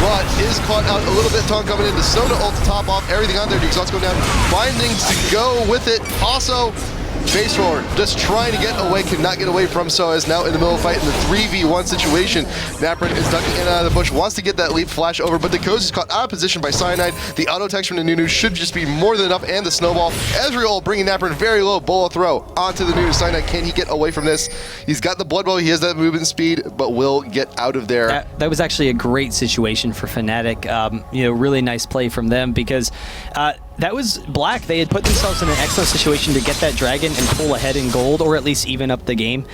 but is caught out a little bit. Taunt coming into Soda ult to top off everything on there. diqozoY going down, finding to go with it. Also, Faceroller just trying to get away, cannot get away from SuperAZE. Now in the middle of the fight in the 3v1 situation. napraen is ducking in and out of the bush, wants to get that leap flash over, but diqozoY is caught out of position by Cyanide. The auto text from the Nunu should just be more than enough, and the snowball. Ezreal bringing napraen very low, bullet throw onto the Nunu. Cyanide, can he get away from this? He's got the blood bow, he has that movement speed, but will get out of there. That was actually a great situation for FNATIC. Really nice play from them because that was Black. They had put themselves in an excellent situation to get that dragon and pull ahead in gold, or at least even up the game,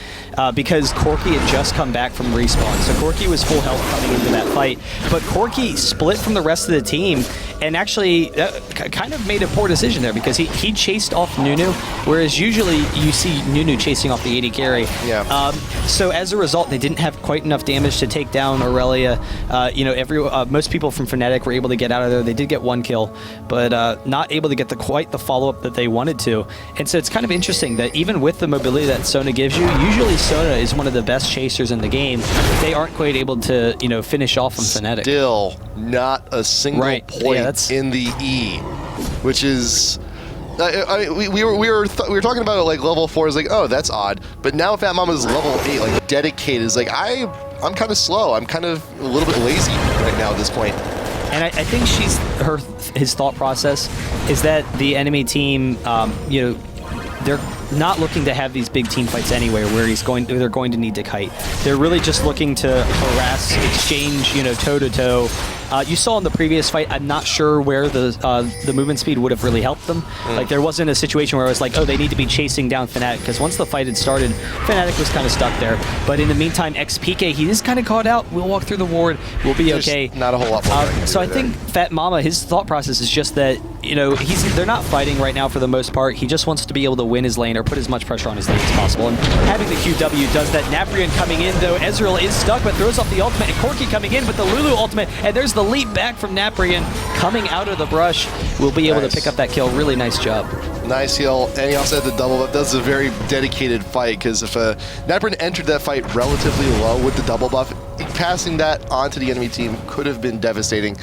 because Corki had just come back from respawn. So Corki was full health coming into that fight, but Corki split from the rest of the team and actually kind of made a poor decision there because he chased off Nunu, whereas usually you see Nunu chasing off the AD carry. Yeah. So as a result, they didn't have quite enough damage to take down Aurelia. Most people from FNATIC were able to get out of there. They did get one kill, but not able to get quite the follow-up that they wanted to. And so it's kind of interesting that even with the mobility that Sona gives you, usually Sona is one of the best chasers in the game. They aren't quite able to, finish off on FNATIC. Still not a single point in the E, which is... we were talking about it like level 4 is like, oh, that's odd, but now FatMamma's level 8, like dedicated, is like I'm kind of slow. I'm kind of a little bit lazy right now at this point. And I think his thought process is that the enemy team, they're not looking to have these big team fights anywhere where they're going to need to kite. They're really just looking to harass, exchange, toe to toe. You saw in the previous fight, I'm not sure where the movement speed would have really helped them. Like, there wasn't a situation where it was like, oh, they need to be chasing down FNATIC, because once the fight had started, FNATIC was kind of stuck there. But in the meantime, XPK, he is kind of caught out. We'll walk through the ward. We'll be okay. Not a whole lot more. So I think FatMamma, his thought process is just that, they're not fighting right now for the most part. He just wants to be able to win his lane or put as much pressure on his lane as possible. And having the QW does that. napraen coming in, though. Ezreal is stuck, but throws off the ultimate. And Corki coming in with the Lulu ultimate. And there's the leap back from napraen coming out of the brush. Will be able to pick up that kill. Really nice job. Nice heal, and he also had the double buff. That's a very dedicated fight, because if napraen entered that fight relatively low with the double buff, passing that onto the enemy team could have been devastating.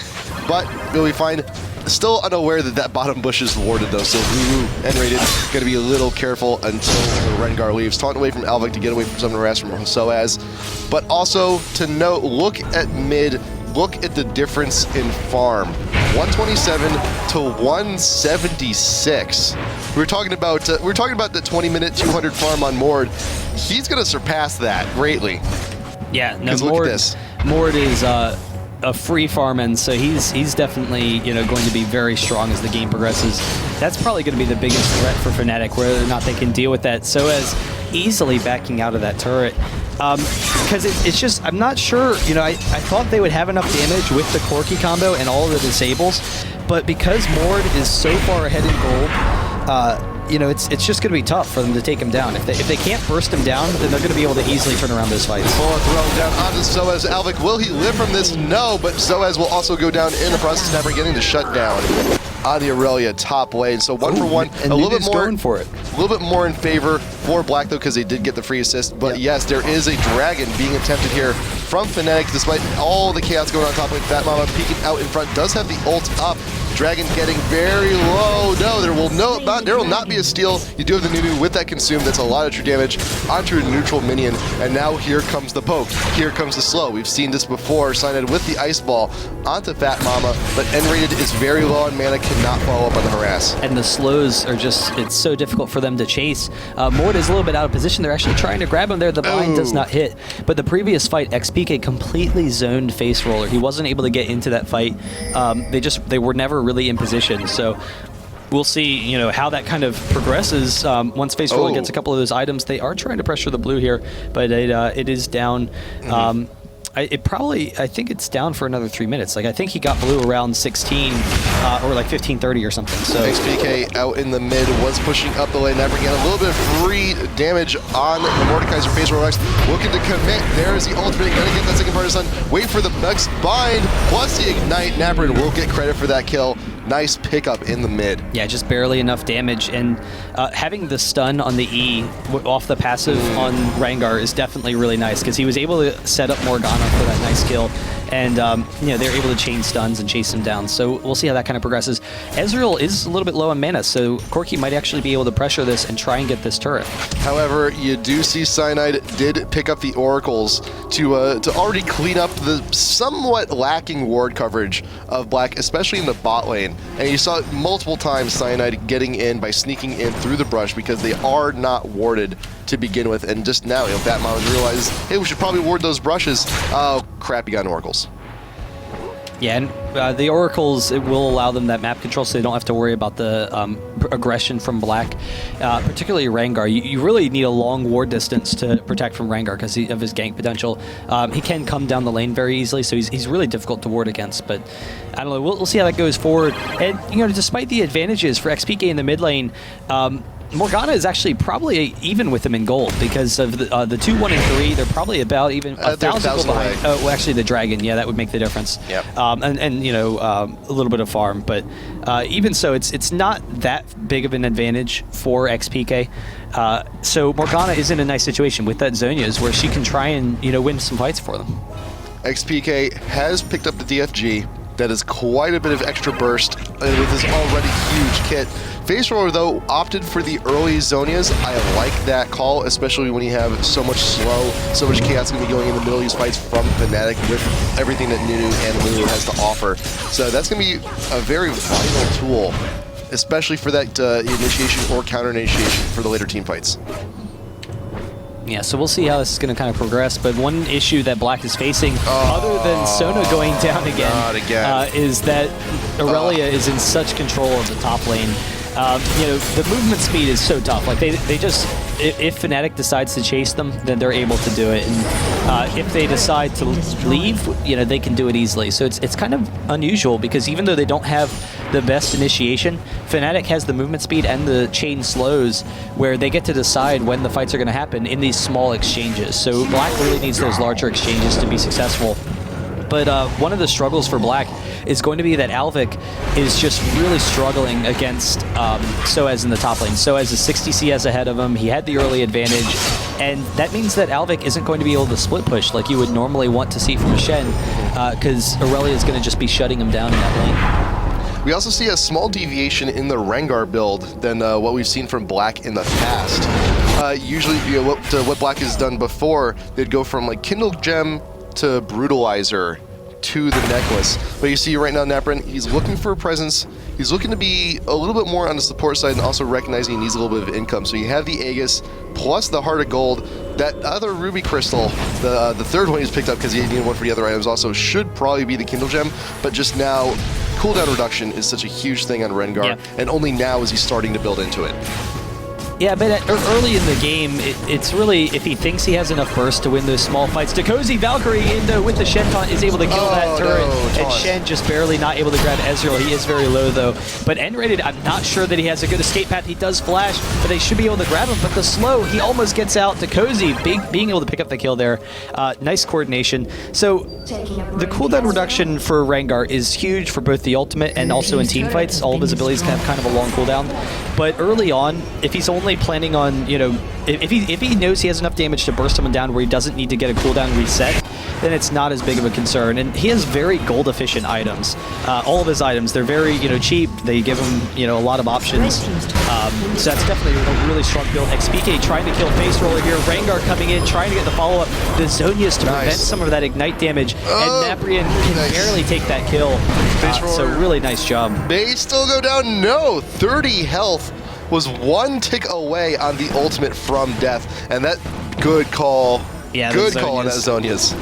But we'll be fine. Still unaware that bottom bush is warded, though, so Lulu and Rated going to be a little careful until the Rengar leaves. Taunt away from Alvik to get away from some of the rest from SuperAZE. But also to note, look at mid, look at the difference in farm. 127 to 176. We're talking about the 20-minute 200 farm on Mord. He's going to surpass that greatly. Yeah, no, look at this. Mord is a free farm, so he's definitely going to be very strong as the game progresses. That's probably going to be the biggest threat for FNATIC, whether or not they can deal with that. SuperAZE easily backing out of that turret. Because it's just, I'm not sure, I thought they would have enough damage with the Corki combo and all of the disables, but because Mord is so far ahead in gold, it's just going to be tough for them to take him down. If they can't burst him down, then they're going to be able to easily turn around those fights. Bullet thrown down onto SuperAZE. Alvik, will he live from this? No, but SuperAZE will also go down in the process, never getting the shutdown on the Aurelia top lane. So 1 for 1, a little bit more going for it. A little bit more in favor for Black, though, because they did get the free assist. But yes, there is a dragon being attempted here from FNATIC, despite all the chaos going on top of it. FatMamma peeking out in front, does have the ult up. Dragon getting very low. No, there will not be a steal. You do have the Nunu with that consume. That's a lot of true damage onto a neutral minion. And now here comes the poke. Here comes the slow. We've seen this before. Cyanide with the ice ball onto FatMamma, but N-rated is very low on mana, cannot follow up on the harass. And the slows are just, it's so difficult for them to chase. Mord is a little bit out of position. They're actually trying to grab him there. The bind does not hit. But the previous fight, XPK completely zoned Faceroller. He wasn't able to get into that fight. They were never really in position. So we'll see, how that kind of progresses once Faceroller gets a couple of those items. They are trying to pressure the blue here, but it is down. I think it's down for another 3 minutes. I think he got blue around 16 or 15:30 or something. So XPK out in the mid was pushing up the lane. Never again, a little bit of free damage on the Mordekaiser. Facerollerx looking to commit. There's the ultimate. Gonna get that second partisan. Wait for the next bind plus the ignite. napraen will get credit for that kill. Nice pickup in the mid. Yeah, just barely enough damage, and having the stun on the E off the passive on Rengar is definitely really nice because he was able to set up Morgana for that nice kill, and they're able to chain stuns and chase him down. So we'll see how that kind of progresses. Ezreal is a little bit low on mana, so Corki might actually be able to pressure this and try and get this turret. However, you do see Cyanide did pick up the Oracles to already clean up the somewhat lacking ward coverage of Black, especially in the bot lane. And you saw it multiple times, Cyanide getting in by sneaking in through the brush because they are not warded to begin with. And just now, FatMamma realizes, hey, we should probably ward those brushes. Oh, crap, you got Oracles. Yeah, and the Oracles, it will allow them that map control so they don't have to worry about the aggression from Black. Particularly Rengar. You really need a long ward distance to protect from Rengar because of his gank potential. He can come down the lane very easily, so he's really difficult to ward against. But I don't know, we'll see how that goes forward. And, despite the advantages for XPK in the mid lane, Morgana is actually probably even with him in gold because of the 2, 1, and 3. They're probably about even 1,000 gold behind. Well, actually, the dragon, yeah, that would make the difference. Yep. And a little bit of farm, but even so, it's not that big of an advantage for XPK. So Morgana is in a nice situation with that Zhonya's where she can try and win some fights for them. XPK has picked up the DFG. That is quite a bit of extra burst with his already huge kit. Faceroller, though, opted for the early Zhonya's. I like that call, especially when you have so much slow, so much chaos going to be going in the middle of these fights from FNATIC with everything that Nunu and Lulu has to offer. So that's going to be a very vital tool, especially for that initiation or counter-initiation for the later team fights. Yeah, so we'll see how this is going to kind of progress. But one issue that Black is facing, other than Sona going down again, is that Aurelia is in such control of the top lane. The movement speed is so tough. They just, if FNATIC decides to chase them, then they're able to do it. And if they decide to leave, they can do it easily. So it's kind of unusual because even though they don't have the best initiation, FNATIC has the movement speed and the chain slows where they get to decide when the fights are going to happen in these small exchanges. So Black really needs those larger exchanges to be successful. But one of the struggles for Black is going to be that Alvik is just really struggling against SuperAZE in the top lane. SuperAZE is 60 CS ahead of him. He had the early advantage. And that means that Alvik isn't going to be able to split push like you would normally want to see from a Shen because Aurelia is going to just be shutting him down in that lane. We also see a small deviation in the Rengar build than what we've seen from Black in the past. Usually, what Black has done before, they'd go from Kindle Gem to Brutalizer to the necklace. But you see right now, napraen, he's looking for a presence. He's looking to be a little bit more on the support side and also recognizing he needs a little bit of income. So you have the Aegis plus the Heart of Gold. That other Ruby Crystal, the third one he's picked up because he needed one for the other items also, should probably be the Kindle Gem. But just now, cooldown reduction is such a huge thing on Rengar, and only now is he starting to build into it. Yeah, but early in the game, it's really, if he thinks he has enough burst to win those small fights, diqozoY Valkyrie with the Shen taunt is able to kill that turret, and Shen just barely not able to grab Ezreal. He is very low, though. But N-rated, I'm not sure that he has a good escape path. He does flash, but they should be able to grab him. But the slow, he almost gets out. diqozoY being able to pick up the kill there. Nice coordination. So the cooldown reduction for Rengar is huge for both the ultimate and also in team fights. All of his abilities can have kind of a long cooldown. But early on, if he's only definitely planning on, you know, if he knows he has enough damage to burst someone down where he doesn't need to get a cooldown reset, then it's not as big of a concern. And he has very gold efficient items. All of his items, they're very, you know, cheap. They give him, you know, a lot of options. So that's definitely a really strong build. XPK trying to kill Faceroller here. Rengar coming in, trying to get the follow-up. The Zonias to prevent some of that ignite damage. And napraen can barely take that kill. So really nice job. May still go down. No, 30 health was one tick away on the ultimate from death. And that good call. Yeah, good call on that Zonias.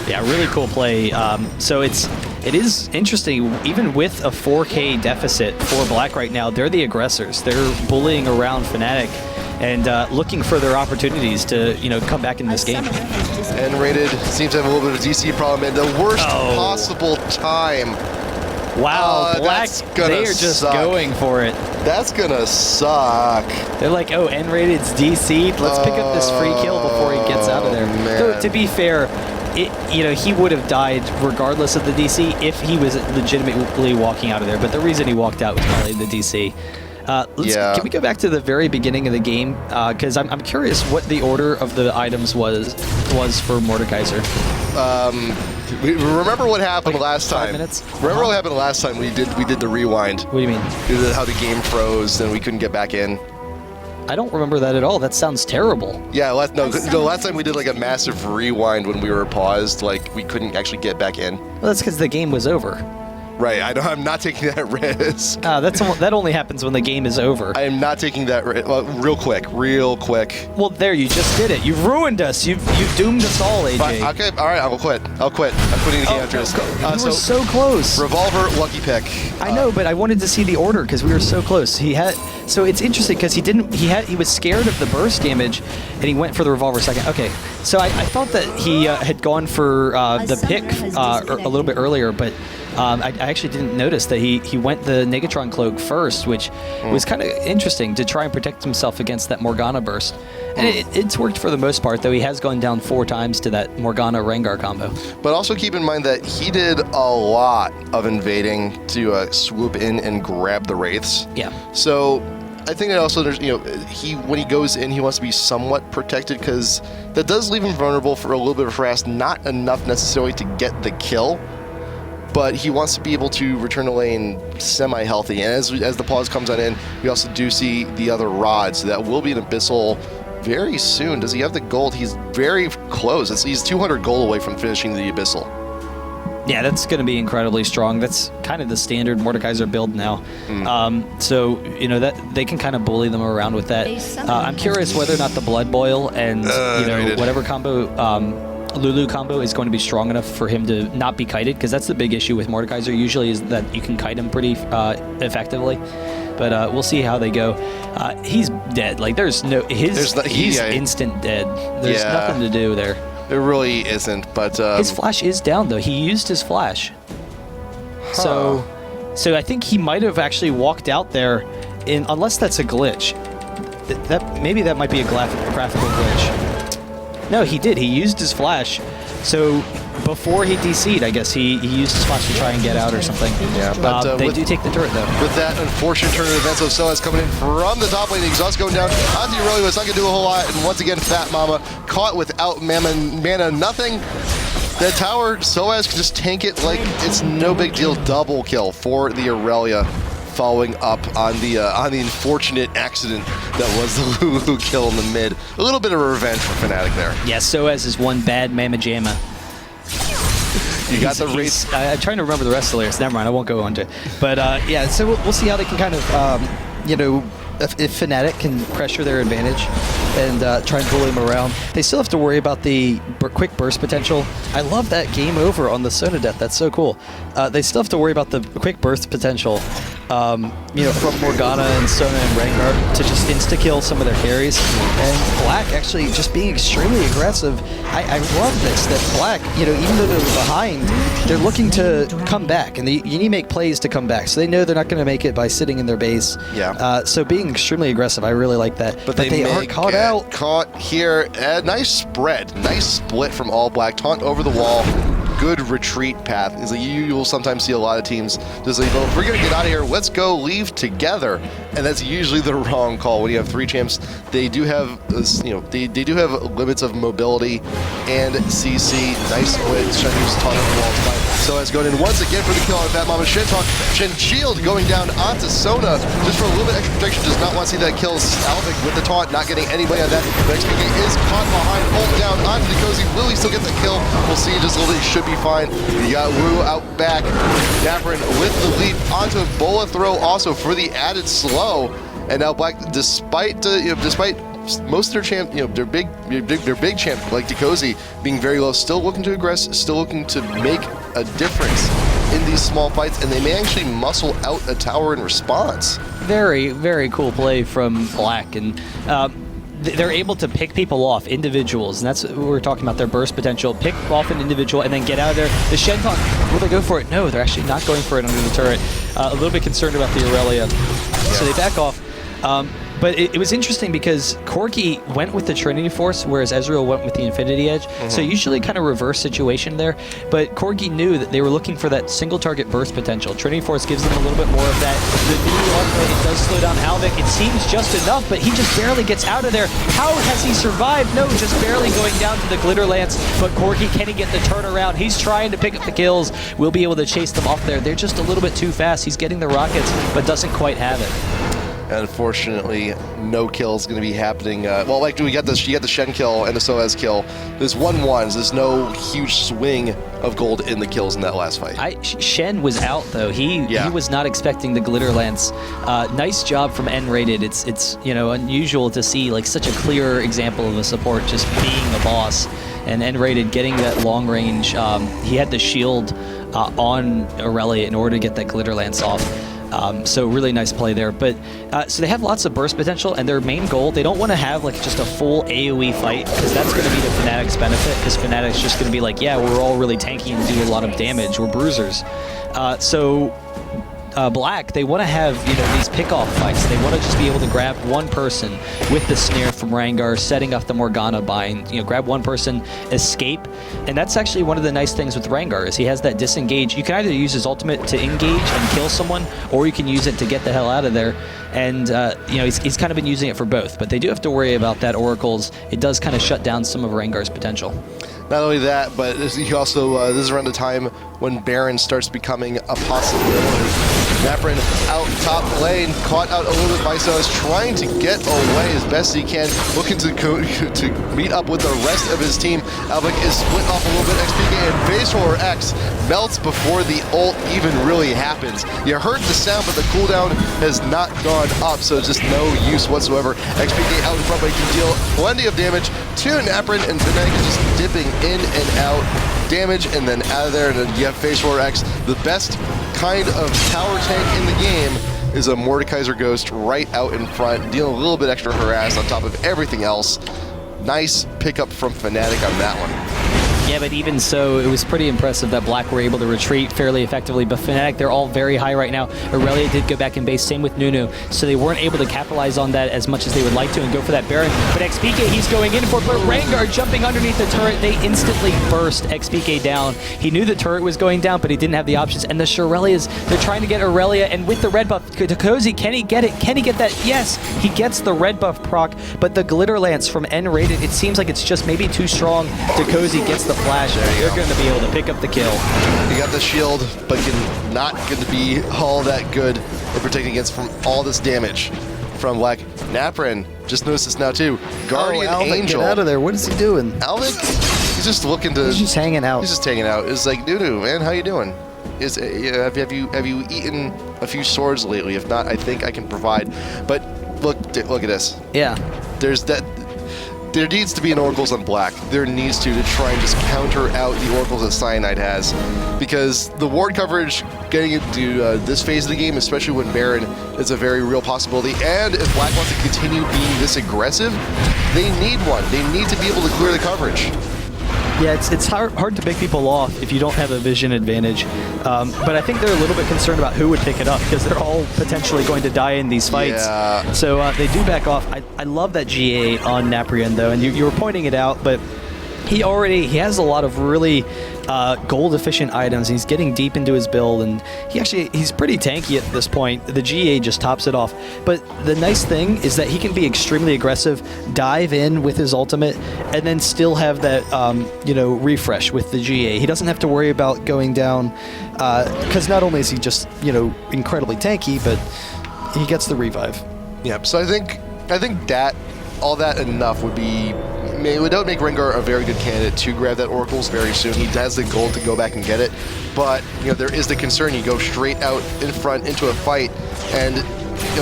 Yeah, really cool play. So it is interesting, even with a 4K deficit for Black right now, they're the aggressors. They're bullying around FNATIC and looking for their opportunities to, you know, come back in this game. N-rated seems to have a little bit of a DC problem and the worst possible time. Wow, Black, they are just going for it. That's gonna suck. They're like, oh, N-rated's DC'd. Let's pick up this free kill before he gets out of there. Though, to be fair, you know, he would have died regardless of the DC if he was legitimately walking out of there. But the reason he walked out was probably the DC. Can we go back to the very beginning of the game? Because I'm curious what the order of the items was for Mordekaiser. Remember what happened Like last 5 time? minutes? Remember what happened last time we did the rewind? What do you mean? How the game froze and we couldn't get back in. I don't remember that at all. That sounds terrible. Yeah, last time we did like a massive rewind when we were paused, like we couldn't actually get back in. Well, that's because the game was over. Right, I'm not taking that risk. That only happens when the game is over. I am not taking that risk. Well, real quick. Well, there, you just did it. You've ruined us. You've doomed us all, AJ. Fine, okay, all right, I'll quit. I'm putting the game after this. You were so close. Revolver, lucky pick. I know, but I wanted to see the order because we were so close. So it's interesting because he was scared of the burst damage, and he went for the revolver second. Okay, so I thought that he had gone for the pick a little bit earlier, but I actually didn't notice that he went the Negatron Cloak first, which was kind of interesting to try and protect himself against that Morgana burst. And it's worked for the most part, though he has gone down 4 times to that Morgana Rengar combo. But also keep in mind that he did a lot of invading to swoop in and grab the Wraiths. Yeah. So I think that also there's, you know, when he goes in, he wants to be somewhat protected because that does leave him vulnerable for a little bit of harass, not enough necessarily to get the kill. But he wants to be able to return to lane semi-healthy. And as the pause comes on in, we also do see the other rod. So that will be an Abyssal very soon. Does he have the gold? He's very close. He's 200 gold away from finishing the Abyssal. Yeah, that's going to be incredibly strong. That's kind of the standard Mordekaiser build now. So, you know, that they can kind of bully them around with that. I'm curious whether or not the Blood Boil and, you know, whatever combo... Lulu combo is going to be strong enough for him to not be kited, because that's the big issue with Mordekaiser usually is that you can kite him pretty effectively. But we'll see how they go. He's dead. Like he's instant dead. There's nothing to do there. There really isn't. But his flash is down though. He used his flash. So I think he might have actually walked out there, unless that's a glitch. Maybe that might be a graphical glitch. No, he did. He used his flash. So before he DC'd, I guess he used his flash to try and get out or something. Yeah, but they do take the turret though. With that unfortunate turn of events, SuperAZE coming in from the top lane, the exhaust going down. Anti-Rolly was not going to do a whole lot, and once again, FatMamma caught without mana, nothing. That tower, SuperAZE can just tank it like it's no big deal. Double kill for the Aurelia, following up on the unfortunate accident that was the Lulu kill in the mid. A little bit of revenge for FNATIC there. Yeah, SuperAZE is one bad Mamma Jamma. You got the race. I'm trying to remember the rest of the lyrics. Never mind, I won't go on to it. But yeah, so we'll see how they can kind of, you know, if FNATIC can pressure their advantage and try and bully them around. They still have to worry about the quick burst potential. I love that game over on the Sona Death. That's so cool. They still have to worry about the quick burst potential, you know, from Morgana and Sona and Rengar to just insta-kill some of their carries. And Black actually just being extremely aggressive. I love this, that Black, you know, even though they're behind, they're looking to come back. And you need to make plays to come back. So they know they're not going to make it by sitting in their base. Yeah. So being extremely aggressive, I really like that. But they are caught out. Caught here. Nice spread. Nice split from all Black. Taunt over the wall. Good retreat path. Is like you will sometimes see a lot of teams just like, well, if we're gonna get out of here, let's go leave together. and that's usually the wrong call when you have 3 champs. They do have this, they do have limits of mobility and CC. Nice win. Shen was taught on the walls by SuperAZE going in once again for the kill on FatMamma. Shen Shield going down onto Sona just for a little bit extra protection. Does not want to see that kill. Alvik with the taunt, not getting anybody on that. But XPK is caught behind, ult down onto diqozoY. Will he still get the kill? We'll see just a little bit. He should be fine. You got Wu out back. napraen with the leap onto a bola throw also for the added slow. And now Black, despite most of their champ, their big champ like diqozoY being very low, still looking to aggress, still looking to make a difference in these small fights, and they may actually muscle out a tower in response. Very, very cool play from Black, and they're able to pick people off, individuals, and that's what we're talking about, their burst potential. Pick off an individual and then get out of there. The Shenton, will they go for it? No, they're actually not going for it under the turret. A little bit concerned about the Aurelia, so they back off. But it was interesting because Corki went with the Trinity Force, whereas Ezreal went with the Infinity Edge. So usually kind of reverse situation there. But Corki knew that they were looking for that single target burst potential. Trinity Force gives them a little bit more of that. The new armor, it does slow down Alvik. It seems just enough, but he just barely gets out of there. How has he survived? No, just barely going down to the Glitter Lance. But Corki, can he get the turnaround? He's trying to pick up the kills. We'll be able to chase them off there. They're just a little bit too fast. He's getting the rockets, but doesn't quite have it. Unfortunately, no kill is going to be happening. Well, like, you got the Shen kill and the SuperAZE kill. There's 1-1s. There's no huge swing of gold in the kills in that last fight. Shen was out though. He was not expecting the Glitter Lance. Nice job from N-Rated. It's unusual to see like such a clear example of a support just being a boss. And N-Rated getting that long range. He had the shield on Aurelia in order to get that Glitter Lance off. So really nice play there. But so they have lots of burst potential, and their main goal, they don't want to have like just a full AoE fight, because that's going to be the Fnatic's benefit, because Fnatic's just going to be like, yeah, we're all really tanky and do a lot of damage. We're bruisers. Black, they want to have these pick-off fights. They want to just be able to grab one person with the snare from Rengar, setting up the Morgana bind. Grab one person, escape, and that's actually one of the nice things with Rengar is he has that disengage. You can either use his ultimate to engage and kill someone, or you can use it to get the hell out of there. And he's kind of been using it for both. But they do have to worry about that Oracles. It does kind of shut down some of Rengar's potential. Not only that, but this is around the time when Baron starts becoming a possibility. napraen out top lane, caught out a little bit by SuperAZE, trying to get away as best he can, looking to meet up with the rest of his team. Alvik is split off a little bit. XPK and Facerollerx melts before the ult even really happens. You heard the sound, but the cooldown has not gone up, so just no use whatsoever. XPK out in front, but he can deal plenty of damage to napraen, and FNATIC is just dipping in and out. Damage and then out of there, and then you have Facerollerx. The best kind of tower tank in the game is a Mordekaiser Ghost right out in front, dealing a little bit extra harass on top of everything else. Nice pickup from FNATIC on that one. Yeah, but even so, it was pretty impressive that Black were able to retreat fairly effectively. But FNATIC, they're all very high right now. Aurelia did go back in base, same with Nunu. So they weren't able to capitalize on that as much as they would like to and go for that Baron. But XPK, he's going in for it. But Rengar jumping underneath the turret. They instantly burst XPK down. He knew the turret was going down, but he didn't have the options. And the Shurellias, they're trying to get Aurelia. And with the red buff, diqozoY, can he get it? Can he get that? Yes, he gets the red buff proc. But the Glitter Lance from N-Rated, it seems like it's just maybe too strong. diqozoY gets the flash. They're going to be able to pick up the kill. You got the shield, but not going to be all that good in protecting against from all this damage from Black. napraen, just noticed this now too. Guardian Alvik, Angel. get out of there. What is he doing? Alvik, he's just looking to. He's just hanging out. He's just hanging out. It's like, Nunu, man, how you doing? Have you eaten a few swords lately? If not, I think I can provide. But look at this. Yeah. There needs to be an Oracles on Black. There needs to try and just counter out the Oracles that Cyanide has. Because the ward coverage getting into this phase of the game, especially when Baron, is a very real possibility. And if Black wants to continue being this aggressive, they need one. They need to be able to clear the coverage. Yeah, it's hard to pick people off if you don't have a vision advantage. But I think they're a little bit concerned about who would pick it up, because they're all potentially going to die in these fights. Yeah. So they do back off. I love that GA on napraen, though, and you were pointing it out, but He has a lot of really gold efficient items. He's getting deep into his build, and he's pretty tanky at this point. The GA just tops it off. But the nice thing is that he can be extremely aggressive, dive in with his ultimate, and then still have that refresh with the GA. He doesn't have to worry about going down because not only is he just incredibly tanky, but he gets the revive. Yep. So I think that all that enough would be. It would make Rengar a very good candidate to grab that Oracles very soon. He has the gold to go back and get it, but there is the concern. You go straight out in front into a fight, and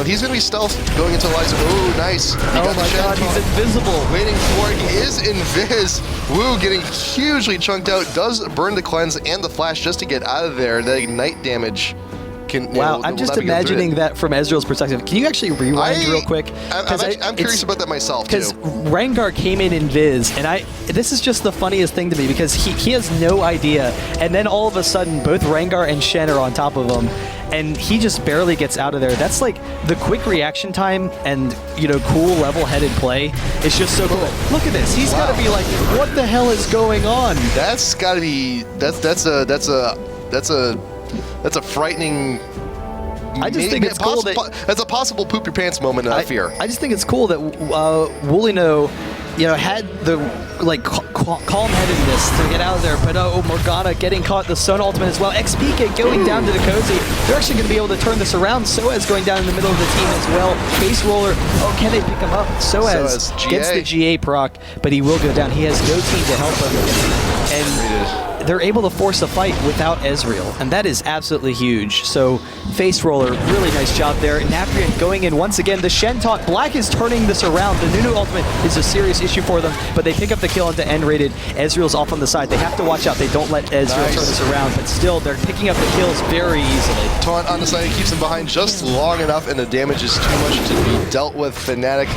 he's going to be stealth going into Liza. Oh, nice! He got my the God, he's invisible. Waiting for it. He is invis. Woo, getting hugely chunked out. Does burn the cleanse and the flash just to get out of there. The ignite damage. Wow, I'm just imagining that from Ezreal's perspective. Can you actually rewind real quick? I'm curious about that myself, too. Because Rengar came in Viz, and this is just the funniest thing to me, because he has no idea, and then all of a sudden, both Rengar and Shen are on top of him, and he just barely gets out of there. That's like the quick reaction time and, cool level-headed play. It's just so cool. Look at this. He's got to be like, what the hell is going on? That's got to be... That's a frightening. I just think it's cool that that's a possible poop your pants moment. I fear. I just think it's cool that Woolino, had the calm-headedness to get out of there. But Morgana getting caught, the Sun ultimate as well. XPK going down to diqozoY. They're actually going to be able to turn this around. SuperAZE going down in the middle of the team as well. Faceroller. Oh, can they pick him up? SuperAZE gets the GA proc, but he will go down. He has no team to help him, and they're able to force a fight without Ezreal, and that is absolutely huge. So, Faceroller, really nice job there. napraen going in once again. The Shen taunt. Black is turning this around. The Nunu ultimate is a serious issue for them, but they pick up the kill into N-rated. Ezreal's off on the side. They have to watch out. They don't let Ezreal turn this around, but still, they're picking up the kills very easily. Taunt on the side keeps him behind just long enough, and the damage is too much to be dealt with. FNATIC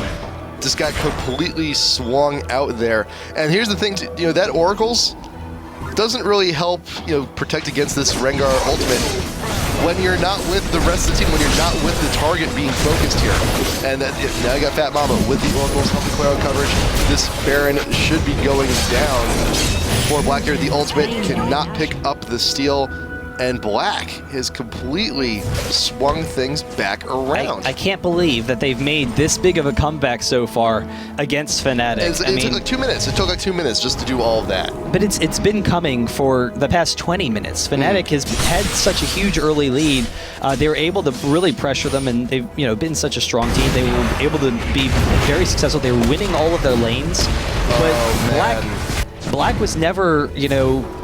just got completely swung out there. And here's the thing, that Oracles doesn't really help, protect against this Rengar ultimate when you're not with the rest of the team, when you're not with the target being focused here. And now you got FatMamma with the Oracles helping clear out coverage. This Baron should be going down for Black here. The ultimate cannot pick up the steal, and Black has completely swung things back around. I can't believe that they've made this big of a comeback so far against FNATIC. It took like 2 minutes. It took like 2 minutes just to do all of that. But it's been coming for the past 20 minutes. FNATIC has had such a huge early lead. They were able to really pressure them, and they've been such a strong team. They were able to be very successful. They were winning all of their lanes. But Black was never,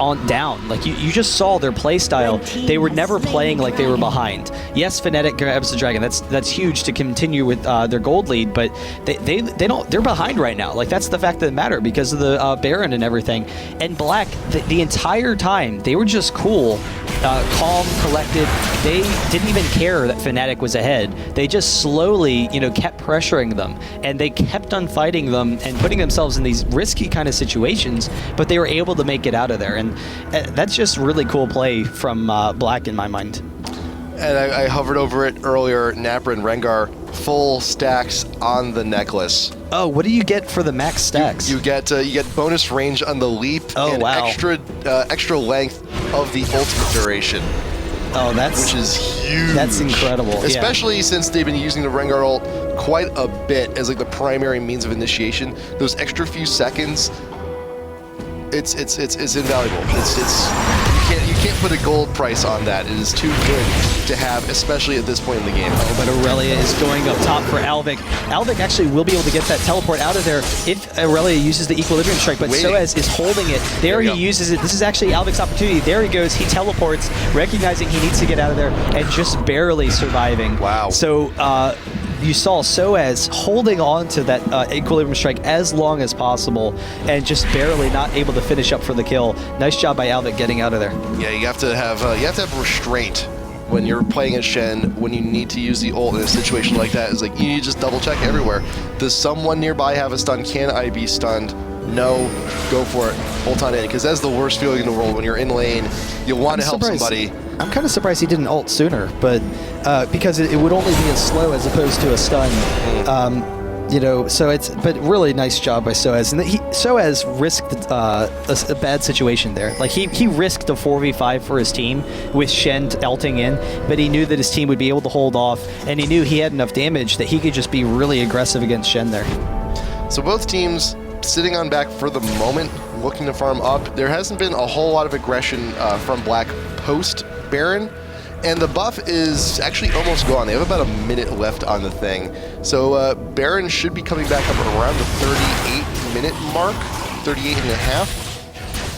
on down. Like, you just saw their play style. They were never playing like they were behind. Yes, FNATIC grabs the dragon. That's huge to continue with their gold lead, but they're behind right now. Like, that's the fact of the matter because of the Baron and everything. And Black, the entire time, they were just cool, calm, collected. They didn't even care that FNATIC was ahead. They just slowly, kept pressuring them, and they kept on fighting them and putting themselves in these risky kind of situations, but they were able to make it out of there, and that's just really cool play from Black in my mind. And I hovered over it earlier. napraen Rengar, full stacks on the necklace. Oh, what do you get for the max stacks? You get bonus range on the leap and extra length of the ultimate duration. Oh, which is huge. That's incredible. Especially since they've been using the Rengar ult quite a bit as like the primary means of initiation. Those extra few seconds, it's invaluable. You can't put a gold price on that. It is too good to have, especially at this point in the game. Oh, but Aurelia is going up top for Alvik. Alvik actually will be able to get that teleport out of there if Aurelia uses the Equilibrium Strike, but SuperAZE is holding it. There he uses it. This is actually Alvik's opportunity. There he goes. He teleports, recognizing he needs to get out of there, and just barely surviving. Wow. So, you saw SuperAZE holding on to that Equilibrium Strike as long as possible and just barely not able to finish up for the kill. Nice job by Alvik getting out of there. Yeah, you have to have restraint when you're playing as Shen, when you need to use the ult in a situation like that. It's like you need to just double check everywhere. Does someone nearby have a stun? Can I be stunned? No, go for it. Ult on in, because that's the worst feeling in the world when you're in lane. You want to help somebody. I'm kind of surprised he didn't ult sooner, but because it would only be a slow as opposed to a stun. You know, so it's but really nice job by SuperAZE, and SuperAZE risked a bad situation there. Like he risked a 4v5 for his team with Shen ulting in, but he knew that his team would be able to hold off, and he knew he had enough damage that he could just be really aggressive against Shen there. So both teams sitting on back for the moment, looking to farm up. There hasn't been a whole lot of aggression from Black post Baron. And the buff is actually almost gone. They have about a minute left on the thing. So Baron should be coming back up around the 38-minute mark, 38 and a half.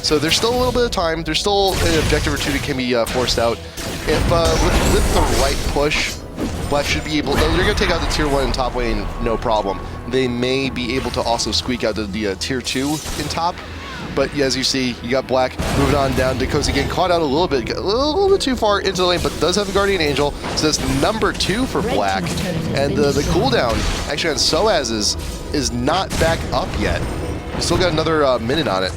So there's still a little bit of time. There's still an objective or two that can be forced out. If with the right push, Black should be able. They're going to take out the tier 1 in top lane, no problem. They may be able to also squeak out the tier 2 in top. But as you see, you got Black moving on down. diqozoY getting caught out a little bit too far into the lane, but does have a Guardian Angel. So that's number 2 for Black. And the cooldown actually on SuperAZE is not back up yet. We still got another minute on it.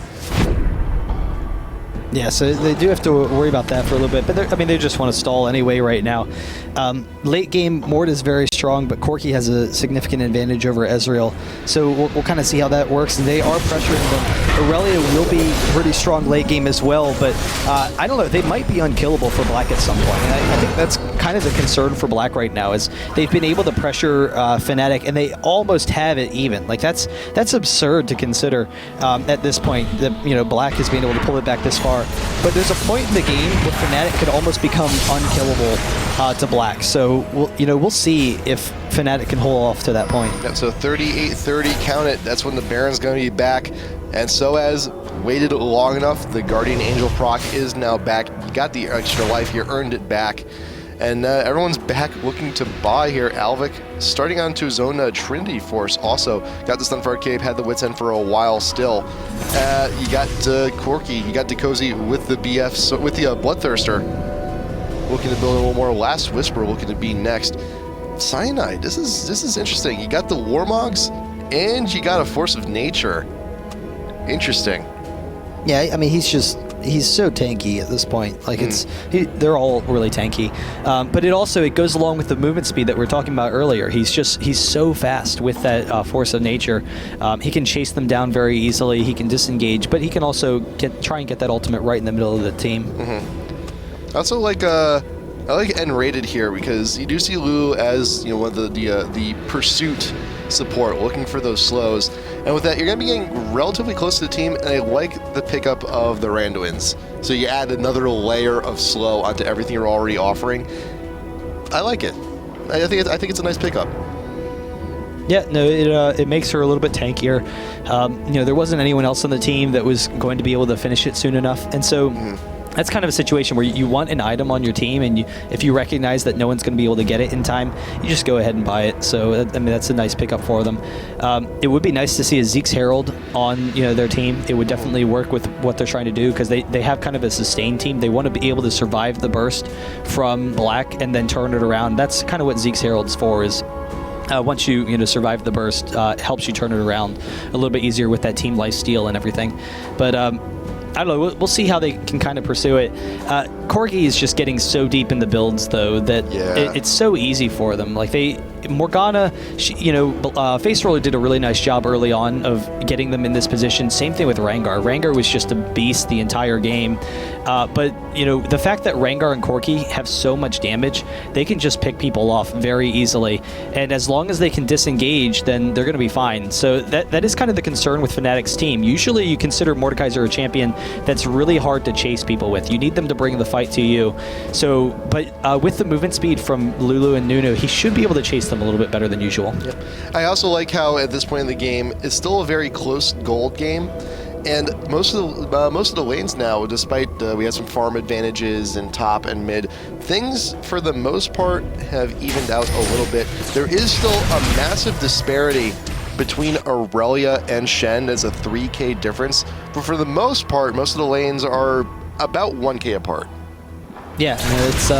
Yeah, so they do have to worry about that for a little bit, but they just want to stall anyway right now. Late game, Mort is very strong, but Corki has a significant advantage over Ezreal, so we'll kind of see how that works. And they are pressuring them. Aurelia will be pretty strong late game as well, but I don't know, they might be unkillable for Black at some point. And I think that's kind of the concern for Black right now, is they've been able to pressure FNATIC, and they almost have it even. Like that's absurd to consider at this point that Black has been able to pull it back this far. But there's a point in the game where FNATIC could almost become unkillable to Black. So we'll see if FNATIC can hold off to that point. Yep, so 38-30, count it. That's when the Baron's going to be back. And SuperAZE waited long enough. The Guardian Angel proc is now back. You got the extra life here, earned it back. And everyone's back looking to buy here. Alvik starting onto his own Trinity Force also. Got the stun for Arcade, had the Wits End for a while still. You got Corki, you got diqozoY with the BF, so with the Bloodthirster. Looking to build a little more. Last Whisper looking to be next. Cyanide, this is interesting. You got the Warmogs, and you got a Force of Nature. Interesting. Yeah, I mean, he's so tanky at this point. Like they're all really tanky. But it goes along with the movement speed that we were talking about earlier. He's so fast with that Force of Nature. He can chase them down very easily. He can disengage, but he can also try and get that ultimate right in the middle of the team. I also I like N-rated here because you do see Lulu as one of the pursuit support, looking for those slows. And with that, you're going to be getting relatively close to the team, and I like the pickup of the Randuins. So you add another layer of slow onto everything you're already offering. I like it. I think it's a nice pickup. Yeah, no, it makes her a little bit tankier. There wasn't anyone else on the team that was going to be able to finish it soon enough, and so that's kind of a situation where you want an item on your team, and if you recognize that no one's going to be able to get it in time, you just go ahead and buy it. So that's a nice pickup for them. It would be nice to see a Zeke's Herald on their team. It would definitely work with what they're trying to do, because they have kind of a sustained team. They want to be able to survive the burst from Black and then turn it around. That's kind of what Zeke's Herald's for, is once you survive the burst, helps you turn it around a little bit easier with that team lifesteal and everything. But I don't know. We'll see how they can kind of pursue it. Corgi is just getting so deep in the builds, though, that it's so easy for them. Like Morgana, Faceroller did a really nice job early on of getting them in this position. Same thing with Rengar. Rengar was just a beast the entire game. But the fact that Rengar and Corki have so much damage, they can just pick people off very easily. And as long as they can disengage, then they're going to be fine. So that is kind of the concern with Fnatic's team. Usually you consider Mordekaiser a champion that's really hard to chase people with. You need them to bring the fight to you. So, but with the movement speed from Lulu and Nunu, he should be able to chase them a little bit better than usual. Yep. I also like how at this point in the game, it's still a very close gold game. And most of the lanes now, despite we have some farm advantages in top and mid, things for the most part have evened out a little bit. There is still a massive disparity between Aurelia and Shen. There's a 3K difference, but for the most part, most of the lanes are about 1K apart. Yeah, it's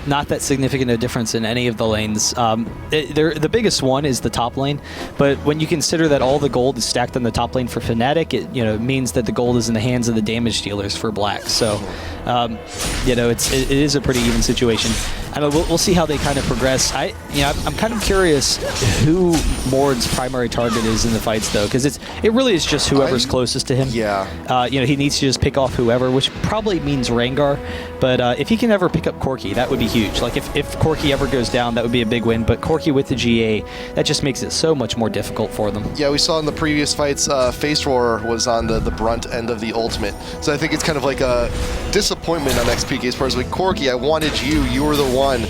not that significant a difference in any of the lanes. The biggest one is the top lane, but when you consider that all the gold is stacked on the top lane for Fnatic, it means that the gold is in the hands of the damage dealers for Black. So, it is a pretty even situation. I don't know, we'll see how they kind of progress. I'm kind of curious who Mord's primary target is in the fights, though, because it really is just whoever's closest to him. Yeah. He needs to just pick off whoever, which probably means Rengar. But if he can ever pick up Corki, that would be huge. Like, if Corki ever goes down, that would be a big win. But Corki with the GA, that just makes it so much more difficult for them. Yeah, we saw in the previous fights, Facerollerx was on the brunt end of the ultimate. So I think it's kind of like a disappointment on XPK as far as like, Corki, I wanted you. You were the one. Morgana,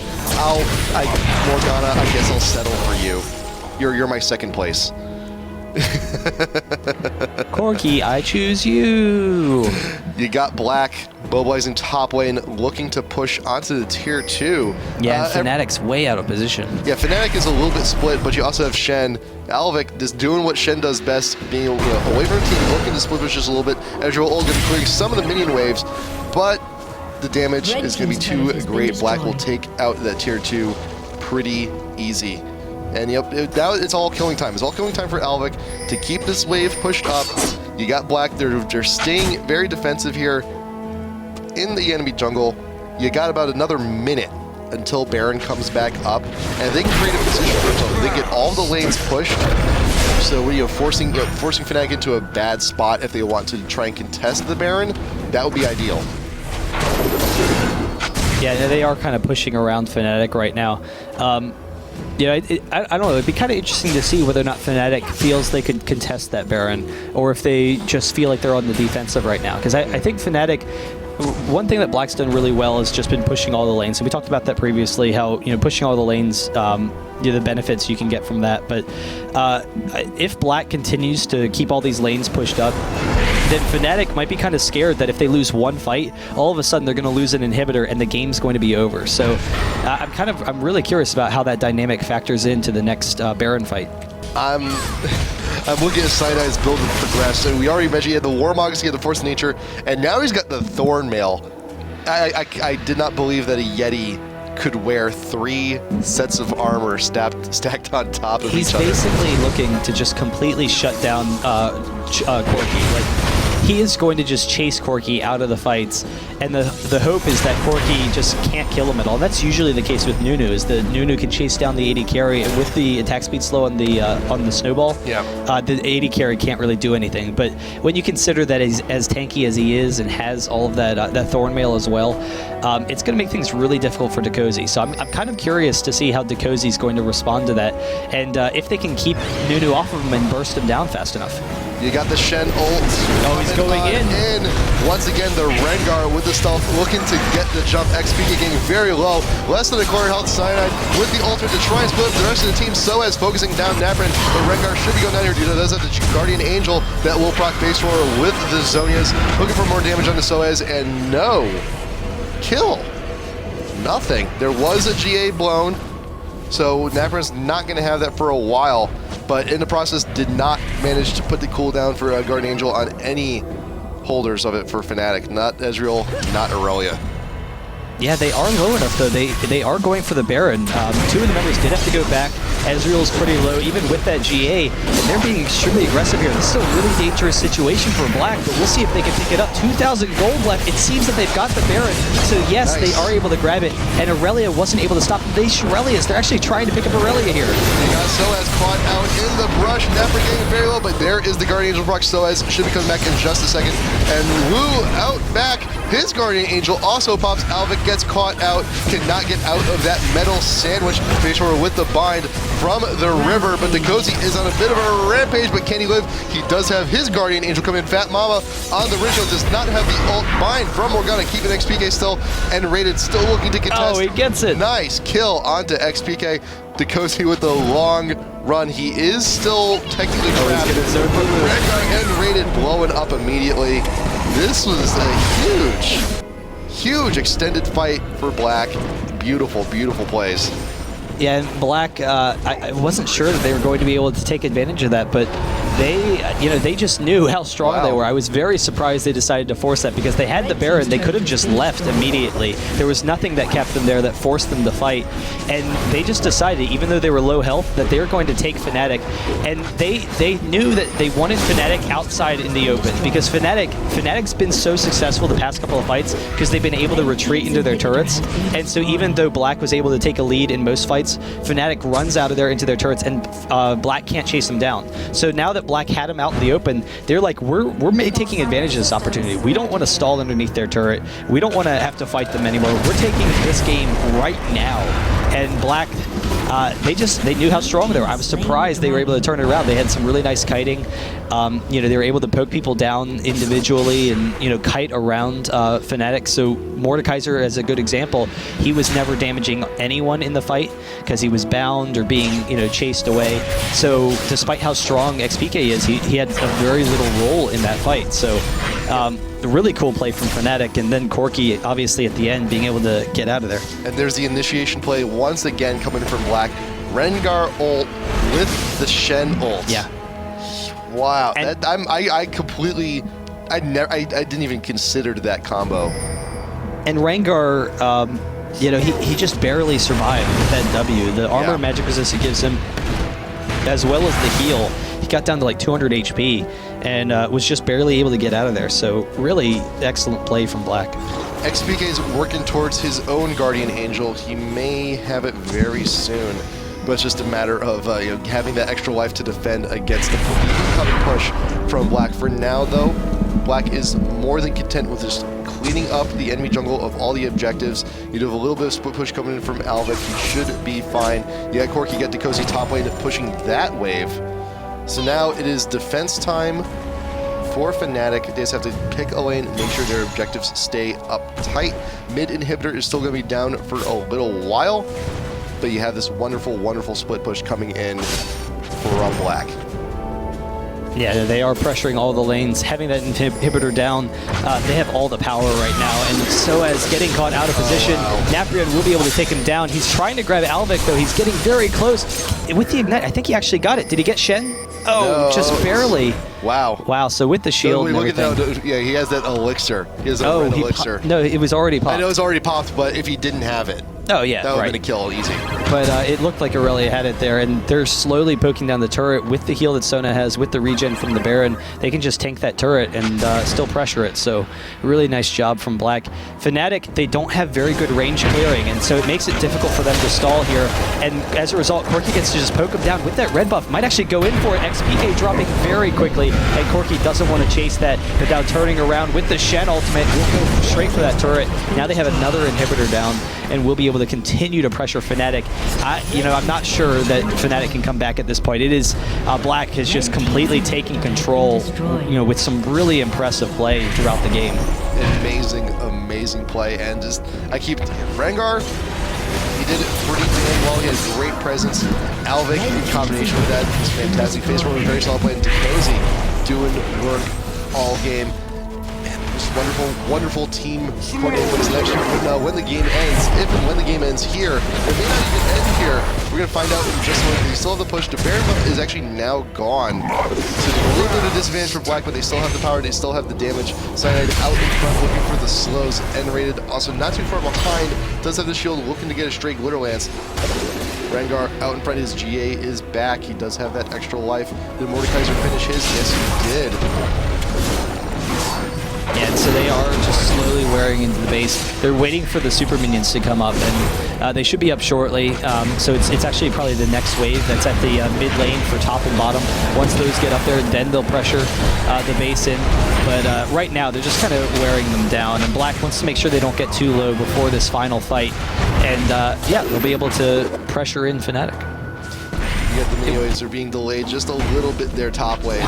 I guess I'll settle for you. You're my second place. Corki, I choose you. You got Black mobilizing top lane, looking to push onto the tier 2. Yeah, and FNATIC's way out of position. Yeah, FNATIC is a little bit split, but you also have Shen. Alvik just doing what Shen does best, being away from the team, looking to split push just a little bit. Ezreal going to be clearing some of the minion waves, but the damage is going to be too great. Black will take out that tier 2 pretty easy. And yep, now it's all killing time. It's all killing time for Alvik to keep this wave pushed up. You got Black. They're staying very defensive here in the enemy jungle. You got about another minute until Baron comes back up, and they can create a position for themselves. They get all the lanes pushed. So forcing FNATIC into a bad spot if they want to try and contest the Baron, that would be ideal. Yeah, they are kind of pushing around FNATIC right now. I don't know. It'd be kind of interesting to see whether or not FNATIC feels they could contest that Baron, or if they just feel like they're on the defensive right now. Because I think FNATIC, one thing that Black's done really well has just been pushing all the lanes. So we talked about that previously, how pushing all the lanes, the benefits you can get from that. But if Black continues to keep all these lanes pushed up, then FNATIC might be kind of scared that if they lose one fight, all of a sudden they're going to lose an inhibitor and the game's going to be over. So I'm really curious about how that dynamic factors into the next Baron fight. I'm looking at SideEye's build and progress. So we already mentioned he had the Warmog, he had the Force of Nature, and now he's got the Thornmail. I did not believe that a Yeti could wear 3 sets of armor stacked on top of each other. He's basically looking to just completely shut down Corki. Like, he is going to just chase Corki out of the fights, and the hope is that Corki just can't kill him at all. That's usually the case with Nunu, is that Nunu can chase down the AD carry, and with the attack speed slow on the snowball, the AD carry can't really do anything. But when you consider that he's as tanky as he is and has all of that Thornmail as well, it's going to make things really difficult for diqozoY. So I'm kind of curious to see how diqozoY is going to respond to that, and if they can keep Nunu off of him and burst him down fast enough. You got the Shen ult. Oh, he's going in. Once again, the Rengar with the stealth looking to get the jump. XP getting very low. Less than a quarter health. Cyanide with the ultimate to try and split up the rest of the team. SuperAZE focusing down napraen, but Rengar should be going down here. Due to does have the Guardian Angel that will proc Facerollerx with the Zonias. Looking for more damage on the SuperAZE, and no kill. Nothing. There was a GA blown, so napraen's not going to have that for a while. But in the process, did not manage to put the cooldown for Guardian Angel on any holders of it for FNATIC. Not Ezreal, not Aurelia. Yeah, they are low enough, though. They are going for the Baron. 2 of the members did have to go back. Ezreal's pretty low, even with that GA. And they're being extremely aggressive here. This is a really dangerous situation for Black, but we'll see if they can pick it up. 2,000 gold left. It seems that they've got the Baron. So, yes, nice. They are able to grab it. And Aurelia wasn't able to stop them. They're actually trying to pick up Aurelia here. They got SuperAZE caught out in the brush. napraen getting very low, but there is the Guardian Angel proc. SuperAZE should be coming back in just a second. And Wu out back. His Guardian Angel also pops. Alvik gets caught out, cannot get out of that metal sandwich. Facerollerx with the bind from the river, but diqozoY is on a bit of a rampage, but can he live? He does have his Guardian Angel come in. FatMamma on the Ritual does not have the ult bind from Morgana, keeping XPK still, and Rated still looking to contest. Oh, he gets it. Nice kill onto XPK. diqozoY with the long run. He is still technically trapped. Rengar and Rated blowing up immediately. This was a huge extended fight for Black. Beautiful, beautiful plays. Yeah, and Black, I wasn't sure that they were going to be able to take advantage of that, but they just knew how strong Wow. they were. I was very surprised they decided to force that because they had the Baron. They could have just left immediately. There was nothing that kept them there that forced them to fight. And they just decided, even though they were low health, that they were going to take FNATIC. And they knew that they wanted FNATIC outside in the open because FNATIC's been so successful the past couple of fights because they've been able to retreat into their turrets. And so even though Black was able to take a lead in most fights, FNATIC runs out of there into their turrets and Black can't chase them down. So now that Black had him out in the open, they're like, we're taking advantage of this opportunity. We don't want to stall underneath their turret. We don't want to have to fight them anymore. We're taking this game right now. And Black, they knew how strong they were. I was surprised they were able to turn it around. They had some really nice kiting. They were able to poke people down individually and kite around FNATIC. So Mordekaiser, as a good example, he was never damaging anyone in the fight because he was bound or being chased away. So despite how strong XPK is, he had a very little role in that fight. So a really cool play from FNATIC, and then Corki obviously at the end being able to get out of there. And there's the initiation play once again coming from Black. Rengar ult with the Shen ult. Yeah. Wow. And- I didn't even consider that combo. And Rengar, he just barely survived with that W. The armor Yeah. magic resist it gives him, as well as the heal, he got down to like 200 HP and was just barely able to get out of there. So really excellent play from Black. XPK is working towards his own Guardian Angel. He may have it very soon, but it's just a matter of having that extra life to defend against the incoming push from Black. For now, though, Black is more than content with just cleaning up the enemy jungle of all the objectives. You do have a little bit of split push coming in from Alvik. He should be fine. You got Corki, get diqozoY top lane pushing that wave. So now it is defense time for FNATIC. They just have to pick a lane and make sure their objectives stay up tight. Mid inhibitor is still going to be down for a little while, but you have this wonderful, wonderful split push coming in from Black. Yeah, they are pressuring all the lanes, having that inhibitor down. They have all the power right now, and SuperAZE getting caught out of position. napraen will be able to take him down. He's trying to grab Alvik, though. He's getting very close. With the Ignite, I think he actually got it. Did he get Shen? Oh, No. just barely. Wow. Wow, so with the shield and Look at everything. that. Yeah, he has that elixir. He has a red elixir. No, it was already popped. I know it's already popped, but if he didn't have it, Oh, yeah, that would have right. been a kill easy. But it looked like Aurelia had it there, and they're slowly poking down the turret with the heal that Sona has, with the regen from the Baron. They can just tank that turret and still pressure it, so really nice job from Black. FNATIC, they don't have very good range clearing, and so it makes it difficult for them to stall here, and as a result, Corki gets to just poke him down with that red buff. Might actually go in for it. XPK dropping very quickly, and Corki doesn't want to chase that, but now turning around with the Shen ultimate, will go straight for that turret. Now they have another inhibitor down, and will be able to continue to pressure FNATIC. I'm not sure that FNATIC can come back at this point. It is Black is just completely taking control, with some really impressive play throughout the game. Amazing, amazing play. And just, Rengar, he did it pretty damn well. He has great presence. Alvik, in combination with that, is fantastic. Facerollerx, very solid play. And diqozoY doing work all game. Wonderful, wonderful team coordinated next year. When the game ends, if and when the game ends here, it may not even end here. We're going to find out in just a moment. They still have the push. The Baron buff is actually now gone. So there's a little bit of disadvantage for Black, but they still have the power. They still have the damage. Cyanide out in front looking for the slows. N-rated also not too far behind. Does have the shield looking to get a straight Glitter Lance. Rengar out in front. His GA is back. He does have that extra life. Did Mordekaiser finish his? Yes, he did. And so they are just slowly wearing into the base. They're waiting for the super minions to come up, and they should be up shortly. So it's actually probably the next wave that's at the mid lane for top and bottom. Once those get up there, then they'll pressure the base in. But right now, they're just kind of wearing them down, and Black wants to make sure they don't get too low before this final fight. And yeah, they'll be able to pressure in FNATIC. You got the mini waves are being delayed just a little bit there top lane.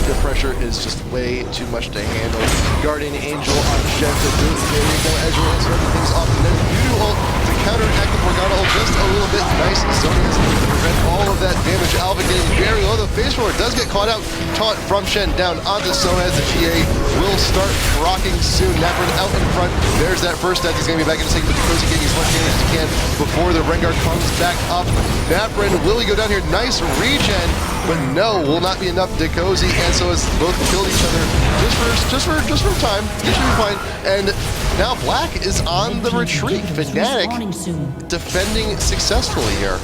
The pressure is just way too much to handle. Guardian Angel on Shen to do it. There you go, Ezreal starting things off. And then you ult to counteract the Morgana ult just a little bit. Nice and Sonia's to prevent all of that damage. Alvik getting very low. The Facerollerx does get caught out. Taunt from Shen down onto SuperAZE. The GA will start rocking soon. napraen out in front. There's that first death. He's going to be back in a second, but diqozoY getting as much damage as he can before the Rengar comes back up. napraen, will he go down here? Nice regen. but no, will not be enough. diqozoY and SuperAZE both killed each other just for time. It should be fine. And now Black is on the retreat. FNATIC defending successfully here.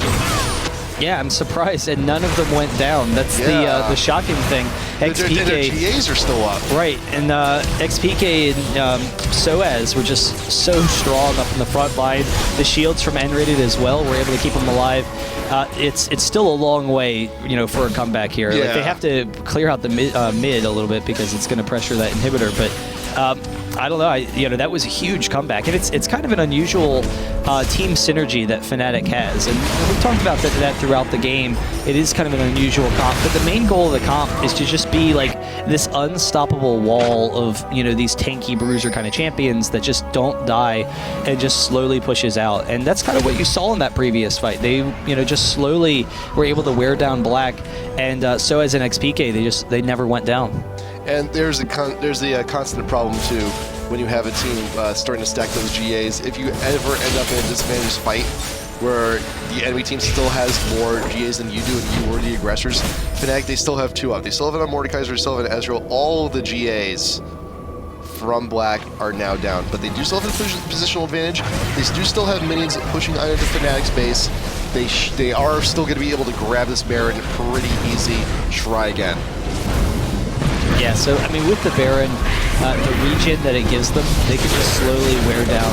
Yeah, I'm surprised, and none of them went down. That's the shocking thing. Their XPK, GAs are still up. right, and XPK and SuperAZE were just so strong up in the front line. The shields from N-rated as well were able to keep them alive. It's still a long way, for a comeback here. Yeah. Like, they have to clear out the mid a little bit because it's going to pressure that inhibitor, but. I don't know. That was a huge comeback, and it's kind of an unusual team synergy that FNATIC has, and we talked about that throughout the game. It is kind of an unusual comp, but the main goal of the comp is to just be like this unstoppable wall of these tanky bruiser kind of champions that just don't die and just slowly pushes out, and that's kind of what you saw in that previous fight. They just slowly were able to wear down Black, and so as an XPK they never went down. And there's the constant problem too when you have a team starting to stack those GAs. If you ever end up in a disadvantaged fight where the enemy team still has more GAs than you do and you were the aggressors, FNATIC, they still have 2 up. They still have an Mordekaiser, they still have an Ezreal. All the GAs from Black are now down, but they do still have a positional advantage. They do still have minions pushing on into FNATIC's base. They are still going to be able to grab this Baron pretty easy. Try again. Yeah, so I mean, with the Baron, the regen that it gives them, they can just slowly wear down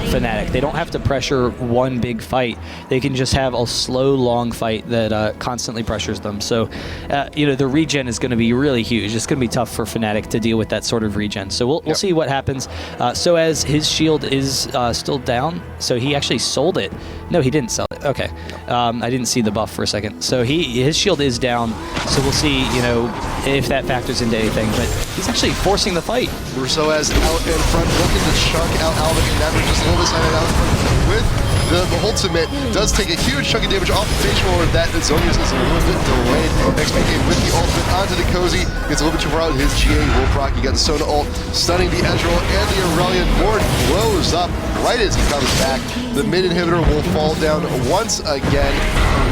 FNATIC. They don't have to pressure one big fight. They can just have a slow, long fight that constantly pressures them. So, the regen is going to be really huge. It's going to be tough for FNATIC to deal with that sort of regen. So we'll see what happens. So as his shield is still down, so he actually sold it. No, he didn't sell it. Okay, I didn't see the buff for a second. So his shield is down. So we'll see, if that factors into anything. But he's actually forcing the fight. SuperAZE out in front, looking to chunk out Alvik, and Napraen just a little bit sided out in front with the ultimate. Does take a huge chunk of damage off the Facerollerx. That Zonius is a little bit delayed. XPK with the ultimate onto diqozoY. Gets a little bit too far out. His GA will proc. He got the Sona ult, stunning the Ezreal and the Aurelion. Ward blows up right as he comes back. The mid inhibitor will fall down once again.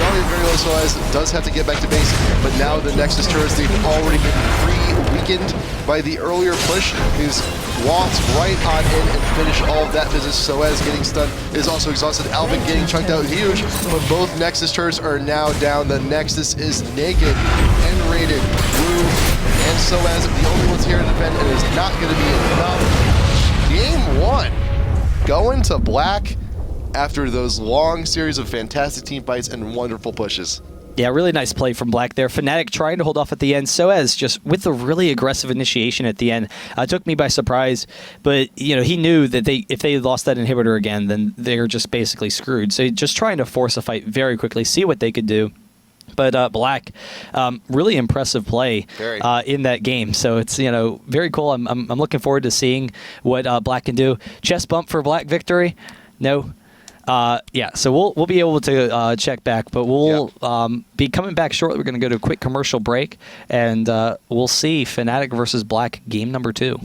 Aurelion very low, so does have to get back to base, but now the Nexus turrets, they've already been pre-weakened by the earlier push. He's walked right on in and finished all of that business. SuperAZE getting stunned is also exhausted. Alvik getting chunked out huge, but both Nexus turrets are now down. The Nexus is naked, N-rated, blue, and SuperAZE the only ones here to defend, and it's not going to be enough. Game 1 going to Black after those long series of fantastic team fights and wonderful pushes. Yeah, really nice play from Black there. FNATIC trying to hold off at the end. SuperAZE just with a really aggressive initiation at the end. Took me by surprise, but he knew that if they lost that inhibitor again, then they're just basically screwed. So just trying to force a fight very quickly, see what they could do. But Black, really impressive play in that game. So it's very cool. I'm looking forward to seeing what Black can do. Chest bump for Black victory? No. Yeah, so we'll be able to check back, but we'll be coming back shortly. We're going to go to a quick commercial break, and we'll see FNATIC versus Black game number 2.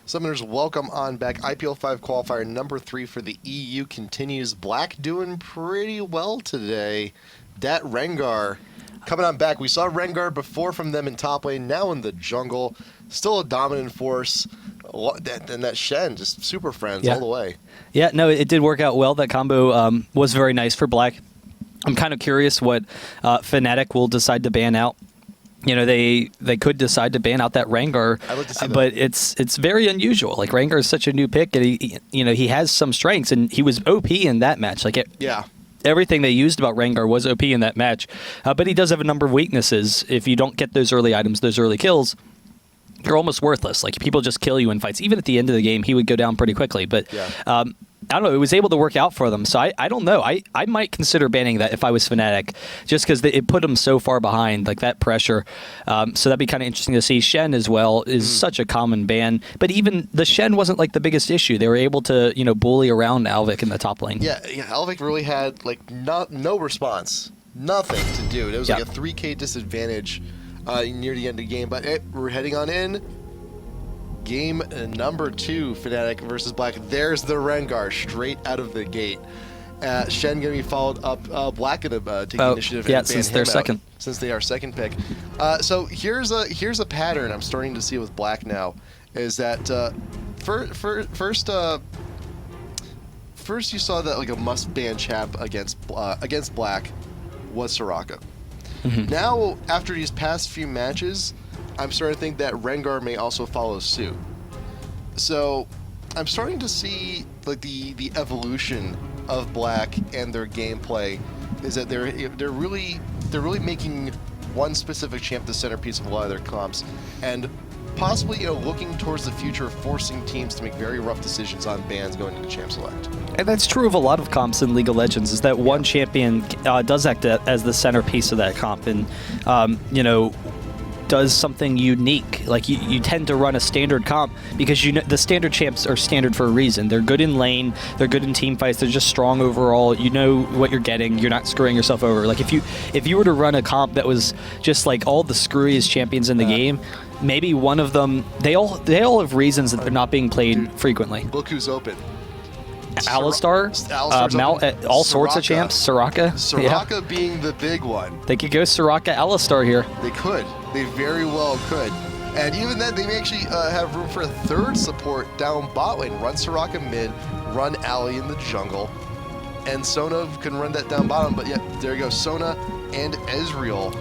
Summoners, welcome on back. IPL5 qualifier number 3 for the EU continues. Black doing pretty well today. Dat Rengar coming on back. We saw Rengar before from them in top lane, now in the jungle. Still a dominant force. And that Shen, just super friends all the way. Yeah, no, it did work out well. That combo was very nice for Black. I'm kind of curious what FNATIC will decide to ban out. You know, they could decide to ban out that Rengar, I'd like to see that. but it's very unusual. Like, Rengar is such a new pick, and he has some strengths, and he was OP in that match. Like, everything they used about Rengar was OP in that match, but he does have a number of weaknesses. If you don't get those early items, those early kills, you're almost worthless. Like, people just kill you in fights. Even at the end of the game, he would go down pretty quickly. But I don't know. It was able to work out for them. So I don't know. I might consider banning that if I was FNATIC, just because it put them so far behind, like that pressure. So that'd be kind of interesting to see. Shen as well is such a common ban. But even the Shen wasn't like the biggest issue. They were able to, bully around Alvik in the top lane. Yeah, Alvik really had like no response. Nothing to do. It was like a 3K disadvantage near the end of the game. But we're heading on in. Game number 2, FNATIC versus Black. There's the Rengar straight out of the gate. Shen going to be followed up. Black going to take the initiative. Yeah, and ban since him they're out, second. Since they are second pick. So here's a pattern I'm starting to see with Black now. Is that first you saw that like a must ban champ against Black was Soraka. Now after these past few matches, I'm starting to think that Rengar may also follow suit. So I'm starting to see like the evolution of Black and their gameplay is that they're really making one specific champ the centerpiece of a lot of their comps, and possibly looking towards the future, forcing teams to make very rough decisions on bans going into champ select. And that's true of a lot of comps in League of Legends, is that one champion does act as the centerpiece of that comp, and does something unique. Like you tend to run a standard comp because the standard champs are standard for a reason. They're good in lane, they're good in team fights, they're just strong overall. You know what you're getting, you're not screwing yourself over. Like if you were to run a comp that was just like all the screwiest champions in the game, maybe one of them, they all have reasons that they're not being played frequently. Look who's open. Alistar, all sorts of champs, Soraka being the big one. They could go Soraka Alistar here. They could. They very well could. And even then, they may actually have room for a third support down bot lane. Run Soraka mid, run Ali in the jungle, and Sona can run that down bottom. But yeah, there you go. Sona and Ezreal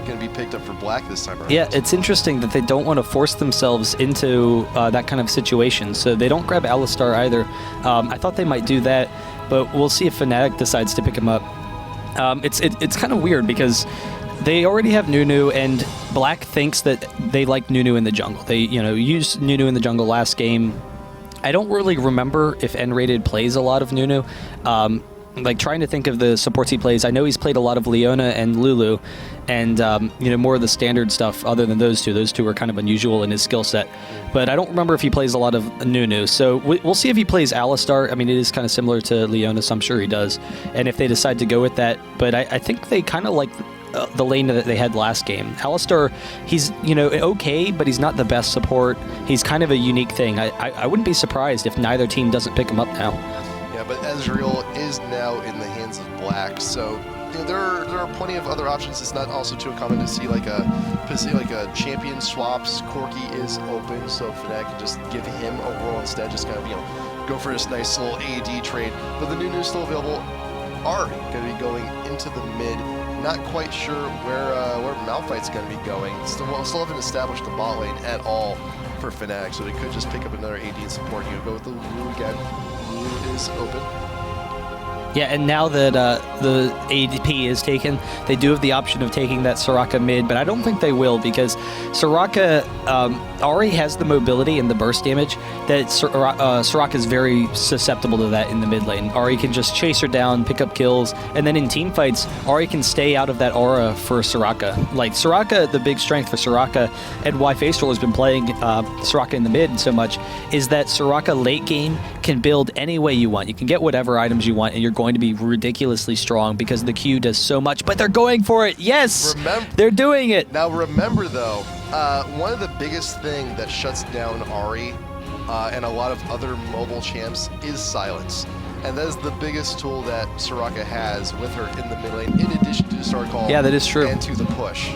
going to be picked up for Black this time around. Yeah, it's interesting that they don't want to force themselves into that kind of situation, so they don't grab Alistar either. I thought they might do that, but we'll see if FNATIC decides to pick him up. It's kind of weird because they already have Nunu, and Black thinks that they like Nunu in the jungle. They used Nunu in the jungle last game. I don't really remember if N-rated plays a lot of Nunu. Like, trying to think of the supports he plays, I know he's played a lot of Leona and Lulu, and more of the standard stuff other than those two. Those two are kind of unusual in his skill set. But I don't remember if he plays a lot of Nunu. So we'll see if he plays Alistar. I mean, it is kind of similar to Leona, so I'm sure he does. And if they decide to go with that. But I think they kind of like the lane that they had last game. Alistar, he's okay, but he's not the best support. He's kind of a unique thing. I wouldn't be surprised if neither team doesn't pick him up now. Yeah, but Ezreal is now in the hands of Black, so there are plenty of other options. It's not also too uncommon to see like a champion swaps. Corki is open, so FNATIC can just give him a role instead. Just kind of go for this nice little AD trade. But the Nunu's still available. Are going to be going into the mid. Not quite sure where Malphite's going to be going. Still haven't established the bot lane at all for FNATIC, so they could just pick up another AD and support. Go with the Lulu again. Lulu is open. Yeah, and now that the ADP is taken, they do have the option of taking that Soraka mid, but I don't think they will because Soraka already has the mobility and the burst damage that Soraka is very susceptible to that in the mid lane. Ahri can just chase her down, pick up kills, and then in team fights, Ahri can stay out of that aura for Soraka. Like, Soraka, the big strength for Soraka, and why Facerollerx has been playing Soraka in the mid so much, is that Soraka late game can build any way you want. You can get whatever items you want, and you're going to be ridiculously strong because the Q does so much, but they're going for it. Yes, they're doing it. Now remember though, one of the biggest thing that shuts down Ahri and a lot of other mobile champs is silence. And that is the biggest tool that Soraka has with her in the mid lane, in addition to the Star Call. Yeah, that is true. And to the push.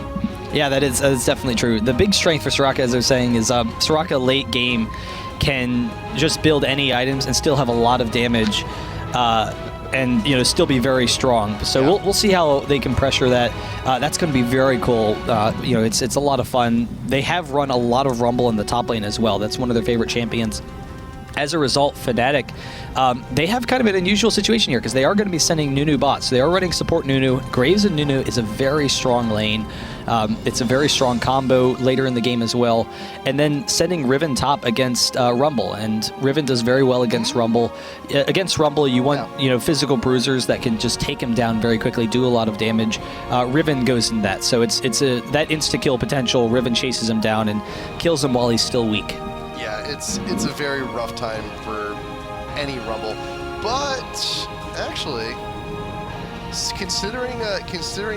Yeah, that's definitely true. The big strength for Soraka, as I was saying, is Soraka late game can just build any items and still have a lot of damage, and still be very strong. So we'll see how they can pressure that. That's going to be very cool. It's a lot of fun. They have run a lot of Rumble in the top lane as well. That's one of their favorite champions. As a result, FNATIC, they have kind of an unusual situation here because they are going to be sending Nunu bots. So they are running support Nunu. Graves and Nunu is a very strong lane. It's a very strong combo later in the game as well. And then sending Riven top against Rumble. And Riven does very well against Rumble. Against Rumble, you want physical bruisers that can just take him down very quickly, do a lot of damage. Riven goes in that. So it's that insta-kill potential. Riven chases him down and kills him while he's still weak. Yeah, it's a very rough time for any Rumble, but actually, considering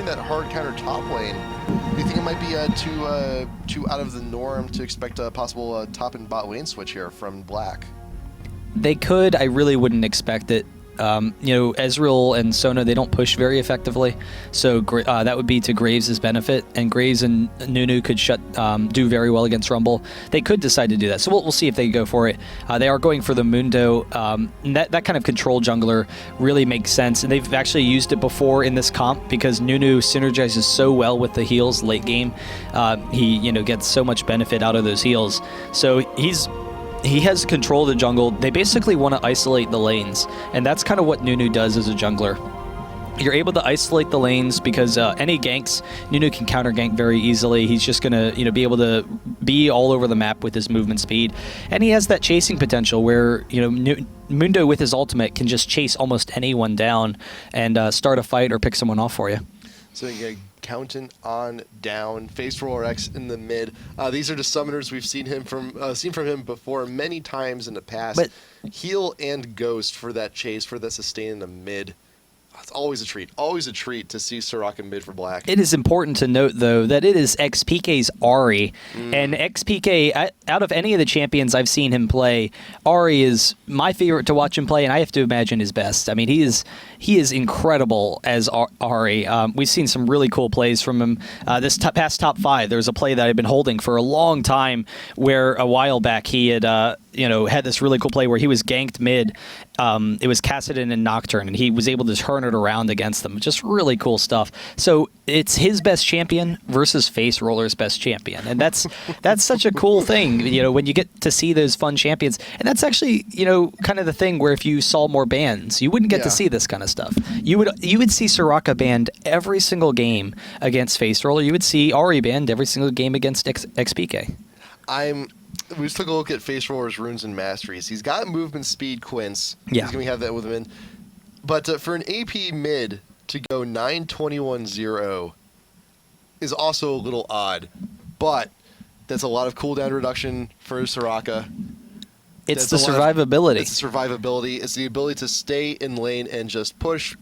that hard counter top lane, do you think it might be too out of the norm to expect a possible top and bot lane switch here from Black? They could. I really wouldn't expect it. Ezreal and Sona, they don't push very effectively, so that would be to Graves' benefit, and Graves and Nunu could do very well against Rumble. They could decide to do that, so we'll see if they go for it. They are going for the Mundo. And that kind of control jungler really makes sense, and they've actually used it before in this comp because Nunu synergizes so well with the heals late game. He gets so much benefit out of those heals, so he has control of the jungle. They basically want to isolate the lanes, and that's kind of what Nunu does as a jungler. You're able to isolate the lanes because any ganks, Nunu can counter gank very easily. He's just going to be able to be all over the map with his movement speed, and he has that chasing potential where Mundo with his ultimate can just chase almost anyone down and start a fight or pick someone off for you. So you counting on down, Facerollerx in the mid. These are just summoners we've seen from him before many times in the past. But Heal and Ghost for that chase, for that sustain in the mid. It's always a treat to see Soraka mid for Black. it is important to note, though, that it is XPK's Ahri. And XPK, out of any of the champions I've seen him play, Ahri is my favorite to watch him play, and I have to imagine his best. I mean, he is incredible as Ahri. We've seen some really cool plays from him. This past top 5, there was a play that I've been holding for a long time where a while back he had had this really cool play where he was ganked mid. It was Kassadin and Nocturne, and he was able to turn it around against them. Just really cool stuff. So it's his best champion versus Faceroller's best champion, and that's such a cool thing. When you get to see those fun champions, and that's actually kind of the thing where if you saw more bans, you wouldn't get to see this kind of stuff. You would see Soraka banned every single game against Faceroller. You would see Ahri banned every single game against XPK. We just took a look at Faceroller's runes and masteries. He's got movement speed quints. Yeah. He's going to have that with him in. But for an AP mid to go 9-21-0 is also a little odd. But that's a lot of cooldown reduction for Soraka. It's the survivability. It's the survivability. It's the ability to stay in lane and just push,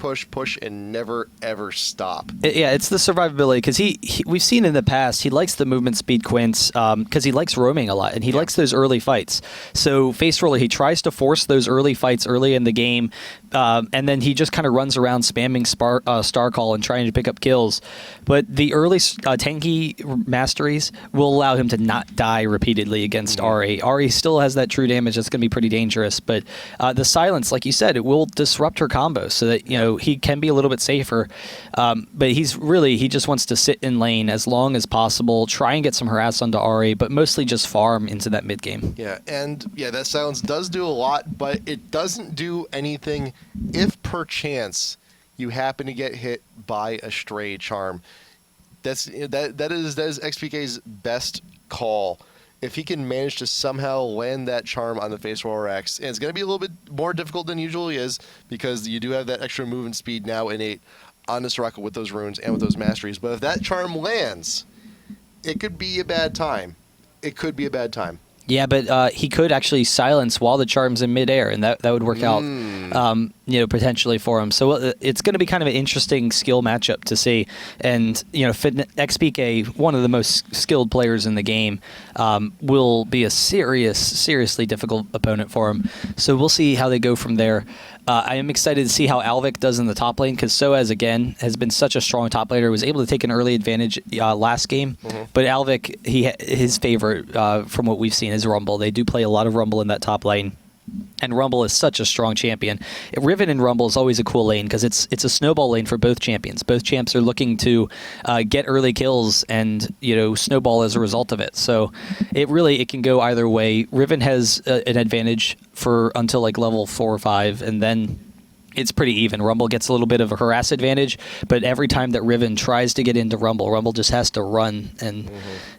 and never, ever stop. It's the survivability because we've seen in the past he likes the movement speed quints because he likes roaming a lot and he likes those early fights. So Faceroller, he tries to force those early fights early in the game, and then he just kind of runs around spamming Star Call and trying to pick up kills. But the early tanky masteries will allow him to not die repeatedly against Ahri. Ahri still has that true damage. That's going to be pretty dangerous, but the silence, like you said, it will disrupt her combo so that he can be a little bit safer. But he just wants to sit in lane as long as possible, try and get some harass onto Ahri, but mostly just farm into that mid game. Yeah, and that silence does do a lot, but it doesn't do anything if perchance you happen to get hit by a stray charm. That is XPK's best call. If he can manage to somehow land that charm on the Facerollerx, and it's going to be a little bit more difficult than usually is because you do have that extra movement speed now innate on the Soraka with those runes and with those masteries. But if that charm lands, it could be a bad time. Yeah, but he could actually silence while the charm's in midair, and that would work out. potentially for him. So it's going to be kind of an interesting skill matchup to see. And, XPK, one of the most skilled players in the game, will be a seriously difficult opponent for him. So we'll see how they go from there. I am excited to see how Alvik does in the top lane, because SuperAZE, again, has been such a strong top laner. Was able to take an early advantage last game. But Alvik, his favorite, from what we've seen, is Rumble. They do play a lot of Rumble in that top lane. And Rumble is such a strong champion. Riven and Rumble is always a cool lane because it's a snowball lane for both champions. Both champs are looking to get early kills and snowball as a result of it. So it can go either way. Riven has an advantage for until like level 4 or 5, and then it's pretty even. Rumble gets a little bit of a harass advantage, but every time that Riven tries to get into Rumble just has to run, and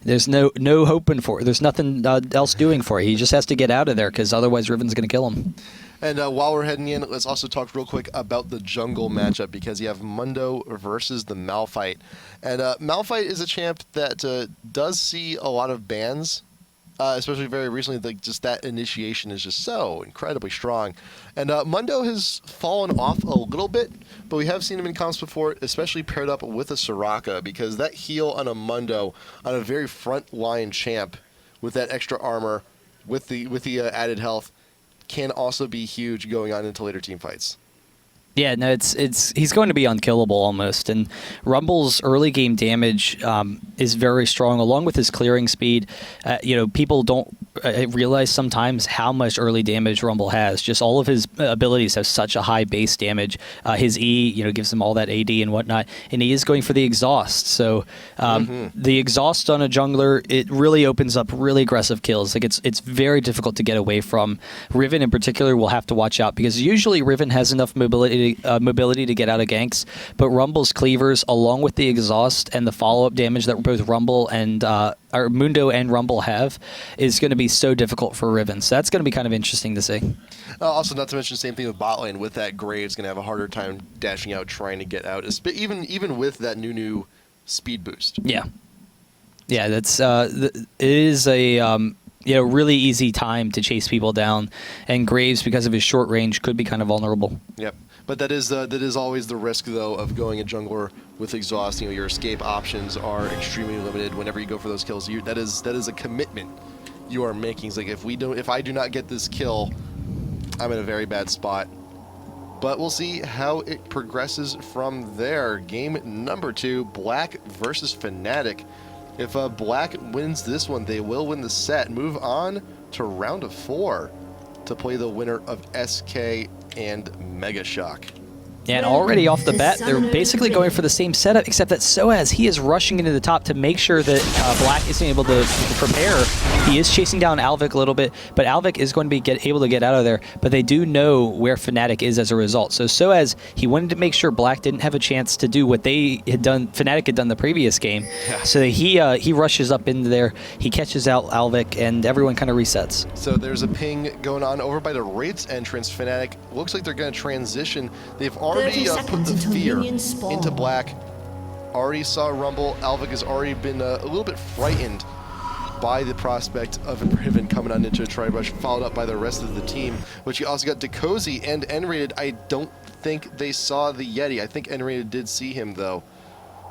there's no hoping for it. There's nothing else doing for it. He just has to get out of there, because otherwise Riven's going to kill him. And while we're heading in, let's also talk real quick about the jungle matchup, because you have Mundo versus the Malphite. And Malphite is a champ that does see a lot of bans. Especially very recently, like just that initiation is just so incredibly strong. And Mundo has fallen off a little bit, but we have seen him in comps before, especially paired up with a Soraka, because that heal on a Mundo, on a very front line champ, with that extra armor, with the added health, can also be huge going on into later team fights. Yeah, no, he's going to be unkillable almost, and Rumble's early game damage is very strong, along with his clearing speed. People don't realize sometimes how much early damage Rumble has. Just all of his abilities have such a high base damage. His E, gives him all that AD and whatnot, and he is going for the exhaust. So the exhaust on a jungler, it really opens up really aggressive kills. Like it's very difficult to get away from. Riven in particular will have to watch out, because usually Riven has enough mobility to get out of ganks, but Rumble's cleavers, along with the exhaust and the follow-up damage that both Rumble and or Mundo and Rumble have, is going to be so difficult for Riven. So that's going to be kind of interesting to see. Also, not to mention the same thing with bot lane. With that, Graves going to have a harder time dashing out, trying to get out, even with that new speed boost. Yeah, that's it is a really easy time to chase people down, and Graves, because of his short range, could be kind of vulnerable. Yep. But that is always the risk, though, of going a jungler with exhaust. Your escape options are extremely limited whenever you go for those kills. That is a commitment you are making. It's like, if I do not get this kill, I'm in a very bad spot. But we'll see how it progresses from there. Game number 2, Black versus FNATIC. If Black wins this one, they will win the set. Move on to round of 4 to play the winner of SK and MEGASHOCK. Yeah, and already off the bat, they're basically going for the same setup, except that SuperAZE, he is rushing into the top to make sure that Black isn't able to prepare. He is chasing down Alvik a little bit, but Alvik is going to be able to get out of there, but they do know where FNATIC is as a result. So SuperAZE, he wanted to make sure Black didn't have a chance to do what they had done, FNATIC had done the previous game. Yeah. So he rushes up into there, he catches out Alvik, and everyone kind of resets. So there's a ping going on over by the Wraith's entrance. FNATIC looks like they're going to transition. They've already put the fear into Black. Already saw Rumble. Alvik has already been a little bit frightened by the prospect of Riven coming on into a tri-brush, followed up by the rest of the team. But you also got diqozoY and N-Rated. I don't think they saw the Yeti. I think N-Rated did see him, though.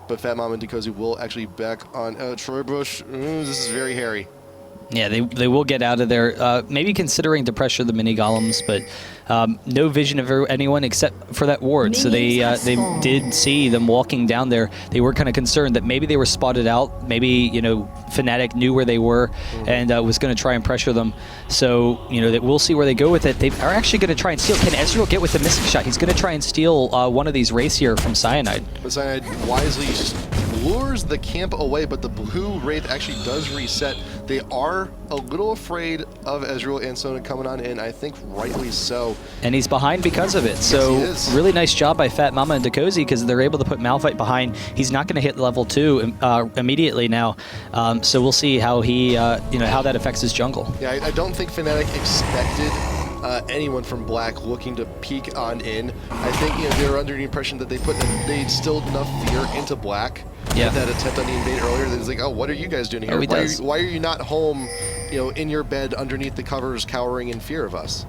But FatMamma and diqozoY will actually back on tri-brush. This is very hairy. Yeah, they will get out of there, maybe considering to pressure the mini golems, but no vision of anyone except for that ward. So they did see them walking down there. They were kind of concerned that maybe they were spotted out. Maybe FNATIC knew where they were and was going to try and pressure them. So that we'll see where they go with it. They are actually going to try and steal. Can Ezreal get with the missing shot? He's going to try and steal one of these Wraiths here from Cyanide. But Cyanide wisely lures the camp away, but the blue Wraith actually does reset. They are a little afraid of Ezreal and Sona coming on in, I think rightly so. And he's behind because of it. So yes, really nice job by FatMamma and diqozoY, because they're able to put Malphite behind. He's not going to hit level 2 immediately now. So we'll see how he, how that affects his jungle. Yeah, I don't think FNATIC expected anyone from Black looking to peek on in. I think they were under the impression that they instilled enough fear into Black. Yeah. With that attempt on the invade earlier, that was like, oh, what are you guys doing here? Why are you not home, in your bed underneath the covers, cowering in fear of us?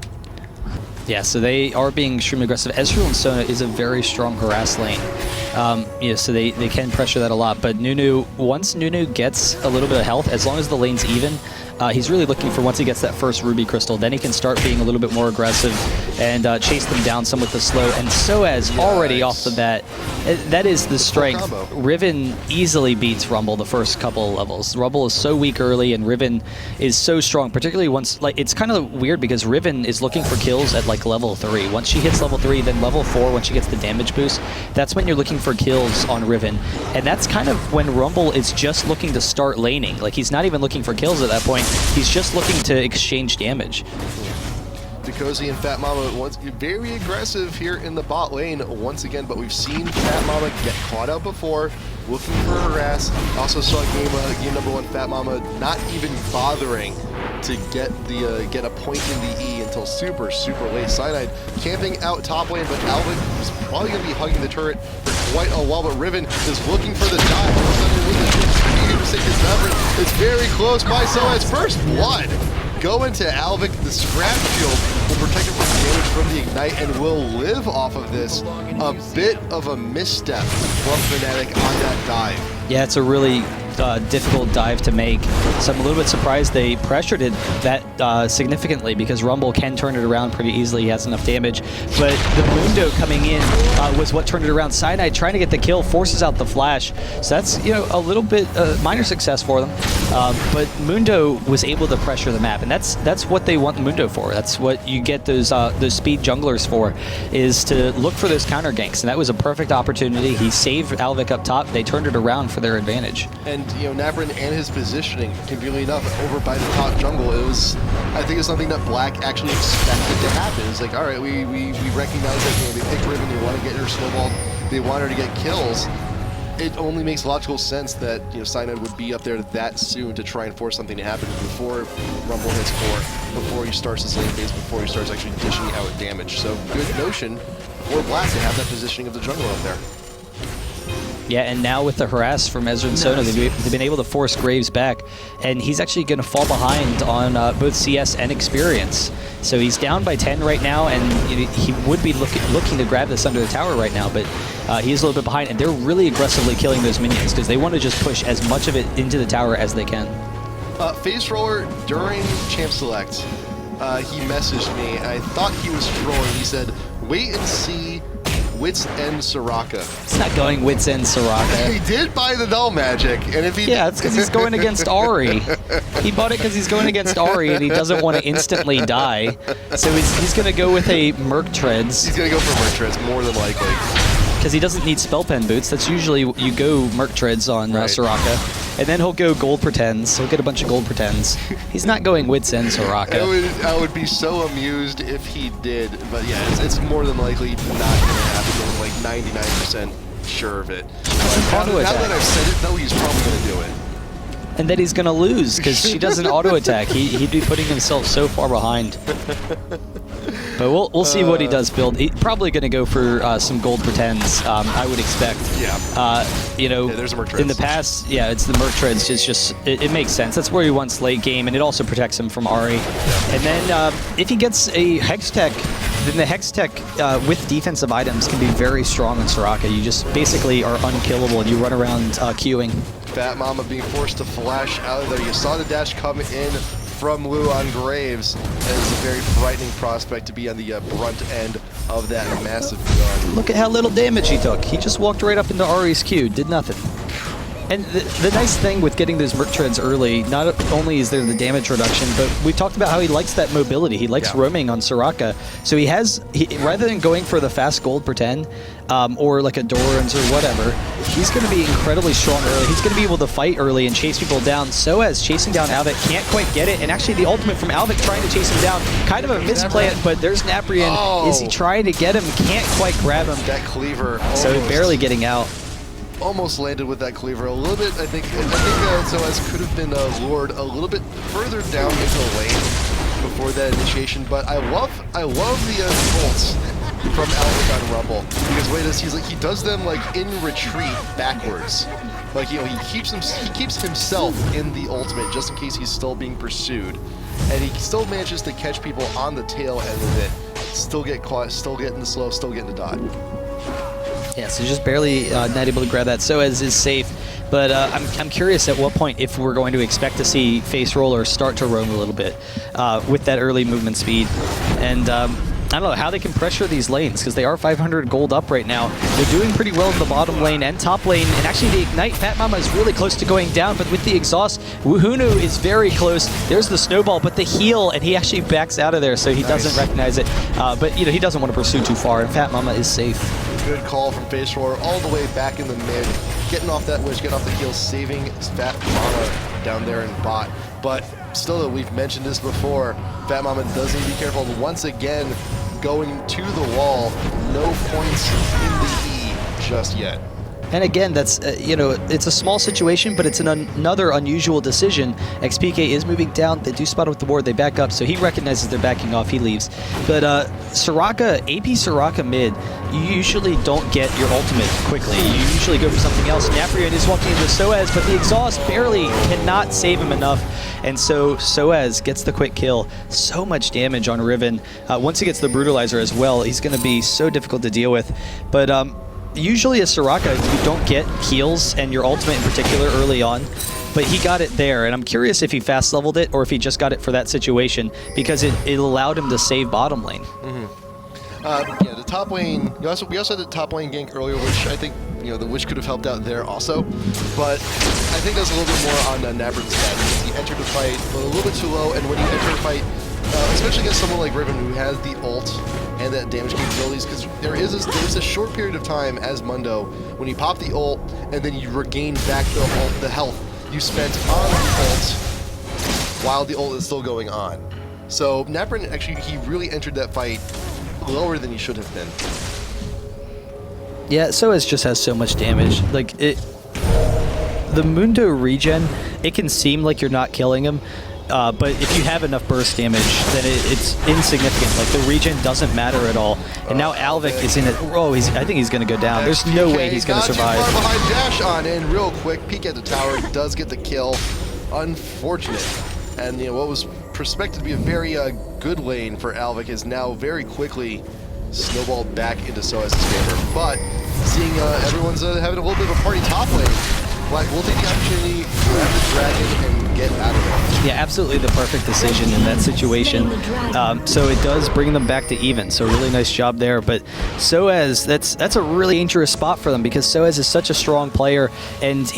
Yeah, so they are being extremely aggressive. Ezreal and Sona is a very strong harass lane. So they can pressure that a lot. But Nunu, once Nunu gets a little bit of health, as long as the lane's even, he's really looking for, once he gets that first Ruby Crystal, then he can start being a little bit more aggressive and chase them down some with the slow. And SuperAZE already off the bat, that is the strength. Riven easily beats Rumble the first couple levels. Rumble is so weak early, and Riven is so strong, particularly once, like, it's kind of weird because Riven is looking for kills at like level 3. Once she hits level 3, then level 4, when she gets the damage boost, that's when you're looking for kills on Riven. And that's kind of when Rumble is just looking to start laning. Like, he's not even looking for kills at that point. He's just looking to exchange damage. diqozoY and FatMamma once very aggressive here in the bot lane once again, but we've seen FatMamma get caught out before, looking for harass. Also saw game number 1 FatMamma not even bothering to get a point in the E until super late. Cyanide camping out top lane, but Alvik is probably going to be hugging the turret for quite a while, but Riven is looking for the dive. It's very close by SuperAZE. First blood going to Alvik. The scrap shield will protect him from damage from the Ignite and will live off of this. A bit of a misstep from FNATIC on that dive. Yeah, it's a really difficult dive to make. So I'm a little bit surprised they pressured it that significantly, because Rumble can turn it around pretty easily. He has enough damage. But the Mundo coming in was what turned it around. Cyanide trying to get the kill, forces out the flash. So that's, you know, a little bit minor success for them. But Mundo was able to pressure the map, and that's what they want Mundo for. That's what you get those speed junglers for, is to look for those counter ganks. And that was a perfect opportunity. He saved Alvik up top. They turned it around for their advantage. And you know, napraen and his positioning, conveniently enough, over by the top jungle, I think it's something that Black actually expected to happen. It's like, all right, we recognize that, you know, they picked Riven, they want to get her snowballed, they want her to get kills. It only makes logical sense that, you know, Cyanide would be up there that soon to try and force something to happen before Rumble hits 4, before he starts his lane phase, before he starts actually dishing out damage. So good notion for Black to have that positioning of the jungle up there. Yeah, and now with the harass from Ezra and Sona, they've been able to force Graves back, and he's actually going to fall behind on both CS and experience. So he's down by 10 right now, and he would be looking to grab this under the tower right now, but he is a little bit behind, and they're really aggressively killing those minions because they want to just push as much of it into the tower as they can. Faceroller, during Champ Select, he messaged me, and I thought he was trolling. He said, wait and see Wits End Soraka. It's not going Wits End Soraka. He did buy the Null Magic, and if he yeah, it's because he's going against Ahri. He bought it because he's going against Ahri, and he doesn't want to instantly die. So he's going to go with a Merc Treads. He's going to go for Merc Treads, more than likely. Because he doesn't need Spell Pen Boots. That's usually, you go Merc Treads on Soraka. And then he'll go Gold Pretends. He'll get a bunch of Gold Pretends. He's not going Wits End Soraka. I would be so amused if he did, but yeah, it's more than likely not going to happen. I'm like 99% sure of it. Now that I've said it, though, he's probably going to do it. And then he's going to lose, because she doesn't auto-attack. He'd be putting himself so far behind. But we'll see what he does build. He's probably going to go for some Gold Pretends, I would expect. Yeah. You know, there's a Merc Treads. in the past, yeah, it's the Merc Treads. It's just, it makes sense. That's where he wants late game, and it also protects him from Ahri. Yeah. And then if he gets a Hex Tech, then the Hex Tech with defensive items can be very strong in Soraka. You just basically are unkillable, and you run around queuing. FatMamma being forced to flash out of there. You saw the dash come in from Lou on Graves. It is a very frightening prospect to be on the brunt end of that massive gun. Look at how little damage he took. He just walked right up into Ahri's Q, did nothing. And the nice thing with getting those Merc Treads early, not only is there the damage reduction, but we've talked about how he likes that mobility. He likes roaming on Soraka. So rather than going for the fast Gold Pretend, or like a Dorans or whatever, he's going to be incredibly strong early. He's going to be able to fight early and chase people down. SuperAZE chasing down Alvik, can't quite get it. And actually the ultimate from Alvik trying to chase him down, kind of a misplant, but there's napraen. Oh. Is he trying to get him? Can't quite grab him. That cleaver. So barely getting out. Almost landed with that cleaver a little bit. I think SuperAZE could have been lured a little bit further down into the lane before that initiation. But I love the bolts from Alvik on Rumble, because the way this he does them like in retreat backwards. Like he keeps himself in the ultimate just in case he's still being pursued, and he still manages to catch people on the tail end of it, still get caught, still get in the slow, still get in the dot. Yeah, so just barely not able to grab that. SuperAZE is safe, but I'm curious at what point if we're going to expect to see Facerollerx start to roam a little bit with that early movement speed. And I don't know how they can pressure these lanes, because they are 500 gold up right now. They're doing pretty well in the bottom lane and top lane, and actually the Ignite, FatMamma is really close to going down, but with the exhaust, Warhunter is very close. There's the snowball, but the heal, and he actually backs out of there, so he doesn't recognize it. But you know, he doesn't want to pursue too far, and FatMamma is safe. Good call from Facerollerx all the way back in the mid, getting off that wedge, getting off the heal, saving FatMamma down there in bot. But still, we've mentioned this before, FatMamma does need to be careful. Once again, going to the wall, no points in the E just yet. And again, that's, you know, it's a small situation, but it's another unusual decision. XPK is moving down. They do spot with the ward. They back up, so he recognizes they're backing off. He leaves. But Soraka, AP Soraka mid, you usually don't get your ultimate quickly. You usually go for something else. napraen is walking into SuperAZE, but the exhaust barely cannot save him enough. And so SuperAZE gets the quick kill. So much damage on Riven. Once he gets the Brutalizer as well, he's going to be so difficult to deal with. But usually as Soraka, you don't get heals and your ultimate in particular early on, but he got it there, and I'm curious if he fast leveled it or if he just got it for that situation, because it allowed him to save bottom lane. Yeah, the top lane. We also had the top lane gank earlier, which I think the witch could have helped out there also. But I think that's a little bit more on napraen's side, because he entered the fight a little bit too low, and when he entered the fight, especially against someone like Riven who has the ult and that damage capabilities, because there's a short period of time as Mundo when you pop the ult and then you regain back the health you spent on the ult while the ult is still going on. So napraen actually, he really entered that fight lower than he should have been. Yeah, SuperAZE just has so much damage. Like the Mundo regen, it can seem like you're not killing him. But if you have enough burst damage, then it's insignificant. Like, the regen doesn't matter at all. And now Alvik is in it. Oh, I think he's going to go down. There's no way he's going to survive. Not too far behind, dash on in real quick. Peek at the tower, does get the kill. Unfortunate. And what was prospected to be a very good lane for Alvik is now very quickly snowballed back into SuperAZE's favor. But seeing everyone's having a little bit of a party top lane, Black will take the opportunity, grab the dragon, and get out of it. Yeah, absolutely the perfect decision in that situation. So it does bring them back to even. So really nice job there. But SuperAZE, that's a really dangerous spot for them, because SuperAZE is such a strong player, and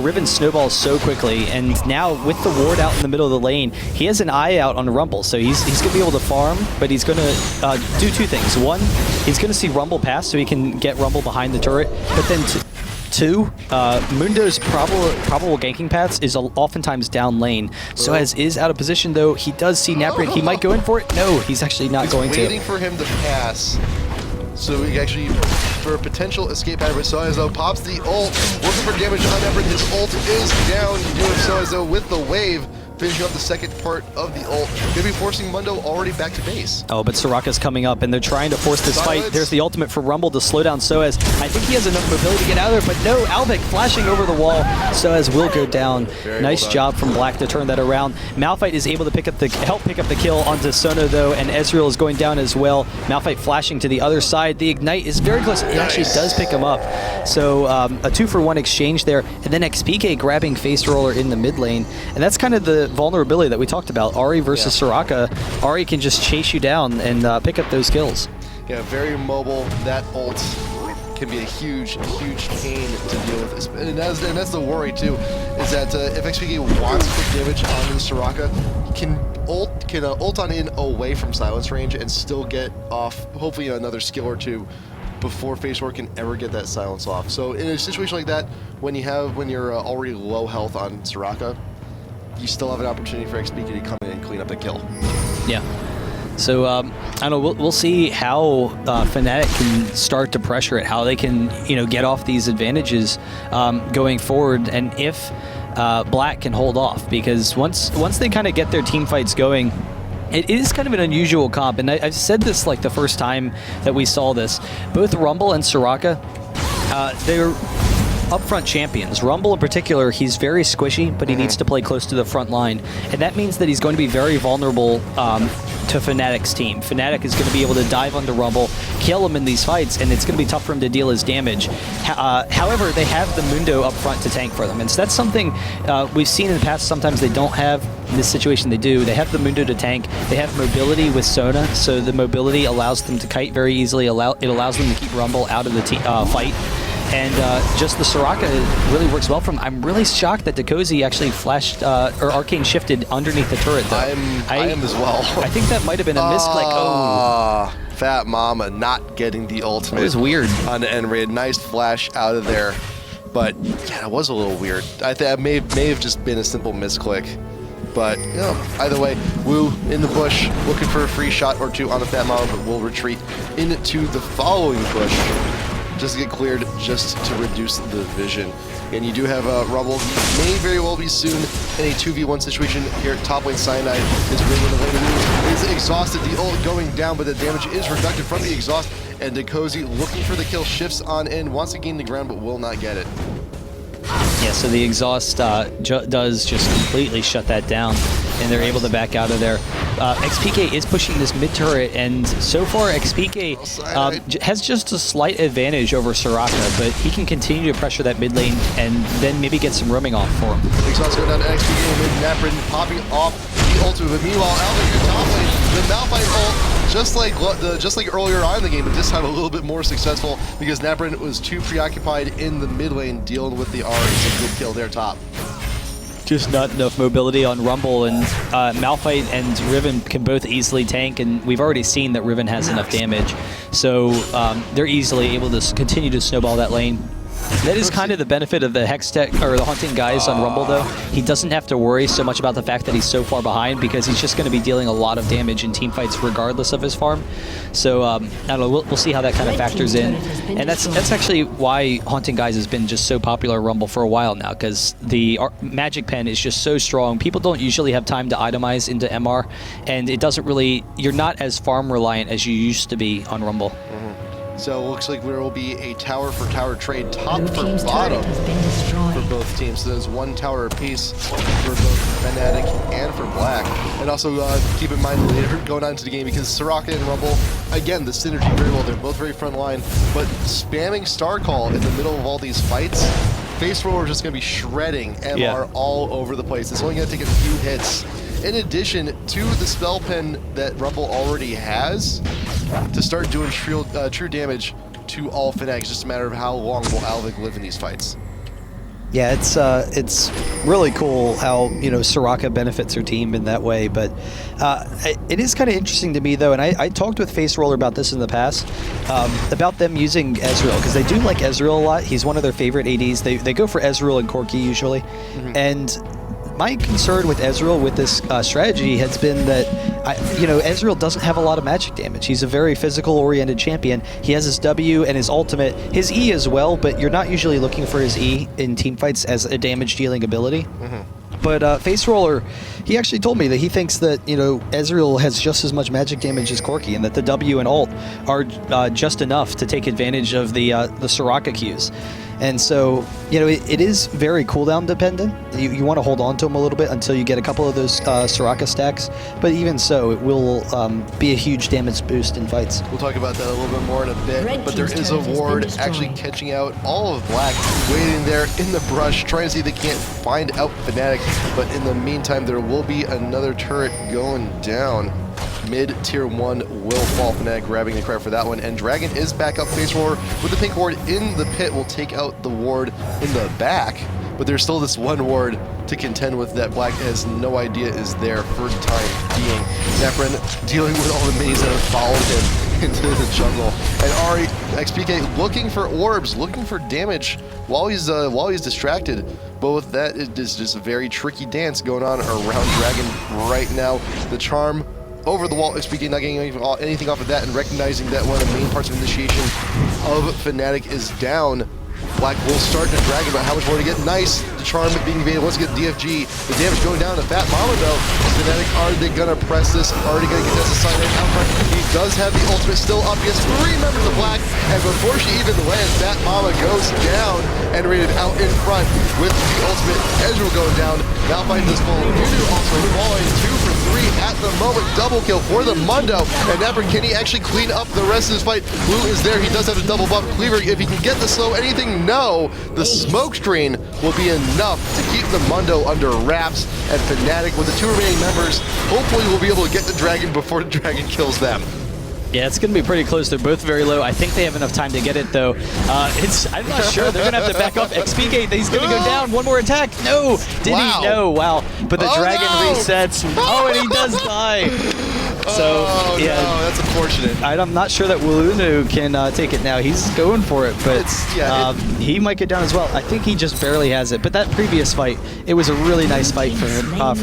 Riven snowballs so quickly. And now with the ward out in the middle of the lane, he has an eye out on Rumble. So he's going to be able to farm, but he's going to do two things. One, he's going to see Rumble pass so he can get Rumble behind the turret. But then two, Mundo's probable ganking paths is oftentimes down lane. SuperAZE is out of position, though. He does see napraen. He might go in for it. No, he's actually not going to. He's waiting for him to pass, so he actually, for a potential escape out of it. SuperAZE, though, pops the ult, looking for damage on napraen. His ult is down. You do have SuperAZE, though, with the wave, finishing up the second part of the ult. Gonna be forcing Mundo already back to base. Oh, but Soraka's coming up, and they're trying to force this fight. There's the ultimate for Rumble to slow down SuperAZE. I think he has enough mobility to get out of there, but no, Alvik flashing over the wall. SuperAZE will go down. Nice job from Black to turn that around. Malphite is able to help pick up the kill onto Sono, though, and Ezreal is going down as well. Malphite flashing to the other side. The Ignite is very close. It actually does pick him up. So a 2-for-1 exchange there, and then XPK grabbing Facerollerx in the mid lane, and that's kind of the vulnerability that we talked about. Ahri versus Soraka. Ahri can just chase you down and pick up those kills. Yeah, very mobile. That ult can be a huge pain to deal with. And that's the worry too, is that if XPK wants quick damage on the Soraka, can ult on in away from silence range and still get off, hopefully another skill or two before Facerollerx can ever get that silence off. So in a situation like that, when you're already low health on Soraka, you still have an opportunity for XPK to come in and clean up the kill. Yeah. So, I don't know, we'll see how FNATIC can start to pressure it, how they can, get off these advantages going forward, and if Black can hold off, because once they kind of get their team fights going, It is kind of an unusual comp, and I've said this like the first time that we saw this. Both Rumble and Soraka, they're upfront champions. Rumble in particular, he's very squishy, but he needs to play close to the front line, and that means that he's going to be very vulnerable to FNATIC's team. FNATIC is going to be able to dive onto Rumble, kill him in these fights, and it's going to be tough for him to deal his damage. However, they have the Mundo up front to tank for them, and so that's something we've seen in the past. Sometimes they don't have. In this situation, they do. They have the Mundo to tank. They have mobility with Sona, so the mobility allows them to kite very easily. It allows them to keep Rumble out of the fight. And just the Soraka really works well for him. I'm really shocked that diqozoY actually flashed, or arcane shifted underneath the turret, though. I am as well. I think that might have been a misclick. Oh. FatMamma not getting the ultimate. That was weird. On the Enraid. Nice flash out of there. But, yeah, it was a little weird. I think it may have just been a simple misclick. But, you know, either way, Wu in the bush, looking for a free shot or two on the FatMamma, but will retreat into the following bush. Just to get cleared, just to reduce the vision. And you do have Rumble. He may very well be soon in a 2v1 situation here at top lane. Cyanide is bringing the lane. Is exhausted. The ult going down, but the damage is reduced from the exhaust. And diqozoY looking for the kill, shifts on in, wants to gain the ground, but will not get it. Yeah, so the exhaust does just completely shut that down, and they're able to back out of there. XPK is pushing this mid turret, and so far XPK has just a slight advantage over Soraka, but he can continue to pressure that mid lane and then maybe get some roaming off for him. Exhaust going down to XPK mid, napraen popping off the ultimate, but meanwhile, Alvik in top lane, the Malphite ult, just like earlier on in the game, but this time a little bit more successful because napraen was too preoccupied in the mid lane dealing with the R. It's a good kill there top. Just not enough mobility on Rumble, and Malphite and Riven can both easily tank, and we've already seen that Riven has enough damage, so they're easily able to continue to snowball that lane. That is kind of the benefit of the Hextech or the hunting guys on Rumble, though. He doesn't have to worry so much about the fact that he's so far behind because he's just going to be dealing a lot of damage in team fights regardless of his farm. So I don't know. We'll see how that kind of factors in, and that's actually why hunting guys has been just so popular on Rumble for a while now because the magic pen is just so strong. People don't usually have time to itemize into MR, and it doesn't really. You're not as farm reliant as you used to be on Rumble. So it looks like there will be a tower for tower trade, top for bottom for both teams. So there's one tower apiece for both FNATIC and for Black. And also keep in mind later going on to the game because Soraka and Rumble, again, the synergy very well. They're both very front line, but spamming Star Call in the middle of all these fights, Facerollerx is just going to be shredding MR all over the place. It's only going to take a few hits. In addition to the spell pen that Rumble already has, to start doing true damage to all FNATIC. It's just a matter of how long will Alvik live in these fights. Yeah, it's really cool how Soraka benefits her team in that way. But it is kind of interesting to me though, and I talked with Facerollerx about this in the past about them using Ezreal because they do like Ezreal a lot. He's one of their favorite ADs. They go for Ezreal and Corki usually, and my concern with Ezreal with this strategy has been that Ezreal doesn't have a lot of magic damage. He's a very physical-oriented champion. He has his W and his ultimate, his E as well, but you're not usually looking for his E in teamfights as a damage-dealing ability. But Facerollerx, he actually told me that he thinks that Ezreal has just as much magic damage as Corki, and that the W and ult are just enough to take advantage of the Soraka Qs. And so, it is very cooldown dependent. You want to hold on to them a little bit until you get a couple of those Soraka stacks. But even so, it will be a huge damage boost in fights. We'll talk about that a little bit more in a bit. But there is a ward actually catching out all of Black, waiting there in the brush, trying to see if they can't find out FNATIC. But in the meantime, there will be another turret going down. Mid-tier 1 will fall. FNATIC grabbing the credit for that one. And Dragon is back up. Facerollerx with the pink ward in the pit will take out the ward in the back. But there's still this one ward to contend with that Black has no idea is there for the time being. napraen dealing with all the minis that have followed him into the jungle. And Ari, XPK looking for orbs, looking for damage while he's distracted. But with that, it is just a very tricky dance going on around Dragon right now. The charm over the wall, XPK not getting anything off of that, and recognizing that one of the main parts of initiation of FNATIC is down. Black will start to drag about how much more to get. Nice. The charm being evaded. Once again, DFG. The damage going down to FatMamma though. FNATIC, are they gonna press this? Are they gonna get this assignment out front? He does have the ultimate still up. He has 3 members of Black, and before she even lands, FatMamma goes down and rated out in front with the ultimate. Ezreal going down. Malphite does fall. Nunu also falling 2 for 3 at the moment. Double kill for the Mundo. And napraen, can he actually clean up the rest of this fight? Blue is there. He does have a double buff. Cleaver, if he can get the slow anything, no. The smoke screen will be enough to keep the Mundo under wraps. And FNATIC, with the 2 remaining members, hopefully will be able to get the dragon before the dragon kills them. Yeah, it's going to be pretty close. They're both very low. I think they have enough time to get it, though. I'm not sure. They're going to have to back up. XP Gate, he's going to go down. One more attack. No. Did Wow. he? No. Wow. But the dragon no. resets. Oh, and he does die. So, yeah. No, that's unfortunate. I'm not sure that Walunu can take it now. He's going for it, but he might get down as well. I think he just barely has it. But that previous fight, it was a really nice fight for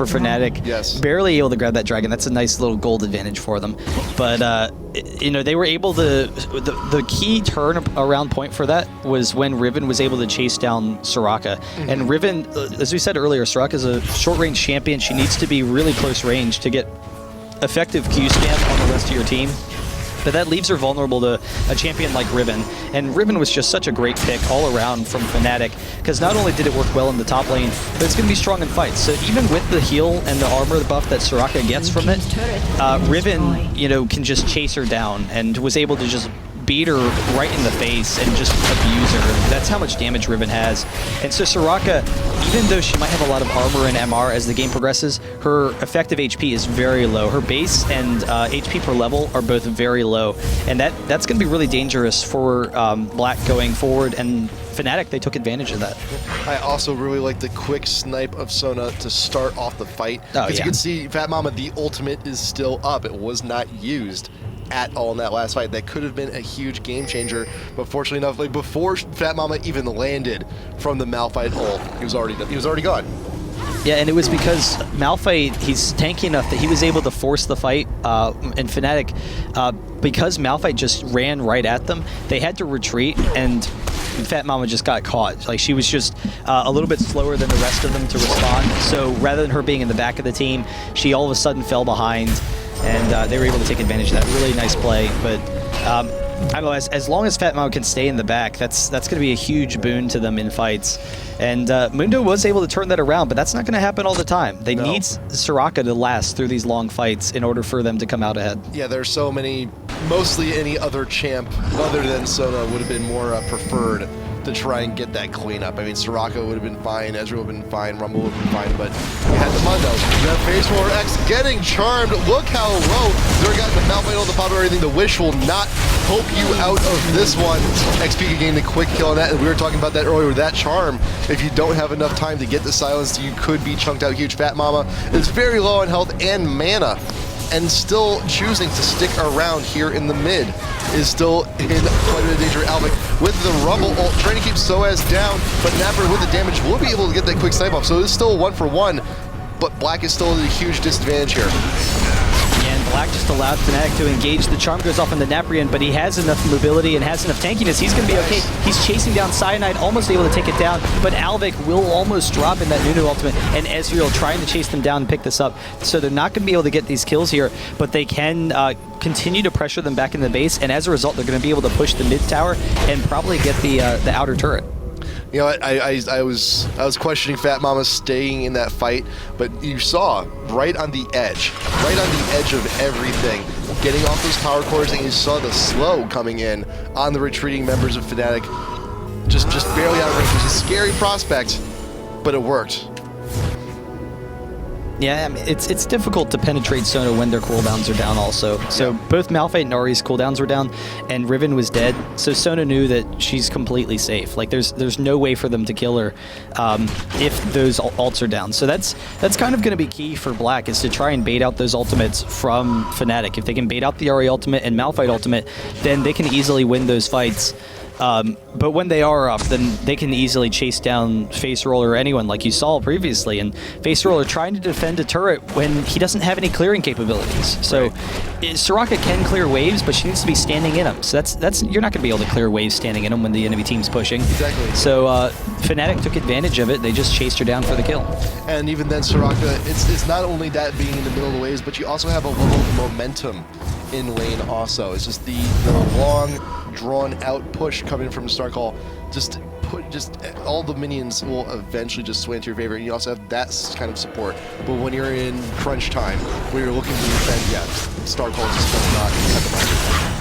FNATIC. Yes. Barely able to grab that dragon. That's a nice little gold advantage for them. But, you know, they were able to... The key turn around point for that was when Riven was able to chase down Soraka. Mm-hmm. And Riven, as we said earlier, Soraka's a short-range champion. She needs to be really close range to get effective Q spam on the rest of your team. But that leaves her vulnerable to a champion like Riven. And Riven was just such a great pick all around from FNATIC, because not only did it work well in the top lane, but it's going to be strong in fights. So even with the heal and the armor buff that Soraka gets from it, Riven, you know, can just chase her down and was able to just beat her right in the face and just abuse her. That's how much damage Riven has. And so Soraka, even though she might have a lot of armor and MR as the game progresses, her effective HP is very low. Her base and HP per level are both very low. And that's going to be really dangerous for Black going forward. And FNATIC, they took advantage of that. I also really like the quick snipe of Sona to start off the fight. Because you can see FatMamma, the ultimate is still up. It was not used at all in that last fight. That could have been a huge game changer, but fortunately enough, like before FatMamma even landed from the Malphite ult, he was already gone. Yeah, and it was because Malphite, he's tanky enough that he was able to force the fight, and FNATIC, because Malphite just ran right at them, they had to retreat, and FatMamma just got caught. Like, she was just a little bit slower than the rest of them to respond, so rather than her being in the back of the team, she all of a sudden fell behind, and they were able to take advantage of that. Really nice play, but I don't know, as long as FatMamma can stay in the back, that's going to be a huge boon to them in fights. And Mundo was able to turn that around, but that's not going to happen all the time. They need Soraka to last through these long fights in order for them to come out ahead. Yeah, there's so many, mostly any other champ other than Sona would have been more preferred to try and get that cleanup. I mean, Soraka would have been fine, Ezreal would have been fine, Rumble would have been fine, but we had the Mundo. The Facerollerx getting charmed. Look how low they're got the Malphite on the bottom of everything. The Wish will not poke you out of this one. XP can gain the quick kill on that, and we were talking about that earlier with that charm. If you don't have enough time to get the silence, you could be chunked out huge. FatMamma is very low on health and mana, and still choosing to stick around here in the mid is still in quite a bit of danger. Alvik with the Rumble ult, trying to keep SuperAZE down, but napraen with the damage will be able to get that quick snipe off. So it's still 1-for-1, but Black is still at a huge disadvantage here. And Black just allowed FNATIC to engage. The charm goes off on the napraen, but he has enough mobility and has enough tankiness. He's going to be okay. He's chasing down Cyanide, almost able to take it down, but Alvik will almost drop in that Nunu ultimate, and Ezreal trying to chase them down and pick this up. So they're not going to be able to get these kills here, but they can continue to pressure them back in the base, and as a result, they're going to be able to push the mid tower and probably get the outer turret. You know, I was questioning FatMamma staying in that fight, but you saw right on the edge of everything, getting off those power cores, and you saw the slow coming in on the retreating members of FNATIC, just barely out of range. It was a scary prospect, but it worked. Yeah, I mean, it's difficult to penetrate Sona when their cooldowns are down also. So both Malphite and Ahri's cooldowns were down, and Riven was dead. So Sona knew that she's completely safe. Like, there's no way for them to kill her if those ults are down. So that's kind of going to be key for Black, is to try and bait out those ultimates from FNATIC. If they can bait out the Ahri ultimate and Malphite ultimate, then they can easily win those fights. But when they are up, then they can easily chase down Faceroller or anyone, like you saw previously. And Faceroller trying to defend a turret when he doesn't have any clearing capabilities. So Soraka can clear waves, but she needs to be standing in them. So that's you're not going to be able to clear waves standing in them when the enemy team's pushing. Exactly. So FNATIC took advantage of it. They just chased her down for the kill. And even then, Soraka, it's not only that being in the middle of the waves, but you also have a level of momentum in lane also. It's just the long, drawn-out push coming from Starcall. Just all the minions will eventually just sway into your favor, and you also have that kind of support. But when you're in crunch time, when you're looking to defend, yeah, Starcall just does not have the market.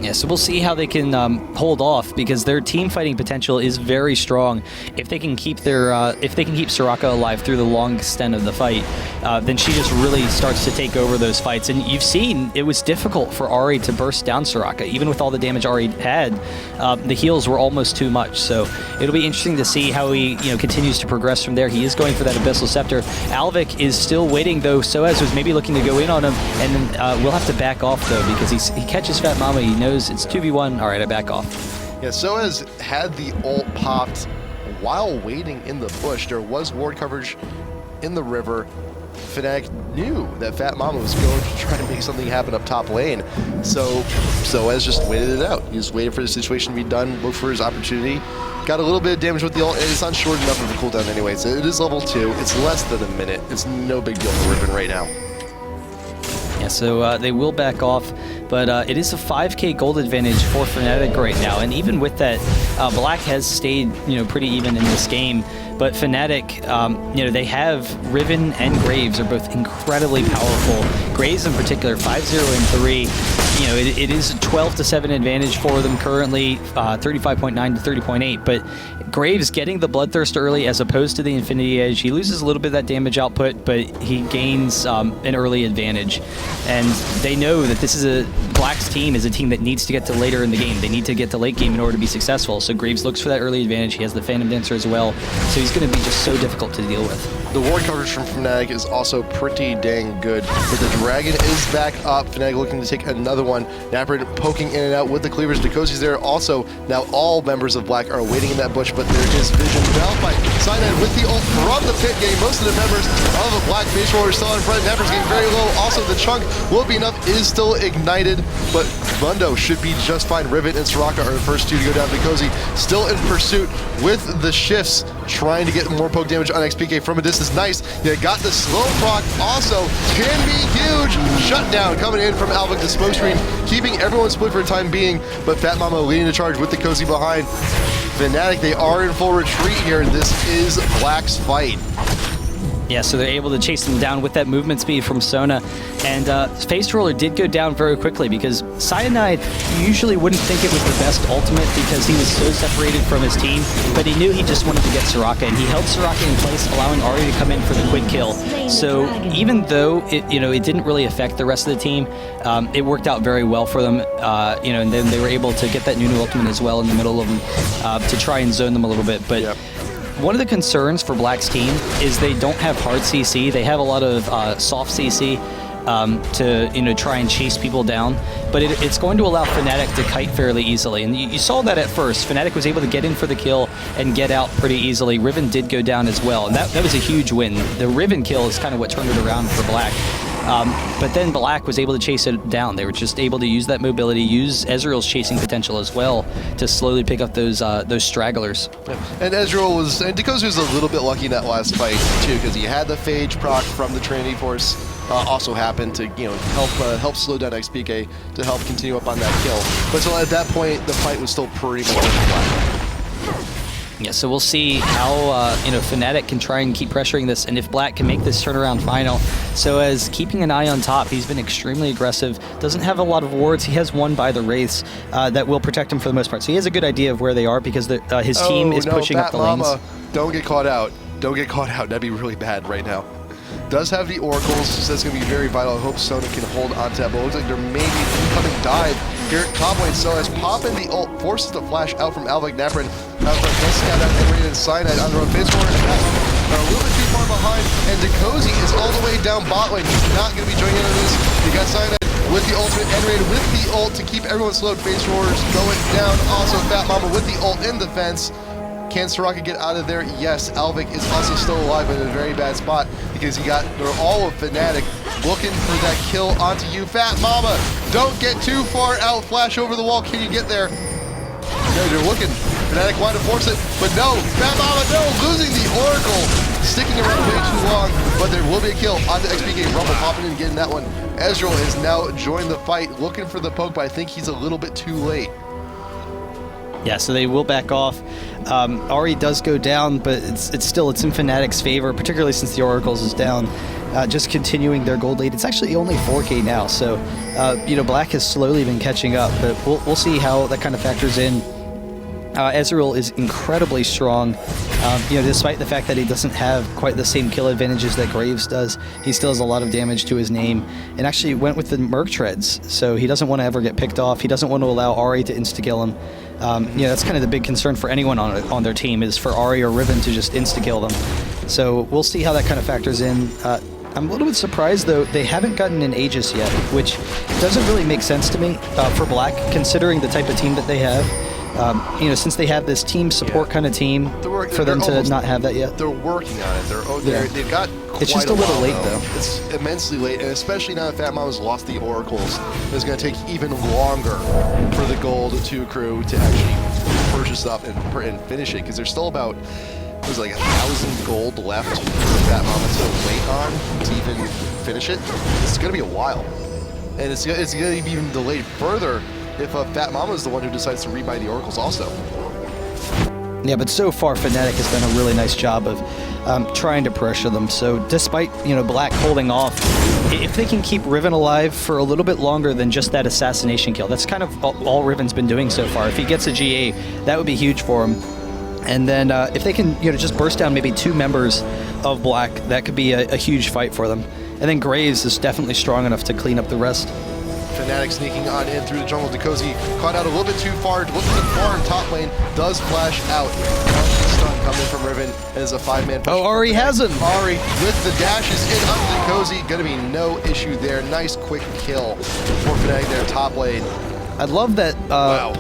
Yeah, so we'll see how they can hold off, because their team fighting potential is very strong. If they can keep their if they can keep Soraka alive through the long extent of the fight, then she just really starts to take over those fights. And you've seen it was difficult for Ahri to burst down Soraka, even with all the damage Ahri had. The heals were almost too much. So it'll be interesting to see how he continues to progress from there. He is going for that Abyssal Scepter. Alvik is still waiting though. SuperAZE was maybe looking to go in on him, and then we'll have to back off though, because he catches FatMamma. He knows it's 2v1. All right, I back off. Yeah, SuperAZE had the ult popped while waiting in the bush. There was ward coverage in the river. FNATIC knew that FatMamma was going to try to make something happen up top lane. So SuperAZE just waited it out. He just waited for the situation to be done, looked for his opportunity. Got a little bit of damage with the ult, and it's not short enough of a cooldown anyway. So it is level 2. It's less than a minute. It's no big deal for Riven right now. Yeah, so they will back off, but it is a 5k gold advantage for FNATIC right now, and even with that, Black has stayed pretty even in this game. But FNATIC, they have Riven and Graves are both incredibly powerful. Graves in particular, 5-0 and 3. It is a 12-7 advantage for them currently, 35.9 to 30.8. But Graves getting the Bloodthirst early as opposed to the Infinity Edge. He loses a little bit of that damage output, but he gains an early advantage. And they know that this is Black's team is a team that needs to get to later in the game. They need to get to late game in order to be successful. So Graves looks for that early advantage. He has the Phantom Dancer as well. So he's going to be just so difficult to deal with. The ward coverage from FNATIC is also pretty dang good. But the Dragon is back up. FNATIC looking to take another one. napraen poking in and out with the cleavers. diqozoY's there also. Now all members of Black are waiting in that bush, but there is vision down by Cyanide with the ult from the pit, getting most of the members of the Black Faceroller still in front. napraen's getting very low. Also, the chunk will be enough, is still ignited, but Mundo should be just fine. Rivet and Soraka are the first two to go down. diqozoY still in pursuit with the shifts, trying to get more poke damage on XPK from a distance. Nice. They got the slow proc also. Can be huge. Shutdown coming in from Alvik, the smokescreen, keeping everyone split for the time being, but FatMamma leading the charge with diqozoY behind. FNATIC, they are in full retreat here. This is Black's fight. Yeah, so they're able to chase them down with that movement speed from Sona. And Faceroller did go down very quickly, because Cyanide, you usually wouldn't think it was the best ultimate because he was so separated from his team, but he knew he just wanted to get Soraka, and he held Soraka in place, allowing Ahri to come in for the quick kill. So even though it didn't really affect the rest of the team, it worked out very well for them, and then they were able to get that Nunu ultimate as well in the middle of them to try and zone them a little bit. But Yep. One of the concerns for Black's team is they don't have hard CC. They have a lot of soft CC to try and chase people down, but it's going to allow FNATIC to kite fairly easily. And you saw that at first. FNATIC was able to get in for the kill and get out pretty easily. Riven did go down as well, and that was a huge win. The Riven kill is kind of what turned it around for Black. But then Black was able to chase it down. They were just able to use that mobility, use Ezreal's chasing potential as well to slowly pick up those stragglers. And diqozoY was a little bit lucky in that last fight too, because he had the Phage proc from the Trinity Force. Also happened to help slow down XPK to help continue up on that kill. But so at that point, the fight was still pretty much Black. Yeah, so we'll see how FNATIC can try and keep pressuring this, and if Black can make this turnaround final. SuperAZE keeping an eye on top. He's been extremely aggressive. Doesn't have a lot of wards. He has one by the Wraiths that will protect him for the most part. So he has a good idea of where they are, because his team is pushing up the lanes. Don't get caught out. Don't get caught out. That'd be really bad right now. Does have the oracles, so that's going to be very vital. I hope Sona can hold on to that, but it looks like there may be an incoming dive here at top lane. SuperAZE popping the ult, forces the flash out from Alvik. napraen does scout out and rated Cyanide on their own. Faceroller and FatMamma are a little bit too far behind, and diqozoY is all the way down bot lane. He's not going to be joining in on this. You got Cyanide with the ultimate, N-Raid with the ult to keep everyone slowed. Facerollerx going down. Also, FatMamma with the ult in defense. Can Soraka get out of there? Yes. Alvik is also still alive, but in a very bad spot because they're all of FNATIC looking for that kill onto you. FatMamma, don't get too far out. Flash over the wall. Can you get there? No, they're looking. FNATIC wanted to force it, but no. FatMamma, no. Losing the Oracle. Sticking around way too long, but there will be a kill onto XPK. Rumble popping in and getting that one. Ezreal has now joined the fight, looking for the poke, but I think he's a little bit too late. Yeah, so they will back off. Ahri does go down, but it's in FNATIC's favor, particularly since the Oracles is down. Just continuing their gold lead. It's actually only 4K now, so Black has slowly been catching up, but we'll see how that kind of factors in. Ezreal is incredibly strong. Despite the fact that he doesn't have quite the same kill advantages that Graves does, he still has a lot of damage to his name, and actually went with the Merc Treads, so he doesn't want to ever get picked off. He doesn't want to allow Ahri to insta-kill him. That's kind of the big concern for anyone on their team, is for Ahri or Riven to just insta-kill them. So we'll see how that kind of factors in. I'm a little bit surprised, though, they haven't gotten an Aegis yet, which doesn't really make sense to me for Black, considering the type of team that they have. Since they have this team support kind of team, for them to not have that yet. They're working on it. They've got quite It's just a little while, late, though. It's immensely late, and especially now that FatMamma's lost the Oracles, it's going to take even longer for the gold to accrue to actually purchase up and finish it, because there's still about, there's like 1,000 gold left for FatMamma to wait on to even finish it. It's going to be a while, and it's going to be even delayed further if FatMamma is the one who decides to rebuy the Oracles also. Yeah, but so far FNATIC has done a really nice job of trying to pressure them. So despite Black holding off, if they can keep Riven alive for a little bit longer than just that assassination kill, that's kind of all Riven's been doing so far. If he gets a GA, that would be huge for him. And then if they can just burst down maybe 2 members of Black, that could be a huge fight for them. And then Graves is definitely strong enough to clean up the rest. FNATIC sneaking on in through the jungle. diqozoY caught out a little bit too far. Looking far in top lane. Does flash out. Stun coming from Riven as a 5-man push. Oh, Ahri has him. Ahri with the dashes in onto diqozoY. Gonna be no issue there. Nice quick kill for FNATIC there top lane. I love that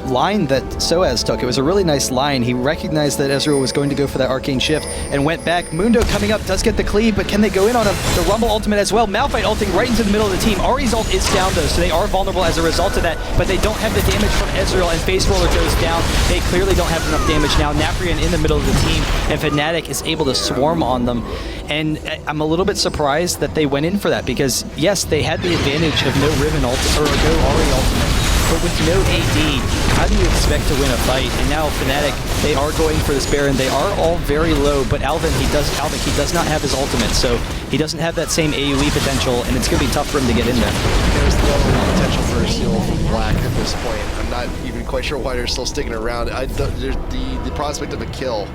line that SuperAZE took. It was a really nice line. He recognized that Ezreal was going to go for that Arcane Shift and went back. Mundo coming up, does get the cleave, but can they go in on him? The Rumble ultimate as well. Malphite ulting right into the middle of the team. Ahri's ult is down though, so they are vulnerable as a result of that, but they don't have the damage from Ezreal, and Facerollerx goes down. They clearly don't have enough damage now. napraen in the middle of the team, and FNATIC is able to swarm on them. And I'm a little bit surprised that they went in for that, because yes, they had the advantage of no Riven ult or no Ahri ultimate. But with no AD, how do you expect to win a fight? And now FNATIC, they are going for this Baron. They are all very low, but Alvik, he does not have his ultimate, so he doesn't have that same AoE potential, and it's going to be tough for him to get in there. There's the level of potential for a steal from Black at this point. I'm not even quite sure why they're still sticking around. The prospect of a kill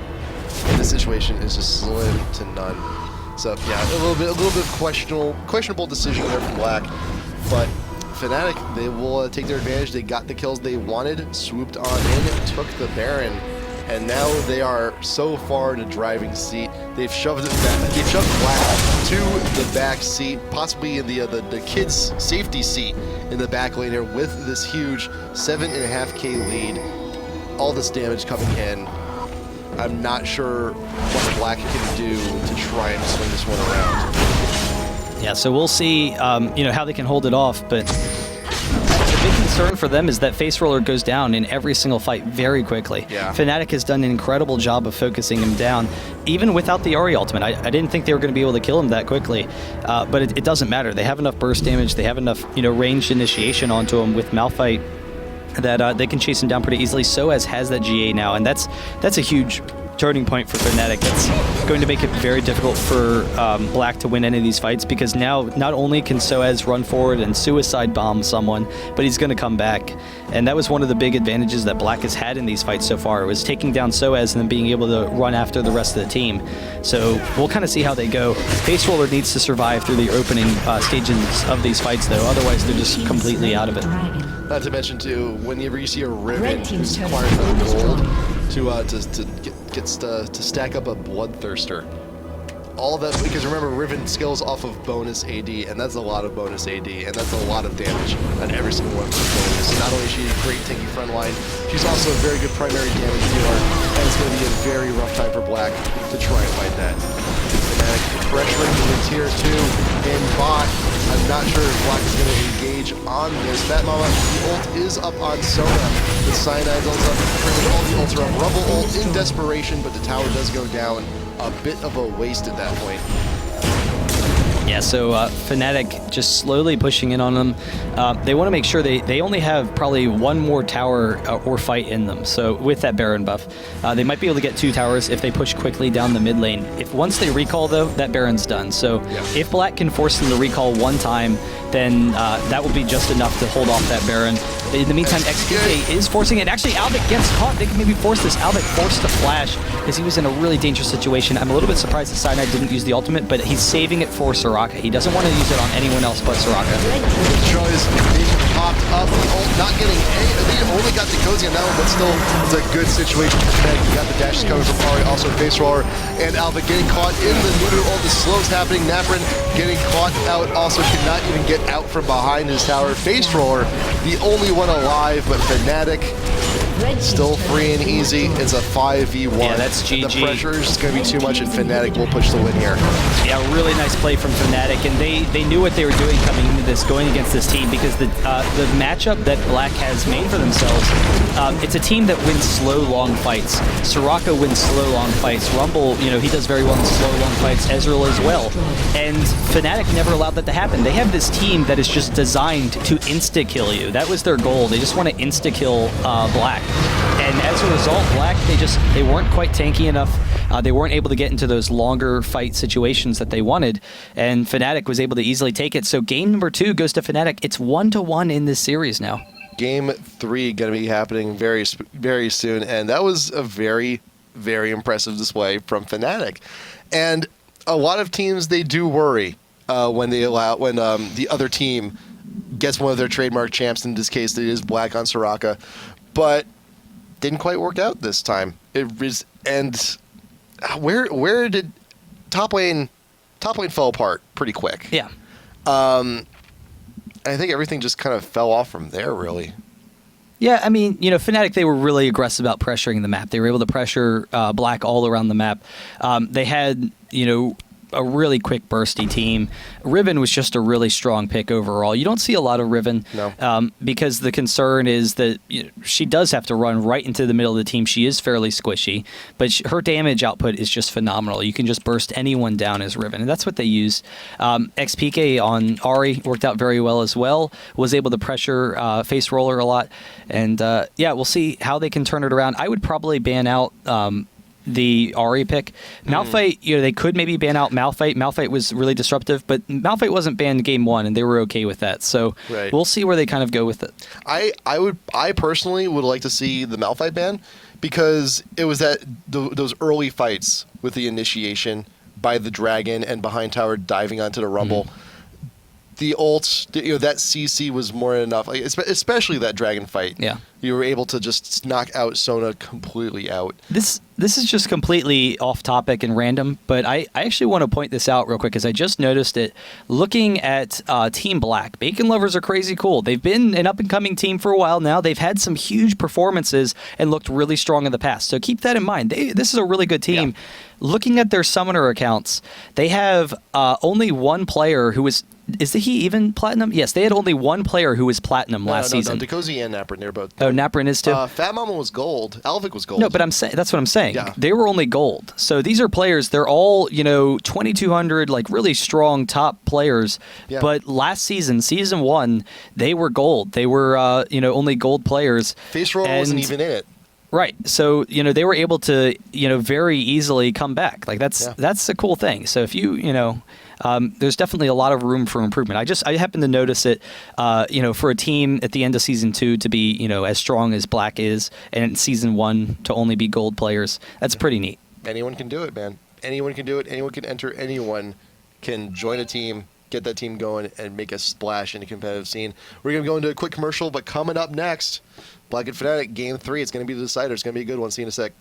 in this situation is just slim to none. So yeah, a little bit questionable decision there from Black, but FNATIC, they will take their advantage. They got the kills they wanted, swooped on in, took the Baron, and now they are so far in the driving seat. They've shoved Black to the back seat, possibly in the kids' safety seat in the back lane here with this huge 7.5K lead. All this damage coming in. I'm not sure what Black can do to try and swing this one around. Yeah, so we'll see, how they can hold it off, but the big concern for them is that Facerollerx goes down in every single fight very quickly. Yeah. FNATIC has done an incredible job of focusing him down, even without the Ahri ultimate. I didn't think they were going to be able to kill him that quickly, but it doesn't matter. They have enough burst damage, they have enough, ranged initiation onto him with Malphite that they can chase him down pretty easily. SuperAZE has that GA now, and that's a huge turning point for FNATIC. It's going to make it very difficult for Black to win any of these fights, because now not only can SuperAZE run forward and suicide bomb someone, but he's going to come back. And that was one of the big advantages that Black has had in these fights so far, was taking down SuperAZE and then being able to run after the rest of the team. So we'll kind of see how they go. Facerollerx needs to survive through the opening stages of these fights, though. Otherwise, they're just completely out of it. Not to mention, too, whenever you see a Riven who's acquired for gold to stack up a Bloodthirster, all of that, because remember, Riven skills off of bonus AD, and that's a lot of bonus AD, and that's a lot of damage on every single one of her bonus. So not only is she a great tanky front line, she's also a very good primary damage dealer, and it's going to be a very rough time for Black to try and fight that. FNATIC pressuring the tier 2 in bot. I'm not sure if Black is going to engage on this. FatMamma, the ult is up on Sona. The Cyanide's ult's up. Currently all the ults are up. Rumble ult in desperation, but the tower does go down. A bit of a waste at that point. Yeah, so FNATIC just slowly pushing in on them. They want to make sure they only have probably one more tower or fight in them. So with that Baron buff, they might be able to get 2 towers if they push quickly down the mid lane. If once they recall though, that Baron's done. So if Black can force them to recall one time, then that will be just enough to hold off that Baron. In the meantime, XPK is forcing it. Actually, Alvik gets caught. They can maybe force this. Alvik forced to flash because he was in a really dangerous situation. I'm a little bit surprised that Cyanide didn't use the ultimate, but he's saving it for Soraka. He doesn't want to use it on anyone else but Soraka. Choice being popped up. The ult not getting they only got diqozoY on that one, but still it's a good situation. You got the dashes coming from Ari, also Faceroller, and Alvik getting caught in the neuter ult. The slow's happening. Napraen getting caught out. Also cannot even get out from behind his tower. Faceroller, the only one alive, but FNATIC still free and easy. It's a 5v1. Yeah, that's GG. The pressure is going to be too much, and FNATIC will push the win here. Yeah, really nice play from FNATIC, and they knew what they were doing coming into this, going against this team, because the matchup that Black has made for themselves, it's a team that wins slow, long fights. Soraka wins slow, long fights. Rumble, he does very well in slow, long fights. Ezreal as well. And FNATIC never allowed that to happen. They have this team that is just designed to insta-kill you. That was their goal. They just want to insta-kill Black. And as a result, Black, they weren't quite tanky enough. They weren't able to get into those longer fight situations that they wanted, and FNATIC was able to easily take it. So game number 2 goes to FNATIC. It's 1-1 in this series now. Game 3 going to be happening very, very soon, and that was a very, very impressive display from FNATIC. And a lot of teams, they do worry when the other team gets one of their trademark champs. In this case, it is Black on Soraka, but didn't quite work out this time. It was, and where did top lane fell apart pretty quick. Yeah. I think everything just kind of fell off from there, really. Yeah, I mean, FNATIC, they were really aggressive about pressuring the map. They were able to pressure Black all around the map. They had, a really quick bursty team. Riven was just a really strong pick overall. You don't see a lot of Riven, because the concern is that she does have to run right into the middle of the team. She is fairly squishy, but her damage output is just phenomenal. You can just burst anyone down as Riven, and that's what they used. XPK on Ari worked out very well as well. Was able to pressure Faceroller a lot, and we'll see how they can turn it around. I would probably ban out the Ari pick. Malphite, they could maybe ban out Malphite. Malphite was really disruptive, but Malphite wasn't banned game 1, and they were okay with that. So we'll see where they kind of go with it. I personally would like to see the Malphite ban, because it was those early fights with the initiation by the dragon and behind tower diving onto the Rumble. The ults, that CC was more than enough. Especially that dragon fight. Yeah, you were able to just knock out Sona completely out. This is just completely off topic and random, but I actually want to point this out real quick, because I just noticed it. Looking at Team Black, Bacon Lovers are crazy cool. They've been an up and coming team for a while now. They've had some huge performances and looked really strong in the past. So keep that in mind. This is a really good team. Yeah. Looking at their summoner accounts, they have only one player who was. Is he even platinum? Yes, they had only one player who was platinum last season. No, diqozoY and napraen, they're both. Oh, napraen is too? FatMamma was gold. Alvik was gold. No, but that's what I'm saying. Yeah. They were only gold. So these are players, they're all, 2,200, really strong top players. Yeah. But last season, season 1, they were gold. They were, only gold players. Faceroller wasn't even in it. Right. So, they were able to, very easily come back. That's a cool thing. So if you, there's definitely a lot of room for improvement. I happen to notice it, for a team at the end of season 2 to be, as strong as Black is, and in season 1 to only be gold players. That's pretty neat. Anyone can do it, man. Anyone can do it. Anyone can enter. Anyone can join a team, get that team going, and make a splash in a competitive scene. We're going to go into a quick commercial, but coming up next, Black and FNATIC, game 3. It's going to be the decider. It's going to be a good one. See you in a sec.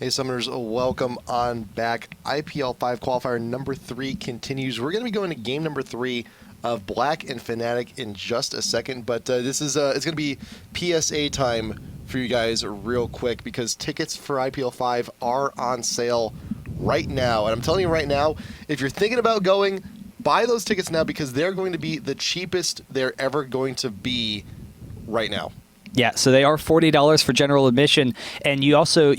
Hey Summoners, welcome on back. IPL5 Qualifier number 3 continues. We're going to be going to game number 3 of Black and FNATIC in just a second, but this is it's going to be PSA time for you guys real quick because tickets for IPL5 are on sale right now. And I'm telling you right now, if you're thinking about going, buy those tickets now because they're going to be the cheapest they're ever going to be right now. Yeah, so they are $40 for general admission, and you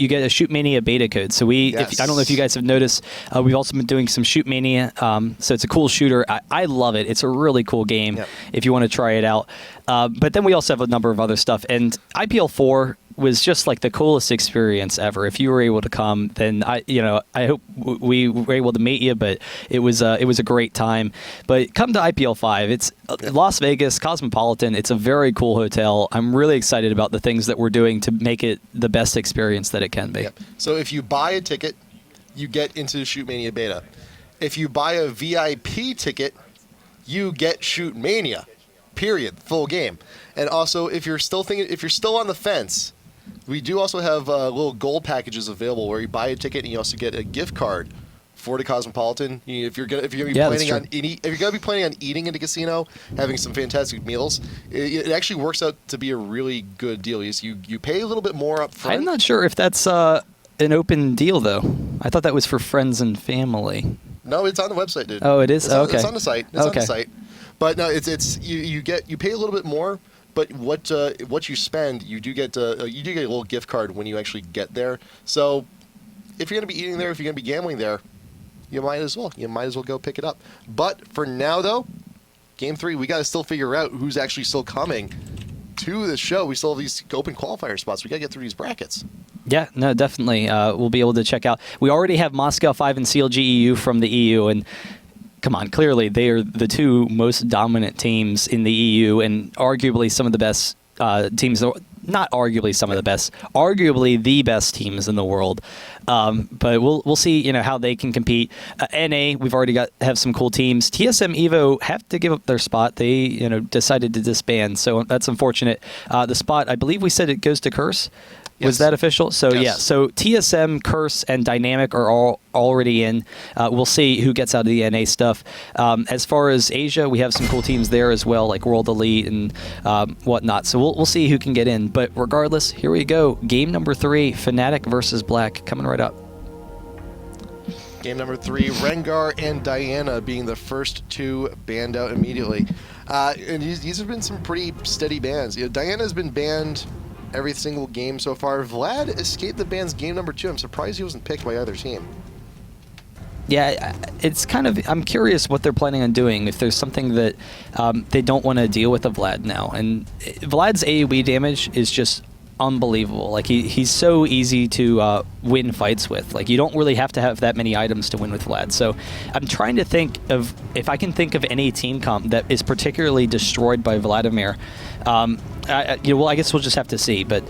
get a Shoot Mania beta code. So Yes. I don't know if you guys have noticed, we've also been doing some Shoot Mania. So it's a cool shooter. I love it. It's a really cool game if you want to try it out. But then we also have a number of other stuff, and IPL4 was just like the coolest experience ever. If you were able to come, then I hope we were able to meet you. But it was a great time. But come to IPL5. It's Las Vegas Cosmopolitan. It's a very cool hotel. I'm really excited about the things that we're doing to make it the best experience that it can be. Yep. So if you buy a ticket, you get into the Shoot Mania beta. If you buy a VIP ticket, you get Shoot Mania. Period. Full game. And also, if you're still on the fence, we do also have little gold packages available where you buy a ticket and you also get a gift card for the Cosmopolitan. If you're gonna be planning on eating in the casino, having some fantastic meals, it actually works out to be a really good deal. You pay a little bit more up front. I'm not sure if that's an open deal though. I thought that was for friends and family. No, it's on the website, dude. Oh, it is? Okay. It's on the site. It's on the site. But no, you pay a little bit more. But what you spend, you do get a little gift card when you actually get there. So if you're going to be eating there, if you're going to be gambling there, you might as well go pick it up. But for now, though, Game 3, we got to still figure out who's actually still coming to the show. We still have these open qualifier spots. We got to get through these brackets. Yeah, no, definitely. We'll be able to check out. We already have Moscow 5 and CLG EU from the EU, and come on, clearly they are the two most dominant teams in the EU and arguably some of the best teams. Not arguably some of the best, arguably the best teams in the world. But we'll see, how they can compete. NA, we've already have some cool teams. TSM Evo have to give up their spot. They decided to disband, so that's unfortunate. The spot, I believe we said it goes to Curse. Yes. Was that official? So Yes. yeah, so TSM, Curse, and Dynamic are all already in. We'll see who gets out of the NA stuff. As far as Asia, we have some cool teams there as well, like World Elite and whatnot. So we'll see who can get in. But regardless, here we go. Game number 3, FNATIC versus Black, coming right up. Game number 3, Rengar and Diana being the first two banned out immediately. And these have been some pretty steady bans. Diana's been banned every single game so far. Vlad escaped the bans game number 2. I'm surprised he wasn't picked by either team. Yeah, it's kind of, I'm curious what they're planning on doing, if there's something that they don't want to deal with of Vlad now. And Vlad's AoE damage is just unbelievable. Like, he's so easy to win fights with. Like, you don't really have to have that many items to win with Vlad. So I'm trying to think of, if I can think of any team comp that is particularly destroyed by Vladimir. I guess we'll just have to see. But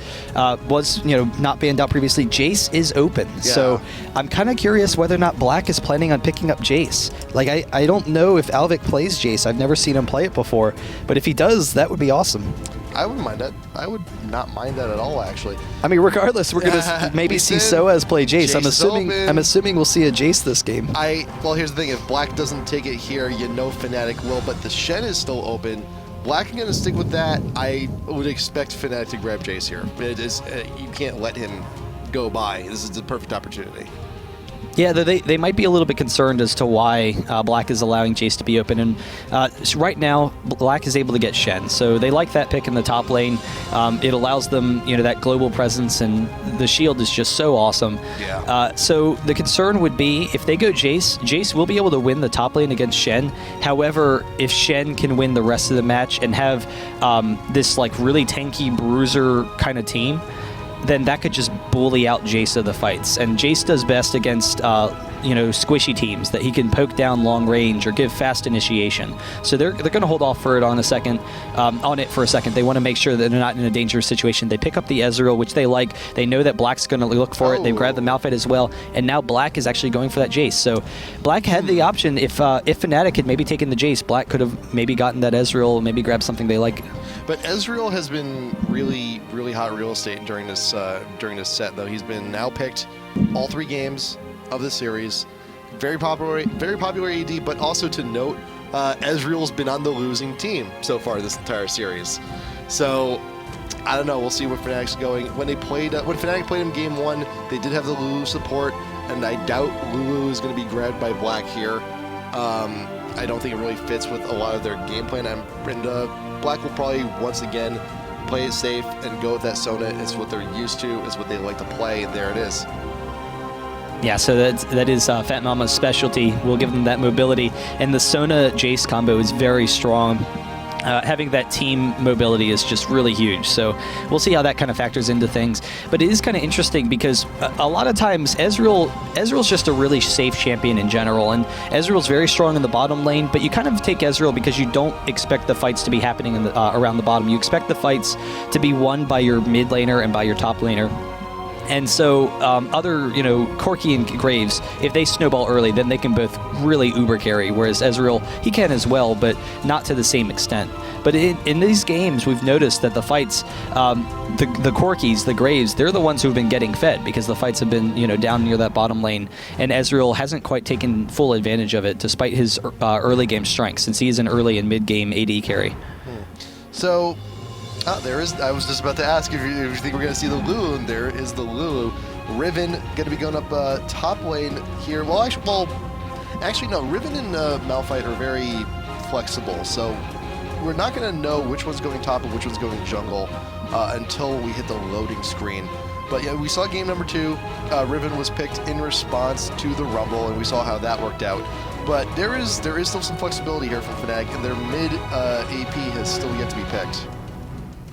was not banned out previously. Jace is open, so I'm kind of curious whether or not Black is planning on picking up Jace. Like, I don't know if Alvik plays Jace. I've never seen him play it before, but if he does, that would be awesome. I wouldn't mind that. I would not mind that at all, actually. I mean, regardless, we're gonna maybe see SuperAZE play Jace. I'm assuming we'll see a Jace this game. Well, here's the thing: if Black doesn't take it here, FNATIC will. But the Shen is still open. Black is going to stick with that. I would expect FNATIC to grab Jace here. It is, you can't let him go by. This is the perfect opportunity. Yeah, they might be a little bit concerned as to why Black is allowing Jace to be open. And so right now, Black is able to get Shen. So they like that pick in the top lane. It allows them, that global presence, and the shield is just so awesome. Yeah. So the concern would be, if they go Jace will be able to win the top lane against Shen. However, if Shen can win the rest of the match and have this like really tanky bruiser kind of team, then that could just bully out Jace of the fights. And Jace does best against, squishy teams that he can poke down long range or give fast initiation. So they're going to hold off for it on it for a second. They want to make sure that they're not in a dangerous situation. They pick up the Ezreal, which they like. They know that Black's going to look for it. They grab the Malphite as well. And now Black is actually going for that Jace. So Black had the option. If FNATIC had maybe taken the Jace, Black could have maybe gotten that Ezreal, maybe grabbed something they like. But Ezreal has been really, really hot real estate during this set, though. He's been now picked all 3 games of the series. Very popular AD, but also to note, Ezreal's been on the losing team so far this entire series. So I don't know. We'll see where FNATIC's going. When FNATIC played him game 1, they did have the Lulu support, and I doubt Lulu is going to be grabbed by Black here. I don't think it really fits with a lot of their game plan. And Black will probably once again play it safe and go with that Sona. It's what they're used to. It's what they like to play. And there it is. Yeah, so that is FatMamma's specialty. We'll give them that mobility. And the Sona Jace combo is very strong. Having that team mobility is just really huge. So we'll see how that kind of factors into things. But it is kind of interesting because a lot of times Ezreal's just a really safe champion in general. And Ezreal's very strong in the bottom lane, but you kind of take Ezreal because you don't expect the fights to be happening in around the bottom. You expect the fights to be won by your mid laner and by your top laner. And so other, Corki and Graves, if they snowball early, then they can both really uber carry, whereas Ezreal, he can as well, but not to the same extent. But in these games, we've noticed that the fights, the Corkis, the Graves, they're the ones who've been getting fed because the fights have been, down near that bottom lane, and Ezreal hasn't quite taken full advantage of it, despite his early game strength, since he is an early and mid-game AD carry. So... there is. I was just about to ask if you think we're going to see the Lulu, and there is the Lulu. Riven going to be going up top lane here. Well, actually, no. Riven and Malphite are very flexible, so we're not going to know which one's going top and which one's going jungle until we hit the loading screen. But yeah, we saw game number 2. Riven was picked in response to the Rumble, and we saw how that worked out. But there is still some flexibility here from FNATIC, and their mid AP has still yet to be picked.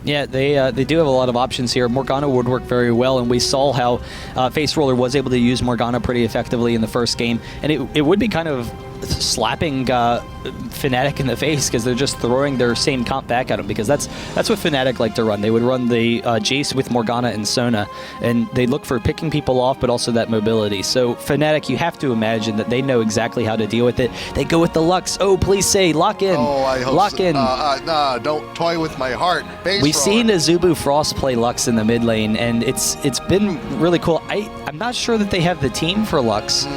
Yeah, they do have a lot of options here. Morgana would work very well, and we saw how Faceroller was able to use Morgana pretty effectively in the first game. And it would be kind of slapping FNATIC in the face because they're just throwing their same comp back at them, because that's what FNATIC like to run. They would run the Jace with Morgana and Sona, and they look for picking people off, but also that mobility. So FNATIC, you have to imagine that they know exactly how to deal with it. They go with the Lux. Oh, please say lock in. Oh, I hope lock so. in. Nah, don't toy with my heart. We've seen Azubu Frost play Lux in the mid lane, and it's been really cool. I'm not sure that they have the team for Lux.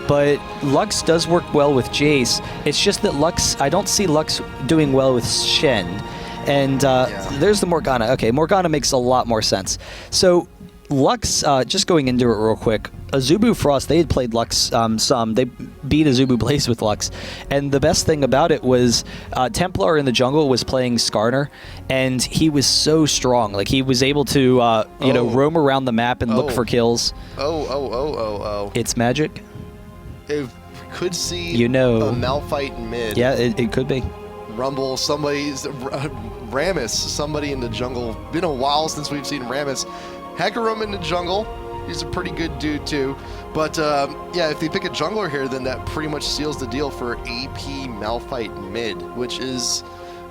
But Lux does work well with Jace. It's just that I don't see Lux doing well with Shen. And there's the Morgana. Okay, Morgana makes a lot more sense. So Lux, just going into it real quick, Azubu Frost, they had played Lux some. They beat Azubu Blaze with Lux. And the best thing about it was Templar in the jungle was playing Skarner, and he was so strong. Like, he was able to, roam around the map and look for kills. Oh. It's magic. It could see a Malphite mid. Yeah, it could be. Rumble, Rammus, somebody in the jungle. Been a while since we've seen Rammus. Hecarim in the jungle. He's a pretty good dude too. But if they pick a jungler here, then that pretty much seals the deal for AP Malphite mid, which is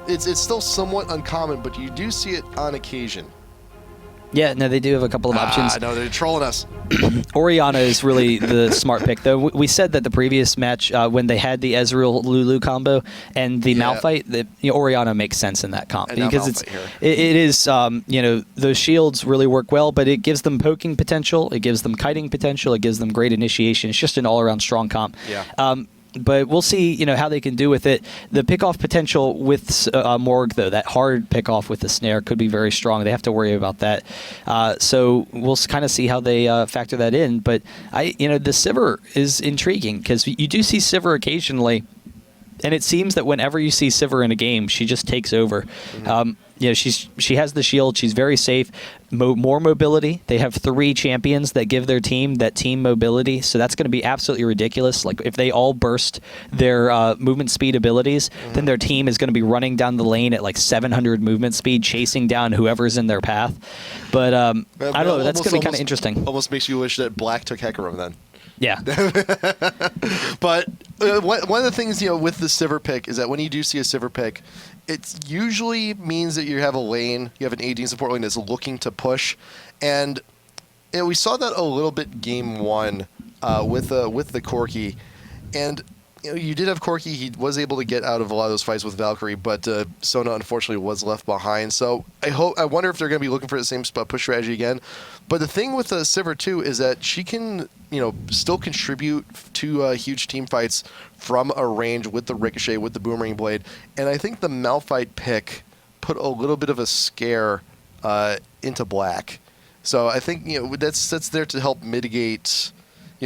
it's still somewhat uncommon, but you do see it on occasion. Yeah, no, they do have a couple of options. No, they're trolling us. Orianna is really the smart pick, though. We said that the previous match, when they had the Ezreal Lulu combo and the Malphite, Orianna makes sense in that comp, because it is those shields really work well, but it gives them poking potential, it gives them kiting potential, it gives them great initiation. It's just an all-around strong comp. Yeah. But we'll see, how they can do with it. The pick-off potential with Morg, though, that hard pick-off with the snare could be very strong. They have to worry about that. So we'll kind of see how they factor that in. But the Sivir is intriguing, because you do see Sivir occasionally, and it seems that whenever you see Sivir in a game, she just takes over. She has the shield. She's very safe. More mobility. They have 3 champions that give their team that team mobility, so that's going to be absolutely ridiculous. Like, if they all burst their movement speed abilities, then their team is going to be running down the lane at like 700 movement speed, chasing down whoever's in their path. But I don't know. That's going to be kind of interesting. Almost makes you wish that Black took Hecarim then. Yeah. But one of the things, with the Sivir pick is that when you do see a Sivir pick, it usually means that you have a lane, you have an AD support lane that's looking to push. And we saw that a little bit game 1 with the Corki. And you did have Corki. He was able to get out of a lot of those fights with Valkyrie, but Sona unfortunately was left behind. So I wonder if they're going to be looking for the same push strategy again. But the thing with Sivir too is that she can, still contribute to huge team fights from a range with the Ricochet, with the Boomerang Blade. And I think the Malphite pick put a little bit of a scare into Black. So I think that's there to help mitigate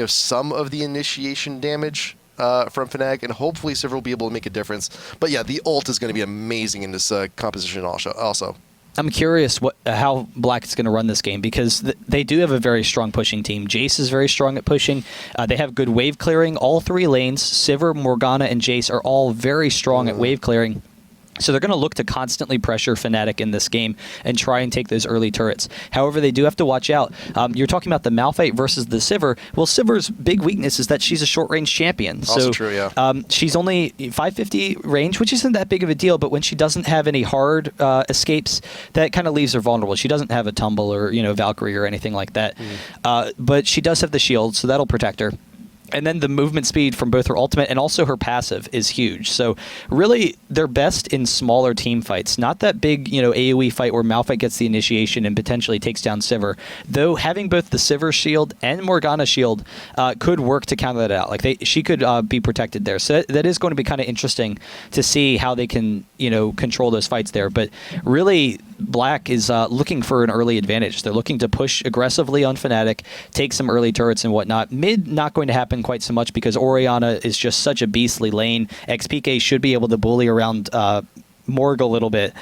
some of the initiation damage from FNATIC, and hopefully Sivir will be able to make a difference. But yeah, the ult is going to be amazing in this composition also. I'm curious how Black is going to run this game, because they do have a very strong pushing team. Jace is very strong at pushing. They have good wave clearing. All three lanes, Sivir, Morgana, and Jace, are all very strong at wave clearing. So they're going to look to constantly pressure FNATIC in this game and try and take those early turrets. However, they do have to watch out. You're talking about the Malphite versus the Sivir. Well, Sivir's big weakness is that she's a short-range champion. Also true, yeah. She's only 550 range, which isn't that big of a deal, but when she doesn't have any hard escapes, that kind of leaves her vulnerable. She doesn't have a Tumble or Valkyrie or anything like that. But she does have the shield, so that'll protect her. And then the movement speed from both her ultimate and also her passive is huge. So really, they're best in smaller team fights. Not that big, AoE fight where Malphite gets the initiation and potentially takes down Sivir. Though having both the Sivir shield and Morgana shield could work to counter that out. Like she could be protected there. So that is going to be kind of interesting to see how they can, control those fights there. But really, Black is looking for an early advantage. They're looking to push aggressively on FNATIC, take some early turrets and whatnot. Mid, not going to happen quite so much because Orianna is just such a beastly lane. XPK should be able to bully around Morg a little bit.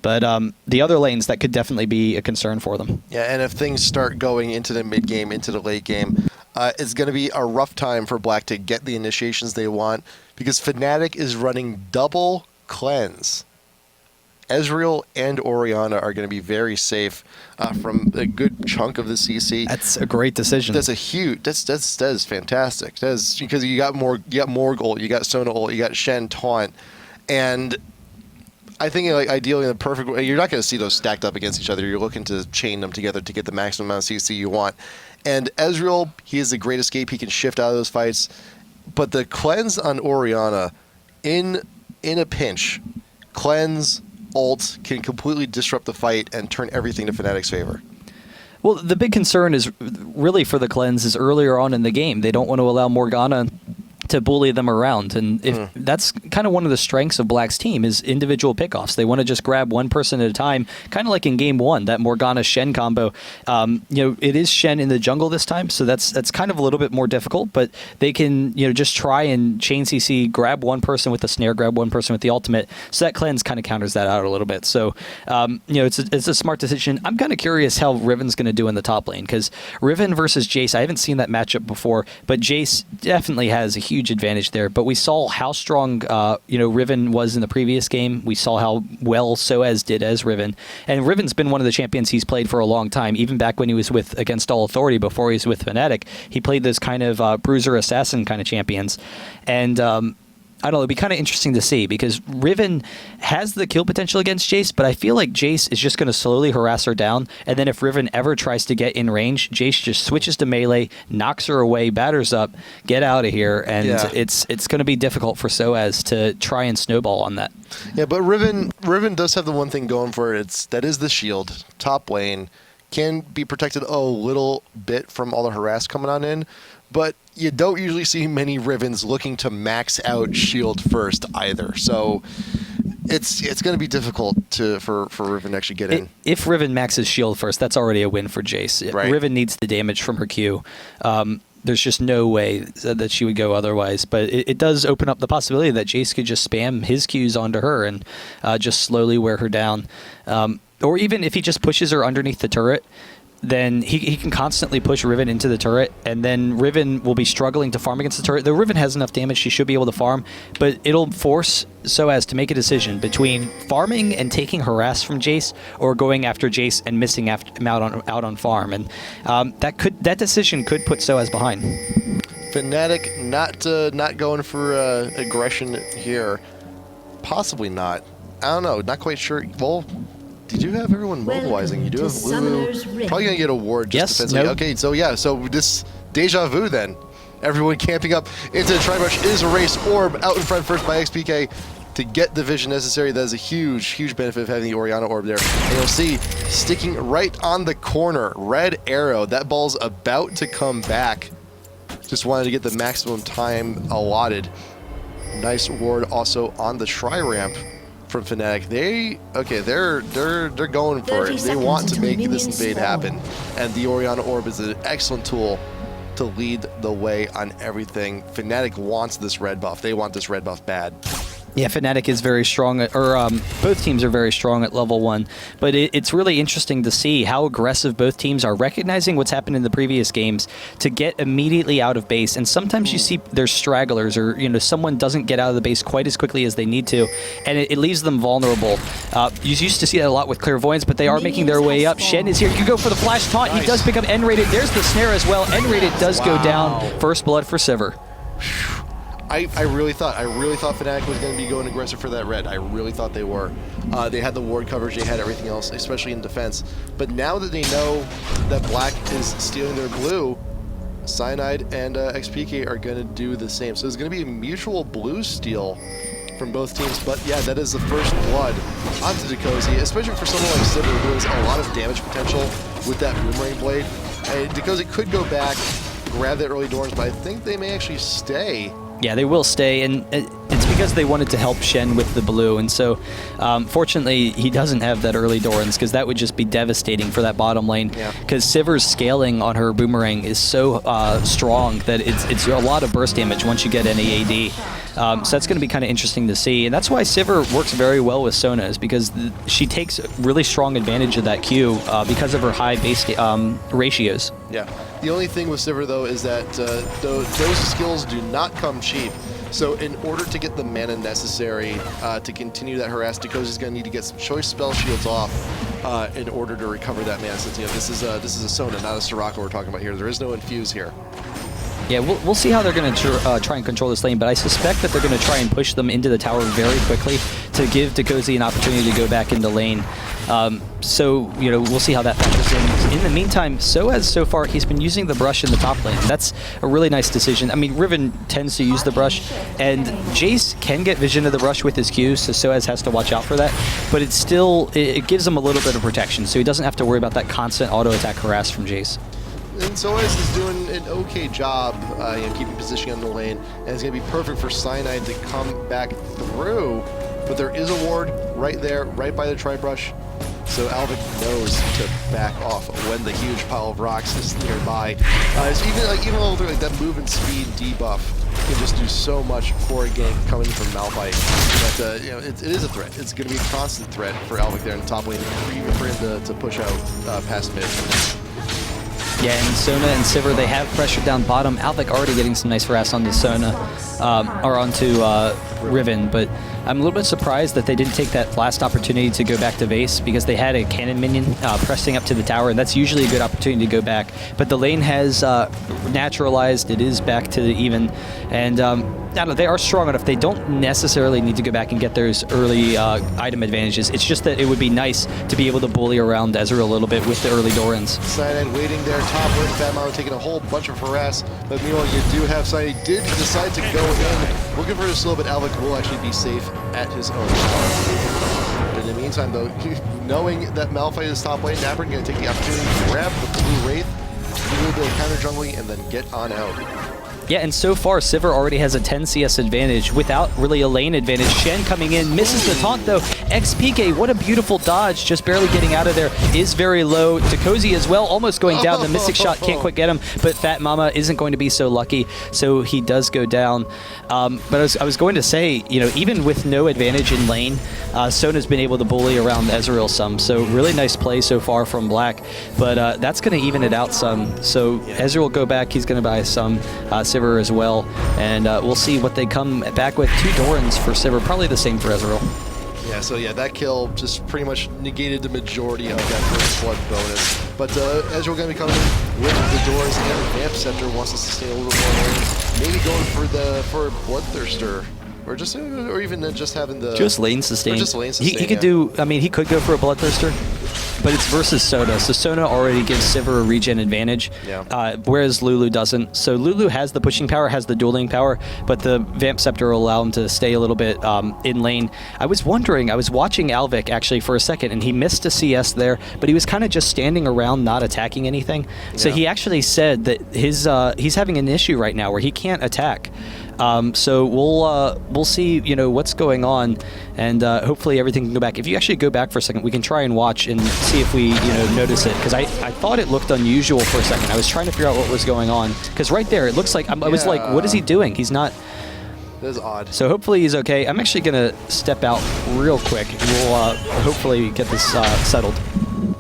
But the other lanes, that could definitely be a concern for them. Yeah, and if things start going into the mid game, into the late game, it's going to be a rough time for Black to get the initiations they want, because FNATIC is running double cleanse. Ezreal and Orianna are going to be very safe from a good chunk of the CC. That's a great decision. That's a huge. That is fantastic. That's because you got Morg ult, you got Sona ult, you got Shen taunt, and I think ideally in the perfect way, you're not going to see those stacked up against each other. You're looking to chain them together to get the maximum amount of CC you want. And Ezreal, he is a great escape. He can shift out of those fights, but the cleanse on Orianna in a pinch, cleanse. Ult can completely disrupt the fight and turn everything to FNATIC's favor. Well, the big concern is really for the cleanse is earlier on in the game. They don't want to allow Morgana to bully them around, and if that's kind of one of the strengths of Black's team is individual pickoffs. They want to just grab one person at a time, kind of like in game one, that Morgana Shen combo. It is Shen in the jungle this time, so that's kind of a little bit more difficult, but they can just try and chain CC, grab one person with the snare, grab one person with the ultimate, so that cleanse kind of counters that out a little bit. So it's a smart decision. I'm kind of curious how Riven's going to do in the top lane, because Riven versus Jace, I haven't seen that matchup before, but Jace definitely has a huge advantage there. But we saw how strong Riven was in the previous game. We saw how well SuperAZE did as Riven, and Riven's been one of the champions he's played for a long time. Even back when he was with Against All Authority, before he was with FNATIC, he played those kind of bruiser assassin kind of champions. And I don't know, it'd be kind of interesting to see, because Riven has the kill potential against Jace, but I feel like Jace is just going to slowly harass her down, and then if Riven ever tries to get in range, Jace just switches to melee, knocks her away, batters up, get out of here, and it's going to be difficult for SuperAZE to try and snowball on that. Yeah, but Riven does have the one thing going for it. That is the shield. Top lane can be protected a little bit from all the harass coming on in, but you don't usually see many Rivens looking to max out shield first either. So it's going to be difficult for Riven to actually get in. If Riven maxes shield first, that's already a win for Jace. Right. Riven needs the damage from her Q. There's just no way that she would go otherwise. But it does open up the possibility that Jace could just spam his Qs onto her and just slowly wear her down. Or even if he just pushes her underneath the turret, then he can constantly push Riven into the turret, and then Riven will be struggling to farm against the turret. Though Riven has enough damage, she should be able to farm, but it'll force SuperAZE to make a decision between farming and taking harass from Jace, or going after Jace and missing him out on farm, and that decision could put SuperAZE behind. FNATIC not going for aggression here. Possibly not. I don't know. Not quite sure. Well, did you have everyone mobilizing? You do have Lulu. Probably going to get a ward just defensively. Nope. Okay, so yeah, so this deja vu then. Everyone camping up into the Tri-Brush is erased. Orb out in front first by XPK to get the vision necessary. That is a huge, huge benefit of having the Orianna Orb there. And you'll see, sticking right on the corner, red arrow. That ball's about to come back. Just wanted to get the maximum time allotted. Nice ward also on the Tri-Ramp from FNATIC. They're going for it. They want to make this invade happen. And the Orianna Orb is an excellent tool to lead the way on everything. FNATIC wants this red buff. They want this red buff bad. Yeah, FNATIC is very strong, both teams are very strong at level 1, but it's really interesting to see how aggressive both teams are, recognizing what's happened in the previous games to get immediately out of base. And sometimes you see there's stragglers, or someone doesn't get out of the base quite as quickly as they need to, and it leaves them vulnerable. You used to see that a lot with Clairvoyance, but they are making their way up. Shen is here. You go for the flash taunt. Nice. He does pick up N-rated. There's the snare as well. N-rated does go down. First blood for Sivir. I really thought FNATIC was going to be going aggressive for that red. I really thought they were. They had the ward coverage, they had everything else, especially in defense. But now that they know that Black is stealing their blue, Cyanide and XPK are going to do the same. So there's going to be a mutual blue steal from both teams. But yeah, that is the first blood onto diqozoY, especially for someone like Sivir who has a lot of damage potential with that boomerang blade. diqozoY could go back, grab that early Dorns, but I think they may actually stay. Yeah, they will stay, and it's because they wanted to help Shen with the blue, and so fortunately he doesn't have that early Dorans, because that would just be devastating for that bottom lane, because Sivir's scaling on her boomerang is so strong that it's a lot of burst damage once you get any AD. So that's going to be kind of interesting to see, and that's why Sivir works very well with Sona, is because she takes really strong advantage of that Q because of her high base ratios. Yeah. The only thing with Sivir, though, is that those skills do not come cheap. So in order to get the mana necessary to continue that harass, diqozoY's going to need to get some choice spell shields off in order to recover that mana. Since this is a Sona, not a Soraka we're talking about here. There is no infuse here. Yeah, we'll see how they're going to try and control this lane, but I suspect that they're going to try and push them into the tower very quickly to give diqozoY an opportunity to go back into lane. So, we'll see how that factors in. In the meantime, so far, he's been using the brush in the top lane. That's a really nice decision. I mean, Riven tends to use the brush, and Jace can get vision of the brush with his Q, so SuperAZE has to watch out for that. But it's still, it gives him a little bit of protection, so he doesn't have to worry about that constant auto-attack harass from Jace. And SuperAZE is doing an okay job keeping position on the lane, and it's going to be perfect for Cyanide to come back through. But there is a ward right there, right by the Tri-Brush, so Alvik knows to back off when the huge pile of rocks is nearby. So even a little that move and speed debuff can just do so much for a gank coming from Malphite. But it is a threat. It's going to be a constant threat for Alvik there in the top lane, even for him to push out past mid. Yeah, and Sona and Sivir, they have pressure down bottom. Alvik already getting some nice harass onto Sona, or onto Riven, but I'm a little bit surprised that they didn't take that last opportunity to go back to base, because they had a cannon minion pressing up to the tower, and that's usually a good opportunity to go back. But the lane has naturalized, it is back to the even, and I don't know, they are strong enough. They don't necessarily need to go back and get those early item advantages. It's just that it would be nice to be able to bully around Ezreal a little bit with the early Dorans. Cyanide waiting there, top lane, FatMamma taking a whole bunch of harass, but meanwhile you do have Cyanide did decide to go in, looking for a slow, but Alvik will actually be safe at his own cost. But in the meantime, though, knowing that Malphite is top lane, napraen going to take the opportunity to grab the blue Wraith, do a little bit of counter jungling, and then get on out. Yeah, and so far, Sivir already has a 10 CS advantage without really a lane advantage. Shen coming in, misses the taunt though. XPK, what a beautiful dodge, just barely getting out of there, is very low. diqozoY as well, almost going down. The Mystic Shot can't quite get him, but FatMamma isn't going to be so lucky, so he does go down. But I was going to say, even with no advantage in lane, Sona's been able to bully around Ezreal some, so really nice play so far from Black, but that's going to even it out some. So Ezreal will go back, he's going to buy some. Sivir as well, and we'll see what they come back with. 2 Dorans for Sivir, probably the same for Ezreal. Yeah, so that kill just pretty much negated the majority of that first blood bonus. But Ezreal going to be coming in with the doors, and Vamp Scepter wants to sustain a little bit more lane. Maybe going for Bloodthirster, or even just having the lane sustain. Or just lane sustain. He could do. I mean, he could go for a Bloodthirster. but it's versus Sona. So Sona already gives Sivir a regen advantage, whereas Lulu doesn't. So Lulu has the pushing power, has the dueling power, but the Vamp Scepter will allow him to stay a little bit in lane. I was wondering, I was watching Alvik actually for a second, and he missed a CS there, but he was kind of just standing around not attacking anything. So he actually said that he's having an issue right now where he can't attack. So we'll see, what's going on, and hopefully everything can go back. If you actually go back for a second, we can try and watch and see if we, notice it, because I thought it looked unusual for a second. I was trying to figure out what was going on, because right there, it looks like, I was like, what is he doing? He's not... That is odd. So hopefully he's okay. I'm actually going to step out real quick. We'll hopefully get this settled.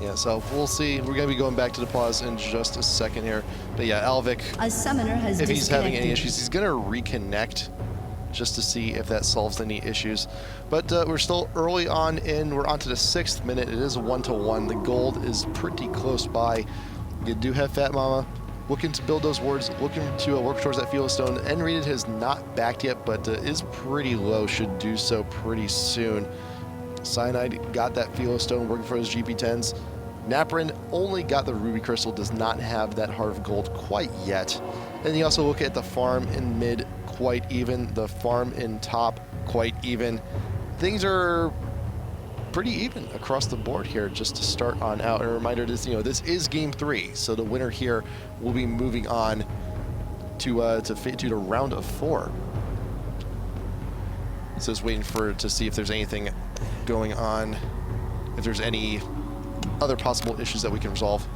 Yeah, so we'll see. We're going to be going back to the pause in just a second here. But yeah, Alvik, A summoner has if he's having any disconnected. issues, he's going to reconnect just to see if that solves any issues. But we're still early on in. We're on to the 6th minute. It is 1-1. The gold is pretty close by. You do have FatMamma looking to build those wards, looking to work towards that Stone. N-rated has not backed yet, but is pretty low, should do so pretty soon. Cyanide got that Stone working for his GP10s. napraen only got the Ruby Crystal, does not have that Heart of Gold quite yet. And you also look at the farm in mid, quite even. The farm in top, quite even. Things are pretty even across the board here just to start on out. And a reminder, this is game 3, so the winner here will be moving on to the round of 4. So just waiting to see if there's anything going on, if there's any other possible issues that we can resolve.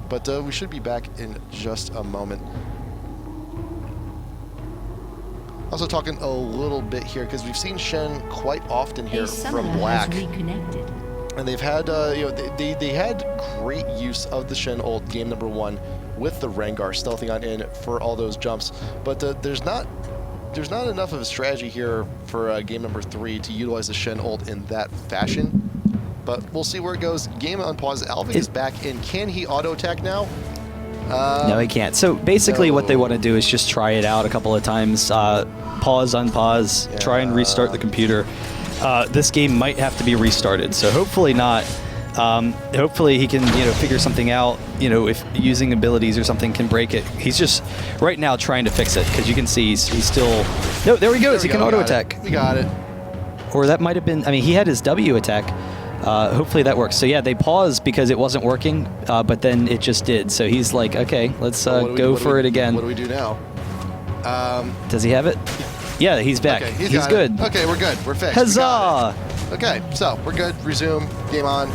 But we should be back in just a moment. Also talking a little bit here, because we've seen Shen quite often here from Black. And they've had, they had great use of the Shen ult game number 1 with the Rengar stealthing on in for all those jumps. But there's not enough of a strategy here for game number 3 to utilize the Shen ult in that fashion. But we'll see where it goes. Game on pause. Alvik is back in. Can he auto attack now? No, he can't. So basically what they want to do is just try it out a couple of times. Pause, unpause, try and restart the computer. This game might have to be restarted, so hopefully not. Hopefully he can, figure something out, if using abilities or something can break it. He's just right now trying to fix it, because you can see he's still... No, there he goes. He can auto attack. We got it. Or that might have been... I mean, he had his W attack. Hopefully that works. So yeah, they paused because it wasn't working, but then it just did. So he's like, okay, let's go for it again. What do we do now? Does he have it? Yeah, he's back. Okay, he's good. Okay, we're good. We're fixed. Huzzah! Okay, so we're good. Resume. Game on.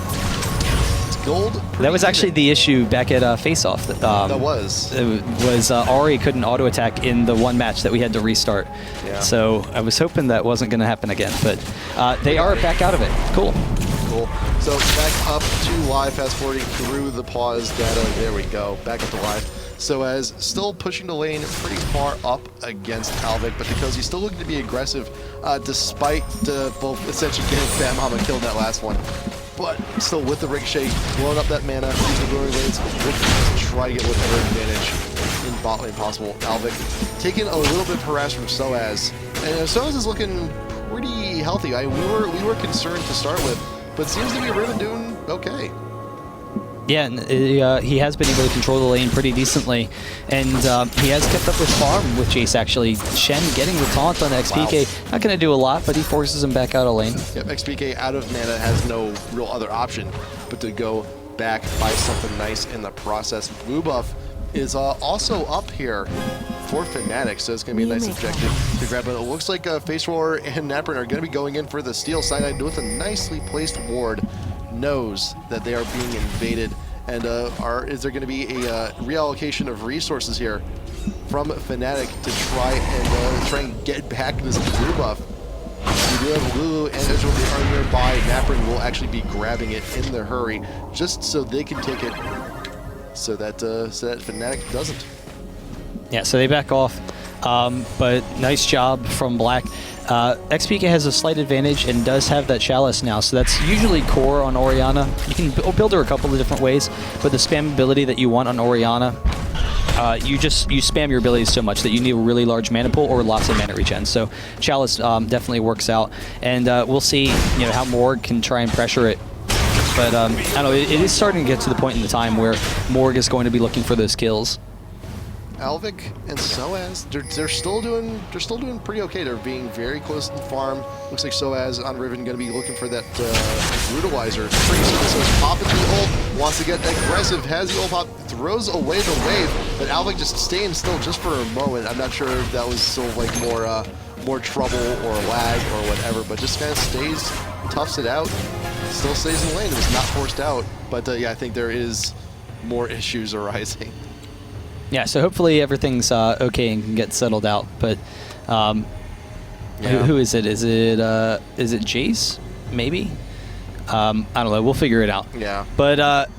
It's gold. That was actually the issue back at Face Off. That was. It was Ari couldn't auto attack in the one match that we had to restart. Yeah. So I was hoping that wasn't going to happen again, but they are back out of it. Cool. Cool. So back up to live, fast forwarding through the pause data. There we go. Back up to live. SuperAZE still pushing the lane pretty far up against Alvik, but because he's still looking to be aggressive, despite both essentially getting FatMamma killed that last one. But still with the ricochet, blowing up that mana, using the blowing lanes, looking to try to get whatever advantage in bot lane possible. Alvik taking a little bit of harass from SuperAZE, and SuperAZE is looking pretty healthy. We were concerned to start with, but seems to be really doing okay. Yeah, and, he has been able to control the lane pretty decently, and he has kept up with farm with Jace, actually. Shen getting the taunt on XPK, not going to do a lot, but he forces him back out of lane. Yep, XPK out of mana has no real other option but to go back, buy something nice in the process. Blue buff is also up here for FNATIC, so it's going to be a nice objective to grab. But it looks like Faceroller and napraen are going to be going in for the steal. Cyanide with a nicely placed ward knows that they are being invaded, and is there going to be a reallocation of resources here from FNATIC to try and get back this blue buff? We do have Lulu and Ezreal are nearby. napraen will actually be grabbing it in the hurry just so they can take it, so that FNATIC doesn't. Yeah, so they back off, but nice job from Black. XPK has a slight advantage and does have that Chalice now, so that's usually core on Orianna. You can build her a couple of different ways, but the spam ability that you want on Orianna, you spam your abilities so much that you need a really large mana pool or lots of mana regen. So Chalice definitely works out, and we'll see how Morg can try and pressure it. But I don't know, it is starting to get to the point in the time where Morg is going to be looking for those kills. Alvik and SuperAZE, they're still doing pretty okay. They're being very close to the farm. Looks like SuperAZE on Riven going to be looking for that brutalizer. So pop into the ult, wants to get aggressive, has the ult pop, throws away the wave, but Alvik just staying still just for a moment. I'm not sure if that was still like more trouble or lag or whatever, but just kind of stays, toughs it out, still stays in the lane. It was not forced out, but yeah, I think there is more issues arising. Yeah, so hopefully everything's okay and can get settled out. But who is it? Is it Jace? Maybe. I don't know. We'll figure it out. Yeah. But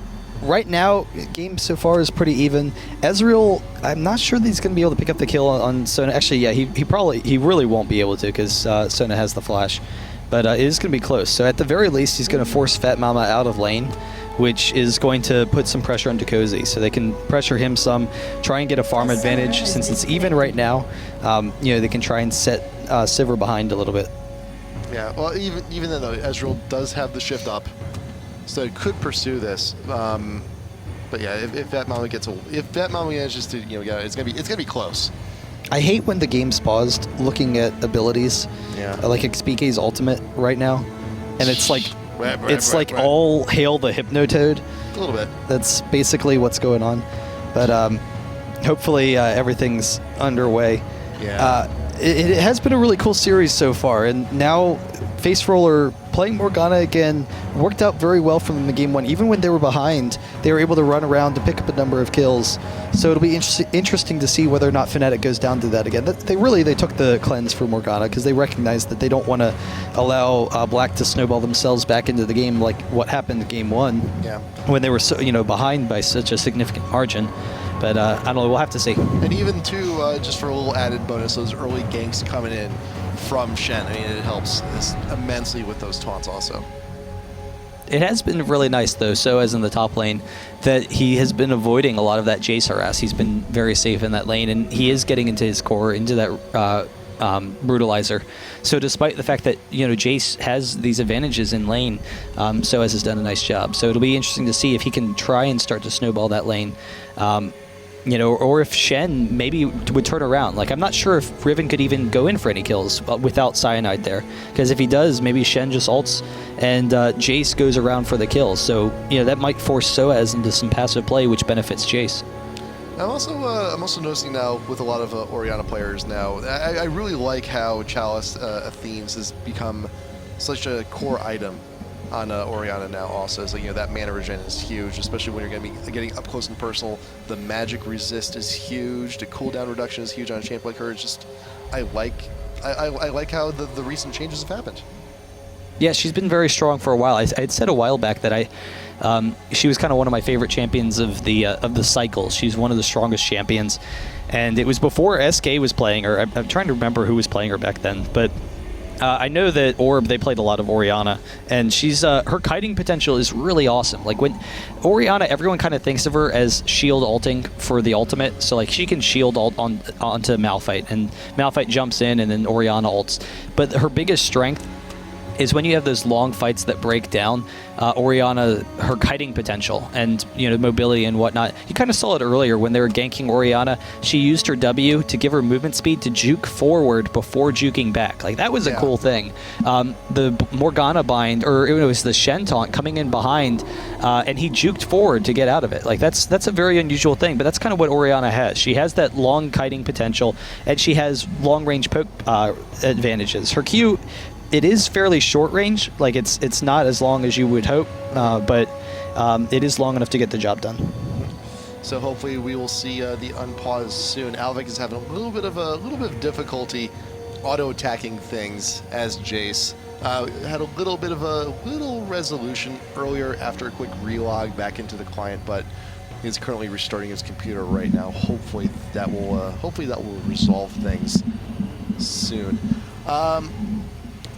right now, game so far is pretty even. Ezreal, I'm not sure that he's going to be able to pick up the kill on Sona. Actually, yeah, he really won't be able to because Sona has the flash. But it is going to be close. So at the very least, he's going to force FatMamma out of lane, which is going to put some pressure on diqozoY. So they can pressure him some, try and get a farm advantage. Since it's even right now, they can try and set Sivir behind a little bit. Yeah, well, even then, though, Ezreal does have the shift up, so it could pursue this. But yeah, if FatMamma manages to, get it, it's gonna be close. I hate when the game's paused looking at abilities. Yeah. Like XPK's ultimate right now, and it's like Right. all hail the Hypnotoad. A little bit. That's basically what's going on. But hopefully everything's underway. Yeah. It has been a really cool series so far, and now Faceroller playing Morgana again worked out very well for them in game one. Even when they were behind, they were able to run around to pick up a number of kills. So it'll be interesting to see whether or not FNATIC goes down to that again. They took the cleanse for Morgana because they recognized that they don't want to allow Black to snowball themselves back into the game like what happened in game one. Yeah. When they were behind by such a significant margin. But I don't know, we'll have to see. And even too, just for a little added bonus, those early ganks coming in from Shen, I mean, it helps immensely with those taunts also. It has been really nice, though, so as in the top lane, that he has been avoiding a lot of that Jace harass. He's been very safe in that lane, and he is getting into his core, into that brutalizer. So despite the fact that, Jace has these advantages in lane, SuperAZE has done a nice job. So it'll be interesting to see if he can try and start to snowball that lane. Or if Shen maybe would turn around. Like, I'm not sure if Riven could even go in for any kills without Cyanide there. Because if he does, maybe Shen just ults and Jace goes around for the kills. So, that might force SuperAZE into some passive play, which benefits Jace. I'm also noticing now with a lot of Orianna players now, I really like how Chalice Athenes has become such a core item on Orianna now also. So, that mana regen is huge, especially when you're going to be getting up close and personal. The magic resist is huge. The cooldown reduction is huge on a champion like her. It's just, I like how the recent changes have happened. Yeah, she's been very strong for a while. I had said a while back that she was kind of one of my favorite champions of the cycle. She's one of the strongest champions, and it was before SK was playing her. I'm trying to remember who was playing her back then, but I know that Orb, they played a lot of Orianna, and she's her kiting potential is really awesome. Like, when Orianna, everyone kind of thinks of her as shield ulting for the ultimate, so like she can shield ult onto Malphite, and Malphite jumps in, and then Orianna ults. But her biggest strength is when you have those long fights that break down Orianna, her kiting potential and mobility and whatnot. You kind of saw it earlier when they were ganking Orianna. She used her W to give her movement speed to juke forward before juking back. Like, that was a cool thing. The Morgana bind, or it was the Shen taunt coming in behind, and he juked forward to get out of it. Like, that's a very unusual thing, but that's kind of what Orianna has. She has that long kiting potential, and she has long range poke advantages. Her Q, it is fairly short range. Like, it's not as long as you would hope, but it is long enough to get the job done. So hopefully we will see the unpause soon. Alvik is having a little bit of difficulty auto attacking things as Jace. Had a little bit of a resolution earlier after a quick relog back into the client, but he's currently restarting his computer right now. Hopefully that will resolve things soon.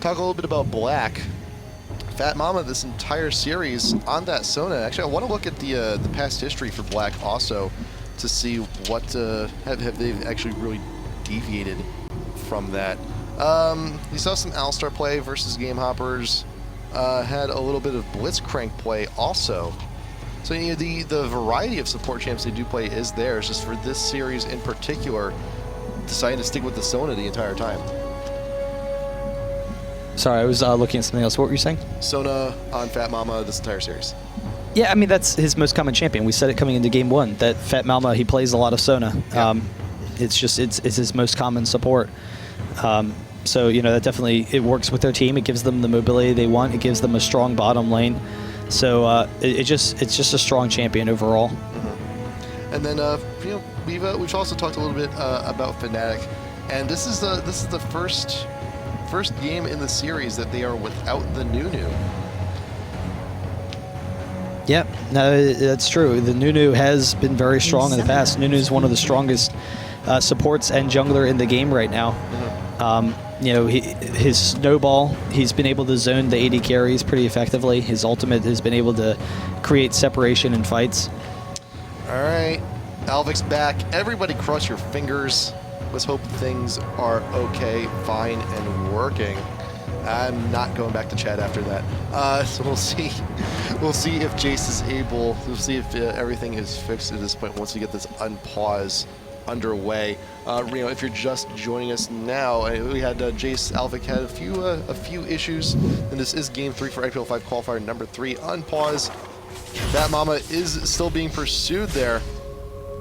Talk a little bit about Black. FatMamma this entire series on that Sona. Actually, I want to look at the past history for Black also to see what have they actually really deviated from that. You saw some All-Star play versus GameHoppers. had a little bit of Blitzcrank play also. So you know, the variety of support champs they do play is there. It's just for this series in particular, deciding to stick with the Sona the entire time. Sorry, I was looking at something else. What were you saying? Sona on FatMamma this entire series. Yeah, I mean, that's his most common champion. We said it coming into game 1, that FatMamma, he plays a lot of Sona. Yeah. It's his most common support. So, you know, that definitely, it works with their team. It gives them the mobility they want. It gives them a strong bottom lane. So it's just a strong champion overall. Mm-hmm. And then, you know, we've also talked a little bit about FNATIC, and this is the first game in the series that they are without the Nunu. Yep, no, that's true. The Nunu has been very strong in the past. Nunu is one of the strongest supports and jungler in the game right now. Mm-hmm. You know, his snowball, he's been able to zone the AD carries pretty effectively. His ultimate has been able to create separation in fights. All right, Alvik's back. Everybody cross your fingers. Let's hope things are okay, fine, and working. I'm not going back to chat after that. So we'll see. We'll see if Jace is able. We'll see if everything is fixed at this point once we get this unpause underway. You know, if you're just joining us now, we had Jace Alvik had a few issues, and this is Game 3 for IPL5 Qualifier number 3. Unpause. FatMamma is still being pursued there,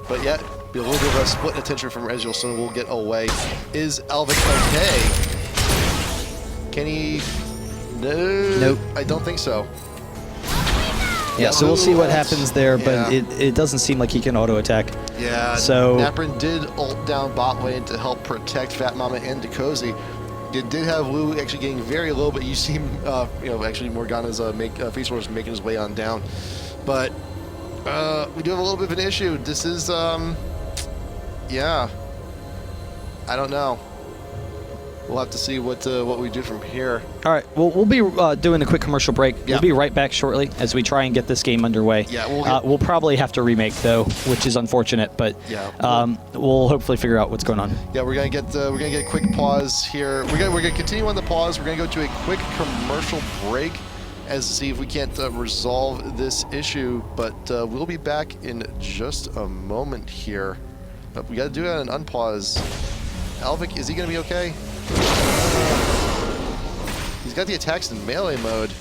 but yet be a little bit of a split attention from Ezreal, so we'll get away. Is Alvik okay? Can he? No. Nope. I don't think so. Yeah, so we'll see what happens there, but Yeah. it doesn't seem like he can auto attack. Yeah, So- napraen did ult down bot lane to help protect FatMamma and diqozoY. It did have Lou actually getting very low, but you see, you know, actually Morgana's Facerollerx making his way on down. But we do have a little bit of an issue. This is, yeah, I don't know. We'll have to see what we do from here. All right, we'll be doing a quick commercial break. Yeah. We'll be right back shortly as we try and get this game underway. Yeah, we'll get- we'll probably have to remake though, which is unfortunate, but Yeah. we'll hopefully figure out what's going on. Yeah, we're gonna get a quick pause here. We're gonna continue on the pause. We're gonna go to a quick commercial break as to see if we can't resolve this issue. But we'll be back in just a moment here. But we gotta do it on an unpause. Alvik, is he gonna be okay? He's got the attacks in melee mode.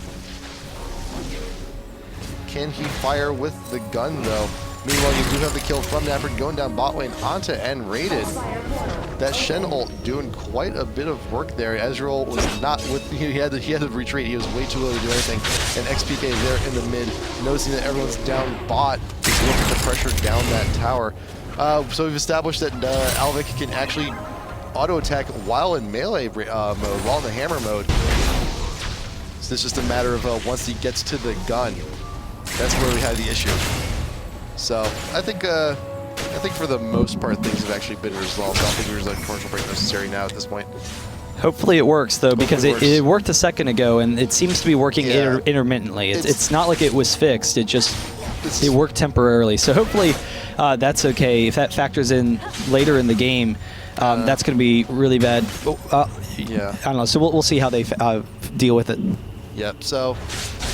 Can he fire with the gun though? Meanwhile, you do have the kill from napraen going down bot lane onto N-rated. That Shen ult doing quite a bit of work there. Ezreal was not with, he had to retreat. He was way too low to do anything. And XPK there in the mid, noticing that everyone's down bot, is looking to pressure down that tower. So we've established that Alvik can actually auto attack while in melee mode, while in the hammer mode. So it's just a matter of once he gets to the gun, that's where we had the issue. So I think for the most part things have actually been resolved. I don't think there's a commercial break necessary now at this point. Hopefully it works though, because it worked a second ago and it seems to be working Yeah. intermittently. It's not like it was fixed. It worked temporarily. So hopefully that's okay. If that factors in later in the game, that's going to be really bad. Yeah. I don't know. So we'll see how they deal with it. Yep. So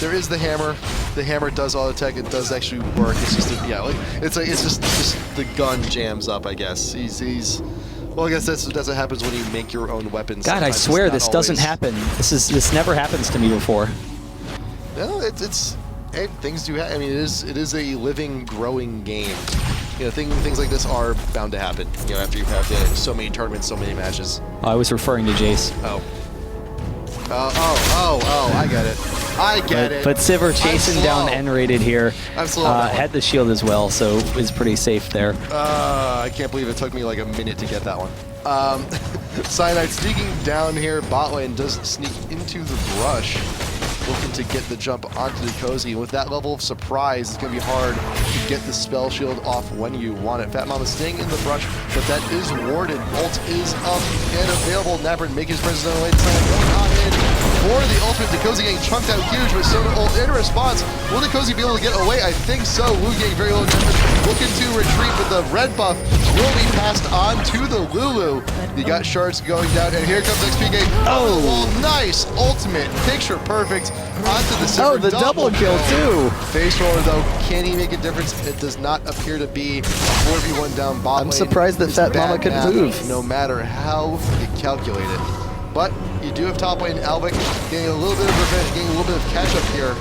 there is the hammer. The hammer does auto attack. It does actually work. It's just it's just the gun jams up. I guess he's. Well, I guess that's what happens when you make your own weapons. God, I Sometimes swear it's not this doesn't always- happen. This never happens to me before. No, it's hey, things do happen. I mean, it is a living, growing game. You know, things like this are bound to happen. You know, after you've had so many tournaments, so many matches. I was referring to Jace. Oh. I get it. I get it. But Sivir chasing down slow. N-rated here. I'm slow on that one. Had the shield as well, so is pretty safe there. I can't believe it took me like a minute to get that one. Cyanide sneaking down here. Bot lane does sneak into the brush, looking to get the jump onto diqozoY. With that level of surprise, it's going to be hard to get the spell shield off when you want it. FatMamma staying in the brush, but that is warded. Ult is up and available. napraen making his presence on the way. Going on in. for the ultimate. diqozoY getting chunked out huge with Soda ult in response. Will diqozoY be able to get away? I think so. Wu getting very low damage, looking to retreat, but the red buff will be passed on to the Lulu. You got shards going down, and here comes XPK. Oh, well, nice ultimate, picture perfect onto the silver. Oh, the double kill too. Faceroller though, can he make a difference? It does not appear to be. 4v1 down bot I'm lane. surprised that It's FatMamma bad could math, move. no matter how you calculate it. But you do have top lane Alvik getting a little bit of revenge, getting a little bit of catch up here.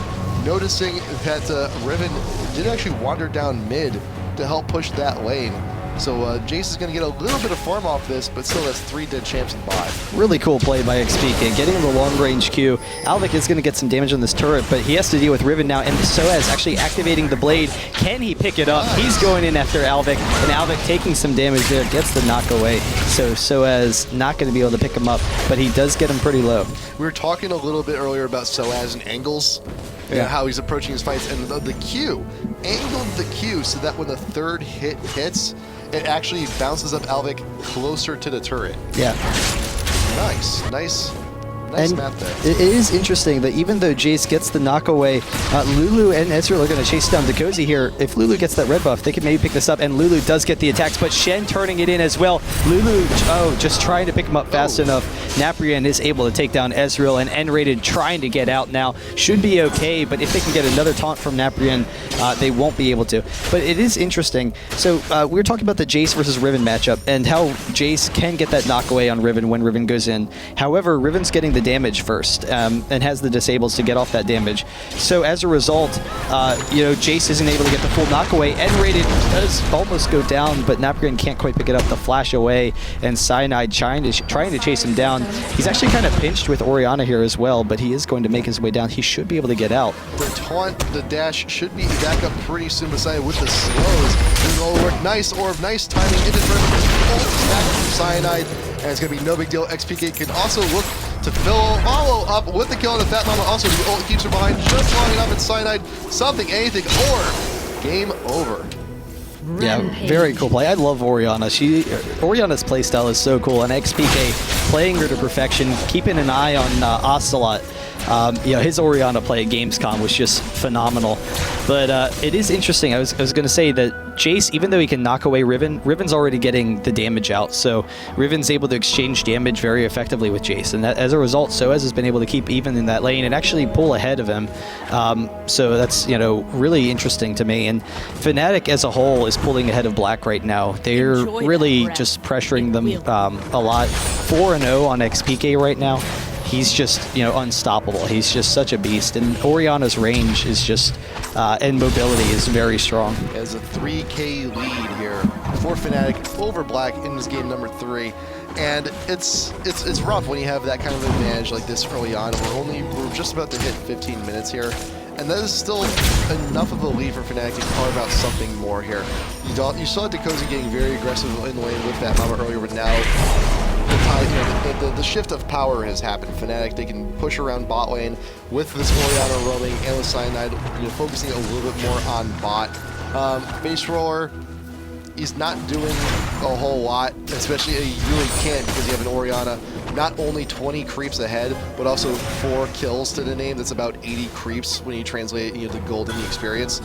Noticing that Riven did actually wander down mid to help push that lane. So Jace is going to get a little bit of farm off this, but still has 3 dead champs in bot. Really cool play by XPK, getting the long range Q. Alvik is going to get some damage on this turret, but he has to deal with Riven now, and SuperAZE actually activating the blade. Can he pick it up? Nice. He's going in after Alvik, and Alvik taking some damage there, gets the knock away. So SuperAZE not going to be able to pick him up, but he does get him pretty low. We were talking a little bit earlier about SuperAZE and angles, and how he's approaching his fights, and the Q, angled the Q so that when the third hit hits, it actually bounces up Alvik closer to the turret. Yeah. Nice And math there. it is interesting that even though Jace gets the knockaway, Lulu and EZreal are going to chase down diqozoY here. If Lulu gets that red buff, they can maybe pick this up, and Lulu does get the attacks, but Shen turning it in as well. Lulu, just trying to pick him up fast enough. napraen is able to take down EZreal, and N-Rated trying to get out now. Should be okay, but if they can get another taunt from napraen, they won't be able to. But it is interesting. So we were talking about the Jace versus Riven matchup, and how Jace can get that knockaway on Riven when Riven goes in. However, Riven's getting the damage first, and has the disables to get off that damage. So as a result, Jace isn't able to get the full knockaway. N-Rated does almost go down, but napraen can't quite pick it up. The flash away, and Cyanide trying to chase him down. He's actually kind of pinched with Orianna here as well, but he is going to make his way down. He should be able to get out. The taunt, the dash should be back up pretty soon beside with the slows. This all work. Nice orb, nice timing into the back from Cyanide, and it's going to be no big deal. XPK can also look to follow up with the kill on the FatMamma. Also, the ult keeps her behind just long enough, and Cyanide something, anything, or game over. Yeah, very cool play. I love Orianna. Orianna's playstyle is so cool, and XPK playing her to perfection, keeping an eye on Ocelote. His Orianna play at Gamescom was just phenomenal. But it is interesting. I was going to say that Jace, even though he can knock away Riven, Riven's already getting the damage out. So Riven's able to exchange damage very effectively with Jace. And as a result, SuperAZE has been able to keep even in that lane and actually pull ahead of him. So that's, really interesting to me. And FNATIC as a whole is pulling ahead of Black right now. They're really just pressuring them a lot. 4-0 on XPK right now. He's just, unstoppable. He's just such a beast. And Orianna's range is just, and mobility is very strong. As a 3K lead here for FNATIC over Black in this game number 3. And it's rough when you have that kind of advantage like this early on. We're just about to hit 15 minutes here. And that is still enough of a lead for FNATIC to carve out something more here. You saw diqozoY getting very aggressive in the lane with FatMamma earlier, but now the shift of power has happened. FNATIC, they can push around bot lane with this Orianna roaming and with Cyanide, focusing a little bit more on bot. Faceroller, he's not doing a whole lot, especially you really can't because you have an Orianna not only 20 creeps ahead, but also 4 kills to the name. That's about 80 creeps when you translate the gold and the experience.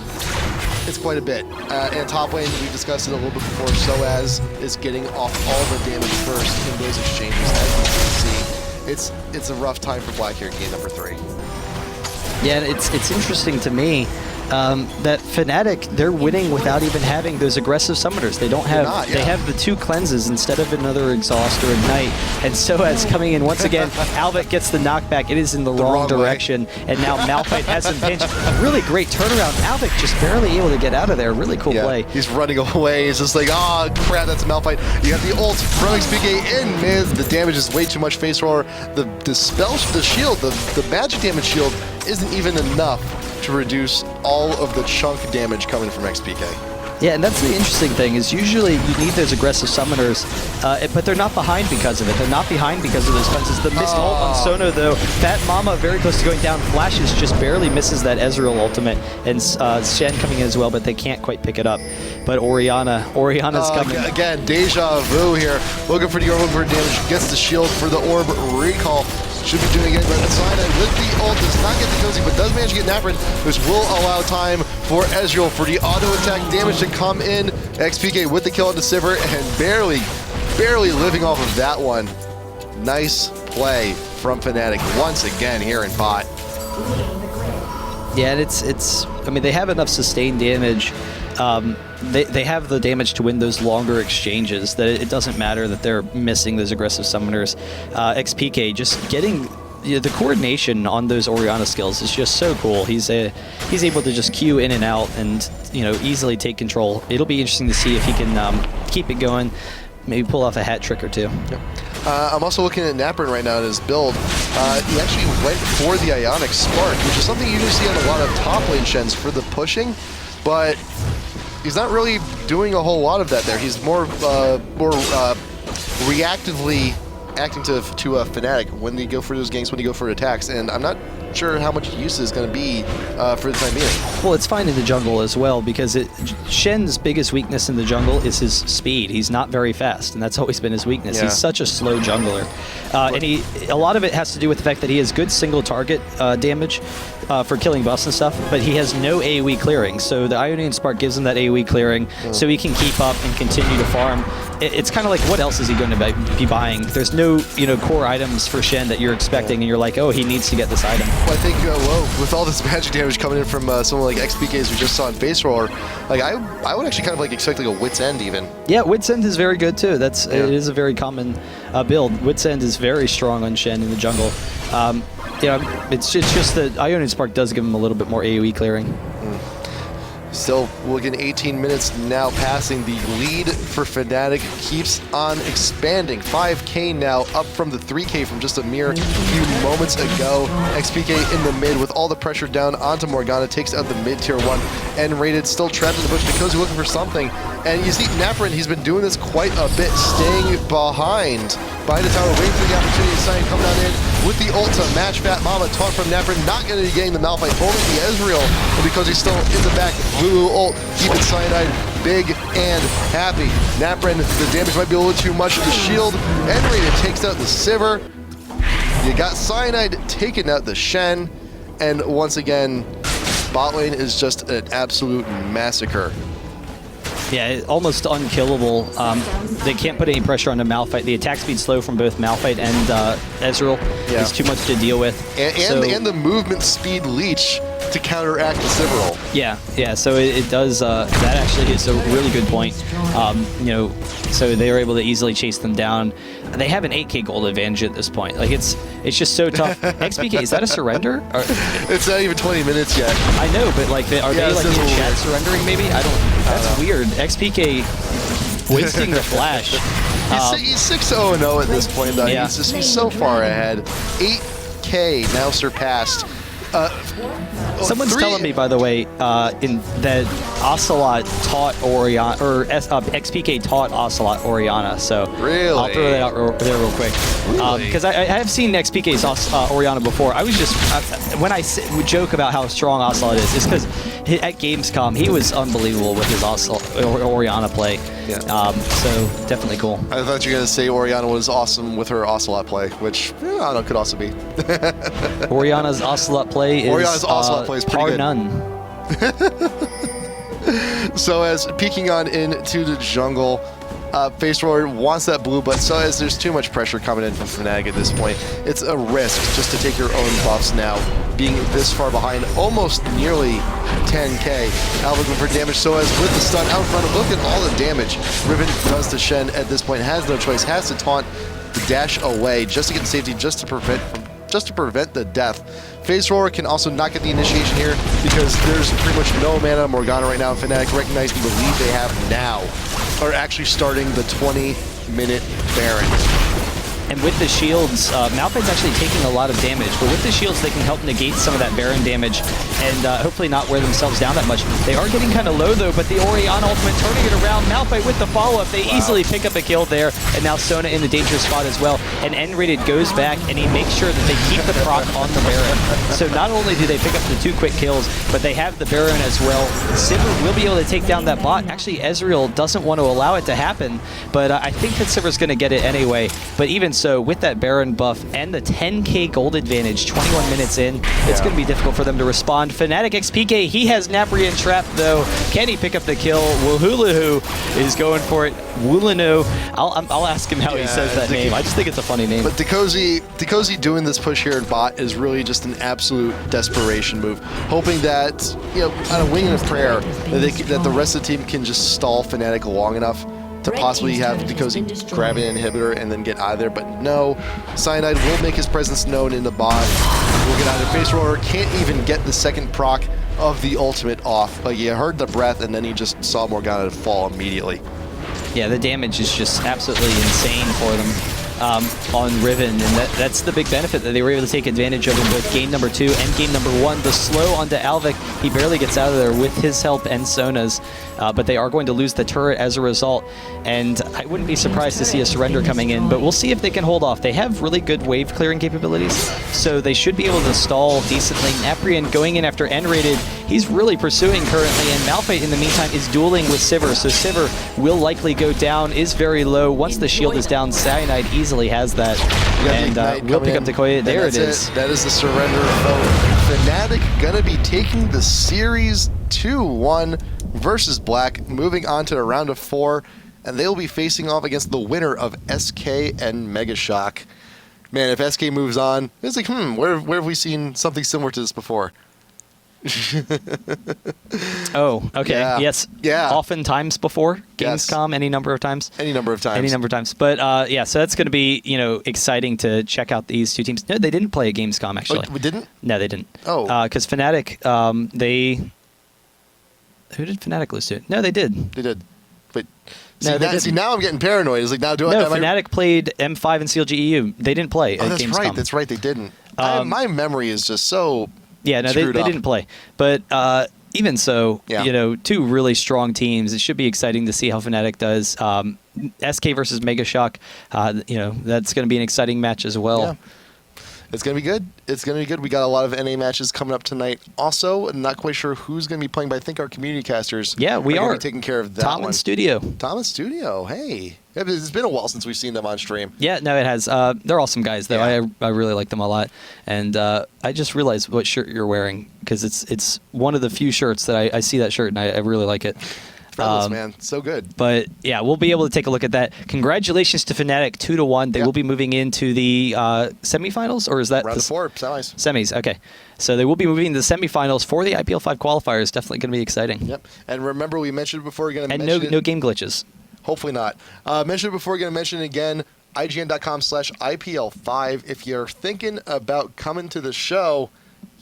It's quite a bit. And top lane, we discussed it a little bit before, SuperAZE is getting off all the damage first in those exchanges, as you can see. It's a rough time for Black here in game number 3. Yeah, it's interesting to me that FNATIC, they're winning without even having those aggressive summoners. They don't have, they have the 2 cleanses instead of another exhaust or ignite. And SuperAZE coming in once again. Alvik gets the knockback. It is in the wrong direction. And now Malphite has him pinched. A really great turnaround. Alvik just barely able to get out of there. Really cool play. He's running away. He's just like, oh crap, that's Malphite. You have the ult from XPK in mid. The damage is way too much. Faceroller. The spell, the shield, the magic damage shield isn't even enough to reduce all of the chunk damage coming from XPK. Yeah, and that's the interesting thing, is usually you need those aggressive summoners, but they're not behind because of it. They're not behind because of those cleanses. The missed ult on Sono, though. FatMamma very close to going down. Flashes just barely misses that EZreal ultimate, and Shen coming in as well, but they can't quite pick it up. But Orianna's coming. Again, deja vu here. Looking for the orb for damage. Gets the shield for the orb recall. should be doing it, but Cyanide with the ult does not get the cozy, but does manage to get napraen, which will allow time for Ezreal for the auto attack damage to come in. XPK with the kill on the Sivir and barely living off of that one. Nice play from FNATIC once again here in bot. Yeah, and it's. I mean, they have enough sustained damage. They have the damage to win those longer exchanges. That it doesn't matter that they're missing those aggressive summoners. XPK just getting the coordination on those Orianna skills is just so cool. He's able to just queue in and out and easily take control. It'll be interesting to see if he can keep it going. Maybe pull off a hat trick or two. Yep. I'm also looking at napraen right now in his build. He actually went for the Ionic Spark, which is something you do see on a lot of top lane Shens for the pushing, but he's not really doing a whole lot of that there. He's more reactively acting to FNATIC when they go for those ganks, when they go for attacks, and I'm not sure how much use is going to be for the time being. Well, it's fine in the jungle as well, because Shen's biggest weakness in the jungle is his speed. He's not very fast, and that's always been his weakness. Yeah. He's such a slow jungler. And a lot of it has to do with the fact that he has good single target damage for killing buffs and stuff, but he has no AoE clearing. So the Ionian Spark gives him that AoE clearing, so he can keep up and continue to farm. It's kind of like, what else is he going to be buying? There's no core items for Shen that you're expecting, and you're like, oh, he needs to get this item. Well, I think, with all this magic damage coming in from someone like XPK, we just saw in Faceroller, like I would actually kind of like expect like a Wit's End even. Yeah, Wit's End is very good too. It is a very common build. Wit's End is very strong on Shen in the jungle. It's just that Ionian Spark does give him a little bit more AoE clearing. Still looking 18 minutes now passing. The lead for FNATIC keeps on expanding. 5K now up from the 3K from just a mere few moments ago. XPK in the mid with all the pressure down onto Morgana, takes out the mid tier 1 and rated, still trapped in the bush because he's looking for something. And you see napraen, he's been doing this quite a bit, staying behind by the tower, waiting for the opportunity to sign, come down in with the ult to match FatMamma. Talk from napraen, not going to be getting the Malphite, holding the Ezreal, but because he's still in the back, blue ult, keeping Cyanide big and happy. napraen, the damage might be a little too much to the shield. Rated takes out the Sivir. You got Cyanide taking out the Shen, and once again, bot lane is just an absolute massacre. Yeah, almost unkillable. They can't put any pressure on the Malphite. The attack speed slow from both Malphite and Ezreal is too much to deal with. And the movement speed leech to counteract the Sivir ult. Yeah. So it does. That actually is a really good point. So they were able to easily chase them down. They have an 8K gold advantage at this point. Like it's just so tough. XPK, is that a surrender? It's not even 20 minutes yet. I know, but like, are they like in chat surrendering? Maybe I don't. That's weird. XPK wasting the flash. He's 6-0-0 at this point, though. Yeah. He's so far ahead. 8K now surpassed. Someone's telling me, by the way, that Ocelot taught Orianna, or XPK taught Ocelot Orianna. So really, I'll throw that out there real quick. Because I have seen XPK's Orianna before. I was just when I would joke about how strong Ocelot is, it's because at Gamescom he was unbelievable with his Orianna play. Yeah. So definitely cool. I thought you were gonna say Orianna was awesome with her Ocelot play, which I don't know, could also be. Orianna's Ocelot play is Orianna's Ocelot play is pretty par good. none. So as peeking on into the jungle, Faceroller wants that blue, but so as there's too much pressure coming in from FNATIC at this point, it's a risk just to take your own buffs now, being this far behind, almost nearly 10K. Alvik looking for damage, so as with the stun out front, look at all the damage Riven does to Shen at this point, has no choice, has to taunt the dash away just to get safety, just to prevent the death. Facerollerx can also not get the initiation here because there's pretty much no mana on Morgana right now, and FNATIC recognizing the lead they have now are actually starting the 20-minute Baron. And with the shields, Malphite's actually taking a lot of damage, but with the shields they can help negate some of that Baron damage and hopefully not wear themselves down that much. They are getting kind of low though, but the Orianna ultimate turning it around. Malphite with the follow-up, they easily pick up a kill there, and now Sona in the dangerous spot as well. And N-Rated goes back and he makes sure that they keep the proc on the Baron. So not only do they pick up the 2 quick kills, but they have the Baron as well. Sivir will be able to take down that bot. Actually, Ezreal doesn't want to allow it to happen, but I think that Sivir's going to get it anyway. But even so with that Baron buff and the 10k gold advantage 21 minutes in, it's going to be difficult for them to respond. FNATIC XPK, he has napraen trap though. Can he pick up the kill? Woohoolahu is going for it. Woolano. I'll ask him how he says that name. I just think it's a funny name. But diqozoY doing this push here in bot is really just an absolute desperation move, hoping that, you know, on a wing and a prayer, that the rest of the team can just stall FNATIC long enough to possibly have diqozoY grab an inhibitor and then get out of there. But no, Cyanide will make his presence known in the bot. We'll get out of there. Facerollerx can't even get the second proc of the ultimate off. Like, he heard the breath and then he just saw Morgana fall immediately. Yeah, the damage is just absolutely insane for them on Riven, and that's the big benefit that they were able to take advantage of in both game number 2 and game number 1. The slow onto Alvik, he barely gets out of there with his help and Sona's, but they are going to lose the turret as a result, and I wouldn't be surprised to see a surrender coming in, but we'll see if they can hold off. They have really good wave clearing capabilities, so they should be able to stall decently. napraen going in after N-rated, he's really pursuing currently, and Malphite in the meantime is dueling with Sivir, so Sivir will likely go down, is very low. Once the shield is down, Cyanide easily has that, and we'll pick up diqozoY. There it is. That is the surrender vote. FNATIC gonna be taking the series 2-1 versus Black, moving on to the round of 4, and they'll be facing off against the winner of SK and MEGASHOCK. Man, if SK moves on, it's like, where have we seen something similar to this before? Oh, okay. Yeah. Yes. Yeah. Oftentimes before Yes. Gamescom, any number of times. Any number of times. Any number of times. But yeah, so that's going to be, you know, exciting to check out these two teams. No, they didn't play at Gamescom actually. Oh, we didn't? No, they didn't. Oh. Because FNATIC, who did FNATIC lose to? No, they did. They did. But No, they didn't. see, now I'm getting paranoid. It's like, now do I... No, am I- FNATIC played M5 and CLG EU. They didn't play Oh, at that's Gamescom. right. That's right. They didn't. Um, my memory is just so... Yeah, no, they screwed up. didn't play. But even so, Yeah. you know, two really strong teams. It should be exciting to see how FNATIC does. SK versus MEGASHOCK, you know, that's going to be an exciting match as well. Yeah. It's going to be good. It's going to be good. We got a lot of NA matches coming up tonight. Also, not quite sure who's going to be playing, but I think our community casters Yeah, we gonna are be taking care of that Tom one. in studio. Tom in studio. Hey. Yeah, but it's been a while since we've seen them on stream. Yeah, no, it has. They're awesome guys, though. Yeah. I really like them a lot. And I just realized what shirt you're wearing, because it's one of the few shirts that I see that shirt, and I really like it. Friendless, man. So good. But yeah, we'll be able to take a look at that. Congratulations to FNATIC, 2-1. They Yep. will be moving into the semifinals, or is that Round the of 4, semis. semis? Okay, so they will be moving to the semifinals for the IPL5 qualifier. It's definitely going to be exciting. Yep. And remember, we mentioned before, we're going to And mention it. no game glitches. Hopefully not. Mentioned it before, we're going to mention it again. IGN.com/IPL5. If you're thinking about coming to the show,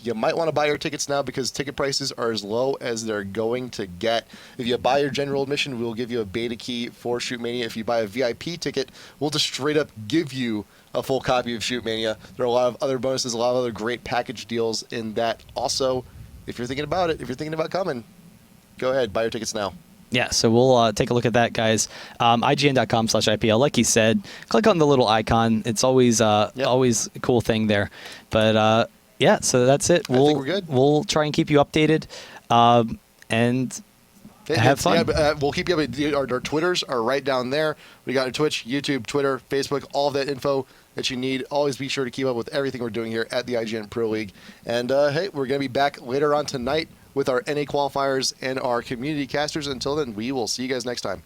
you might want to buy your tickets now because ticket prices are as low as they're going to get. If you buy your general admission, we'll give you a beta key for Shoot Mania. If you buy a VIP ticket, we'll just straight up give you a full copy of Shoot Mania. There are a lot of other bonuses, a lot of other great package deals in that. Also, if you're thinking about it, if you're thinking about coming, go ahead, buy your tickets now. Yeah, so we'll take a look at that, guys. IGN.com/IPL. Like you said, click on the little icon. It's always always a cool thing there. But yeah, so that's it. I think we're good. We'll try and keep you updated, and have fun. Yeah, but, we'll keep you updated. Our Twitters are right down there. We got our Twitch, YouTube, Twitter, Facebook, all of that info that you need. Always be sure to keep up with everything we're doing here at the IGN Pro League. And hey, we're going to be back later on tonight with our NA qualifiers and our community casters. Until then, we will see you guys next time.